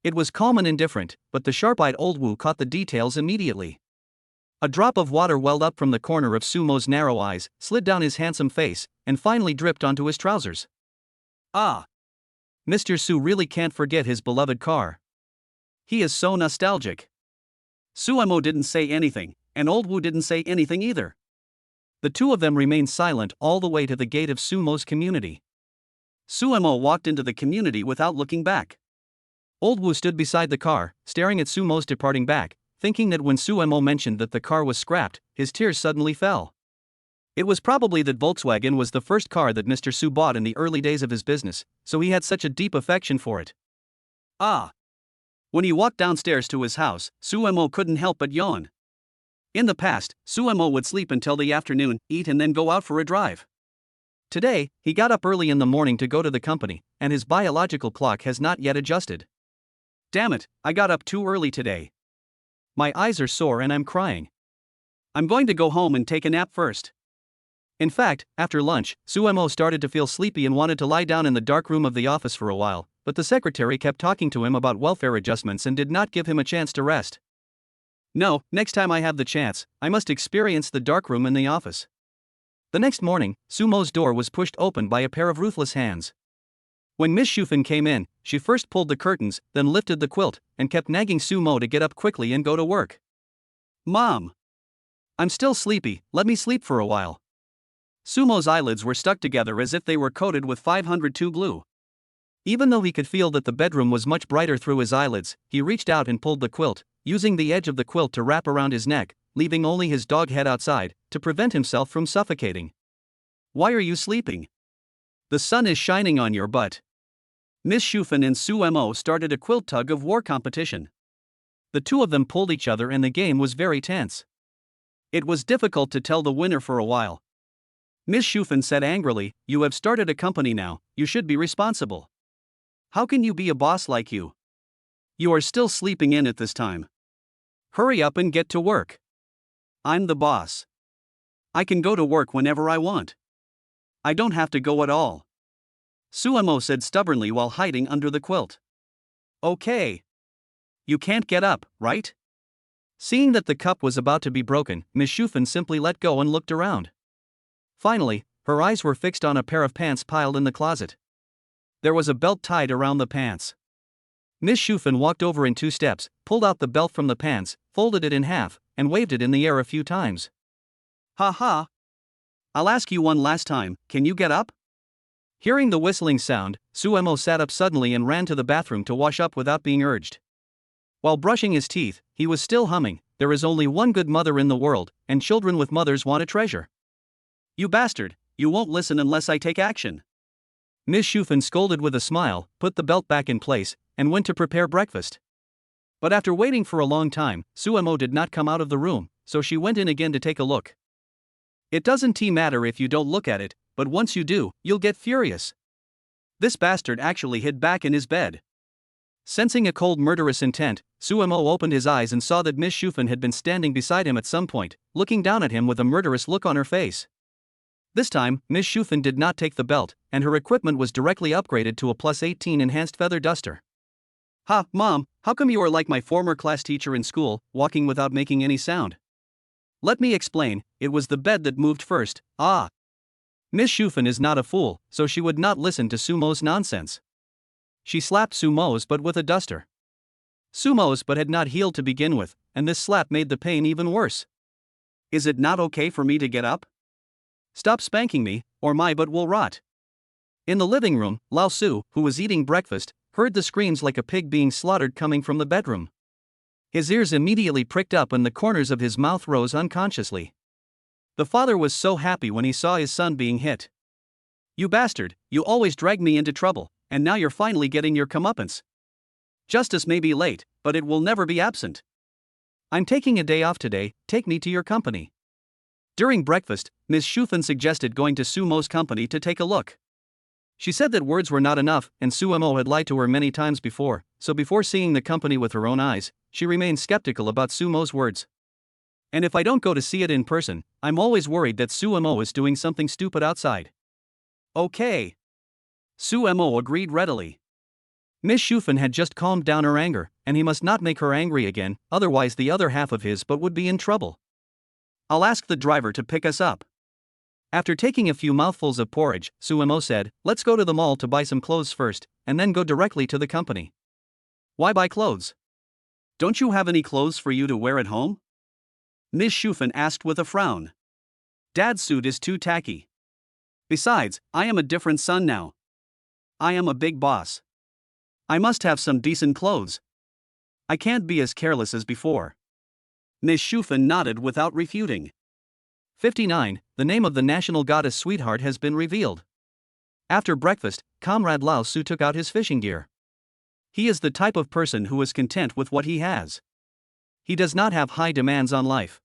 It was calm and indifferent, but the sharp-eyed old Wu caught the details immediately. A drop of water welled up from the corner of Sumo's narrow eyes, slid down his handsome face, and finally dripped onto his trousers. Ah! Mr. Su really can't forget his beloved car. He is so nostalgic. Suemo didn't say anything, and old Wu didn't say anything either. The two of them remained silent all the way to the gate of Sumo's community. Suemo walked into the community without looking back. Old Wu stood beside the car, staring at Sumo's departing back, thinking that when Suemo mentioned that the car was scrapped, his tears suddenly fell. It was probably that Volkswagen was the first car that Mr. Su bought in the early days of his business, so he had such a deep affection for it. Ah! When he walked downstairs to his house, Suemo couldn't help but yawn. In the past, Suemo would sleep until the afternoon, eat and then go out for a drive. Today, he got up early in the morning to go to the company, and his biological clock has not yet adjusted. Damn it, I got up too early today. My eyes are sore and I'm crying. I'm going to go home and take a nap first. In fact, after lunch, Suemo started to feel sleepy and wanted to lie down in the dark room of the office for a while, but the secretary kept talking to him about welfare adjustments and did not give him a chance to rest. No, next time I have the chance, I must experience the dark room in the office. The next morning, Sumo's door was pushed open by a pair of ruthless hands. When Miss Shufan came in, she first pulled the curtains, then lifted the quilt, and kept nagging Sumo to get up quickly and go to work. Mom! I'm still sleepy, let me sleep for a while. Sumo's eyelids were stuck together as if they were coated with 502 glue. Even though he could feel that the bedroom was much brighter through his eyelids, he reached out and pulled the quilt, using the edge of the quilt to wrap around his neck, leaving only his dog head outside, to prevent himself from suffocating. Why are you sleeping? The sun is shining on your butt. Miss Shufan and Sumo started a quilt tug of war competition. The two of them pulled each other and the game was very tense. It was difficult to tell the winner for a while. Miss Shufan said angrily, "You have started a company now, you should be responsible. How can you be a boss like you? You are still sleeping in at this time. Hurry up and get to work. I'm the boss. I can go to work whenever I want. I don't have to go at all," Sumo said stubbornly while hiding under the quilt. "Okay. You can't get up, right?" Seeing that the cup was about to be broken, Miss Shufan simply let go and looked around. Finally, her eyes were fixed on a pair of pants piled in the closet. There was a belt tied around the pants. Miss Shufan walked over in 2 steps, pulled out the belt from the pants, folded it in half, and waved it in the air a few times. "Ha ha! I'll ask you one last time, can you get up?" Hearing the whistling sound, Sumo sat up suddenly and ran to the bathroom to wash up without being urged. While brushing his teeth, he was still humming, "There is only one good mother in the world, and children with mothers want a treasure. You bastard, you won't listen unless I take action." Miss Shufan scolded with a smile, put the belt back in place, and went to prepare breakfast. But after waiting for a long time, Sumo did not come out of the room, so she went in again to take a look. "It doesn't matter if you don't look at it, but once you do, you'll get furious. This bastard actually hid back in his bed." Sensing a cold murderous intent, Sumo opened his eyes and saw that Miss Shufan had been standing beside him at some point, looking down at him with a murderous look on her face. This time, Miss Shufan did not take the belt, and her equipment was directly upgraded to a +18 enhanced feather duster. "Ha, Mom, how come you are like my former class teacher in school, walking without making any sound?" "Let me explain, it was the bed that moved first, ah." Miss Shufan is not a fool, so she would not listen to Sumo's nonsense. She slapped Sumo's butt with a duster. Sumo's butt had not healed to begin with, and this slap made the pain even worse. "Is it not okay for me to get up? Stop spanking me, or my butt will rot." In the living room, Lao Su, who was eating breakfast, heard the screams like a pig being slaughtered coming from the bedroom. His ears immediately pricked up and the corners of his mouth rose unconsciously. The father was so happy when he saw his son being hit. "You bastard, you always drag me into trouble, and now you're finally getting your comeuppance. Justice may be late, but it will never be absent. I'm taking a day off today, take me to your company." During breakfast, Miss Shufan suggested going to Sumo's company to take a look. She said that words were not enough, and Sumo had lied to her many times before, so before seeing the company with her own eyes, she remained skeptical about Sumo's words. "And if I don't go to see it in person, I'm always worried that Sumo is doing something stupid outside." "Okay." Sumo agreed readily. Miss Shufan had just calmed down her anger, and he must not make her angry again, otherwise the other half of his butt would be in trouble. "I'll ask the driver to pick us up." After taking a few mouthfuls of porridge, Sumo said, "Let's go to the mall to buy some clothes first, and then go directly to the company." "Why buy clothes? Don't you have any clothes for you to wear at home?" Miss Shufan asked with a frown. "Dad's suit is too tacky. Besides, I am a different son now. I am a big boss. I must have some decent clothes. I can't be as careless as before." Miss Shufan nodded without refuting. 59. The name of the national goddess Sweetheart has been revealed. After breakfast, Comrade Lao Su took out his fishing gear. He is the type of person who is content with what he has. He does not have high demands on life.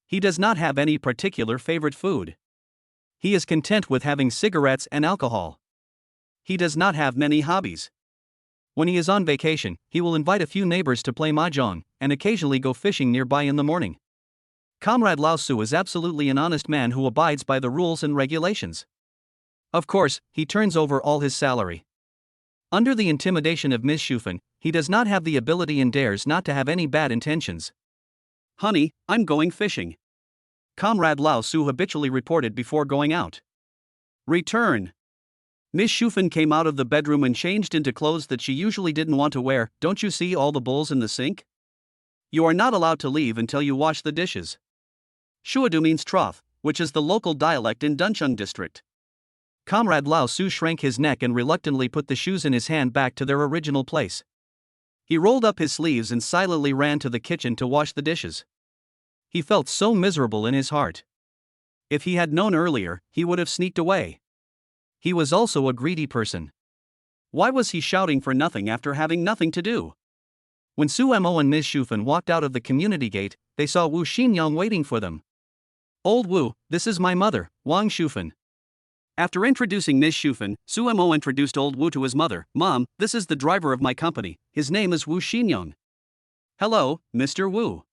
He does not have any particular favorite food. He is content with having cigarettes and alcohol. He does not have many hobbies. When he is on vacation, he will invite a few neighbors to play mahjong, and occasionally go fishing nearby in the morning. Comrade Lao Su is absolutely an honest man who abides by the rules and regulations. Of course, he turns over all his salary. Under the intimidation of Miss Shufan, he does not have the ability and dares not to have any bad intentions. "Honey, I'm going fishing," Comrade Lao Su habitually reported before going out. "Return." Miss Shufan came out of the bedroom and changed into clothes that she usually didn't want to wear. "Don't you see all the bowls in the sink? You are not allowed to leave until you wash the dishes." Shuadu means trough, which is the local dialect in Duncheon district. Comrade Lao Su shrank his neck and reluctantly put the shoes in his hand back to their original place. He rolled up his sleeves and silently ran to the kitchen to wash the dishes. He felt so miserable in his heart. If he had known earlier, he would have sneaked away. He was also a greedy person. Why was he shouting for nothing after having nothing to do? When Su Mo and Ms. Shufan walked out of the community gate, they saw Wu Xinyang waiting for them. "Old Wu, this is my mother, Wang Shufan." After introducing Ms. Shufan, Su Mo introduced old Wu to his mother. "Mom, this is the driver of my company, his name is Wu Xinyang." "Hello, Mr. Wu."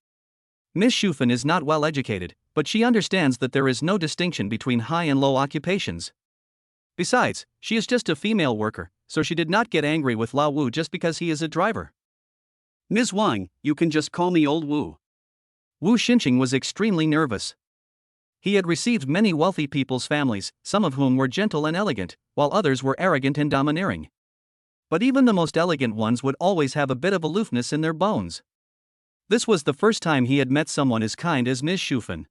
Ms. Shufan is not well educated, but she understands that there is no distinction between high and low occupations. Besides, she is just a female worker, so she did not get angry with Lao Wu just because he is a driver. "Ms. Wang, you can just call me old Wu." Wu Xinqing was extremely nervous. He had received many wealthy people's families, some of whom were gentle and elegant, while others were arrogant and domineering. But even the most elegant ones would always have a bit of aloofness in their bones. This was the first time he had met someone as kind as Ms. Shufan.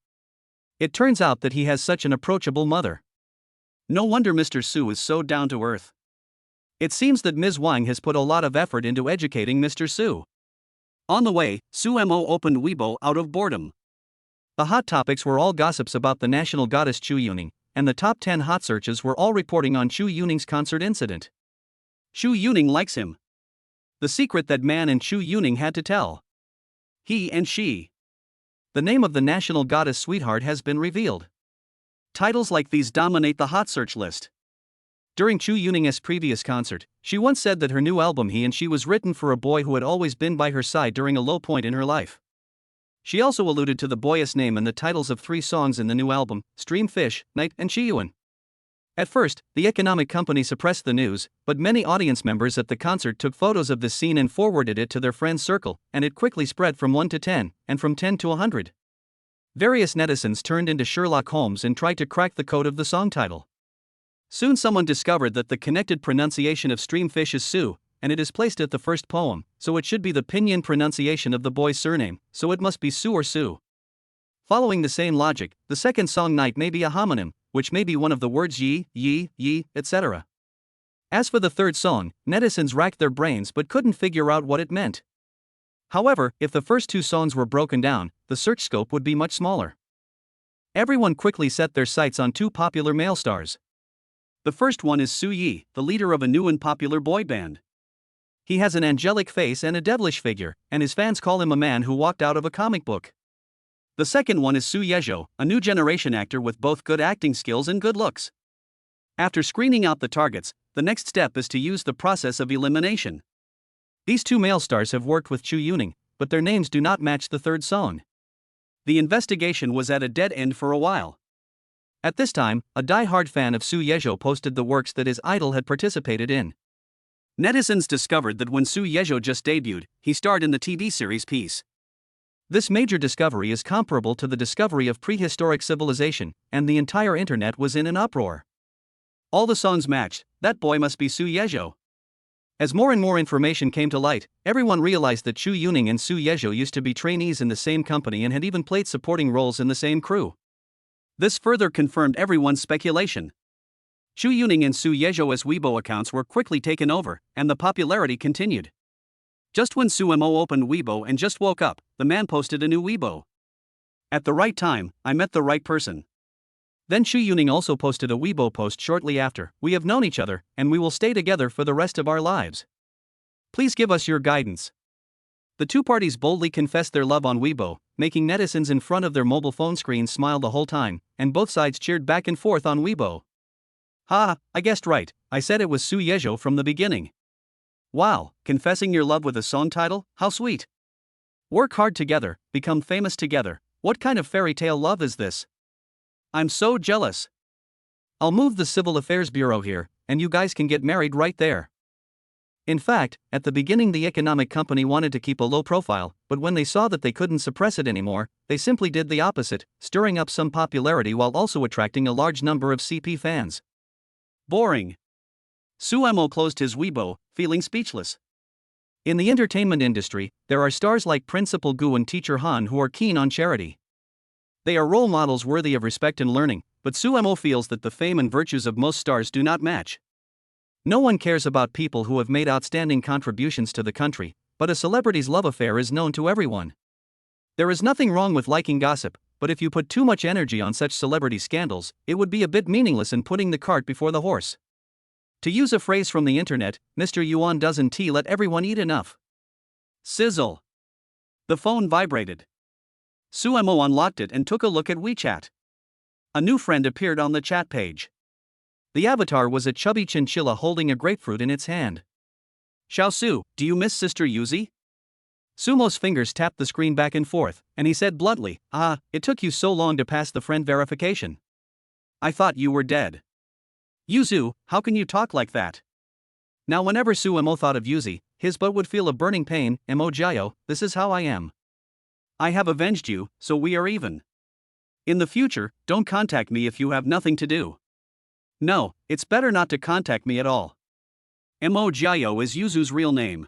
It turns out that he has such an approachable mother. No wonder Mr. Su is so down to earth. It seems that Ms. Wang has put a lot of effort into educating Mr. Su. On the way, Su Mo opened Weibo out of boredom. The hot topics were all gossips about the national goddess Chu Yuning, and the top 10 hot searches were all reporting on Chu Yuning's concert incident. Chu Yuning likes him. The secret that man and Chu Yuning had to tell. He and she. The name of the national goddess sweetheart has been revealed. Titles like these dominate the hot search list. During Chu Yuning's previous concert, she once said that her new album He and She was written for a boy who had always been by her side during a low point in her life. She also alluded to the boy's name and the titles of 3 songs in the new album, Stream Fish, Night, and Chiyuan. At first, the economic company suppressed the news, but many audience members at the concert took photos of this scene and forwarded it to their friends' circle, and it quickly spread from 1 to 10, and from 10 to 100. Various netizens turned into Sherlock Holmes and tried to crack the code of the song title. Soon someone discovered that the connected pronunciation of Streamfish is Su, and it is placed at the first poem, so it should be the pinyin pronunciation of the boy's surname, so it must be Su or Su. Following the same logic, the second song Night may be a homonym, which may be one of the words yi, etc. As for the third song, netizens racked their brains but couldn't figure out what it meant. However, if the first 2 songs were broken down, the search scope would be much smaller. Everyone quickly set their sights on 2 popular male stars. The first one is Su Yi, the leader of a new and popular boy band. He has an angelic face and a devilish figure, and his fans call him a man who walked out of a comic book. The second one is Su Yezhou, a new generation actor with both good acting skills and good looks. After screening out the targets, the next step is to use the process of elimination. These 2 male stars have worked with Chu Yuning, but their names do not match the third song. The investigation was at a dead end for a while. At this time, a die-hard fan of Su Yezhou posted the works that his idol had participated in. Netizens discovered that when Su Yezhou just debuted, he starred in the TV series Peace. This major discovery is comparable to the discovery of prehistoric civilization, and the entire internet was in an uproar. All the songs matched. That boy must be Su Yezhou. As more and more information came to light, everyone realized that Chu Yuning and Su Yezhou used to be trainees in the same company and had even played supporting roles in the same crew. This further confirmed everyone's speculation. Chu Yuning and Su Yezhou's Weibo accounts were quickly taken over, and the popularity continued. Just when Su Mo opened Weibo and just woke up, the man posted a new Weibo. "At the right time, I met the right person." Then Chu Yuning also posted a Weibo post shortly after, "We have known each other, and we will stay together for the rest of our lives. Please give us your guidance." The 2 parties boldly confessed their love on Weibo, making netizens in front of their mobile phone screens smile the whole time, and both sides cheered back and forth on Weibo. "Ha, I guessed right, I said it was Su Yezhou from the beginning." "Wow, confessing your love with a song title, how sweet. Work hard together, become famous together, what kind of fairy tale love is this? I'm so jealous. I'll move the Civil Affairs Bureau here, and you guys can get married right there." In fact, at the beginning the economic company wanted to keep a low profile, but when they saw that they couldn't suppress it anymore, they simply did the opposite, stirring up some popularity while also attracting a large number of CP fans. Boring. Su Mo closed his Weibo, feeling speechless. In the entertainment industry, there are stars like Principal Gu and Teacher Han who are keen on charity. They are role models worthy of respect and learning, but Su Mo feels that the fame and virtues of most stars do not match. No one cares about people who have made outstanding contributions to the country, but a celebrity's love affair is known to everyone. There is nothing wrong with liking gossip, but if you put too much energy on such celebrity scandals, it would be a bit meaningless in putting the cart before the horse. To use a phrase from the internet, Mr. Yuan doesn't let everyone eat enough. Sizzle. The phone vibrated. Suemo unlocked it and took a look at WeChat. A new friend appeared on the chat page. The avatar was a chubby chinchilla holding a grapefruit in its hand. Xiaosu, do you miss Sister Yuzi? Sumo's fingers tapped the screen back and forth, and he said bluntly, it took you so long to pass the friend verification. I thought you were dead. Yuzu, how can you talk like that? Now whenever Suemo thought of Yuzi, his butt would feel a burning pain. Emojiyo, this is how I am. I have avenged you, so we are even. In the future, don't contact me if you have nothing to do. No, it's better not to contact me at all. Emojiyo is Yuzu's real name.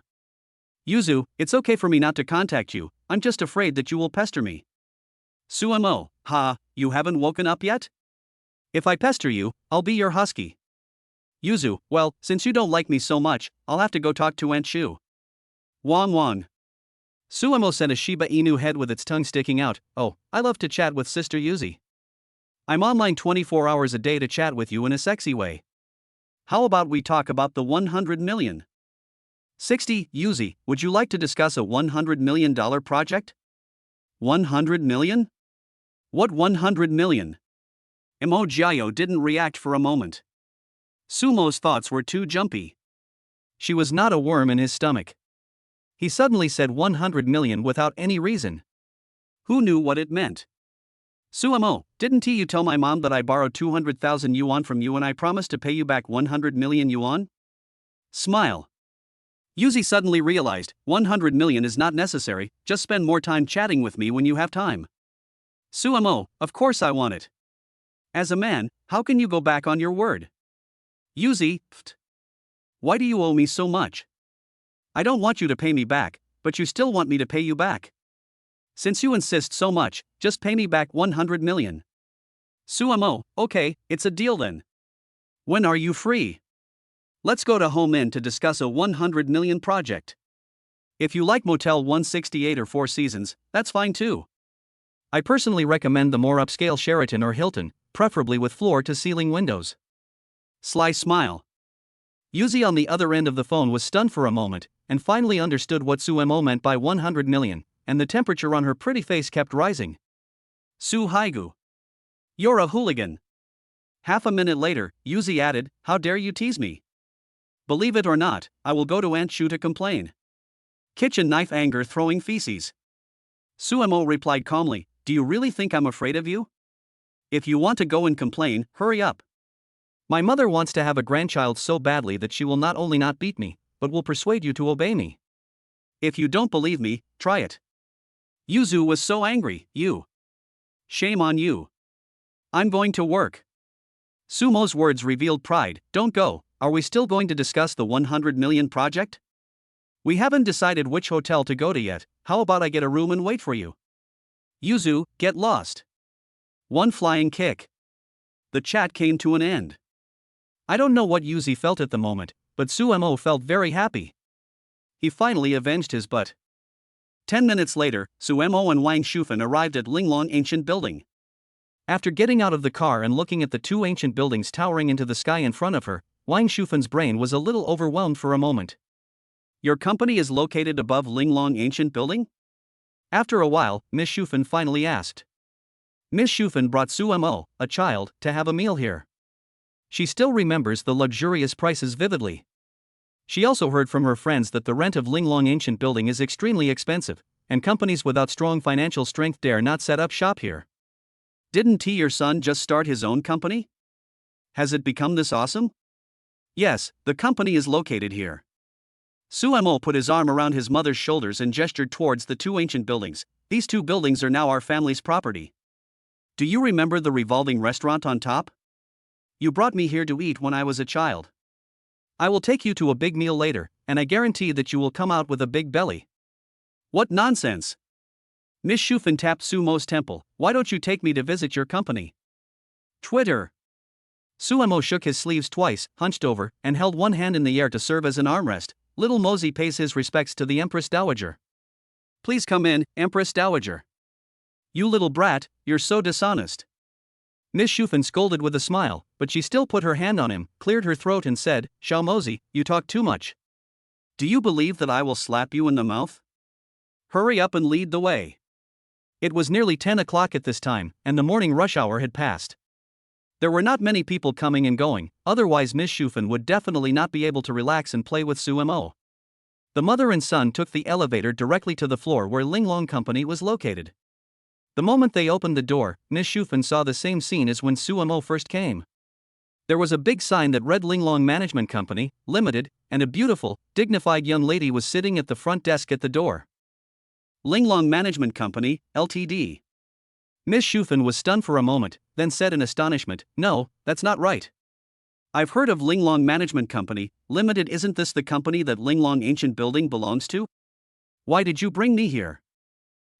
Yuzu, it's okay for me not to contact you, I'm just afraid that you will pester me. Suemo, you haven't woken up yet? If I pester you, I'll be your husky. Yuzu, well, since you don't like me so much, I'll have to go talk to Aunt Shu. Wong Wong. Suemo sent a Shiba Inu head with its tongue sticking out. Oh, I love to chat with Sister Yuzi. I'm online 24 hours a day to chat with you in a sexy way. How about we talk about the 100 million? 60, Yuzi, would you like to discuss a $100 million project? 100 million? What 100 million? Emojiyo didn't react for a moment. Sumo's thoughts were too jumpy. She was not a worm in his stomach. He suddenly said 100 million without any reason. Who knew what it meant? Suemo, didn't you tell my mom that I borrowed 200,000 yuan from you and I promised to pay you back 100 million yuan? Smile. Yuzi suddenly realized, 100 million is not necessary, just spend more time chatting with me when you have time. Suemo, of course I want it. As a man, how can you go back on your word? Yuzi, why do you owe me so much? I don't want you to pay me back, but you still want me to pay you back. Since you insist so much, just pay me back 100 million. Suemo, okay, it's a deal then. When are you free? Let's go to Home Inn to discuss a 100 million project. If you like Motel 168 or Four Seasons, that's fine too. I personally recommend the more upscale Sheraton or Hilton, preferably with floor-to-ceiling windows. Sly smile. Yuzi on the other end of the phone was stunned for a moment, and finally understood what Suemo meant by 100 million, and the temperature on her pretty face kept rising. Su Haigu. You're a hooligan. Half a minute later, Yuzi added, how dare you tease me? Believe it or not, I will go to Aunt Shu to complain. Kitchen knife anger throwing feces. Suemo replied calmly, do you really think I'm afraid of you? If you want to go and complain, hurry up. My mother wants to have a grandchild so badly that she will not only not beat me, but will persuade you to obey me. If you don't believe me, try it. Yuzu was so angry, you. Shame on you. I'm going to work. Sumo's words revealed pride, don't go, are we still going to discuss the 100 million project? We haven't decided which hotel to go to yet, how about I get a room and wait for you? Yuzu, get lost. One flying kick. The chat came to an end. I don't know what Yuzi felt at the moment, but Suemo felt very happy. He finally avenged his butt. 10 minutes later, Suemo and Wang Shufan arrived at Linglong Ancient Building. After getting out of the car and looking at the two ancient buildings towering into the sky in front of her, Wang Shufan's brain was a little overwhelmed for a moment. Your company is located above Linglong Ancient Building? After a while, Miss Shufan finally asked. Miss Shufan brought Suemo, a child, to have a meal here. She still remembers the luxurious prices vividly. She also heard from her friends that the rent of Linglong Ancient Building is extremely expensive, and companies without strong financial strength dare not set up shop here. Didn't your son just start his own company? Has it become this awesome? Yes, the company is located here. Suemo put his arm around his mother's shoulders and gestured towards the two ancient buildings. These two buildings are now our family's property. Do you remember the revolving restaurant on top? You brought me here to eat when I was a child. I will take you to a big meal later, and I guarantee that you will come out with a big belly. What nonsense! Miss Shufan tapped Sumo's temple. Why don't you take me to visit your company? Twitter. Suemo shook his sleeves twice, hunched over, and held one hand in the air to serve as an armrest. Little Mosey pays his respects to the Empress Dowager. Please come in, Empress Dowager. You little brat, you're so dishonest. Miss Shufen scolded with a smile, but she still put her hand on him, cleared her throat and said, Xiao Mozi, you talk too much. Do you believe that I will slap you in the mouth? Hurry up and lead the way. It was nearly 10 o'clock at this time, and the morning rush hour had passed. There were not many people coming and going, otherwise Miss Shufen would definitely not be able to relax and play with Sumo. The mother and son took the elevator directly to the floor where Linglong Company was located. The moment they opened the door, Miss Shufen saw the same scene as when Sumo first came. There was a big sign that read Linglong Management Company, Limited, and a beautiful, dignified young lady was sitting at the front desk at the door. Linglong Management Company, Ltd. Miss Shufen was stunned for a moment, then said in astonishment, No, that's not right. I've heard of Linglong Management Company, Limited. Isn't this the company that Linglong Ancient Building belongs to? Why did you bring me here?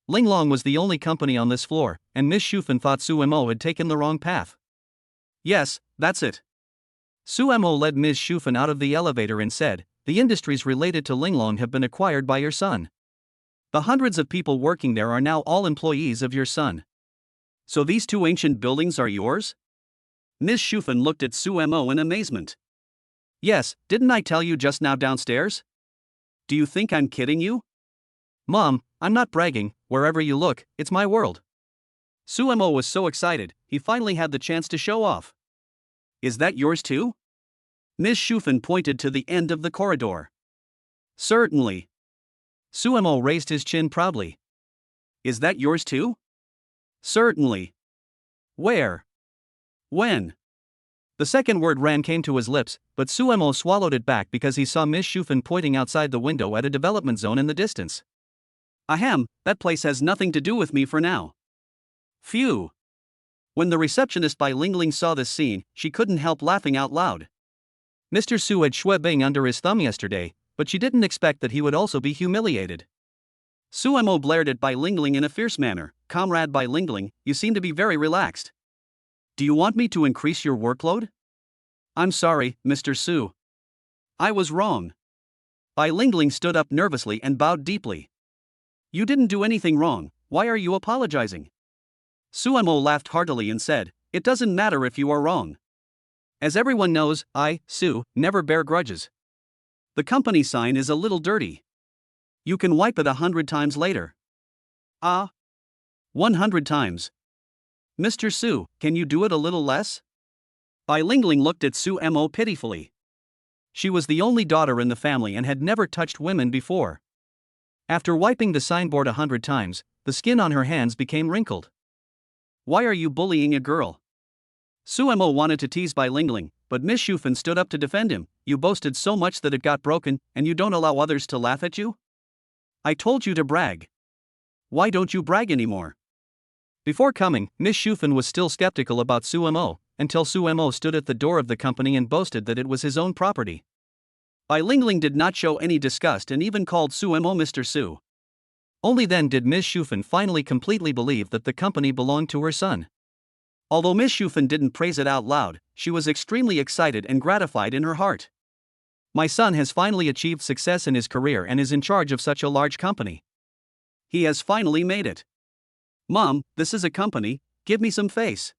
Linglong was the only company on this floor, and Miss Shufen thought Sumo had taken the wrong path. Yes, that's it. Sumo led Ms. Shufen out of the elevator and said, The industries related to Linglong have been acquired by your son. The hundreds of people working there are now all employees of your son. So these two ancient buildings are yours? Ms. Shufen looked at Sumo in amazement. Yes, didn't I tell you just now downstairs? Do you think I'm kidding you? Mom, I'm not bragging, wherever you look, it's my world. Sumo was so excited, he finally had the chance to show off. Is that yours too? Ms. Shufen pointed to the end of the corridor. Certainly. Sumo raised his chin proudly. Is that yours too? Certainly. Where? When? The second word came to his lips, but Sumo swallowed it back because he saw Miss Shufen pointing outside the window at a development zone in the distance. Ahem, that place has nothing to do with me for now. Phew. When the receptionist by Lingling saw this scene, she couldn't help laughing out loud. Mr. Su had Shui Bing under his thumb yesterday, but she didn't expect that he would also be humiliated. Sumo blared at Bai Lingling in a fierce manner, Comrade Bai Lingling, you seem to be very relaxed. Do you want me to increase your workload? I'm sorry, Mr. Su. I was wrong. Bai Lingling stood up nervously and bowed deeply. You didn't do anything wrong, why are you apologizing? Sumo laughed heartily and said, It doesn't matter if you are wrong. As everyone knows, I, Su, never bear grudges. The company sign is a little dirty. You can wipe it 100 times later. 100 times. Mr. Su, can you do it a little less? Bai Lingling looked at Sumo pitifully. She was the only daughter in the family and had never touched women before. After wiping the signboard 100 times, the skin on her hands became wrinkled. Why are you bullying a girl? Sumo wanted to tease Bai Lingling, but Miss Shufen stood up to defend him. You boasted so much that it got broken, and you don't allow others to laugh at you? I told you to brag. Why don't you brag anymore? Before coming, Miss Shufen was still skeptical about Sumo, until Sumo stood at the door of the company and boasted that it was his own property. Bai Lingling did not show any disgust and even called Sumo Mr. Su. Only then did Miss Shufen finally completely believe that the company belonged to her son. Although Miss Shufen didn't praise it out loud, she was extremely excited and gratified in her heart. My son has finally achieved success in his career and is in charge of such a large company. He has finally made it. Mom, this is a company, give me some face.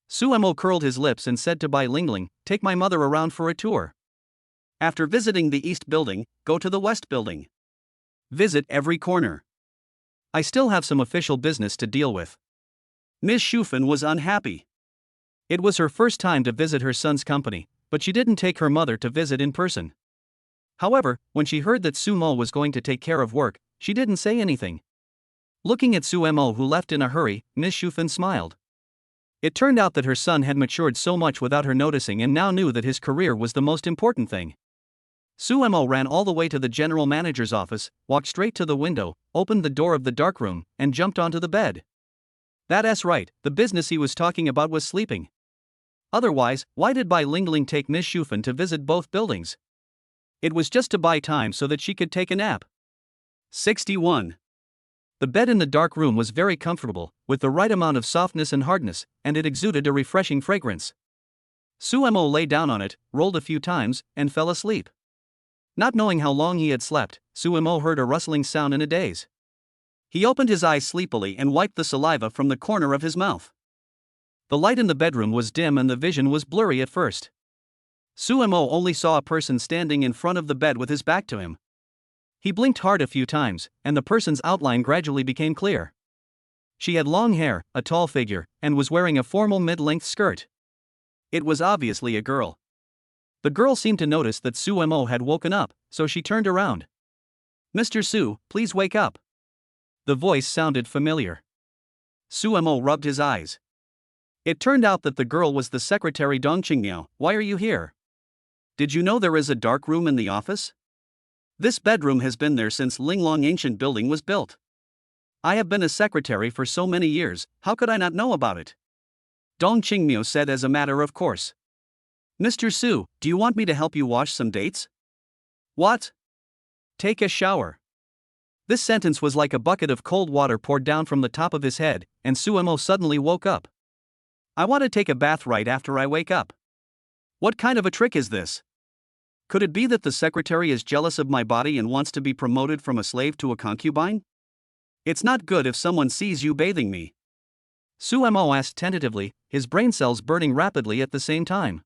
Sumo curled his lips and said to Bai Lingling, Take my mother around for a tour. After visiting the East Building, go to the West Building. Visit every corner. I still have some official business to deal with. Miss Shufen was unhappy. It was her first time to visit her son's company, but she didn't take her mother to visit in person. However, when she heard that Sumo was going to take care of work, she didn't say anything. Looking at Sumo, who left in a hurry, Miss Shufen smiled. It turned out that her son had matured so much without her noticing and now knew that his career was the most important thing. Sumo ran all the way to the general manager's office, walked straight to the window, opened the door of the darkroom, and jumped onto the bed. That's right, the business he was talking about was sleeping. Otherwise, why did Bai Lingling take Miss Shufen to visit both buildings? It was just to buy time so that she could take a nap. 61. The bed in the dark room was very comfortable, with the right amount of softness and hardness, and it exuded a refreshing fragrance. Sumo lay down on it, rolled a few times, and fell asleep. Not knowing how long he had slept, Sumo heard a rustling sound in a daze. He opened his eyes sleepily and wiped the saliva from the corner of his mouth. The light in the bedroom was dim and the vision was blurry at first. Suemo only saw a person standing in front of the bed with his back to him. He blinked hard a few times, and the person's outline gradually became clear. She had long hair, a tall figure, and was wearing a formal mid-length skirt. It was obviously a girl. The girl seemed to notice that Suemo had woken up, so she turned around. "Mr. Su, please wake up." The voice sounded familiar. Suemo rubbed his eyes. It turned out that the girl was the secretary Dong Qingmiao. "Why are you here? Did you know there is a dark room in the office? This bedroom has been there since Linglong Ancient Building was built. I have been a secretary for so many years, how could I not know about it?" Dong Qingmiao said as a matter of course. "Mr. Su, do you want me to help you wash some dates?" "What? Take a shower." This sentence was like a bucket of cold water poured down from the top of his head, and Suemo suddenly woke up. "I want to take a bath right after I wake up. What kind of a trick is this? Could it be that the secretary is jealous of my body and wants to be promoted from a slave to a concubine? It's not good if someone sees you bathing me." Suemo asked tentatively, his brain cells burning rapidly at the same time.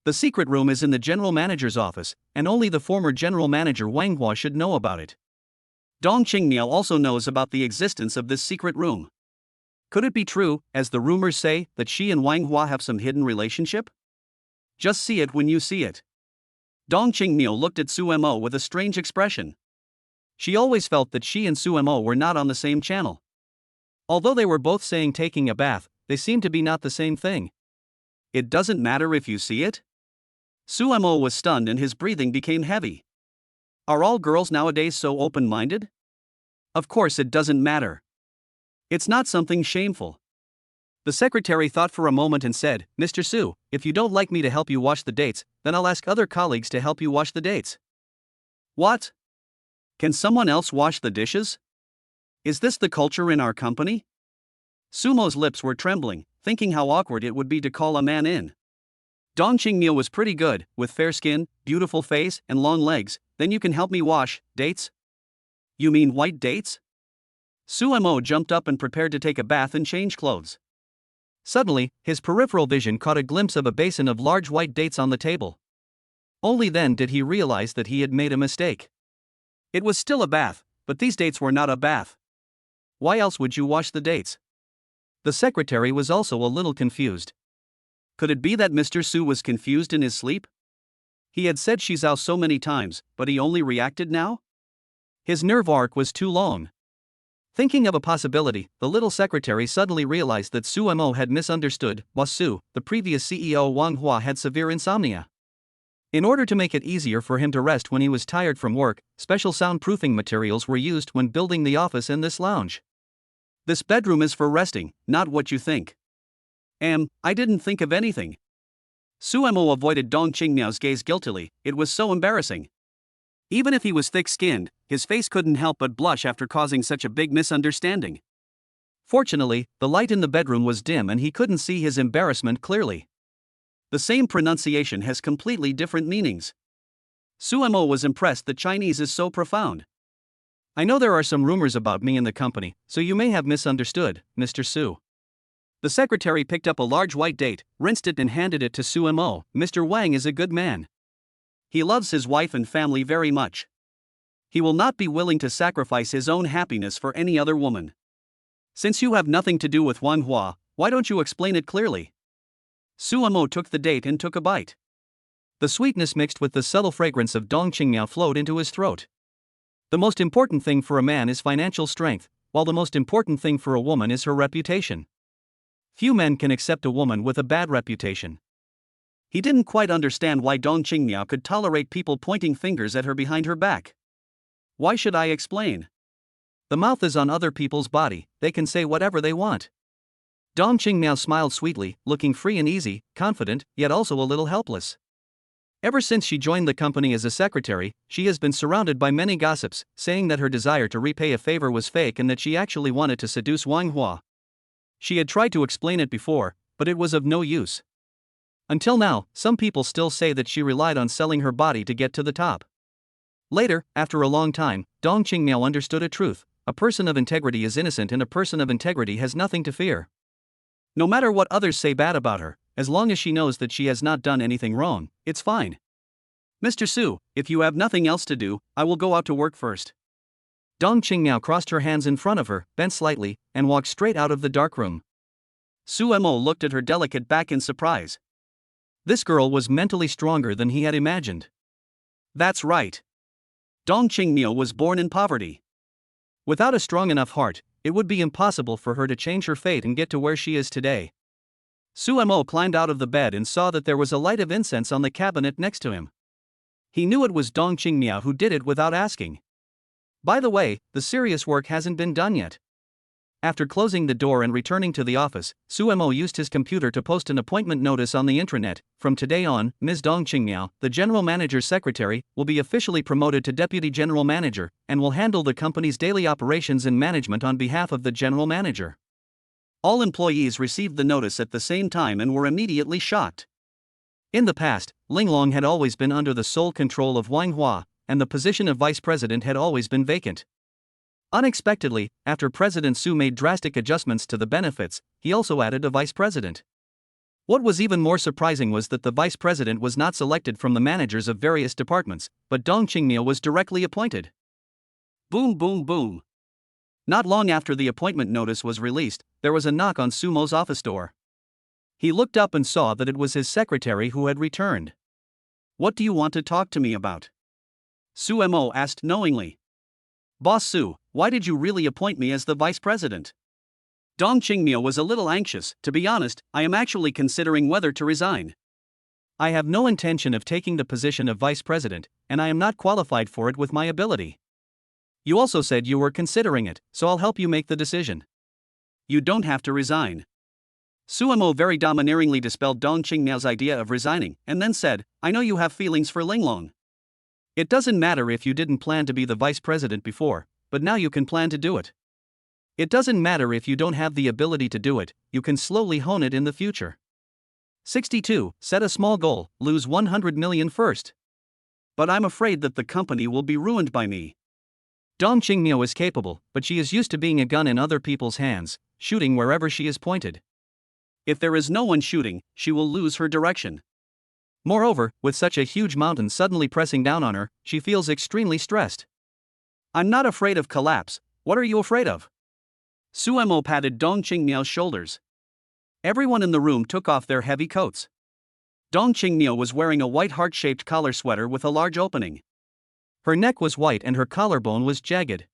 "The secret room is in the general manager's office, and only the former general manager Wang Hua should know about it. Dong Qingmiao also knows about the existence of this secret room. Could it be true, as the rumors say, that she and Wang Hua have some hidden relationship? Just see it when you see it." Dong Qingmiao looked at Suemo with a strange expression. She always felt that she and Suemo were not on the same channel. Although they were both saying taking a bath, they seemed to be not the same thing. "It doesn't matter if you see it?" Suemo was stunned and his breathing became heavy. Are all girls nowadays so open-minded? Of course it doesn't matter. It's not something shameful. The secretary thought for a moment and said, "Mr. Su, if you don't like me to help you wash the dates, then I'll ask other colleagues to help you wash the dates." "What? Can someone else wash the dishes? Is this the culture in our company?" Sumo's lips were trembling, thinking how awkward it would be to call a man in. Dong Qingmiao was pretty good, with fair skin, beautiful face, and long legs. "Then you can help me wash dates?" "You mean white dates?" Suemo jumped up and prepared to take a bath and change clothes. Suddenly, his peripheral vision caught a glimpse of a basin of large white dates on the table. Only then did he realize that he had made a mistake. It was still a bath, but these dates were not a bath. Why else would you wash the dates? The secretary was also a little confused. Could it be that Mr. Su was confused in his sleep? He had said Shizao so many times, but he only reacted now? His nerve arc was too long. Thinking of a possibility, the little secretary suddenly realized that Suemo had misunderstood. Su, the previous CEO Wang Hua, had severe insomnia. In order to make it easier for him to rest when he was tired from work, special soundproofing materials were used when building the office and this lounge. This bedroom is for resting, not what you think. I didn't think of anything. Suemo avoided Dong Qingmiao's gaze guiltily, it was so embarrassing. Even if he was thick-skinned, his face couldn't help but blush after causing such a big misunderstanding. Fortunately, the light in the bedroom was dim and he couldn't see his embarrassment clearly. The same pronunciation has completely different meanings. Suemo was impressed that Chinese is so profound. "I know there are some rumors about me in the company, so you may have misunderstood, Mr. Su." The secretary picked up a large white date, rinsed it and handed it to Suemo. "Mr. Wang is a good man. He loves his wife and family very much. He will not be willing to sacrifice his own happiness for any other woman. Since you have nothing to do with Wang Hua, why don't you explain it clearly?" Suemo took the date and took a bite. The sweetness mixed with the subtle fragrance of Dong Qingmiao flowed into his throat. The most important thing for a man is financial strength, while the most important thing for a woman is her reputation. Few men can accept a woman with a bad reputation. He didn't quite understand why Dong Qingmiao could tolerate people pointing fingers at her behind her back. Why should I explain? The mouth is on other people's body, they can say whatever they want. Dong Qingmiao smiled sweetly, looking free and easy, confident, yet also a little helpless. Ever since she joined the company as a secretary, she has been surrounded by many gossips, saying that her desire to repay a favor was fake and that she actually wanted to seduce Wang Hua. She had tried to explain it before, but it was of no use. Until now, some people still say that she relied on selling her body to get to the top. Later, after a long time, Dong Qingmiao understood a truth. a person of integrity is innocent and a person of integrity has nothing to fear. No matter what others say bad about her, as long as she knows that she has not done anything wrong, it's fine. Mr. Su, if you have nothing else to do, I will go out to work first. Dong Qingmiao crossed her hands in front of her, bent slightly, and walked straight out of the dark room. Su Mo looked at her delicate back in surprise. This girl was mentally stronger than he had imagined. That's right. Dong Qingmiao was born in poverty. Without a strong enough heart, it would be impossible for her to change her fate and get to where she is today. Su Mo climbed out of the bed and saw that there was a light of incense on the cabinet next to him. He knew it was Dong Qingmiao who did it without asking. By the way, the serious work hasn't been done yet. After closing the door and returning to the office, Su Mo used his computer to post an appointment notice on the intranet. From today on, Ms. Dong Qingmiao, the general manager's secretary, will be officially promoted to deputy general manager and will handle the company's daily operations and management on behalf of the general manager. All employees received the notice at the same time and were immediately shocked. In the past, Linglong had always been under the sole control of Manhwa, and the position of vice president had always been vacant. Unexpectedly, after President Su made drastic adjustments to the benefits, he also added a vice president. What was even more surprising was that the vice president was not selected from the managers of various departments, but Dong Qingmiao was directly appointed. Boom boom boom. Not long after the appointment notice was released, there was a knock on Su Mo's office door. He looked up and saw that it was his secretary who had returned. What do you want to talk to me about? Su Mo asked knowingly. Boss Su, why did you really appoint me as the vice president? Dong Qingmiao was a little anxious. To be honest, I am actually considering whether to resign. I have no intention of taking the position of vice president, and I am not qualified for it with my ability. You also said you were considering it, so I'll help you make the decision. You don't have to resign. Su Mo very domineeringly dispelled Dong Qingmiao's idea of resigning, and then said, I know you have feelings for Linglong. It doesn't matter if you didn't plan to be the vice president before, but now you can plan to do it. It doesn't matter if you don't have the ability to do it, you can slowly hone it in the future. 62. Set a small goal, lose 100 million first. But I'm afraid that the company will be ruined by me. Dong Qingmiao is capable, but she is used to being a gun in other people's hands, shooting wherever she is pointed. If there is no one shooting, she will lose her direction. Moreover, with such a huge mountain suddenly pressing down on her, she feels extremely stressed. I'm not afraid of collapse. What are you afraid of? Su Mo patted Dong Qingmiao's shoulders. Everyone in the room took off their heavy coats. Dong Qingmiao was wearing a white heart-shaped collar sweater with a large opening. Her neck was white and her collarbone was jagged.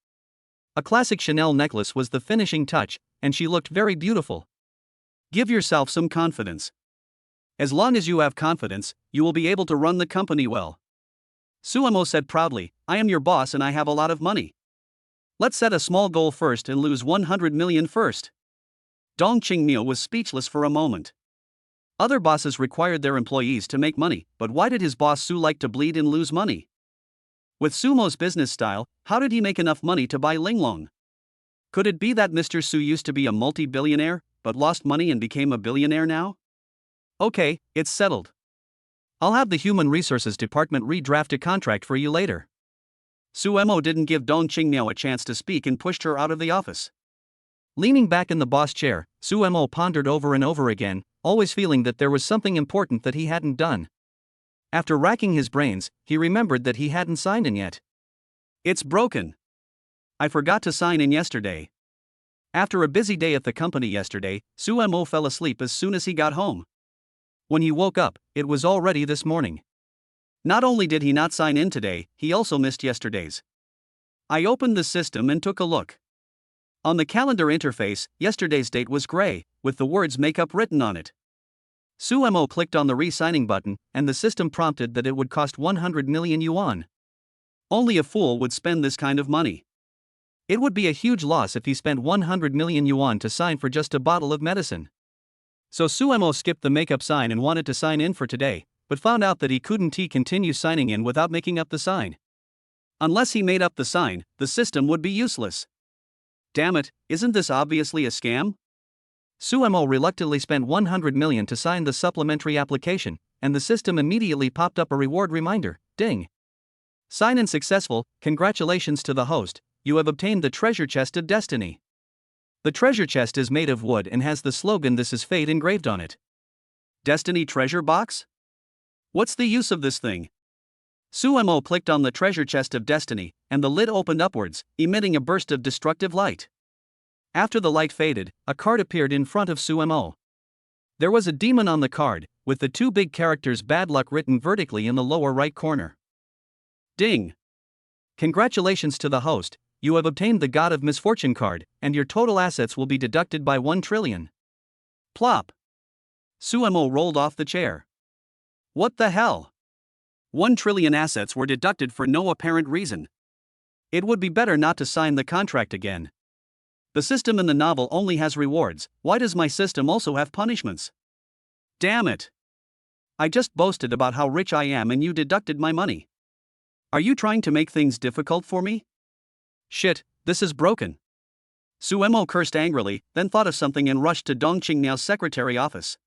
A classic Chanel necklace was the finishing touch, and she looked very beautiful. Give yourself some confidence. As long as you have confidence, you will be able to run the company well. Su Mo said proudly, I am your boss and I have a lot of money. Let's set a small goal first and lose 100 million first. Dong Qingmiao was speechless for a moment. Other bosses required their employees to make money, but why did his boss Su like to bleed and lose money? With Su Mo's business style, how did he make enough money to buy Linglong? Could it be that Mr. Su used to be a multi-billionaire, but lost money and became a billionaire now? Okay, it's settled. I'll have the Human Resources Department redraft a contract for you later. Su Mo didn't give Dong Qingmiao a chance to speak and pushed her out of the office. Leaning back in the boss chair, Su Mo pondered over and over again, always feeling that there was something important that he hadn't done. After racking his brains, he remembered that he hadn't signed in yet. It's broken. I forgot to sign in yesterday. After a busy day at the company yesterday, Su Mo fell asleep as soon as he got home. When he woke up, it was already this morning. Not only did he not sign in today, he also missed yesterday's. I opened the system and took a look. On the calendar interface, yesterday's date was gray, with the words makeup written on it. Su Mo clicked on the re-signing button, and the system prompted that it would cost 100 million yuan. Only a fool would spend this kind of money. It would be a huge loss if he spent 100 million yuan to sign for just a bottle of medicine. So Su Mo skipped the makeup sign and wanted to sign in for today, but found out that he couldn't continue signing in without making up the sign. Unless he made up the sign, the system would be useless. Damn it, isn't this obviously a scam? Su Mo reluctantly spent 100 million to sign the supplementary application, and the system immediately popped up a reward reminder, ding. Sign-in successful, congratulations to the host, you have obtained the treasure chest of destiny. The treasure chest is made of wood and has the slogan "This is Fate" engraved on it. Destiny treasure box? What's the use of this thing? Suemo clicked on the treasure chest of destiny, and the lid opened upwards, emitting a burst of destructive light. After the light faded, a card appeared in front of Suemo. There was a demon on the card, with the two big characters "Bad Luck" written vertically in the lower right corner. Ding! Congratulations to the host, you have obtained the God of Misfortune card, and your total assets will be deducted by 1 trillion. Plop! Suemo rolled off the chair. What the hell? 1 trillion assets were deducted for no apparent reason. It would be better not to sign the contract again. The system in the novel only has rewards, why does my system also have punishments? Damn it! I just boasted about how rich I am and you deducted my money. Are you trying to make things difficult for me? Shit, this is broken. Suemo cursed angrily, then thought of something and rushed to Dong Qingmiao's secretary office.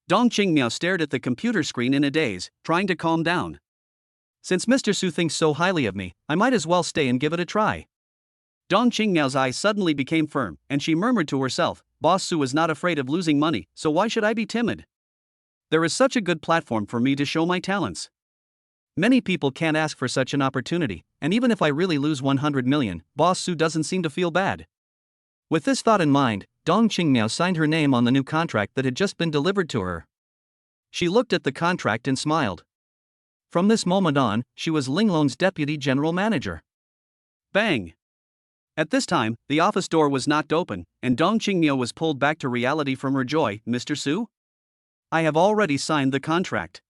Dong Qingmiao stared at the computer screen in a daze, trying to calm down. Since Mr. Su thinks so highly of me, I might as well stay and give it a try. Dong Qingmiao's eyes suddenly became firm, and she murmured to herself, Boss Su is not afraid of losing money, so why should I be timid? There is such a good platform for me to show my talents. Many people can't ask for such an opportunity, and even if I really lose 100 million, Boss Su doesn't seem to feel bad. With this thought in mind, Dong Qingmiao signed her name on the new contract that had just been delivered to her. She looked at the contract and smiled. From this moment on, she was Linglong's deputy general manager. Bang! At this time, the office door was knocked open, and Dong Qingmiao was pulled back to reality from her joy. Mr. Su? I have already signed the contract.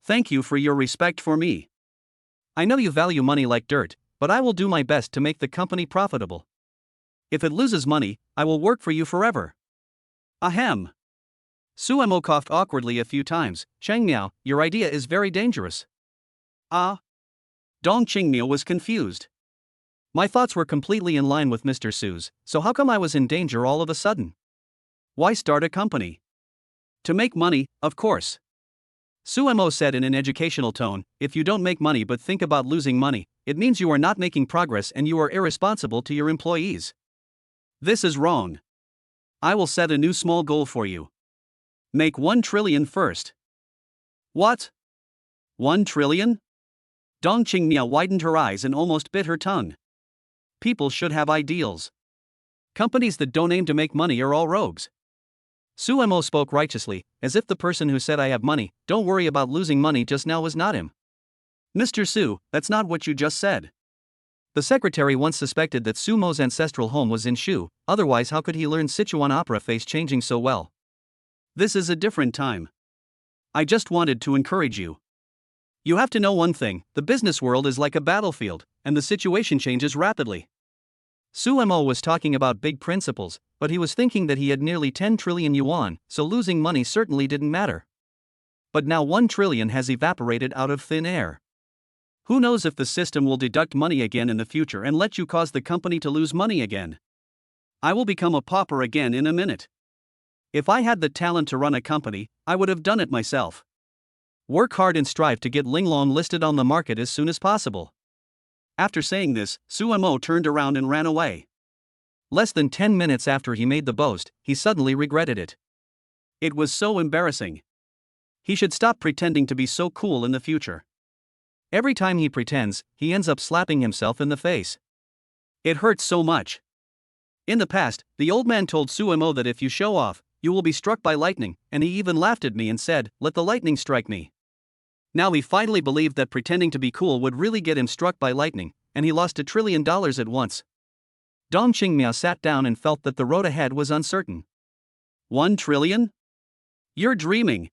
Thank you for your respect for me. I know you value money like dirt, but I will do my best to make the company profitable. If it loses money, I will work for you forever. Ahem. Suemo coughed awkwardly a few times. Changmiao, your idea is very dangerous. Ah? Dong Qingmiao was confused. My thoughts were completely in line with Mr. Su's, so how come I was in danger all of a sudden? Why start a company? To make money, of course. Suemo said in an educational tone, if you don't make money but think about losing money, it means you are not making progress and you are irresponsible to your employees. This is wrong. I will set a new small goal for you. Make 1 trillion first. What? 1 trillion? Dong Qingmiao widened her eyes and almost bit her tongue. People should have ideals. Companies that don't aim to make money are all rogues. Suemo spoke righteously, as if the person who said I have money, don't worry about losing money just now was not him. Mr. Su, that's not what you just said. The secretary once suspected that Sumo's ancestral home was in Shu, otherwise how could he learn Sichuan opera face changing so well? This is a different time. I just wanted to encourage you. You have to know one thing, the business world is like a battlefield, and the situation changes rapidly. Suemo was talking about big principles, but he was thinking that he had nearly 10 trillion yuan, so losing money certainly didn't matter. But now 1 trillion has evaporated out of thin air. Who knows if the system will deduct money again in the future and let you cause the company to lose money again? I will become a pauper again in a minute. If I had the talent to run a company, I would have done it myself. Work hard and strive to get Linglong listed on the market as soon as possible. After saying this, Suemo turned around and ran away. Less than 10 minutes after he made the boast, he suddenly regretted it. It was so embarrassing. He should stop pretending to be so cool in the future. Every time he pretends, he ends up slapping himself in the face. It hurts so much. In the past, the old man told Suemo that if you show off, you will be struck by lightning, and he even laughed at me and said, let the lightning strike me. Now he finally believed that pretending to be cool would really get him struck by lightning, and he lost $1 trillion at once. Dong Qingmiao sat down and felt that the road ahead was uncertain. 1 trillion? You're dreaming.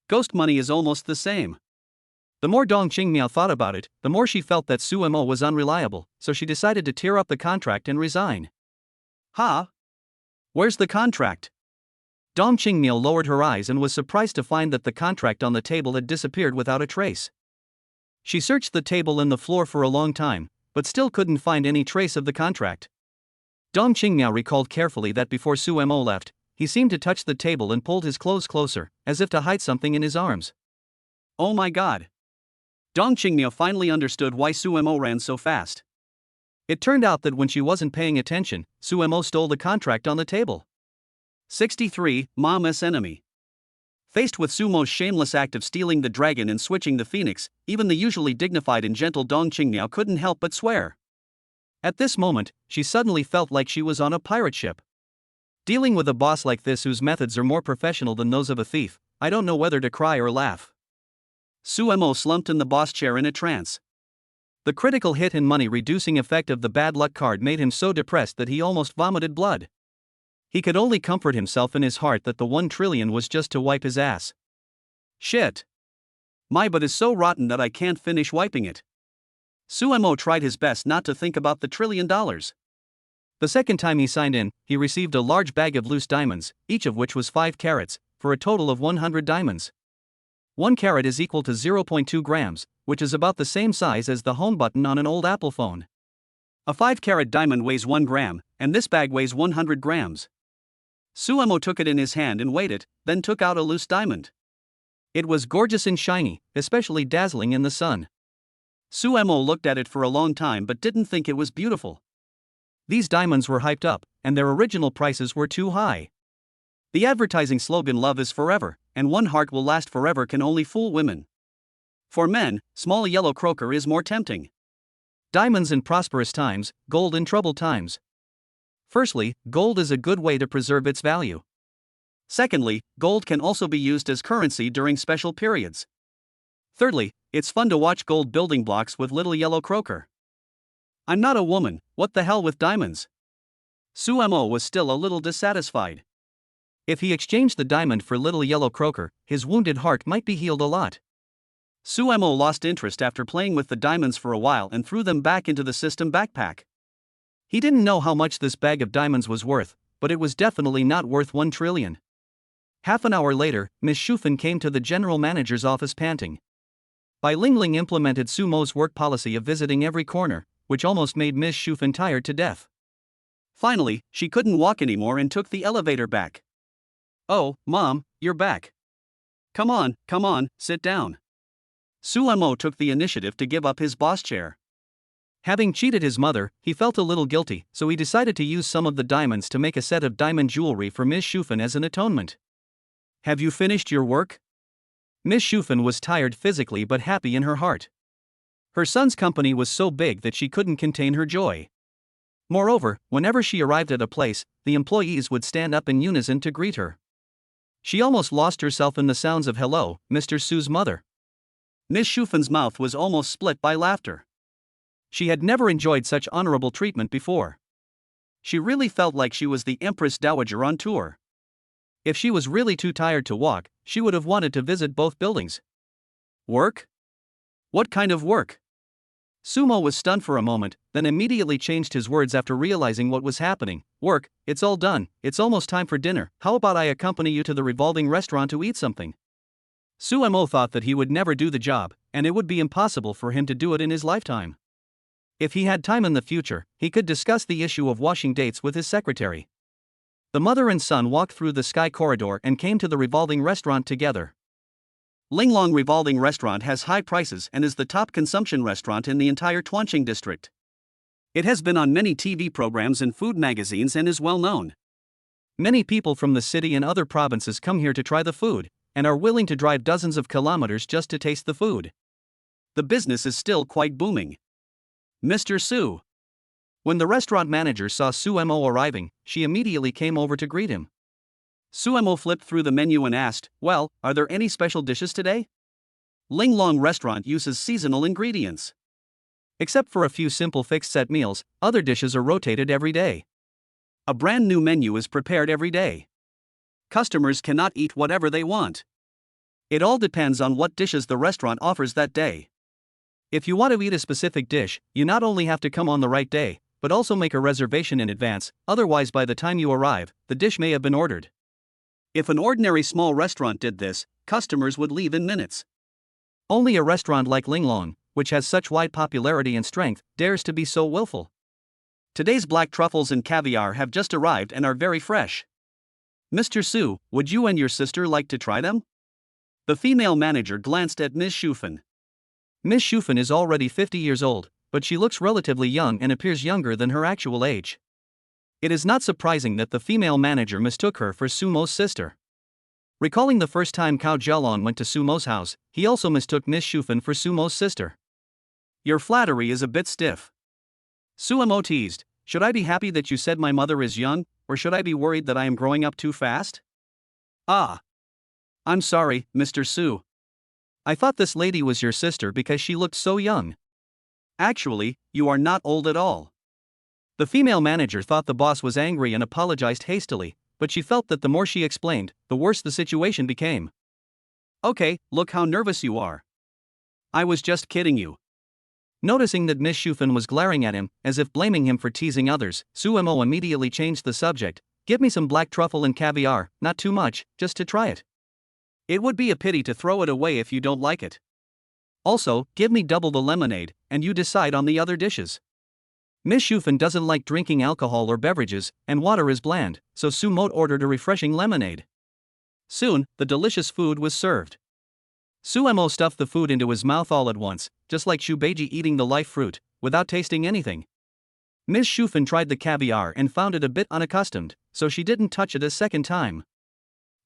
Ghost money is almost the same. The more Dong Qingmiao thought about it, the more she felt that Suemo was unreliable, so she decided to tear up the contract and resign. Ha? Where's the contract? Dong Qingmiao lowered her eyes and was surprised to find that the contract on the table had disappeared without a trace. She searched the table and the floor for a long time, but still couldn't find any trace of the contract. Dong Qingmiao recalled carefully that before Suemo left, he seemed to touch the table and pulled his clothes closer, as if to hide something in his arms. Oh my god! Dong Qingmiao finally understood why Suemo ran so fast. It turned out that when she wasn't paying attention, Suemo stole the contract on the table. 63. Mama's enemy. Faced with Sumo's shameless act of stealing the dragon and switching the phoenix, even the usually dignified and gentle Dong Qingniao couldn't help but swear. At this moment, she suddenly felt like she was on a pirate ship. Dealing with a boss like this whose methods are more professional than those of a thief, I don't know whether to cry or laugh. Suemo slumped in the boss chair in a trance. The critical hit and money-reducing effect of the bad luck card made him so depressed that he almost vomited blood. He could only comfort himself in his heart that the 1 trillion was just to wipe his ass. Shit. My butt is so rotten that I can't finish wiping it. Suemo tried his best not to think about the $1 trillion. The second time he signed in, he received a large bag of loose diamonds, each of which was 5 carats, for a total of 100 diamonds. 1 carat is equal to 0.2 grams, which is about the same size as the home button on an old Apple phone. A 5-carat diamond weighs 1 gram, and this bag weighs 100 grams. Suemo took it in his hand and weighed it, then took out a loose diamond. It was gorgeous and shiny, especially dazzling in the sun. Suemo looked at it for a long time but didn't think it was beautiful. These diamonds were hyped up, and their original prices were too high. The advertising slogan "Love is forever, and one heart will last forever" can only fool women. For men, small yellow croaker is more tempting. Diamonds in prosperous times, gold in troubled times. Firstly, gold is a good way to preserve its value. Secondly, gold can also be used as currency during special periods. Thirdly, it's fun to watch gold building blocks with little yellow croaker. I'm not a woman, what the hell with diamonds? Suemo was still a little dissatisfied. If he exchanged the diamond for little yellow croaker, his wounded heart might be healed a lot. Suemo lost interest after playing with the diamonds for a while and threw them back into the system backpack. He didn't know how much this bag of diamonds was worth, but it was definitely not worth 1 trillion. Half an hour later, Miss Shufen came to the general manager's office panting. Bai Lingling implemented Sumo's work policy of visiting every corner, which almost made Miss Shufen tired to death. Finally, she couldn't walk anymore and took the elevator back. "Oh, Mom, you're back. Come on, sit down." Suemo took the initiative to give up his boss chair. Having cheated his mother, he felt a little guilty, so he decided to use some of the diamonds to make a set of diamond jewelry for Miss Shufen as an atonement. "Have you finished your work?" Miss Shufen was tired physically but happy in her heart. Her son's company was so big that she couldn't contain her joy. Moreover, whenever she arrived at a place, the employees would stand up in unison to greet her. She almost lost herself in the sounds of "Hello, Mr. Su's mother." Miss Shufen's mouth was almost split by laughter. She had never enjoyed such honorable treatment before. She really felt like she was the Empress Dowager on tour. If she was really too tired to walk, she would have wanted to visit both buildings. Work? What kind of work? Sumo was stunned for a moment, then immediately changed his words after realizing what was happening. "Work, it's all done, it's almost time for dinner. How about I accompany you to the revolving restaurant to eat something?" Suemo thought that he would never do the job, and it would be impossible for him to do it in his lifetime. If he had time in the future, he could discuss the issue of washing dates with his secretary. The mother and son walked through the sky corridor and came to the revolving restaurant together. Linglong Revolving Restaurant has high prices and is the top consumption restaurant in the entire Tuanqing district. It has been on many TV programs and food magazines and is well known. Many people from the city and other provinces come here to try the food, and are willing to drive dozens of kilometers just to taste the food. The business is still quite booming. Mr. Su. When the restaurant manager saw Suemo arriving, she immediately came over to greet him. Suemo flipped through the menu and asked, "Well, are there any special dishes today?" Linglong Restaurant uses seasonal ingredients. Except for a few simple fixed set meals, other dishes are rotated every day. A brand new menu is prepared every day. Customers cannot eat whatever they want. It all depends on what dishes the restaurant offers that day. If you want to eat a specific dish, you not only have to come on the right day, but also make a reservation in advance, otherwise by the time you arrive, the dish may have been ordered. If an ordinary small restaurant did this, customers would leave in minutes. Only a restaurant like Linglong, which has such wide popularity and strength, dares to be so willful. Today's black truffles and caviar have just arrived and are very fresh. "Mr. Su, would you and your sister like to try them?" The female manager glanced at Ms. Shufen. Miss Shufen is already 50 years old, but she looks relatively young and appears younger than her actual age. It is not surprising that the female manager mistook her for Sumo's sister. Recalling the first time Cao Jialong went to Sumo's house, he also mistook Miss Shufan for Sumo's sister. Your flattery is a bit stiff. Sumo teased, should I be happy that you said my mother is young, or should I be worried that I am growing up too fast? Ah. I'm sorry, Mr. Su. I thought this lady was your sister because she looked so young. Actually, you are not old at all. The female manager thought the boss was angry and apologized hastily, but she felt that the more she explained, the worse the situation became. Okay, look how nervous you are. I was just kidding you. Noticing that Miss Shufan was glaring at him, as if blaming him for teasing others, Sumo immediately changed the subject. Give me some black truffle and caviar, not too much, just to try it. It would be a pity to throw it away if you don't like it. Also, give me double the lemonade, and you decide on the other dishes. Miss Shufan doesn't like drinking alcohol or beverages, and water is bland, so Sumo ordered a refreshing lemonade. Soon, the delicious food was served. Sumo stuffed the food into his mouth all at once, just like Shubeiji eating the life fruit, without tasting anything. Miss Shufan tried the caviar and found it a bit unaccustomed, so she didn't touch it a second time.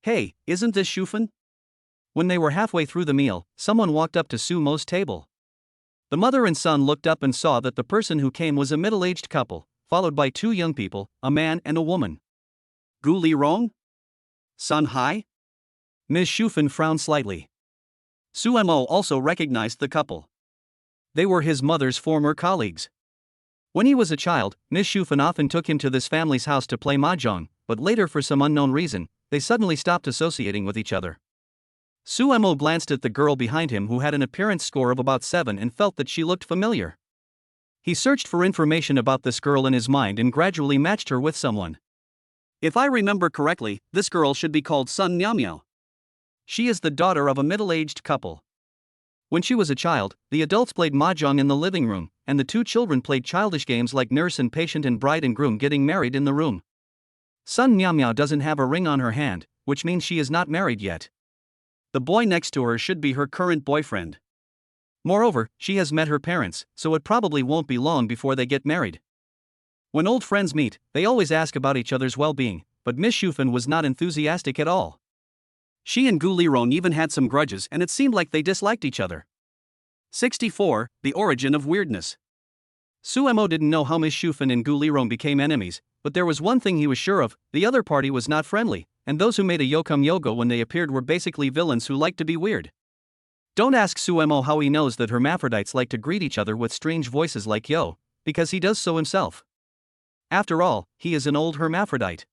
Hey, isn't this Shufan? When they were halfway through the meal, someone walked up to Sumo's table. The mother and son looked up and saw that the person who came was a middle-aged couple, followed by two young people, a man and a woman. Gu Li Rong? Sun Hai? Ms. Shufan frowned slightly. Sumo also recognized the couple. They were his mother's former colleagues. When he was a child, Ms. Shufan often took him to this family's house to play mahjong, but later for some unknown reason, they suddenly stopped associating with each other. Sumo glanced at the girl behind him who had an appearance score of about 7 and felt that she looked familiar. He searched for information about this girl in his mind and gradually matched her with someone. If I remember correctly, this girl should be called Sun Miao. She is the daughter of a middle-aged couple. When she was a child, the adults played mahjong in the living room, and the two children played childish games like nurse and patient and bride and groom getting married in the room. Sun Miao doesn't have a ring on her hand, which means she is not married yet. The boy next to her should be her current boyfriend. Moreover, she has met her parents, so it probably won't be long before they get married. When old friends meet, they always ask about each other's well-being, but Miss Shufan was not enthusiastic at all. She and Gu Lirong even had some grudges and it seemed like they disliked each other. 64. The Origin of Weirdness. Sumo didn't know how Miss Shufan and Gu Lirong became enemies, but there was one thing he was sure of: the other party was not friendly, and those who made a yokum yogo when they appeared were basically villains who liked to be weird. Don't ask Sumo how he knows that hermaphrodites like to greet each other with strange voices like yo, because he does so himself. After all, he is an old hermaphrodite.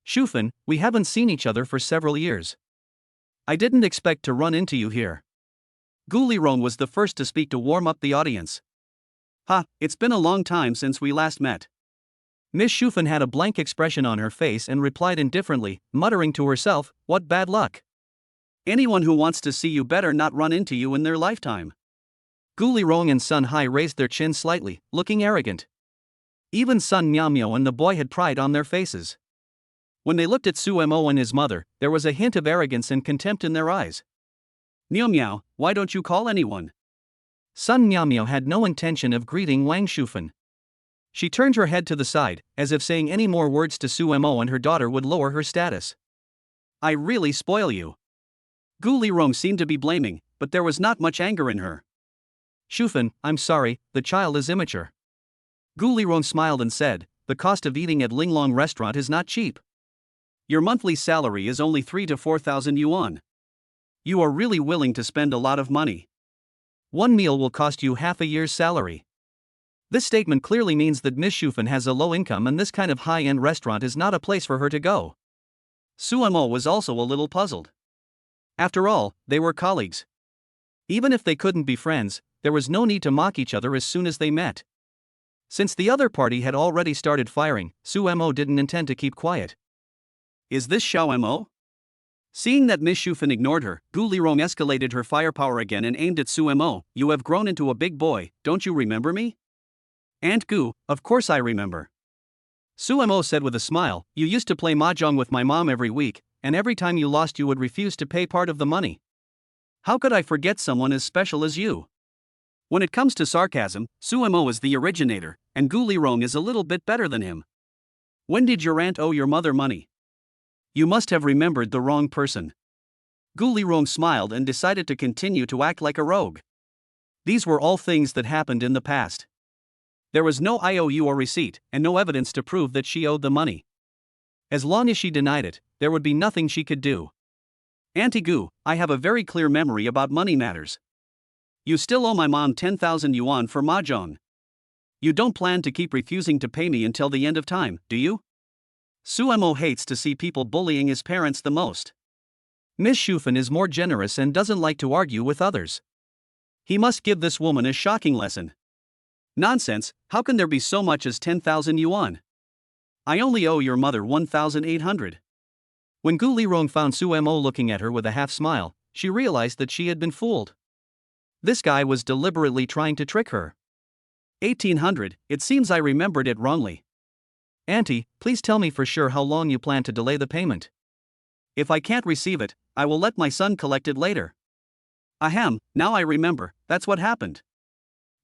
Shufan, we haven't seen each other for several years. I didn't expect to run into you here. Gu Lirong was the first to speak to warm up the audience. Ha, it's been a long time since we last met. Miss Shufan had a blank expression on her face and replied indifferently, muttering to herself, what bad luck. Anyone who wants to see you better not run into you in their lifetime. Gu Lirong and Sun Hai raised their chins slightly, looking arrogant. Even Sun Miao and the boy had pride on their faces. When they looked at Sumo and his mother, there was a hint of arrogance and contempt in their eyes. Miao, why don't you call anyone? Sun Miao had no intention of greeting Wang Shufan. She turned her head to the side, as if saying any more words to Sumo and her daughter would lower her status. I really spoil you. Gu Lirong seemed to be blaming, but there was not much anger in her. Shufan, I'm sorry, the child is immature. Gu Lirong smiled and said, the cost of eating at Linglong restaurant is not cheap. Your monthly salary is only 3,000 to 4,000 yuan. You are really willing to spend a lot of money. One meal will cost you half a year's salary. This statement clearly means that Miss Shufan has a low income and this kind of high-end restaurant is not a place for her to go. Sumo was also a little puzzled. After all, they were colleagues. Even if they couldn't be friends, there was no need to mock each other as soon as they met. Since the other party had already started firing, Sumo didn't intend to keep quiet. Is this Xiao Mo? Seeing that Miss Shufan ignored her, Gu Lirong escalated her firepower again and aimed at Sumo. You have grown into a big boy, don't you remember me? Aunt Gu, of course I remember. Sumo said with a smile, you used to play mahjong with my mom every week, and every time you lost you would refuse to pay part of the money. How could I forget someone as special as you? When it comes to sarcasm, Suemo is the originator, and Gu Lirong is a little bit better than him. When did your aunt owe your mother money? You must have remembered the wrong person. Gu Lirong smiled and decided to continue to act like a rogue. These were all things that happened in the past. There was no IOU or receipt, and no evidence to prove that she owed the money. As long as she denied it, there would be nothing she could do. Auntie Gu, I have a very clear memory about money matters. You still owe my mom 10,000 yuan for mahjong. You don't plan to keep refusing to pay me until the end of time, do you? Suemo hates to see people bullying his parents the most. Miss Shufen is more generous and doesn't like to argue with others. He must give this woman a shocking lesson. Nonsense, how can there be so much as 10,000 yuan? I only owe your mother 1,800. When Gu Lirong found Suemo looking at her with a half smile, she realized that she had been fooled. This guy was deliberately trying to trick her. 1,800, it seems I remembered it wrongly. Auntie, please tell me for sure how long you plan to delay the payment. If I can't receive it, I will let my son collect it later. Ahem, now I remember, that's what happened.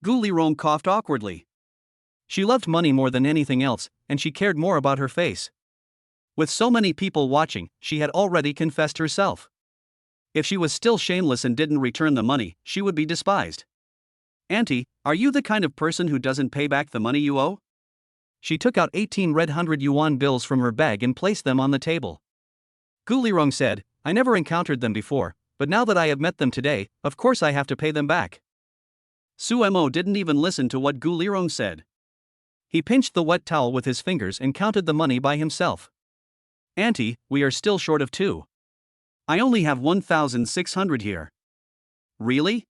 Gu Lirong coughed awkwardly. She loved money more than anything else, and she cared more about her face. With so many people watching, she had already confessed herself. If she was still shameless and didn't return the money, she would be despised. Auntie, are you the kind of person who doesn't pay back the money you owe? She took out 18 red 100 yuan bills from her bag and placed them on the table. Gu Lirong said, I never encountered them before, but now that I have met them today, of course I have to pay them back. Suemo didn't even listen to what Gu Lirong said. He pinched the wet towel with his fingers and counted the money by himself. Auntie, we are still short of 2. I only have 1,600 here. Really?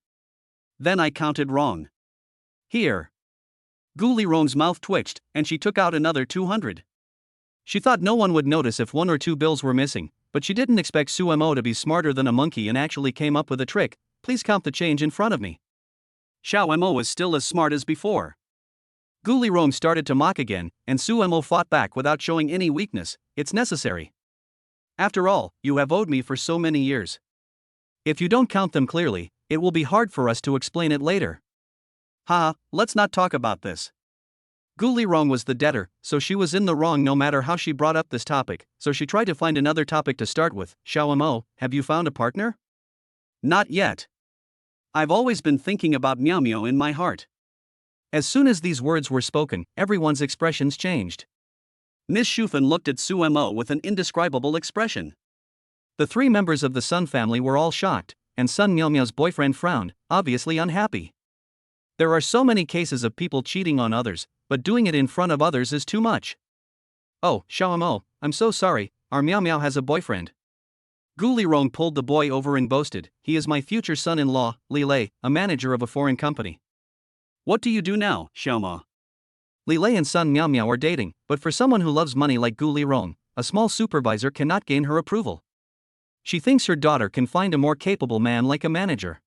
Then I counted wrong. Here. Gu Lirong's mouth twitched, and she took out another 200. She thought no one would notice if 1 or 2 bills were missing, but she didn't expect Suemo to be smarter than a monkey and actually came up with a trick. Please count the change in front of me. Xiaomo was still as smart as before. Gu Lirong started to mock again, and Suemo fought back without showing any weakness. It's necessary. After all, you have owed me for so many years. If you don't count them clearly, it will be hard for us to explain it later. Haha, let's not talk about this. Gu Lirong was the debtor, so she was in the wrong no matter how she brought up this topic, so she tried to find another topic to start with. Xiaomo, have you found a partner? Not yet. I've always been thinking about Miao Miao in my heart. As soon as these words were spoken, everyone's expressions changed. Miss Shufen looked at Suemo with an indescribable expression. The 3 members of the Sun family were all shocked, and Sun Miao Miao's boyfriend frowned, obviously unhappy. There are so many cases of people cheating on others, but doing it in front of others is too much. Oh, Xiaomo, I'm so sorry, our Miao Miao has a boyfriend. Gu Lirong pulled the boy over and boasted, he is my future son-in-law, Li Lei, a manager of a foreign company. What do you do now, Xiaomo? Li Lei and Sun Miao Miao are dating, but for someone who loves money like Gu Lirong, a small supervisor cannot gain her approval. She thinks her daughter can find a more capable man like a manager.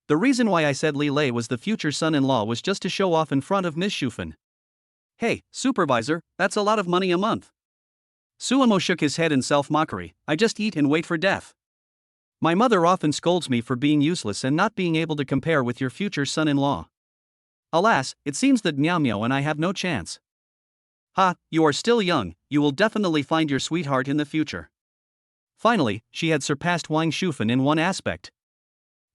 The reason why I said Li Lei was the future son-in-law was just to show off in front of Miss Shufen. Hey, supervisor, that's a lot of money a month. Suemo shook his head in self-mockery, I just eat and wait for death. My mother often scolds me for being useless and not being able to compare with your future son-in-law. Alas, it seems that Miao Miao and I have no chance. Ha, you are still young, you will definitely find your sweetheart in the future. Finally, she had surpassed Wang Shufen in one aspect.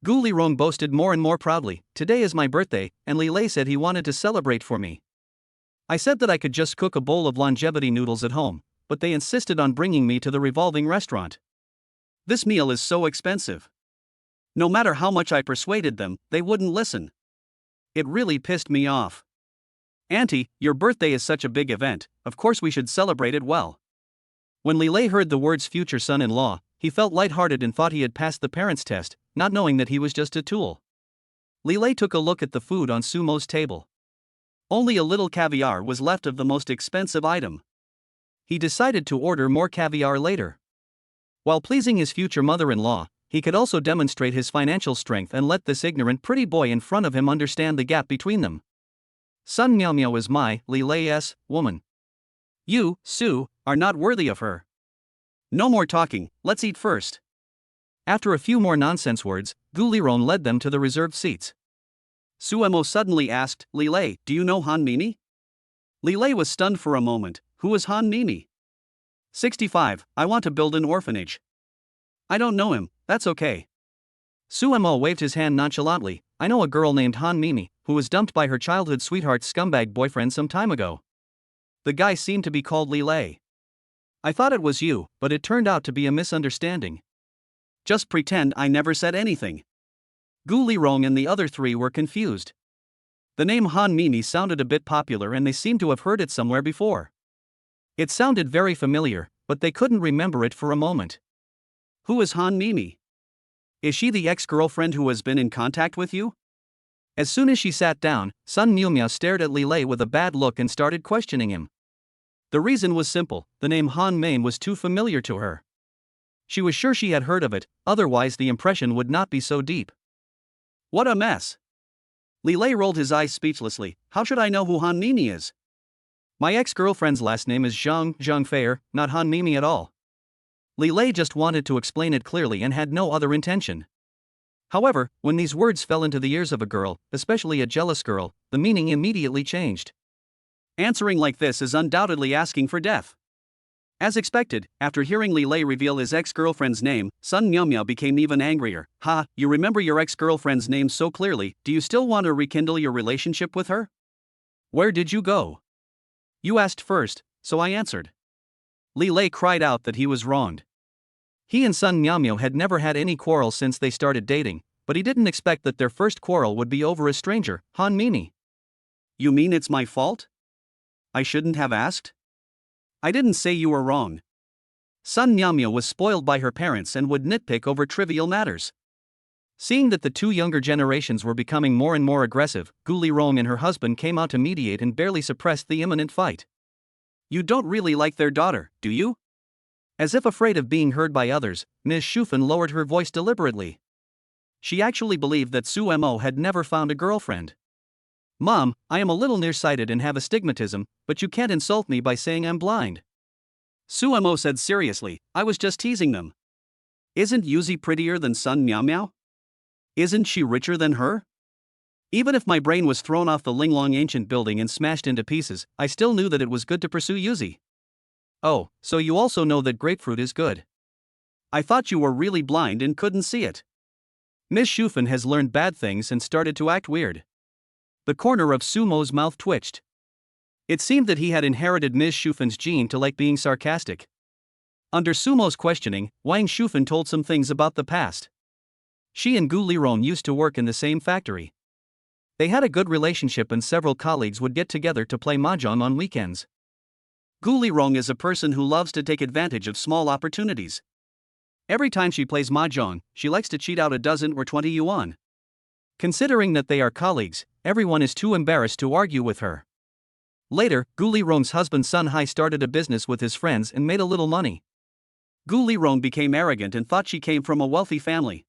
Gu Lirong boasted more and more proudly, today is my birthday, and Li Lei said he wanted to celebrate for me. I said that I could just cook a bowl of longevity noodles at home, but they insisted on bringing me to the revolving restaurant. This meal is so expensive. No matter how much I persuaded them, they wouldn't listen. It really pissed me off. Auntie, your birthday is such a big event, of course we should celebrate it well. When Li Lei heard the words future son-in-law, he felt lighthearted and thought he had passed the parents' test, not knowing that he was just a tool. Li Lei took a look at the food on Sumo's table. Only a little caviar was left of the most expensive item. He decided to order more caviar later. While pleasing his future mother-in-law, he could also demonstrate his financial strength and let this ignorant pretty boy in front of him understand the gap between them. Sun Miao Miao is my, Li Lei's, woman. You, Su, are not worthy of her. No more talking, let's eat first. After a few more nonsense words, Gu Lirong led them to the reserved seats. Suemo suddenly asked, Lilei, do you know Han Mimi? Lilei was stunned for a moment. Who is Han Mimi? 65, I want to build an orphanage. I don't know him, that's okay. Suemo waved his hand nonchalantly. I know a girl named Han Mimi, who was dumped by her childhood sweetheart's scumbag boyfriend some time ago. The guy seemed to be called Lilei. I thought it was you, but it turned out to be a misunderstanding. Just pretend I never said anything. Gu Lirong and the other three were confused. The name Han Mimi sounded a bit popular and they seemed to have heard it somewhere before. It sounded very familiar, but they couldn't remember it for a moment. Who is Han Mimi? Is she the ex-girlfriend who has been in contact with you? As soon as she sat down, Sun Miao stared at Lilei with a bad look and started questioning him. The reason was simple, the name Han Mimi was too familiar to her. She was sure she had heard of it, otherwise the impression would not be so deep. What a mess! Lilei rolled his eyes speechlessly. How should I know who Han Mimi is? My ex-girlfriend's last name is Zhang Feier, not Han Mimi at all. Lilei just wanted to explain it clearly and had no other intention. However, when these words fell into the ears of a girl, especially a jealous girl, the meaning immediately changed. Answering like this is undoubtedly asking for death. As expected, after hearing Lilei reveal his ex-girlfriend's name, Sun Miao became even angrier. Ha, you remember your ex-girlfriend's name so clearly, do you still want to rekindle your relationship with her? Where did you go? You asked first, so I answered. Lilei cried out that he was wronged. He and Sun Miao had never had any quarrel since they started dating, but he didn't expect that their first quarrel would be over a stranger, Han Mimi. You mean it's my fault? I shouldn't have asked? I didn't say you were wrong. Sun Miao was spoiled by her parents and would nitpick over trivial matters. Seeing that the two younger generations were becoming more and more aggressive, Gu Lirong and her husband came out to mediate and barely suppressed the imminent fight. You don't really like their daughter, do you? As if afraid of being heard by others, Ms. Shufan lowered her voice deliberately. She actually believed that Suemo had never found a girlfriend. Mom, I am a little nearsighted and have astigmatism, but you can't insult me by saying I'm blind. Suemo said seriously, I was just teasing them. Isn't Yuzi prettier than Sun Miao? Isn't she richer than her? Even if my brain was thrown off the Linglong ancient building and smashed into pieces, I still knew that it was good to pursue Yuzi. Oh, so you also know that grapefruit is good. I thought you were really blind and couldn't see it. Miss Shufan has learned bad things and started to act weird. The corner of Sumo's mouth twitched. It seemed that he had inherited Ms. Shufan's gene to like being sarcastic. Under Sumo's questioning, Wang Shufan told some things about the past. She and Gu Lirong used to work in the same factory. They had a good relationship and several colleagues would get together to play mahjong on weekends. Gu Lirong is a person who loves to take advantage of small opportunities. Every time she plays mahjong, she likes to cheat out a dozen or 20 yuan. Considering that they are colleagues, everyone is too embarrassed to argue with her. Later, Gu Lirong's husband Sun Hai started a business with his friends and made a little money. Gu Lirong became arrogant and thought she came from a wealthy family.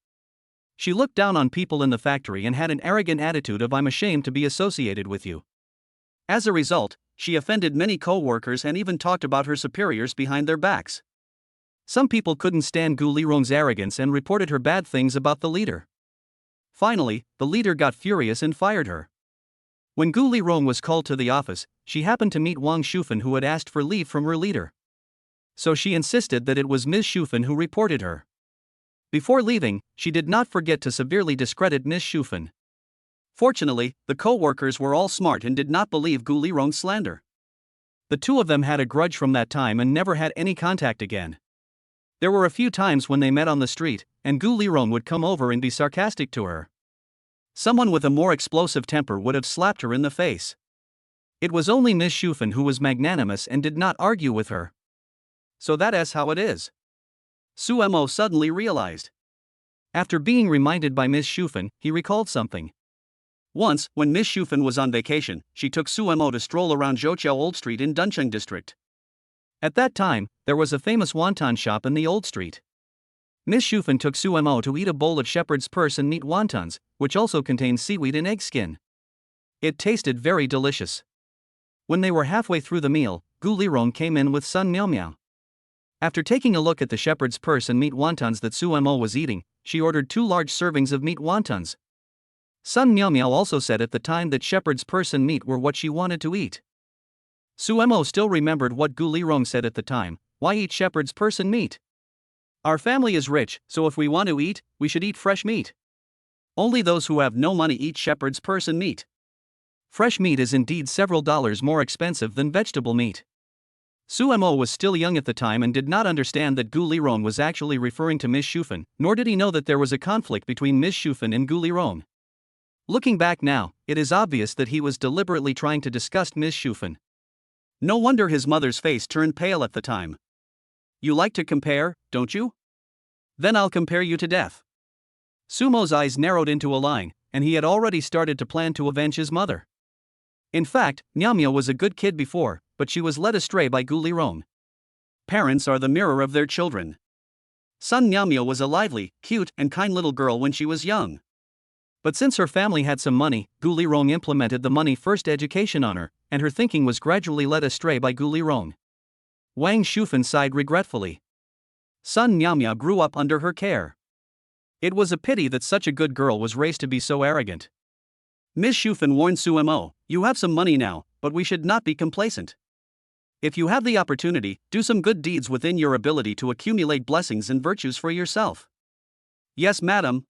She looked down on people in the factory and had an arrogant attitude of I'm ashamed to be associated with you. As a result, she offended many co-workers and even talked about her superiors behind their backs. Some people couldn't stand Gu Lirong's arrogance and reported her bad things about the leader. Finally, the leader got furious and fired her. When Gu Lirong was called to the office, she happened to meet Wang Shufan who had asked for leave from her leader. So she insisted that it was Ms. Shufan who reported her. Before leaving, she did not forget to severely discredit Ms. Shufan. Fortunately, the co-workers were all smart and did not believe Gu Lirong's slander. The two of them had a grudge from that time and never had any contact again. There were a few times when they met on the street, and Gu Lirong would come over and be sarcastic to her. Someone with a more explosive temper would have slapped her in the face. It was only Ms. Shufan who was magnanimous and did not argue with her. So that is how it is. Suemo suddenly realized. After being reminded by Ms. Shufan, he recalled something. Once, when Ms. Shufan was on vacation, she took Suemo to stroll around Zhouqiao Old Street in Duncheng District. At that time, there was a famous wonton shop in the Old Street. Ms. Shufan took Suemo to eat a bowl of shepherd's purse and meat wontons, which also contained seaweed and egg skin. It tasted very delicious. When they were halfway through the meal, Gu Lirong came in with Sun Miao. After taking a look at the shepherd's purse and meat wontons that Suemo was eating, she ordered 2 large servings of meat wontons. Sun Miao Miao also said at the time that shepherd's person meat were what she wanted to eat. Suemo still remembered what Gu Lirong said at the time, why eat shepherd's person meat? Our family is rich, so if we want to eat, we should eat fresh meat. Only those who have no money eat shepherd's person meat. Fresh meat is indeed several dollars more expensive than vegetable meat. Suemo was still young at the time and did not understand that Gu Lirong was actually referring to Ms. Shufan, nor did he know that there was a conflict between Ms. Shufan and Gu Lirong. Looking back now, it is obvious that he was deliberately trying to disgust Ms. Shufan. No wonder his mother's face turned pale at the time. You like to compare, don't you? Then I'll compare you to death. Sumo's eyes narrowed into a line, and he had already started to plan to avenge his mother. In fact, Miao Miao was a good kid before, but she was led astray by Gu Lirong. Parents are the mirror of their children. Sun Miao Miao was a lively, cute, and kind little girl when she was young. But since her family had some money, Gu Lirong implemented the money-first education on her, and her thinking was gradually led astray by Gu Lirong. Wang Shufan sighed regretfully. Sun Miao Miao grew up under her care. It was a pity that such a good girl was raised to be so arrogant. Ms. Shufan warned Suemo, "You have some money now, but we should not be complacent. If you have the opportunity, do some good deeds within your ability to accumulate blessings and virtues for yourself." "Yes, madam."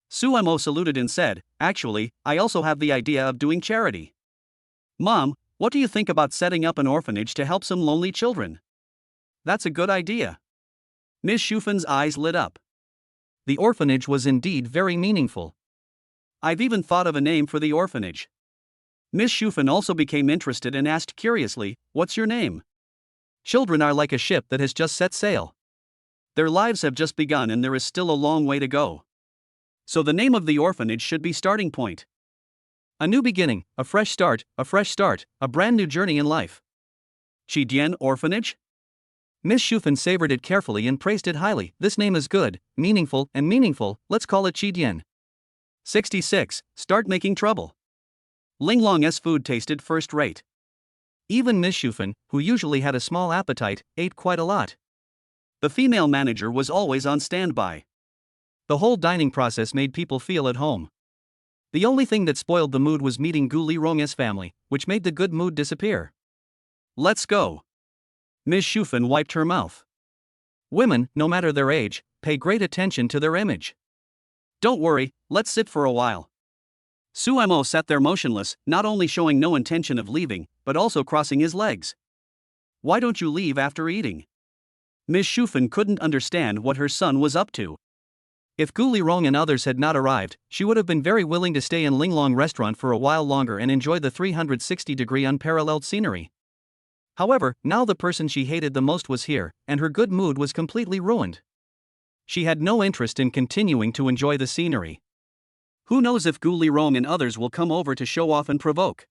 Suemo saluted and said, "Actually, I also have the idea of doing charity." "Mom, what do you think about setting up an orphanage to help some lonely children?" "That's a good idea." Ms. Shufan's eyes lit up. The orphanage was indeed very meaningful. "I've even thought of a name for the orphanage." Ms. Shufan also became interested and asked curiously, "What's your name?" Children are like a ship that has just set sail. Their lives have just begun and there is still a long way to go. So the name of the orphanage should be Starting Point. A new beginning, a fresh start, a brand new journey in life. Chidian Orphanage? Miss Shufan savored it carefully and praised it highly. "This name is good, meaningful, let's call it Chidian." 66. Start making trouble. Linglong's food tasted first rate. Even Miss Shufan, who usually had a small appetite, ate quite a lot. The female manager was always on standby. The whole dining process made people feel at home. The only thing that spoiled the mood was meeting Gu Lirong's family, which made the good mood disappear. "Let's go." Ms. Shufan wiped her mouth. Women, no matter their age, pay great attention to their image. "Don't worry, let's sit for a while." Suemo sat there motionless, not only showing no intention of leaving, but also crossing his legs. "Why don't you leave after eating?" Ms. Shufan couldn't understand what her son was up to. If Gu Lirong and others had not arrived, she would have been very willing to stay in Linglong restaurant for a while longer and enjoy the 360-degree unparalleled scenery. However, now the person she hated the most was here, and her good mood was completely ruined. She had no interest in continuing to enjoy the scenery. Who knows if Gu Lirong and others will come over to show off and provoke.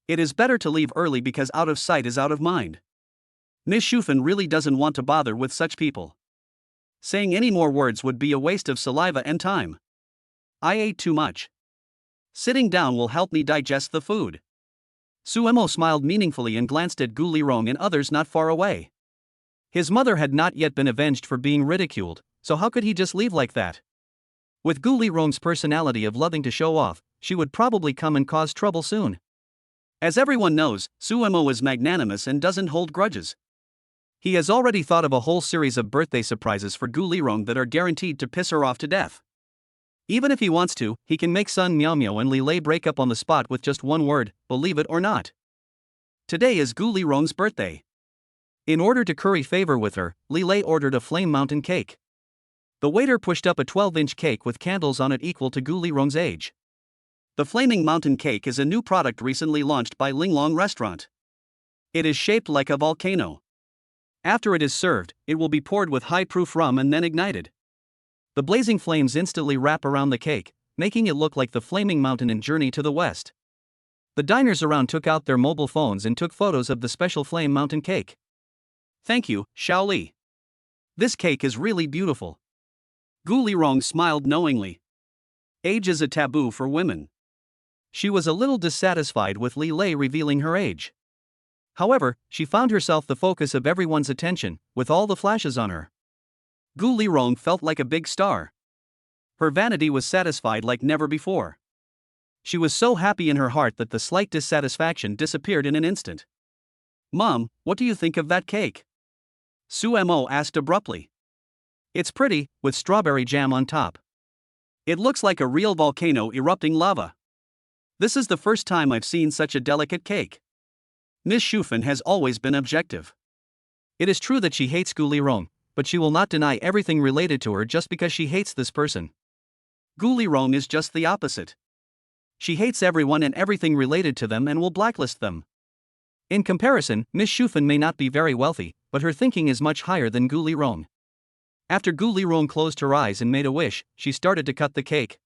It is better to leave early because out of sight is out of mind. Miss Shufan really doesn't want to bother with such people. Saying any more words would be a waste of saliva and time. "I ate too much. Sitting down will help me digest the food." Suemo smiled meaningfully and glanced at Gu Lirong and others not far away. His mother had not yet been avenged for being ridiculed, so how could he just leave like that? With Gu Lirong's personality of loving to show off, she would probably come and cause trouble soon. As everyone knows, Suemo is magnanimous and doesn't hold grudges. He has already thought of a whole series of birthday surprises for Gu Lirong that are guaranteed to piss her off to death. Even if he wants to, he can make Sun Miao Miao and Li Lei break up on the spot with just one word, believe it or not. Today is Gu Lirong's birthday. In order to curry favor with her, Li Lei ordered a flame mountain cake. The waiter pushed up a 12-inch cake with candles on it equal to Gu Lirong's age. The Flaming Mountain Cake is a new product recently launched by Linglong Restaurant. It is shaped like a volcano. After it is served, it will be poured with high-proof rum and then ignited. The blazing flames instantly wrap around the cake, making it look like the flaming mountain in Journey to the West. The diners around took out their mobile phones and took photos of the special flame mountain cake. "Thank you, Xiao Li. This cake is really beautiful." Gu Lirong smiled knowingly. Age is a taboo for women. She was a little dissatisfied with Li Lei revealing her age. However, she found herself the focus of everyone's attention, with all the flashes on her. Gu Lirong felt like a big star. Her vanity was satisfied like never before. She was so happy in her heart that the slight dissatisfaction disappeared in an instant. "Mom, what do you think of that cake?" Sumo asked abruptly. "It's pretty, with strawberry jam on top. It looks like a real volcano erupting lava. This is the first time I've seen such a delicate cake." Miss Shufan has always been objective. It is true that she hates Gu Lirong, but she will not deny everything related to her just because she hates this person. Gu Lirong is just the opposite. She hates everyone and everything related to them and will blacklist them. In comparison, Miss Shufan may not be very wealthy, but her thinking is much higher than Gu Lirong. After Gu Lirong closed her eyes and made a wish, she started to cut the cake.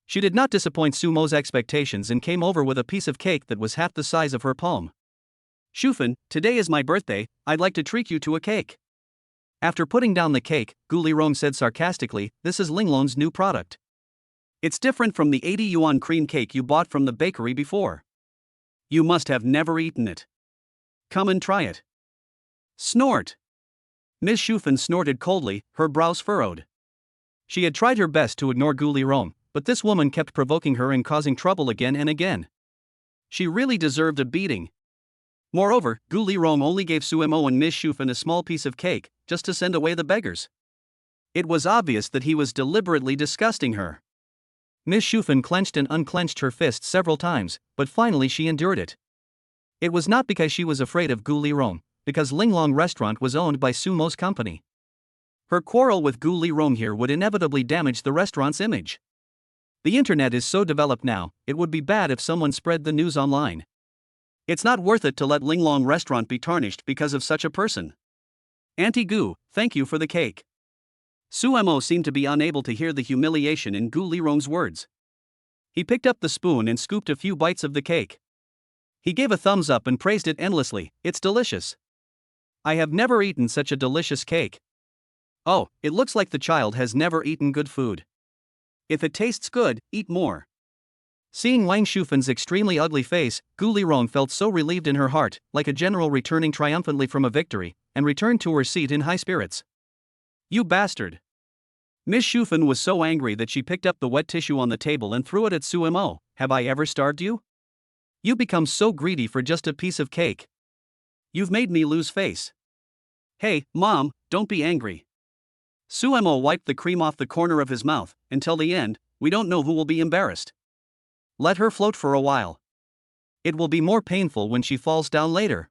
She did not disappoint Sumo's expectations and came over with a piece of cake that was half the size of her palm. "Shufan, today is my birthday, I'd like to treat you to a cake." After putting down the cake, Gu Lirong said sarcastically, "This is Linglong's new product. It's different from the 80 yuan cream cake you bought from the bakery before. You must have never eaten it. Come and try it." Snort. Miss Shufan snorted coldly, her brows furrowed. She had tried her best to ignore Gu Lirong, but this woman kept provoking her and causing trouble again and again. She really deserved a beating. Moreover, Gu Lirong only gave Sumo and Miss Shufan a small piece of cake, just to send away the beggars. It was obvious that he was deliberately disgusting her. Miss Shufan clenched and unclenched her fist several times, but finally she endured it. It was not because she was afraid of Gu Lirong, because Linglong restaurant was owned by Sumo's company. Her quarrel with Gu Lirong here would inevitably damage the restaurant's image. The internet is so developed now, it would be bad if someone spread the news online. It's not worth it to let Linglong restaurant be tarnished because of such a person. "Auntie Gu, thank you for the cake." Sumo seemed to be unable to hear the humiliation in Gu Lirong's words. He picked up the spoon and scooped a few bites of the cake. He gave a thumbs up and praised it endlessly. "It's delicious. I have never eaten such a delicious cake. Oh, it looks like the child has never eaten good food. If it tastes good, eat more." Seeing Wang Shufan's extremely ugly face, Gu Lirong felt so relieved in her heart, like a general returning triumphantly from a victory, and returned to her seat in high spirits. "You bastard." Miss Shufan was so angry that she picked up the wet tissue on the table and threw it at Sumo. "Have I ever starved you? You become so greedy for just a piece of cake. You've made me lose face." "Hey, Mom, don't be angry." Sumo wiped the cream off the corner of his mouth. "Until the end, we don't know who will be embarrassed. Let her float for a while. It will be more painful when she falls down later."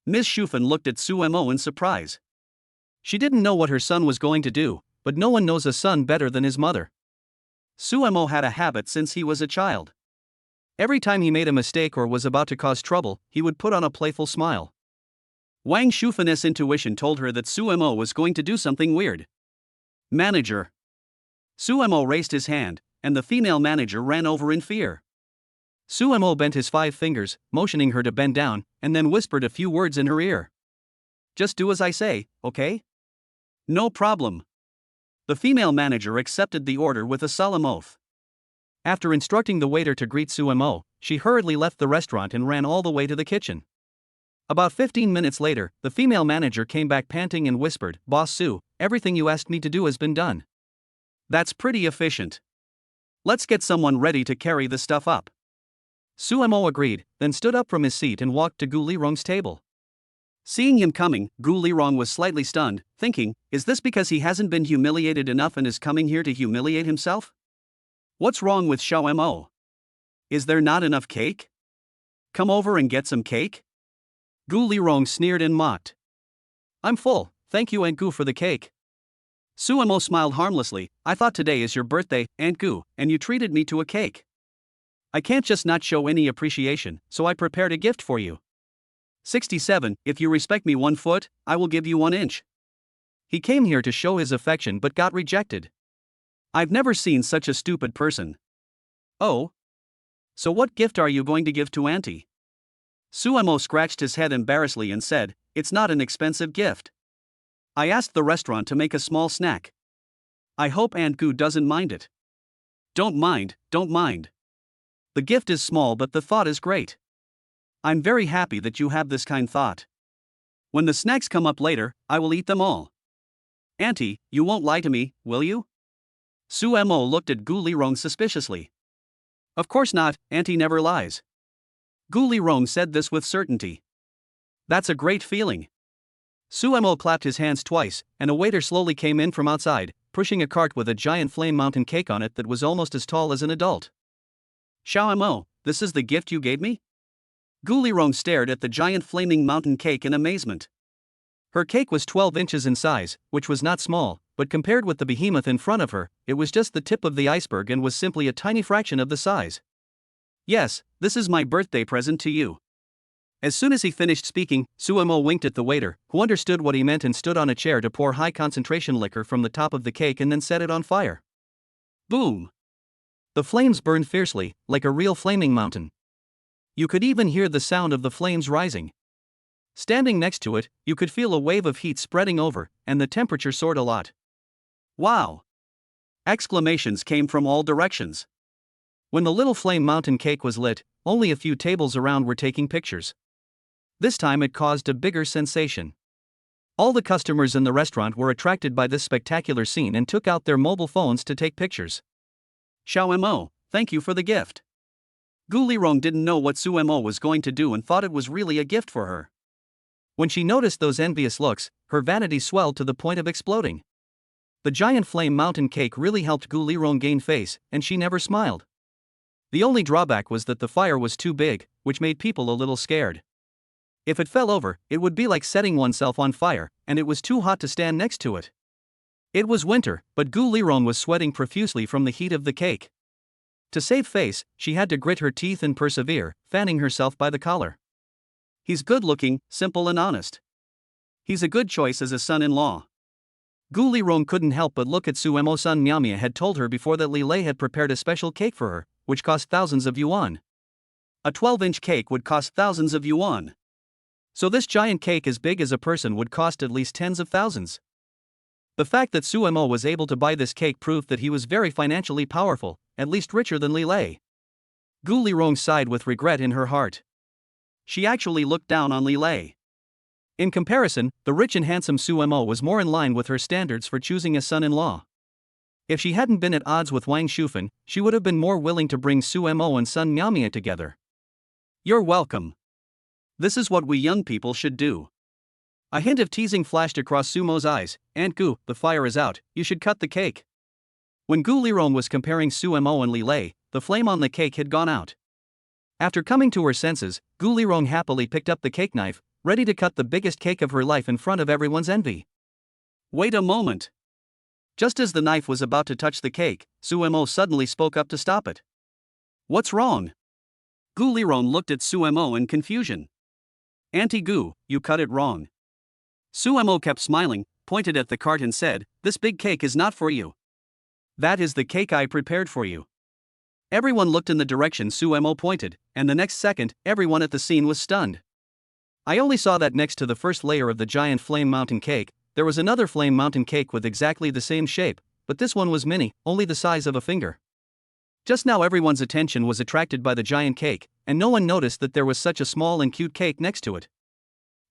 Miss Shufan looked at Sumo in surprise. She didn't know what her son was going to do, but no one knows a son better than his mother. Sumo had a habit since he was a child. Every time he made a mistake or was about to cause trouble, he would put on a playful smile. Wang Shufan's intuition told her that Sumo was going to do something weird. "Manager." Sumo raised his hand, and the female manager ran over in fear. Sumo bent his 5 fingers, motioning her to bend down, and then whispered a few words in her ear. "Just do as I say, okay?" "No problem." The female manager accepted the order with a solemn oath. After instructing the waiter to greet Sumo, she hurriedly left the restaurant and ran all the way to the kitchen. About 15 minutes later, the female manager came back panting and whispered, "Boss Su, everything you asked me to do has been done." "That's pretty efficient. Let's get someone ready to carry the stuff up." Sumo agreed, then stood up from his seat and walked to Gu Lirong's table. Seeing him coming, Gu Lirong was slightly stunned, thinking, is this because he hasn't been humiliated enough and is coming here to humiliate himself? What's wrong with Xiao? Is there not enough cake? Come over and get some cake? Gu Lirong sneered and mocked. "I'm full, thank you Aunt Gu for the cake." Sumo smiled harmlessly. "I thought today is your birthday, Aunt Gu, and you treated me to a cake. I can't just not show any appreciation, so I prepared a gift for you. 67, if you respect me 1 foot, I will give you 1 inch. He came here to show his affection but got rejected. I've never seen such a stupid person. Oh? So what gift are you going to give to Auntie? Sumo scratched his head embarrassedly and said, "It's not an expensive gift. I asked the restaurant to make a small snack. I hope Aunt Gu doesn't mind it." Don't mind. The gift is small but the thought is great. I'm very happy that you have this kind thought. When the snacks come up later, I will eat them all. Auntie, you won't lie to me, will you? Sumo looked at Gu Lirong suspiciously. Of course not, Auntie never lies. Gu Lirong said this with certainty. That's a great feeling. Suemo clapped his hands twice, and a waiter slowly came in from outside, pushing a cart with a giant flame mountain cake on it that was almost as tall as an adult. Xiaomo, this is the gift you gave me? Gu Lirong stared at the giant flaming mountain cake in amazement. Her cake was 12 inches in size, which was not small, but compared with the behemoth in front of her, it was just the tip of the iceberg and was simply a tiny fraction of the size. Yes, this is my birthday present to you. As soon as he finished speaking, Suemo winked at the waiter, who understood what he meant and stood on a chair to pour high concentration liquor from the top of the cake and then set it on fire. Boom! The flames burned fiercely, like a real flaming mountain. You could even hear the sound of the flames rising. Standing next to it, you could feel a wave of heat spreading over, and the temperature soared a lot. Wow! Exclamations came from all directions. When the little flame mountain cake was lit, only a few tables around were taking pictures. This time it caused a bigger sensation. All the customers in the restaurant were attracted by this spectacular scene and took out their mobile phones to take pictures. Xiaomo, thank you for the gift. Gu Lirong didn't know what Suemo was going to do and thought it was really a gift for her. When she noticed those envious looks, her vanity swelled to the point of exploding. The giant flame mountain cake really helped Gu Lirong gain face, and she never smiled. The only drawback was that the fire was too big, which made people a little scared. If it fell over, it would be like setting oneself on fire, and it was too hot to stand next to it. It was winter, but Gu Lirong was sweating profusely from the heat of the cake. To save face, she had to grit her teeth and persevere, fanning herself by the collar. He's good-looking, simple and honest. He's a good choice as a son-in-law. Gu Lirong couldn't help but look at Suemo's son Miamia had told her before that Li Lei had prepared a special cake for her, which cost thousands of yuan. A 12-inch cake would cost thousands of yuan. So this giant cake as big as a person would cost at least tens of thousands. The fact that Suemo was able to buy this cake proved that he was very financially powerful, at least richer than Li Lei. Gu Lirong sighed with regret in her heart. She actually looked down on Li Lei. In comparison, the rich and handsome Suemo was more in line with her standards for choosing a son-in-law. If she hadn't been at odds with Wang Shufan, she would have been more willing to bring Suemo and son Miamia together. You're welcome. This is what we young people should do. A hint of teasing flashed across Sumo's eyes. Aunt Gu, the fire is out, you should cut the cake. When Gu Lirong was comparing Suemo and Li Lei, the flame on the cake had gone out. After coming to her senses, Gu Lirong happily picked up the cake knife, ready to cut the biggest cake of her life in front of everyone's envy. Wait a moment. Just as the knife was about to touch the cake, Suemo suddenly spoke up to stop it. What's wrong? Gu Lirong looked at Suemo in confusion. Auntie Gu, you cut it wrong. Suemo kept smiling, pointed at the cart and said, this big cake is not for you. That is the cake I prepared for you. Everyone looked in the direction Suemo pointed, and the next second, everyone at the scene was stunned. I only saw that next to the first layer of the giant flame mountain cake, there was another flame mountain cake with exactly the same shape, but this one was mini, only the size of a finger. Just now everyone's attention was attracted by the giant cake, and no one noticed that there was such a small and cute cake next to it.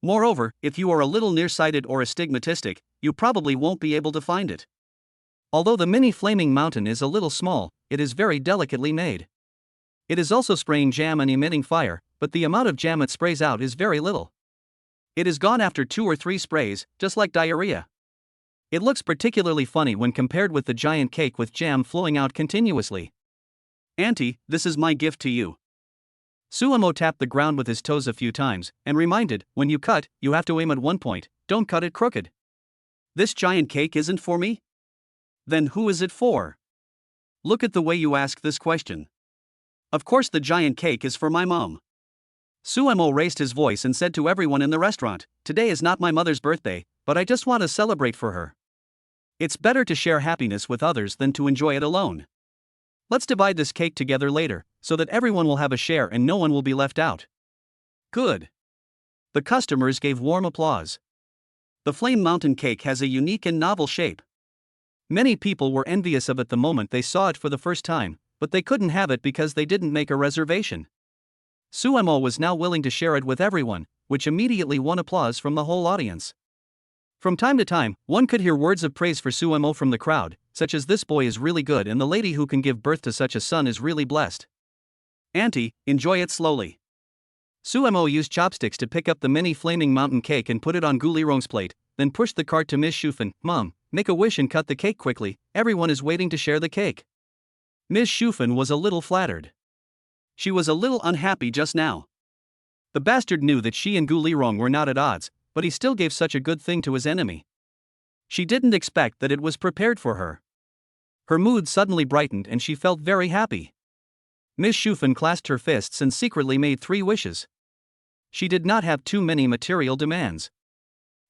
Moreover, if you are a little nearsighted or astigmatistic, you probably won't be able to find it. Although the mini flaming mountain is a little small, it is very delicately made. It is also spraying jam and emitting fire, but the amount of jam it sprays out is very little. It is gone after 2 or 3 sprays, just like diarrhea. It looks particularly funny when compared with the giant cake with jam flowing out continuously. Auntie, this is my gift to you. Suemo tapped the ground with his toes a few times, and reminded, when you cut, you have to aim at one point, don't cut it crooked. This giant cake isn't for me? Then who is it for? Look at the way you ask this question. Of course the giant cake is for my mom. Suemo raised his voice and said to everyone in the restaurant, today is not my mother's birthday, but I just want to celebrate for her. It's better to share happiness with others than to enjoy it alone. Let's divide this cake together later, so that everyone will have a share and no one will be left out. Good. The customers gave warm applause. The flame mountain cake has a unique and novel shape. Many people were envious of it the moment they saw it for the first time, but they couldn't have it because they didn't make a reservation. Suemo was now willing to share it with everyone, which immediately won applause from the whole audience. From time to time, one could hear words of praise for Suemo from the crowd, such as this boy is really good and the lady who can give birth to such a son is really blessed. Auntie, enjoy it slowly. Suemo used chopsticks to pick up the mini flaming mountain cake and put it on Gu Lirong's plate, then pushed the cart to Miss Shufan. Mom, make a wish and cut the cake quickly, everyone is waiting to share the cake. Miss Shufan was a little flattered. She was a little unhappy just now. The bastard knew that she and Gu Lirong were not at odds, but he still gave such a good thing to his enemy. She didn't expect that it was prepared for her. Her mood suddenly brightened and she felt very happy. Miss Shufan clasped her fists and secretly made 3 wishes. She did not have too many material demands.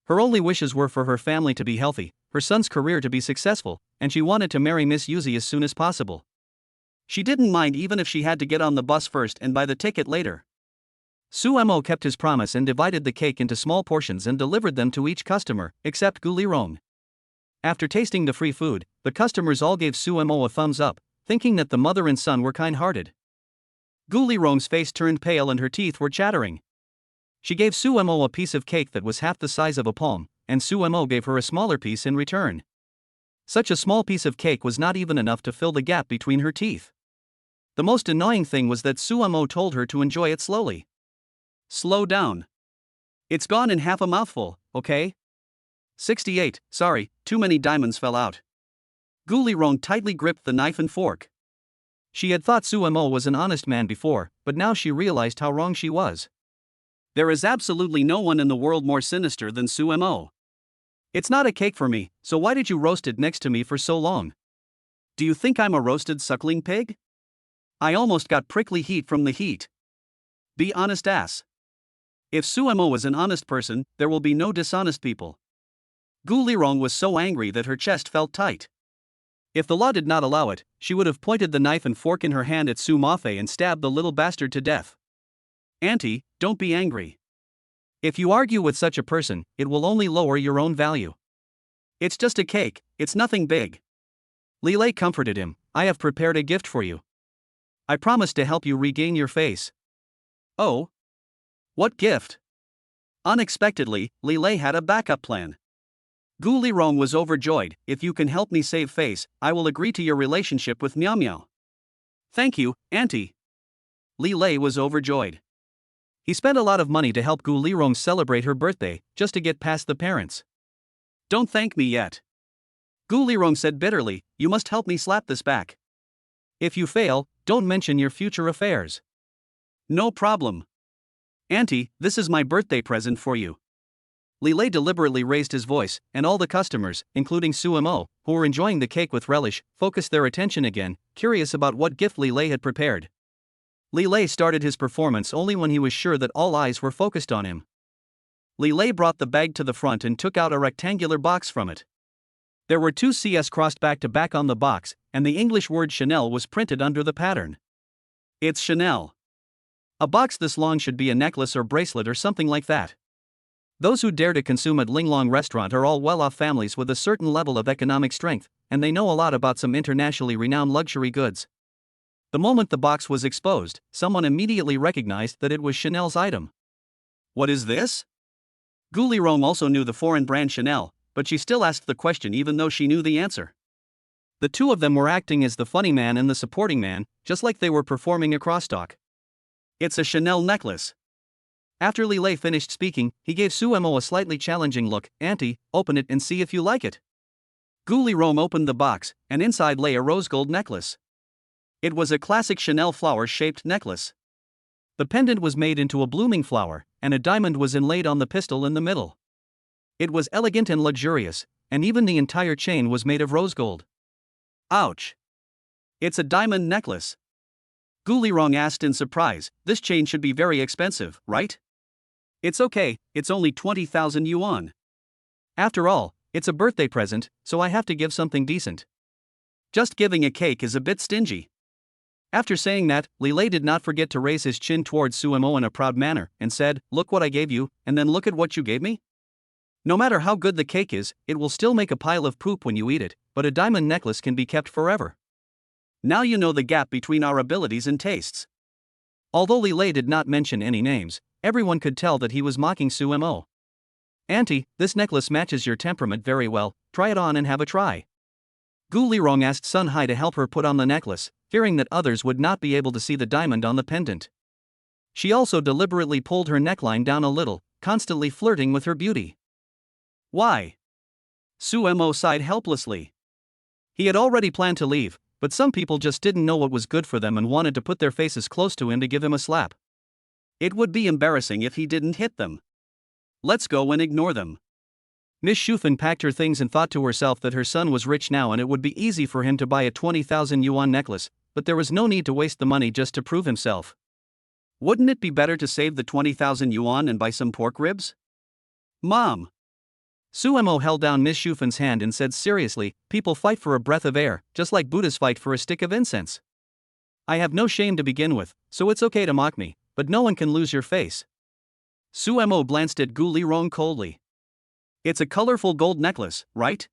Her only wishes were for her family to be healthy, her son's career to be successful, and she wanted to marry Miss Yuzi as soon as possible. She didn't mind even if she had to get on the bus first and buy the ticket later. Suemo kept his promise and divided the cake into small portions and delivered them to each customer, except Gu Lirong. After tasting the free food, the customers all gave Suemo a thumbs up, thinking that the mother and son were kind-hearted. Gu Lirong's face turned pale and her teeth were chattering. She gave Suemo a piece of cake that was half the size of a palm, and Suemo gave her a smaller piece in return. Such a small piece of cake was not even enough to fill the gap between her teeth. The most annoying thing was that Suemo told her to enjoy it slowly. Slow down. It's gone in half a mouthful, okay? 68, sorry, too many diamonds fell out. Gu Lirong tightly gripped the knife and fork. She had thought Suemo was an honest man before, but now she realized how wrong she was. There is absolutely no one in the world more sinister than Suemo. It's not a cake for me, so why did you roast it next to me for so long? Do you think I'm a roasted suckling pig? I almost got prickly heat from the heat. Be honest, ass. If Suemo is an honest person, there will be no dishonest people. Gu Lirong was so angry that her chest felt tight. If the law did not allow it, she would have pointed the knife and fork in her hand at Su Mafe and stabbed the little bastard to death. Auntie, don't be angry. If you argue with such a person, it will only lower your own value. It's just a cake, it's nothing big. Lilei comforted him. I have prepared a gift for you. I promise to help you regain your face. Oh? What gift? Unexpectedly, Lilei had a backup plan. Gu Lirong was overjoyed. If you can help me save face, I will agree to your relationship with Miao Miao. Thank you, Auntie. Lilei was overjoyed. He spent a lot of money to help Gu Lirong celebrate her birthday, just to get past the parents. Don't thank me yet. Gu Lirong said bitterly, you must help me slap this back. If you fail, don't mention your future affairs. No problem. Auntie, this is my birthday present for you. Lilei deliberately raised his voice, and all the customers, including Suemo, who were enjoying the cake with relish, focused their attention again, curious about what gift Lilei had prepared. Lilei started his performance only when he was sure that all eyes were focused on him. Lilei brought the bag to the front and took out a rectangular box from it. There were 2 Cs crossed back to back on the box, and the English word Chanel was printed under the pattern. It's Chanel. A box this long should be a necklace or bracelet or something like that. Those who dare to consume at Linglong restaurant are all well-off families with a certain level of economic strength, and they know a lot about some internationally renowned luxury goods. The moment the box was exposed, someone immediately recognized that it was Chanel's item. What is this? Gu Lirong also knew the foreign brand Chanel, but she still asked the question even though she knew the answer. The two of them were acting as the funny man and the supporting man, just like they were performing a crosstalk. It's a Chanel necklace. After Lilei finished speaking, he gave Suemo a slightly challenging look. Auntie, open it and see if you like it. Gu Lirong opened the box, and inside lay a rose gold necklace. It was a classic Chanel flower-shaped necklace. The pendant was made into a blooming flower, and a diamond was inlaid on the pistil in the middle. It was elegant and luxurious, and even the entire chain was made of rose gold. Ouch! It's a diamond necklace. Gu Lirong asked in surprise, this chain should be very expensive, right? It's okay, it's only 20,000 yuan. After all, it's a birthday present, so I have to give something decent. Just giving a cake is a bit stingy. After saying that, Lilei did not forget to raise his chin towards Suemo in a proud manner, and said, look what I gave you, and then look at what you gave me? No matter how good the cake is, it will still make a pile of poop when you eat it, but a diamond necklace can be kept forever. Now you know the gap between our abilities and tastes. Although Lilei did not mention any names, everyone could tell that he was mocking Suemo. Auntie, this necklace matches your temperament very well, try it on and have a try. Gu Lirong asked Sun Hai to help her put on the necklace, fearing that others would not be able to see the diamond on the pendant. She also deliberately pulled her neckline down a little, constantly flirting with her beauty. Why? Suemo sighed helplessly. He had already planned to leave, but some people just didn't know what was good for them and wanted to put their faces close to him to give him a slap. It would be embarrassing if he didn't hit them. Let's go and ignore them. Miss Shufan packed her things and thought to herself that her son was rich now and it would be easy for him to buy a 20,000 yuan necklace, but there was no need to waste the money just to prove himself. Wouldn't it be better to save the 20,000 yuan and buy some pork ribs? Mom! Suemo held down Miss Shufan's hand and said seriously, people fight for a breath of air, just like Buddhas fight for a stick of incense. I have no shame to begin with, so it's okay to mock me, but no one can lose your face. Suemo glanced at Gu Lirong coldly. It's a colorful gold necklace, right?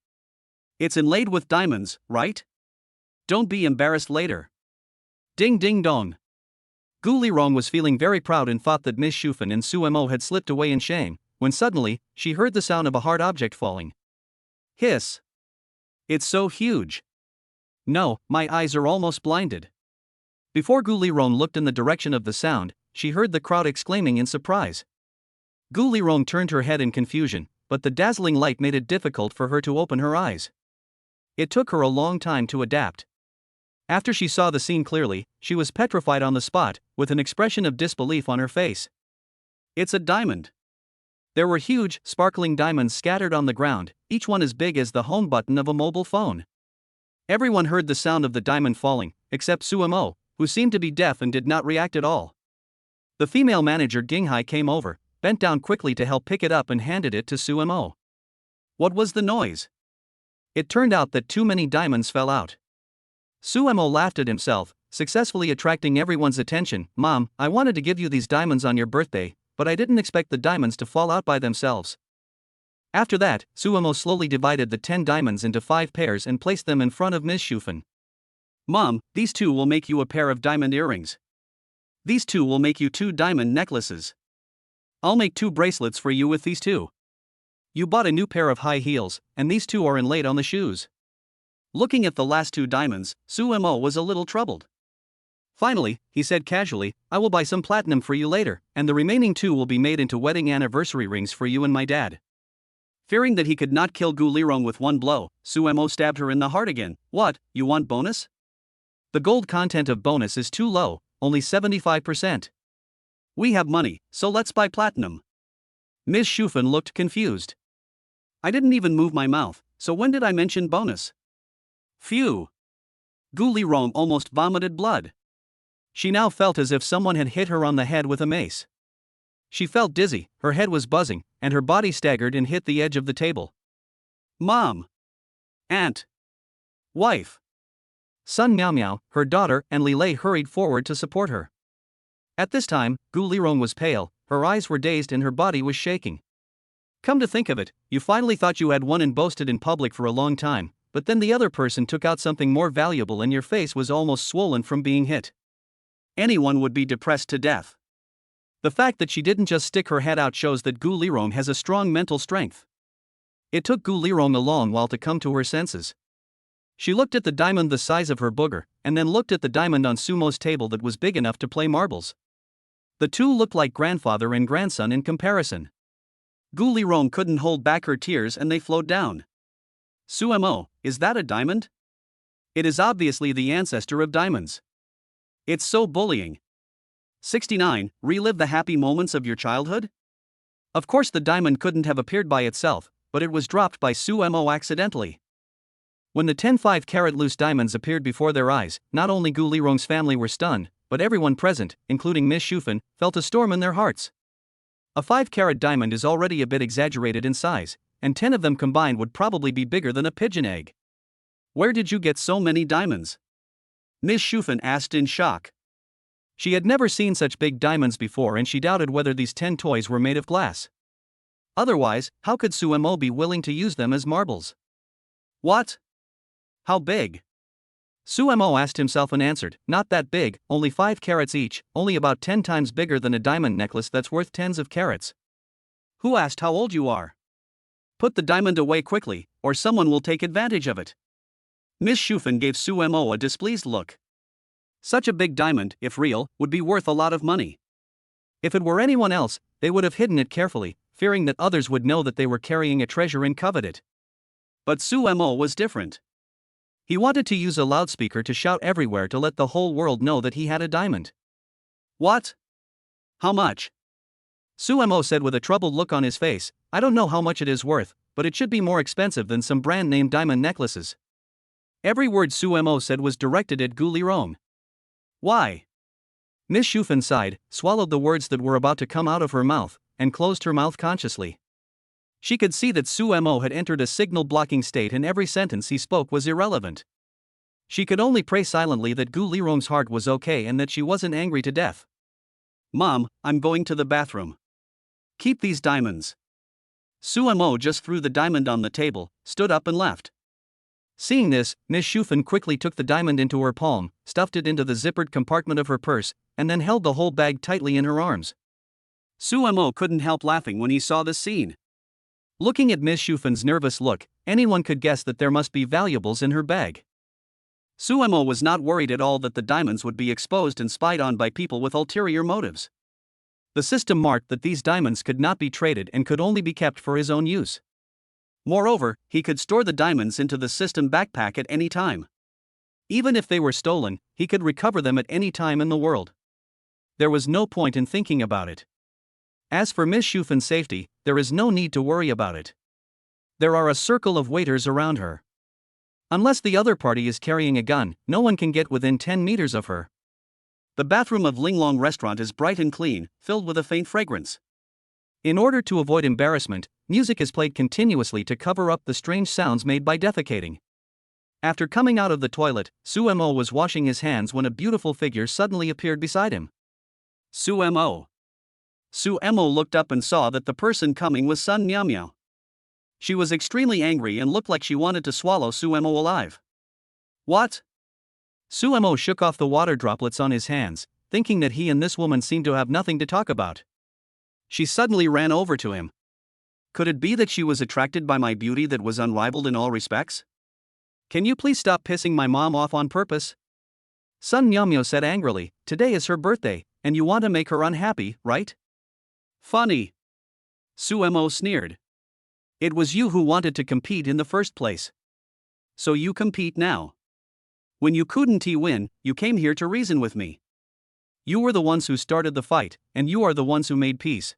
It's inlaid with diamonds, right? Don't be embarrassed later. Ding ding dong. Gu Lirong was feeling very proud and thought that Miss Shufan and Suemo had slipped away in shame, when suddenly, she heard the sound of a hard object falling. Hiss. It's so huge. No, my eyes are almost blinded. Before Gu Lirong looked in the direction of the sound, she heard the crowd exclaiming in surprise. Gu Lirong turned her head in confusion, but the dazzling light made it difficult for her to open her eyes. It took her a long time to adapt. After she saw the scene clearly, she was petrified on the spot, with an expression of disbelief on her face. It's a diamond. There were huge, sparkling diamonds scattered on the ground, each one as big as the home button of a mobile phone. Everyone heard the sound of the diamond falling, except Suemo, who seemed to be deaf and did not react at all. The female manager Ginghai came over, bent down quickly to help pick it up and handed it to Suemo. What was the noise? It turned out that too many diamonds fell out. Suemo laughed at himself, successfully attracting everyone's attention. Mom, I wanted to give you these diamonds on your birthday, but I didn't expect the diamonds to fall out by themselves. After that, Suemo slowly divided the 10 diamonds into 5 pairs and placed them in front of Miss Shufan. Mom, these 2 will make you a pair of diamond earrings. These 2 will make you 2 diamond necklaces. I'll make 2 bracelets for you with these 2. You bought a new pair of high heels, and these 2 are inlaid on the shoes. Looking at the last 2 diamonds, Suemo was a little troubled. Finally, he said casually, I will buy some platinum for you later, and the remaining 2 will be made into wedding anniversary rings for you and my dad. Fearing that he could not kill Gu Lirong with one blow, Suemo stabbed her in the heart again. What, you want bonus? The gold content of bonus is too low, only 75%. We have money, so let's buy platinum. Miss Shufan looked confused. I didn't even move my mouth, so when did I mention bonus? Phew. Gu Lirong almost vomited blood. She now felt as if someone had hit her on the head with a mace. She felt dizzy, her head was buzzing, and her body staggered and hit the edge of the table. Mom! Aunt! Wife! Sun Miao Miao, her daughter, and Li Lei hurried forward to support her. At this time, Gu Lirong was pale, her eyes were dazed and her body was shaking. Come to think of it, you finally thought you had won and boasted in public for a long time, but then the other person took out something more valuable and your face was almost swollen from being hit. Anyone would be depressed to death. The fact that she didn't just stick her head out shows that Gu Lirong has a strong mental strength. It took Gu Lirong a long while to come to her senses. She looked at the diamond the size of her booger, and then looked at the diamond on Sumo's table that was big enough to play marbles. The two looked like grandfather and grandson in comparison. Gu Lirong couldn't hold back her tears and they flowed down. Suemo, is that a diamond? It is obviously the ancestor of diamonds. It's so bullying. 69. Relive the happy moments of your childhood? Of course the diamond couldn't have appeared by itself, but it was dropped by Suemo accidentally. When the 10 5-carat loose diamonds appeared before their eyes, not only Gu Lirong's family were stunned, but everyone present, including Miss Shufan, felt a storm in their hearts. A 5-carat diamond is already a bit exaggerated in size, and 10 of them combined would probably be bigger than a pigeon egg. Where did you get so many diamonds? Miss Shufan asked in shock. She had never seen such big diamonds before and she doubted whether these 10 toys were made of glass. Otherwise, how could Suemo be willing to use them as marbles? What? How big? Suemo asked himself and answered, not that big, only 5 carats each, only about 10 times bigger than a diamond necklace that's worth tens of carats. Who asked how old you are? Put the diamond away quickly, or someone will take advantage of it. Miss Shufan gave Suemo a displeased look. Such a big diamond, if real, would be worth a lot of money. If it were anyone else, they would have hidden it carefully, fearing that others would know that they were carrying a treasure and covet it. But Sumo was different. He wanted to use a loudspeaker to shout everywhere to let the whole world know that he had a diamond. What? How much? Sumo said with a troubled look on his face. I don't know how much it is worth, but it should be more expensive than some brand name diamond necklaces. Every word Sumo said was directed at Gu Lirong. Why? Miss Shufan sighed, swallowed the words that were about to come out of her mouth, and closed her mouth consciously. She could see that Sumo had entered a signal-blocking state and every sentence he spoke was irrelevant. She could only pray silently that Gu Lirong's heart was okay and that she wasn't angry to death. Mom, I'm going to the bathroom. Keep these diamonds. Sumo just threw the diamond on the table, stood up and left. Seeing this, Miss Shufan quickly took the diamond into her palm, stuffed it into the zippered compartment of her purse, and then held the whole bag tightly in her arms. Sumo couldn't help laughing when he saw this scene. Looking at Miss Shufan's nervous look, anyone could guess that there must be valuables in her bag. Sumo was not worried at all that the diamonds would be exposed and spied on by people with ulterior motives. The system marked that these diamonds could not be traded and could only be kept for his own use. Moreover, he could store the diamonds into the system backpack at any time. Even if they were stolen, he could recover them at any time in the world. There was no point in thinking about it. As for Miss Shufan's safety, there is no need to worry about it. There are a circle of waiters around her. Unless the other party is carrying a gun, no one can get within 10 meters of her. The bathroom of Linglong restaurant is bright and clean, filled with a faint fragrance. In order to avoid embarrassment, music is played continuously to cover up the strange sounds made by defecating. After coming out of the toilet, Sumo was washing his hands when a beautiful figure suddenly appeared beside him. Sumo. Sumo looked up and saw that the person coming was Sun Miao. She was extremely angry and looked like she wanted to swallow Sumo alive. What? Sumo shook off the water droplets on his hands, thinking that he and this woman seemed to have nothing to talk about. She suddenly ran over to him. Could it be that she was attracted by my beauty that was unrivaled in all respects? Can you please stop pissing my mom off on purpose? Sun Miao said angrily, today is her birthday, and you want to make her unhappy, right? Funny. Sumo sneered. It was you who wanted to compete in the first place. So you compete now. When you couldn't win, you came here to reason with me. You were the ones who started the fight, and you are the ones who made peace.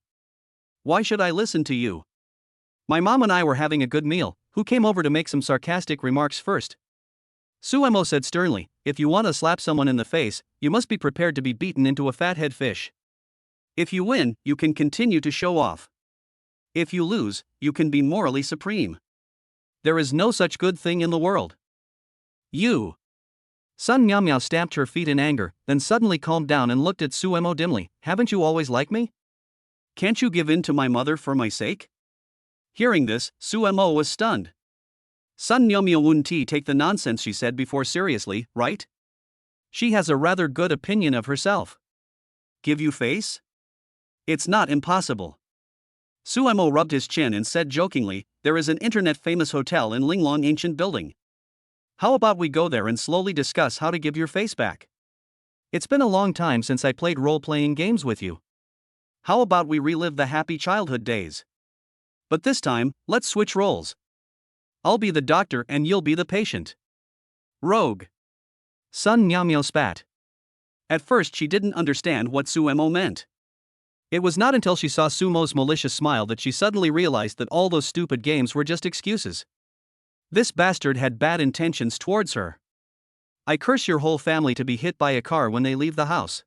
Why should I listen to you? My mom and I were having a good meal. Who came over to make some sarcastic remarks first? Sumo said sternly, if you want to slap someone in the face, you must be prepared to be beaten into a fathead fish. If you win, you can continue to show off. If you lose, you can be morally supreme. There is no such good thing in the world. You. Sun Miao stamped her feet in anger, then suddenly calmed down and looked at Sumo dimly. Haven't you always liked me? Can't you give in to my mother for my sake? Hearing this, Sumo was stunned. Sun Miao wouldn't take the nonsense she said before seriously, right? She has a rather good opinion of herself. Give you face? It's not impossible. Sumo rubbed his chin and said jokingly, there is an internet-famous hotel in Linglong ancient building. How about we go there and slowly discuss how to give your face back? It's been a long time since I played role-playing games with you. How about we relive the happy childhood days? But this time, let's switch roles. I'll be the doctor and you'll be the patient. Rogue. Sun Miao spat. At first she didn't understand what Sumo meant. It was not until she saw Sumo's malicious smile that she suddenly realized that all those stupid games were just excuses. This bastard had bad intentions towards her. I curse your whole family to be hit by a car when they leave the house.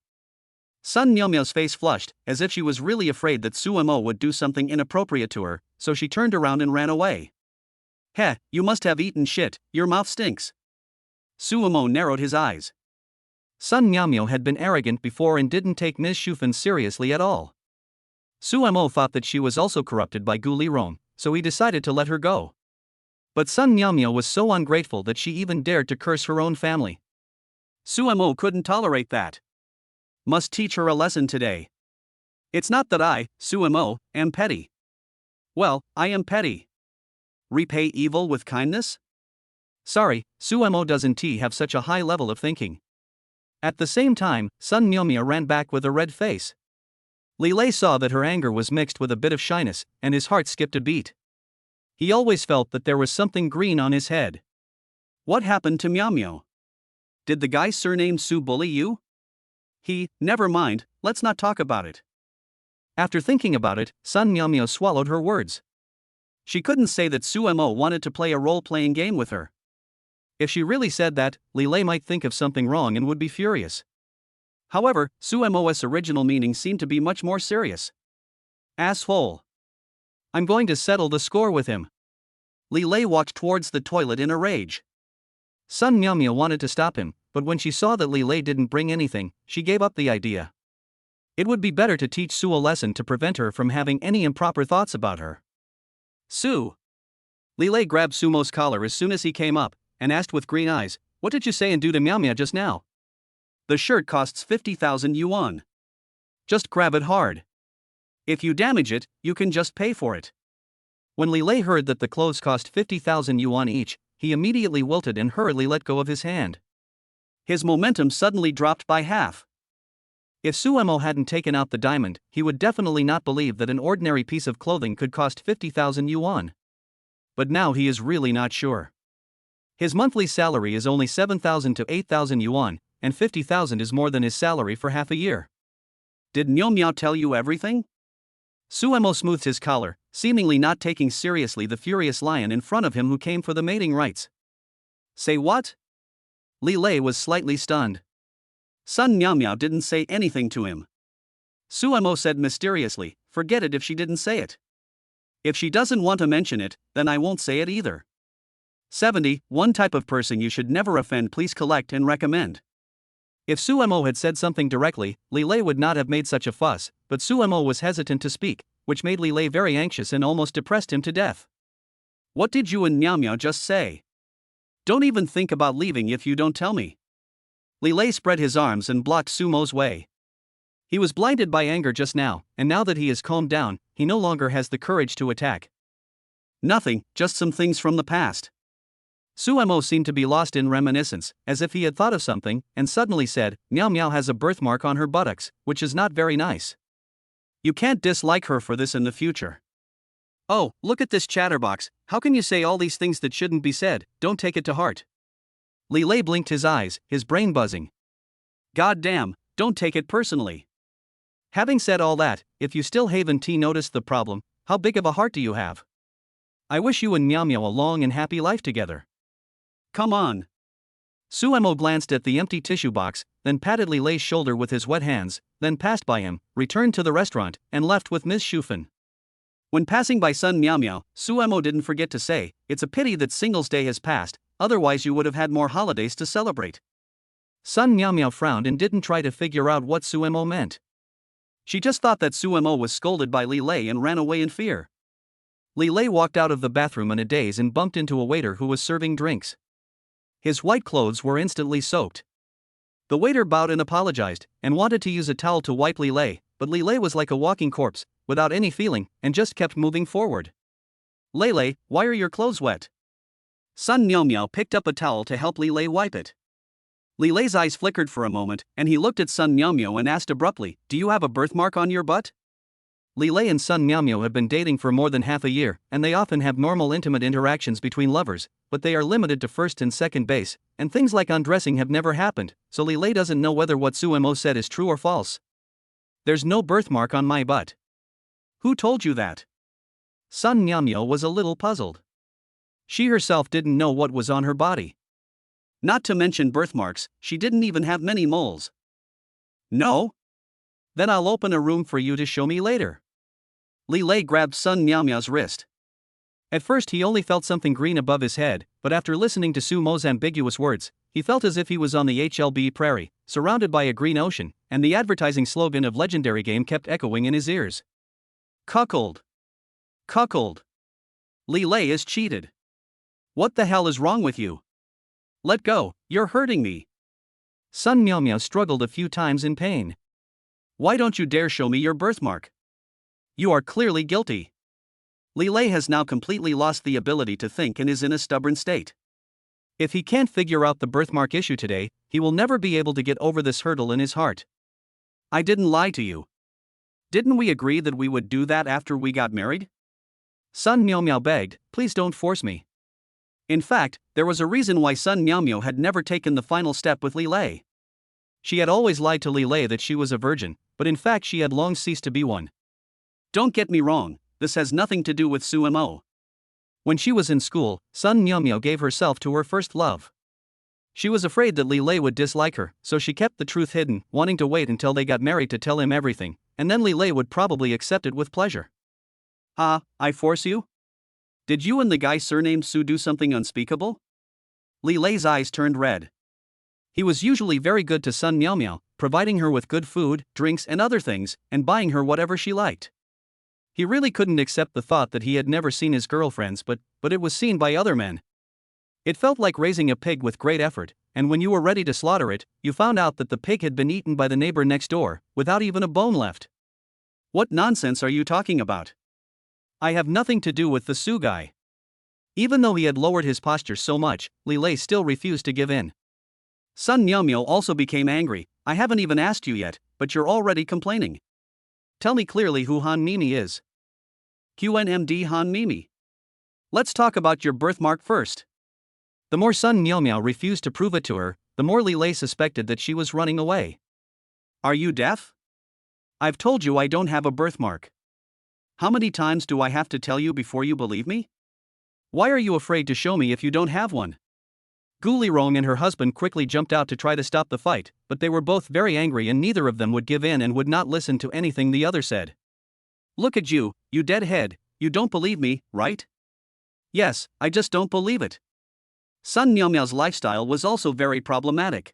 Sun Miao's face flushed, as if she was really afraid that Sumo would do something inappropriate to her, so she turned around and ran away. Heh, you must have eaten shit, your mouth stinks. Sumo narrowed his eyes. Sun Miao had been arrogant before and didn't take Ms. Shufan seriously at all. Sumo thought that she was also corrupted by Gu Lirong, so he decided to let her go. But Sun Miao was so ungrateful that she even dared to curse her own family. Sumo couldn't tolerate that. Must teach her a lesson today. It's not that I, Sumo, am petty. Well, I am petty. Repay evil with kindness? Sorry, Sumo doesn't have such a high level of thinking. At the same time, Sun Myomya ran back with a red face. Li Lei saw that her anger was mixed with a bit of shyness, and his heart skipped a beat. He always felt that there was something green on his head. What happened to Myomyo? Did the guy surnamed Su bully you? Never mind, let's not talk about it. After thinking about it, Sun Myomyo swallowed her words. She couldn't say that Sumo wanted to play a role-playing game with her. If she really said that, Li Lei might think of something wrong and would be furious. However, Sumo's original meaning seemed to be much more serious. Asshole. I'm going to settle the score with him. Li Lei walked towards the toilet in a rage. Sun Myomya wanted to stop him, but when she saw that Li Lei didn't bring anything, she gave up the idea. It would be better to teach Su a lesson to prevent her from having any improper thoughts about her. Su. Li Lei grabbed Sumo's collar as soon as he came up, and asked with green eyes, "What did you say and do to Myomya just now?" "The shirt costs 50,000 yuan. Just grab it hard. If you damage it, you can just pay for it." When Li Lei heard that the clothes cost 50,000 yuan each, he immediately wilted and hurriedly let go of his hand. His momentum suddenly dropped by half. If Sumo hadn't taken out the diamond, he would definitely not believe that an ordinary piece of clothing could cost 50,000 yuan. But now he is really not sure. His monthly salary is only 7,000 to 8,000 yuan, and 50,000 is more than his salary for half a year. "Did Myomya tell you everything?" Sumo smoothed his collar, seemingly not taking seriously the furious lion in front of him who came for the mating rights. "Say what?" Li Lei was slightly stunned. Sun Myomya didn't say anything to him. Sumo said mysteriously, "Forget it if she didn't say it. If she doesn't want to mention it, then I won't say it either." 70. One type of person you should never offend. Please collect and recommend. If Sumo had said something directly, Li Lei would not have made such a fuss, but Sumo was hesitant to speak, which made Li Lei very anxious and almost depressed him to death. "What did you and Myomya just say? Don't even think about leaving if you don't tell me." Li Lei spread his arms and blocked Sumo's way. He was blinded by anger just now, and now that he is calmed down, he no longer has the courage to attack. "Nothing, just some things from the past." Sumo seemed to be lost in reminiscence, as if he had thought of something, and suddenly said, "Myomya has a birthmark on her buttocks, which is not very nice. You can't dislike her for this in the future." "Oh, look at this chatterbox, how can you say all these things that shouldn't be said? Don't take it to heart." Li Lei blinked his eyes, his brain buzzing. "God damn, don't take it personally. Having said all that, if you still haven't noticed the problem, how big of a heart do you have? I wish you and Myomya a long and happy life together. Come on." Sumo glanced at the empty tissue box, then patted Li Lei's shoulder with his wet hands, then passed by him, returned to the restaurant, and left with Ms. Shufan. When passing by Sun Myomya, Sumo didn't forget to say, "It's a pity that Singles Day has passed, otherwise you would have had more holidays to celebrate." Sun Myomya frowned and didn't try to figure out what Sumo meant. She just thought that Sumo was scolded by Li Lei and ran away in fear. Li Lei walked out of the bathroom in a daze and bumped into a waiter who was serving drinks. His white clothes were instantly soaked. The waiter bowed and apologized, and wanted to use a towel to wipe Li Lei, but Li Lei was like a walking corpse, without any feeling, and just kept moving forward. "Li Lei, why are your clothes wet?" Sun Myomya picked up a towel to help Li Lei wipe it. Li Lei's eyes flickered for a moment, and he looked at Sun Myomya and asked abruptly, "Do you have a birthmark on your butt?" Li Lei and Sun Myomya have been dating for more than half a year, and they often have normal intimate interactions between lovers, but they are limited to first and second base, and things like undressing have never happened, so Li Lei doesn't know whether what Sumo said is true or false. "There's no birthmark on my butt." "Who told you that?" Sun Myomya was a little puzzled. She herself didn't know what was on her body. Not to mention birthmarks, she didn't even have many moles. "No? Then I'll open a room for you to show me later." Li Lei grabbed Sun Myomya's wrist. At first he only felt something green above his head, but after listening to Sumo's ambiguous words, he felt as if he was on the HLB prairie, surrounded by a green ocean, and the advertising slogan of legendary game kept echoing in his ears. "Cuckold. Cuckold. Li Lei is cheated. What the hell is wrong with you? Let go, you're hurting me." Sun Myomya struggled a few times in pain. "Why don't you dare show me your birthmark? You are clearly guilty." Li Lei has now completely lost the ability to think and is in a stubborn state. If he can't figure out the birthmark issue today, he will never be able to get over this hurdle in his heart. I didn't lie to you. Didn't we agree that we would do that after we got married? Sun Miao Miao begged, please don't force me. In fact, there was a reason why Sun Miao Miao had never taken the final step with Li Lei. She had always lied to Li Lei that she was a virgin, but in fact she had long ceased to be one. Don't get me wrong, this has nothing to do with Su Mo. When she was in school, Sun Miao Miao gave herself to her first love. She was afraid that Li Lei would dislike her, so she kept the truth hidden, wanting to wait until they got married to tell him everything, and then Li Lei would probably accept it with pleasure. Ah, I force you? Did you and the guy surnamed Su do something unspeakable? Li Lei's eyes turned red. He was usually very good to Sun Miao Miao, providing her with good food, drinks and other things, and buying her whatever she liked. He really couldn't accept the thought that he had never seen his girlfriends, but it was seen by other men. It felt like raising a pig with great effort, and when you were ready to slaughter it, you found out that the pig had been eaten by the neighbor next door, without even a bone left. What nonsense are you talking about? I have nothing to do with the Su guy. Even though he had lowered his posture so much, Li Lei still refused to give in. Sun Miao Miao also became angry. I haven't even asked you yet, but you're already complaining. Tell me clearly who Han Mimi is. QNMD Han Mimi. Let's talk about your birthmark first. The more Sun Miao Miao refused to prove it to her, the more Li Lei suspected that she was running away. Are you deaf? I've told you I don't have a birthmark. How many times do I have to tell you before you believe me? Why are you afraid to show me if you don't have one? Gu Lirong and her husband quickly jumped out to try to stop the fight, but they were both very angry and neither of them would give in and would not listen to anything the other said. Look at you, you deadhead, you don't believe me, right? Yes, I just don't believe it. Sun Miao Miao's lifestyle was also very problematic.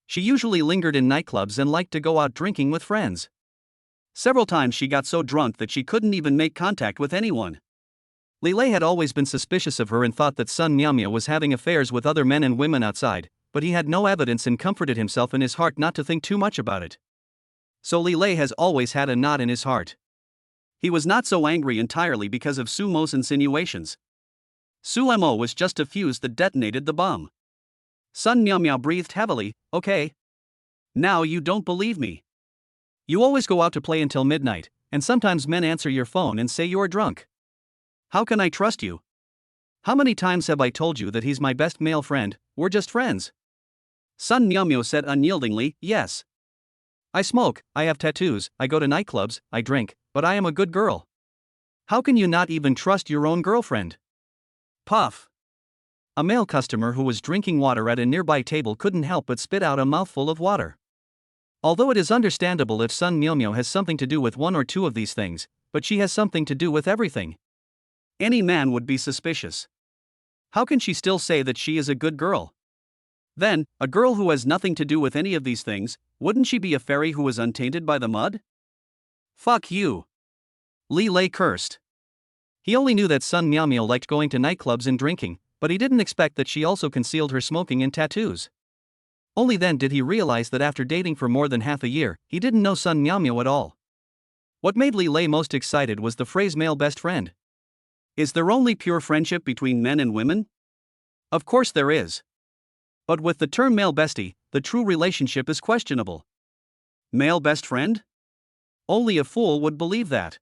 She usually lingered in nightclubs and liked to go out drinking with friends. Several times she got so drunk that she couldn't even make contact with anyone. Li Lei had always been suspicious of her and thought that Sun Miao Miao was having affairs with other men and women outside, but he had no evidence and comforted himself in his heart not to think too much about it. So Li Lei has always had a knot in his heart. He was not so angry entirely because of Su Mo's insinuations. Su Mo was just a fuse that detonated the bomb. Sun Miao Miao breathed heavily. Okay. Now you don't believe me. You always go out to play until midnight, and sometimes men answer your phone and say you are drunk. How can I trust you? How many times have I told you that he's my best male friend, we're just friends? Sun Miao Miao said unyieldingly, yes. I smoke, I have tattoos, I go to nightclubs, I drink, but I am a good girl. How can you not even trust your own girlfriend? Puff. A male customer who was drinking water at a nearby table couldn't help but spit out a mouthful of water. Although it is understandable if Sun Miao Miao has something to do with one or two of these things, but she has something to do with everything. Any man would be suspicious. How can she still say that she is a good girl? Then, a girl who has nothing to do with any of these things, wouldn't she be a fairy who was untainted by the mud? Fuck you. Li Lei cursed. He only knew that Sun Miao Miao liked going to nightclubs and drinking, but he didn't expect that she also concealed her smoking and tattoos. Only then did he realize that after dating for more than half a year, he didn't know Sun Miao Miao at all. What made Li Lei most excited was the phrase male best friend. Is there only pure friendship between men and women? Of course there is. But with the term male bestie, the true relationship is questionable. Male best friend? Only a fool would believe that.